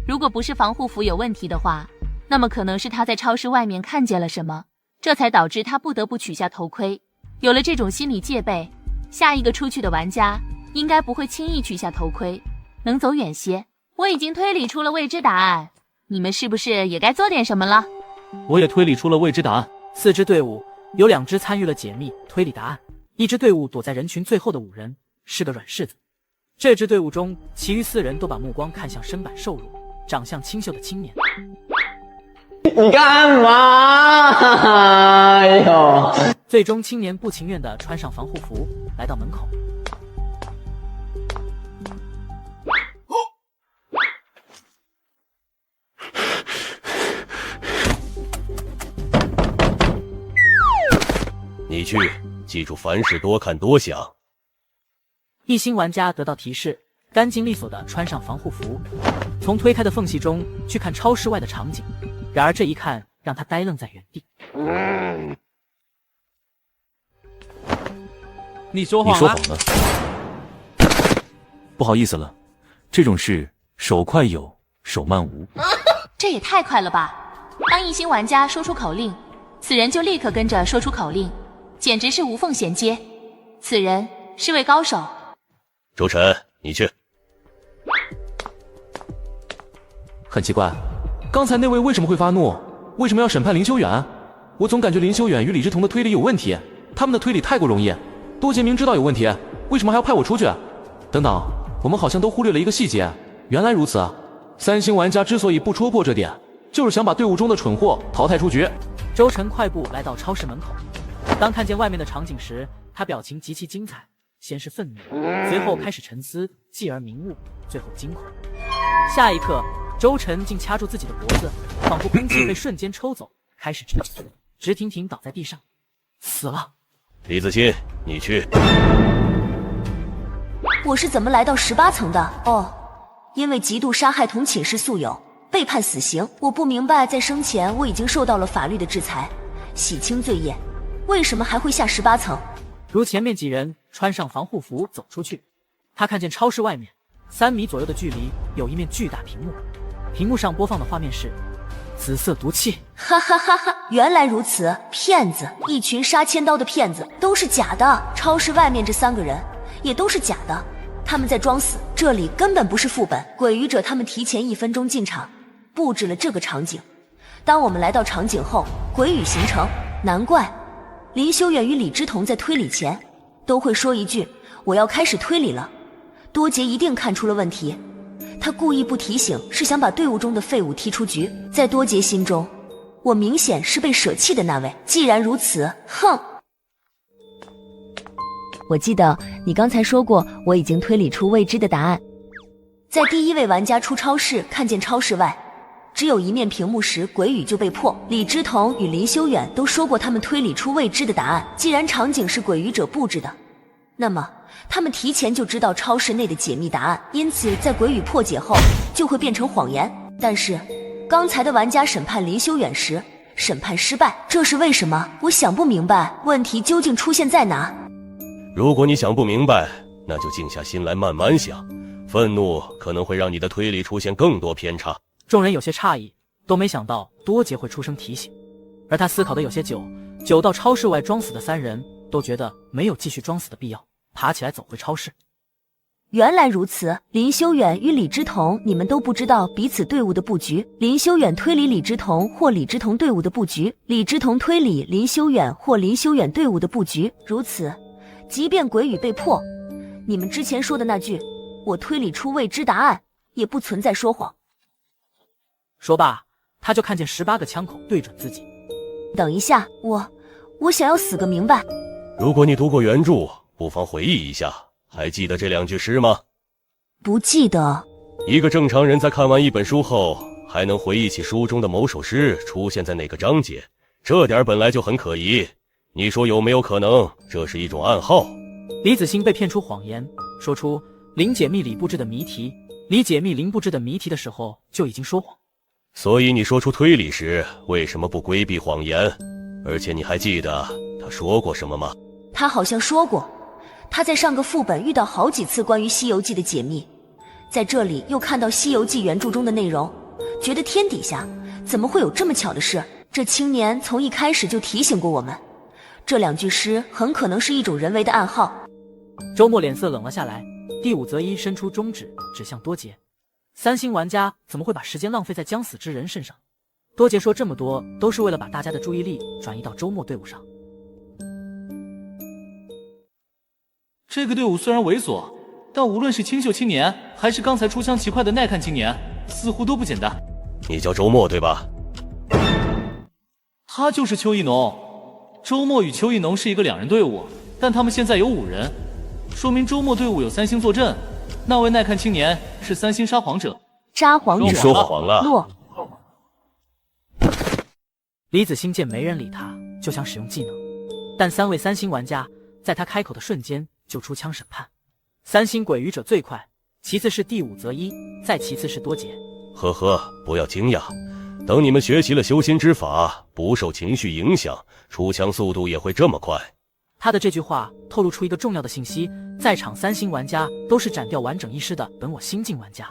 如果不是防护服有问题的话，那么可能是他在超市外面看见了什么，这才导致他不得不取下头盔。有了这种心理戒备，下一个出去的玩家应该不会轻易取下头盔，能走远些。我已经推理出了未知答案，你们是不是也该做点什么了？我也推理出了未知答案。 4支队伍有2支参与了解密推理答案，1支队伍躲在人群最后的5人是个软柿子。这支队伍中其余4人都把目光看向身板瘦弱、长相清秀的青年。你干嘛？哎呦！最终，青年不情愿地穿上防护服，来到门口。你去，记住凡事多看多想。1星玩家得到提示，干净利索地穿上防护服，从推开的缝隙中去看超市外的场景。然而这一看让他呆愣在原地。你说谎了？你说谎了。不好意思了，这种事手快有，手慢无。这也太快了吧！当1星玩家说出口令，此人就立刻跟着说出口令，简直是无缝衔接。此人是位高手。周晨，你去。很奇怪，刚才那位为什么会发怒？为什么要审判林修远？我总感觉林修远与李志同的推理有问题，他们的推理太过容易。多杰明知道有问题，为什么还要派我出去？等等，我们好像都忽略了一个细节。原来如此，3星玩家之所以不戳破这点，就是想把队伍中的蠢货淘汰出局。周晨快步来到超市门口，当看见外面的场景时，他表情极其精彩，先是愤怒，随后开始沉思，继而明悟，最后惊恐。下一刻，周晨竟掐住自己的脖子，仿佛空气被瞬间抽走，开始直挺挺倒在地上，死了。李子欣，你去。我是怎么来到18层的？哦，因为极度杀害同寝室宿友，被判死刑。我不明白，在生前我已经受到了法律的制裁，洗清罪业，为什么还会下18层？如前面几人穿上防护服走出去，他看见超市外面3米左右的距离有一面巨大屏幕，屏幕上播放的画面是紫色毒气。哈哈哈哈！原来如此，骗子，一群杀千刀的骗子，都是假的。超市外面这3个人也都是假的，他们在装死。这里根本不是副本，鬼语者他们提前1分钟进场，布置了这个场景。当我们来到场景后，鬼语形成，难怪林修远与李之同在推理前都会说一句：“我要开始推理了。”多杰一定看出了问题，他故意不提醒，是想把队伍中的废物踢出局。在多杰心中，我明显是被舍弃的那位。既然如此，哼！我记得你刚才说过，我已经推理出未知的答案。在第一位玩家出超市，看见超市外只有一面屏幕时，鬼语就被破。李之彤与林修远都说过他们推理出未知的答案。既然场景是鬼语者布置的，那么他们提前就知道超市内的解密答案，因此在鬼语破解后就会变成谎言。但是刚才的玩家审判林修远时，审判失败，这是为什么？我想不明白，问题究竟出现在哪？如果你想不明白，那就静下心来慢慢想。愤怒可能会让你的推理出现更多偏差。众人有些诧异，都没想到多杰会出声提醒。而他思考的有些久到超市外装死的三人都觉得没有继续装死的必要，爬起来走回超市。原来如此，林修远与李之彤，你们都不知道彼此队伍的布局。林修远推理李之彤或李之彤队伍的布局，李之彤推理林修远或林修远队伍的布局。如此，即便鬼语被破，你们之前说的那句我推理出未知答案也不存在说谎。说罢，他就看见18个枪口对准自己。等一下，我想要死个明白。如果你读过原著，不妨回忆一下，还记得这2句诗吗？不记得。一个正常人在看完一本书后，还能回忆起书中的某首诗出现在哪个章节，这点本来就很可疑。你说有没有可能这是一种暗号？李子欣被骗出谎言，说出林解密李布置的谜题。李解密林布置的谜题的时候就已经说谎。所以你说出推理时，为什么不规避谎言？而且你还记得他说过什么吗？他好像说过，他在上个副本遇到好几次关于《西游记》的解密，在这里又看到《西游记》原著中的内容，觉得天底下怎么会有这么巧的事？这青年从一开始就提醒过我们，这2句诗很可能是一种人为的暗号。周末脸色冷了下来，第5择一伸出中指指向多杰。3星玩家怎么会把时间浪费在将死之人身上？多杰说这么多都是为了把大家的注意力转移到周末队伍上。这个队伍虽然猥琐，但无论是清秀青年还是刚才出枪奇快的耐看青年，似乎都不简单。你叫周末对吧？他就是邱一农。周末与邱一农是一个2人队伍，但他们现在有5人，说明周末队伍有3星坐镇。那位耐看青年是3星撒谎者。撒谎者，你说谎了。落。李子欣见没人理他，就想使用技能，但3位3星玩家在他开口的瞬间就出枪审判。3星鬼语者最快，其次是第5择一，再其次是多杰。呵呵，不要惊讶，等你们学习了修心之法，不受情绪影响，出枪速度也会这么快。他的这句话透露出一个重要的信息，在场3星玩家都是斩掉完整一师的本我新晋玩家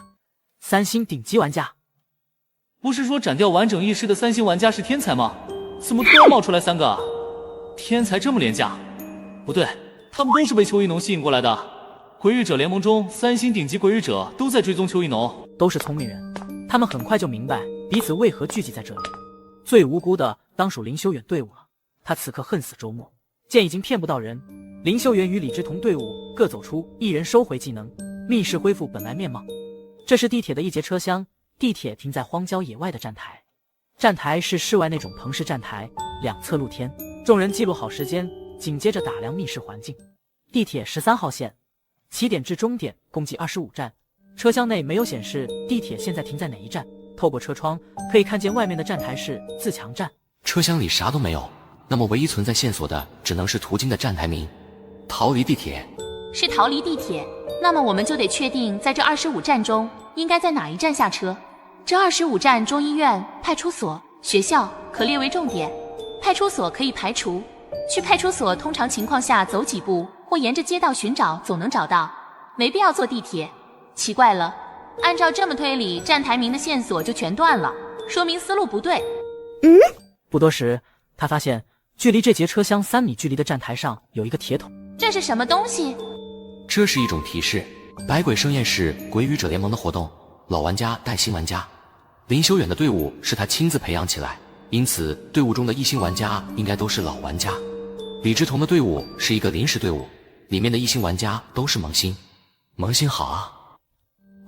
，3星顶级玩家。不是说斩掉完整一师的3星玩家是天才吗？怎么突然冒出来3个？天才这么廉价？不对，他们都是被邱一农吸引过来的。鬼语者联盟中3星顶级鬼语者都在追踪邱一农，都是聪明人，他们很快就明白彼此为何聚集在这里。最无辜的当属林修远队伍了，他此刻恨死周末。见已经骗不到人，林修远与李之彤队伍各走出，1人收回技能，密室恢复本来面貌。这是地铁的一节车厢，地铁停在荒郊野外的站台，站台是室外那种棚式站台，2侧露天。众人记录好时间，紧接着打量密室环境。地铁13号线，起点至终点共计25站，车厢内没有显示地铁现在停在哪一站。透过车窗可以看见外面的站台是自强站。车厢里啥都没有，那么唯一存在线索的只能是途经的站台名。逃离地铁是逃离地铁，那么我们就得确定在这25站中应该在哪一站下车。这25站中，医院、派出所、学校可列为重点，派出所可以排除。去派出所通常情况下走几步或沿着街道寻找总能找到，没必要坐地铁。奇怪了，按照这么推理，站台名的线索就全断了，说明思路不对。不多时，他发现距离这节车厢3米距离的站台上有一个铁桶。这是什么东西？这是一种提示。百鬼盛宴是鬼语者联盟的活动，老玩家带新玩家。林修远的队伍是他亲自培养起来，因此队伍中的1星玩家应该都是老玩家。李之彤的队伍是一个临时队伍，里面的1星玩家都是萌新。萌新好啊！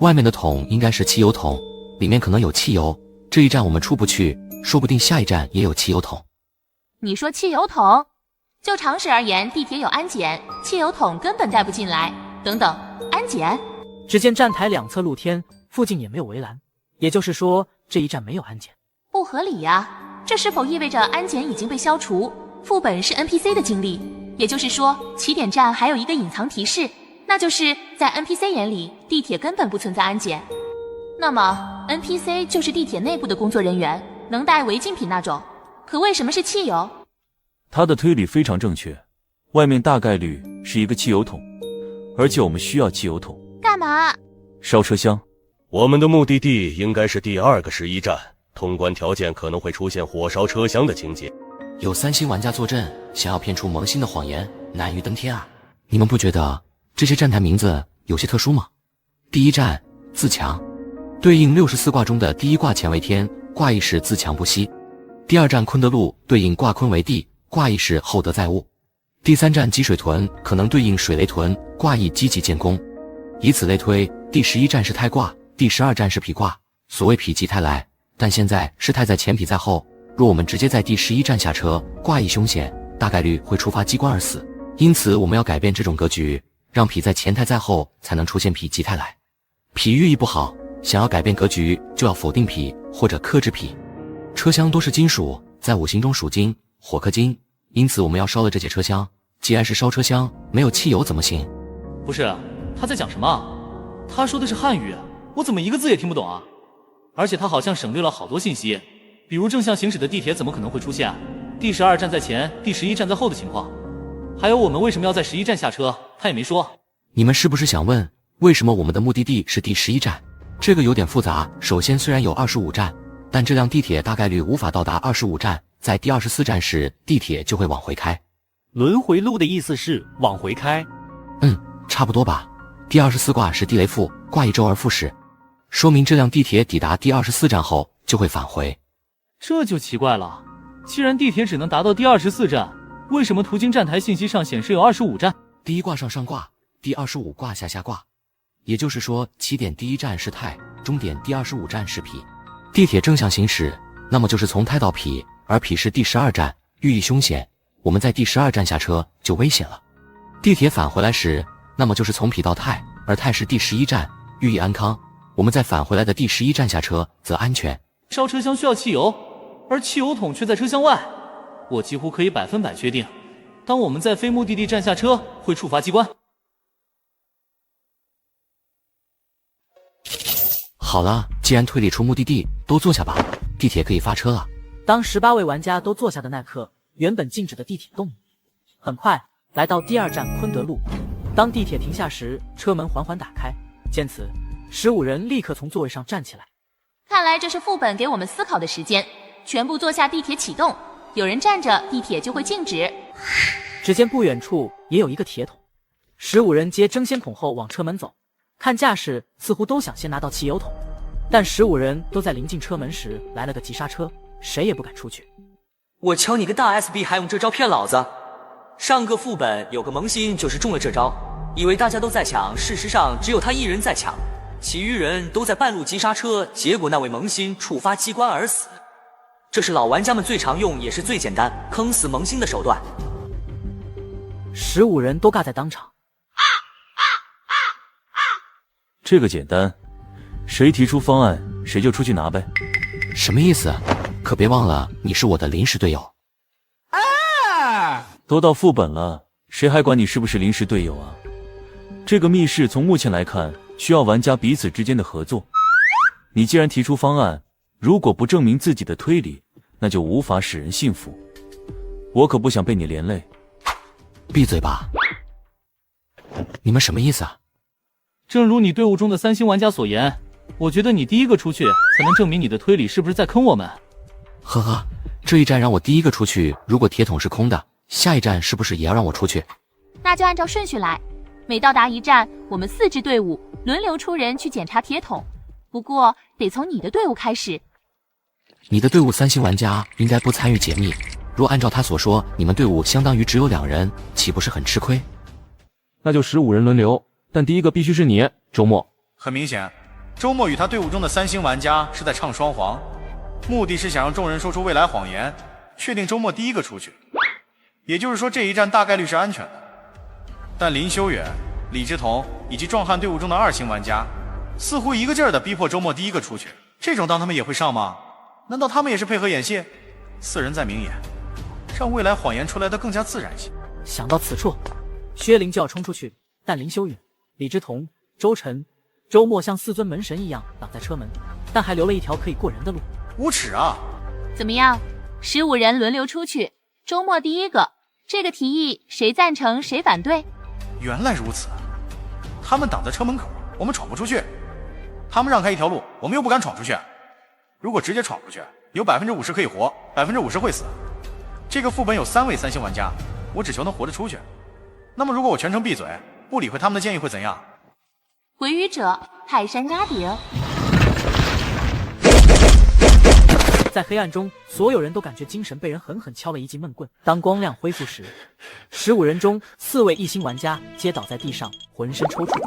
外面的桶应该是汽油桶，里面可能有汽油。这一站我们出不去，说不定下一站也有汽油桶。你说汽油桶？就常识而言，地铁有安检，汽油桶根本带不进来。等等，安检？只见站台两侧露天，附近也没有围栏，也就是说这一站没有安检。不合理呀，这是否意味着安检已经被消除？副本是 NPC 的经历，也就是说起点站还有一个隐藏提示，那就是在 NPC 眼里，地铁根本不存在安检。那么 NPC 就是地铁内部的工作人员，能带违禁品那种。可为什么是汽油？他的推理非常正确，外面大概率是一个汽油桶，而且我们需要汽油桶。干嘛？烧车厢。我们的目的地应该是第2个11站，通关条件可能会出现火烧车厢的情节。有3星玩家坐镇，想要骗出萌新的谎言，难于登天啊！你们不觉得这些站台名字有些特殊吗？第1站自强，对应64卦中的第1卦乾为天，卦意是自强不息。第2站坤德路，对应卦坤为地，卦意是厚德载物。第3站积水屯，可能对应水雷屯，卦意积极建功。以此类推，第11站是太卦，第12站是否卦。所谓否极泰来，但现在是泰在前，否在后。若我们直接在第11站下车，卦意凶险，大概率会触发机关而死。因此我们要改变这种格局，让否在前，泰在后，才能出现否极泰来。否寓意不好，想要改变格局，就要否定否或者克制否。车厢都是金属，在5行中属金，火克金，因此我们要烧了这节车厢。既然是烧车厢，没有汽油怎么行？不是，他在讲什么？他说的是汉语，我怎么一个字也听不懂啊？而且他好像省略了好多信息，比如正向行驶的地铁怎么可能会出现第12站在前，第11站在后的情况？还有我们为什么要在11站下车，他也没说。你们是不是想问，为什么我们的目的地是第11站？这个有点复杂。首先，虽然有25站，但这辆地铁大概率无法到达25站，在第24站时，地铁就会往回开。轮回路的意思是往回开？差不多吧。第24卦是地雷复，卦意周而复始，说明这辆地铁抵达第24站后就会返回。这就奇怪了，既然地铁只能达到第24站，为什么途经站台信息上显示有25站？第1卦上上卦，第25卦下下卦，也就是说起点第1站是泰，终点第25站是否。地铁正向行驶，那么就是从泰到否，而否是第12站，寓意凶险，我们在第12站下车就危险了。地铁返回来时，那么就是从否到泰，而泰是第11站，寓意安康，我们在返回来的第11站下车则安全。烧车厢需要汽油，而汽油桶却在车厢外，我几乎可以100%确定，当我们在非目的地站下车会触发机关。好了，既然推理出目的地，都坐下吧，地铁可以发车了。当18位玩家都坐下的那刻，原本静止的地铁动了，很快来到第2站坤德路。当地铁停下时，车门缓缓打开，见此，15人立刻从座位上站起来。看来这是副本给我们思考的时间，全部坐下，地铁启动。有人站着，地铁就会静止。只见不远处也有一个铁桶，15人皆争先恐后往车门走，看架势似乎都想先拿到汽油桶，但15人都在临近车门时来了个急刹车，谁也不敢出去。我瞧你个大 SB 还用这招骗老子！上个副本有个萌新就是中了这招，以为大家都在抢，事实上只有他一人在抢，其余人都在半路急刹车，结果那位萌新触发机关而死。这是老玩家们最常用也是最简单坑死萌新的手段。15人都尬在当场。这个简单，谁提出方案谁就出去拿呗。什么意思？可别忘了你是我的临时队友。都到副本了，谁还管你是不是临时队友啊？这个密室从目前来看需要玩家彼此之间的合作，你既然提出方案，如果不证明自己的推理，那就无法使人信服。我可不想被你连累。闭嘴吧！你们什么意思啊？正如你队伍中的3星玩家所言，我觉得你第一个出去才能证明你的推理是不是在坑我们。呵呵，这一站让我第一个出去，如果铁桶是空的，下一站是不是也要让我出去？那就按照顺序来，每到达一站，我们4支队伍轮流出人去检查铁桶，不过得从你的队伍开始。你的队伍3星玩家应该不参与解密，若按照他所说，你们队伍相当于只有2人，岂不是很吃亏？那就15人轮流，但第一个必须是你，周末。很明显，周末与他队伍中的3星玩家是在唱双簧，目的是想让众人说出未来谎言，确定周末第一个出去。也就是说，这一战大概率是安全的。但林修远、李之彤以及壮汉队伍中的2星玩家，似乎一个劲儿的逼迫周末第一个出去。这种当他们也会上吗？难道他们也是配合演戏？4人在明演，让未来谎言出来的更加自然些。想到此处，薛灵就要冲出去，但林修远、李之彤、周晨、周末像4尊门神一样挡在车门，但还留了一条可以过人的路。无耻啊！怎么样？15人轮流出去，周末第一个，这个提议谁赞成谁反对？原来如此，他们挡在车门口，我们闯不出去；他们让开一条路，我们又不敢闯出去。如果直接闯出去，有50%可以活，50%会死。这个副本有3位3星玩家，我只求能活着出去。那么如果我全程闭嘴，不理会他们的建议会怎样？鬼语者泰山压顶。在黑暗中，所有人都感觉精神被人狠狠敲了一记闷棍。当光亮恢复时，15人中4位1星玩家皆倒在地上，浑身抽搐，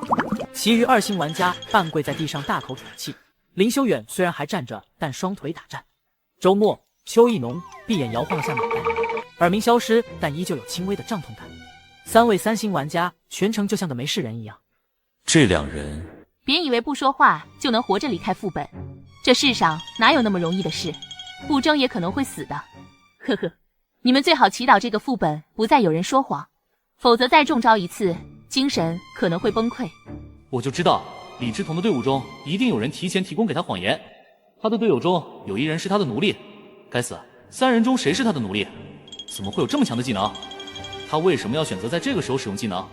其余2星玩家半跪在地上，大口喘气。林修远虽然还站着，但双腿打颤。周末、邱意农闭眼摇晃了下脑袋，耳鸣消失，但依旧有轻微的胀痛感。3位3星玩家全程就像个没事人一样。这2人，别以为不说话就能活着离开副本，这世上哪有那么容易的事？不争也可能会死的。呵呵，你们最好祈祷这个副本不再有人说谎，否则再中招一次，精神可能会崩溃。我就知道李之彤的队伍中一定有人提前提供给他谎言，他的队友中有1人是他的奴隶。该死，3人中谁是他的奴隶？怎么会有这么强的技能？他为什么要选择在这个时候使用技能？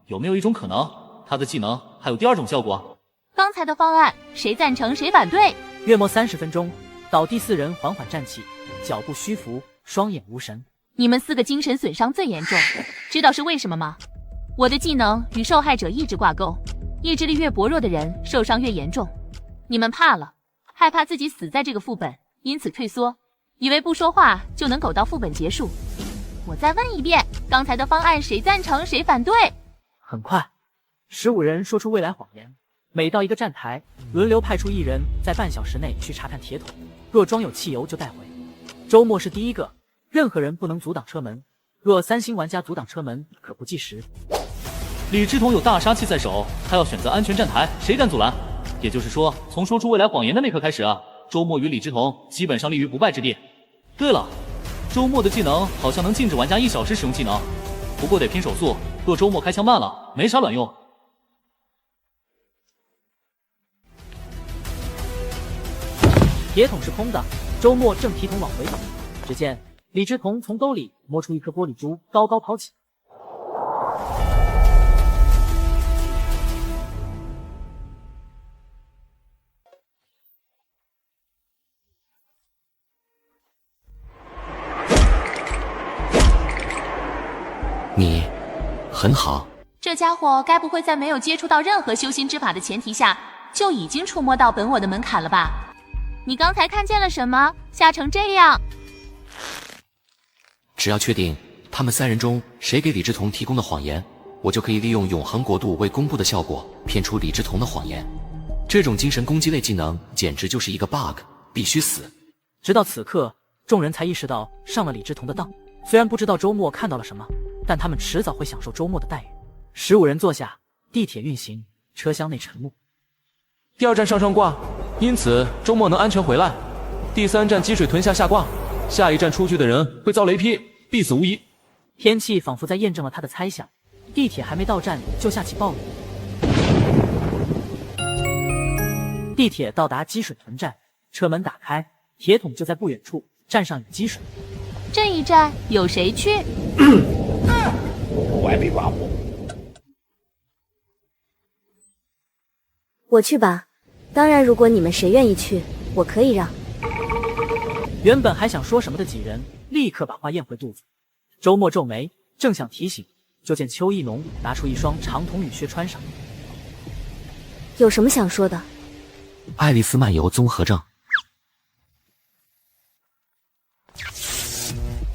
有没有一种可能，他的技能还有第2种效果？刚才的方案谁赞成谁反对？约莫30分钟，倒地4人缓缓站起，脚步虚浮，双眼无神。你们4个精神损伤最严重，知道是为什么吗？我的技能与受害者意志挂钩，意志力越薄弱的人受伤越严重。你们怕了，害怕自己死在这个副本，因此退缩，以为不说话就能苟到副本结束。我再问一遍，刚才的方案谁赞成谁反对？很快，15人说出未来谎言。每到一个站台，轮流派出1人，在半小时内去查看铁桶，若装有汽油就带回。周末是第一个，任何人不能阻挡车门，若3星玩家阻挡车门，可不计时。李之彤有大杀器在手，他要选择安全站台，谁敢阻拦？也就是说，从说出未来谎言的那刻开始啊，周末与李之彤基本上立于不败之地。对了，周末的技能好像能禁止玩家1小时使用技能，不过得拼手速，若周末开枪慢了，没啥卵用。铁桶是空的，周末正提桶往回走，只见李之彤从兜里摸出一颗玻璃珠，高高抛起。你很好。这家伙该不会在没有接触到任何修心之法的前提下，就已经触摸到本我的门槛了吧？你刚才看见了什么？吓成这样！只要确定他们3人中谁给李之彤提供的谎言，我就可以利用永恒国度未公布的效果骗出李之彤的谎言。这种精神攻击类技能简直就是一个 bug， 必须死。直到此刻，众人才意识到上了李之彤的当。虽然不知道周末看到了什么，但他们迟早会享受周末的待遇。15人坐下，地铁运行，车厢内沉默。第2站上上挂，因此周末能安全回来。第3站积水屯下下挂，下一站出去的人会遭雷劈，必死无疑。天气仿佛在验证了他的猜想，地铁还没到站就下起暴雨。地铁到达积水屯站，车门打开，铁桶就在不远处，站上有积水。这一站有谁去？我去吧。当然，如果你们谁愿意去，我可以让。原本还想说什么的几人，立刻把话咽回肚子。周末皱眉，正想提醒，就见邱意农拿出一双长筒雨靴穿上。有什么想说的？爱丽丝漫游综合症。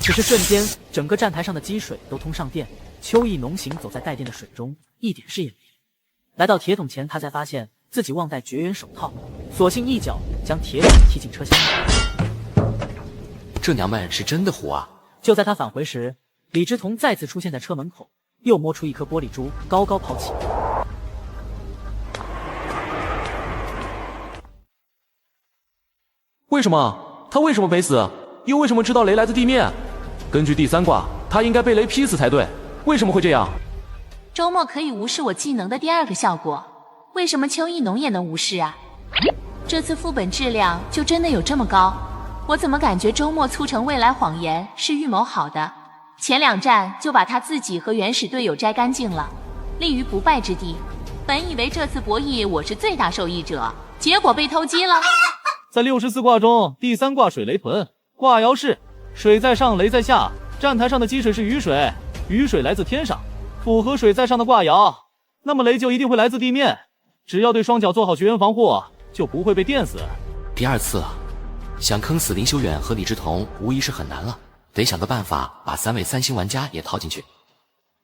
只是瞬间，整个站台上的积水都通上电。邱意农行走在带电的水中，一点视野没有。来到铁桶前，他才发现自己忘带绝缘手套，索性一脚将铁桶踢进车厢里。这娘们是真的虎啊！就在他返回时，李之彤再次出现在车门口，又摸出一颗玻璃珠，高高抛起。为什么？他为什么没死？又为什么知道雷来自地面？根据第3卦，他应该被雷劈死才对。为什么会这样？周末可以无视我技能的第2个效果，为什么邱意浓也能无视啊？这次副本质量就真的有这么高？我怎么感觉周末促成未来谎言是预谋好的？前2战就把他自己和原始队友摘干净了，立于不败之地。本以为这次博弈我是最大受益者，结果被偷鸡了。在64卦中，第3卦水雷屯，卦爻是水在上，雷在下。站台上的积水是雨水，雨水来自天上，符合水在上的卦爻，那么雷就一定会来自地面。只要对双脚做好绝缘防护，就不会被电死。第2次了，想坑死林修远和李之彤无疑是很难了，得想个办法把3位3星玩家也套进去。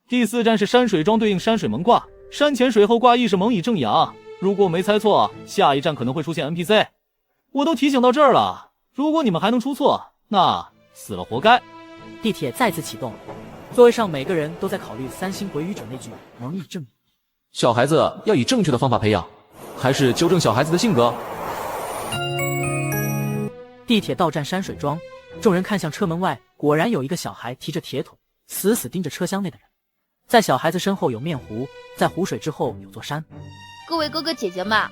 第4站是山水庄对应山水蒙卦，山前水后卦亦是蒙以正阳。如果我没猜错，下一站可能会出现 NPC。我都提醒到这儿了，如果你们还能出错，那死了活该。地铁再次启动，座位上每个人都在考虑3星鬼语者那句蒙以正阳。小孩子要以正确的方法培养，还是纠正小孩子的性格？地铁到站山水庄，众人看向车门外，果然有一个小孩提着铁桶，死死盯着车厢内的人。在小孩子身后有面湖，在湖水之后有座山。各位哥哥姐姐们，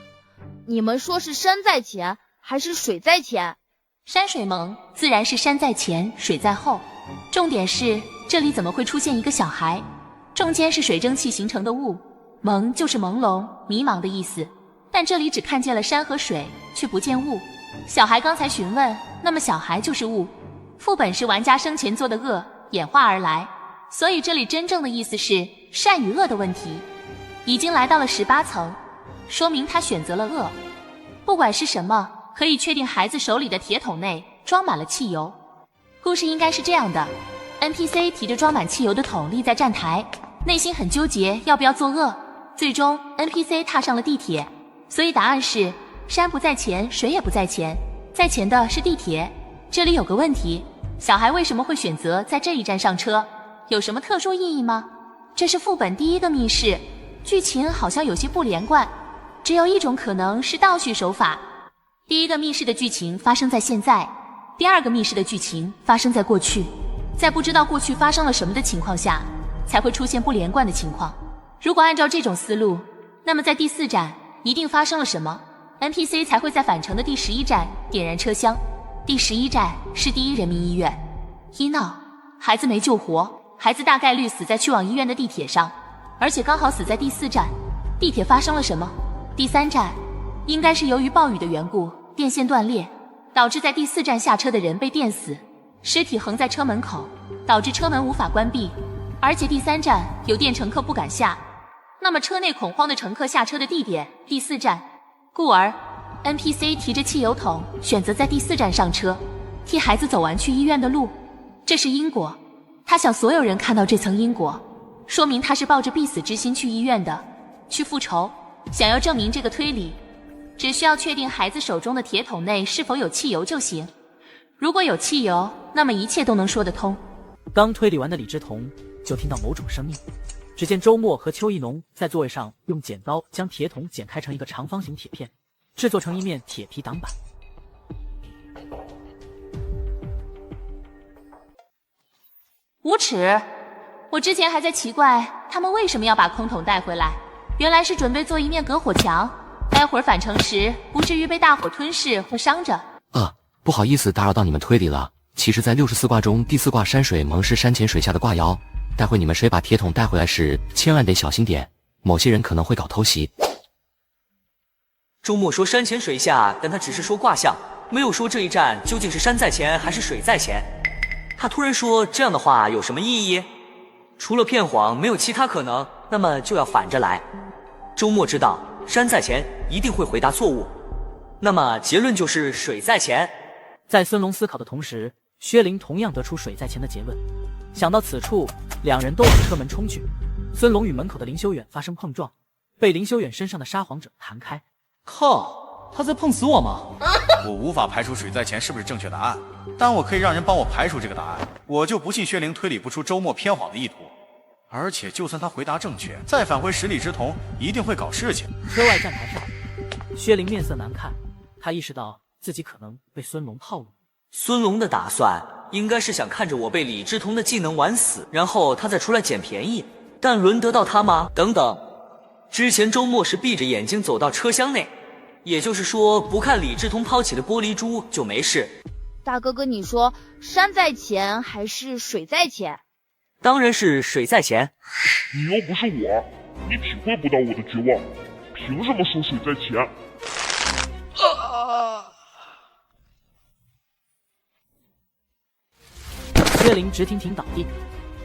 你们说是山在前还是水在前？山水蒙自然是山在前，水在后。重点是这里怎么会出现一个小孩？中间是水蒸气形成的雾，蒙就是朦胧、迷茫的意思。但这里只看见了山和水，却不见雾。小孩刚才询问，那么小孩就是雾。副本是玩家生前做的恶演化而来，所以这里真正的意思是善与恶的问题。已经来到了18层，说明他选择了恶。不管是什么，可以确定孩子手里的铁桶内装满了汽油。故事应该是这样的， NPC 提着装满汽油的桶立在站台，内心很纠结要不要作恶。最终 NPC 踏上了地铁，所以答案是山不在前，水也不在前，在前的是地铁。这里有个问题，小孩为什么会选择在这一站上车？有什么特殊意义吗？这是副本第1个密室，剧情好像有些不连贯，只有一种可能是倒叙手法。第1个密室的剧情发生在现在，第2个密室的剧情发生在过去，在不知道过去发生了什么的情况下，才会出现不连贯的情况。如果按照这种思路，那么在第4站一定发生了什么 ，NPC 才会在返程的第11站点燃车厢。第11站是第1人民医院，医闹，孩子没救活，孩子大概率死在去往医院的地铁上，而且刚好死在第4站。地铁发生了什么？第3站应该是由于暴雨的缘故，电线断裂，导致在第4站下车的人被电死，尸体横在车门口，导致车门无法关闭。而且第3站有电乘客不敢下，那么车内恐慌的乘客下车的地点第4站，故而 NPC 提着汽油桶选择在第4站上车，替孩子走完去医院的路。这是因果，他想所有人看到这层因果，说明他是抱着必死之心去医院的，去复仇。想要证明这个推理，只需要确定孩子手中的铁桶内是否有汽油就行。如果有汽油，那么一切都能说得通。刚推理完的李之彤就听到某种声音，只见周末和邱意浓在座位上用剪刀将铁桶剪开成一个长方形铁片，制作成一面铁皮挡板。无耻！我之前还在奇怪他们为什么要把空桶带回来，原来是准备做一面隔火墙，待会儿返程时不至于被大火吞噬或伤着。不好意思打扰到你们推理了。其实在64卦中，第4卦山水蒙是山前水下的卦爻，待会你们谁把铁桶带回来时，千万得小心点，某些人可能会搞偷袭。周末说山前水下，但他只是说卦象，没有说这一站究竟是山在前还是水在前。他突然说这样的话有什么意义？除了骗谎没有其他可能，那么就要反着来。周末知道山在前一定会回答错误，那么结论就是水在前。在孙龙思考的同时，薛灵同样得出水在前的结论。想到此处，两人都往车门冲去。孙龙与门口的林修远发生碰撞，被林修远身上的沙皇者弹开。靠，他在碰死我吗？我无法排除水在前是不是正确答案，但我可以让人帮我排除这个答案。我就不信薛灵推理不出周末偏谎的意图。而且就算他回答正确，再返回十里之瞳，一定会搞事情。车外站台上，薛灵面色难看，他意识到自己可能被孙龙套路。孙龙的打算应该是想看着我被李之瞳的技能玩死，然后他再出来捡便宜。但轮得到他吗？等等，之前周末是闭着眼睛走到车厢内，也就是说不看李之瞳抛起的玻璃珠就没事。大哥哥，你说山在前还是水在前？当然是水在前。你又不是我，你体会不到我的绝望，凭什么说水在前？薛灵直挺挺倒地，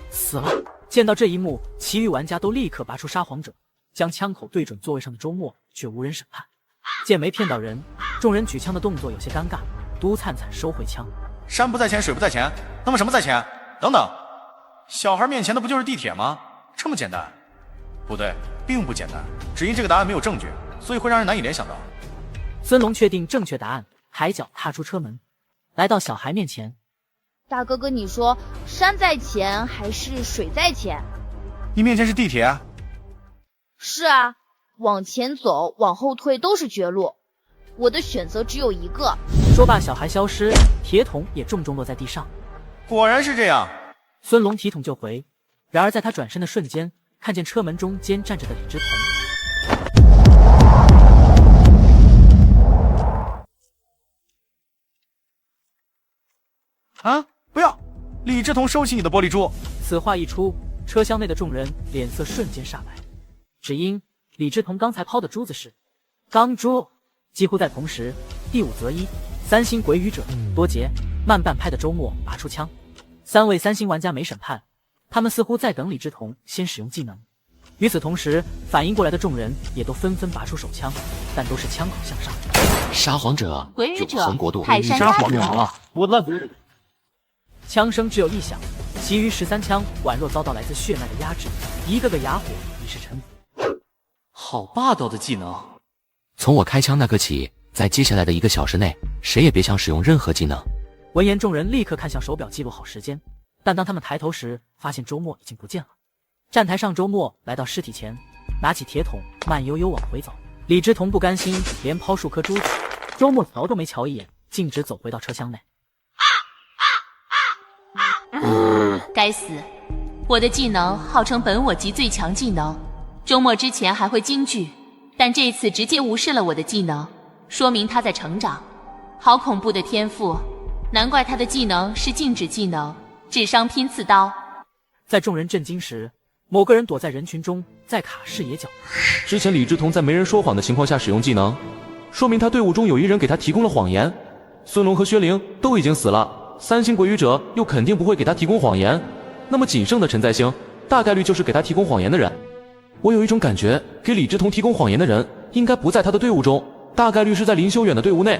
死了。见到这一幕，其余玩家都立刻拔出沙皇者，将枪口对准座位上的周末，却无人审判。见没骗到人，众人举枪的动作有些尴尬。都灿灿收回枪。山不在前，水不在前，那么什么在前？等等，小孩面前的不就是地铁吗？这么简单？不对，并不简单，只因这个答案没有证据，所以会让人难以联想到。孙龙确定正确答案，抬脚踏出车门，来到小孩面前。大哥哥，你说山在前还是水在前？你面前是地铁。是啊，往前走往后退都是绝路，我的选择只有一个。说罢，小孩消失，铁桶也重重落在地上。果然是这样。孙龙提桶就回，然而在他转身的瞬间，看见车门中间站着的李之瞳。啊！不要！李之瞳收起你的玻璃珠。此话一出，车厢内的众人脸色瞬间煞白，只因李之瞳刚才抛的珠子是钢珠。几乎在同时，第五择一，三星鬼语者多杰慢半拍的周末拔出枪。三位三星玩家没审判，他们似乎在等李之瞳先使用技能。与此同时，反应过来的众人也都纷纷拔出手枪，但都是枪口向上。沙皇者、鬼语者、永恒国度、泰山沙者啊！我烂鬼！枪声只有一响，其余13枪宛若遭到来自血脉的压制，一个个哑火，已是沉浮。好霸道的技能！从我开枪那刻起，在接下来的1个小时内，谁也别想使用任何技能。闻言，众人立刻看向手表记录好时间，但当他们抬头时，发现周末已经不见了。站台上，周末来到尸体前，拿起铁桶，慢悠悠往回走。李之瞳不甘心，连抛数颗珠子。周末瞧都没瞧一眼，径直走回到车厢内。该死！我的技能号称本我级最强技能，周末之前还会金句，但这次直接无视了我的技能，说明他在成长。好恐怖的天赋，难怪他的技能是静止技能，智商拼刺刀。在众人震惊时，某个人躲在人群中，在卡视野角。之前李之瞳在没人说谎的情况下使用技能，说明他队伍中有一人给他提供了谎言。孙龙和薛灵都已经死了，三星鬼语者又肯定不会给他提供谎言，那么仅剩的陈在星大概率就是给他提供谎言的人。我有一种感觉，给李之瞳提供谎言的人应该不在他的队伍中，大概率是在林修远的队伍内。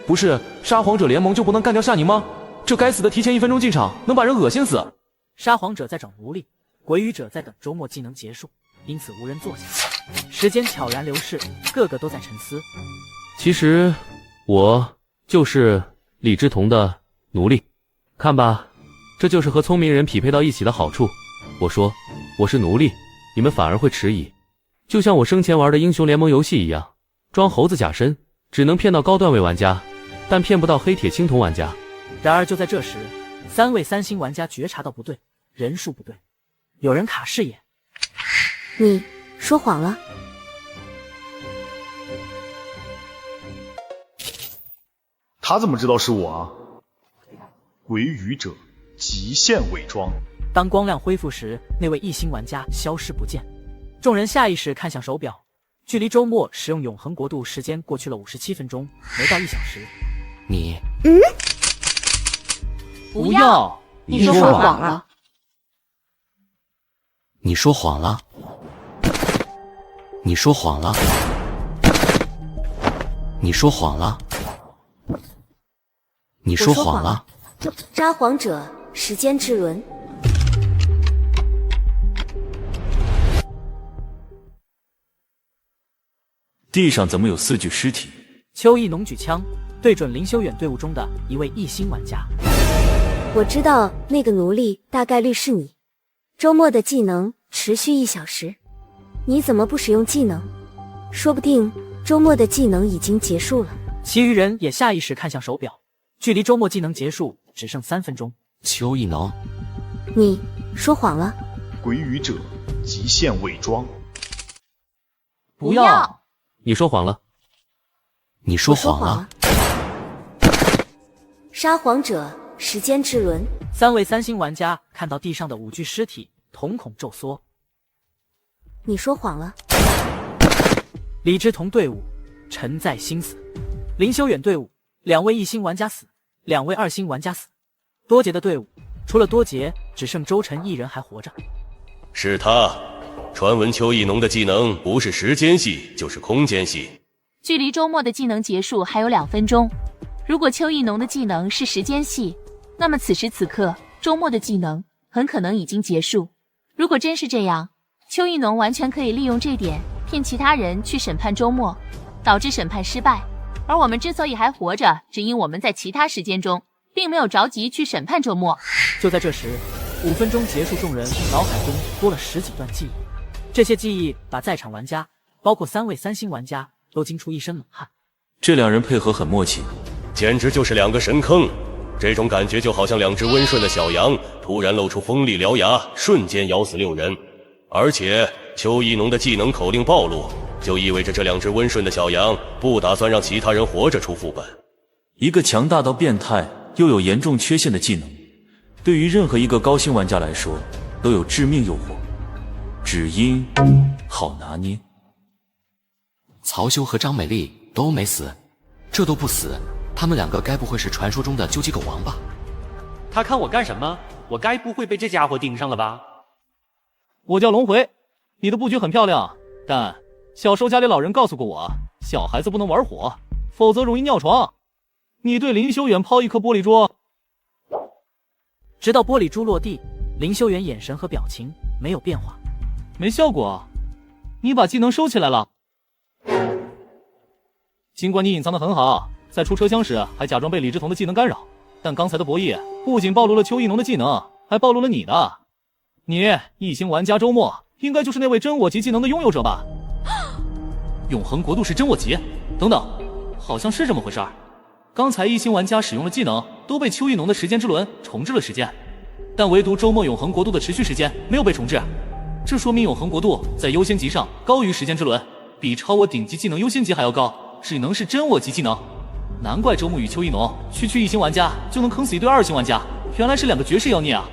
不是沙皇者联盟就不能干掉夏宁吗？这该死的提前1分钟进场，能把人恶心死。沙皇者在找奴隶，鬼语者在等周末技能结束，因此无人坐下。时间悄然流逝，个个都在沉思。其实我就是李之瞳的奴隶，看吧，这就是和聪明人匹配到一起的好处。我说我是奴隶，你们反而会迟疑，就像我生前玩的英雄联盟游戏一样，装猴子假身只能骗到高段位玩家，但骗不到黑铁青铜玩家。然而就在这时，3位3星玩家觉察到不对，人数不对，有人卡视野。你说谎了。他怎么知道是我啊？鬼语者极限伪装。当光亮恢复时，那位1星玩家消失不见。众人下意识看向手表，距离周末使用永恒国度时间过去了57分钟，没到1小时。你不要！你说谎了！你说谎了！你说谎了！你说谎了！你说谎了！沙皇者时间之轮。地上怎么有4具尸体？邱意农举枪对准林修远队伍中的一位异星玩家。我知道那个奴隶大概率是你。周末的技能持续1小时，你怎么不使用技能？说不定周末的技能已经结束了。其余人也下意识看向手表，距离周末技能结束只剩3分钟。邱意农，你说谎了。鬼语者极限伪装。不要！你说谎了。你说谎了。撒谎者时间之轮。3位3星玩家看到地上的5具尸体，瞳孔骤缩。你说谎了。李志同队伍沉在心死。林修远队伍2位1星玩家死，2位2星玩家死。多杰的队伍除了多杰，只剩周晨一人还活着。是他。传闻邱意农的技能不是时间系就是空间系。距离周末的技能结束还有2分钟。如果邱意农的技能是时间系，那么此时此刻周末的技能很可能已经结束。如果真是这样，邱意农完全可以利用这点骗其他人去审判周末，导致审判失败。而我们之所以还活着，只因我们在其他时间中并没有着急去审判周末。就在这时，5分钟结束，众人脑海中多了10几段记忆。这些记忆把在场玩家，包括3位3星玩家，都惊出一身冷汗。这2人配合很默契，简直就是2个神坑。这种感觉就好像2只温顺的小羊突然露出锋利獠牙，瞬间咬死6人。而且邱意农的技能口令暴露，就意味着这2只温顺的小羊不打算让其他人活着出副本。一个强大到变态又有严重缺陷的技能，对于任何一个高星玩家来说都有致命诱惑，只因好拿捏。曹修和张美丽都没死，这都不死，他们2个该不会是传说中的究极狗王吧？他看我干什么？我该不会被这家伙盯上了吧？我叫龙回，你的布局很漂亮，但小时候家里老人告诉过我，小孩子不能玩火，否则容易尿床。你对林修远抛一颗玻璃珠。直到玻璃珠落地，林修远眼神和表情没有变化。没效果，你把技能收起来了。尽管你隐藏得很好，在出车厢时还假装被李志同的技能干扰，但刚才的博弈不仅暴露了邱意农的技能，还暴露了你的。你1星玩家周末应该就是那位真我级技能的拥有者吧？永恒国度是真我级？等等，好像是这么回事儿。刚才1星玩家使用了技能，都被邱意农的时间之轮重置了时间，但唯独周末永恒国度的持续时间没有被重置。这说明永恒国度在优先级上高于时间之轮，比超我顶级技能优先级还要高，只能是真我级技能。难怪周末与邱意农区1星玩家就能坑死一对2星玩家，原来是2个绝世妖孽啊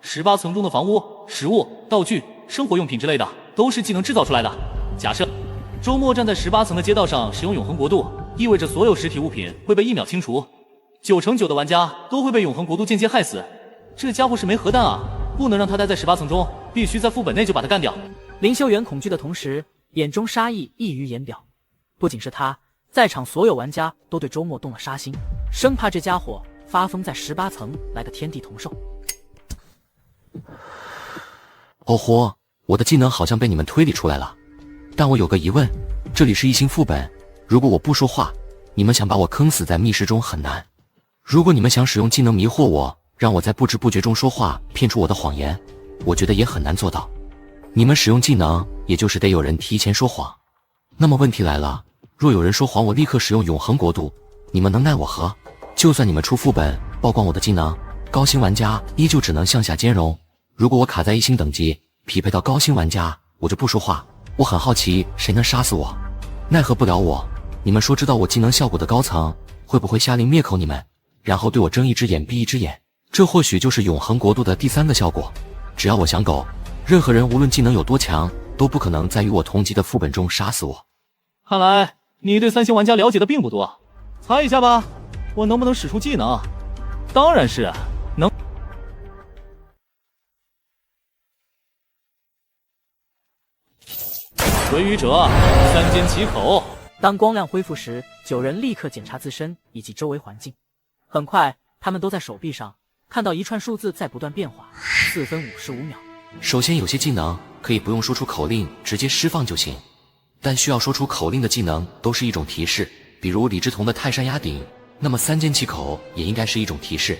！18层中的房屋、食物、道具、生活用品之类的都是技能制造出来的。假设周末站在18层的街道上使用永恒国度，意味着所有实体物品会被1秒清除，9成9的玩家都会被永恒国度间接害死。这家伙是没核弹啊，不能让他待在18层中，必须在副本内就把他干掉。林修远恐惧的同时，眼中杀意溢于言表。不仅是他，在场所有玩家都对周末动了杀心，生怕这家伙发疯在18层来个天地同寿。哦豁，我的技能好像被你们推理出来了，但我有个疑问，这里是1星副本，如果我不说话，你们想把我坑死在密室中很难。如果你们想使用技能迷惑我，让我在不知不觉中说话，骗出我的谎言，我觉得也很难做到。你们使用技能，也就是得有人提前说谎。那么问题来了，若有人说谎，我立刻使用永恒国度，你们能奈我何？就算你们出副本曝光我的技能，高星玩家依旧只能向下兼容。如果我卡在1星等级，匹配到高星玩家，我就不说话。我很好奇谁能杀死我，奈何不了我。你们说知道我技能效果的高层，会不会下令灭口你们，然后对我睁一只眼闭一只眼？这或许就是永恒国度的第3个效果。只要我想苟，任何人无论技能有多强，都不可能在与我同级的副本中杀死我。看来你对3星玩家了解的并不多，猜一下吧，我能不能使出技能？当然是能。鬼语者3缄其口。当光亮恢复时，9人立刻检查自身以及周围环境。很快，他们都在手臂上看到一串数字在不断变化，4分55秒。首先，有些技能可以不用说出口令，直接释放就行。但需要说出口令的技能都是一种提示，比如李志同的泰山压顶，那么三缄其口也应该是一种提示。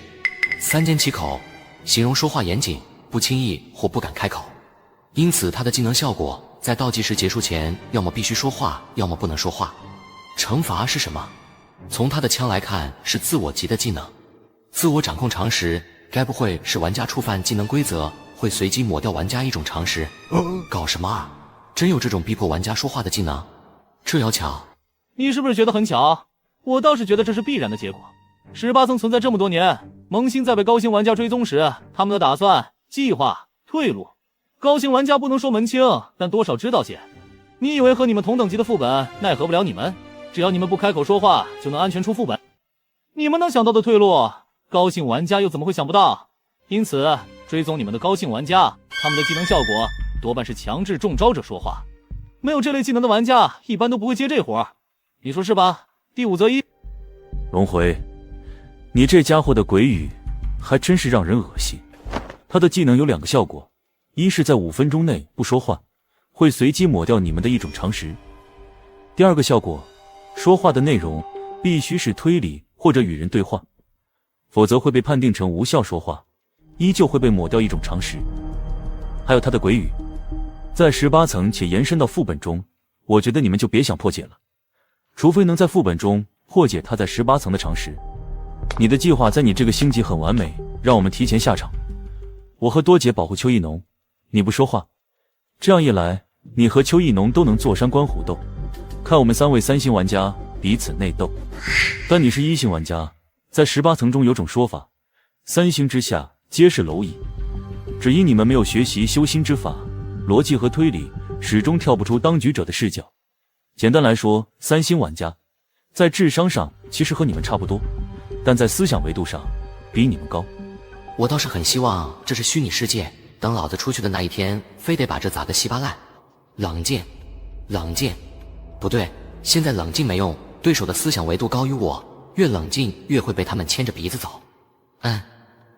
三缄其口形容说话严谨，不轻易或不敢开口，因此他的技能效果在倒计时结束前要么必须说话，要么不能说话。惩罚是什么？从他的枪来看是自我级的技能，自我掌控常识，该不会是玩家触犯技能规则会随机抹掉玩家一种常识？搞什么啊？真有这种逼迫玩家说话的技能？这要巧？你是不是觉得很巧？我倒是觉得这是必然的结果。18层存在这么多年，萌新在被高星玩家追踪时，他们的打算、计划、退路，高星玩家不能说门清，但多少知道些。你以为和你们同等级的副本奈何不了你们？只要你们不开口说话，就能安全出副本。你们能想到的退路，高兴玩家又怎么会想不到？因此，追踪你们的高兴玩家，他们的技能效果多半是强制中招者说话。没有这类技能的玩家，一般都不会接这活，你说是吧？第5则1。龙回，你这家伙的鬼语还真是让人恶心。他的技能有2个效果，一是在5分钟内不说话，会随机抹掉你们的一种常识。第2个效果，说话的内容必须是推理或者与人对话，否则会被判定成无效说话，依旧会被抹掉一种常识。还有他的鬼语，在18层且延伸到副本中，我觉得你们就别想破解了，除非能在副本中破解他在18层的常识。你的计划在你这个星级很完美，让我们提前下场。我和多姐保护邱意农，你不说话，这样一来，你和邱意农都能坐山观虎斗，看我们3位3星玩家彼此内斗。但你是1星玩家，在18层中有种说法，3星之下皆是蝼蚁，只因你们没有学习修心之法，逻辑和推理始终跳不出当局者的视角。简单来说，3星玩家在智商上其实和你们差不多，但在思想维度上比你们高。我倒是很希望这是虚拟世界，等老子出去的那一天，非得把这砸个稀巴烂。冷静，冷静，不对，现在冷静没用，对手的思想维度高于我，越冷静越会被他们牵着鼻子走。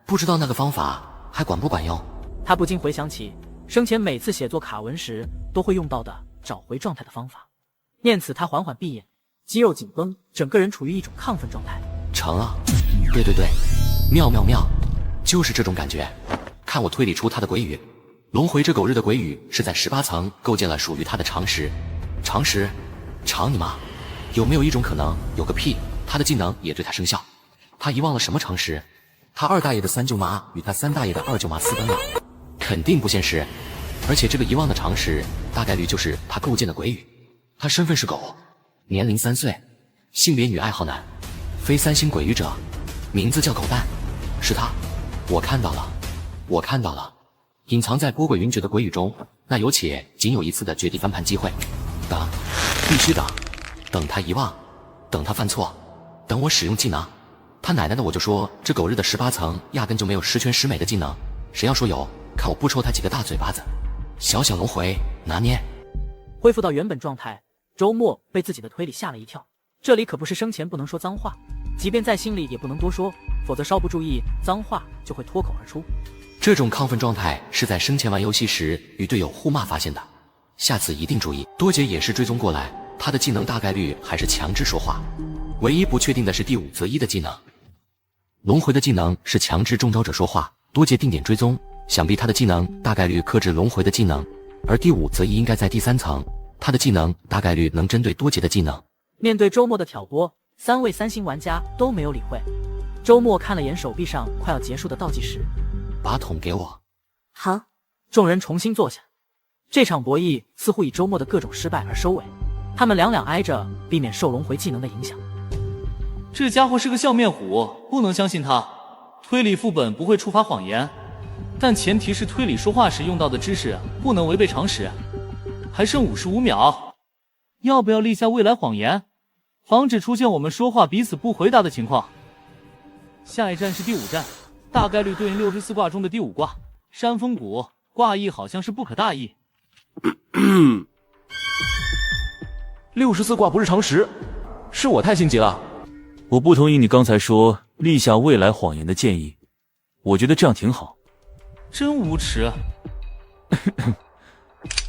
不知道那个方法还管不管用？他不禁回想起生前每次写作卡文时都会用到的找回状态的方法，念此他缓缓闭眼，肌肉紧绷，整个人处于一种亢奋状态。成啊，对对对，妙妙妙，就是这种感觉。看我推理出他的鬼语，龙回这狗日的鬼语是在18层构建了属于他的常识。常识？常你妈！有没有一种可能，有个屁，他的技能也对他生效？他遗忘了什么常识？他二大爷的3舅妈与他3大爷的2舅妈私奔了，肯定不现实。而且这个遗忘的常识，大概率就是他构建的鬼语。他身份是狗，年龄3岁，性别女，爱好男，非3星鬼语者，名字叫狗蛋，是他。我看到了，我看到了，隐藏在波鬼云谲的鬼语中，那有且仅有一次的绝地翻盘机会。等，必须等，等他遗忘，等他犯错，等我使用技能。他奶奶的，我就说这狗日的18层压根就没有十全十美的技能，谁要说有，看我不抽他几个大嘴巴子。小小龙回拿捏。恢复到原本状态，周末被自己的推理吓了一跳。这里可不是生前不能说脏话，即便在心里也不能多说，否则稍不注意，脏话就会脱口而出。这种亢奋状态是在生前玩游戏时与队友互骂发现的，下次一定注意。多姐也是追踪过来，她的技能大概率还是强制说话，唯一不确定的是第5则1的技能。龙回的技能是强制中招者说话，多杰定点追踪，想必他的技能大概率克制龙回的技能，而第5则1应该在第3层，他的技能大概率能针对多杰的技能。面对周末的挑拨，3位3星玩家都没有理会。周末看了眼手臂上快要结束的倒计时，把桶给我。好。众人重新坐下。这场博弈似乎以周末的各种失败而收尾，他们两挨着，避免受龙回技能的影响。这家伙是个笑面虎，不能相信他。推理副本不会触发谎言，但前提是推理说话时用到的知识不能违背常识。还剩55秒，要不要立下未来谎言，防止出现我们说话彼此不回答的情况？下一站是第5站，大概率对应64卦中的第5卦山峰谷，卦意好像是不可大意。64卦不是常识，是我太心急了。我不同意你刚才说立下未来谎言的建议，我觉得这样挺好。真无耻。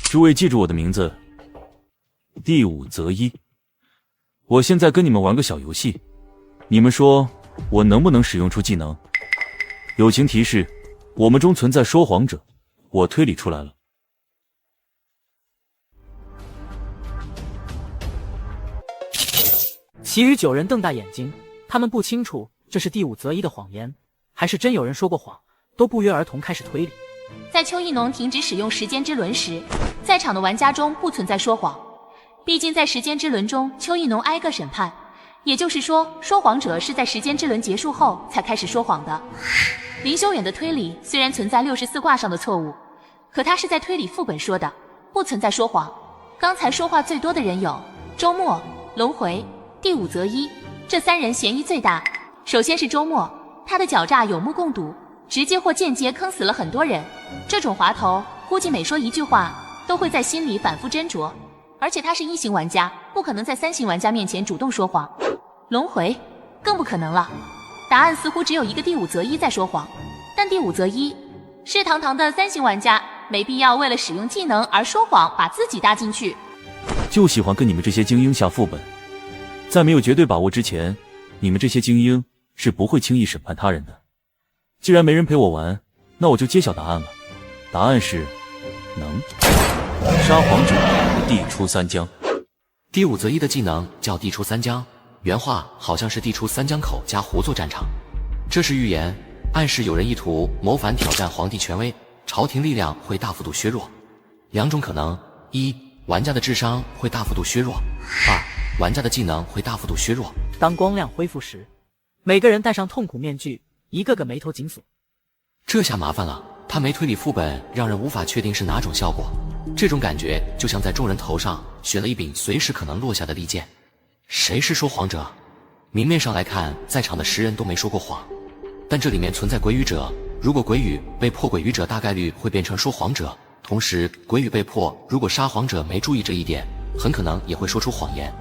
诸位记住我的名字，第五择一。我现在跟你们玩个小游戏，你们说我能不能使用出技能？友情提示：我们中存在说谎者，我推理出来了。其余9人瞪大眼睛，他们不清楚这是第五择一的谎言，还是真有人说过谎，都不约而同开始推理。在邱一农停止使用时间之轮时，在场的玩家中不存在说谎，毕竟在时间之轮中，邱一农挨个审判，也就是说，说谎者是在时间之轮结束后才开始说谎的。林修远的推理虽然存在64卦上的错误，可他是在推理副本说的，不存在说谎。刚才说话最多的人有周末、轮回、第五择一，这3人嫌疑最大。首先是周末，他的狡诈有目共睹，直接或间接坑死了很多人。这种滑头，估计每说一句话，都会在心里反复斟酌。而且他是1星玩家，不可能在3星玩家面前主动说谎。轮回更不可能了，答案似乎只有一个第五择一在说谎，但第五择一是堂堂的3星玩家，没必要为了使用技能而说谎，把自己搭进去。就喜欢跟你们这些精英下副本，在没有绝对把握之前，你们这些精英是不会轻易审判他人的。既然没人陪我玩，那我就揭晓答案了。答案是能。沙皇者地出三江。第五择一的技能叫地出三江，原话好像是地出三江口加胡作战场，这是预言，暗示有人意图谋反挑战皇帝权威，朝廷力量会大幅度削弱。2种可能：一，玩家的智商会大幅度削弱；二，玩家的技能会大幅度削弱。当光亮恢复时，每个人戴上痛苦面具，一个个眉头紧锁。这下麻烦了，他没推理副本，让人无法确定是哪种效果。这种感觉就像在众人头上悬了一柄随时可能落下的利剑。谁是说谎者？明面上来看，在场的10人都没说过谎，但这里面存在鬼语者。如果鬼语被破，鬼语者大概率会变成说谎者。同时，鬼语被破，如果撒谎者没注意这一点，很可能也会说出谎言。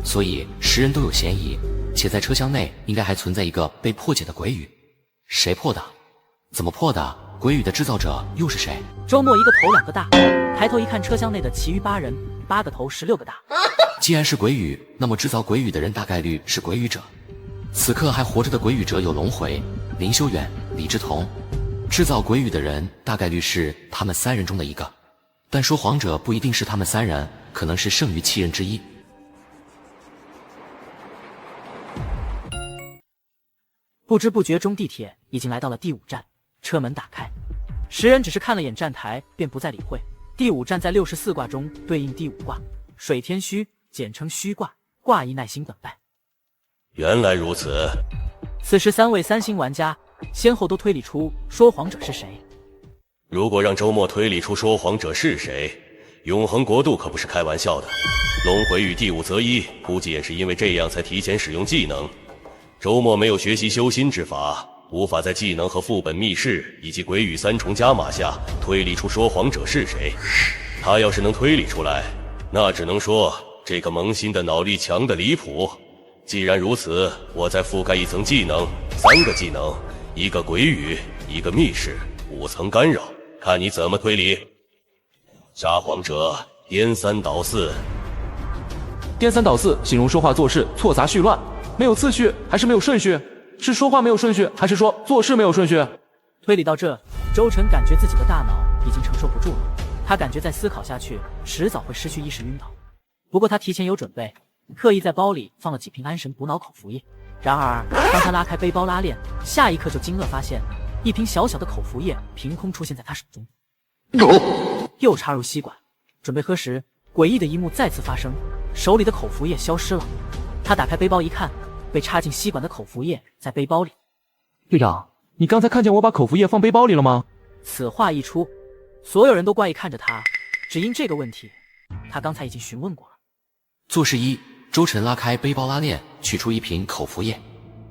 所以10人都有嫌疑，且在车厢内应该还存在一个被破解的鬼语。谁破的？怎么破的？鬼语的制造者又是谁？周末一个头2个大，抬头一看，车厢内的其余8人，8个头16个大。既然是鬼语，那么制造鬼语的人大概率是鬼语者。此刻还活着的鬼语者有龙回、林修远、李志同，制造鬼语的人大概率是他们3人中的一个，但说谎者不一定是他们3人，可能是剩余7人之一。不知不觉中，地铁已经来到了第5站，车门打开，10人只是看了眼站台，便不再理会。第5站在64卦中对应第5卦，水天虚，简称虚卦，卦意耐心等待。原来如此。此时3位3星玩家先后都推理出说谎者是谁。如果让周末推理出说谎者是谁，永恒国度可不是开玩笑的。龙回与第五择一，估计也是因为这样才提前使用技能。周末没有学习修心之法，无法在技能和副本密室以及鬼语3重加码下推理出说谎者是谁。他要是能推理出来，那只能说这个萌新的脑力强的离谱。既然如此，我再覆盖一层技能，3个技能，一个鬼语，一个密室，5层干扰，看你怎么推理。撒谎者颠3倒4。颠3倒4形容说话做事错杂序乱，没有次序还是没有顺序？是说话没有顺序，还是说做事没有顺序？推理到这，周晨感觉自己的大脑已经承受不住了，他感觉再思考下去，迟早会失去意识晕倒。不过他提前有准备，刻意在包里放了几瓶安神补脑口服液。然而当他拉开背包拉链，下一刻就惊愕发现一瓶小小的口服液凭空出现在他手中，又插入吸管准备喝时，诡异的一幕再次发生，手里的口服液消失了。他打开背包一看，被插进吸管的口服液在背包里。队长，你刚才看见我把口服液放背包里了吗？此话一出，所有人都怪异看着他，只因这个问题他刚才已经询问过了。做事1，周晨拉开背包拉链，取出一瓶口服液。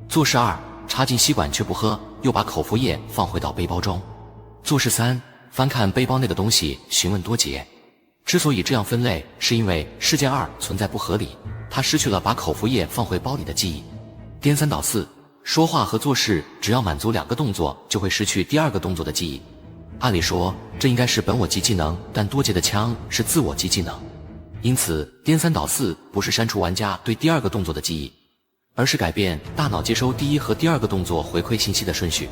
做事2，插进吸管却不喝，又把口服液放回到背包中。做事3，翻看背包内的东西，询问多节。之所以这样分类，是因为事件2存在不合理，他失去了把口服液放回包里的记忆。颠3倒4，说话和做事只要满足2个动作，就会失去第2个动作的记忆。按理说这应该是本我级技能，但多节的枪是自我级技能。因此，颠三倒四不是删除玩家对第二个动作的记忆，而是改变大脑接收第一和第二个动作回馈信息的顺序。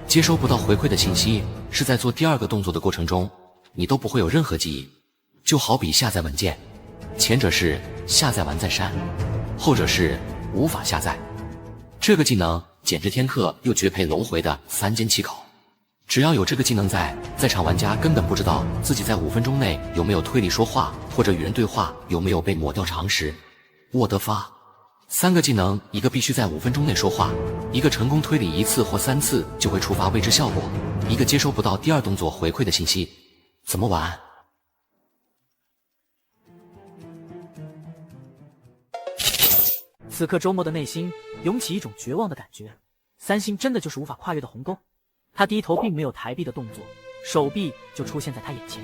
接收不到回馈的信息，是在做第二个动作的过程中，你都不会有任何记忆。就好比下载文件，前者是下载完再删，后者是无法下载。这个技能简直天课又绝配龙回的三缄其口。只要有这个技能在场玩家根本不知道自己在5分钟内有没有推理说话，或者与人对话有没有被抹掉常识。我的发，3个技能，一个必须在5分钟内说话，一个成功推理1次或3次就会触发未知效果，一个接收不到第二动作回馈的信息。怎么玩？此刻周末的内心涌起一种绝望的感觉，三星真的就是无法跨越的鸿沟。他低头并没有抬臂的动作，手臂就出现在他眼前。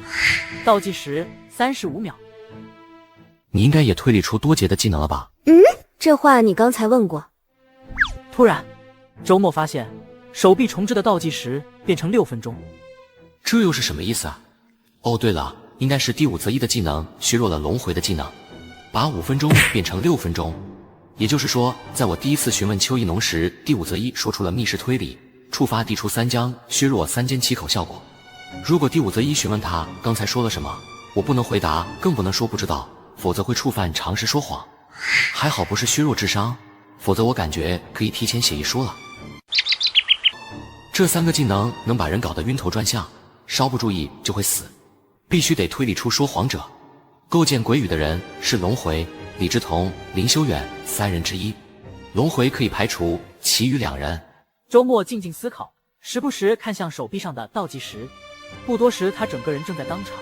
倒计时35秒。你应该也推理出多节的技能了吧？这话你刚才问过。突然，周末发现手臂重置的倒计时变成6分钟。这又是什么意思啊？哦，对了，应该是第5则1的技能削弱了龙回的技能，把5分钟变成6分钟。也就是说，在我第一次询问邱一农时，第5则1说出了密室推理，触发地出三江，削弱三缄其口效果。如果第5则1询问他刚才说了什么，我不能回答，更不能说不知道，否则会触犯常识说谎。还好不是削弱智商，否则我感觉可以提前写一说了。这3个技能能把人搞得晕头转向，稍不注意就会死。必须得推理出说谎者。构建鬼语的人是龙回、李志同、林修远3人之一，龙回可以排除，其余2人。周末静静思考，时不时看向手臂上的倒计时。不多时，他整个人正在当场，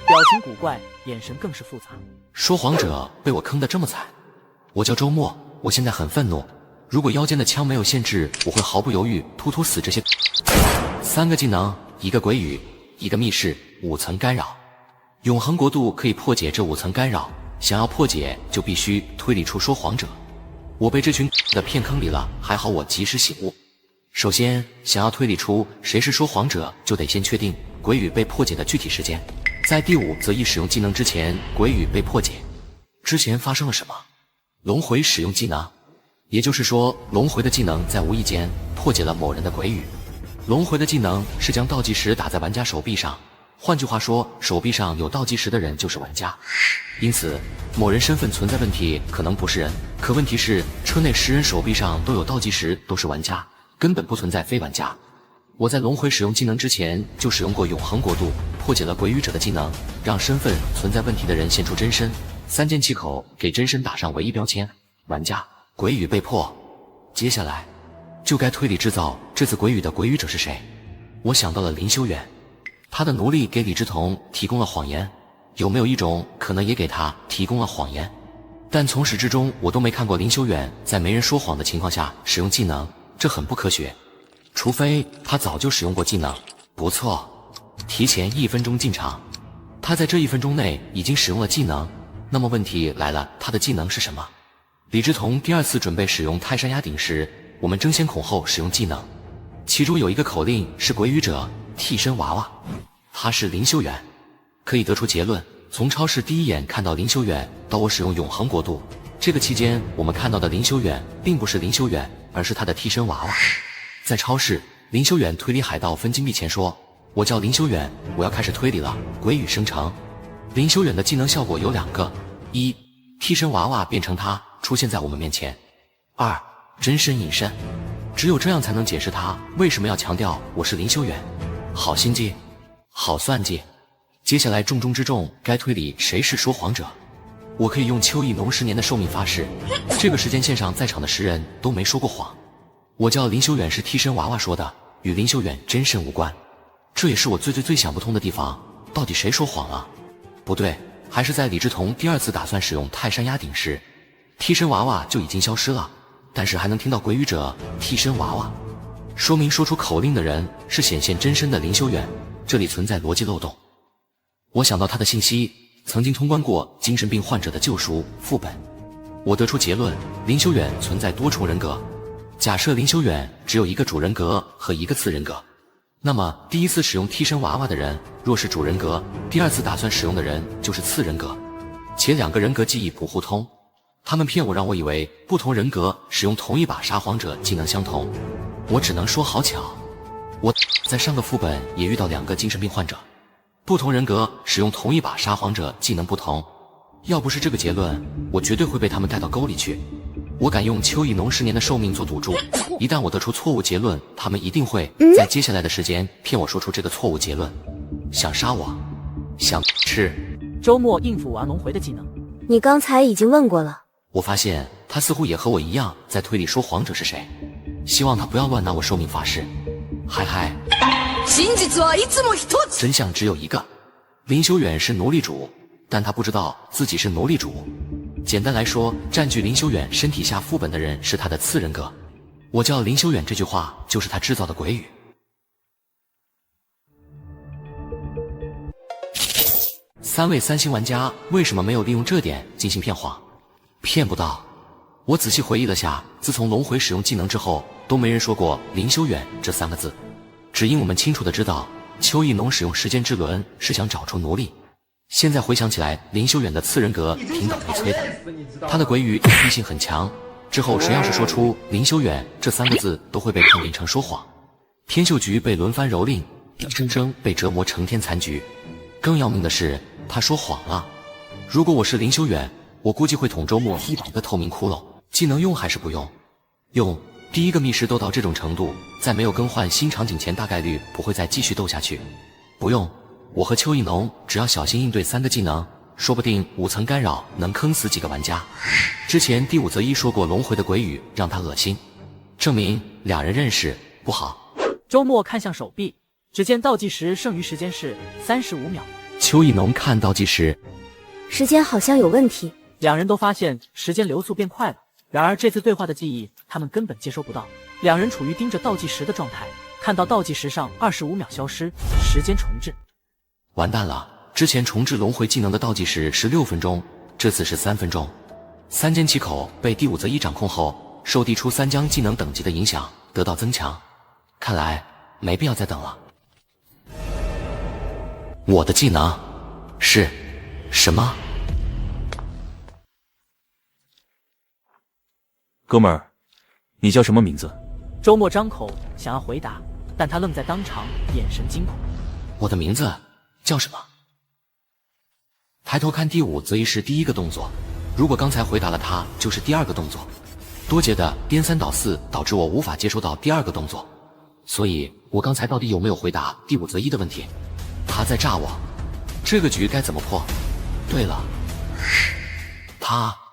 表情古怪，眼神更是复杂。说谎者被我坑得这么惨。我叫周末，我现在很愤怒。如果腰间的枪没有限制，我会毫不犹豫突突死这些。3个技能，一个鬼语，一个密室，5层干扰。永恒国度可以破解这5层干扰，想要破解就必须推理出说谎者。我被这群的骗坑里了，还好我及时醒悟。首先，想要推理出谁是说谎者，就得先确定鬼语被破解的具体时间。在第5则1使用技能之前，鬼语被破解之前发生了什么？龙回使用技能，也就是说，龙回的技能在无意间破解了某人的鬼语。龙回的技能是将倒计时打在玩家手臂上，换句话说，手臂上有倒计时的人就是玩家。因此，某人身份存在问题，可能不是人。可问题是，车内10人手臂上都有倒计时，都是玩家，根本不存在非玩家。我在龙回使用技能之前就使用过永恒国度，破解了鬼语者的技能，让身份存在问题的人现出真身，三缄其口，给真身打上唯一标签，玩家。鬼语被破，接下来就该推理制造这次鬼语的鬼语者是谁。我想到了林修远，他的奴隶给李志同提供了谎言，有没有一种可能也给他提供了谎言？但从始至终我都没看过林修远在没人说谎的情况下使用技能，这很不科学。除非他早就使用过技能。不错，提前1分钟进场，他在这1分钟内已经使用了技能。那么问题来了，他的技能是什么？李志同第2次准备使用泰山压顶时，我们争先恐后使用技能，其中有一个口令是鬼语者替身娃娃，他是林修远。可以得出结论，从超市第一眼看到林修远到我使用永恒国度，这个期间我们看到的林修远并不是林修远，而是他的替身娃娃。在超市，林修远推理海盗分金币前说，我叫林修远，我要开始推理了，鬼语生成。林修远的技能效果有2个，一，替身娃娃变成他出现在我们面前；2，真身隐身。只有这样才能解释他为什么要强调我是林修远。好心计，好算计。接下来重中之重，该推理谁是说谎者。我可以用邱义农10年的寿命发誓，这个时间线上在场的10人都没说过谎。我叫林修远是替身娃娃说的，与林修远真身无关。这也是我最想不通的地方，到底谁说谎了？不对，还是在李志同第2次打算使用泰山压顶时，替身娃娃就已经消失了，但是还能听到鬼语者替身娃娃，说明说出口令的人是显现真身的林修远，这里存在逻辑漏洞。我想到他的信息曾经通关过精神病患者的救赎副本，我得出结论，林修远存在多重人格。假设林修远只有一个主人格和一个次人格，那么第1次使用替身娃娃的人若是主人格，第2次打算使用的人就是次人格。且两个人格记忆不互通。他们骗我，让我以为不同人格使用同一把沙皇者技能相同。我只能说好巧。我在上个副本也遇到2个精神病患者，不同人格使用同一把沙皇者技能不同。要不是这个结论，我绝对会被他们带到沟里去。我敢用邱意浓10年的寿命做赌注，一旦我得出错误结论，他们一定会在接下来的时间骗我说出这个错误结论。想杀我，想吃。周末应付完龙回的技能，你刚才已经问过了。我发现他似乎也和我一样在推理说谎者是谁，希望他不要乱拿我寿命发誓。嗨嗨，真相只有一个，林修远是奴隶主，但他不知道自己是奴隶主。简单来说，占据林修远身体下副本的人是他的次人格。我叫林修远这句话就是他制造的鬼语。3位3星玩家为什么没有利用这点进行骗谎？骗不到。我仔细回忆了下，自从龙回使用技能之后，都没人说过林修远这3个字。只因我们清楚的知道，邱意浓使用时间之轮是想找出奴隶。现在回想起来，林修远的次人格挺倒霉催的，他的鬼语隐蔽性很强。之后谁要是说出林修远这3个字，都会被判定成说谎。天秀局被轮番蹂躏，硬生生被折磨成天残局。更要命的是，他说谎了。如果我是林修远，我估计会捅周末100个透明窟窿。技能用还是不用？用。第一个密室斗到这种程度，在没有更换新场景前，大概率不会再继续斗下去。不用。我和邱意浓只要小心应对3个技能，说不定5层干扰能坑死几个玩家。之前第5则一说过龙回的鬼语让他恶心，证明2人认识不好。周末看向手臂，只见倒计时剩余时间是35秒。邱意浓看倒计时，时间好像有问题。2人都发现时间流速变快了，然而这次对话的记忆他们根本接收不到。2人处于盯着倒计时的状态，看到倒计时上25秒消失，时间重置。完蛋了，之前重置龙回技能的倒计时是6分钟，这次是3分钟。3间气口被第5则一掌控后，受地出3将技能等级的影响得到增强，看来没必要再等了。我的技能是什么？哥们儿，你叫什么名字？周末张口想要回答，但他愣在当场，眼神惊恐。我的名字叫什么？抬头看第5则一是第1个动作，如果刚才回答了他，就是第2个动作。多节的颠3倒4导致我无法接收到第2个动作，所以我刚才到底有没有回答第5则一的问题？他在炸我，这个局该怎么破？对了，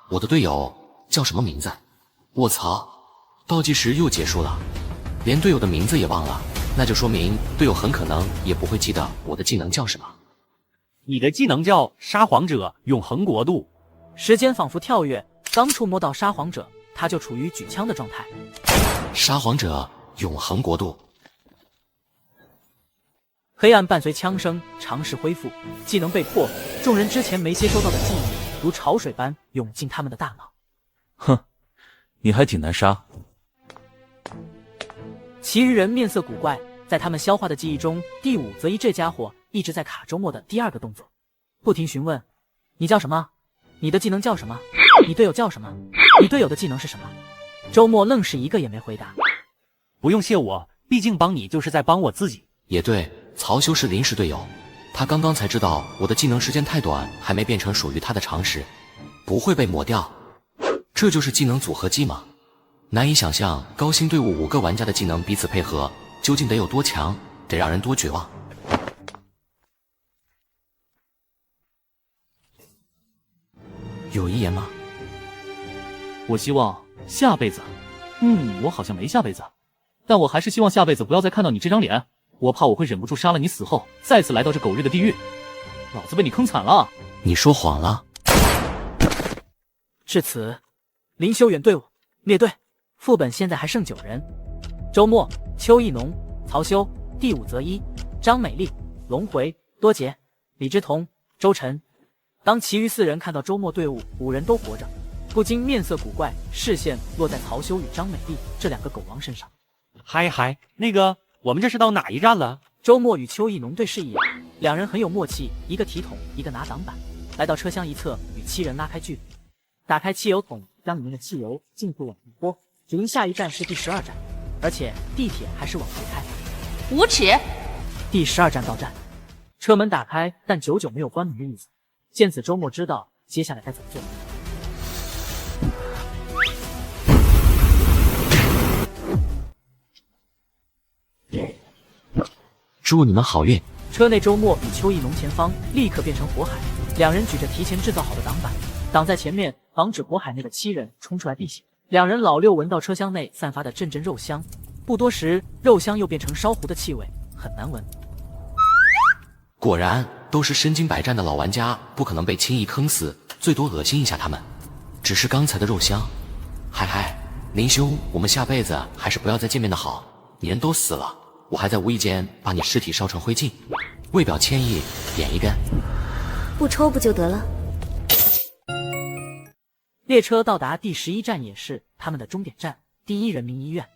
我的队友叫什么名字？卧槽，倒计时又结束了，连队友的名字也忘了，那就说明队友很可能也不会记得我的技能叫什么。你的技能叫沙皇者永恒国度。时间仿佛跳跃，刚触摸到沙皇者，他就处于举枪的状态。沙皇者永恒国度。黑暗伴随枪声尝试恢复，技能被破，众人之前没接收到的记忆如潮水般涌进他们的大脑。哼，你还挺难杀。其余人面色古怪，在他们消化的记忆中，第5则一这家伙一直在卡周末的第2个动作，不停询问：你叫什么？你的技能叫什么？你队友叫什么？你队友的技能是什么？周末愣是一个也没回答。不用谢我，毕竟帮你就是在帮我自己。也对，曹修是临时队友，他刚刚才知道我的技能时间太短，还没变成属于他的常识，不会被抹掉。这就是技能组合技吗？难以想象高星队伍5个玩家的技能彼此配合究竟得有多强，得让人多绝望。有遗言吗？我希望下辈子，我好像没下辈子，但我还是希望下辈子不要再看到你这张脸，我怕我会忍不住杀了你，死后再次来到这狗日的地狱，老子被你坑惨了。你说谎了。至此，林修远队伍列队，副本现在还剩9人：周末、邱意浓、曹修、第5则一、张美丽、龙回、多杰、李之彤、周晨。当其余4人看到周末队伍5人都活着，不禁面色古怪，视线落在曹修与张美丽这2个狗王身上。嗨，那个，我们这是到哪一站了？周末与邱意浓对视一眼，2人很有默契，一个提桶，一个拿挡板，来到车厢一侧与7人拉开距离，打开汽油桶，将里面的汽油尽速往上泼。只因下一站是第12站，而且地铁还是往回开。无耻！第12站到站，车门打开，但久久没有关门的意思。见此，周末知道接下来该怎么做。祝你们好运！车内，周末与邱意农前方立刻变成火海，两人举着提前制造好的挡板挡在前面，防止火海内的7人冲出来避险。两人老六闻到车厢内散发的阵阵肉香，不多时，肉香又变成烧糊的气味，很难闻。果然都是身经百战的老玩家，不可能被轻易坑死，最多恶心一下他们。只是刚才的肉香，嗨，林兄，我们下辈子还是不要再见面的好。你人都死了，我还在无意间把你尸体烧成灰烬，为表歉意，点一根。不抽不就得了？列车到达第11站，也是他们的终点站——第1人民医院。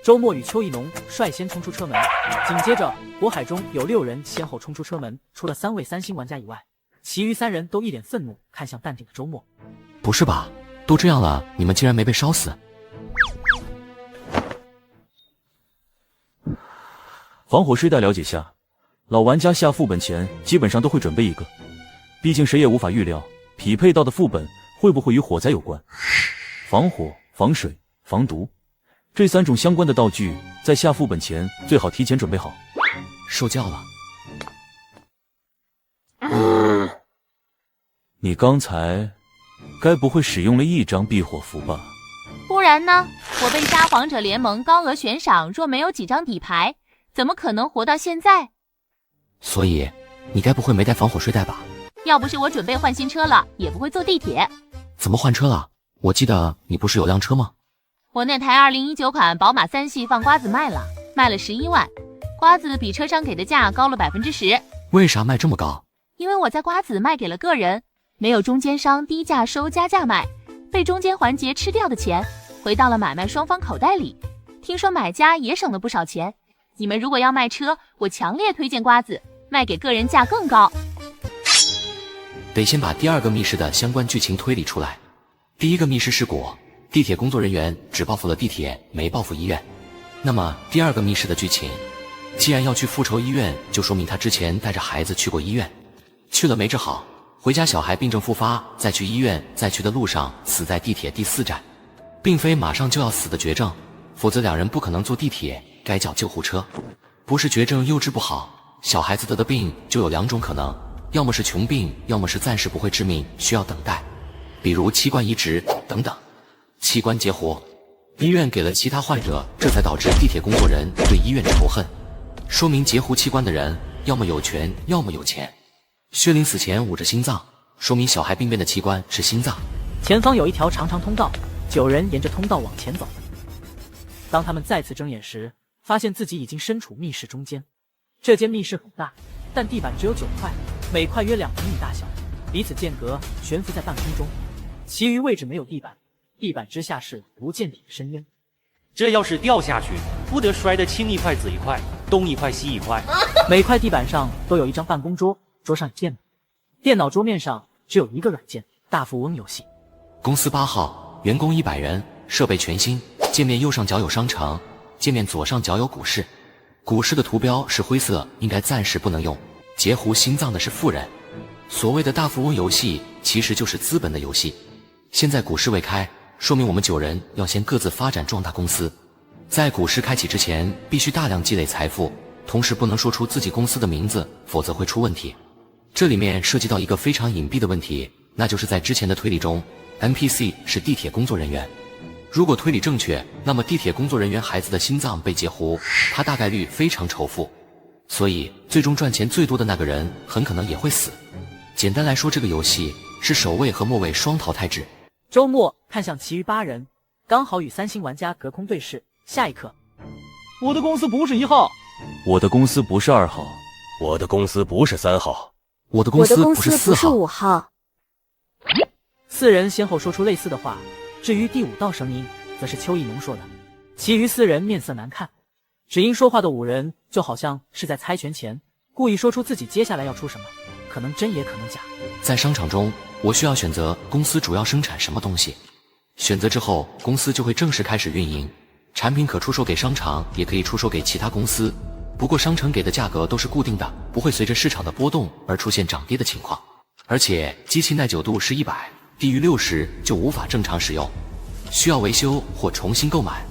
周末与邱意农率先冲出车门，紧接着火海中有6人先后冲出车门，除了3位3星玩家以外，其余3人都一脸愤怒看向淡定的周末。不是吧？都这样了，你们竟然没被烧死？防火睡袋了解下，老玩家下副本前基本上都会准备一个，毕竟谁也无法预料匹配到的副本会不会与火灾有关。防火、防水、防毒这3种相关的道具，在下副本前最好提前准备好。受教了。你刚才该不会使用了1张避火符吧？不然呢？我被沙皇者联盟高额悬赏，若没有几张底牌，怎么可能活到现在？所以你该不会没带防火睡袋吧？要不是我准备换新车了，也不会坐地铁。怎么换车了？我记得你不是有辆车吗？我那台2019款宝马3系放瓜子卖了11万，瓜子比车商给的价高了10%。为啥卖这么高？因为我在瓜子卖给了个人，没有中间商低价收加价卖，被中间环节吃掉的钱回到了买卖双方口袋里。听说买家也省了不少钱。你们如果要卖车，我强烈推荐瓜子，卖给个人价更高。得先把第2个密室的相关剧情推理出来。第1个密室是果，地铁工作人员只报复了地铁，没报复医院。那么第2个密室的剧情，既然要去复仇医院，就说明他之前带着孩子去过医院，去了没治好，回家小孩病症复发，再去医院，再去的路上死在地铁第4站，并非马上就要死的绝症，否则2人不可能坐地铁，该叫救护车。不是绝症又治不好，小孩子得的病就有2种可能，要么是穷病，要么是暂时不会致命，需要等待，比如器官移植等等。器官截胡，医院给了其他患者，这才导致地铁工作人对医院仇恨，说明截胡器官的人要么有权，要么有钱。薛林死前捂着心脏，说明小孩病变的器官是心脏。前方有一条长长通道，9人沿着通道往前走。当他们再次睁眼时，发现自己已经身处密室中间。这间密室很大，但地板只有9块，每块约2平米大小，彼此间隔，悬浮在半空中。其余位置没有地板，地板之下是不见底的深渊。这要是掉下去，不得摔得青一块紫一块，东一块西一块。每块地板上都有一张办公桌，桌上有电脑，电脑桌面上只有一个软件——大富翁游戏。公司8号，员工100人，设备全新。界面右上角有商城，界面左上角有股市。股市的图标是灰色，应该暂时不能用。截胡心脏的是富人。所谓的大富翁游戏，其实就是资本的游戏。现在股市未开，说明我们9人要先各自发展壮大公司。在股市开启之前，必须大量积累财富，同时不能说出自己公司的名字，否则会出问题。这里面涉及到一个非常隐蔽的问题，那就是在之前的推理中 ，NPC 是地铁工作人员。如果推理正确，那么地铁工作人员孩子的心脏被截胡，他大概率非常仇富，所以最终赚钱最多的那个人很可能也会死。简单来说，这个游戏是首位和末位双淘汰制。周末看向其余8人，刚好与3星玩家隔空对视。下一刻，我的公司不是1号，我的公司不是2号，我的公司不是3号，我的公司不是4号。 5号。4人先后说出类似的话。至于第5道声音，则是邱意农说的。其余4人面色难看，只因说话的5人就好像是在猜拳前，故意说出自己接下来要出什么。可能真也可能假。在商场中，我需要选择公司主要生产什么东西，选择之后，公司就会正式开始运营。产品可出售给商场，也可以出售给其他公司。不过商城给的价格都是固定的，不会随着市场的波动而出现涨跌的情况。而且机器耐久度是100，低于60就无法正常使用，需要维修或重新购买。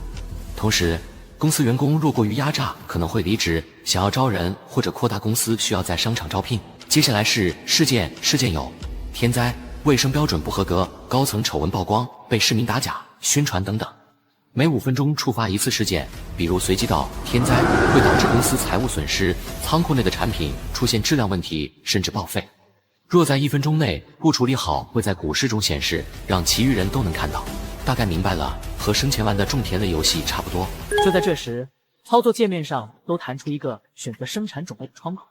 同时，公司员工若过于压榨，可能会离职。想要招人或者扩大公司，需要在商场招聘。接下来是事件有天灾、卫生标准不合格、高层丑闻曝光、被市民打假、宣传等等。每5分钟触发一次事件，比如随机到天灾会导致公司财务损失，仓库内的产品出现质量问题，甚至报废。若在1分钟内不处理好，会在股市中显示，让其余人都能看到。大概明白了，和生前玩的种田类游戏差不多。就在这时，操作界面上都弹出一个选择生产种类的窗口，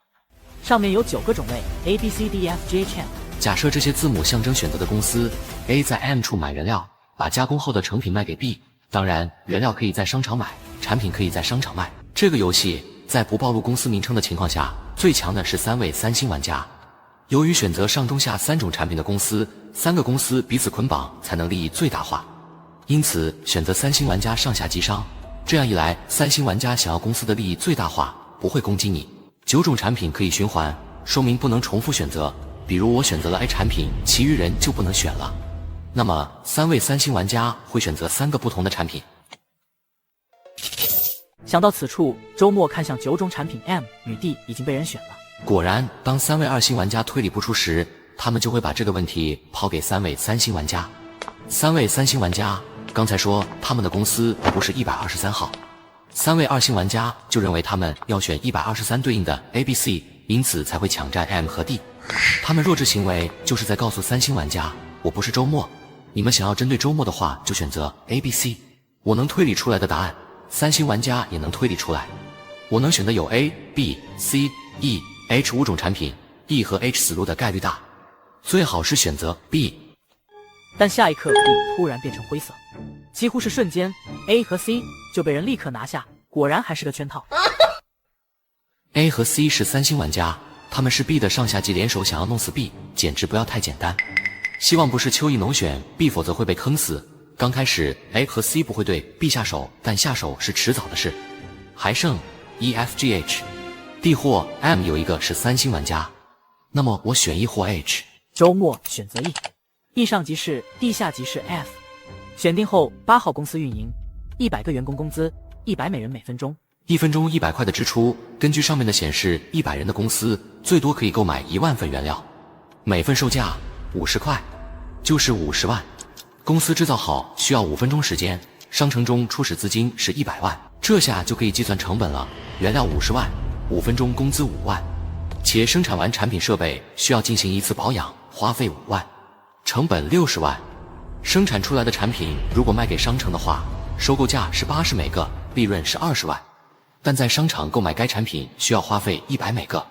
上面有9个种类 A B C D E F G H M。假设这些字母象征选择的公司 A 在 M 处买原料，把加工后的成品卖给 B。当然，原料可以在商场买，产品可以在商场卖。这个游戏在不暴露公司名称的情况下，最强的是3位3星玩家。由于选择上中下3种产品的公司，3个公司彼此捆绑才能利益最大化，因此选择3星玩家上下击伤。这样一来，3星玩家想要公司的利益最大化，不会攻击你。9种产品可以循环，说明不能重复选择。比如我选择了 A 产品，其余人就不能选了。那么3位3星玩家会选择3个不同的产品。想到此处，周末看向9种产品 M 与 D 已经被人选了。果然，当3位2星玩家推理不出时，他们就会把这个问题抛给3位3星玩家。3位3星玩家刚才说他们的公司不是123号，3位2星玩家就认为他们要选123对应的 A、B、C， 因此才会抢占 M 和 D。他们弱智行为就是在告诉3星玩家，我不是周末。你们想要针对周末的话，就选择 A、B、C。我能推理出来的答案，3星玩家也能推理出来。我能选的有 A、B、C、E、H 5种产品 ，E 和 H 死路的概率大，最好是选择 B。但下一刻 B 突然变成灰色，几乎是瞬间 A 和 C 就被人立刻拿下，果然还是个圈套。A 和 C 是3星玩家，他们是 B 的上下级联手，想要弄死 B， 简直不要太简单。希望不是邱意农选 B， 否则会被坑死。刚开始 A 和 C 不会对 B 下手，但下手是迟早的事。还剩 E、F、G、H。D 或 M 有一个是3星玩家，那么我选 E 或 H。周末选择 E，E 上级是 D， 下级是 F。选定后，8号公司运营，100个员工工资，100美元每分钟，1分钟100块的支出。根据上面的显示，100人的公司最多可以购买1万份原料，每份售价50块，就是50万。公司制造好需要5分钟时间，商城中初始资金是100万，这下就可以计算成本了。原料50万，5分钟工资5万，且生产完产品设备需要进行1次保养，花费5万，成本60万。生产出来的产品如果卖给商城的话，收购价是80每个，利润是20万。但在商场购买该产品需要花费100每个，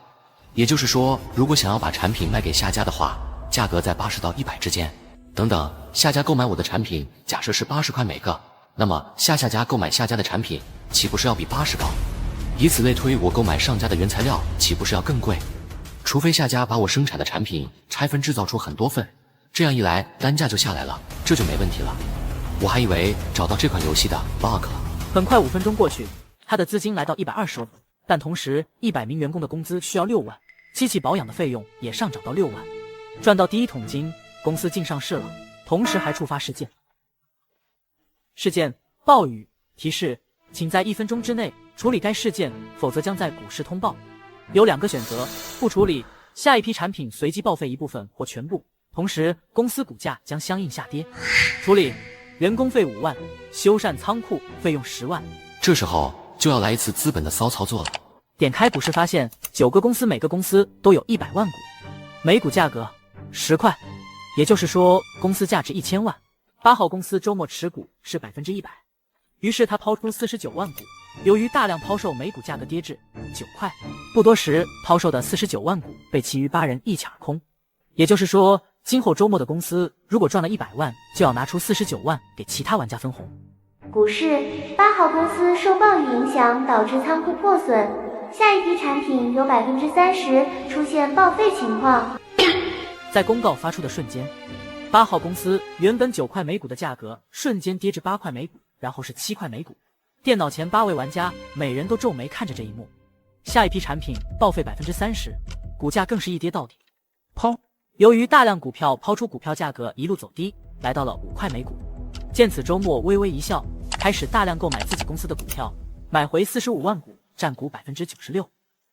也就是说，如果想要把产品卖给下家的话，价格在80到100之间。等等，下家购买我的产品，假设是80块每个，那么下家购买下家的产品，岂不是要比80高？以此类推，我购买上家的原材料，岂不是要更贵？除非下家把我生产的产品拆分制造出很多份，这样一来单价就下来了，这就没问题了。我还以为找到这款游戏的 bug 了。很快5分钟过去，他的资金来到120万，但同时100名员工的工资需要6万，机器保养的费用也上涨到6万，赚到第一桶金，公司竟上市了，同时还触发事件。事件：暴雨。提示：请在1分钟之内处理该事件，否则将在股市通报。有2个选择：不处理，下一批产品随机报废一部分或全部，同时公司股价将相应下跌；处理，员工费5万，修缮仓库费用10万。这时候就要来一次资本的骚操作了。点开股市发现9个公司，每个公司都有100万股，每股价格10块，也就是说公司价值1000万。8号公司周末持股是100%，于是他抛出49万股。由于大量抛售，每股价格跌至9块。不多时，抛售的49万股被其余8人一抢而空。也就是说，今后周末的公司如果赚了100万，就要拿出49万给其他玩家分红。股市：8号公司受暴雨影响导致仓库破损，下一批产品有30%出现报废情况。在公告发出的瞬间，8号公司原本9块每股的价格瞬间跌至8块每股，然后是7块每股。电脑前8位玩家每人都皱眉看着这一幕。下一批产品报废30%，股价更是一跌到底。抛。由于大量股票抛出，股票价格一路走低，来到了5块每股。见此，周末微微一笑，开始大量购买自己公司的股票，买回45万股，占股96%，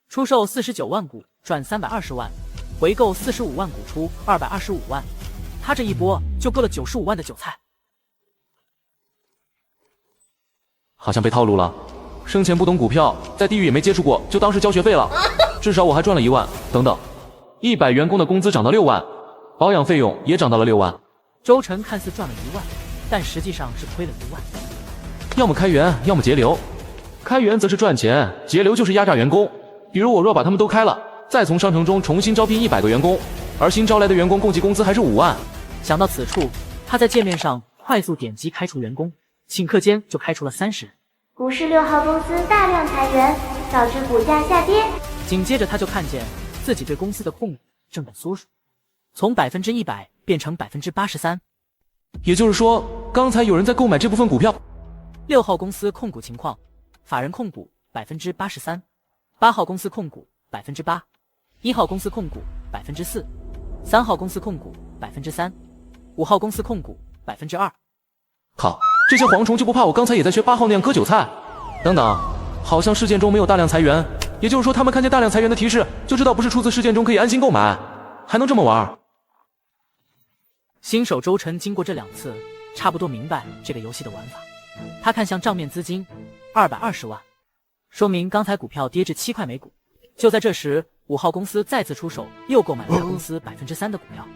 出售49万股，赚320万，回购45万股，出225万。他这一波就割了95万的韭菜。好像被套路了。生前不懂股票，在地狱也没接触过，就当是交学费了。至少我还赚了1万。等等，100员工的工资涨到6万，保养费用也涨到了6万。周晨看似赚了1万，但实际上是亏了1万。要么开源，要么节流。开源则是赚钱，节流就是压榨员工。比如我若把他们都开了，再从商城中重新招聘100个员工，而新招来的员工共计工资还是5万。想到此处，他在界面上快速点击开除员工，顷刻间就开除了30人。股市6号公司大量裁员，导致股价下跌。紧接着他就看见自己对公司的控股正在缩水，从100%变成83%。也就是说，刚才有人在购买这部分股票。6号公司控股情况：法人控股83%，8号公司控股8%，1号公司控股4%，3号公司控股3%，5号公司控股2%。靠，这些蝗虫就不怕我刚才也在学8号那样割韭菜？等等，好像事件中没有大量裁员，也就是说他们看见大量裁员的提示，就知道不是出自事件中，可以安心购买，还能这么玩？新手周晨经过这2次，差不多明白这个游戏的玩法。他看向账面资金220万，说明刚才股票跌至7块每股。就在这时，5号公司再次出手，又购买了公司3%的股票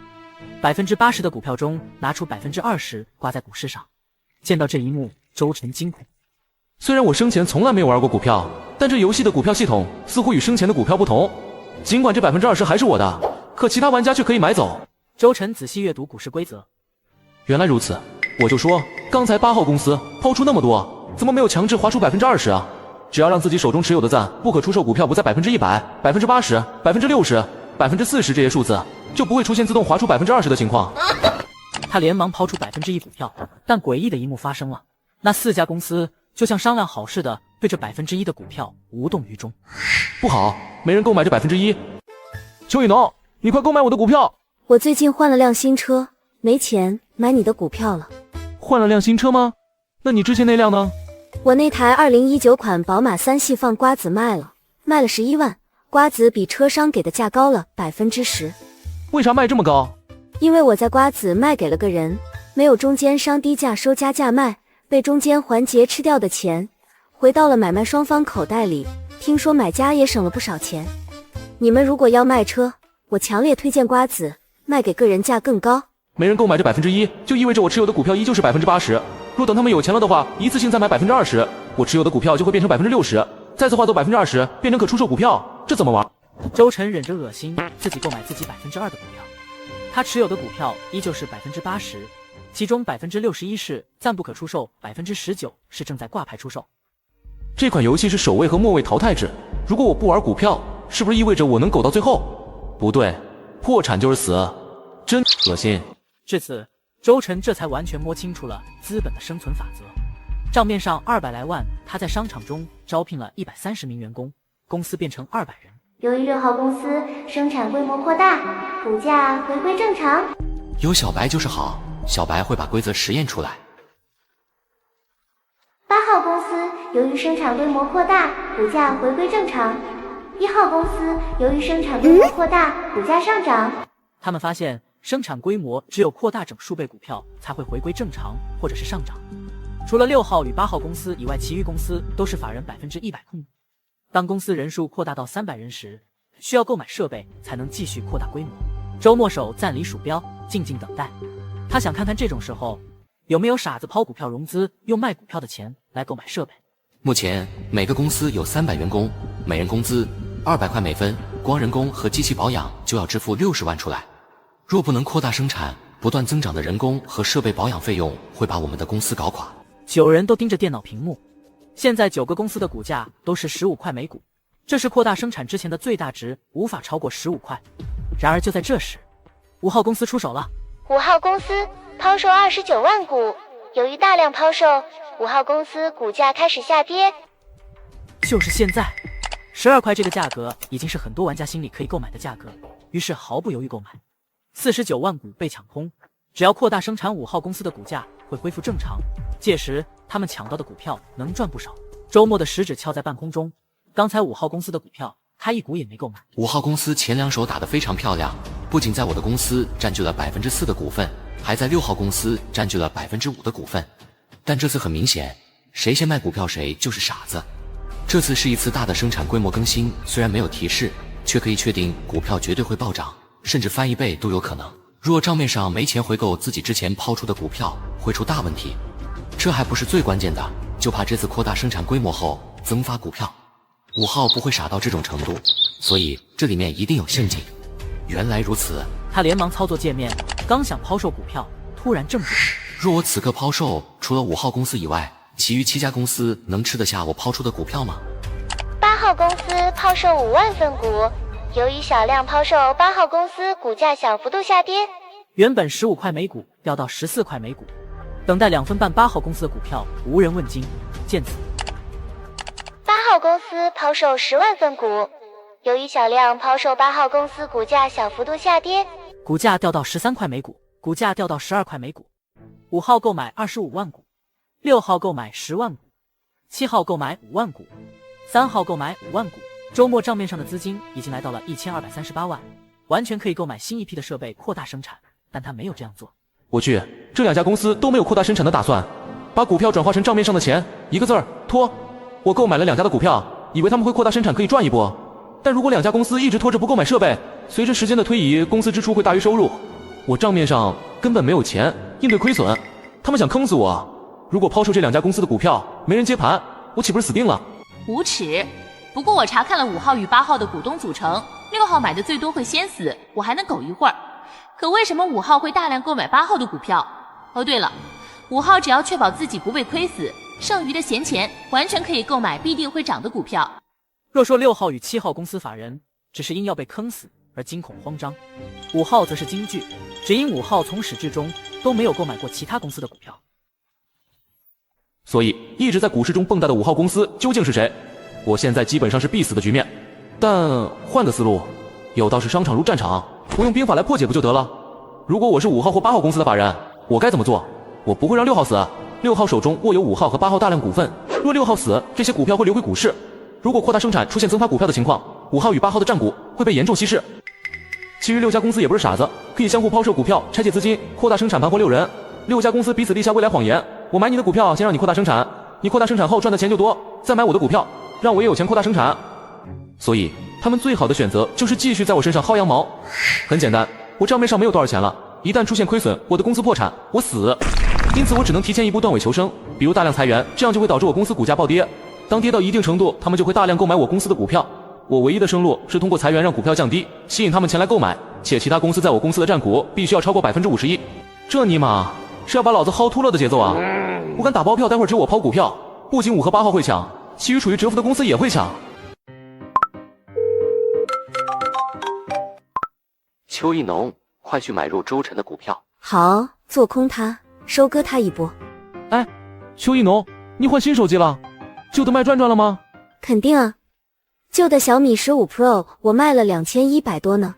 ，80%的股票中拿出20%挂在股市上。见到这一幕，周晨惊恐。虽然我生前从来没有玩过股票，但这游戏的股票系统似乎与生前的股票不同。尽管这20%还是我的，可其他玩家却可以买走。周晨仔细阅读股市规则，原来如此。我就说，刚才8号公司抛出那么多，怎么没有强制划出20%啊？只要让自己手中持有的暂不可出售股票不在100%、80%、60%、40%这些数字，就不会出现自动划出20%的情况。他连忙抛出1%股票，但诡异的一幕发生了，那4家公司就像商量好似的，对这1%的股票无动于衷。不好，没人购买这1%。邱雨农，你快购买我的股票！我最近换了辆新车，没钱买你的股票了。换了辆新车吗？那你之前那辆呢？我那台2019款宝马3系放瓜子卖了11万，瓜子比车商给的价高了10%。为啥卖这么高？因为我在瓜子卖给了个人，没有中间商低价收加价卖，被中间环节吃掉的钱回到了买卖双方口袋里，听说买家也省了不少钱。你们如果要卖车，我强烈推荐瓜子卖给个人价更高。没人购买这1%，就意味着我持有的股票依旧是80%。若等他们有钱了的话，一次性再买20%，我持有的股票就会变成60%，再次化作20%，变成可出售股票，这怎么玩？周晨忍着恶心，自己购买自己2%的股票。他持有的股票依旧是80%，其中61%是暂不可出售，19%是正在挂牌出售。这款游戏是首位和末位淘汰制，如果我不玩股票，是不是意味着我能苟到最后？不对，破产就是死，真恶心。至此，周晨这才完全摸清楚了资本的生存法则。账面上200来万，他在商场中招聘了130名员工，公司变成200人。由于6号公司生产规模扩大，股价回归正常。有小白就是好，小白会把规则实验出来。8号公司由于生产规模扩大，股价回归正常。1号公司由于生产规模扩大，股价上涨。他们发现生产规模只有扩大整数倍，股票才会回归正常或者是上涨。除了6号与8号公司以外，其余公司都是法人100%控股。当公司人数扩大到300人时，需要购买设备才能继续扩大规模。周末手暂离鼠标，静静等待。他想看看这种时候有没有傻子抛股票融资，用卖股票的钱来购买设备。目前每个公司有300员工，每人工资200块每分，光人工和机器保养就要支付60万出来。若不能扩大生产，不断增长的人工和设备保养费用会把我们的公司搞垮。9人都盯着电脑屏幕，现在9个公司的股价都是15块每股，这是扩大生产之前的最大值，无法超过15块。然而就在这时，5号公司出手了。5号公司抛售29万股，由于大量抛售，5号公司股价开始下跌。就是现在，12块这个价格已经是很多玩家心里可以购买的价格，于是毫不犹豫购买。49万股被抢空，只要扩大生产，5号公司的股价会恢复正常，届时他们抢到的股票能赚不少。周末的食指翘在半空中，刚才5号公司的股票他一股也没购买。5号公司前2手打得非常漂亮，不仅在我的公司占据了4%的股份，还在6号公司占据了5%的股份。但这次很明显，谁先卖股票谁就是傻子。这次是一次大的生产规模更新，虽然没有提示，却可以确定股票绝对会暴涨，甚至翻1倍都有可能。若账面上没钱回购自己之前抛出的股票，会出大问题。这还不是最关键的，就怕这次扩大生产规模后增发股票。5号不会傻到这种程度，所以这里面一定有陷阱。原来如此，他连忙操作界面，刚想抛售股票，突然怔住。若我此刻抛售，除了5号公司以外，其余7家公司能吃得下我抛出的股票吗？8号公司抛售5万份股，由于小量抛售，8号公司股价小幅度下跌，原本15块每股掉到14块每股。等待2分半，8号公司的股票无人问津。见此，8号公司抛售10万份股，由于小量抛售，8号公司股价小幅度下跌，股价掉到13块每股，股价掉到12块每股。5号购买25万股，6号购买10万股，7号购买5万股，3号购买5万股。周末账面上的资金已经来到了1238万，完全可以购买新一批的设备扩大生产，但他没有这样做。我去，这2家公司都没有扩大生产的打算，把股票转化成账面上的钱，一个字儿拖。我购买了2家的股票，以为他们会扩大生产可以赚一波，但如果2家公司一直拖着不购买设备，随着时间的推移，公司支出会大于收入，我账面上根本没有钱应对亏损。他们想坑死我，如果抛售这2家公司的股票没人接盘，我岂不是死定了？无耻！不过我查看了5号与8号的股东组成，6号买的最多会先死，我还能苟一会儿。可为什么5号会大量购买8号的股票？哦对了，5号只要确保自己不被亏死，剩余的闲钱完全可以购买必定会涨的股票。若说6号与7号公司法人只是因要被坑死而惊恐慌张，5号则是惊惧，只因5号从始至终都没有购买过其他公司的股票。所以一直在股市中蹦跶的5号公司究竟是谁？我现在基本上是必死的局面。但换个思路，有道是商场如战场，我用兵法来破解不就得了？如果我是5号或8号公司的法人，我该怎么做？我不会让6号死，6号手中握有5号和8号大量股份，若6号死，这些股票会流回股市。如果扩大生产出现增发股票的情况，5号与8号的占股会被严重稀释。其余6家公司也不是傻子，可以相互抛售股票，拆借资金，扩大生产盘活6人。6家公司彼此立下未来谎言，我买你的股票，先让你扩大生产，你扩大生产后赚的钱就多，再买我的股票，让我也有钱扩大生产。所以他们最好的选择就是继续在我身上薅羊毛。很简单，我账面上没有多少钱了，一旦出现亏损，我的公司破产，我死。因此我只能提前一步断尾求生，比如大量裁员，这样就会导致我公司股价暴跌。当跌到一定程度，他们就会大量购买我公司的股票。我唯一的生路是通过裁员让股票降低，吸引他们前来购买，且其他公司在我公司的占股必须要超过51%。这尼玛是要把老子薅秃了的节奏啊！我敢打包票，待会儿只有我抛股票，不仅5和8号会抢，其余处于蛰伏的公司也会抢。邱一农，快去买入周晨的股票。好，做空它，收割它一波。哎，邱一农，你换新手机了？旧的卖赚了吗？肯定啊，旧的小米15 Pro 我卖了2100多呢。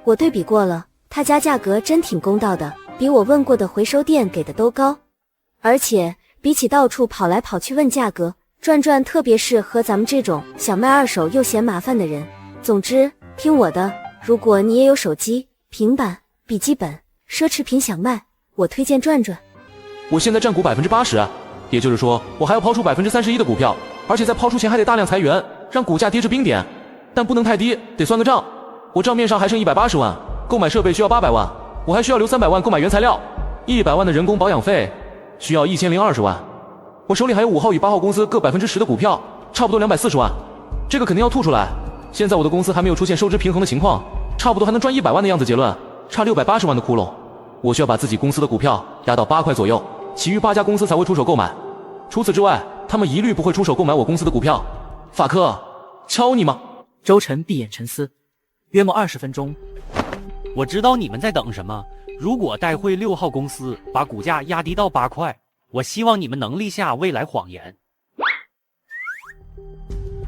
我对比过了，他家价格真挺公道的，比我问过的回收店给的都高。而且比起到处跑来跑去问价格，赚特别适合咱们这种想卖二手又嫌麻烦的人。总之，听我的，如果你也有手机、平板、笔记本、奢侈品想卖，我推荐转。我现在占股80%，也就是说我还要抛出31%的股票，而且在抛出前还得大量裁员，让股价跌至冰点，但不能太低，得算个账。我账面上还剩180万，购买设备需要800万，我还需要留300万购买原材料，100万的人工保养费需要1020万。我手里还有5号与8号公司各10%的股票，差不多240万，这个肯定要吐出来。现在我的公司还没有出现收支平衡的情况，差不多还能赚100万的样子，结论差680万的窟窿。我需要把自己公司的股票压到8块左右，其余8家公司才会出手购买。除此之外，他们一律不会出手购买我公司的股票。法克，敲你吗？周晨闭眼沉思，约莫20分钟。我知道你们在等什么。如果待会6号公司把股价压低到8块，我希望你们能立下未来谎言。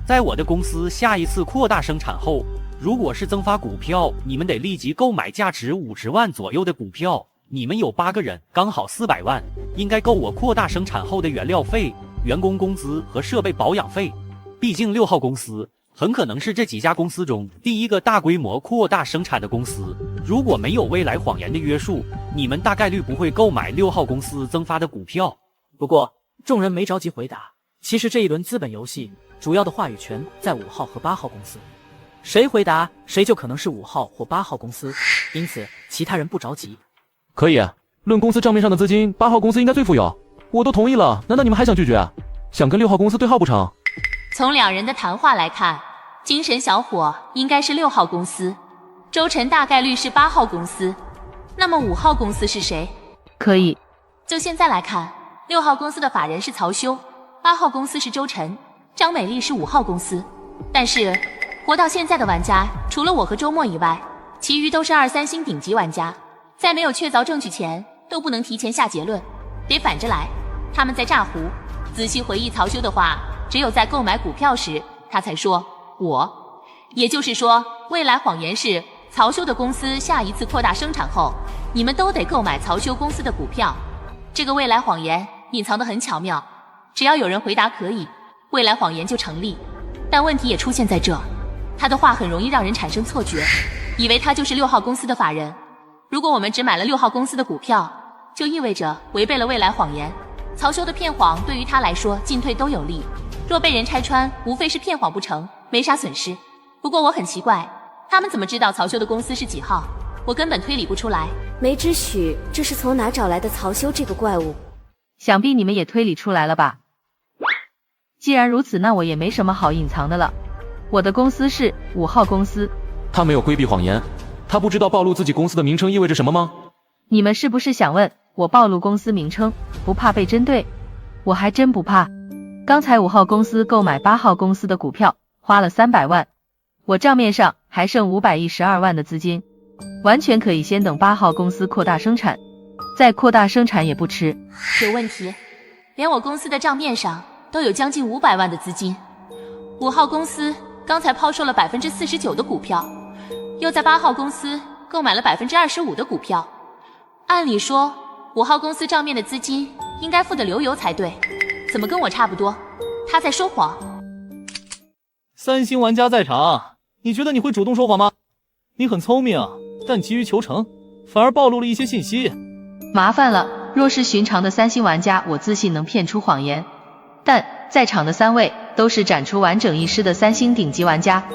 在我的公司下一次扩大生产后，如果是增发股票，你们得立即购买价值50万左右的股票。你们有8个人，刚好400万，应该够我扩大生产后的原料费、员工工资和设备保养费。毕竟6号公司很可能是这几家公司中第一个大规模扩大生产的公司。如果没有未来谎言的约束，你们大概率不会购买6号公司增发的股票。不过，众人没着急回答。其实这一轮资本游戏主要的话语权在5号和8号公司，谁回答谁就可能是5号或8号公司，因此其他人不着急。可以，论公司账面上的资金，8号公司应该最富有。我都同意了，难道你们还想拒绝？想跟6号公司对号不成？从2人的谈话来看，精神小伙应该是6号公司，周晨大概率是8号公司。那么5号公司是谁？可以。就现在来看，6号公司的法人是曹修，8号公司是周晨，张美丽是5号公司。但是活到现在的玩家，除了我和周末以外，其余都是2、3星顶级玩家。在没有确凿证据前，都不能提前下结论，得反着来。他们在炸胡。仔细回忆曹修的话，只有在购买股票时，他才说我。也就是说，未来谎言是曹修的公司下一次扩大生产后，你们都得购买曹修公司的股票。这个未来谎言隐藏得很巧妙，只要有人回答可以，未来谎言就成立。但问题也出现在这，他的话很容易让人产生错觉，以为他就是6号公司的法人。如果我们只买了6号公司的股票，就意味着违背了未来谎言。曹修的骗谎对于他来说进退都有利，若被人拆穿，无非是骗谎不成，没啥损失。不过我很奇怪，他们怎么知道曹修的公司是几号？我根本推理不出来。没知许这是从哪找来的曹修这个怪物？想必你们也推理出来了吧？既然如此，那我也没什么好隐藏的了。我的公司是5号公司。他没有规避谎言，他不知道暴露自己公司的名称意味着什么吗？你们是不是想问我暴露公司名称不怕被针对？我还真不怕。刚才5号公司购买8号公司的股票花了300万，我账面上还剩512万的资金，完全可以先等8号公司扩大生产，再扩大生产也不迟。有问题，连我公司的账面上都有将近500万的资金。5号公司刚才抛售了49%的股票，又在8号公司购买了25%的股票。按理说5号公司账面的资金应该付得流油才对，怎么跟我差不多？他在说谎。3星玩家在场，你觉得你会主动说谎吗？你很聪明，但急于求成，反而暴露了一些信息。麻烦了，若是寻常的3星玩家，我自信能骗出谎言，但在场的3位都是展出完整一师的3星顶级玩家，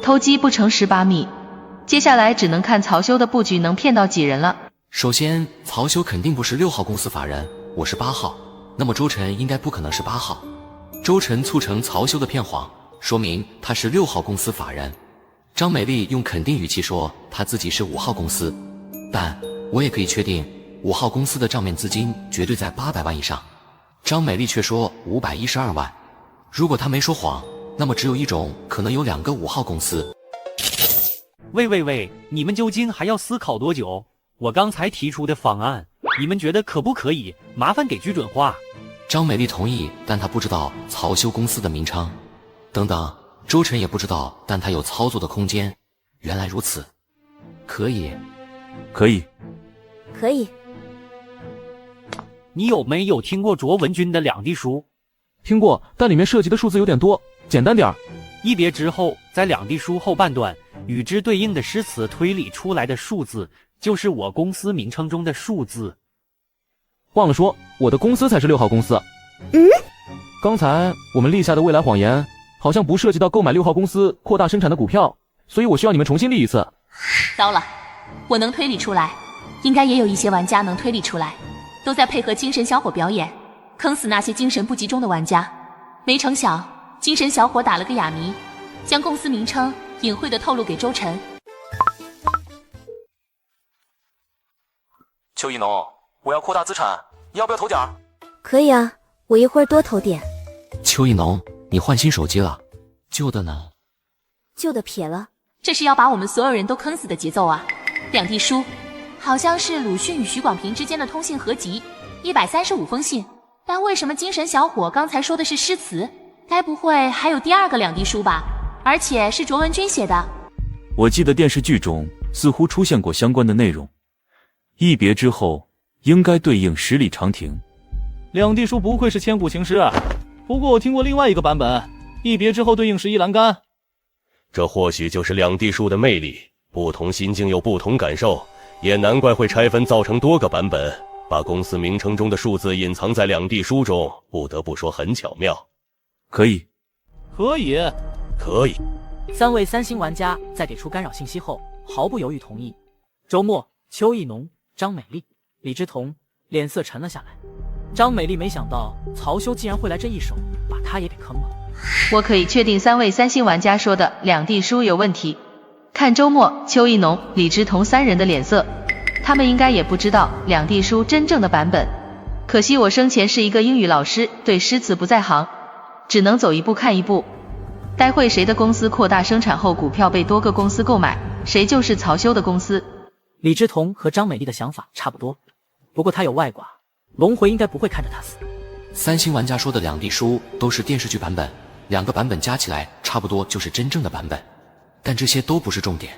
偷鸡不成蚀把米。接下来只能看曹修的布局能骗到几人了。首先，曹修肯定不是6号公司法人，我是8号，那么周晨应该不可能是8号。周晨促成曹修的骗谎，说明他是6号公司法人。张美丽用肯定语气说她自己是5号公司，但我也可以确定5号公司的账面资金绝对在800万以上。张美丽却说512万。如果她没说谎，那么只有一种可能，有2个5号公司。喂，你们究竟还要思考多久？我刚才提出的方案，你们觉得可不可以？麻烦给句准话。张美丽同意，但她不知道曹修公司的名称。等等，周晨也不知道，但他有操作的空间。原来如此，可以。你有没有听过卓文君的两地书？听过，但里面涉及的数字有点多，简单点儿。一别之后，在两地书后半段，与之对应的诗词推理出来的数字，就是我公司名称中的数字。忘了说，我的公司才是6号公司。刚才我们立下的未来谎言，好像不涉及到购买6号公司扩大生产的股票，所以我需要你们重新立一次。糟了，我能推理出来，应该也有一些玩家能推理出来，都在配合精神小伙表演，坑死那些精神不集中的玩家。没成想，精神小伙打了个哑谜，将公司名称隐晦地透露给周晨。邱一农，我要扩大资产，要不要投点？可以啊，我一会儿多投点。邱一农，你换新手机了，旧的呢？旧的撇了。这是要把我们所有人都坑死的节奏啊！两地书，好像是鲁迅与许广平之间的通信合集，135封信。但为什么精神小伙刚才说的是诗词？该不会还有第二个两地书吧？而且是卓文君写的。我记得电视剧中似乎出现过相关的内容。一别之后，应该对应十里长亭。两地书不愧是千古情诗，不过我听过另外一个版本，一别之后对应十一栏杆。这或许就是两地书的魅力，不同心境有不同感受，也难怪会拆分造成多个版本，把公司名称中的数字隐藏在两地书中，不得不说很巧妙。可以。3位3星玩家在给出干扰信息后，毫不犹豫同意。周末、邱意农、张美丽、李之彤脸色沉了下来。张美丽没想到曹修竟然会来这一手，把他也给坑了。我可以确定3位3星玩家说的两地书有问题。看周末、邱意农、李之彤3人的脸色，他们应该也不知道两地书真正的版本。可惜我生前是一个英语老师，对诗词不在行，只能走一步看一步。待会谁的公司扩大生产后股票被多个公司购买，谁就是曹修的公司。李之彤和张美丽的想法差不多，不过他有外挂，龙回应该不会看着他死。3星玩家说的两地书都是电视剧版本，2个版本加起来差不多就是真正的版本，但这些都不是重点，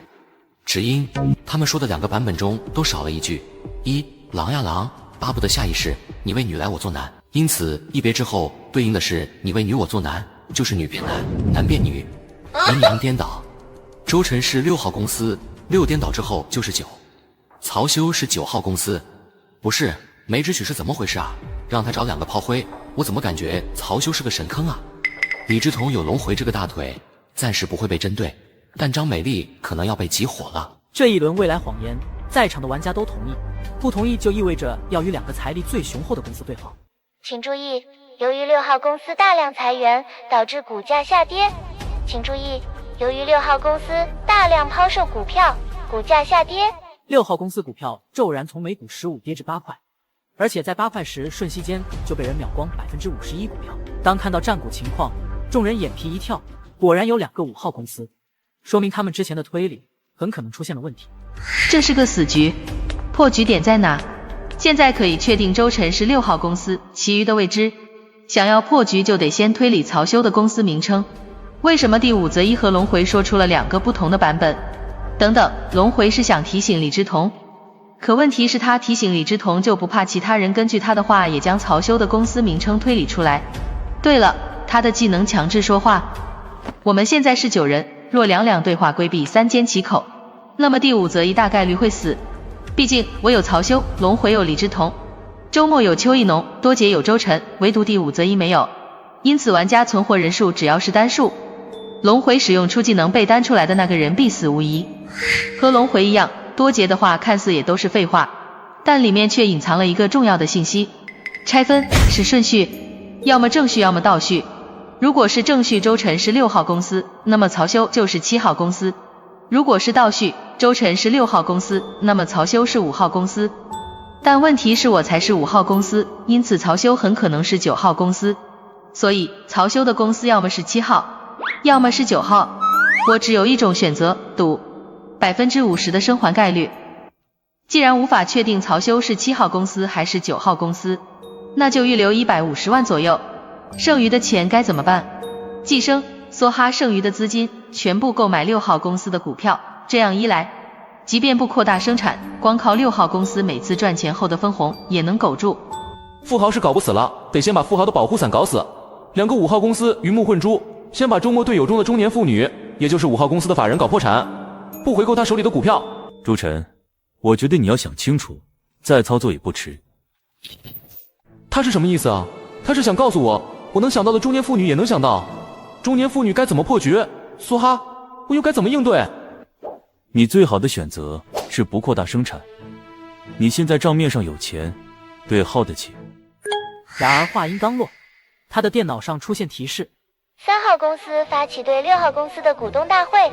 只因他们说的2个版本中都少了一句：一郎呀郎，巴不得下一世你为女来我做男，因此一别之后对应的是你为女我做男，就是女变男，男变女，阴阳颠倒。周晨是6号公司，6颠倒之后就是9。曹修是9号公司，不是梅之许是怎么回事啊？让他找2个炮灰，我怎么感觉曹修是个神坑啊？李之彤有龙回这个大腿，暂时不会被针对，但张美丽可能要被急火了。这一轮未来谎言，在场的玩家都同意，不同意就意味着要与2个财力最雄厚的公司对话。请注意，由于6号公司大量裁员，导致股价下跌。请注意，由于6号公司大量抛售股票，股价下跌。6号公司股票骤然从每股15跌至8块，而且在8块时瞬息间就被人秒光51%股票。当看到占股情况，众人眼皮一跳，果然有2个5号公司，说明他们之前的推理很可能出现了问题。这是个死局，破局点在哪？现在可以确定周晨是6号公司，其余的未知。想要破局就得先推理曹修的公司名称。为什么第5则一和龙回说出了2个不同的版本？等等，龙回是想提醒李之彤，可问题是他提醒李之彤就不怕其他人根据他的话也将曹修的公司名称推理出来。对了，他的技能强制说话。我们现在是9人，若两对话规避3缄其口，那么第5则一大概率会死。毕竟我有曹修，龙回有李之彤，周末有邱意农，多杰有周晨，唯独第5则一没有。因此玩家存活人数只要是单数，龙回使用出技能被单出来的那个人必死无疑。和龙回一样，多杰的话看似也都是废话，但里面却隐藏了一个重要的信息。拆分是顺序，要么正序要么倒序。如果是正序，周晨是6号公司，那么曹修就是7号公司。如果是倒序，周晨是6号公司，那么曹修是5号公司。但问题是我才是5号公司，因此曹修很可能是9号公司。所以曹修的公司要么是7号，要么是9号。我只有一种选择，赌50%的生还概率。既然无法确定曹修是7号公司还是9号公司，那就预留150万左右。剩余的钱该怎么办？寄生梭哈剩余的资金全部购买6号公司的股票，这样一来，即便不扩大生产，光靠6号公司每次赚钱后的分红也能苟住。富豪是搞不死了，得先把富豪的保护伞搞死。2个5号公司鱼目混珠，先把周末队友中的中年妇女，也就是5号公司的法人搞破产，不回购他手里的股票。朱晨，我觉得你要想清楚，再操作也不迟。他是什么意思啊？他是想告诉我能想到的中年妇女也能想到，中年妇女该怎么破局？梭哈，我又该怎么应对？你最好的选择是不扩大生产。你现在账面上有钱，对耗得起。然而话音刚落，他的电脑上出现提示：3号公司发起对6号公司的股东大会，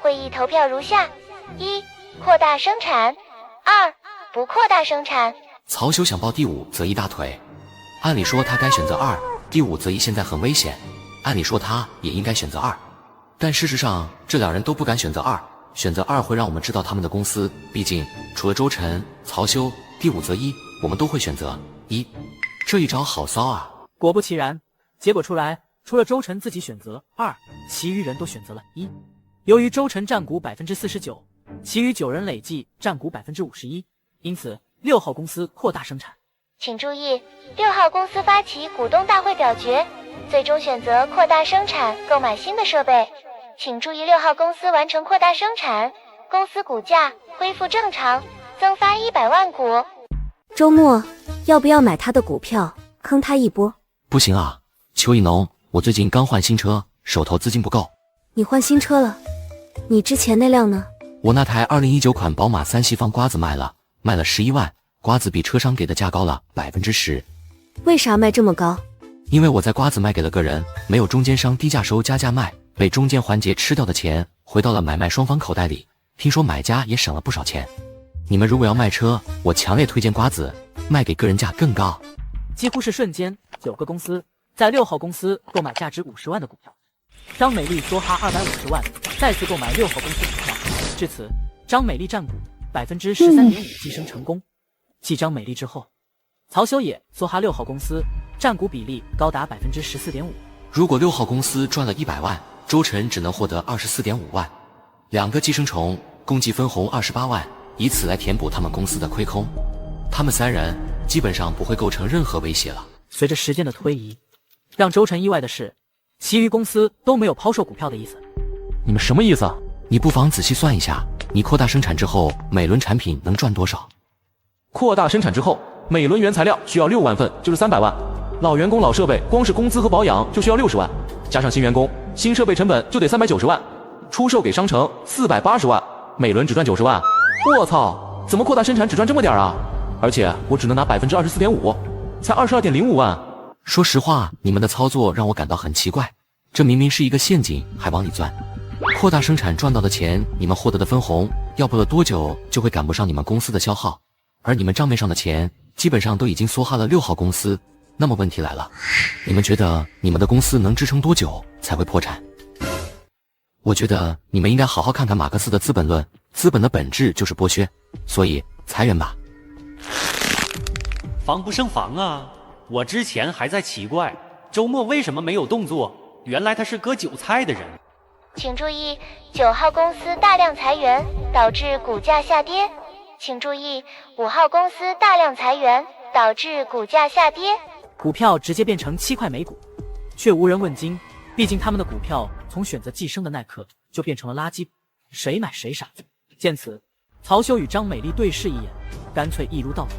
会议投票如下：1. 扩大生产； 2. 不扩大生产。曹修想抱第5则一大腿，按理说他该选择2，第5则一现在很危险，按理说他也应该选择2。但事实上，这两人都不敢选择2，选择2会让我们知道他们的公司。毕竟，除了周晨、曹修，第5则1，我们都会选择1。这一招好骚啊！果不其然，结果出来，除了周晨自己选择2，其余人都选择了1。由于周晨占股49%，其余9人累计占股51%，因此6号公司扩大生产。请注意，6号公司发起股东大会表决，最终选择扩大生产，购买新的设备。请注意，6号公司完成扩大生产，公司股价恢复正常，增发100万股。周末要不要买他的股票，坑他一波？不行啊，邱一农，我最近刚换新车，手头资金不够。你换新车了？你之前那辆呢？我那台2019款宝马3系放瓜子卖了11万，瓜子比车商给的价高了10%。为啥卖这么高？因为我在瓜子卖给了个人，没有中间商低价收加价卖，被中间环节吃掉的钱回到了买卖双方口袋里，听说买家也省了不少钱。你们如果要卖车，我强烈推荐瓜子，卖给个人价更高。几乎是瞬间，9个公司在6号公司购买价值50万的股票。张美丽梭哈250万，再次购买6号公司股票。至此，张美丽占股13.5%跻身成功。继张美丽之后，曹修也梭哈6号公司，占股比例高达14.5%。如果6号公司赚了100万，周晨只能获得24.5万，2个寄生虫共计分红28万，以此来填补他们公司的亏空。他们3人基本上不会构成任何威胁了。随着时间的推移，让周晨意外的是，其余公司都没有抛售股票的意思。你们什么意思啊？你不妨仔细算一下，你扩大生产之后，每轮产品能赚多少？扩大生产之后，每轮原材料需要6万份，就是300万。老员工、老设备，光是工资和保养就需要60万，加上新员工、新设备成本就得390万，出售给商城480万，每轮只赚90万。我操，怎么扩大生产只赚这么点啊？而且我只能拿24.5%，才22.05万。说实话，你们的操作让我感到很奇怪，这明明是一个陷阱，还往里钻。扩大生产赚到的钱，你们获得的分红，要不了多久就会赶不上你们公司的消耗，而你们账面上的钱，基本上都已经梭哈了6号公司。那么问题来了，你们觉得你们的公司能支撑多久才会破产？我觉得你们应该好好看看马克思的《资本论》，资本的本质就是剥削，所以裁员吧。防不胜防啊！我之前还在奇怪，周末为什么没有动作，原来他是割韭菜的人。请注意，9号公司大量裁员，导致股价下跌。请注意，5号公司大量裁员，导致股价下跌。股票直接变成7块每股，却无人问津。毕竟他们的股票从选择寄生的那刻就变成了垃圾，谁买谁傻。见此，曹修与张美丽对视一眼，干脆一如道理，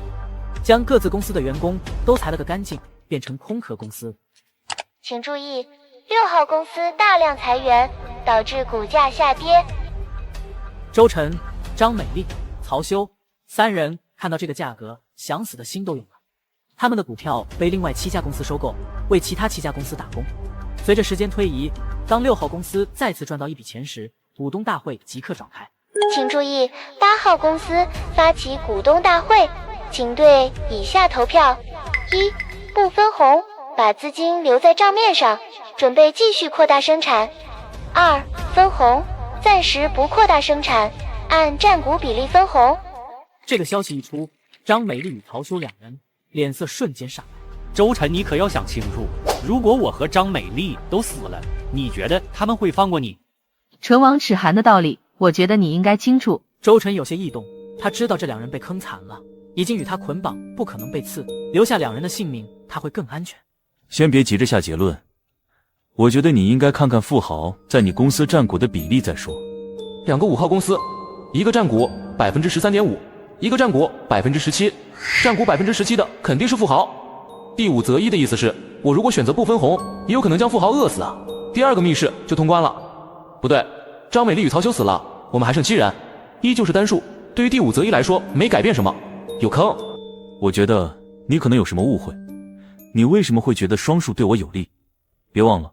将各自公司的员工都裁了个干净，变成空壳公司。请注意，6号公司大量裁员，导致股价下跌。周晨、张美丽、曹修3人看到这个价格，想死的心都有了。他们的股票被另外7家公司收购，为其他7家公司打工。随着时间推移，当6号公司再次赚到一笔钱时，股东大会即刻召开。请注意，8号公司发起股东大会，请对以下投票：1. 不分红，把资金留在账面上，准备继续扩大生产；2. 分红，暂时不扩大生产，按占股比例分红。这个消息一出，张美丽与曹修2人脸色瞬间煞白。周晨，你可要想清楚，如果我和张美丽都死了，你觉得他们会放过你？唇亡齿寒的道理，我觉得你应该清楚。周晨有些异动，他知道这2人被坑惨了，已经与他捆绑，不可能被刺，留下2人的性命，他会更安全。先别急着下结论，我觉得你应该看看富豪在你公司占股的比例再说。2个5号公司，一个占股13.5%，一个占股17%，占股17%的肯定是富豪。第5则1的意思是，我如果选择不分红，也有可能将富豪饿死啊。第2个密室就通关了。不对，张美丽与曹修死了，我们还剩7人，依旧是单数。对于第5则1来说，没改变什么，有坑。我觉得你可能有什么误会，你为什么会觉得双数对我有利？别忘了，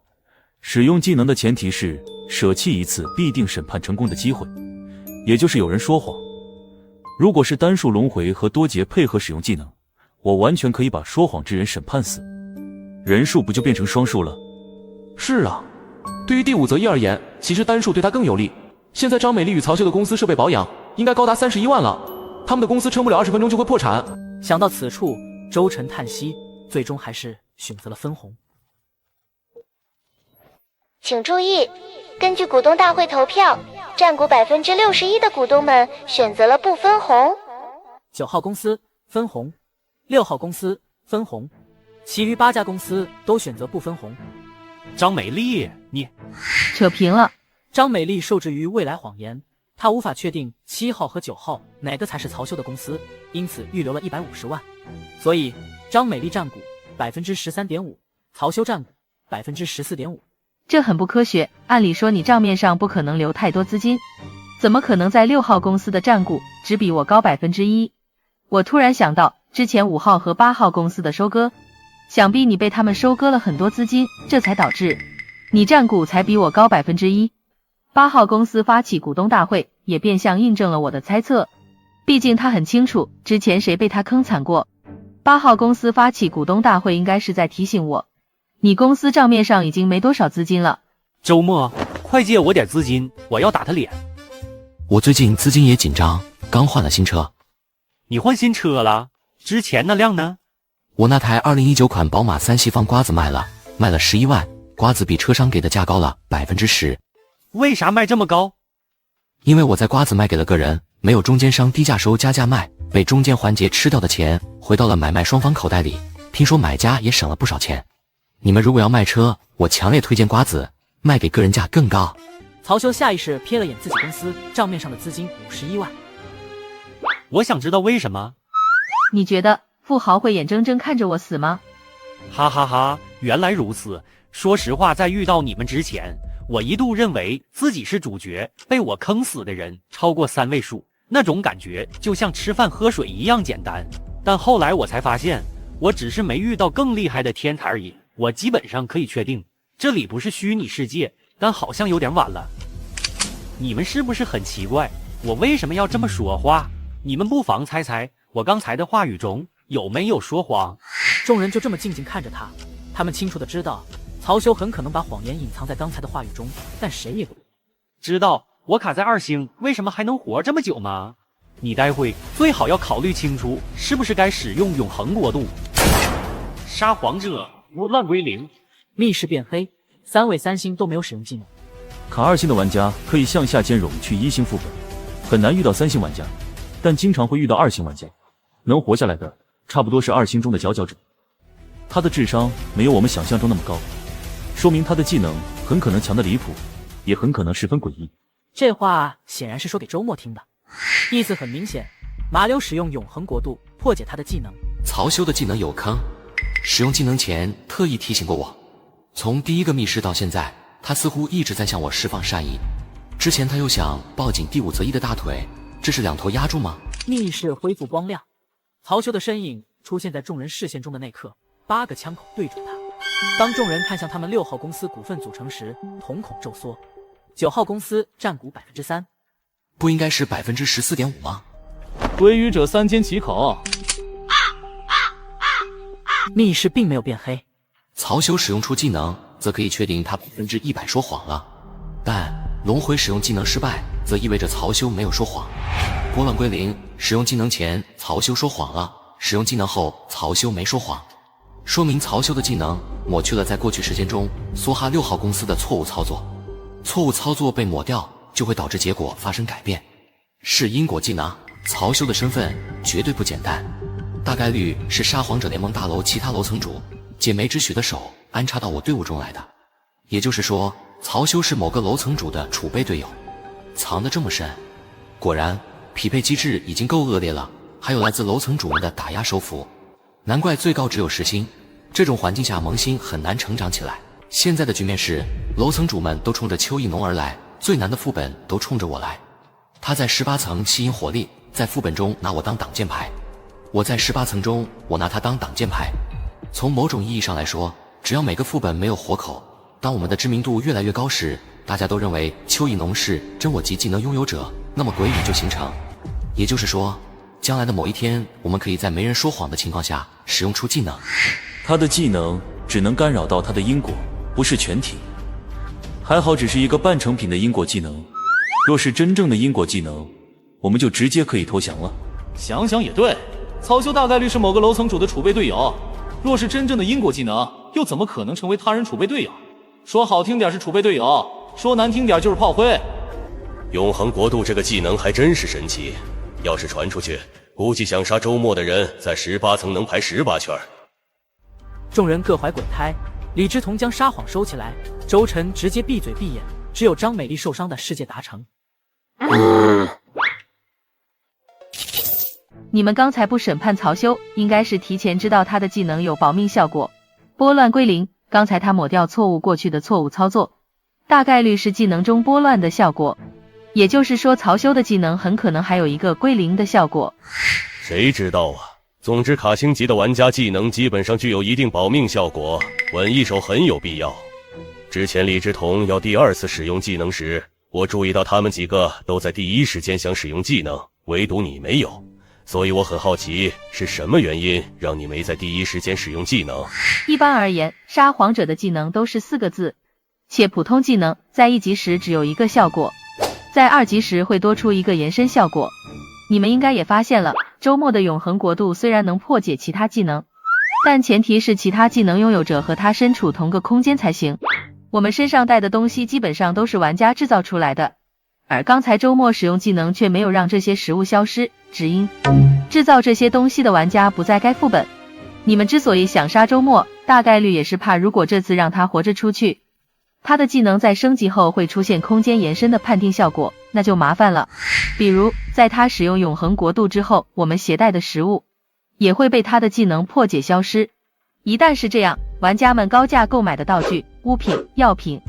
使用技能的前提是舍弃一次必定审判成功的机会，也就是有人说谎。如果是单数轮回和多节配合使用技能，我完全可以把说谎之人审判死，人数不就变成双数了？是啊，对于第5择一而言，其实单数对他更有利。现在张美丽与曹修的公司设备保养应该高达31万了，他们的公司撑不了20分钟就会破产。想到此处，周晨叹息，最终还是选择了分红。请注意，根据股东大会投票，占股61%的股东们选择了不分红。9号公司分红，6号公司分红，其余8家公司都选择不分红。张美丽，你扯平了。张美丽受制于未来谎言，她无法确定7号和9号哪个才是曹修的公司，因此预留了150万。所以张美丽占股13.5%，曹修占股14.5%。这很不科学，按理说你账面上不可能留太多资金，怎么可能在6号公司的占股只比我高1%？我突然想到之前5号和8号公司的收割，想必你被他们收割了很多资金，这才导致你占股才比我高1%。8号公司发起股东大会，也变相印证了我的猜测，毕竟他很清楚之前谁被他坑惨过。8号公司发起股东大会应该是在提醒我，你公司账面上已经没多少资金了。周末快借我点资金，我要打他脸。我最近资金也紧张，刚换了新车。你换新车了？之前那辆呢？我那台2019款宝马3系放瓜子卖了11万，瓜子比车商给的价高了10%。为啥卖这么高？因为我在瓜子卖给了个人，没有中间商低价收加价卖，被中间环节吃掉的钱回到了买卖双方口袋里，听说买家也省了不少钱。你们如果要卖车，我强烈推荐瓜子，卖给个人价更高。曹修下意识瞥了眼自己公司账面上的资金51万。我想知道为什么？你觉得富豪会眼睁睁看着我死吗？哈哈哈，原来如此。说实话，在遇到你们之前，我一度认为自己是主角，被我坑死的人超过3位数，那种感觉就像吃饭喝水一样简单。但后来我才发现，我只是没遇到更厉害的天才而已。我基本上可以确定，这里不是虚拟世界，但好像有点晚了。你们是不是很奇怪，我为什么要这么说话？你们不妨猜猜，我刚才的话语中有没有说谎？众人就这么静静看着他，他们清楚的知道曹修很可能把谎言隐藏在刚才的话语中，但谁也不知道我卡在2星为什么还能活这么久吗？你待会最好要考虑清楚，是不是该使用永恒国度。沙皇者无乱归零。密室变黑，3位3星都没有使用技能。卡2星的玩家可以向下兼容去1星副本，很难遇到3星玩家，但经常会遇到2星玩家，能活下来的差不多是2星中的佼佼者。他的智商没有我们想象中那么高，说明他的技能很可能强得离谱，也很可能十分诡异。这话显然是说给周末听的，意思很明显，马柳使用永恒国度破解他的技能。曹修的技能有坑，使用技能前特意提醒过我。从第一个密室到现在，他似乎一直在向我释放善意。之前他又想抱紧第5择一的大腿，这是2头压住吗？密室恢复光亮，曹修的身影出现在众人视线中的那刻，8个枪口对准他。当众人看向他们6号公司股份组成时，瞳孔骤缩。9号公司占股3%，不应该是14.5%吗？鬼语者3缄其口。密室并没有变黑，曹修使用出技能，则可以确定他100%说谎了。但龙回使用技能失败，则意味着曹修没有说谎。拨乱归零，使用技能前曹修说谎了，使用技能后曹修没说谎，说明曹修的技能抹去了在过去时间中梭哈6号公司的错误操作。错误操作被抹掉，就会导致结果发生改变，是因果技能。曹修的身份绝对不简单，大概率是沙皇者联盟大楼其他楼层主借梅之许的手安插到我队伍中来的。也就是说，曹修是某个楼层主的储备队友，藏得这么深。果然，匹配机制已经够恶劣了，还有来自楼层主们的打压收服，难怪最高只有10星。这种环境下，萌新很难成长起来。现在的局面是，楼层主们都冲着邱意浓而来，最难的副本都冲着我来。他在18层吸引火力，在副本中拿我当挡箭牌，我在18层中，我拿他当挡箭牌。从某种意义上来说，只要每个副本没有活口，当我们的知名度越来越高时，大家都认为邱意浓是真我级技能拥有者，那么鬼语就形成。也就是说，将来的某一天，我们可以在没人说谎的情况下使用出技能。他的技能只能干扰到他的因果，不是全体。还好只是一个半成品的因果技能，若是真正的因果技能，我们就直接可以投降了。想想也对，曹修大概率是某个楼层主的储备队友，若是真正的因果技能，又怎么可能成为他人储备队友？说好听点是储备队友，说难听点就是炮灰。永恒国度这个技能还真是神奇，要是传出去，估计想杀周末的人在18层能排18圈。众人各怀鬼胎，李之彤将撒谎收起来，周晨直接闭嘴闭眼，只有张美丽受伤的世界达成。你们刚才不审判曹修，应该是提前知道他的技能有保命效果，拨乱归零。刚才他抹掉错误过去的错误操作，大概率是技能中拨乱的效果，也就是说曹修的技能很可能还有一个归零的效果。谁知道啊？总之卡星级的玩家技能基本上具有一定保命效果，稳一手很有必要。之前李之彤要第2次使用技能时，我注意到他们几个都在第一时间想使用技能，唯独你没有，所以我很好奇是什么原因让你没在第一时间使用技能。一般而言，撒谎者的技能都是4个字，且普通技能在1级时只有一个效果，在2级时会多出一个延伸效果。你们应该也发现了，周末的永恒国度虽然能破解其他技能，但前提是其他技能拥有者和他身处同个空间才行。我们身上带的东西基本上都是玩家制造出来的，而刚才周末使用技能却没有让这些食物消失，只因制造这些东西的玩家不在该副本。你们之所以想杀周末，大概率也是怕如果这次让他活着出去，他的技能在升级后会出现空间延伸的判定效果，那就麻烦了。比如在他使用永恒国度之后，我们携带的食物也会被他的技能破解消失。一旦是这样，玩家们高价购买的道具、物品、药品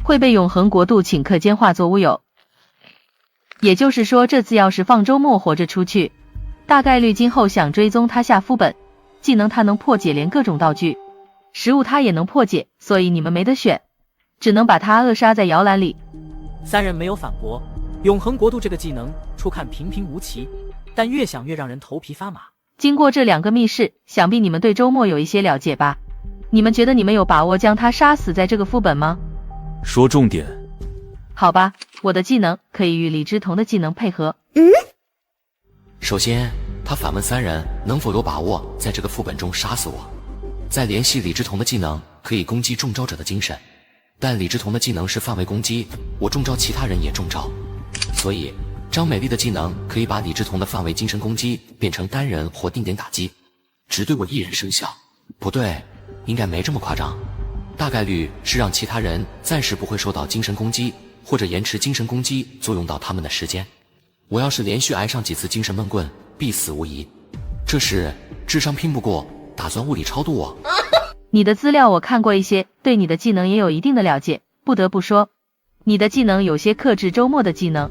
会被永恒国度顷刻间化作乌有。也就是说，这次要是放周末活着出去，大概率今后想追踪他下副本，技能他能破解，连各种道具、食物他也能破解，所以你们没得选，只能把他扼杀在摇篮里。3人没有反驳。永恒国度这个技能初看平平无奇，但越想越让人头皮发麻。经过这2个密室，想必你们对周末有一些了解吧？你们觉得你们有把握将他杀死在这个副本吗？说重点。好吧，我的技能可以与李之彤的技能配合。首先，他反问3人能否有把握在这个副本中杀死我，再联系李之彤的技能可以攻击中招者的精神，但李之彤的技能是范围攻击，我中招其他人也中招，所以张美丽的技能可以把李之彤的范围精神攻击变成单人或定点打击，只对我一人生效。不对，应该没这么夸张，大概率是让其他人暂时不会受到精神攻击，或者延迟精神攻击作用到他们的时间。我要是连续挨上几次精神闷棍，必死无疑。这时智商拼不过，打算物理超度我。你的资料我看过一些，对你的技能也有一定的了解，不得不说，你的技能有些克制周末的技能。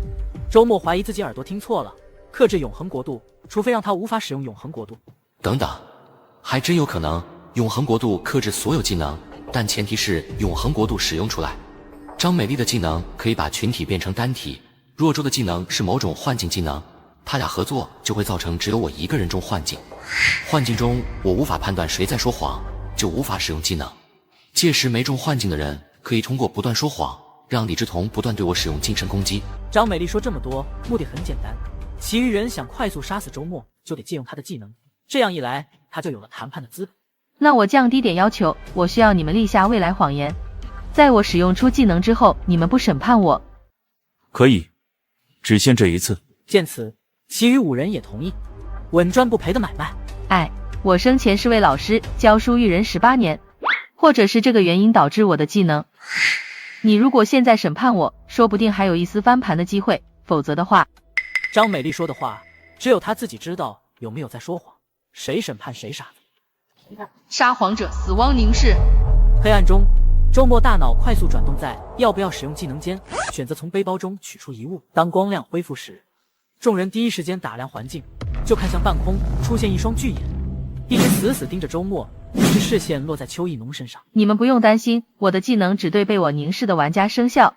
周末怀疑自己耳朵听错了，克制永恒国度，除非让他无法使用永恒国度。等等，还真有可能永恒国度克制所有技能，但前提是永恒国度使用出来。张美丽的技能可以把群体变成单体，若周的技能是某种幻境技能，他俩合作就会造成只有我一个人中幻境，幻境中我无法判断谁在说谎，就无法使用技能。届时没中幻境的人可以通过不断说谎，让李之彤不断对我使用精神攻击。张美丽说这么多，目的很简单，其余人想快速杀死周末，就得借用他的技能，这样一来，他就有了谈判的资本。那我降低点要求，我需要你们立下未来谎言，在我使用出技能之后，你们不审判我。可以，只限这一次。见此，其余5人也同意，稳赚不赔的买卖。哎，我生前是位老师，教书育人18年，或者是这个原因导致我的技能。你如果现在审判我，说不定还有一丝翻盘的机会，否则的话。张美丽说的话，只有她自己知道有没有在说谎，谁审判谁傻子。撒谎者死亡凝视。黑暗中，周末大脑快速转动在要不要使用技能间，选择从背包中取出一物。当光亮恢复时，众人第一时间打量环境，就看向半空出现一双巨眼，一直死死盯着周末，一直视线落在邱意农身上。你们不用担心，我的技能只对被我凝视的玩家生效。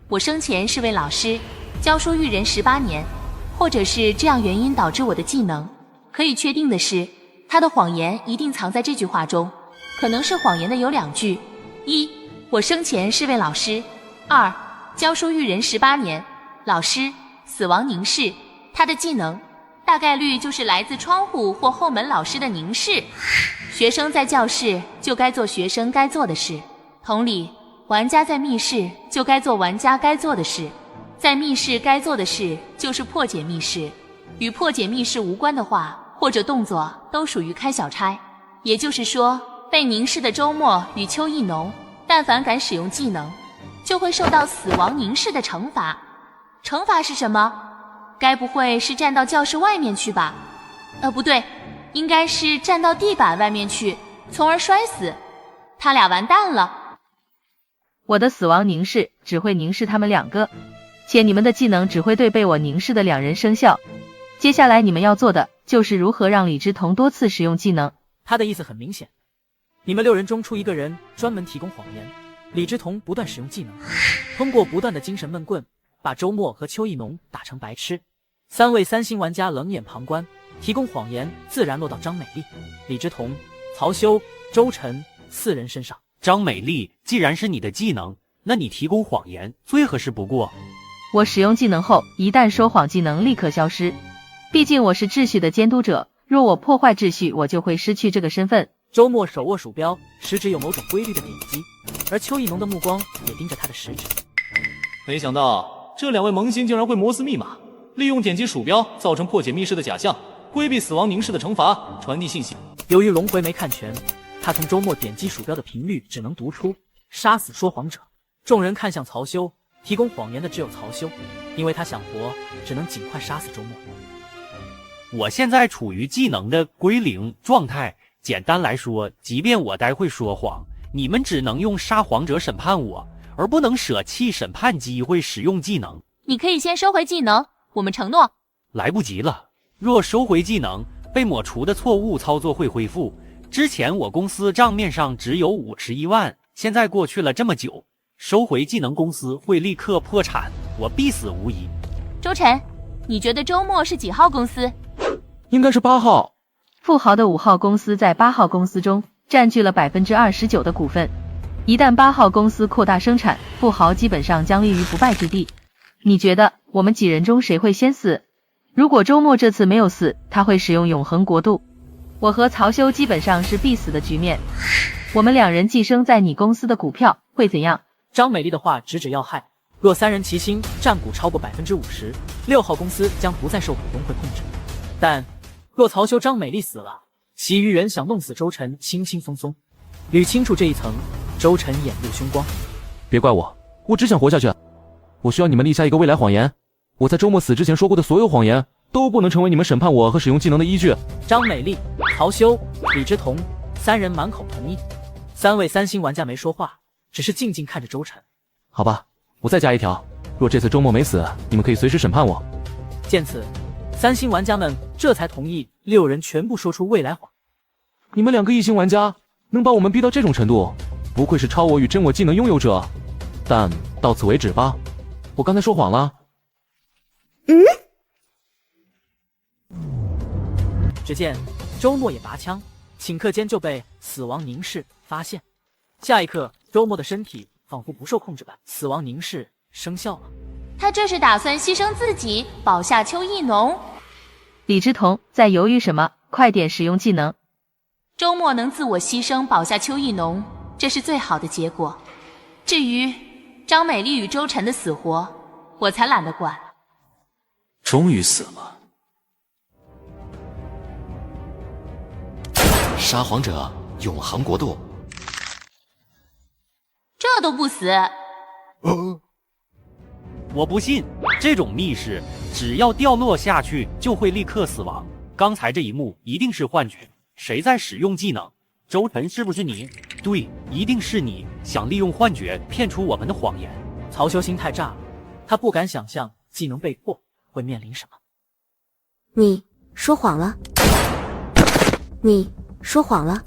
我生前是位老师，教书育人18年，或者是这样原因导致我的技能。可以确定的是，他的谎言一定藏在这句话中，可能是谎言的有2句：一，我生前是位老师； 2. 教书育人18年，老师死亡凝视，他的技能大概率就是来自窗户或后门老师的凝视。学生在教室就该做学生该做的事，同理，玩家在密室就该做玩家该做的事。在密室该做的事就是破解密室，与破解密室无关的话或者动作都属于开小差。也就是说，被凝视的周末与邱意浓，但凡敢使用技能，就会受到死亡凝视的惩罚。惩罚是什么？该不会是站到教室外面去吧？不对，应该是站到地板外面去，从而摔死。他俩完蛋了。我的死亡凝视只会凝视他们2个，且你们的技能只会对被我凝视的2人生效。接下来你们要做的就是如何让李之彤多次使用技能。他的意思很明显，你们6人中出1个人专门提供谎言，李之彤不断使用技能，通过不断的精神闷棍把周末和邱意浓打成白痴。3位3星玩家冷眼旁观，提供谎言自然落到张美丽、李之彤、曹修、周晨4人身上。张美丽，既然是你的技能，那你提供谎言最合适不过。我使用技能后，一旦说谎技能立刻消失，毕竟我是秩序的监督者，若我破坏秩序，我就会失去这个身份。周末手握鼠标，食指有某种规律的点击，而邱意浓的目光也盯着他的食指。没想到这2位萌新竟然会摩斯密码，利用点击鼠标造成破解密室的假象，规避死亡凝视的惩罚，传递信息。由于龙回没看全，他从周末点击鼠标的频率只能读出杀死说谎者。众人看向曹修，提供谎言的只有曹修，因为他想活，只能尽快杀死周末。我现在处于技能的归零状态，简单来说，即便我待会说谎，你们只能用杀谎者审判我，而不能舍弃审判机会使用技能。你可以先收回技能，我们承诺。来不及了，若收回技能，被抹除的错误操作会恢复。之前我公司账面上只有51万，现在过去了这么久，收回技能公司会立刻破产，我必死无疑。周晨，你觉得周末是几号公司？应该是8号。富豪的5号公司在8号公司中占据了29%的股份，一旦8号公司扩大生产，富豪基本上将立于不败之地。你觉得我们几人中谁会先死？如果周末这次没有死，他会使用永恒国度。我和曹修基本上是必死的局面。我们2人寄生在你公司的股票会怎样？张美丽的话直指要害，若3人齐心，占股超过50%，6号公司将不再受股东会控制。但若曹修、张美丽死了，其余人想弄死周晨轻轻松松。捋清楚这一层，周晨眼露凶光。别怪我，我只想活下去。我需要你们立下一个未来谎言，我在周末死之前说过的所有谎言都不能成为你们审判我和使用技能的依据。张美丽、曹修、李之彤3人满口同意，3位3星玩家没说话，只是静静看着周晨。好吧，我再加一条，若这次周末没死，你们可以随时审判我。见此，3星玩家们这才同意6人全部说出未来谎。你们2个1星玩家能把我们逼到这种程度，不愧是超我与真我技能拥有者。但到此为止吧，我刚才说谎了。只见周末也拔枪，顷刻间就被死亡凝视发现。下一刻，周末的身体仿佛不受控制般，死亡凝视生效了。他这是打算牺牲自己保下邱意浓。李之彤在犹豫什么？快点使用技能。周末能自我牺牲保下邱意浓，这是最好的结果。至于张美丽与周晨的死活，我才懒得管。终于死了。沙皇者永恒国度，这都不死。我不信，这种密室只要掉落下去就会立刻死亡。刚才这一幕一定是幻觉，谁在使用技能？周晨，是不是你？对，一定是你想利用幻觉骗出我们的谎言。曹修心太炸了，他不敢想象技能被破会面临什么。你说谎了，你说谎了，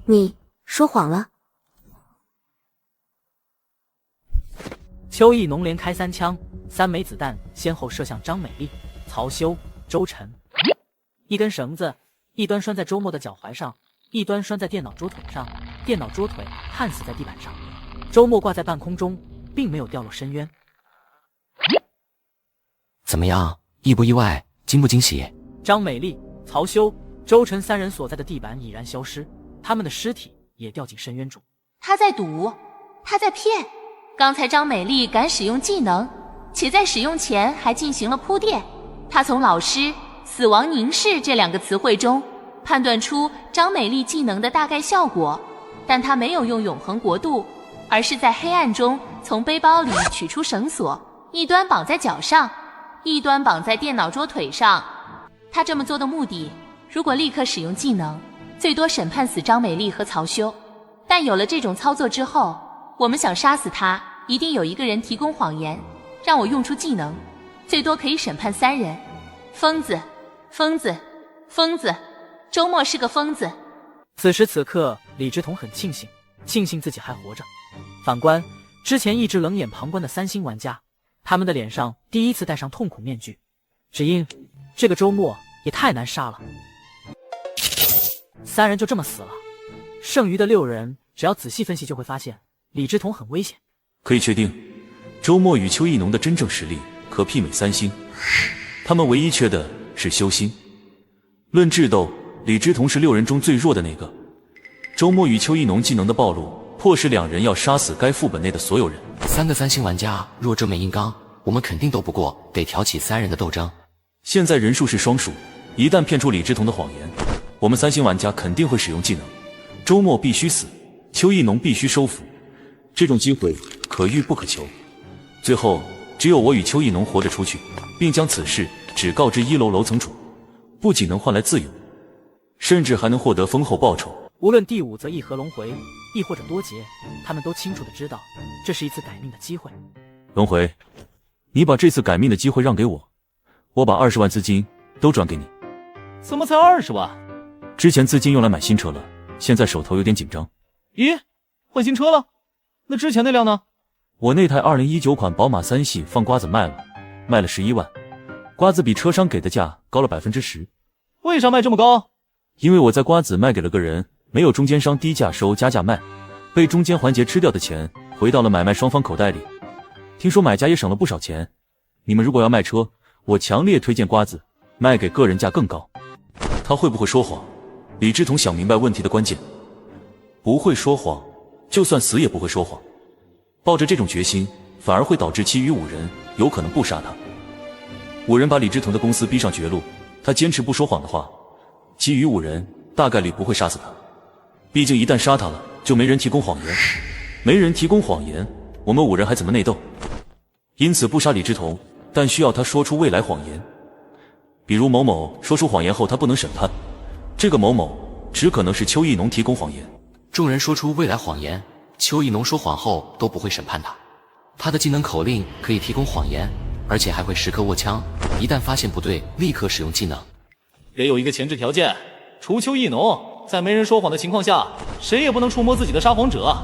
你说谎了。邱意浓连开3枪，3枚子弹先后射向张美丽、曹修、周晨。一根绳子，一端拴在周末的脚踝上，一端拴在电脑桌腿上，电脑桌腿焊死在地板上。周末挂在半空中，并没有掉落深渊。怎么样？意不意外？惊不惊喜？张美丽、曹修、周晨三人所在的地板已然消失，他们的尸体也掉进深渊中。他在赌，他在骗。刚才张美丽敢使用技能，且在使用前还进行了铺垫。他从老师、死亡凝视这两个词汇中判断出张美丽技能的大概效果，但他没有用永恒国度，而是在黑暗中从背包里取出绳索，一端绑在脚上，一端绑在电脑桌腿上。他这么做的目的，如果立刻使用技能，最多审判死张美丽和曹修。但有了这种操作之后，我们想杀死他，一定有一个人提供谎言，让我用出技能，最多可以审判3人。疯子，疯子，疯子，周末是个疯子。此时此刻，李志同很庆幸自己还活着。反观之前一直冷眼旁观的3星玩家，他们的脸上第一次戴上痛苦面具，只因这个周末也太难杀了。3人就这么死了，剩余的6人只要仔细分析就会发现李志同很危险。可以确定，周末与邱意浓的真正实力可媲美3星，他们唯一缺的是修心。论智斗，李志同是6人中最弱的那个。周末与邱意浓技能的暴露，迫使2人要杀死该副本内的所有人。3个3星玩家若正面硬刚，我们肯定斗不过，得挑起3人的斗争。现在人数是双数，一旦骗出李志同的谎言，我们3星玩家肯定会使用技能。周末必须死，邱意浓必须收服，这种机会可遇不可求。最后，只有我与邱意浓活着出去，并将此事只告知1楼楼层主，不仅能换来自由，甚至还能获得丰厚报酬。无论第5则一合龙回，亦或者多劫，他们都清楚地知道，这是一次改命的机会。龙回，你把这次改命的机会让给我，我把20万资金都转给你。怎么才20万？之前资金用来买新车了，现在手头有点紧张。咦，换新车了？那之前那辆呢？我那台2019款宝马3系放瓜子卖了11万，瓜子比车商给的价高了10%。为啥卖这么高？因为我在瓜子卖给了个人，没有中间商低价收加价卖，被中间环节吃掉的钱回到了买卖双方口袋里。听说买家也省了不少钱。你们如果要卖车，我强烈推荐瓜子卖给个人价更高。他会不会说谎？李志同想明白问题的关键。不会说谎，就算死也不会说谎。抱着这种决心，反而会导致其余5人有可能不杀他。5人把李志同的公司逼上绝路，他坚持不说谎的话，其余5人大概率不会杀死他。毕竟一旦杀他了，就没人提供谎言，没人提供谎言，我们5人还怎么内斗？因此不杀李志同，但需要他说出未来谎言。比如某某说出谎言后他不能审判，这个某某只可能是邱意浓提供谎言。众人说出未来谎言，邱意浓说谎后都不会审判他。他的技能口令可以提供谎言，而且还会时刻握枪，一旦发现不对，立刻使用技能。也有一个前置条件，除邱意浓，在没人说谎的情况下，谁也不能触摸自己的撒谎者。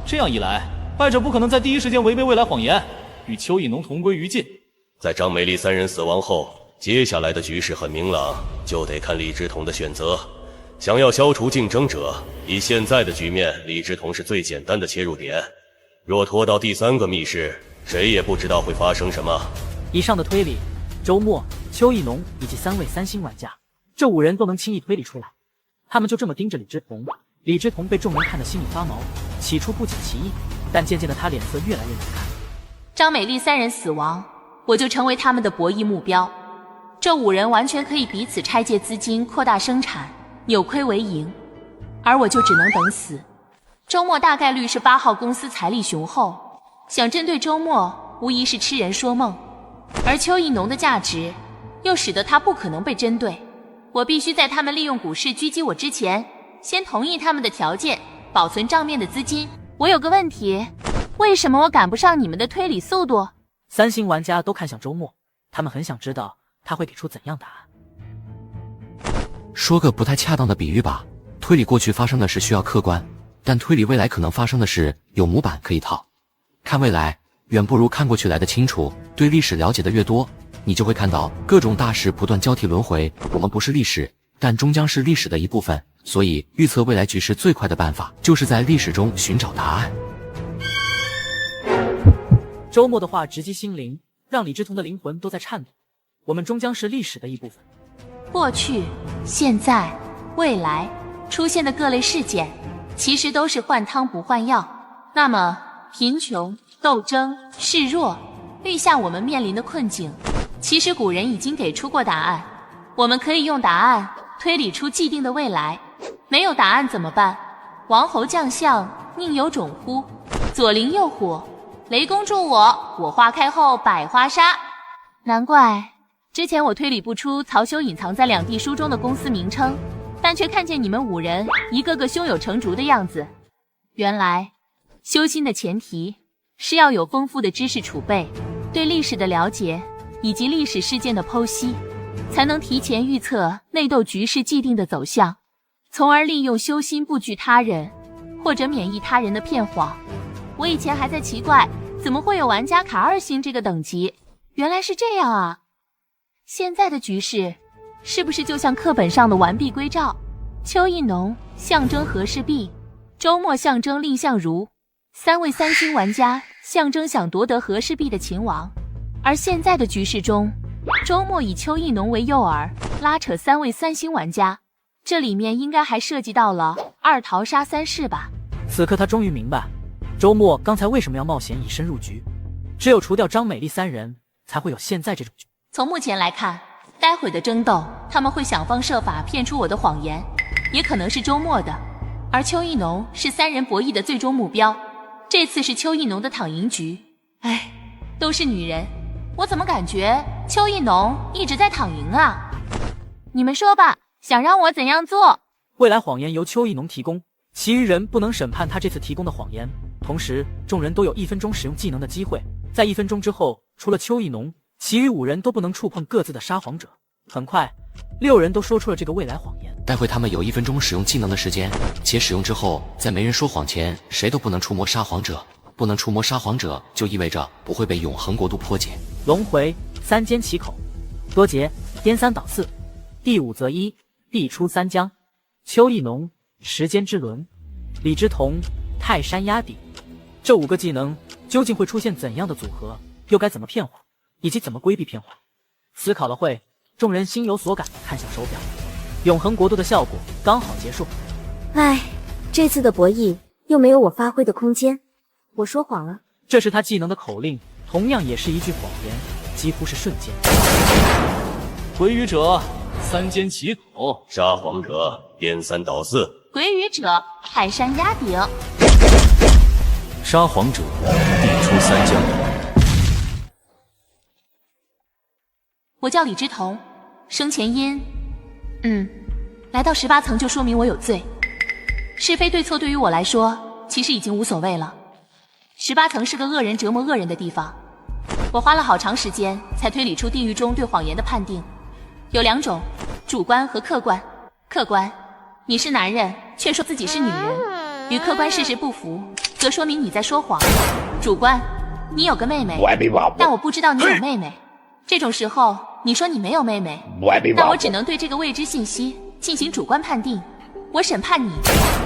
这样一来，败者不可能在第一时间违背未来谎言，与邱意浓同归于尽。在张美丽3人死亡后，接下来的局势很明朗，就得看李志同的选择。想要消除竞争者，以现在的局面，李志同是最简单的切入点。若拖到第3个密室，谁也不知道会发生什么。以上的推理，周末、邱意浓以及3位3星玩家，这5人都能轻易推理出来。他们就这么盯着李志同，李志同被众人看得心里发毛，起初不解其意，但渐渐的他脸色越来越难看。张美丽3人死亡，我就成为他们的博弈目标。这5人完全可以彼此拆借资金，扩大生产，扭亏为盈，而我就只能等死。周末大概率是8号公司财力雄厚，想针对周末无疑是痴人说梦，而邱意浓的价值又使得他不可能被针对。我必须在他们利用股市狙击我之前，先同意他们的条件，保存账面的资金。我有个问题，为什么我赶不上你们的推理速度？3星玩家都看向周末，他们很想知道他会给出怎样答案。说个不太恰当的比喻吧，推理过去发生的事需要客观，但推理未来可能发生的事有模板可以套。看未来远不如看过去来的清楚，对历史了解的越多，你就会看到各种大事不断交替轮回。我们不是历史，但终将是历史的一部分，所以预测未来局势最快的办法就是在历史中寻找答案。周末的话直击心灵，让李志同的灵魂都在颤抖。我们终将是历史的一部分。过去、现在、未来出现的各类事件，其实都是换汤不换药。那么，贫穷、斗争、示弱，立下我们面临的困境，其实古人已经给出过答案。我们可以用答案推理出既定的未来。没有答案怎么办？王侯将相宁有种乎？左邻右户，雷公助我，我花开后百花杀。难怪之前我推理不出曹休隐藏在两地书中的公司名称，但却看见你们5人一个个胸有成竹的样子。原来修心的前提是要有丰富的知识储备，对历史的了解以及历史事件的剖析，才能提前预测内斗局势既定的走向，从而利用修心布局他人或者免疫他人的骗谎。我以前还在奇怪怎么会有玩家卡2星这个等级，原来是这样啊。现在的局势是不是就像课本上的完璧归赵？邱意浓象征和氏璧，周末象征蔺相如，3位3星玩家象征想夺得和氏璧的秦王。而现在的局势中，周末以邱意浓为诱饵，拉扯3位3星玩家，这里面应该还涉及到了2桃杀3士吧。此刻他终于明白周末刚才为什么要冒险以身入局，只有除掉张美丽3人，才会有现在这种局。从目前来看，待会的争斗他们会想方设法骗出我的谎言，也可能是周末的。而邱意浓是3人博弈的最终目标，这次是邱意浓的躺赢局。哎，都是女人，我怎么感觉邱意浓一直在躺赢啊？你们说吧，想让我怎样做？未来谎言由邱意浓提供，其余人不能审判他这次提供的谎言。同时，众人都有1分钟使用技能的机会，在1分钟之后，除了邱意浓，其余5人都不能触碰各自的撒谎者。很快，6人都说出了这个未来谎言。待会他们有1分钟使用技能的时间，且使用之后，在没人说谎前，谁都不能触摸撒谎者。不能触摸撒谎者，就意味着不会被永恒国度破解。轮回3缄其口，多劫颠3倒4，第5则1，必出3江。邱意浓时间之轮，李之同泰山压底。这5个技能究竟会出现怎样的组合，又该怎么骗谎，以及怎么规避骗谎？思考了会，众人心有所感地看向手表，永恒国度的效果刚好结束。唉，这次的博弈又没有我发挥的空间，我说谎了。这是他技能的口令，同样也是一句谎言，几乎是瞬间。鬼语者3缄其口，撒谎者颠3倒4，鬼语者泰山压顶。撒谎者必出3江。我叫李之彤，生前因来到18层就说明我有罪。是非对错对于我来说其实已经无所谓了。18层是个恶人折磨恶人的地方，我花了好长时间才推理出地狱中对谎言的判定，有2种，主观和客观。客观，你是男人却说自己是女人，与客观事实不符，则说明你在说谎。主观，你有个妹妹，但我不知道你有妹妹，这种时候你说你没有妹妹，那我只能对这个未知信息进行主观判定。我审判你，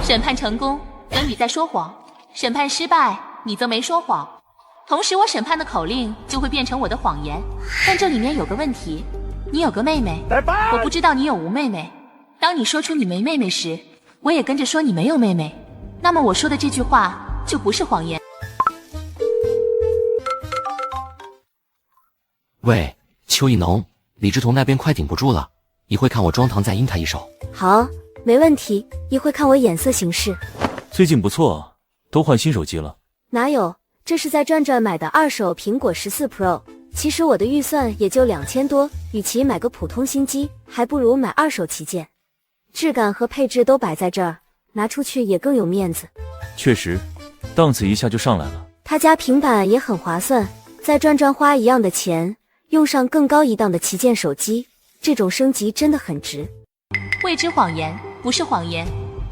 审判成功等于在说谎，审判失败你则没说谎，同时我审判的口令就会变成我的谎言。但这里面有个问题，你有个妹妹，我不知道你有无妹妹。当你说出你没妹妹时，我也跟着说你没有妹妹，那么我说的这句话就不是谎言。喂，邱意浓，李之同那边快顶不住了，一会看我装堂再阴他一手。好，没问题，一会看我眼色行事。最近不错，都换新手机了。哪有，这是在转转买的2手苹果14 Pro， 其实我的预算也就2000多，与其买个普通新机，还不如买2手旗舰，质感和配置都摆在这儿，拿出去也更有面子。确实，档次一下就上来了。他家平板也很划算，在转转花一样的钱，用上更高一档的旗舰手机，这种升级真的很值。未知谎言不是谎言，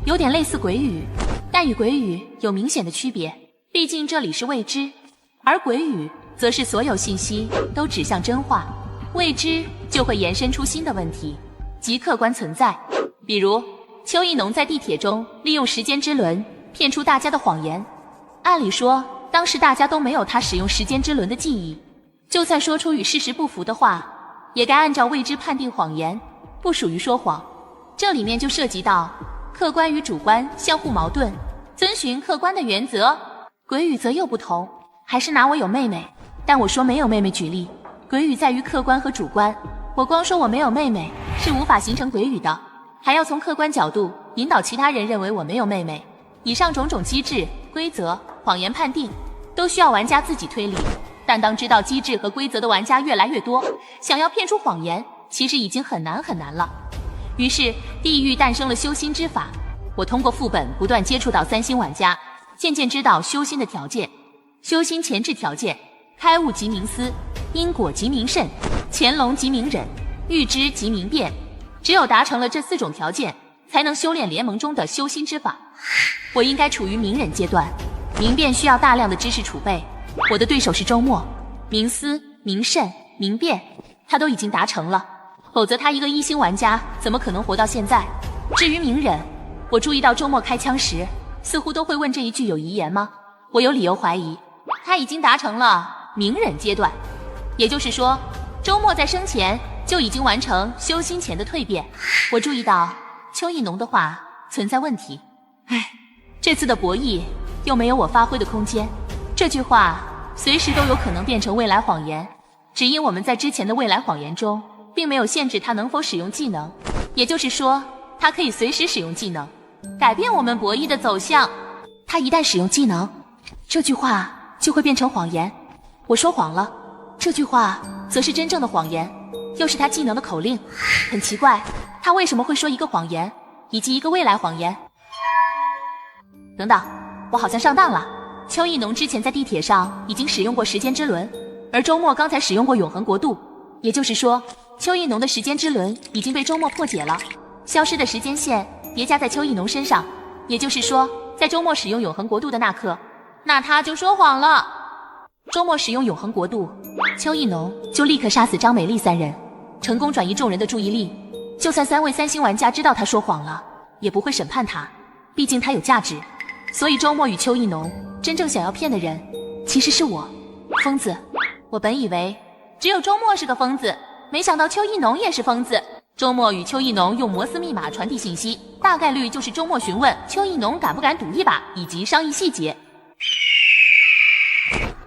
有点类似鬼语，但与鬼语有明显的区别，毕竟这里是未知，而鬼语则是所有信息都指向真话，未知就会延伸出新的问题，即客观存在。比如邱意浓在地铁中利用时间之轮骗出大家的谎言，按理说当时大家都没有他使用时间之轮的记忆，就算说出与事实不符的话，也该按照未知判定谎言，不属于说谎。这里面就涉及到客观与主观相互矛盾，遵循客观的原则。鬼语则又不同，还是拿我有妹妹，但我说没有妹妹举例。鬼语在于客观和主观，我光说我没有妹妹是无法形成鬼语的，还要从客观角度引导其他人认为我没有妹妹。以上种种机制、规则、谎言判定，都需要玩家自己推理。但当知道机制和规则的玩家越来越多，想要骗出谎言，其实已经很难很难了。于是地狱诞生了修心之法。我通过副本不断接触到3星玩家，渐渐知道修心的条件。修心前置条件：开悟即冥思，因果即冥慎，潜龙即冥忍，预知即冥变。只有达成了这4种条件，才能修炼联盟中的修心之法。我应该处于冥忍阶段，冥变需要大量的知识储备。我的对手是周末，冥思、冥慎、冥变，他都已经达成了，否则他一个1星玩家怎么可能活到现在？至于冥忍，我注意到周末开枪时似乎都会问这一句有遗言吗？我有理由怀疑他已经达成了冥忍阶段，也就是说周末在生前就已经完成修心前的蜕变。我注意到邱意浓的话存在问题，这次的博弈又没有我发挥的空间。这句话随时都有可能变成未来谎言，只因我们在之前的未来谎言中并没有限制他能否使用技能，也就是说他可以随时使用技能，改变我们博弈的走向。他一旦使用技能，这句话就会变成谎言。我说谎了，这句话则是真正的谎言，又是他技能的口令。很奇怪，他为什么会说一个谎言以及一个未来谎言？等等，我好像上当了。邱意浓之前在地铁上已经使用过时间之轮，而周末刚才使用过永恒国度，也就是说邱意浓的时间之轮已经被周末破解了，消失的时间线叠加在邱意浓身上，也就是说在周末使用永恒国度的那刻，那他就说谎了。周末使用永恒国度，邱意浓就立刻杀死张美丽3人，成功转移众人的注意力。就算3位3星玩家知道他说谎了，也不会审判他，毕竟他有价值。所以周末与邱意浓真正想要骗的人其实是我。疯子，我本以为只有周末是个疯子，没想到邱意浓也是疯子。周末与邱意浓用摩斯密码传递信息，大概率就是周末询问邱意浓敢不敢赌一把，以及商议细节。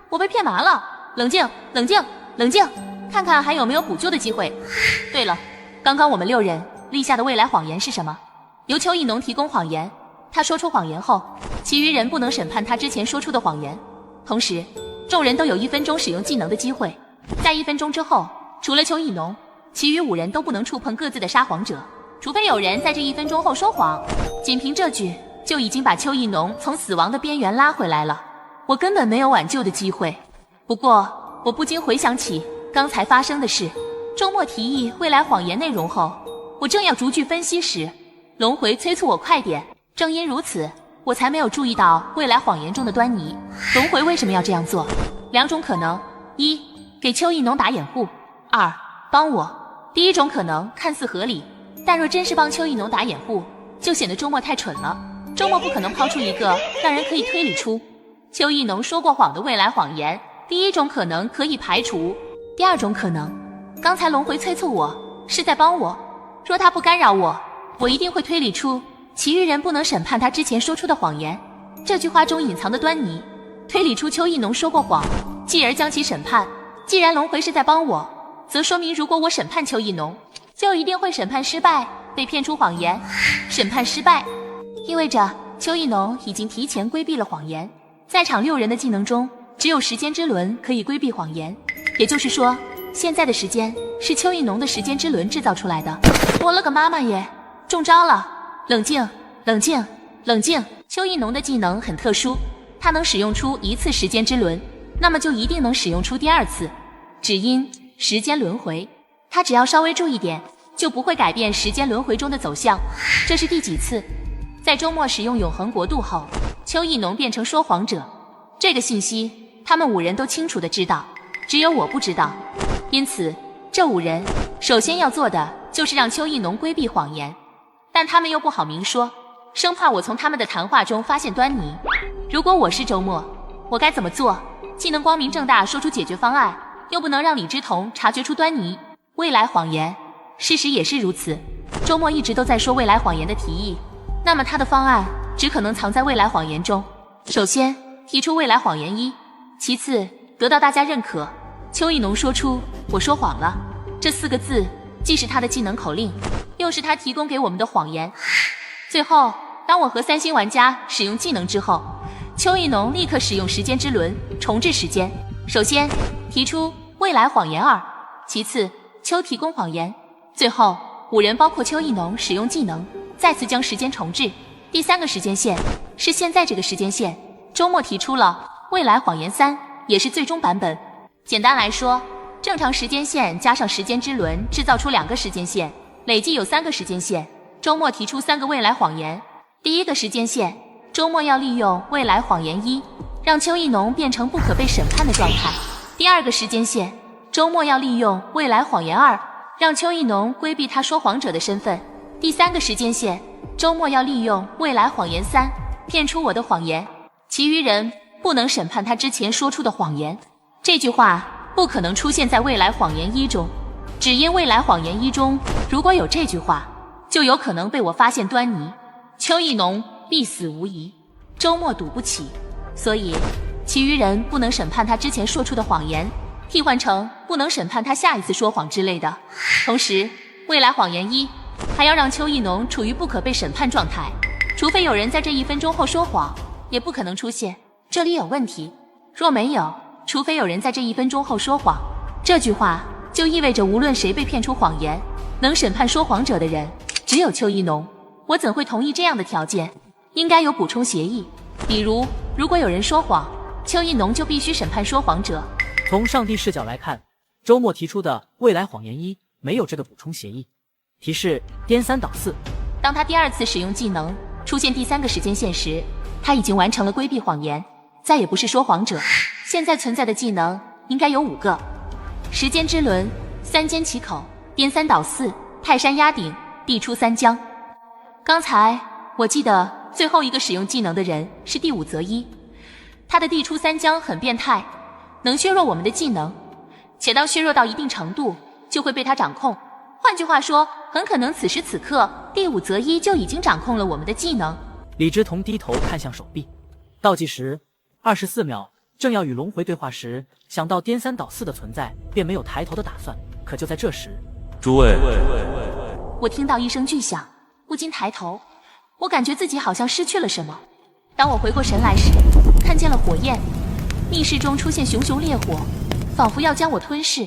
我被骗麻了，冷静冷静冷静，看看还有没有补救的机会。对了，刚刚我们6人立下的未来谎言是什么？由邱意浓提供谎言，他说出谎言后，其余人不能审判他之前说出的谎言。同时众人都有1分钟使用技能的机会，在1分钟之后，除了邱意浓，其余5人都不能触碰各自的撒谎者，除非有人在这1分钟后说谎。仅凭这句就已经把邱意浓从死亡的边缘拉回来了，我根本没有挽救的机会。不过我不禁回想起刚才发生的事，周末提议未来谎言内容后，我正要逐句分析时，轮回催促我快点。正因如此，我才没有注意到未来谎言中的端倪。轮回为什么要这样做？2种可能：一，给邱意浓打掩护；二，帮我。第一种可能看似合理，但若真是帮邱意浓打掩护，就显得周末太蠢了。周末不可能抛出一个让人可以推理出邱意浓说过谎的未来谎言。第一种可能可以排除。第二种可能，刚才轮回催促我是在帮我，若他不干扰我，我一定会推理出其余人不能审判他之前说出的谎言，这句话中隐藏的端倪，推理出邱意浓说过谎，继而将其审判。既然轮回是在帮我，则说明如果我审判邱意浓，就一定会审判失败，被骗出谎言。审判失败意味着邱意浓已经提前规避了谎言。在场6人的技能中，只有时间之轮可以规避谎言，也就是说现在的时间是邱意浓的时间之轮制造出来的。我了个妈妈耶，中招了！冷静冷静冷静。邱意浓的技能很特殊，他能使用出1次时间之轮，那么就一定能使用出第2次，只因时间轮回，他只要稍微注意点，就不会改变时间轮回中的走向。这是第几次？在周末使用永恒国度后，邱意浓变成说谎者，这个信息他们5人都清楚的知道，只有我不知道。因此这5人首先要做的就是让邱意浓规避谎言，但他们又不好明说，生怕我从他们的谈话中发现端倪。如果我是周末，我该怎么做？既能光明正大说出解决方案，又不能让李之彤察觉出端倪。未来谎言，事实也是如此。周末一直都在说未来谎言的提议，那么他的方案只可能藏在未来谎言中。首先提出未来谎言1，其次得到大家认可。邱意浓说出我说谎了这4个字，既是他的技能口令，又是他提供给我们的谎言。最后，当我和3星玩家使用技能之后，邱意浓立刻使用时间之轮重置时间。首先提出未来谎言2，其次邱提供谎言，最后5人包括邱意浓使用技能再次将时间重置。第3个时间线是现在这个时间线，周末提出了未来谎言3，也是最终版本。简单来说，正常时间线加上时间之轮制造出2个时间线，累计有3个时间线。周末提出3个未来谎言。第1个时间线，周末要利用未来谎言1，让邱意浓变成不可被审判的状态。第2个时间线，周末要利用未来谎言2，让邱意浓规避他说谎者的身份。第3个时间线，周末要利用未来谎言3，骗出我的谎言，其余人不能审判他之前说出的谎言。这句话不可能出现在未来谎言1中，只因未来谎言1中如果有这句话，就有可能被我发现端倪，邱意浓必死无疑，周末赌不起，所以其余人不能审判他之前说出的谎言，替换成不能审判他下一次说谎之类的。同时，未来谎言1还要让邱意浓处于不可被审判状态，除非有人在这1分钟后说谎，也不可能出现这里有问题。若没有，除非有人在这1分钟后说谎，这句话就意味着无论谁被骗出谎言，能审判说谎者的人只有邱意浓。我怎会同意这样的条件？应该有补充协议，比如如果有人说谎，邱意浓就必须审判说谎者。从上帝视角来看，周末提出的未来谎言1没有这个补充协议。提示：颠3倒4。当他第2次使用技能出现第3个时间线时，他已经完成了规避谎言，再也不是说谎者。现在存在的技能应该有5个：时间之轮、3缄其口、颠3倒4、泰山压顶、地出三江。刚才我记得最后一个使用技能的人是第5则一，他的地出三江很变态，能削弱我们的技能，且当削弱到一定程度就会被他掌控。换句话说，很可能此时此刻第5则一就已经掌控了我们的技能。李之彤低头看向手臂，倒计时24秒，正要与龙回对话时，想到颠3倒4的存在，便没有抬头的打算。可就在这时，诸位，我听到一声巨响，不禁抬头，我感觉自己好像失去了什么。当我回过神来时，看见了火焰，密室中出现熊熊烈火，仿佛要将我吞噬。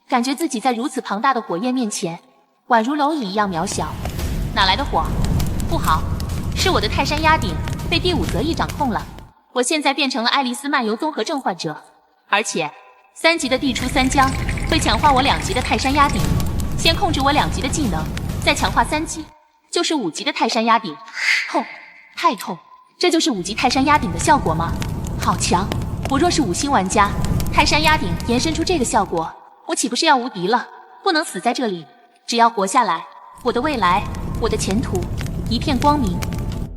感觉自己在如此庞大的火焰面前，宛如蝼蚁一样渺小。哪来的火？不好，是我的泰山压顶被第5则一掌控了。我现在变成了爱丽丝漫游综合症患者，而且3级的地出三江会强化我2级的泰山压顶，先控制我2级的技能，再强化3级，就是5级的泰山压顶。痛，太痛！这就是5级泰山压顶的效果吗？好强！我若是5星玩家，泰山压顶延伸出这个效果，我岂不是要无敌了？不能死在这里，只要活下来，我的未来，我的前途一片光明。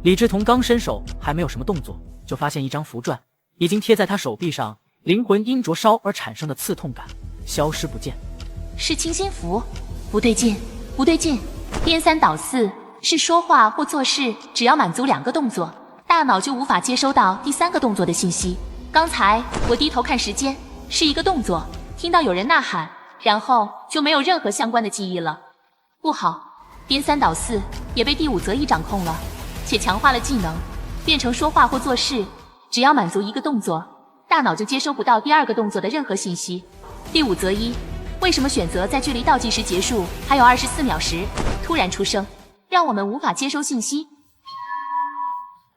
李之彤刚伸手，还没有什么动作，就发现一张符篆已经贴在他手臂上，灵魂因灼烧而产生的刺痛感消失不见。是清心符？不对劲，不对劲！颠3倒4是说话或做事，只要满足2个动作，大脑就无法接收到第3个动作的信息。刚才我低头看时间，是一个动作，听到有人呐喊，然后就没有任何相关的记忆了。不好，颠3倒4也被第5则一掌控了，且强化了技能，变成说话或做事，只要满足1个动作，大脑就接收不到第2个动作的任何信息。第5则一为什么选择在距离倒计时结束还有24秒时突然出生，让我们无法接收信息？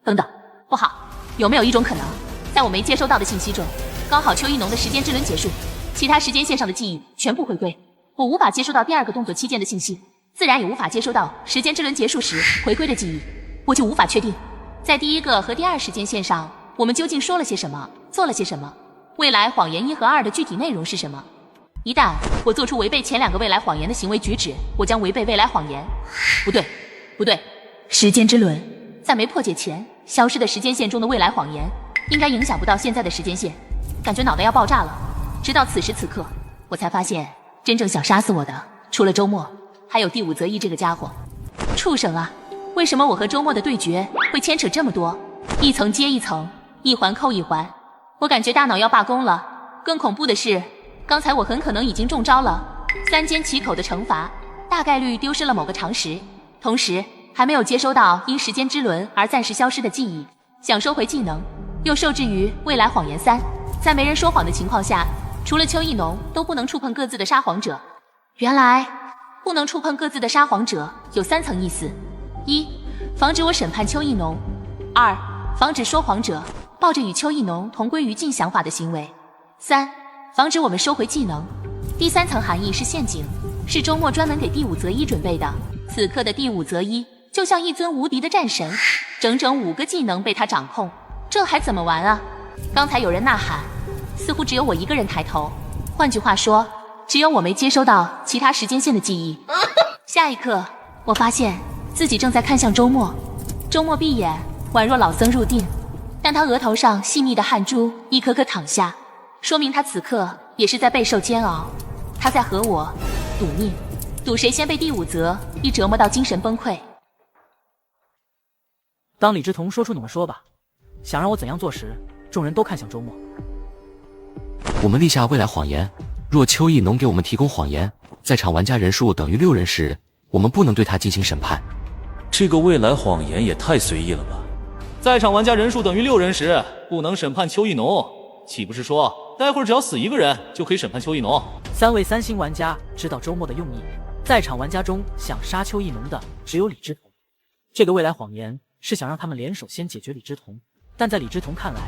等等，不好，有没有一种可能，在我没接收到的信息中，刚好邱一农的时间之轮结束，其他时间线上的记忆全部回归，我无法接收到第2个动作期间的信息，自然也无法接收到时间之轮结束时回归的记忆，我就无法确定在第1个和第2时间线上我们究竟说了些什么，做了些什么，未来谎言1和2的具体内容是什么。一旦我做出违背前2个未来谎言的行为举止，我将违背未来谎言。不对，不对，时间之轮在没破解前消失的时间线中的未来谎言，应该影响不到现在的时间线，感觉脑袋要爆炸了。直到此时此刻，我才发现真正想杀死我的，除了周末，还有第五择一这个家伙。畜生啊！为什么我和周末的对决会牵扯这么多？一层接一层，一环扣一环，我感觉大脑要罢工了。更恐怖的是，刚才我很可能已经中招了。三缄其口的惩罚，大概率丢失了某个常识，同时还没有接收到因时间之轮而暂时消失的记忆。想收回技能，又受制于未来谎言3，在没人说谎的情况下，除了邱意农都不能触碰各自的沙皇者。原来不能触碰各自的沙皇者有3层意思：一、防止我审判邱意农；二、防止说谎者抱着与邱意农同归于尽想法的行为；三、防止我们收回技能。第3层含义是陷阱，是周末专门给第五择一准备的。此刻的第五择一就像一尊无敌的战神，整整5个技能被他掌控，这还怎么玩啊？刚才有人呐喊，似乎只有我一个人抬头，换句话说，只有我没接收到其他时间线的记忆。下一刻，我发现自己正在看向周末。周末闭眼，宛若老僧入定，但他额头上细密的汗珠一颗颗淌下，说明他此刻也是在备受煎熬。他在和我赌命，赌谁先被第五择一折磨到精神崩溃。当李志同说出你们说吧，想让我怎样做时，众人都看向周末。我们立下未来谎言，若邱意农给我们提供谎言，在场玩家人数等于6人时，我们不能对他进行审判。这个未来谎言也太随意了吧！在场玩家人数等于6人时，不能审判邱意农，岂不是说待会儿只要死1个人就可以审判邱意农？3位3星玩家知道周末的用意，在场玩家中想杀邱意农的只有李之同。这个未来谎言是想让他们联手先解决李之同，但在李之同看来，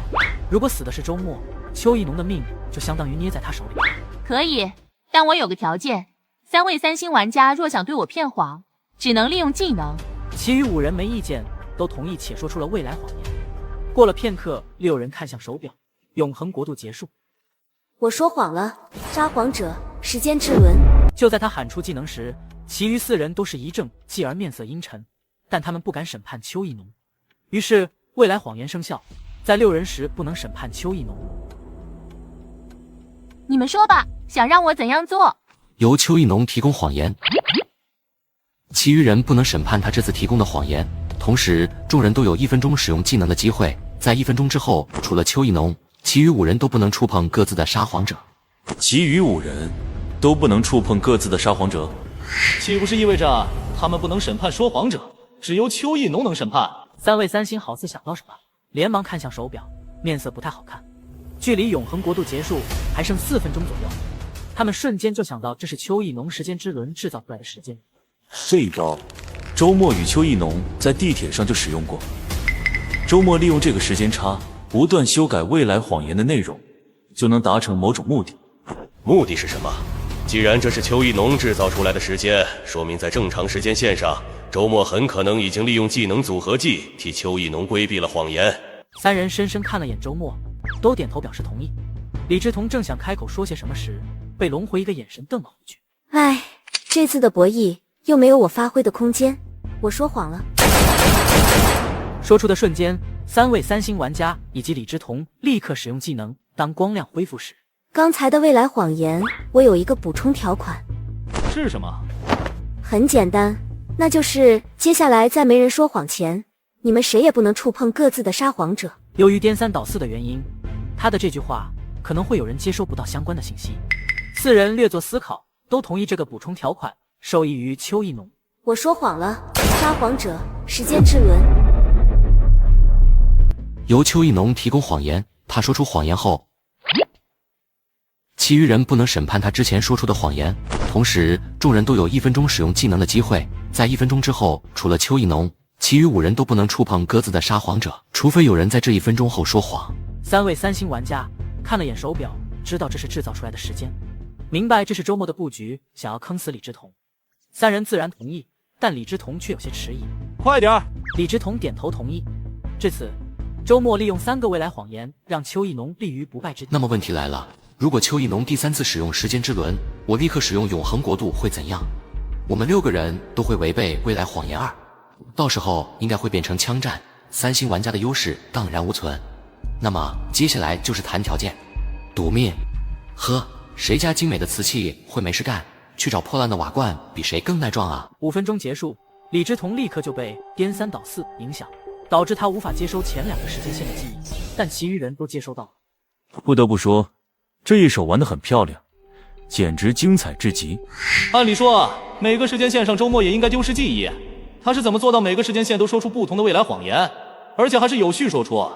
如果死的是周末，邱意农的命就相当于捏在他手里。可以，但我有个条件，3位3星玩家若想对我骗谎，只能利用技能。其余5人没意见，都同意且说出了未来谎言。过了片刻，6人看向手表，永恒国度结束。我说谎了，沙皇者，时间之轮。就在他喊出技能时，其余4人都是一怔，继而面色阴沉，但他们不敢审判邱意农。于是未来谎言生效，在6人时不能审判邱意农。你们说吧，想让我怎样做？由邱意农提供谎言，其余人不能审判他这次提供的谎言。同时，众人都有1分钟使用技能的机会，在1分钟之后，除了邱意农，其余5人都不能触碰各自的沙皇者。其余5人都不能触碰各自的沙皇者，岂不是意味着他们不能审判说谎者，只由邱意农能审判？3位3星好似想到什么，连忙看向手表，面色不太好看。距离永恒国度结束还剩4分钟左右，他们瞬间就想到这是邱意农时间之轮制造出来的时间。这一招，周末与邱意农在地铁上就使用过。周末利用这个时间差，不断修改未来谎言的内容，就能达成某种目的。目的是什么？既然这是邱意农制造出来的时间，说明在正常时间线上，周末很可能已经利用技能组合技替邱意农规避了谎言。 3人深深看了眼周末，都点头表示同意。李志同正想开口说些什么时，被龙回一个眼神瞪了回去。唉，这次的博弈又没有我发挥的空间，我说谎了。说出的瞬间，3位3星玩家以及李志同立刻使用技能。当光亮恢复时，刚才的未来谎言，我有一个补充条款。是什么？很简单，那就是接下来在没人说谎前，你们谁也不能触碰各自的沙皇者。由于颠3倒4的原因，他的这句话可能会有人接收不到相关的信息。4人略作思考，都同意这个补充条款，受益于邱意农。我说谎了，沙皇者，时间之轮。由邱意农提供谎言，他说出谎言后，其余人不能审判他之前说出的谎言。同时，众人都有1分钟使用技能的机会，在1分钟之后，除了邱意农，其余5人都不能触碰各自的沙皇者，除非有人在这1分钟后说谎。3位3星玩家看了眼手表，知道这是制造出来的时间，明白这是周末的布局，想要坑死李志同。3人自然同意，但李志同却有些迟疑。快点儿！李志同点头同意。至此，周末利用3个未来谎言，让邱意农立于不败之地。那么问题来了，如果邱意农第3次使用时间之轮，我立刻使用永恒国度会怎样？我们6个人都会违背未来谎言2，到时候应该会变成枪战，3星玩家的优势荡然无存。那么接下来就是谈条件。赌命，呵，谁家精美的瓷器会没事干，去找破烂的瓦罐，比谁更耐撞啊？5分钟结束，李之彤立刻就被颠三倒四影响，导致他无法接收前2个时间线的记忆，但其余人都接收到了。不得不说，这一手玩得很漂亮，简直精彩至极。按理说，每个时间线上周末也应该丢失记忆，他是怎么做到每个时间线都说出不同的未来谎言，而且还是有序说出？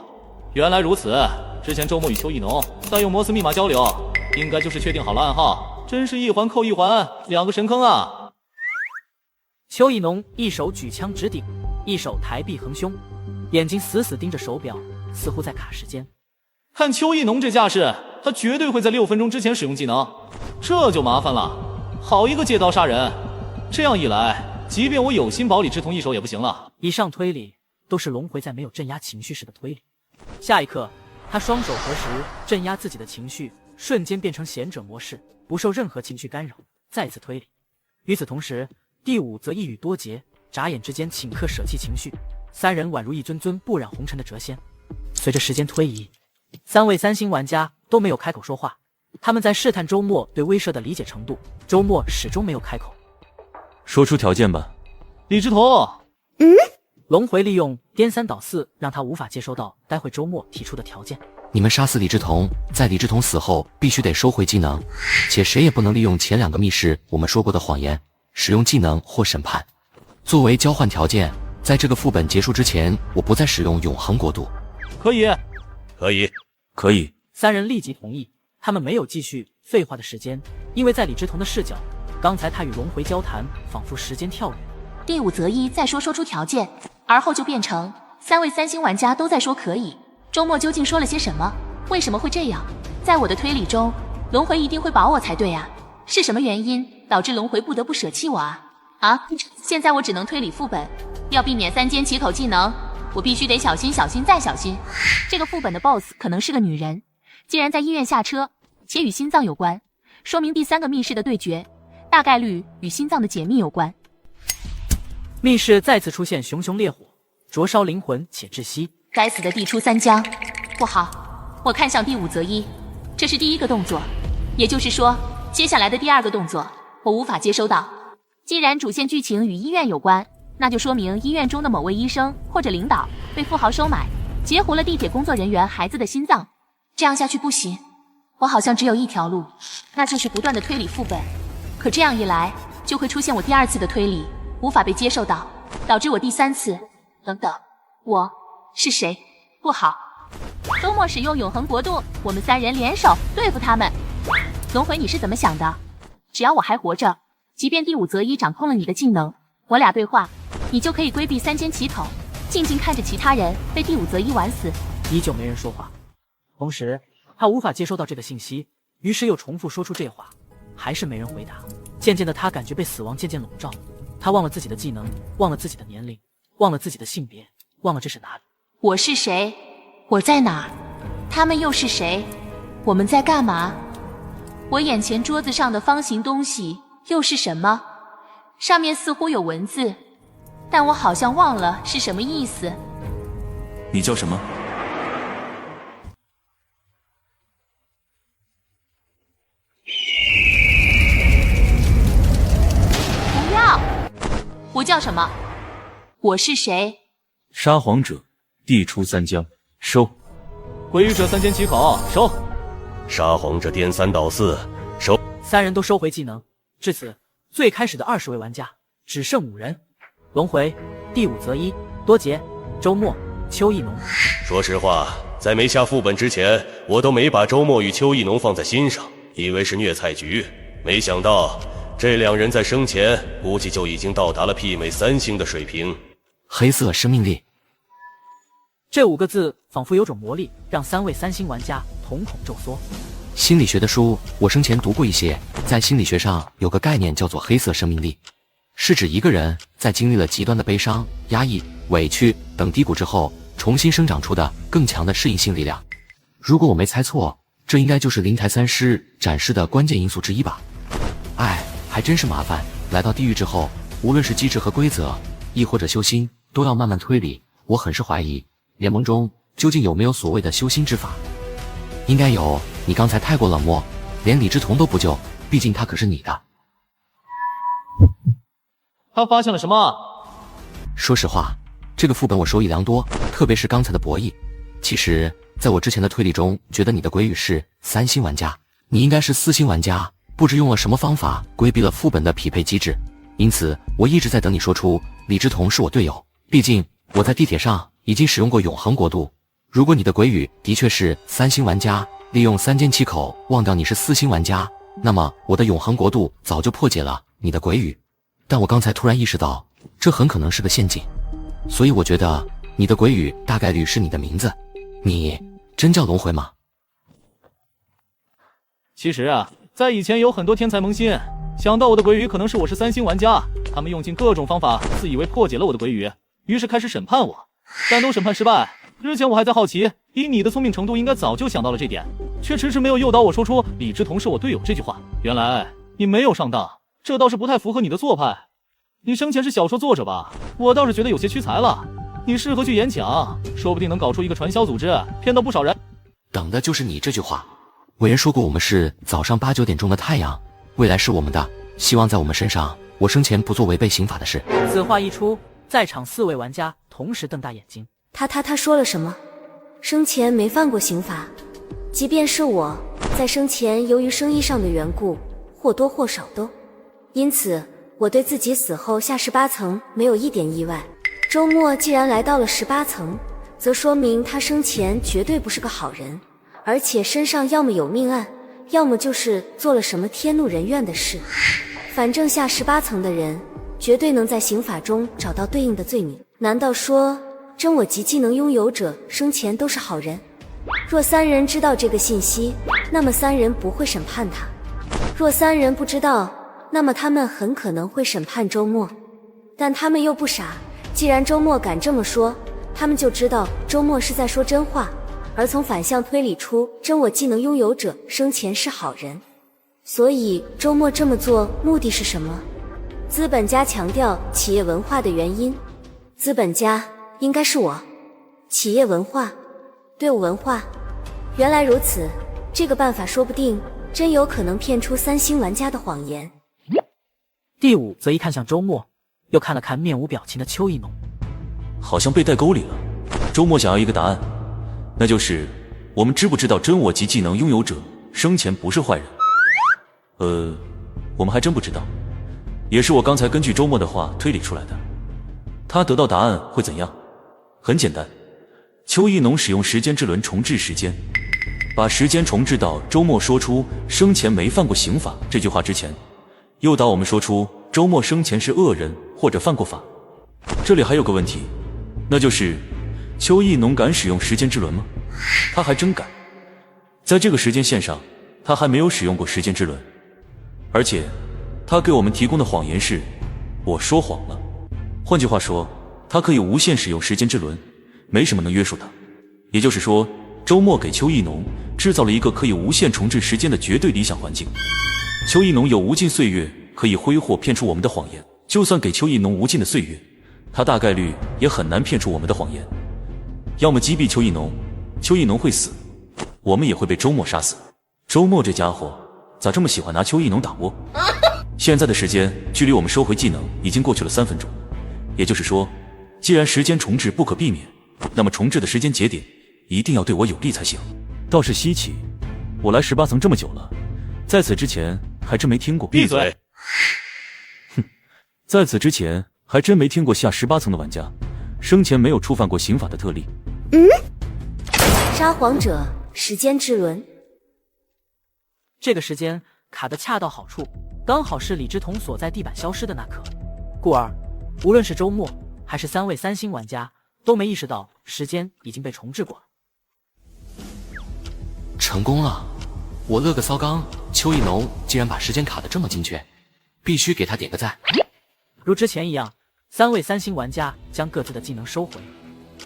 原来如此，之前周末与邱意农在用摩斯密码交流，应该就是确定好了暗号，真是一环扣一环，2个神坑啊！邱意农一手举枪指顶，一手抬臂横胸，眼睛死死盯着手表，似乎在卡时间。看邱意农这架势，他绝对会在6分钟之前使用技能，这就麻烦了。好一个借刀杀人！这样一来，即便我有心保李之彤一手也不行了。以上推理都是龙回在没有镇压情绪时的推理。下一刻，他双手合十，镇压自己的情绪，瞬间变成贤者模式，不受任何情绪干扰。再次推理。与此同时，第5则一语多劫，眨眼之间顷刻舍弃情绪，3人宛如一尊尊不染红尘的谪仙。随着时间推移，3位3星玩家都没有开口说话，他们在试探周末对威慑的理解程度。周末始终没有开口。说出条件吧。李之彤。龙回利用颠三倒四，让他无法接收到待会周末提出的条件。你们杀死李之彤，在李之彤死后必须得收回技能，且谁也不能利用前2个密室我们说过的谎言使用技能或审判。作为交换条件，在这个副本结束之前，我不再使用永恒国度。可以，可以。 3人立即同意，他们没有继续废话的时间，因为在李之彤的视角，刚才他与龙回交谈，仿佛时间跳跃。第5则一再说出条件，而后就变成3位3星玩家都在说可以。周末究竟说了些什么？为什么会这样？在我的推理中，龙回一定会保我才对啊！是什么原因导致龙回不得不舍弃我啊？现在我只能推理副本，要避免3间起口技能，我必须得小心小心再小心。这个副本的 BOSS 可能是个女人，既然在医院下车，且与心脏有关，说明第3个密室的对决大概率与心脏的解密有关。密室再次出现熊熊烈火，灼烧灵魂且窒息。该死的地出三江！不好，我看向第5则一，这是第1个动作，也就是说，接下来的第2个动作我无法接收到。既然主线剧情与医院有关，那就说明医院中的某位医生或者领导被富豪收买，截胡了地铁工作人员孩子的心脏。这样下去不行，我好像只有一条路，那就是不断的推理副本。可这样一来，就会出现我第2次的推理无法被接受到，导致我第3次……等等，我是谁？不好！周末使用永恒国度，我们3人联手对付他们。龙回，你是怎么想的？只要我还活着，即便第5则一掌控了你的技能，我俩对话，你就可以规避3间起口，静静看着其他人被第5则一玩死。依旧没人说话，同时他无法接收到这个信息，于是又重复说出这话，还是没人回答。渐渐的，他感觉被死亡渐渐笼罩，他忘了自己的技能，忘了自己的年龄，忘了自己的性别，忘了这是哪里。我是谁？我在哪儿？他们又是谁？我们在干嘛？我眼前桌子上的方形东西又是什么？上面似乎有文字，但我好像忘了是什么意思。你叫什么？不要！我叫什么？我是谁？沙皇者，地出三江，收。鬼语者3间起口，收。沙皇者颠三倒四，收。 3人都收回技能。至此，最开始的20位玩家只剩5人：龙回、第5则一、多杰、周末、邱意农。说实话，在没下副本之前，我都没把周末与邱意农放在心上，以为是虐菜局。没想到这2人在生前估计就已经到达了媲美3星的水平。黑色生命力，这5个字仿佛有种魔力，让3位3星玩家瞳孔骤缩。心理学的书我生前读过一些，在心理学上有个概念叫做黑色生命力，是指一个人在经历了极端的悲伤、压抑、委屈等低谷之后，重新生长出的更强的适应性力量。如果我没猜错，这应该就是灵台3师展示的关键因素之一吧。哎，还真是麻烦。来到地狱之后，无论是机制和规则，亦或者修心，都要慢慢推理。我很是怀疑联盟中究竟有没有所谓的修心之法？应该有，你刚才太过冷漠，连李之彤都不救，毕竟他可是你的。他发现了什么？说实话，这个副本我收益良多，特别是刚才的博弈。其实，在我之前的推理中，觉得你的鬼语是3星玩家，你应该是4星玩家，不知用了什么方法规避了副本的匹配机制。因此，我一直在等你说出李之彤是我队友。毕竟我在地铁上已经使用过永恒国度。如果你的鬼语的确是3星玩家，利用3缄气口忘掉你是4星玩家，那么我的永恒国度早就破解了你的鬼语。但我刚才突然意识到，这很可能是个陷阱，所以我觉得你的鬼语大概率是你的名字。你真叫龙回吗？其实啊，在以前有很多天才萌新想到我的鬼语可能是我是3星玩家，他们用尽各种方法，自以为破解了我的鬼语，于是开始审判我，但都审判失败。之前我还在好奇，以你的聪明程度，应该早就想到了这点，却迟迟没有诱导我说出李之彤是我队友这句话。原来你没有上当，这倒是不太符合你的做派。你生前是小说作者吧？我倒是觉得有些屈才了。你适合去演讲，说不定能搞出一个传销组织，骗到不少人。等的就是你这句话。伟人说过，我们是早上8、9点钟的太阳，未来是我们的，希望在我们身上。我生前不做违背刑法的事。此话一出，在场4位玩家同时瞪大眼睛。他说了什么？生前没犯过刑法？即便是我在生前，由于生意上的缘故，或多或少都，因此我对自己死后下18层没有一点意外。周末既然来到了18层，则说明他生前绝对不是个好人，而且身上要么有命案，要么就是做了什么天怒人怨的事。反正下18层的人绝对能在刑法中找到对应的罪名。难道说真我及技能拥有者生前都是好人？若3人知道这个信息，那么3人不会审判他；若3人不知道，那么他们很可能会审判周末。但他们又不傻，既然周末敢这么说，他们就知道周末是在说真话，而从反向推理出真我技能拥有者生前是好人。所以周末这么做目的是什么？资本家强调企业文化的原因，资本家应该是我。企业文化，队伍文化，原来如此，这个办法说不定真有可能骗出3星玩家的谎言。第5则一看向周末，又看了看面无表情的邱一农，好像被带沟里了。周末想要一个答案，那就是我们知不知道真我级技能拥有者生前不是坏人？我们还真不知道，也是我刚才根据周末的话推理出来的。他得到答案会怎样？很简单，邱一农使用时间之轮重置时间，把时间重置到周末说出生前没犯过刑法这句话之前，诱导我们说出周末生前是恶人或者犯过法。这里还有个问题，那就是邱一农敢使用时间之轮吗？他还真敢。在这个时间线上，他还没有使用过时间之轮，而且他给我们提供的谎言是我说谎了。换句话说，他可以无限使用时间之轮，没什么能约束他。也就是说，周末给邱一农制造了一个可以无限重置时间的绝对理想环境。邱一农有无尽岁月可以挥霍骗出我们的谎言，就算给邱一农无尽的岁月，他大概率也很难骗出我们的谎言。要么击毙邱一农，邱一农会死，我们也会被周末杀死。周末这家伙咋这么喜欢拿邱一农打窝？现在的时间距离我们收回技能已经过去了3分钟，也就是说，既然时间重置不可避免，那么重置的时间节点一定要对我有利才行。倒是稀奇，我来18层这么久了，在此之前还真没听过。闭嘴！哼，在此之前还真没听过下18层的玩家生前没有触犯过刑法的特例。撒谎者时间之轮。这个时间卡得恰到好处，刚好是李之彤所在地板消失的那刻，故而无论是周末还是3位3星玩家都没意识到时间已经被重置过了。成功了！我乐个骚刚，邱一农竟然把时间卡得这么精确，必须给他点个赞。如之前一样，3位3星玩家将各自的技能收回，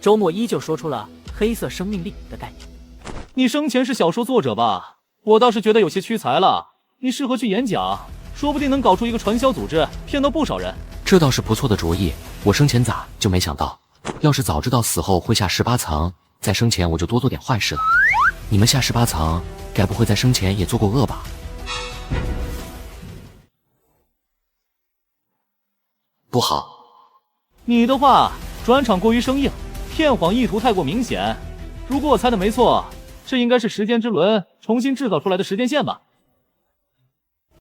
周末依旧说出了黑色生命力的概念。你生前是小说作者吧？我倒是觉得有些屈才了。你适合去演讲，说不定能搞出一个传销组织，骗到不少人。这倒是不错的主意，我生前咋就没想到？要是早知道死后会下18层，在生前我就多做点坏事了。你们下18层，该不会在生前也做过恶吧？不好，你的话转场过于生硬，骗谎意图太过明显。如果我猜的没错，这应该是时间之轮重新制造出来的时间线吧？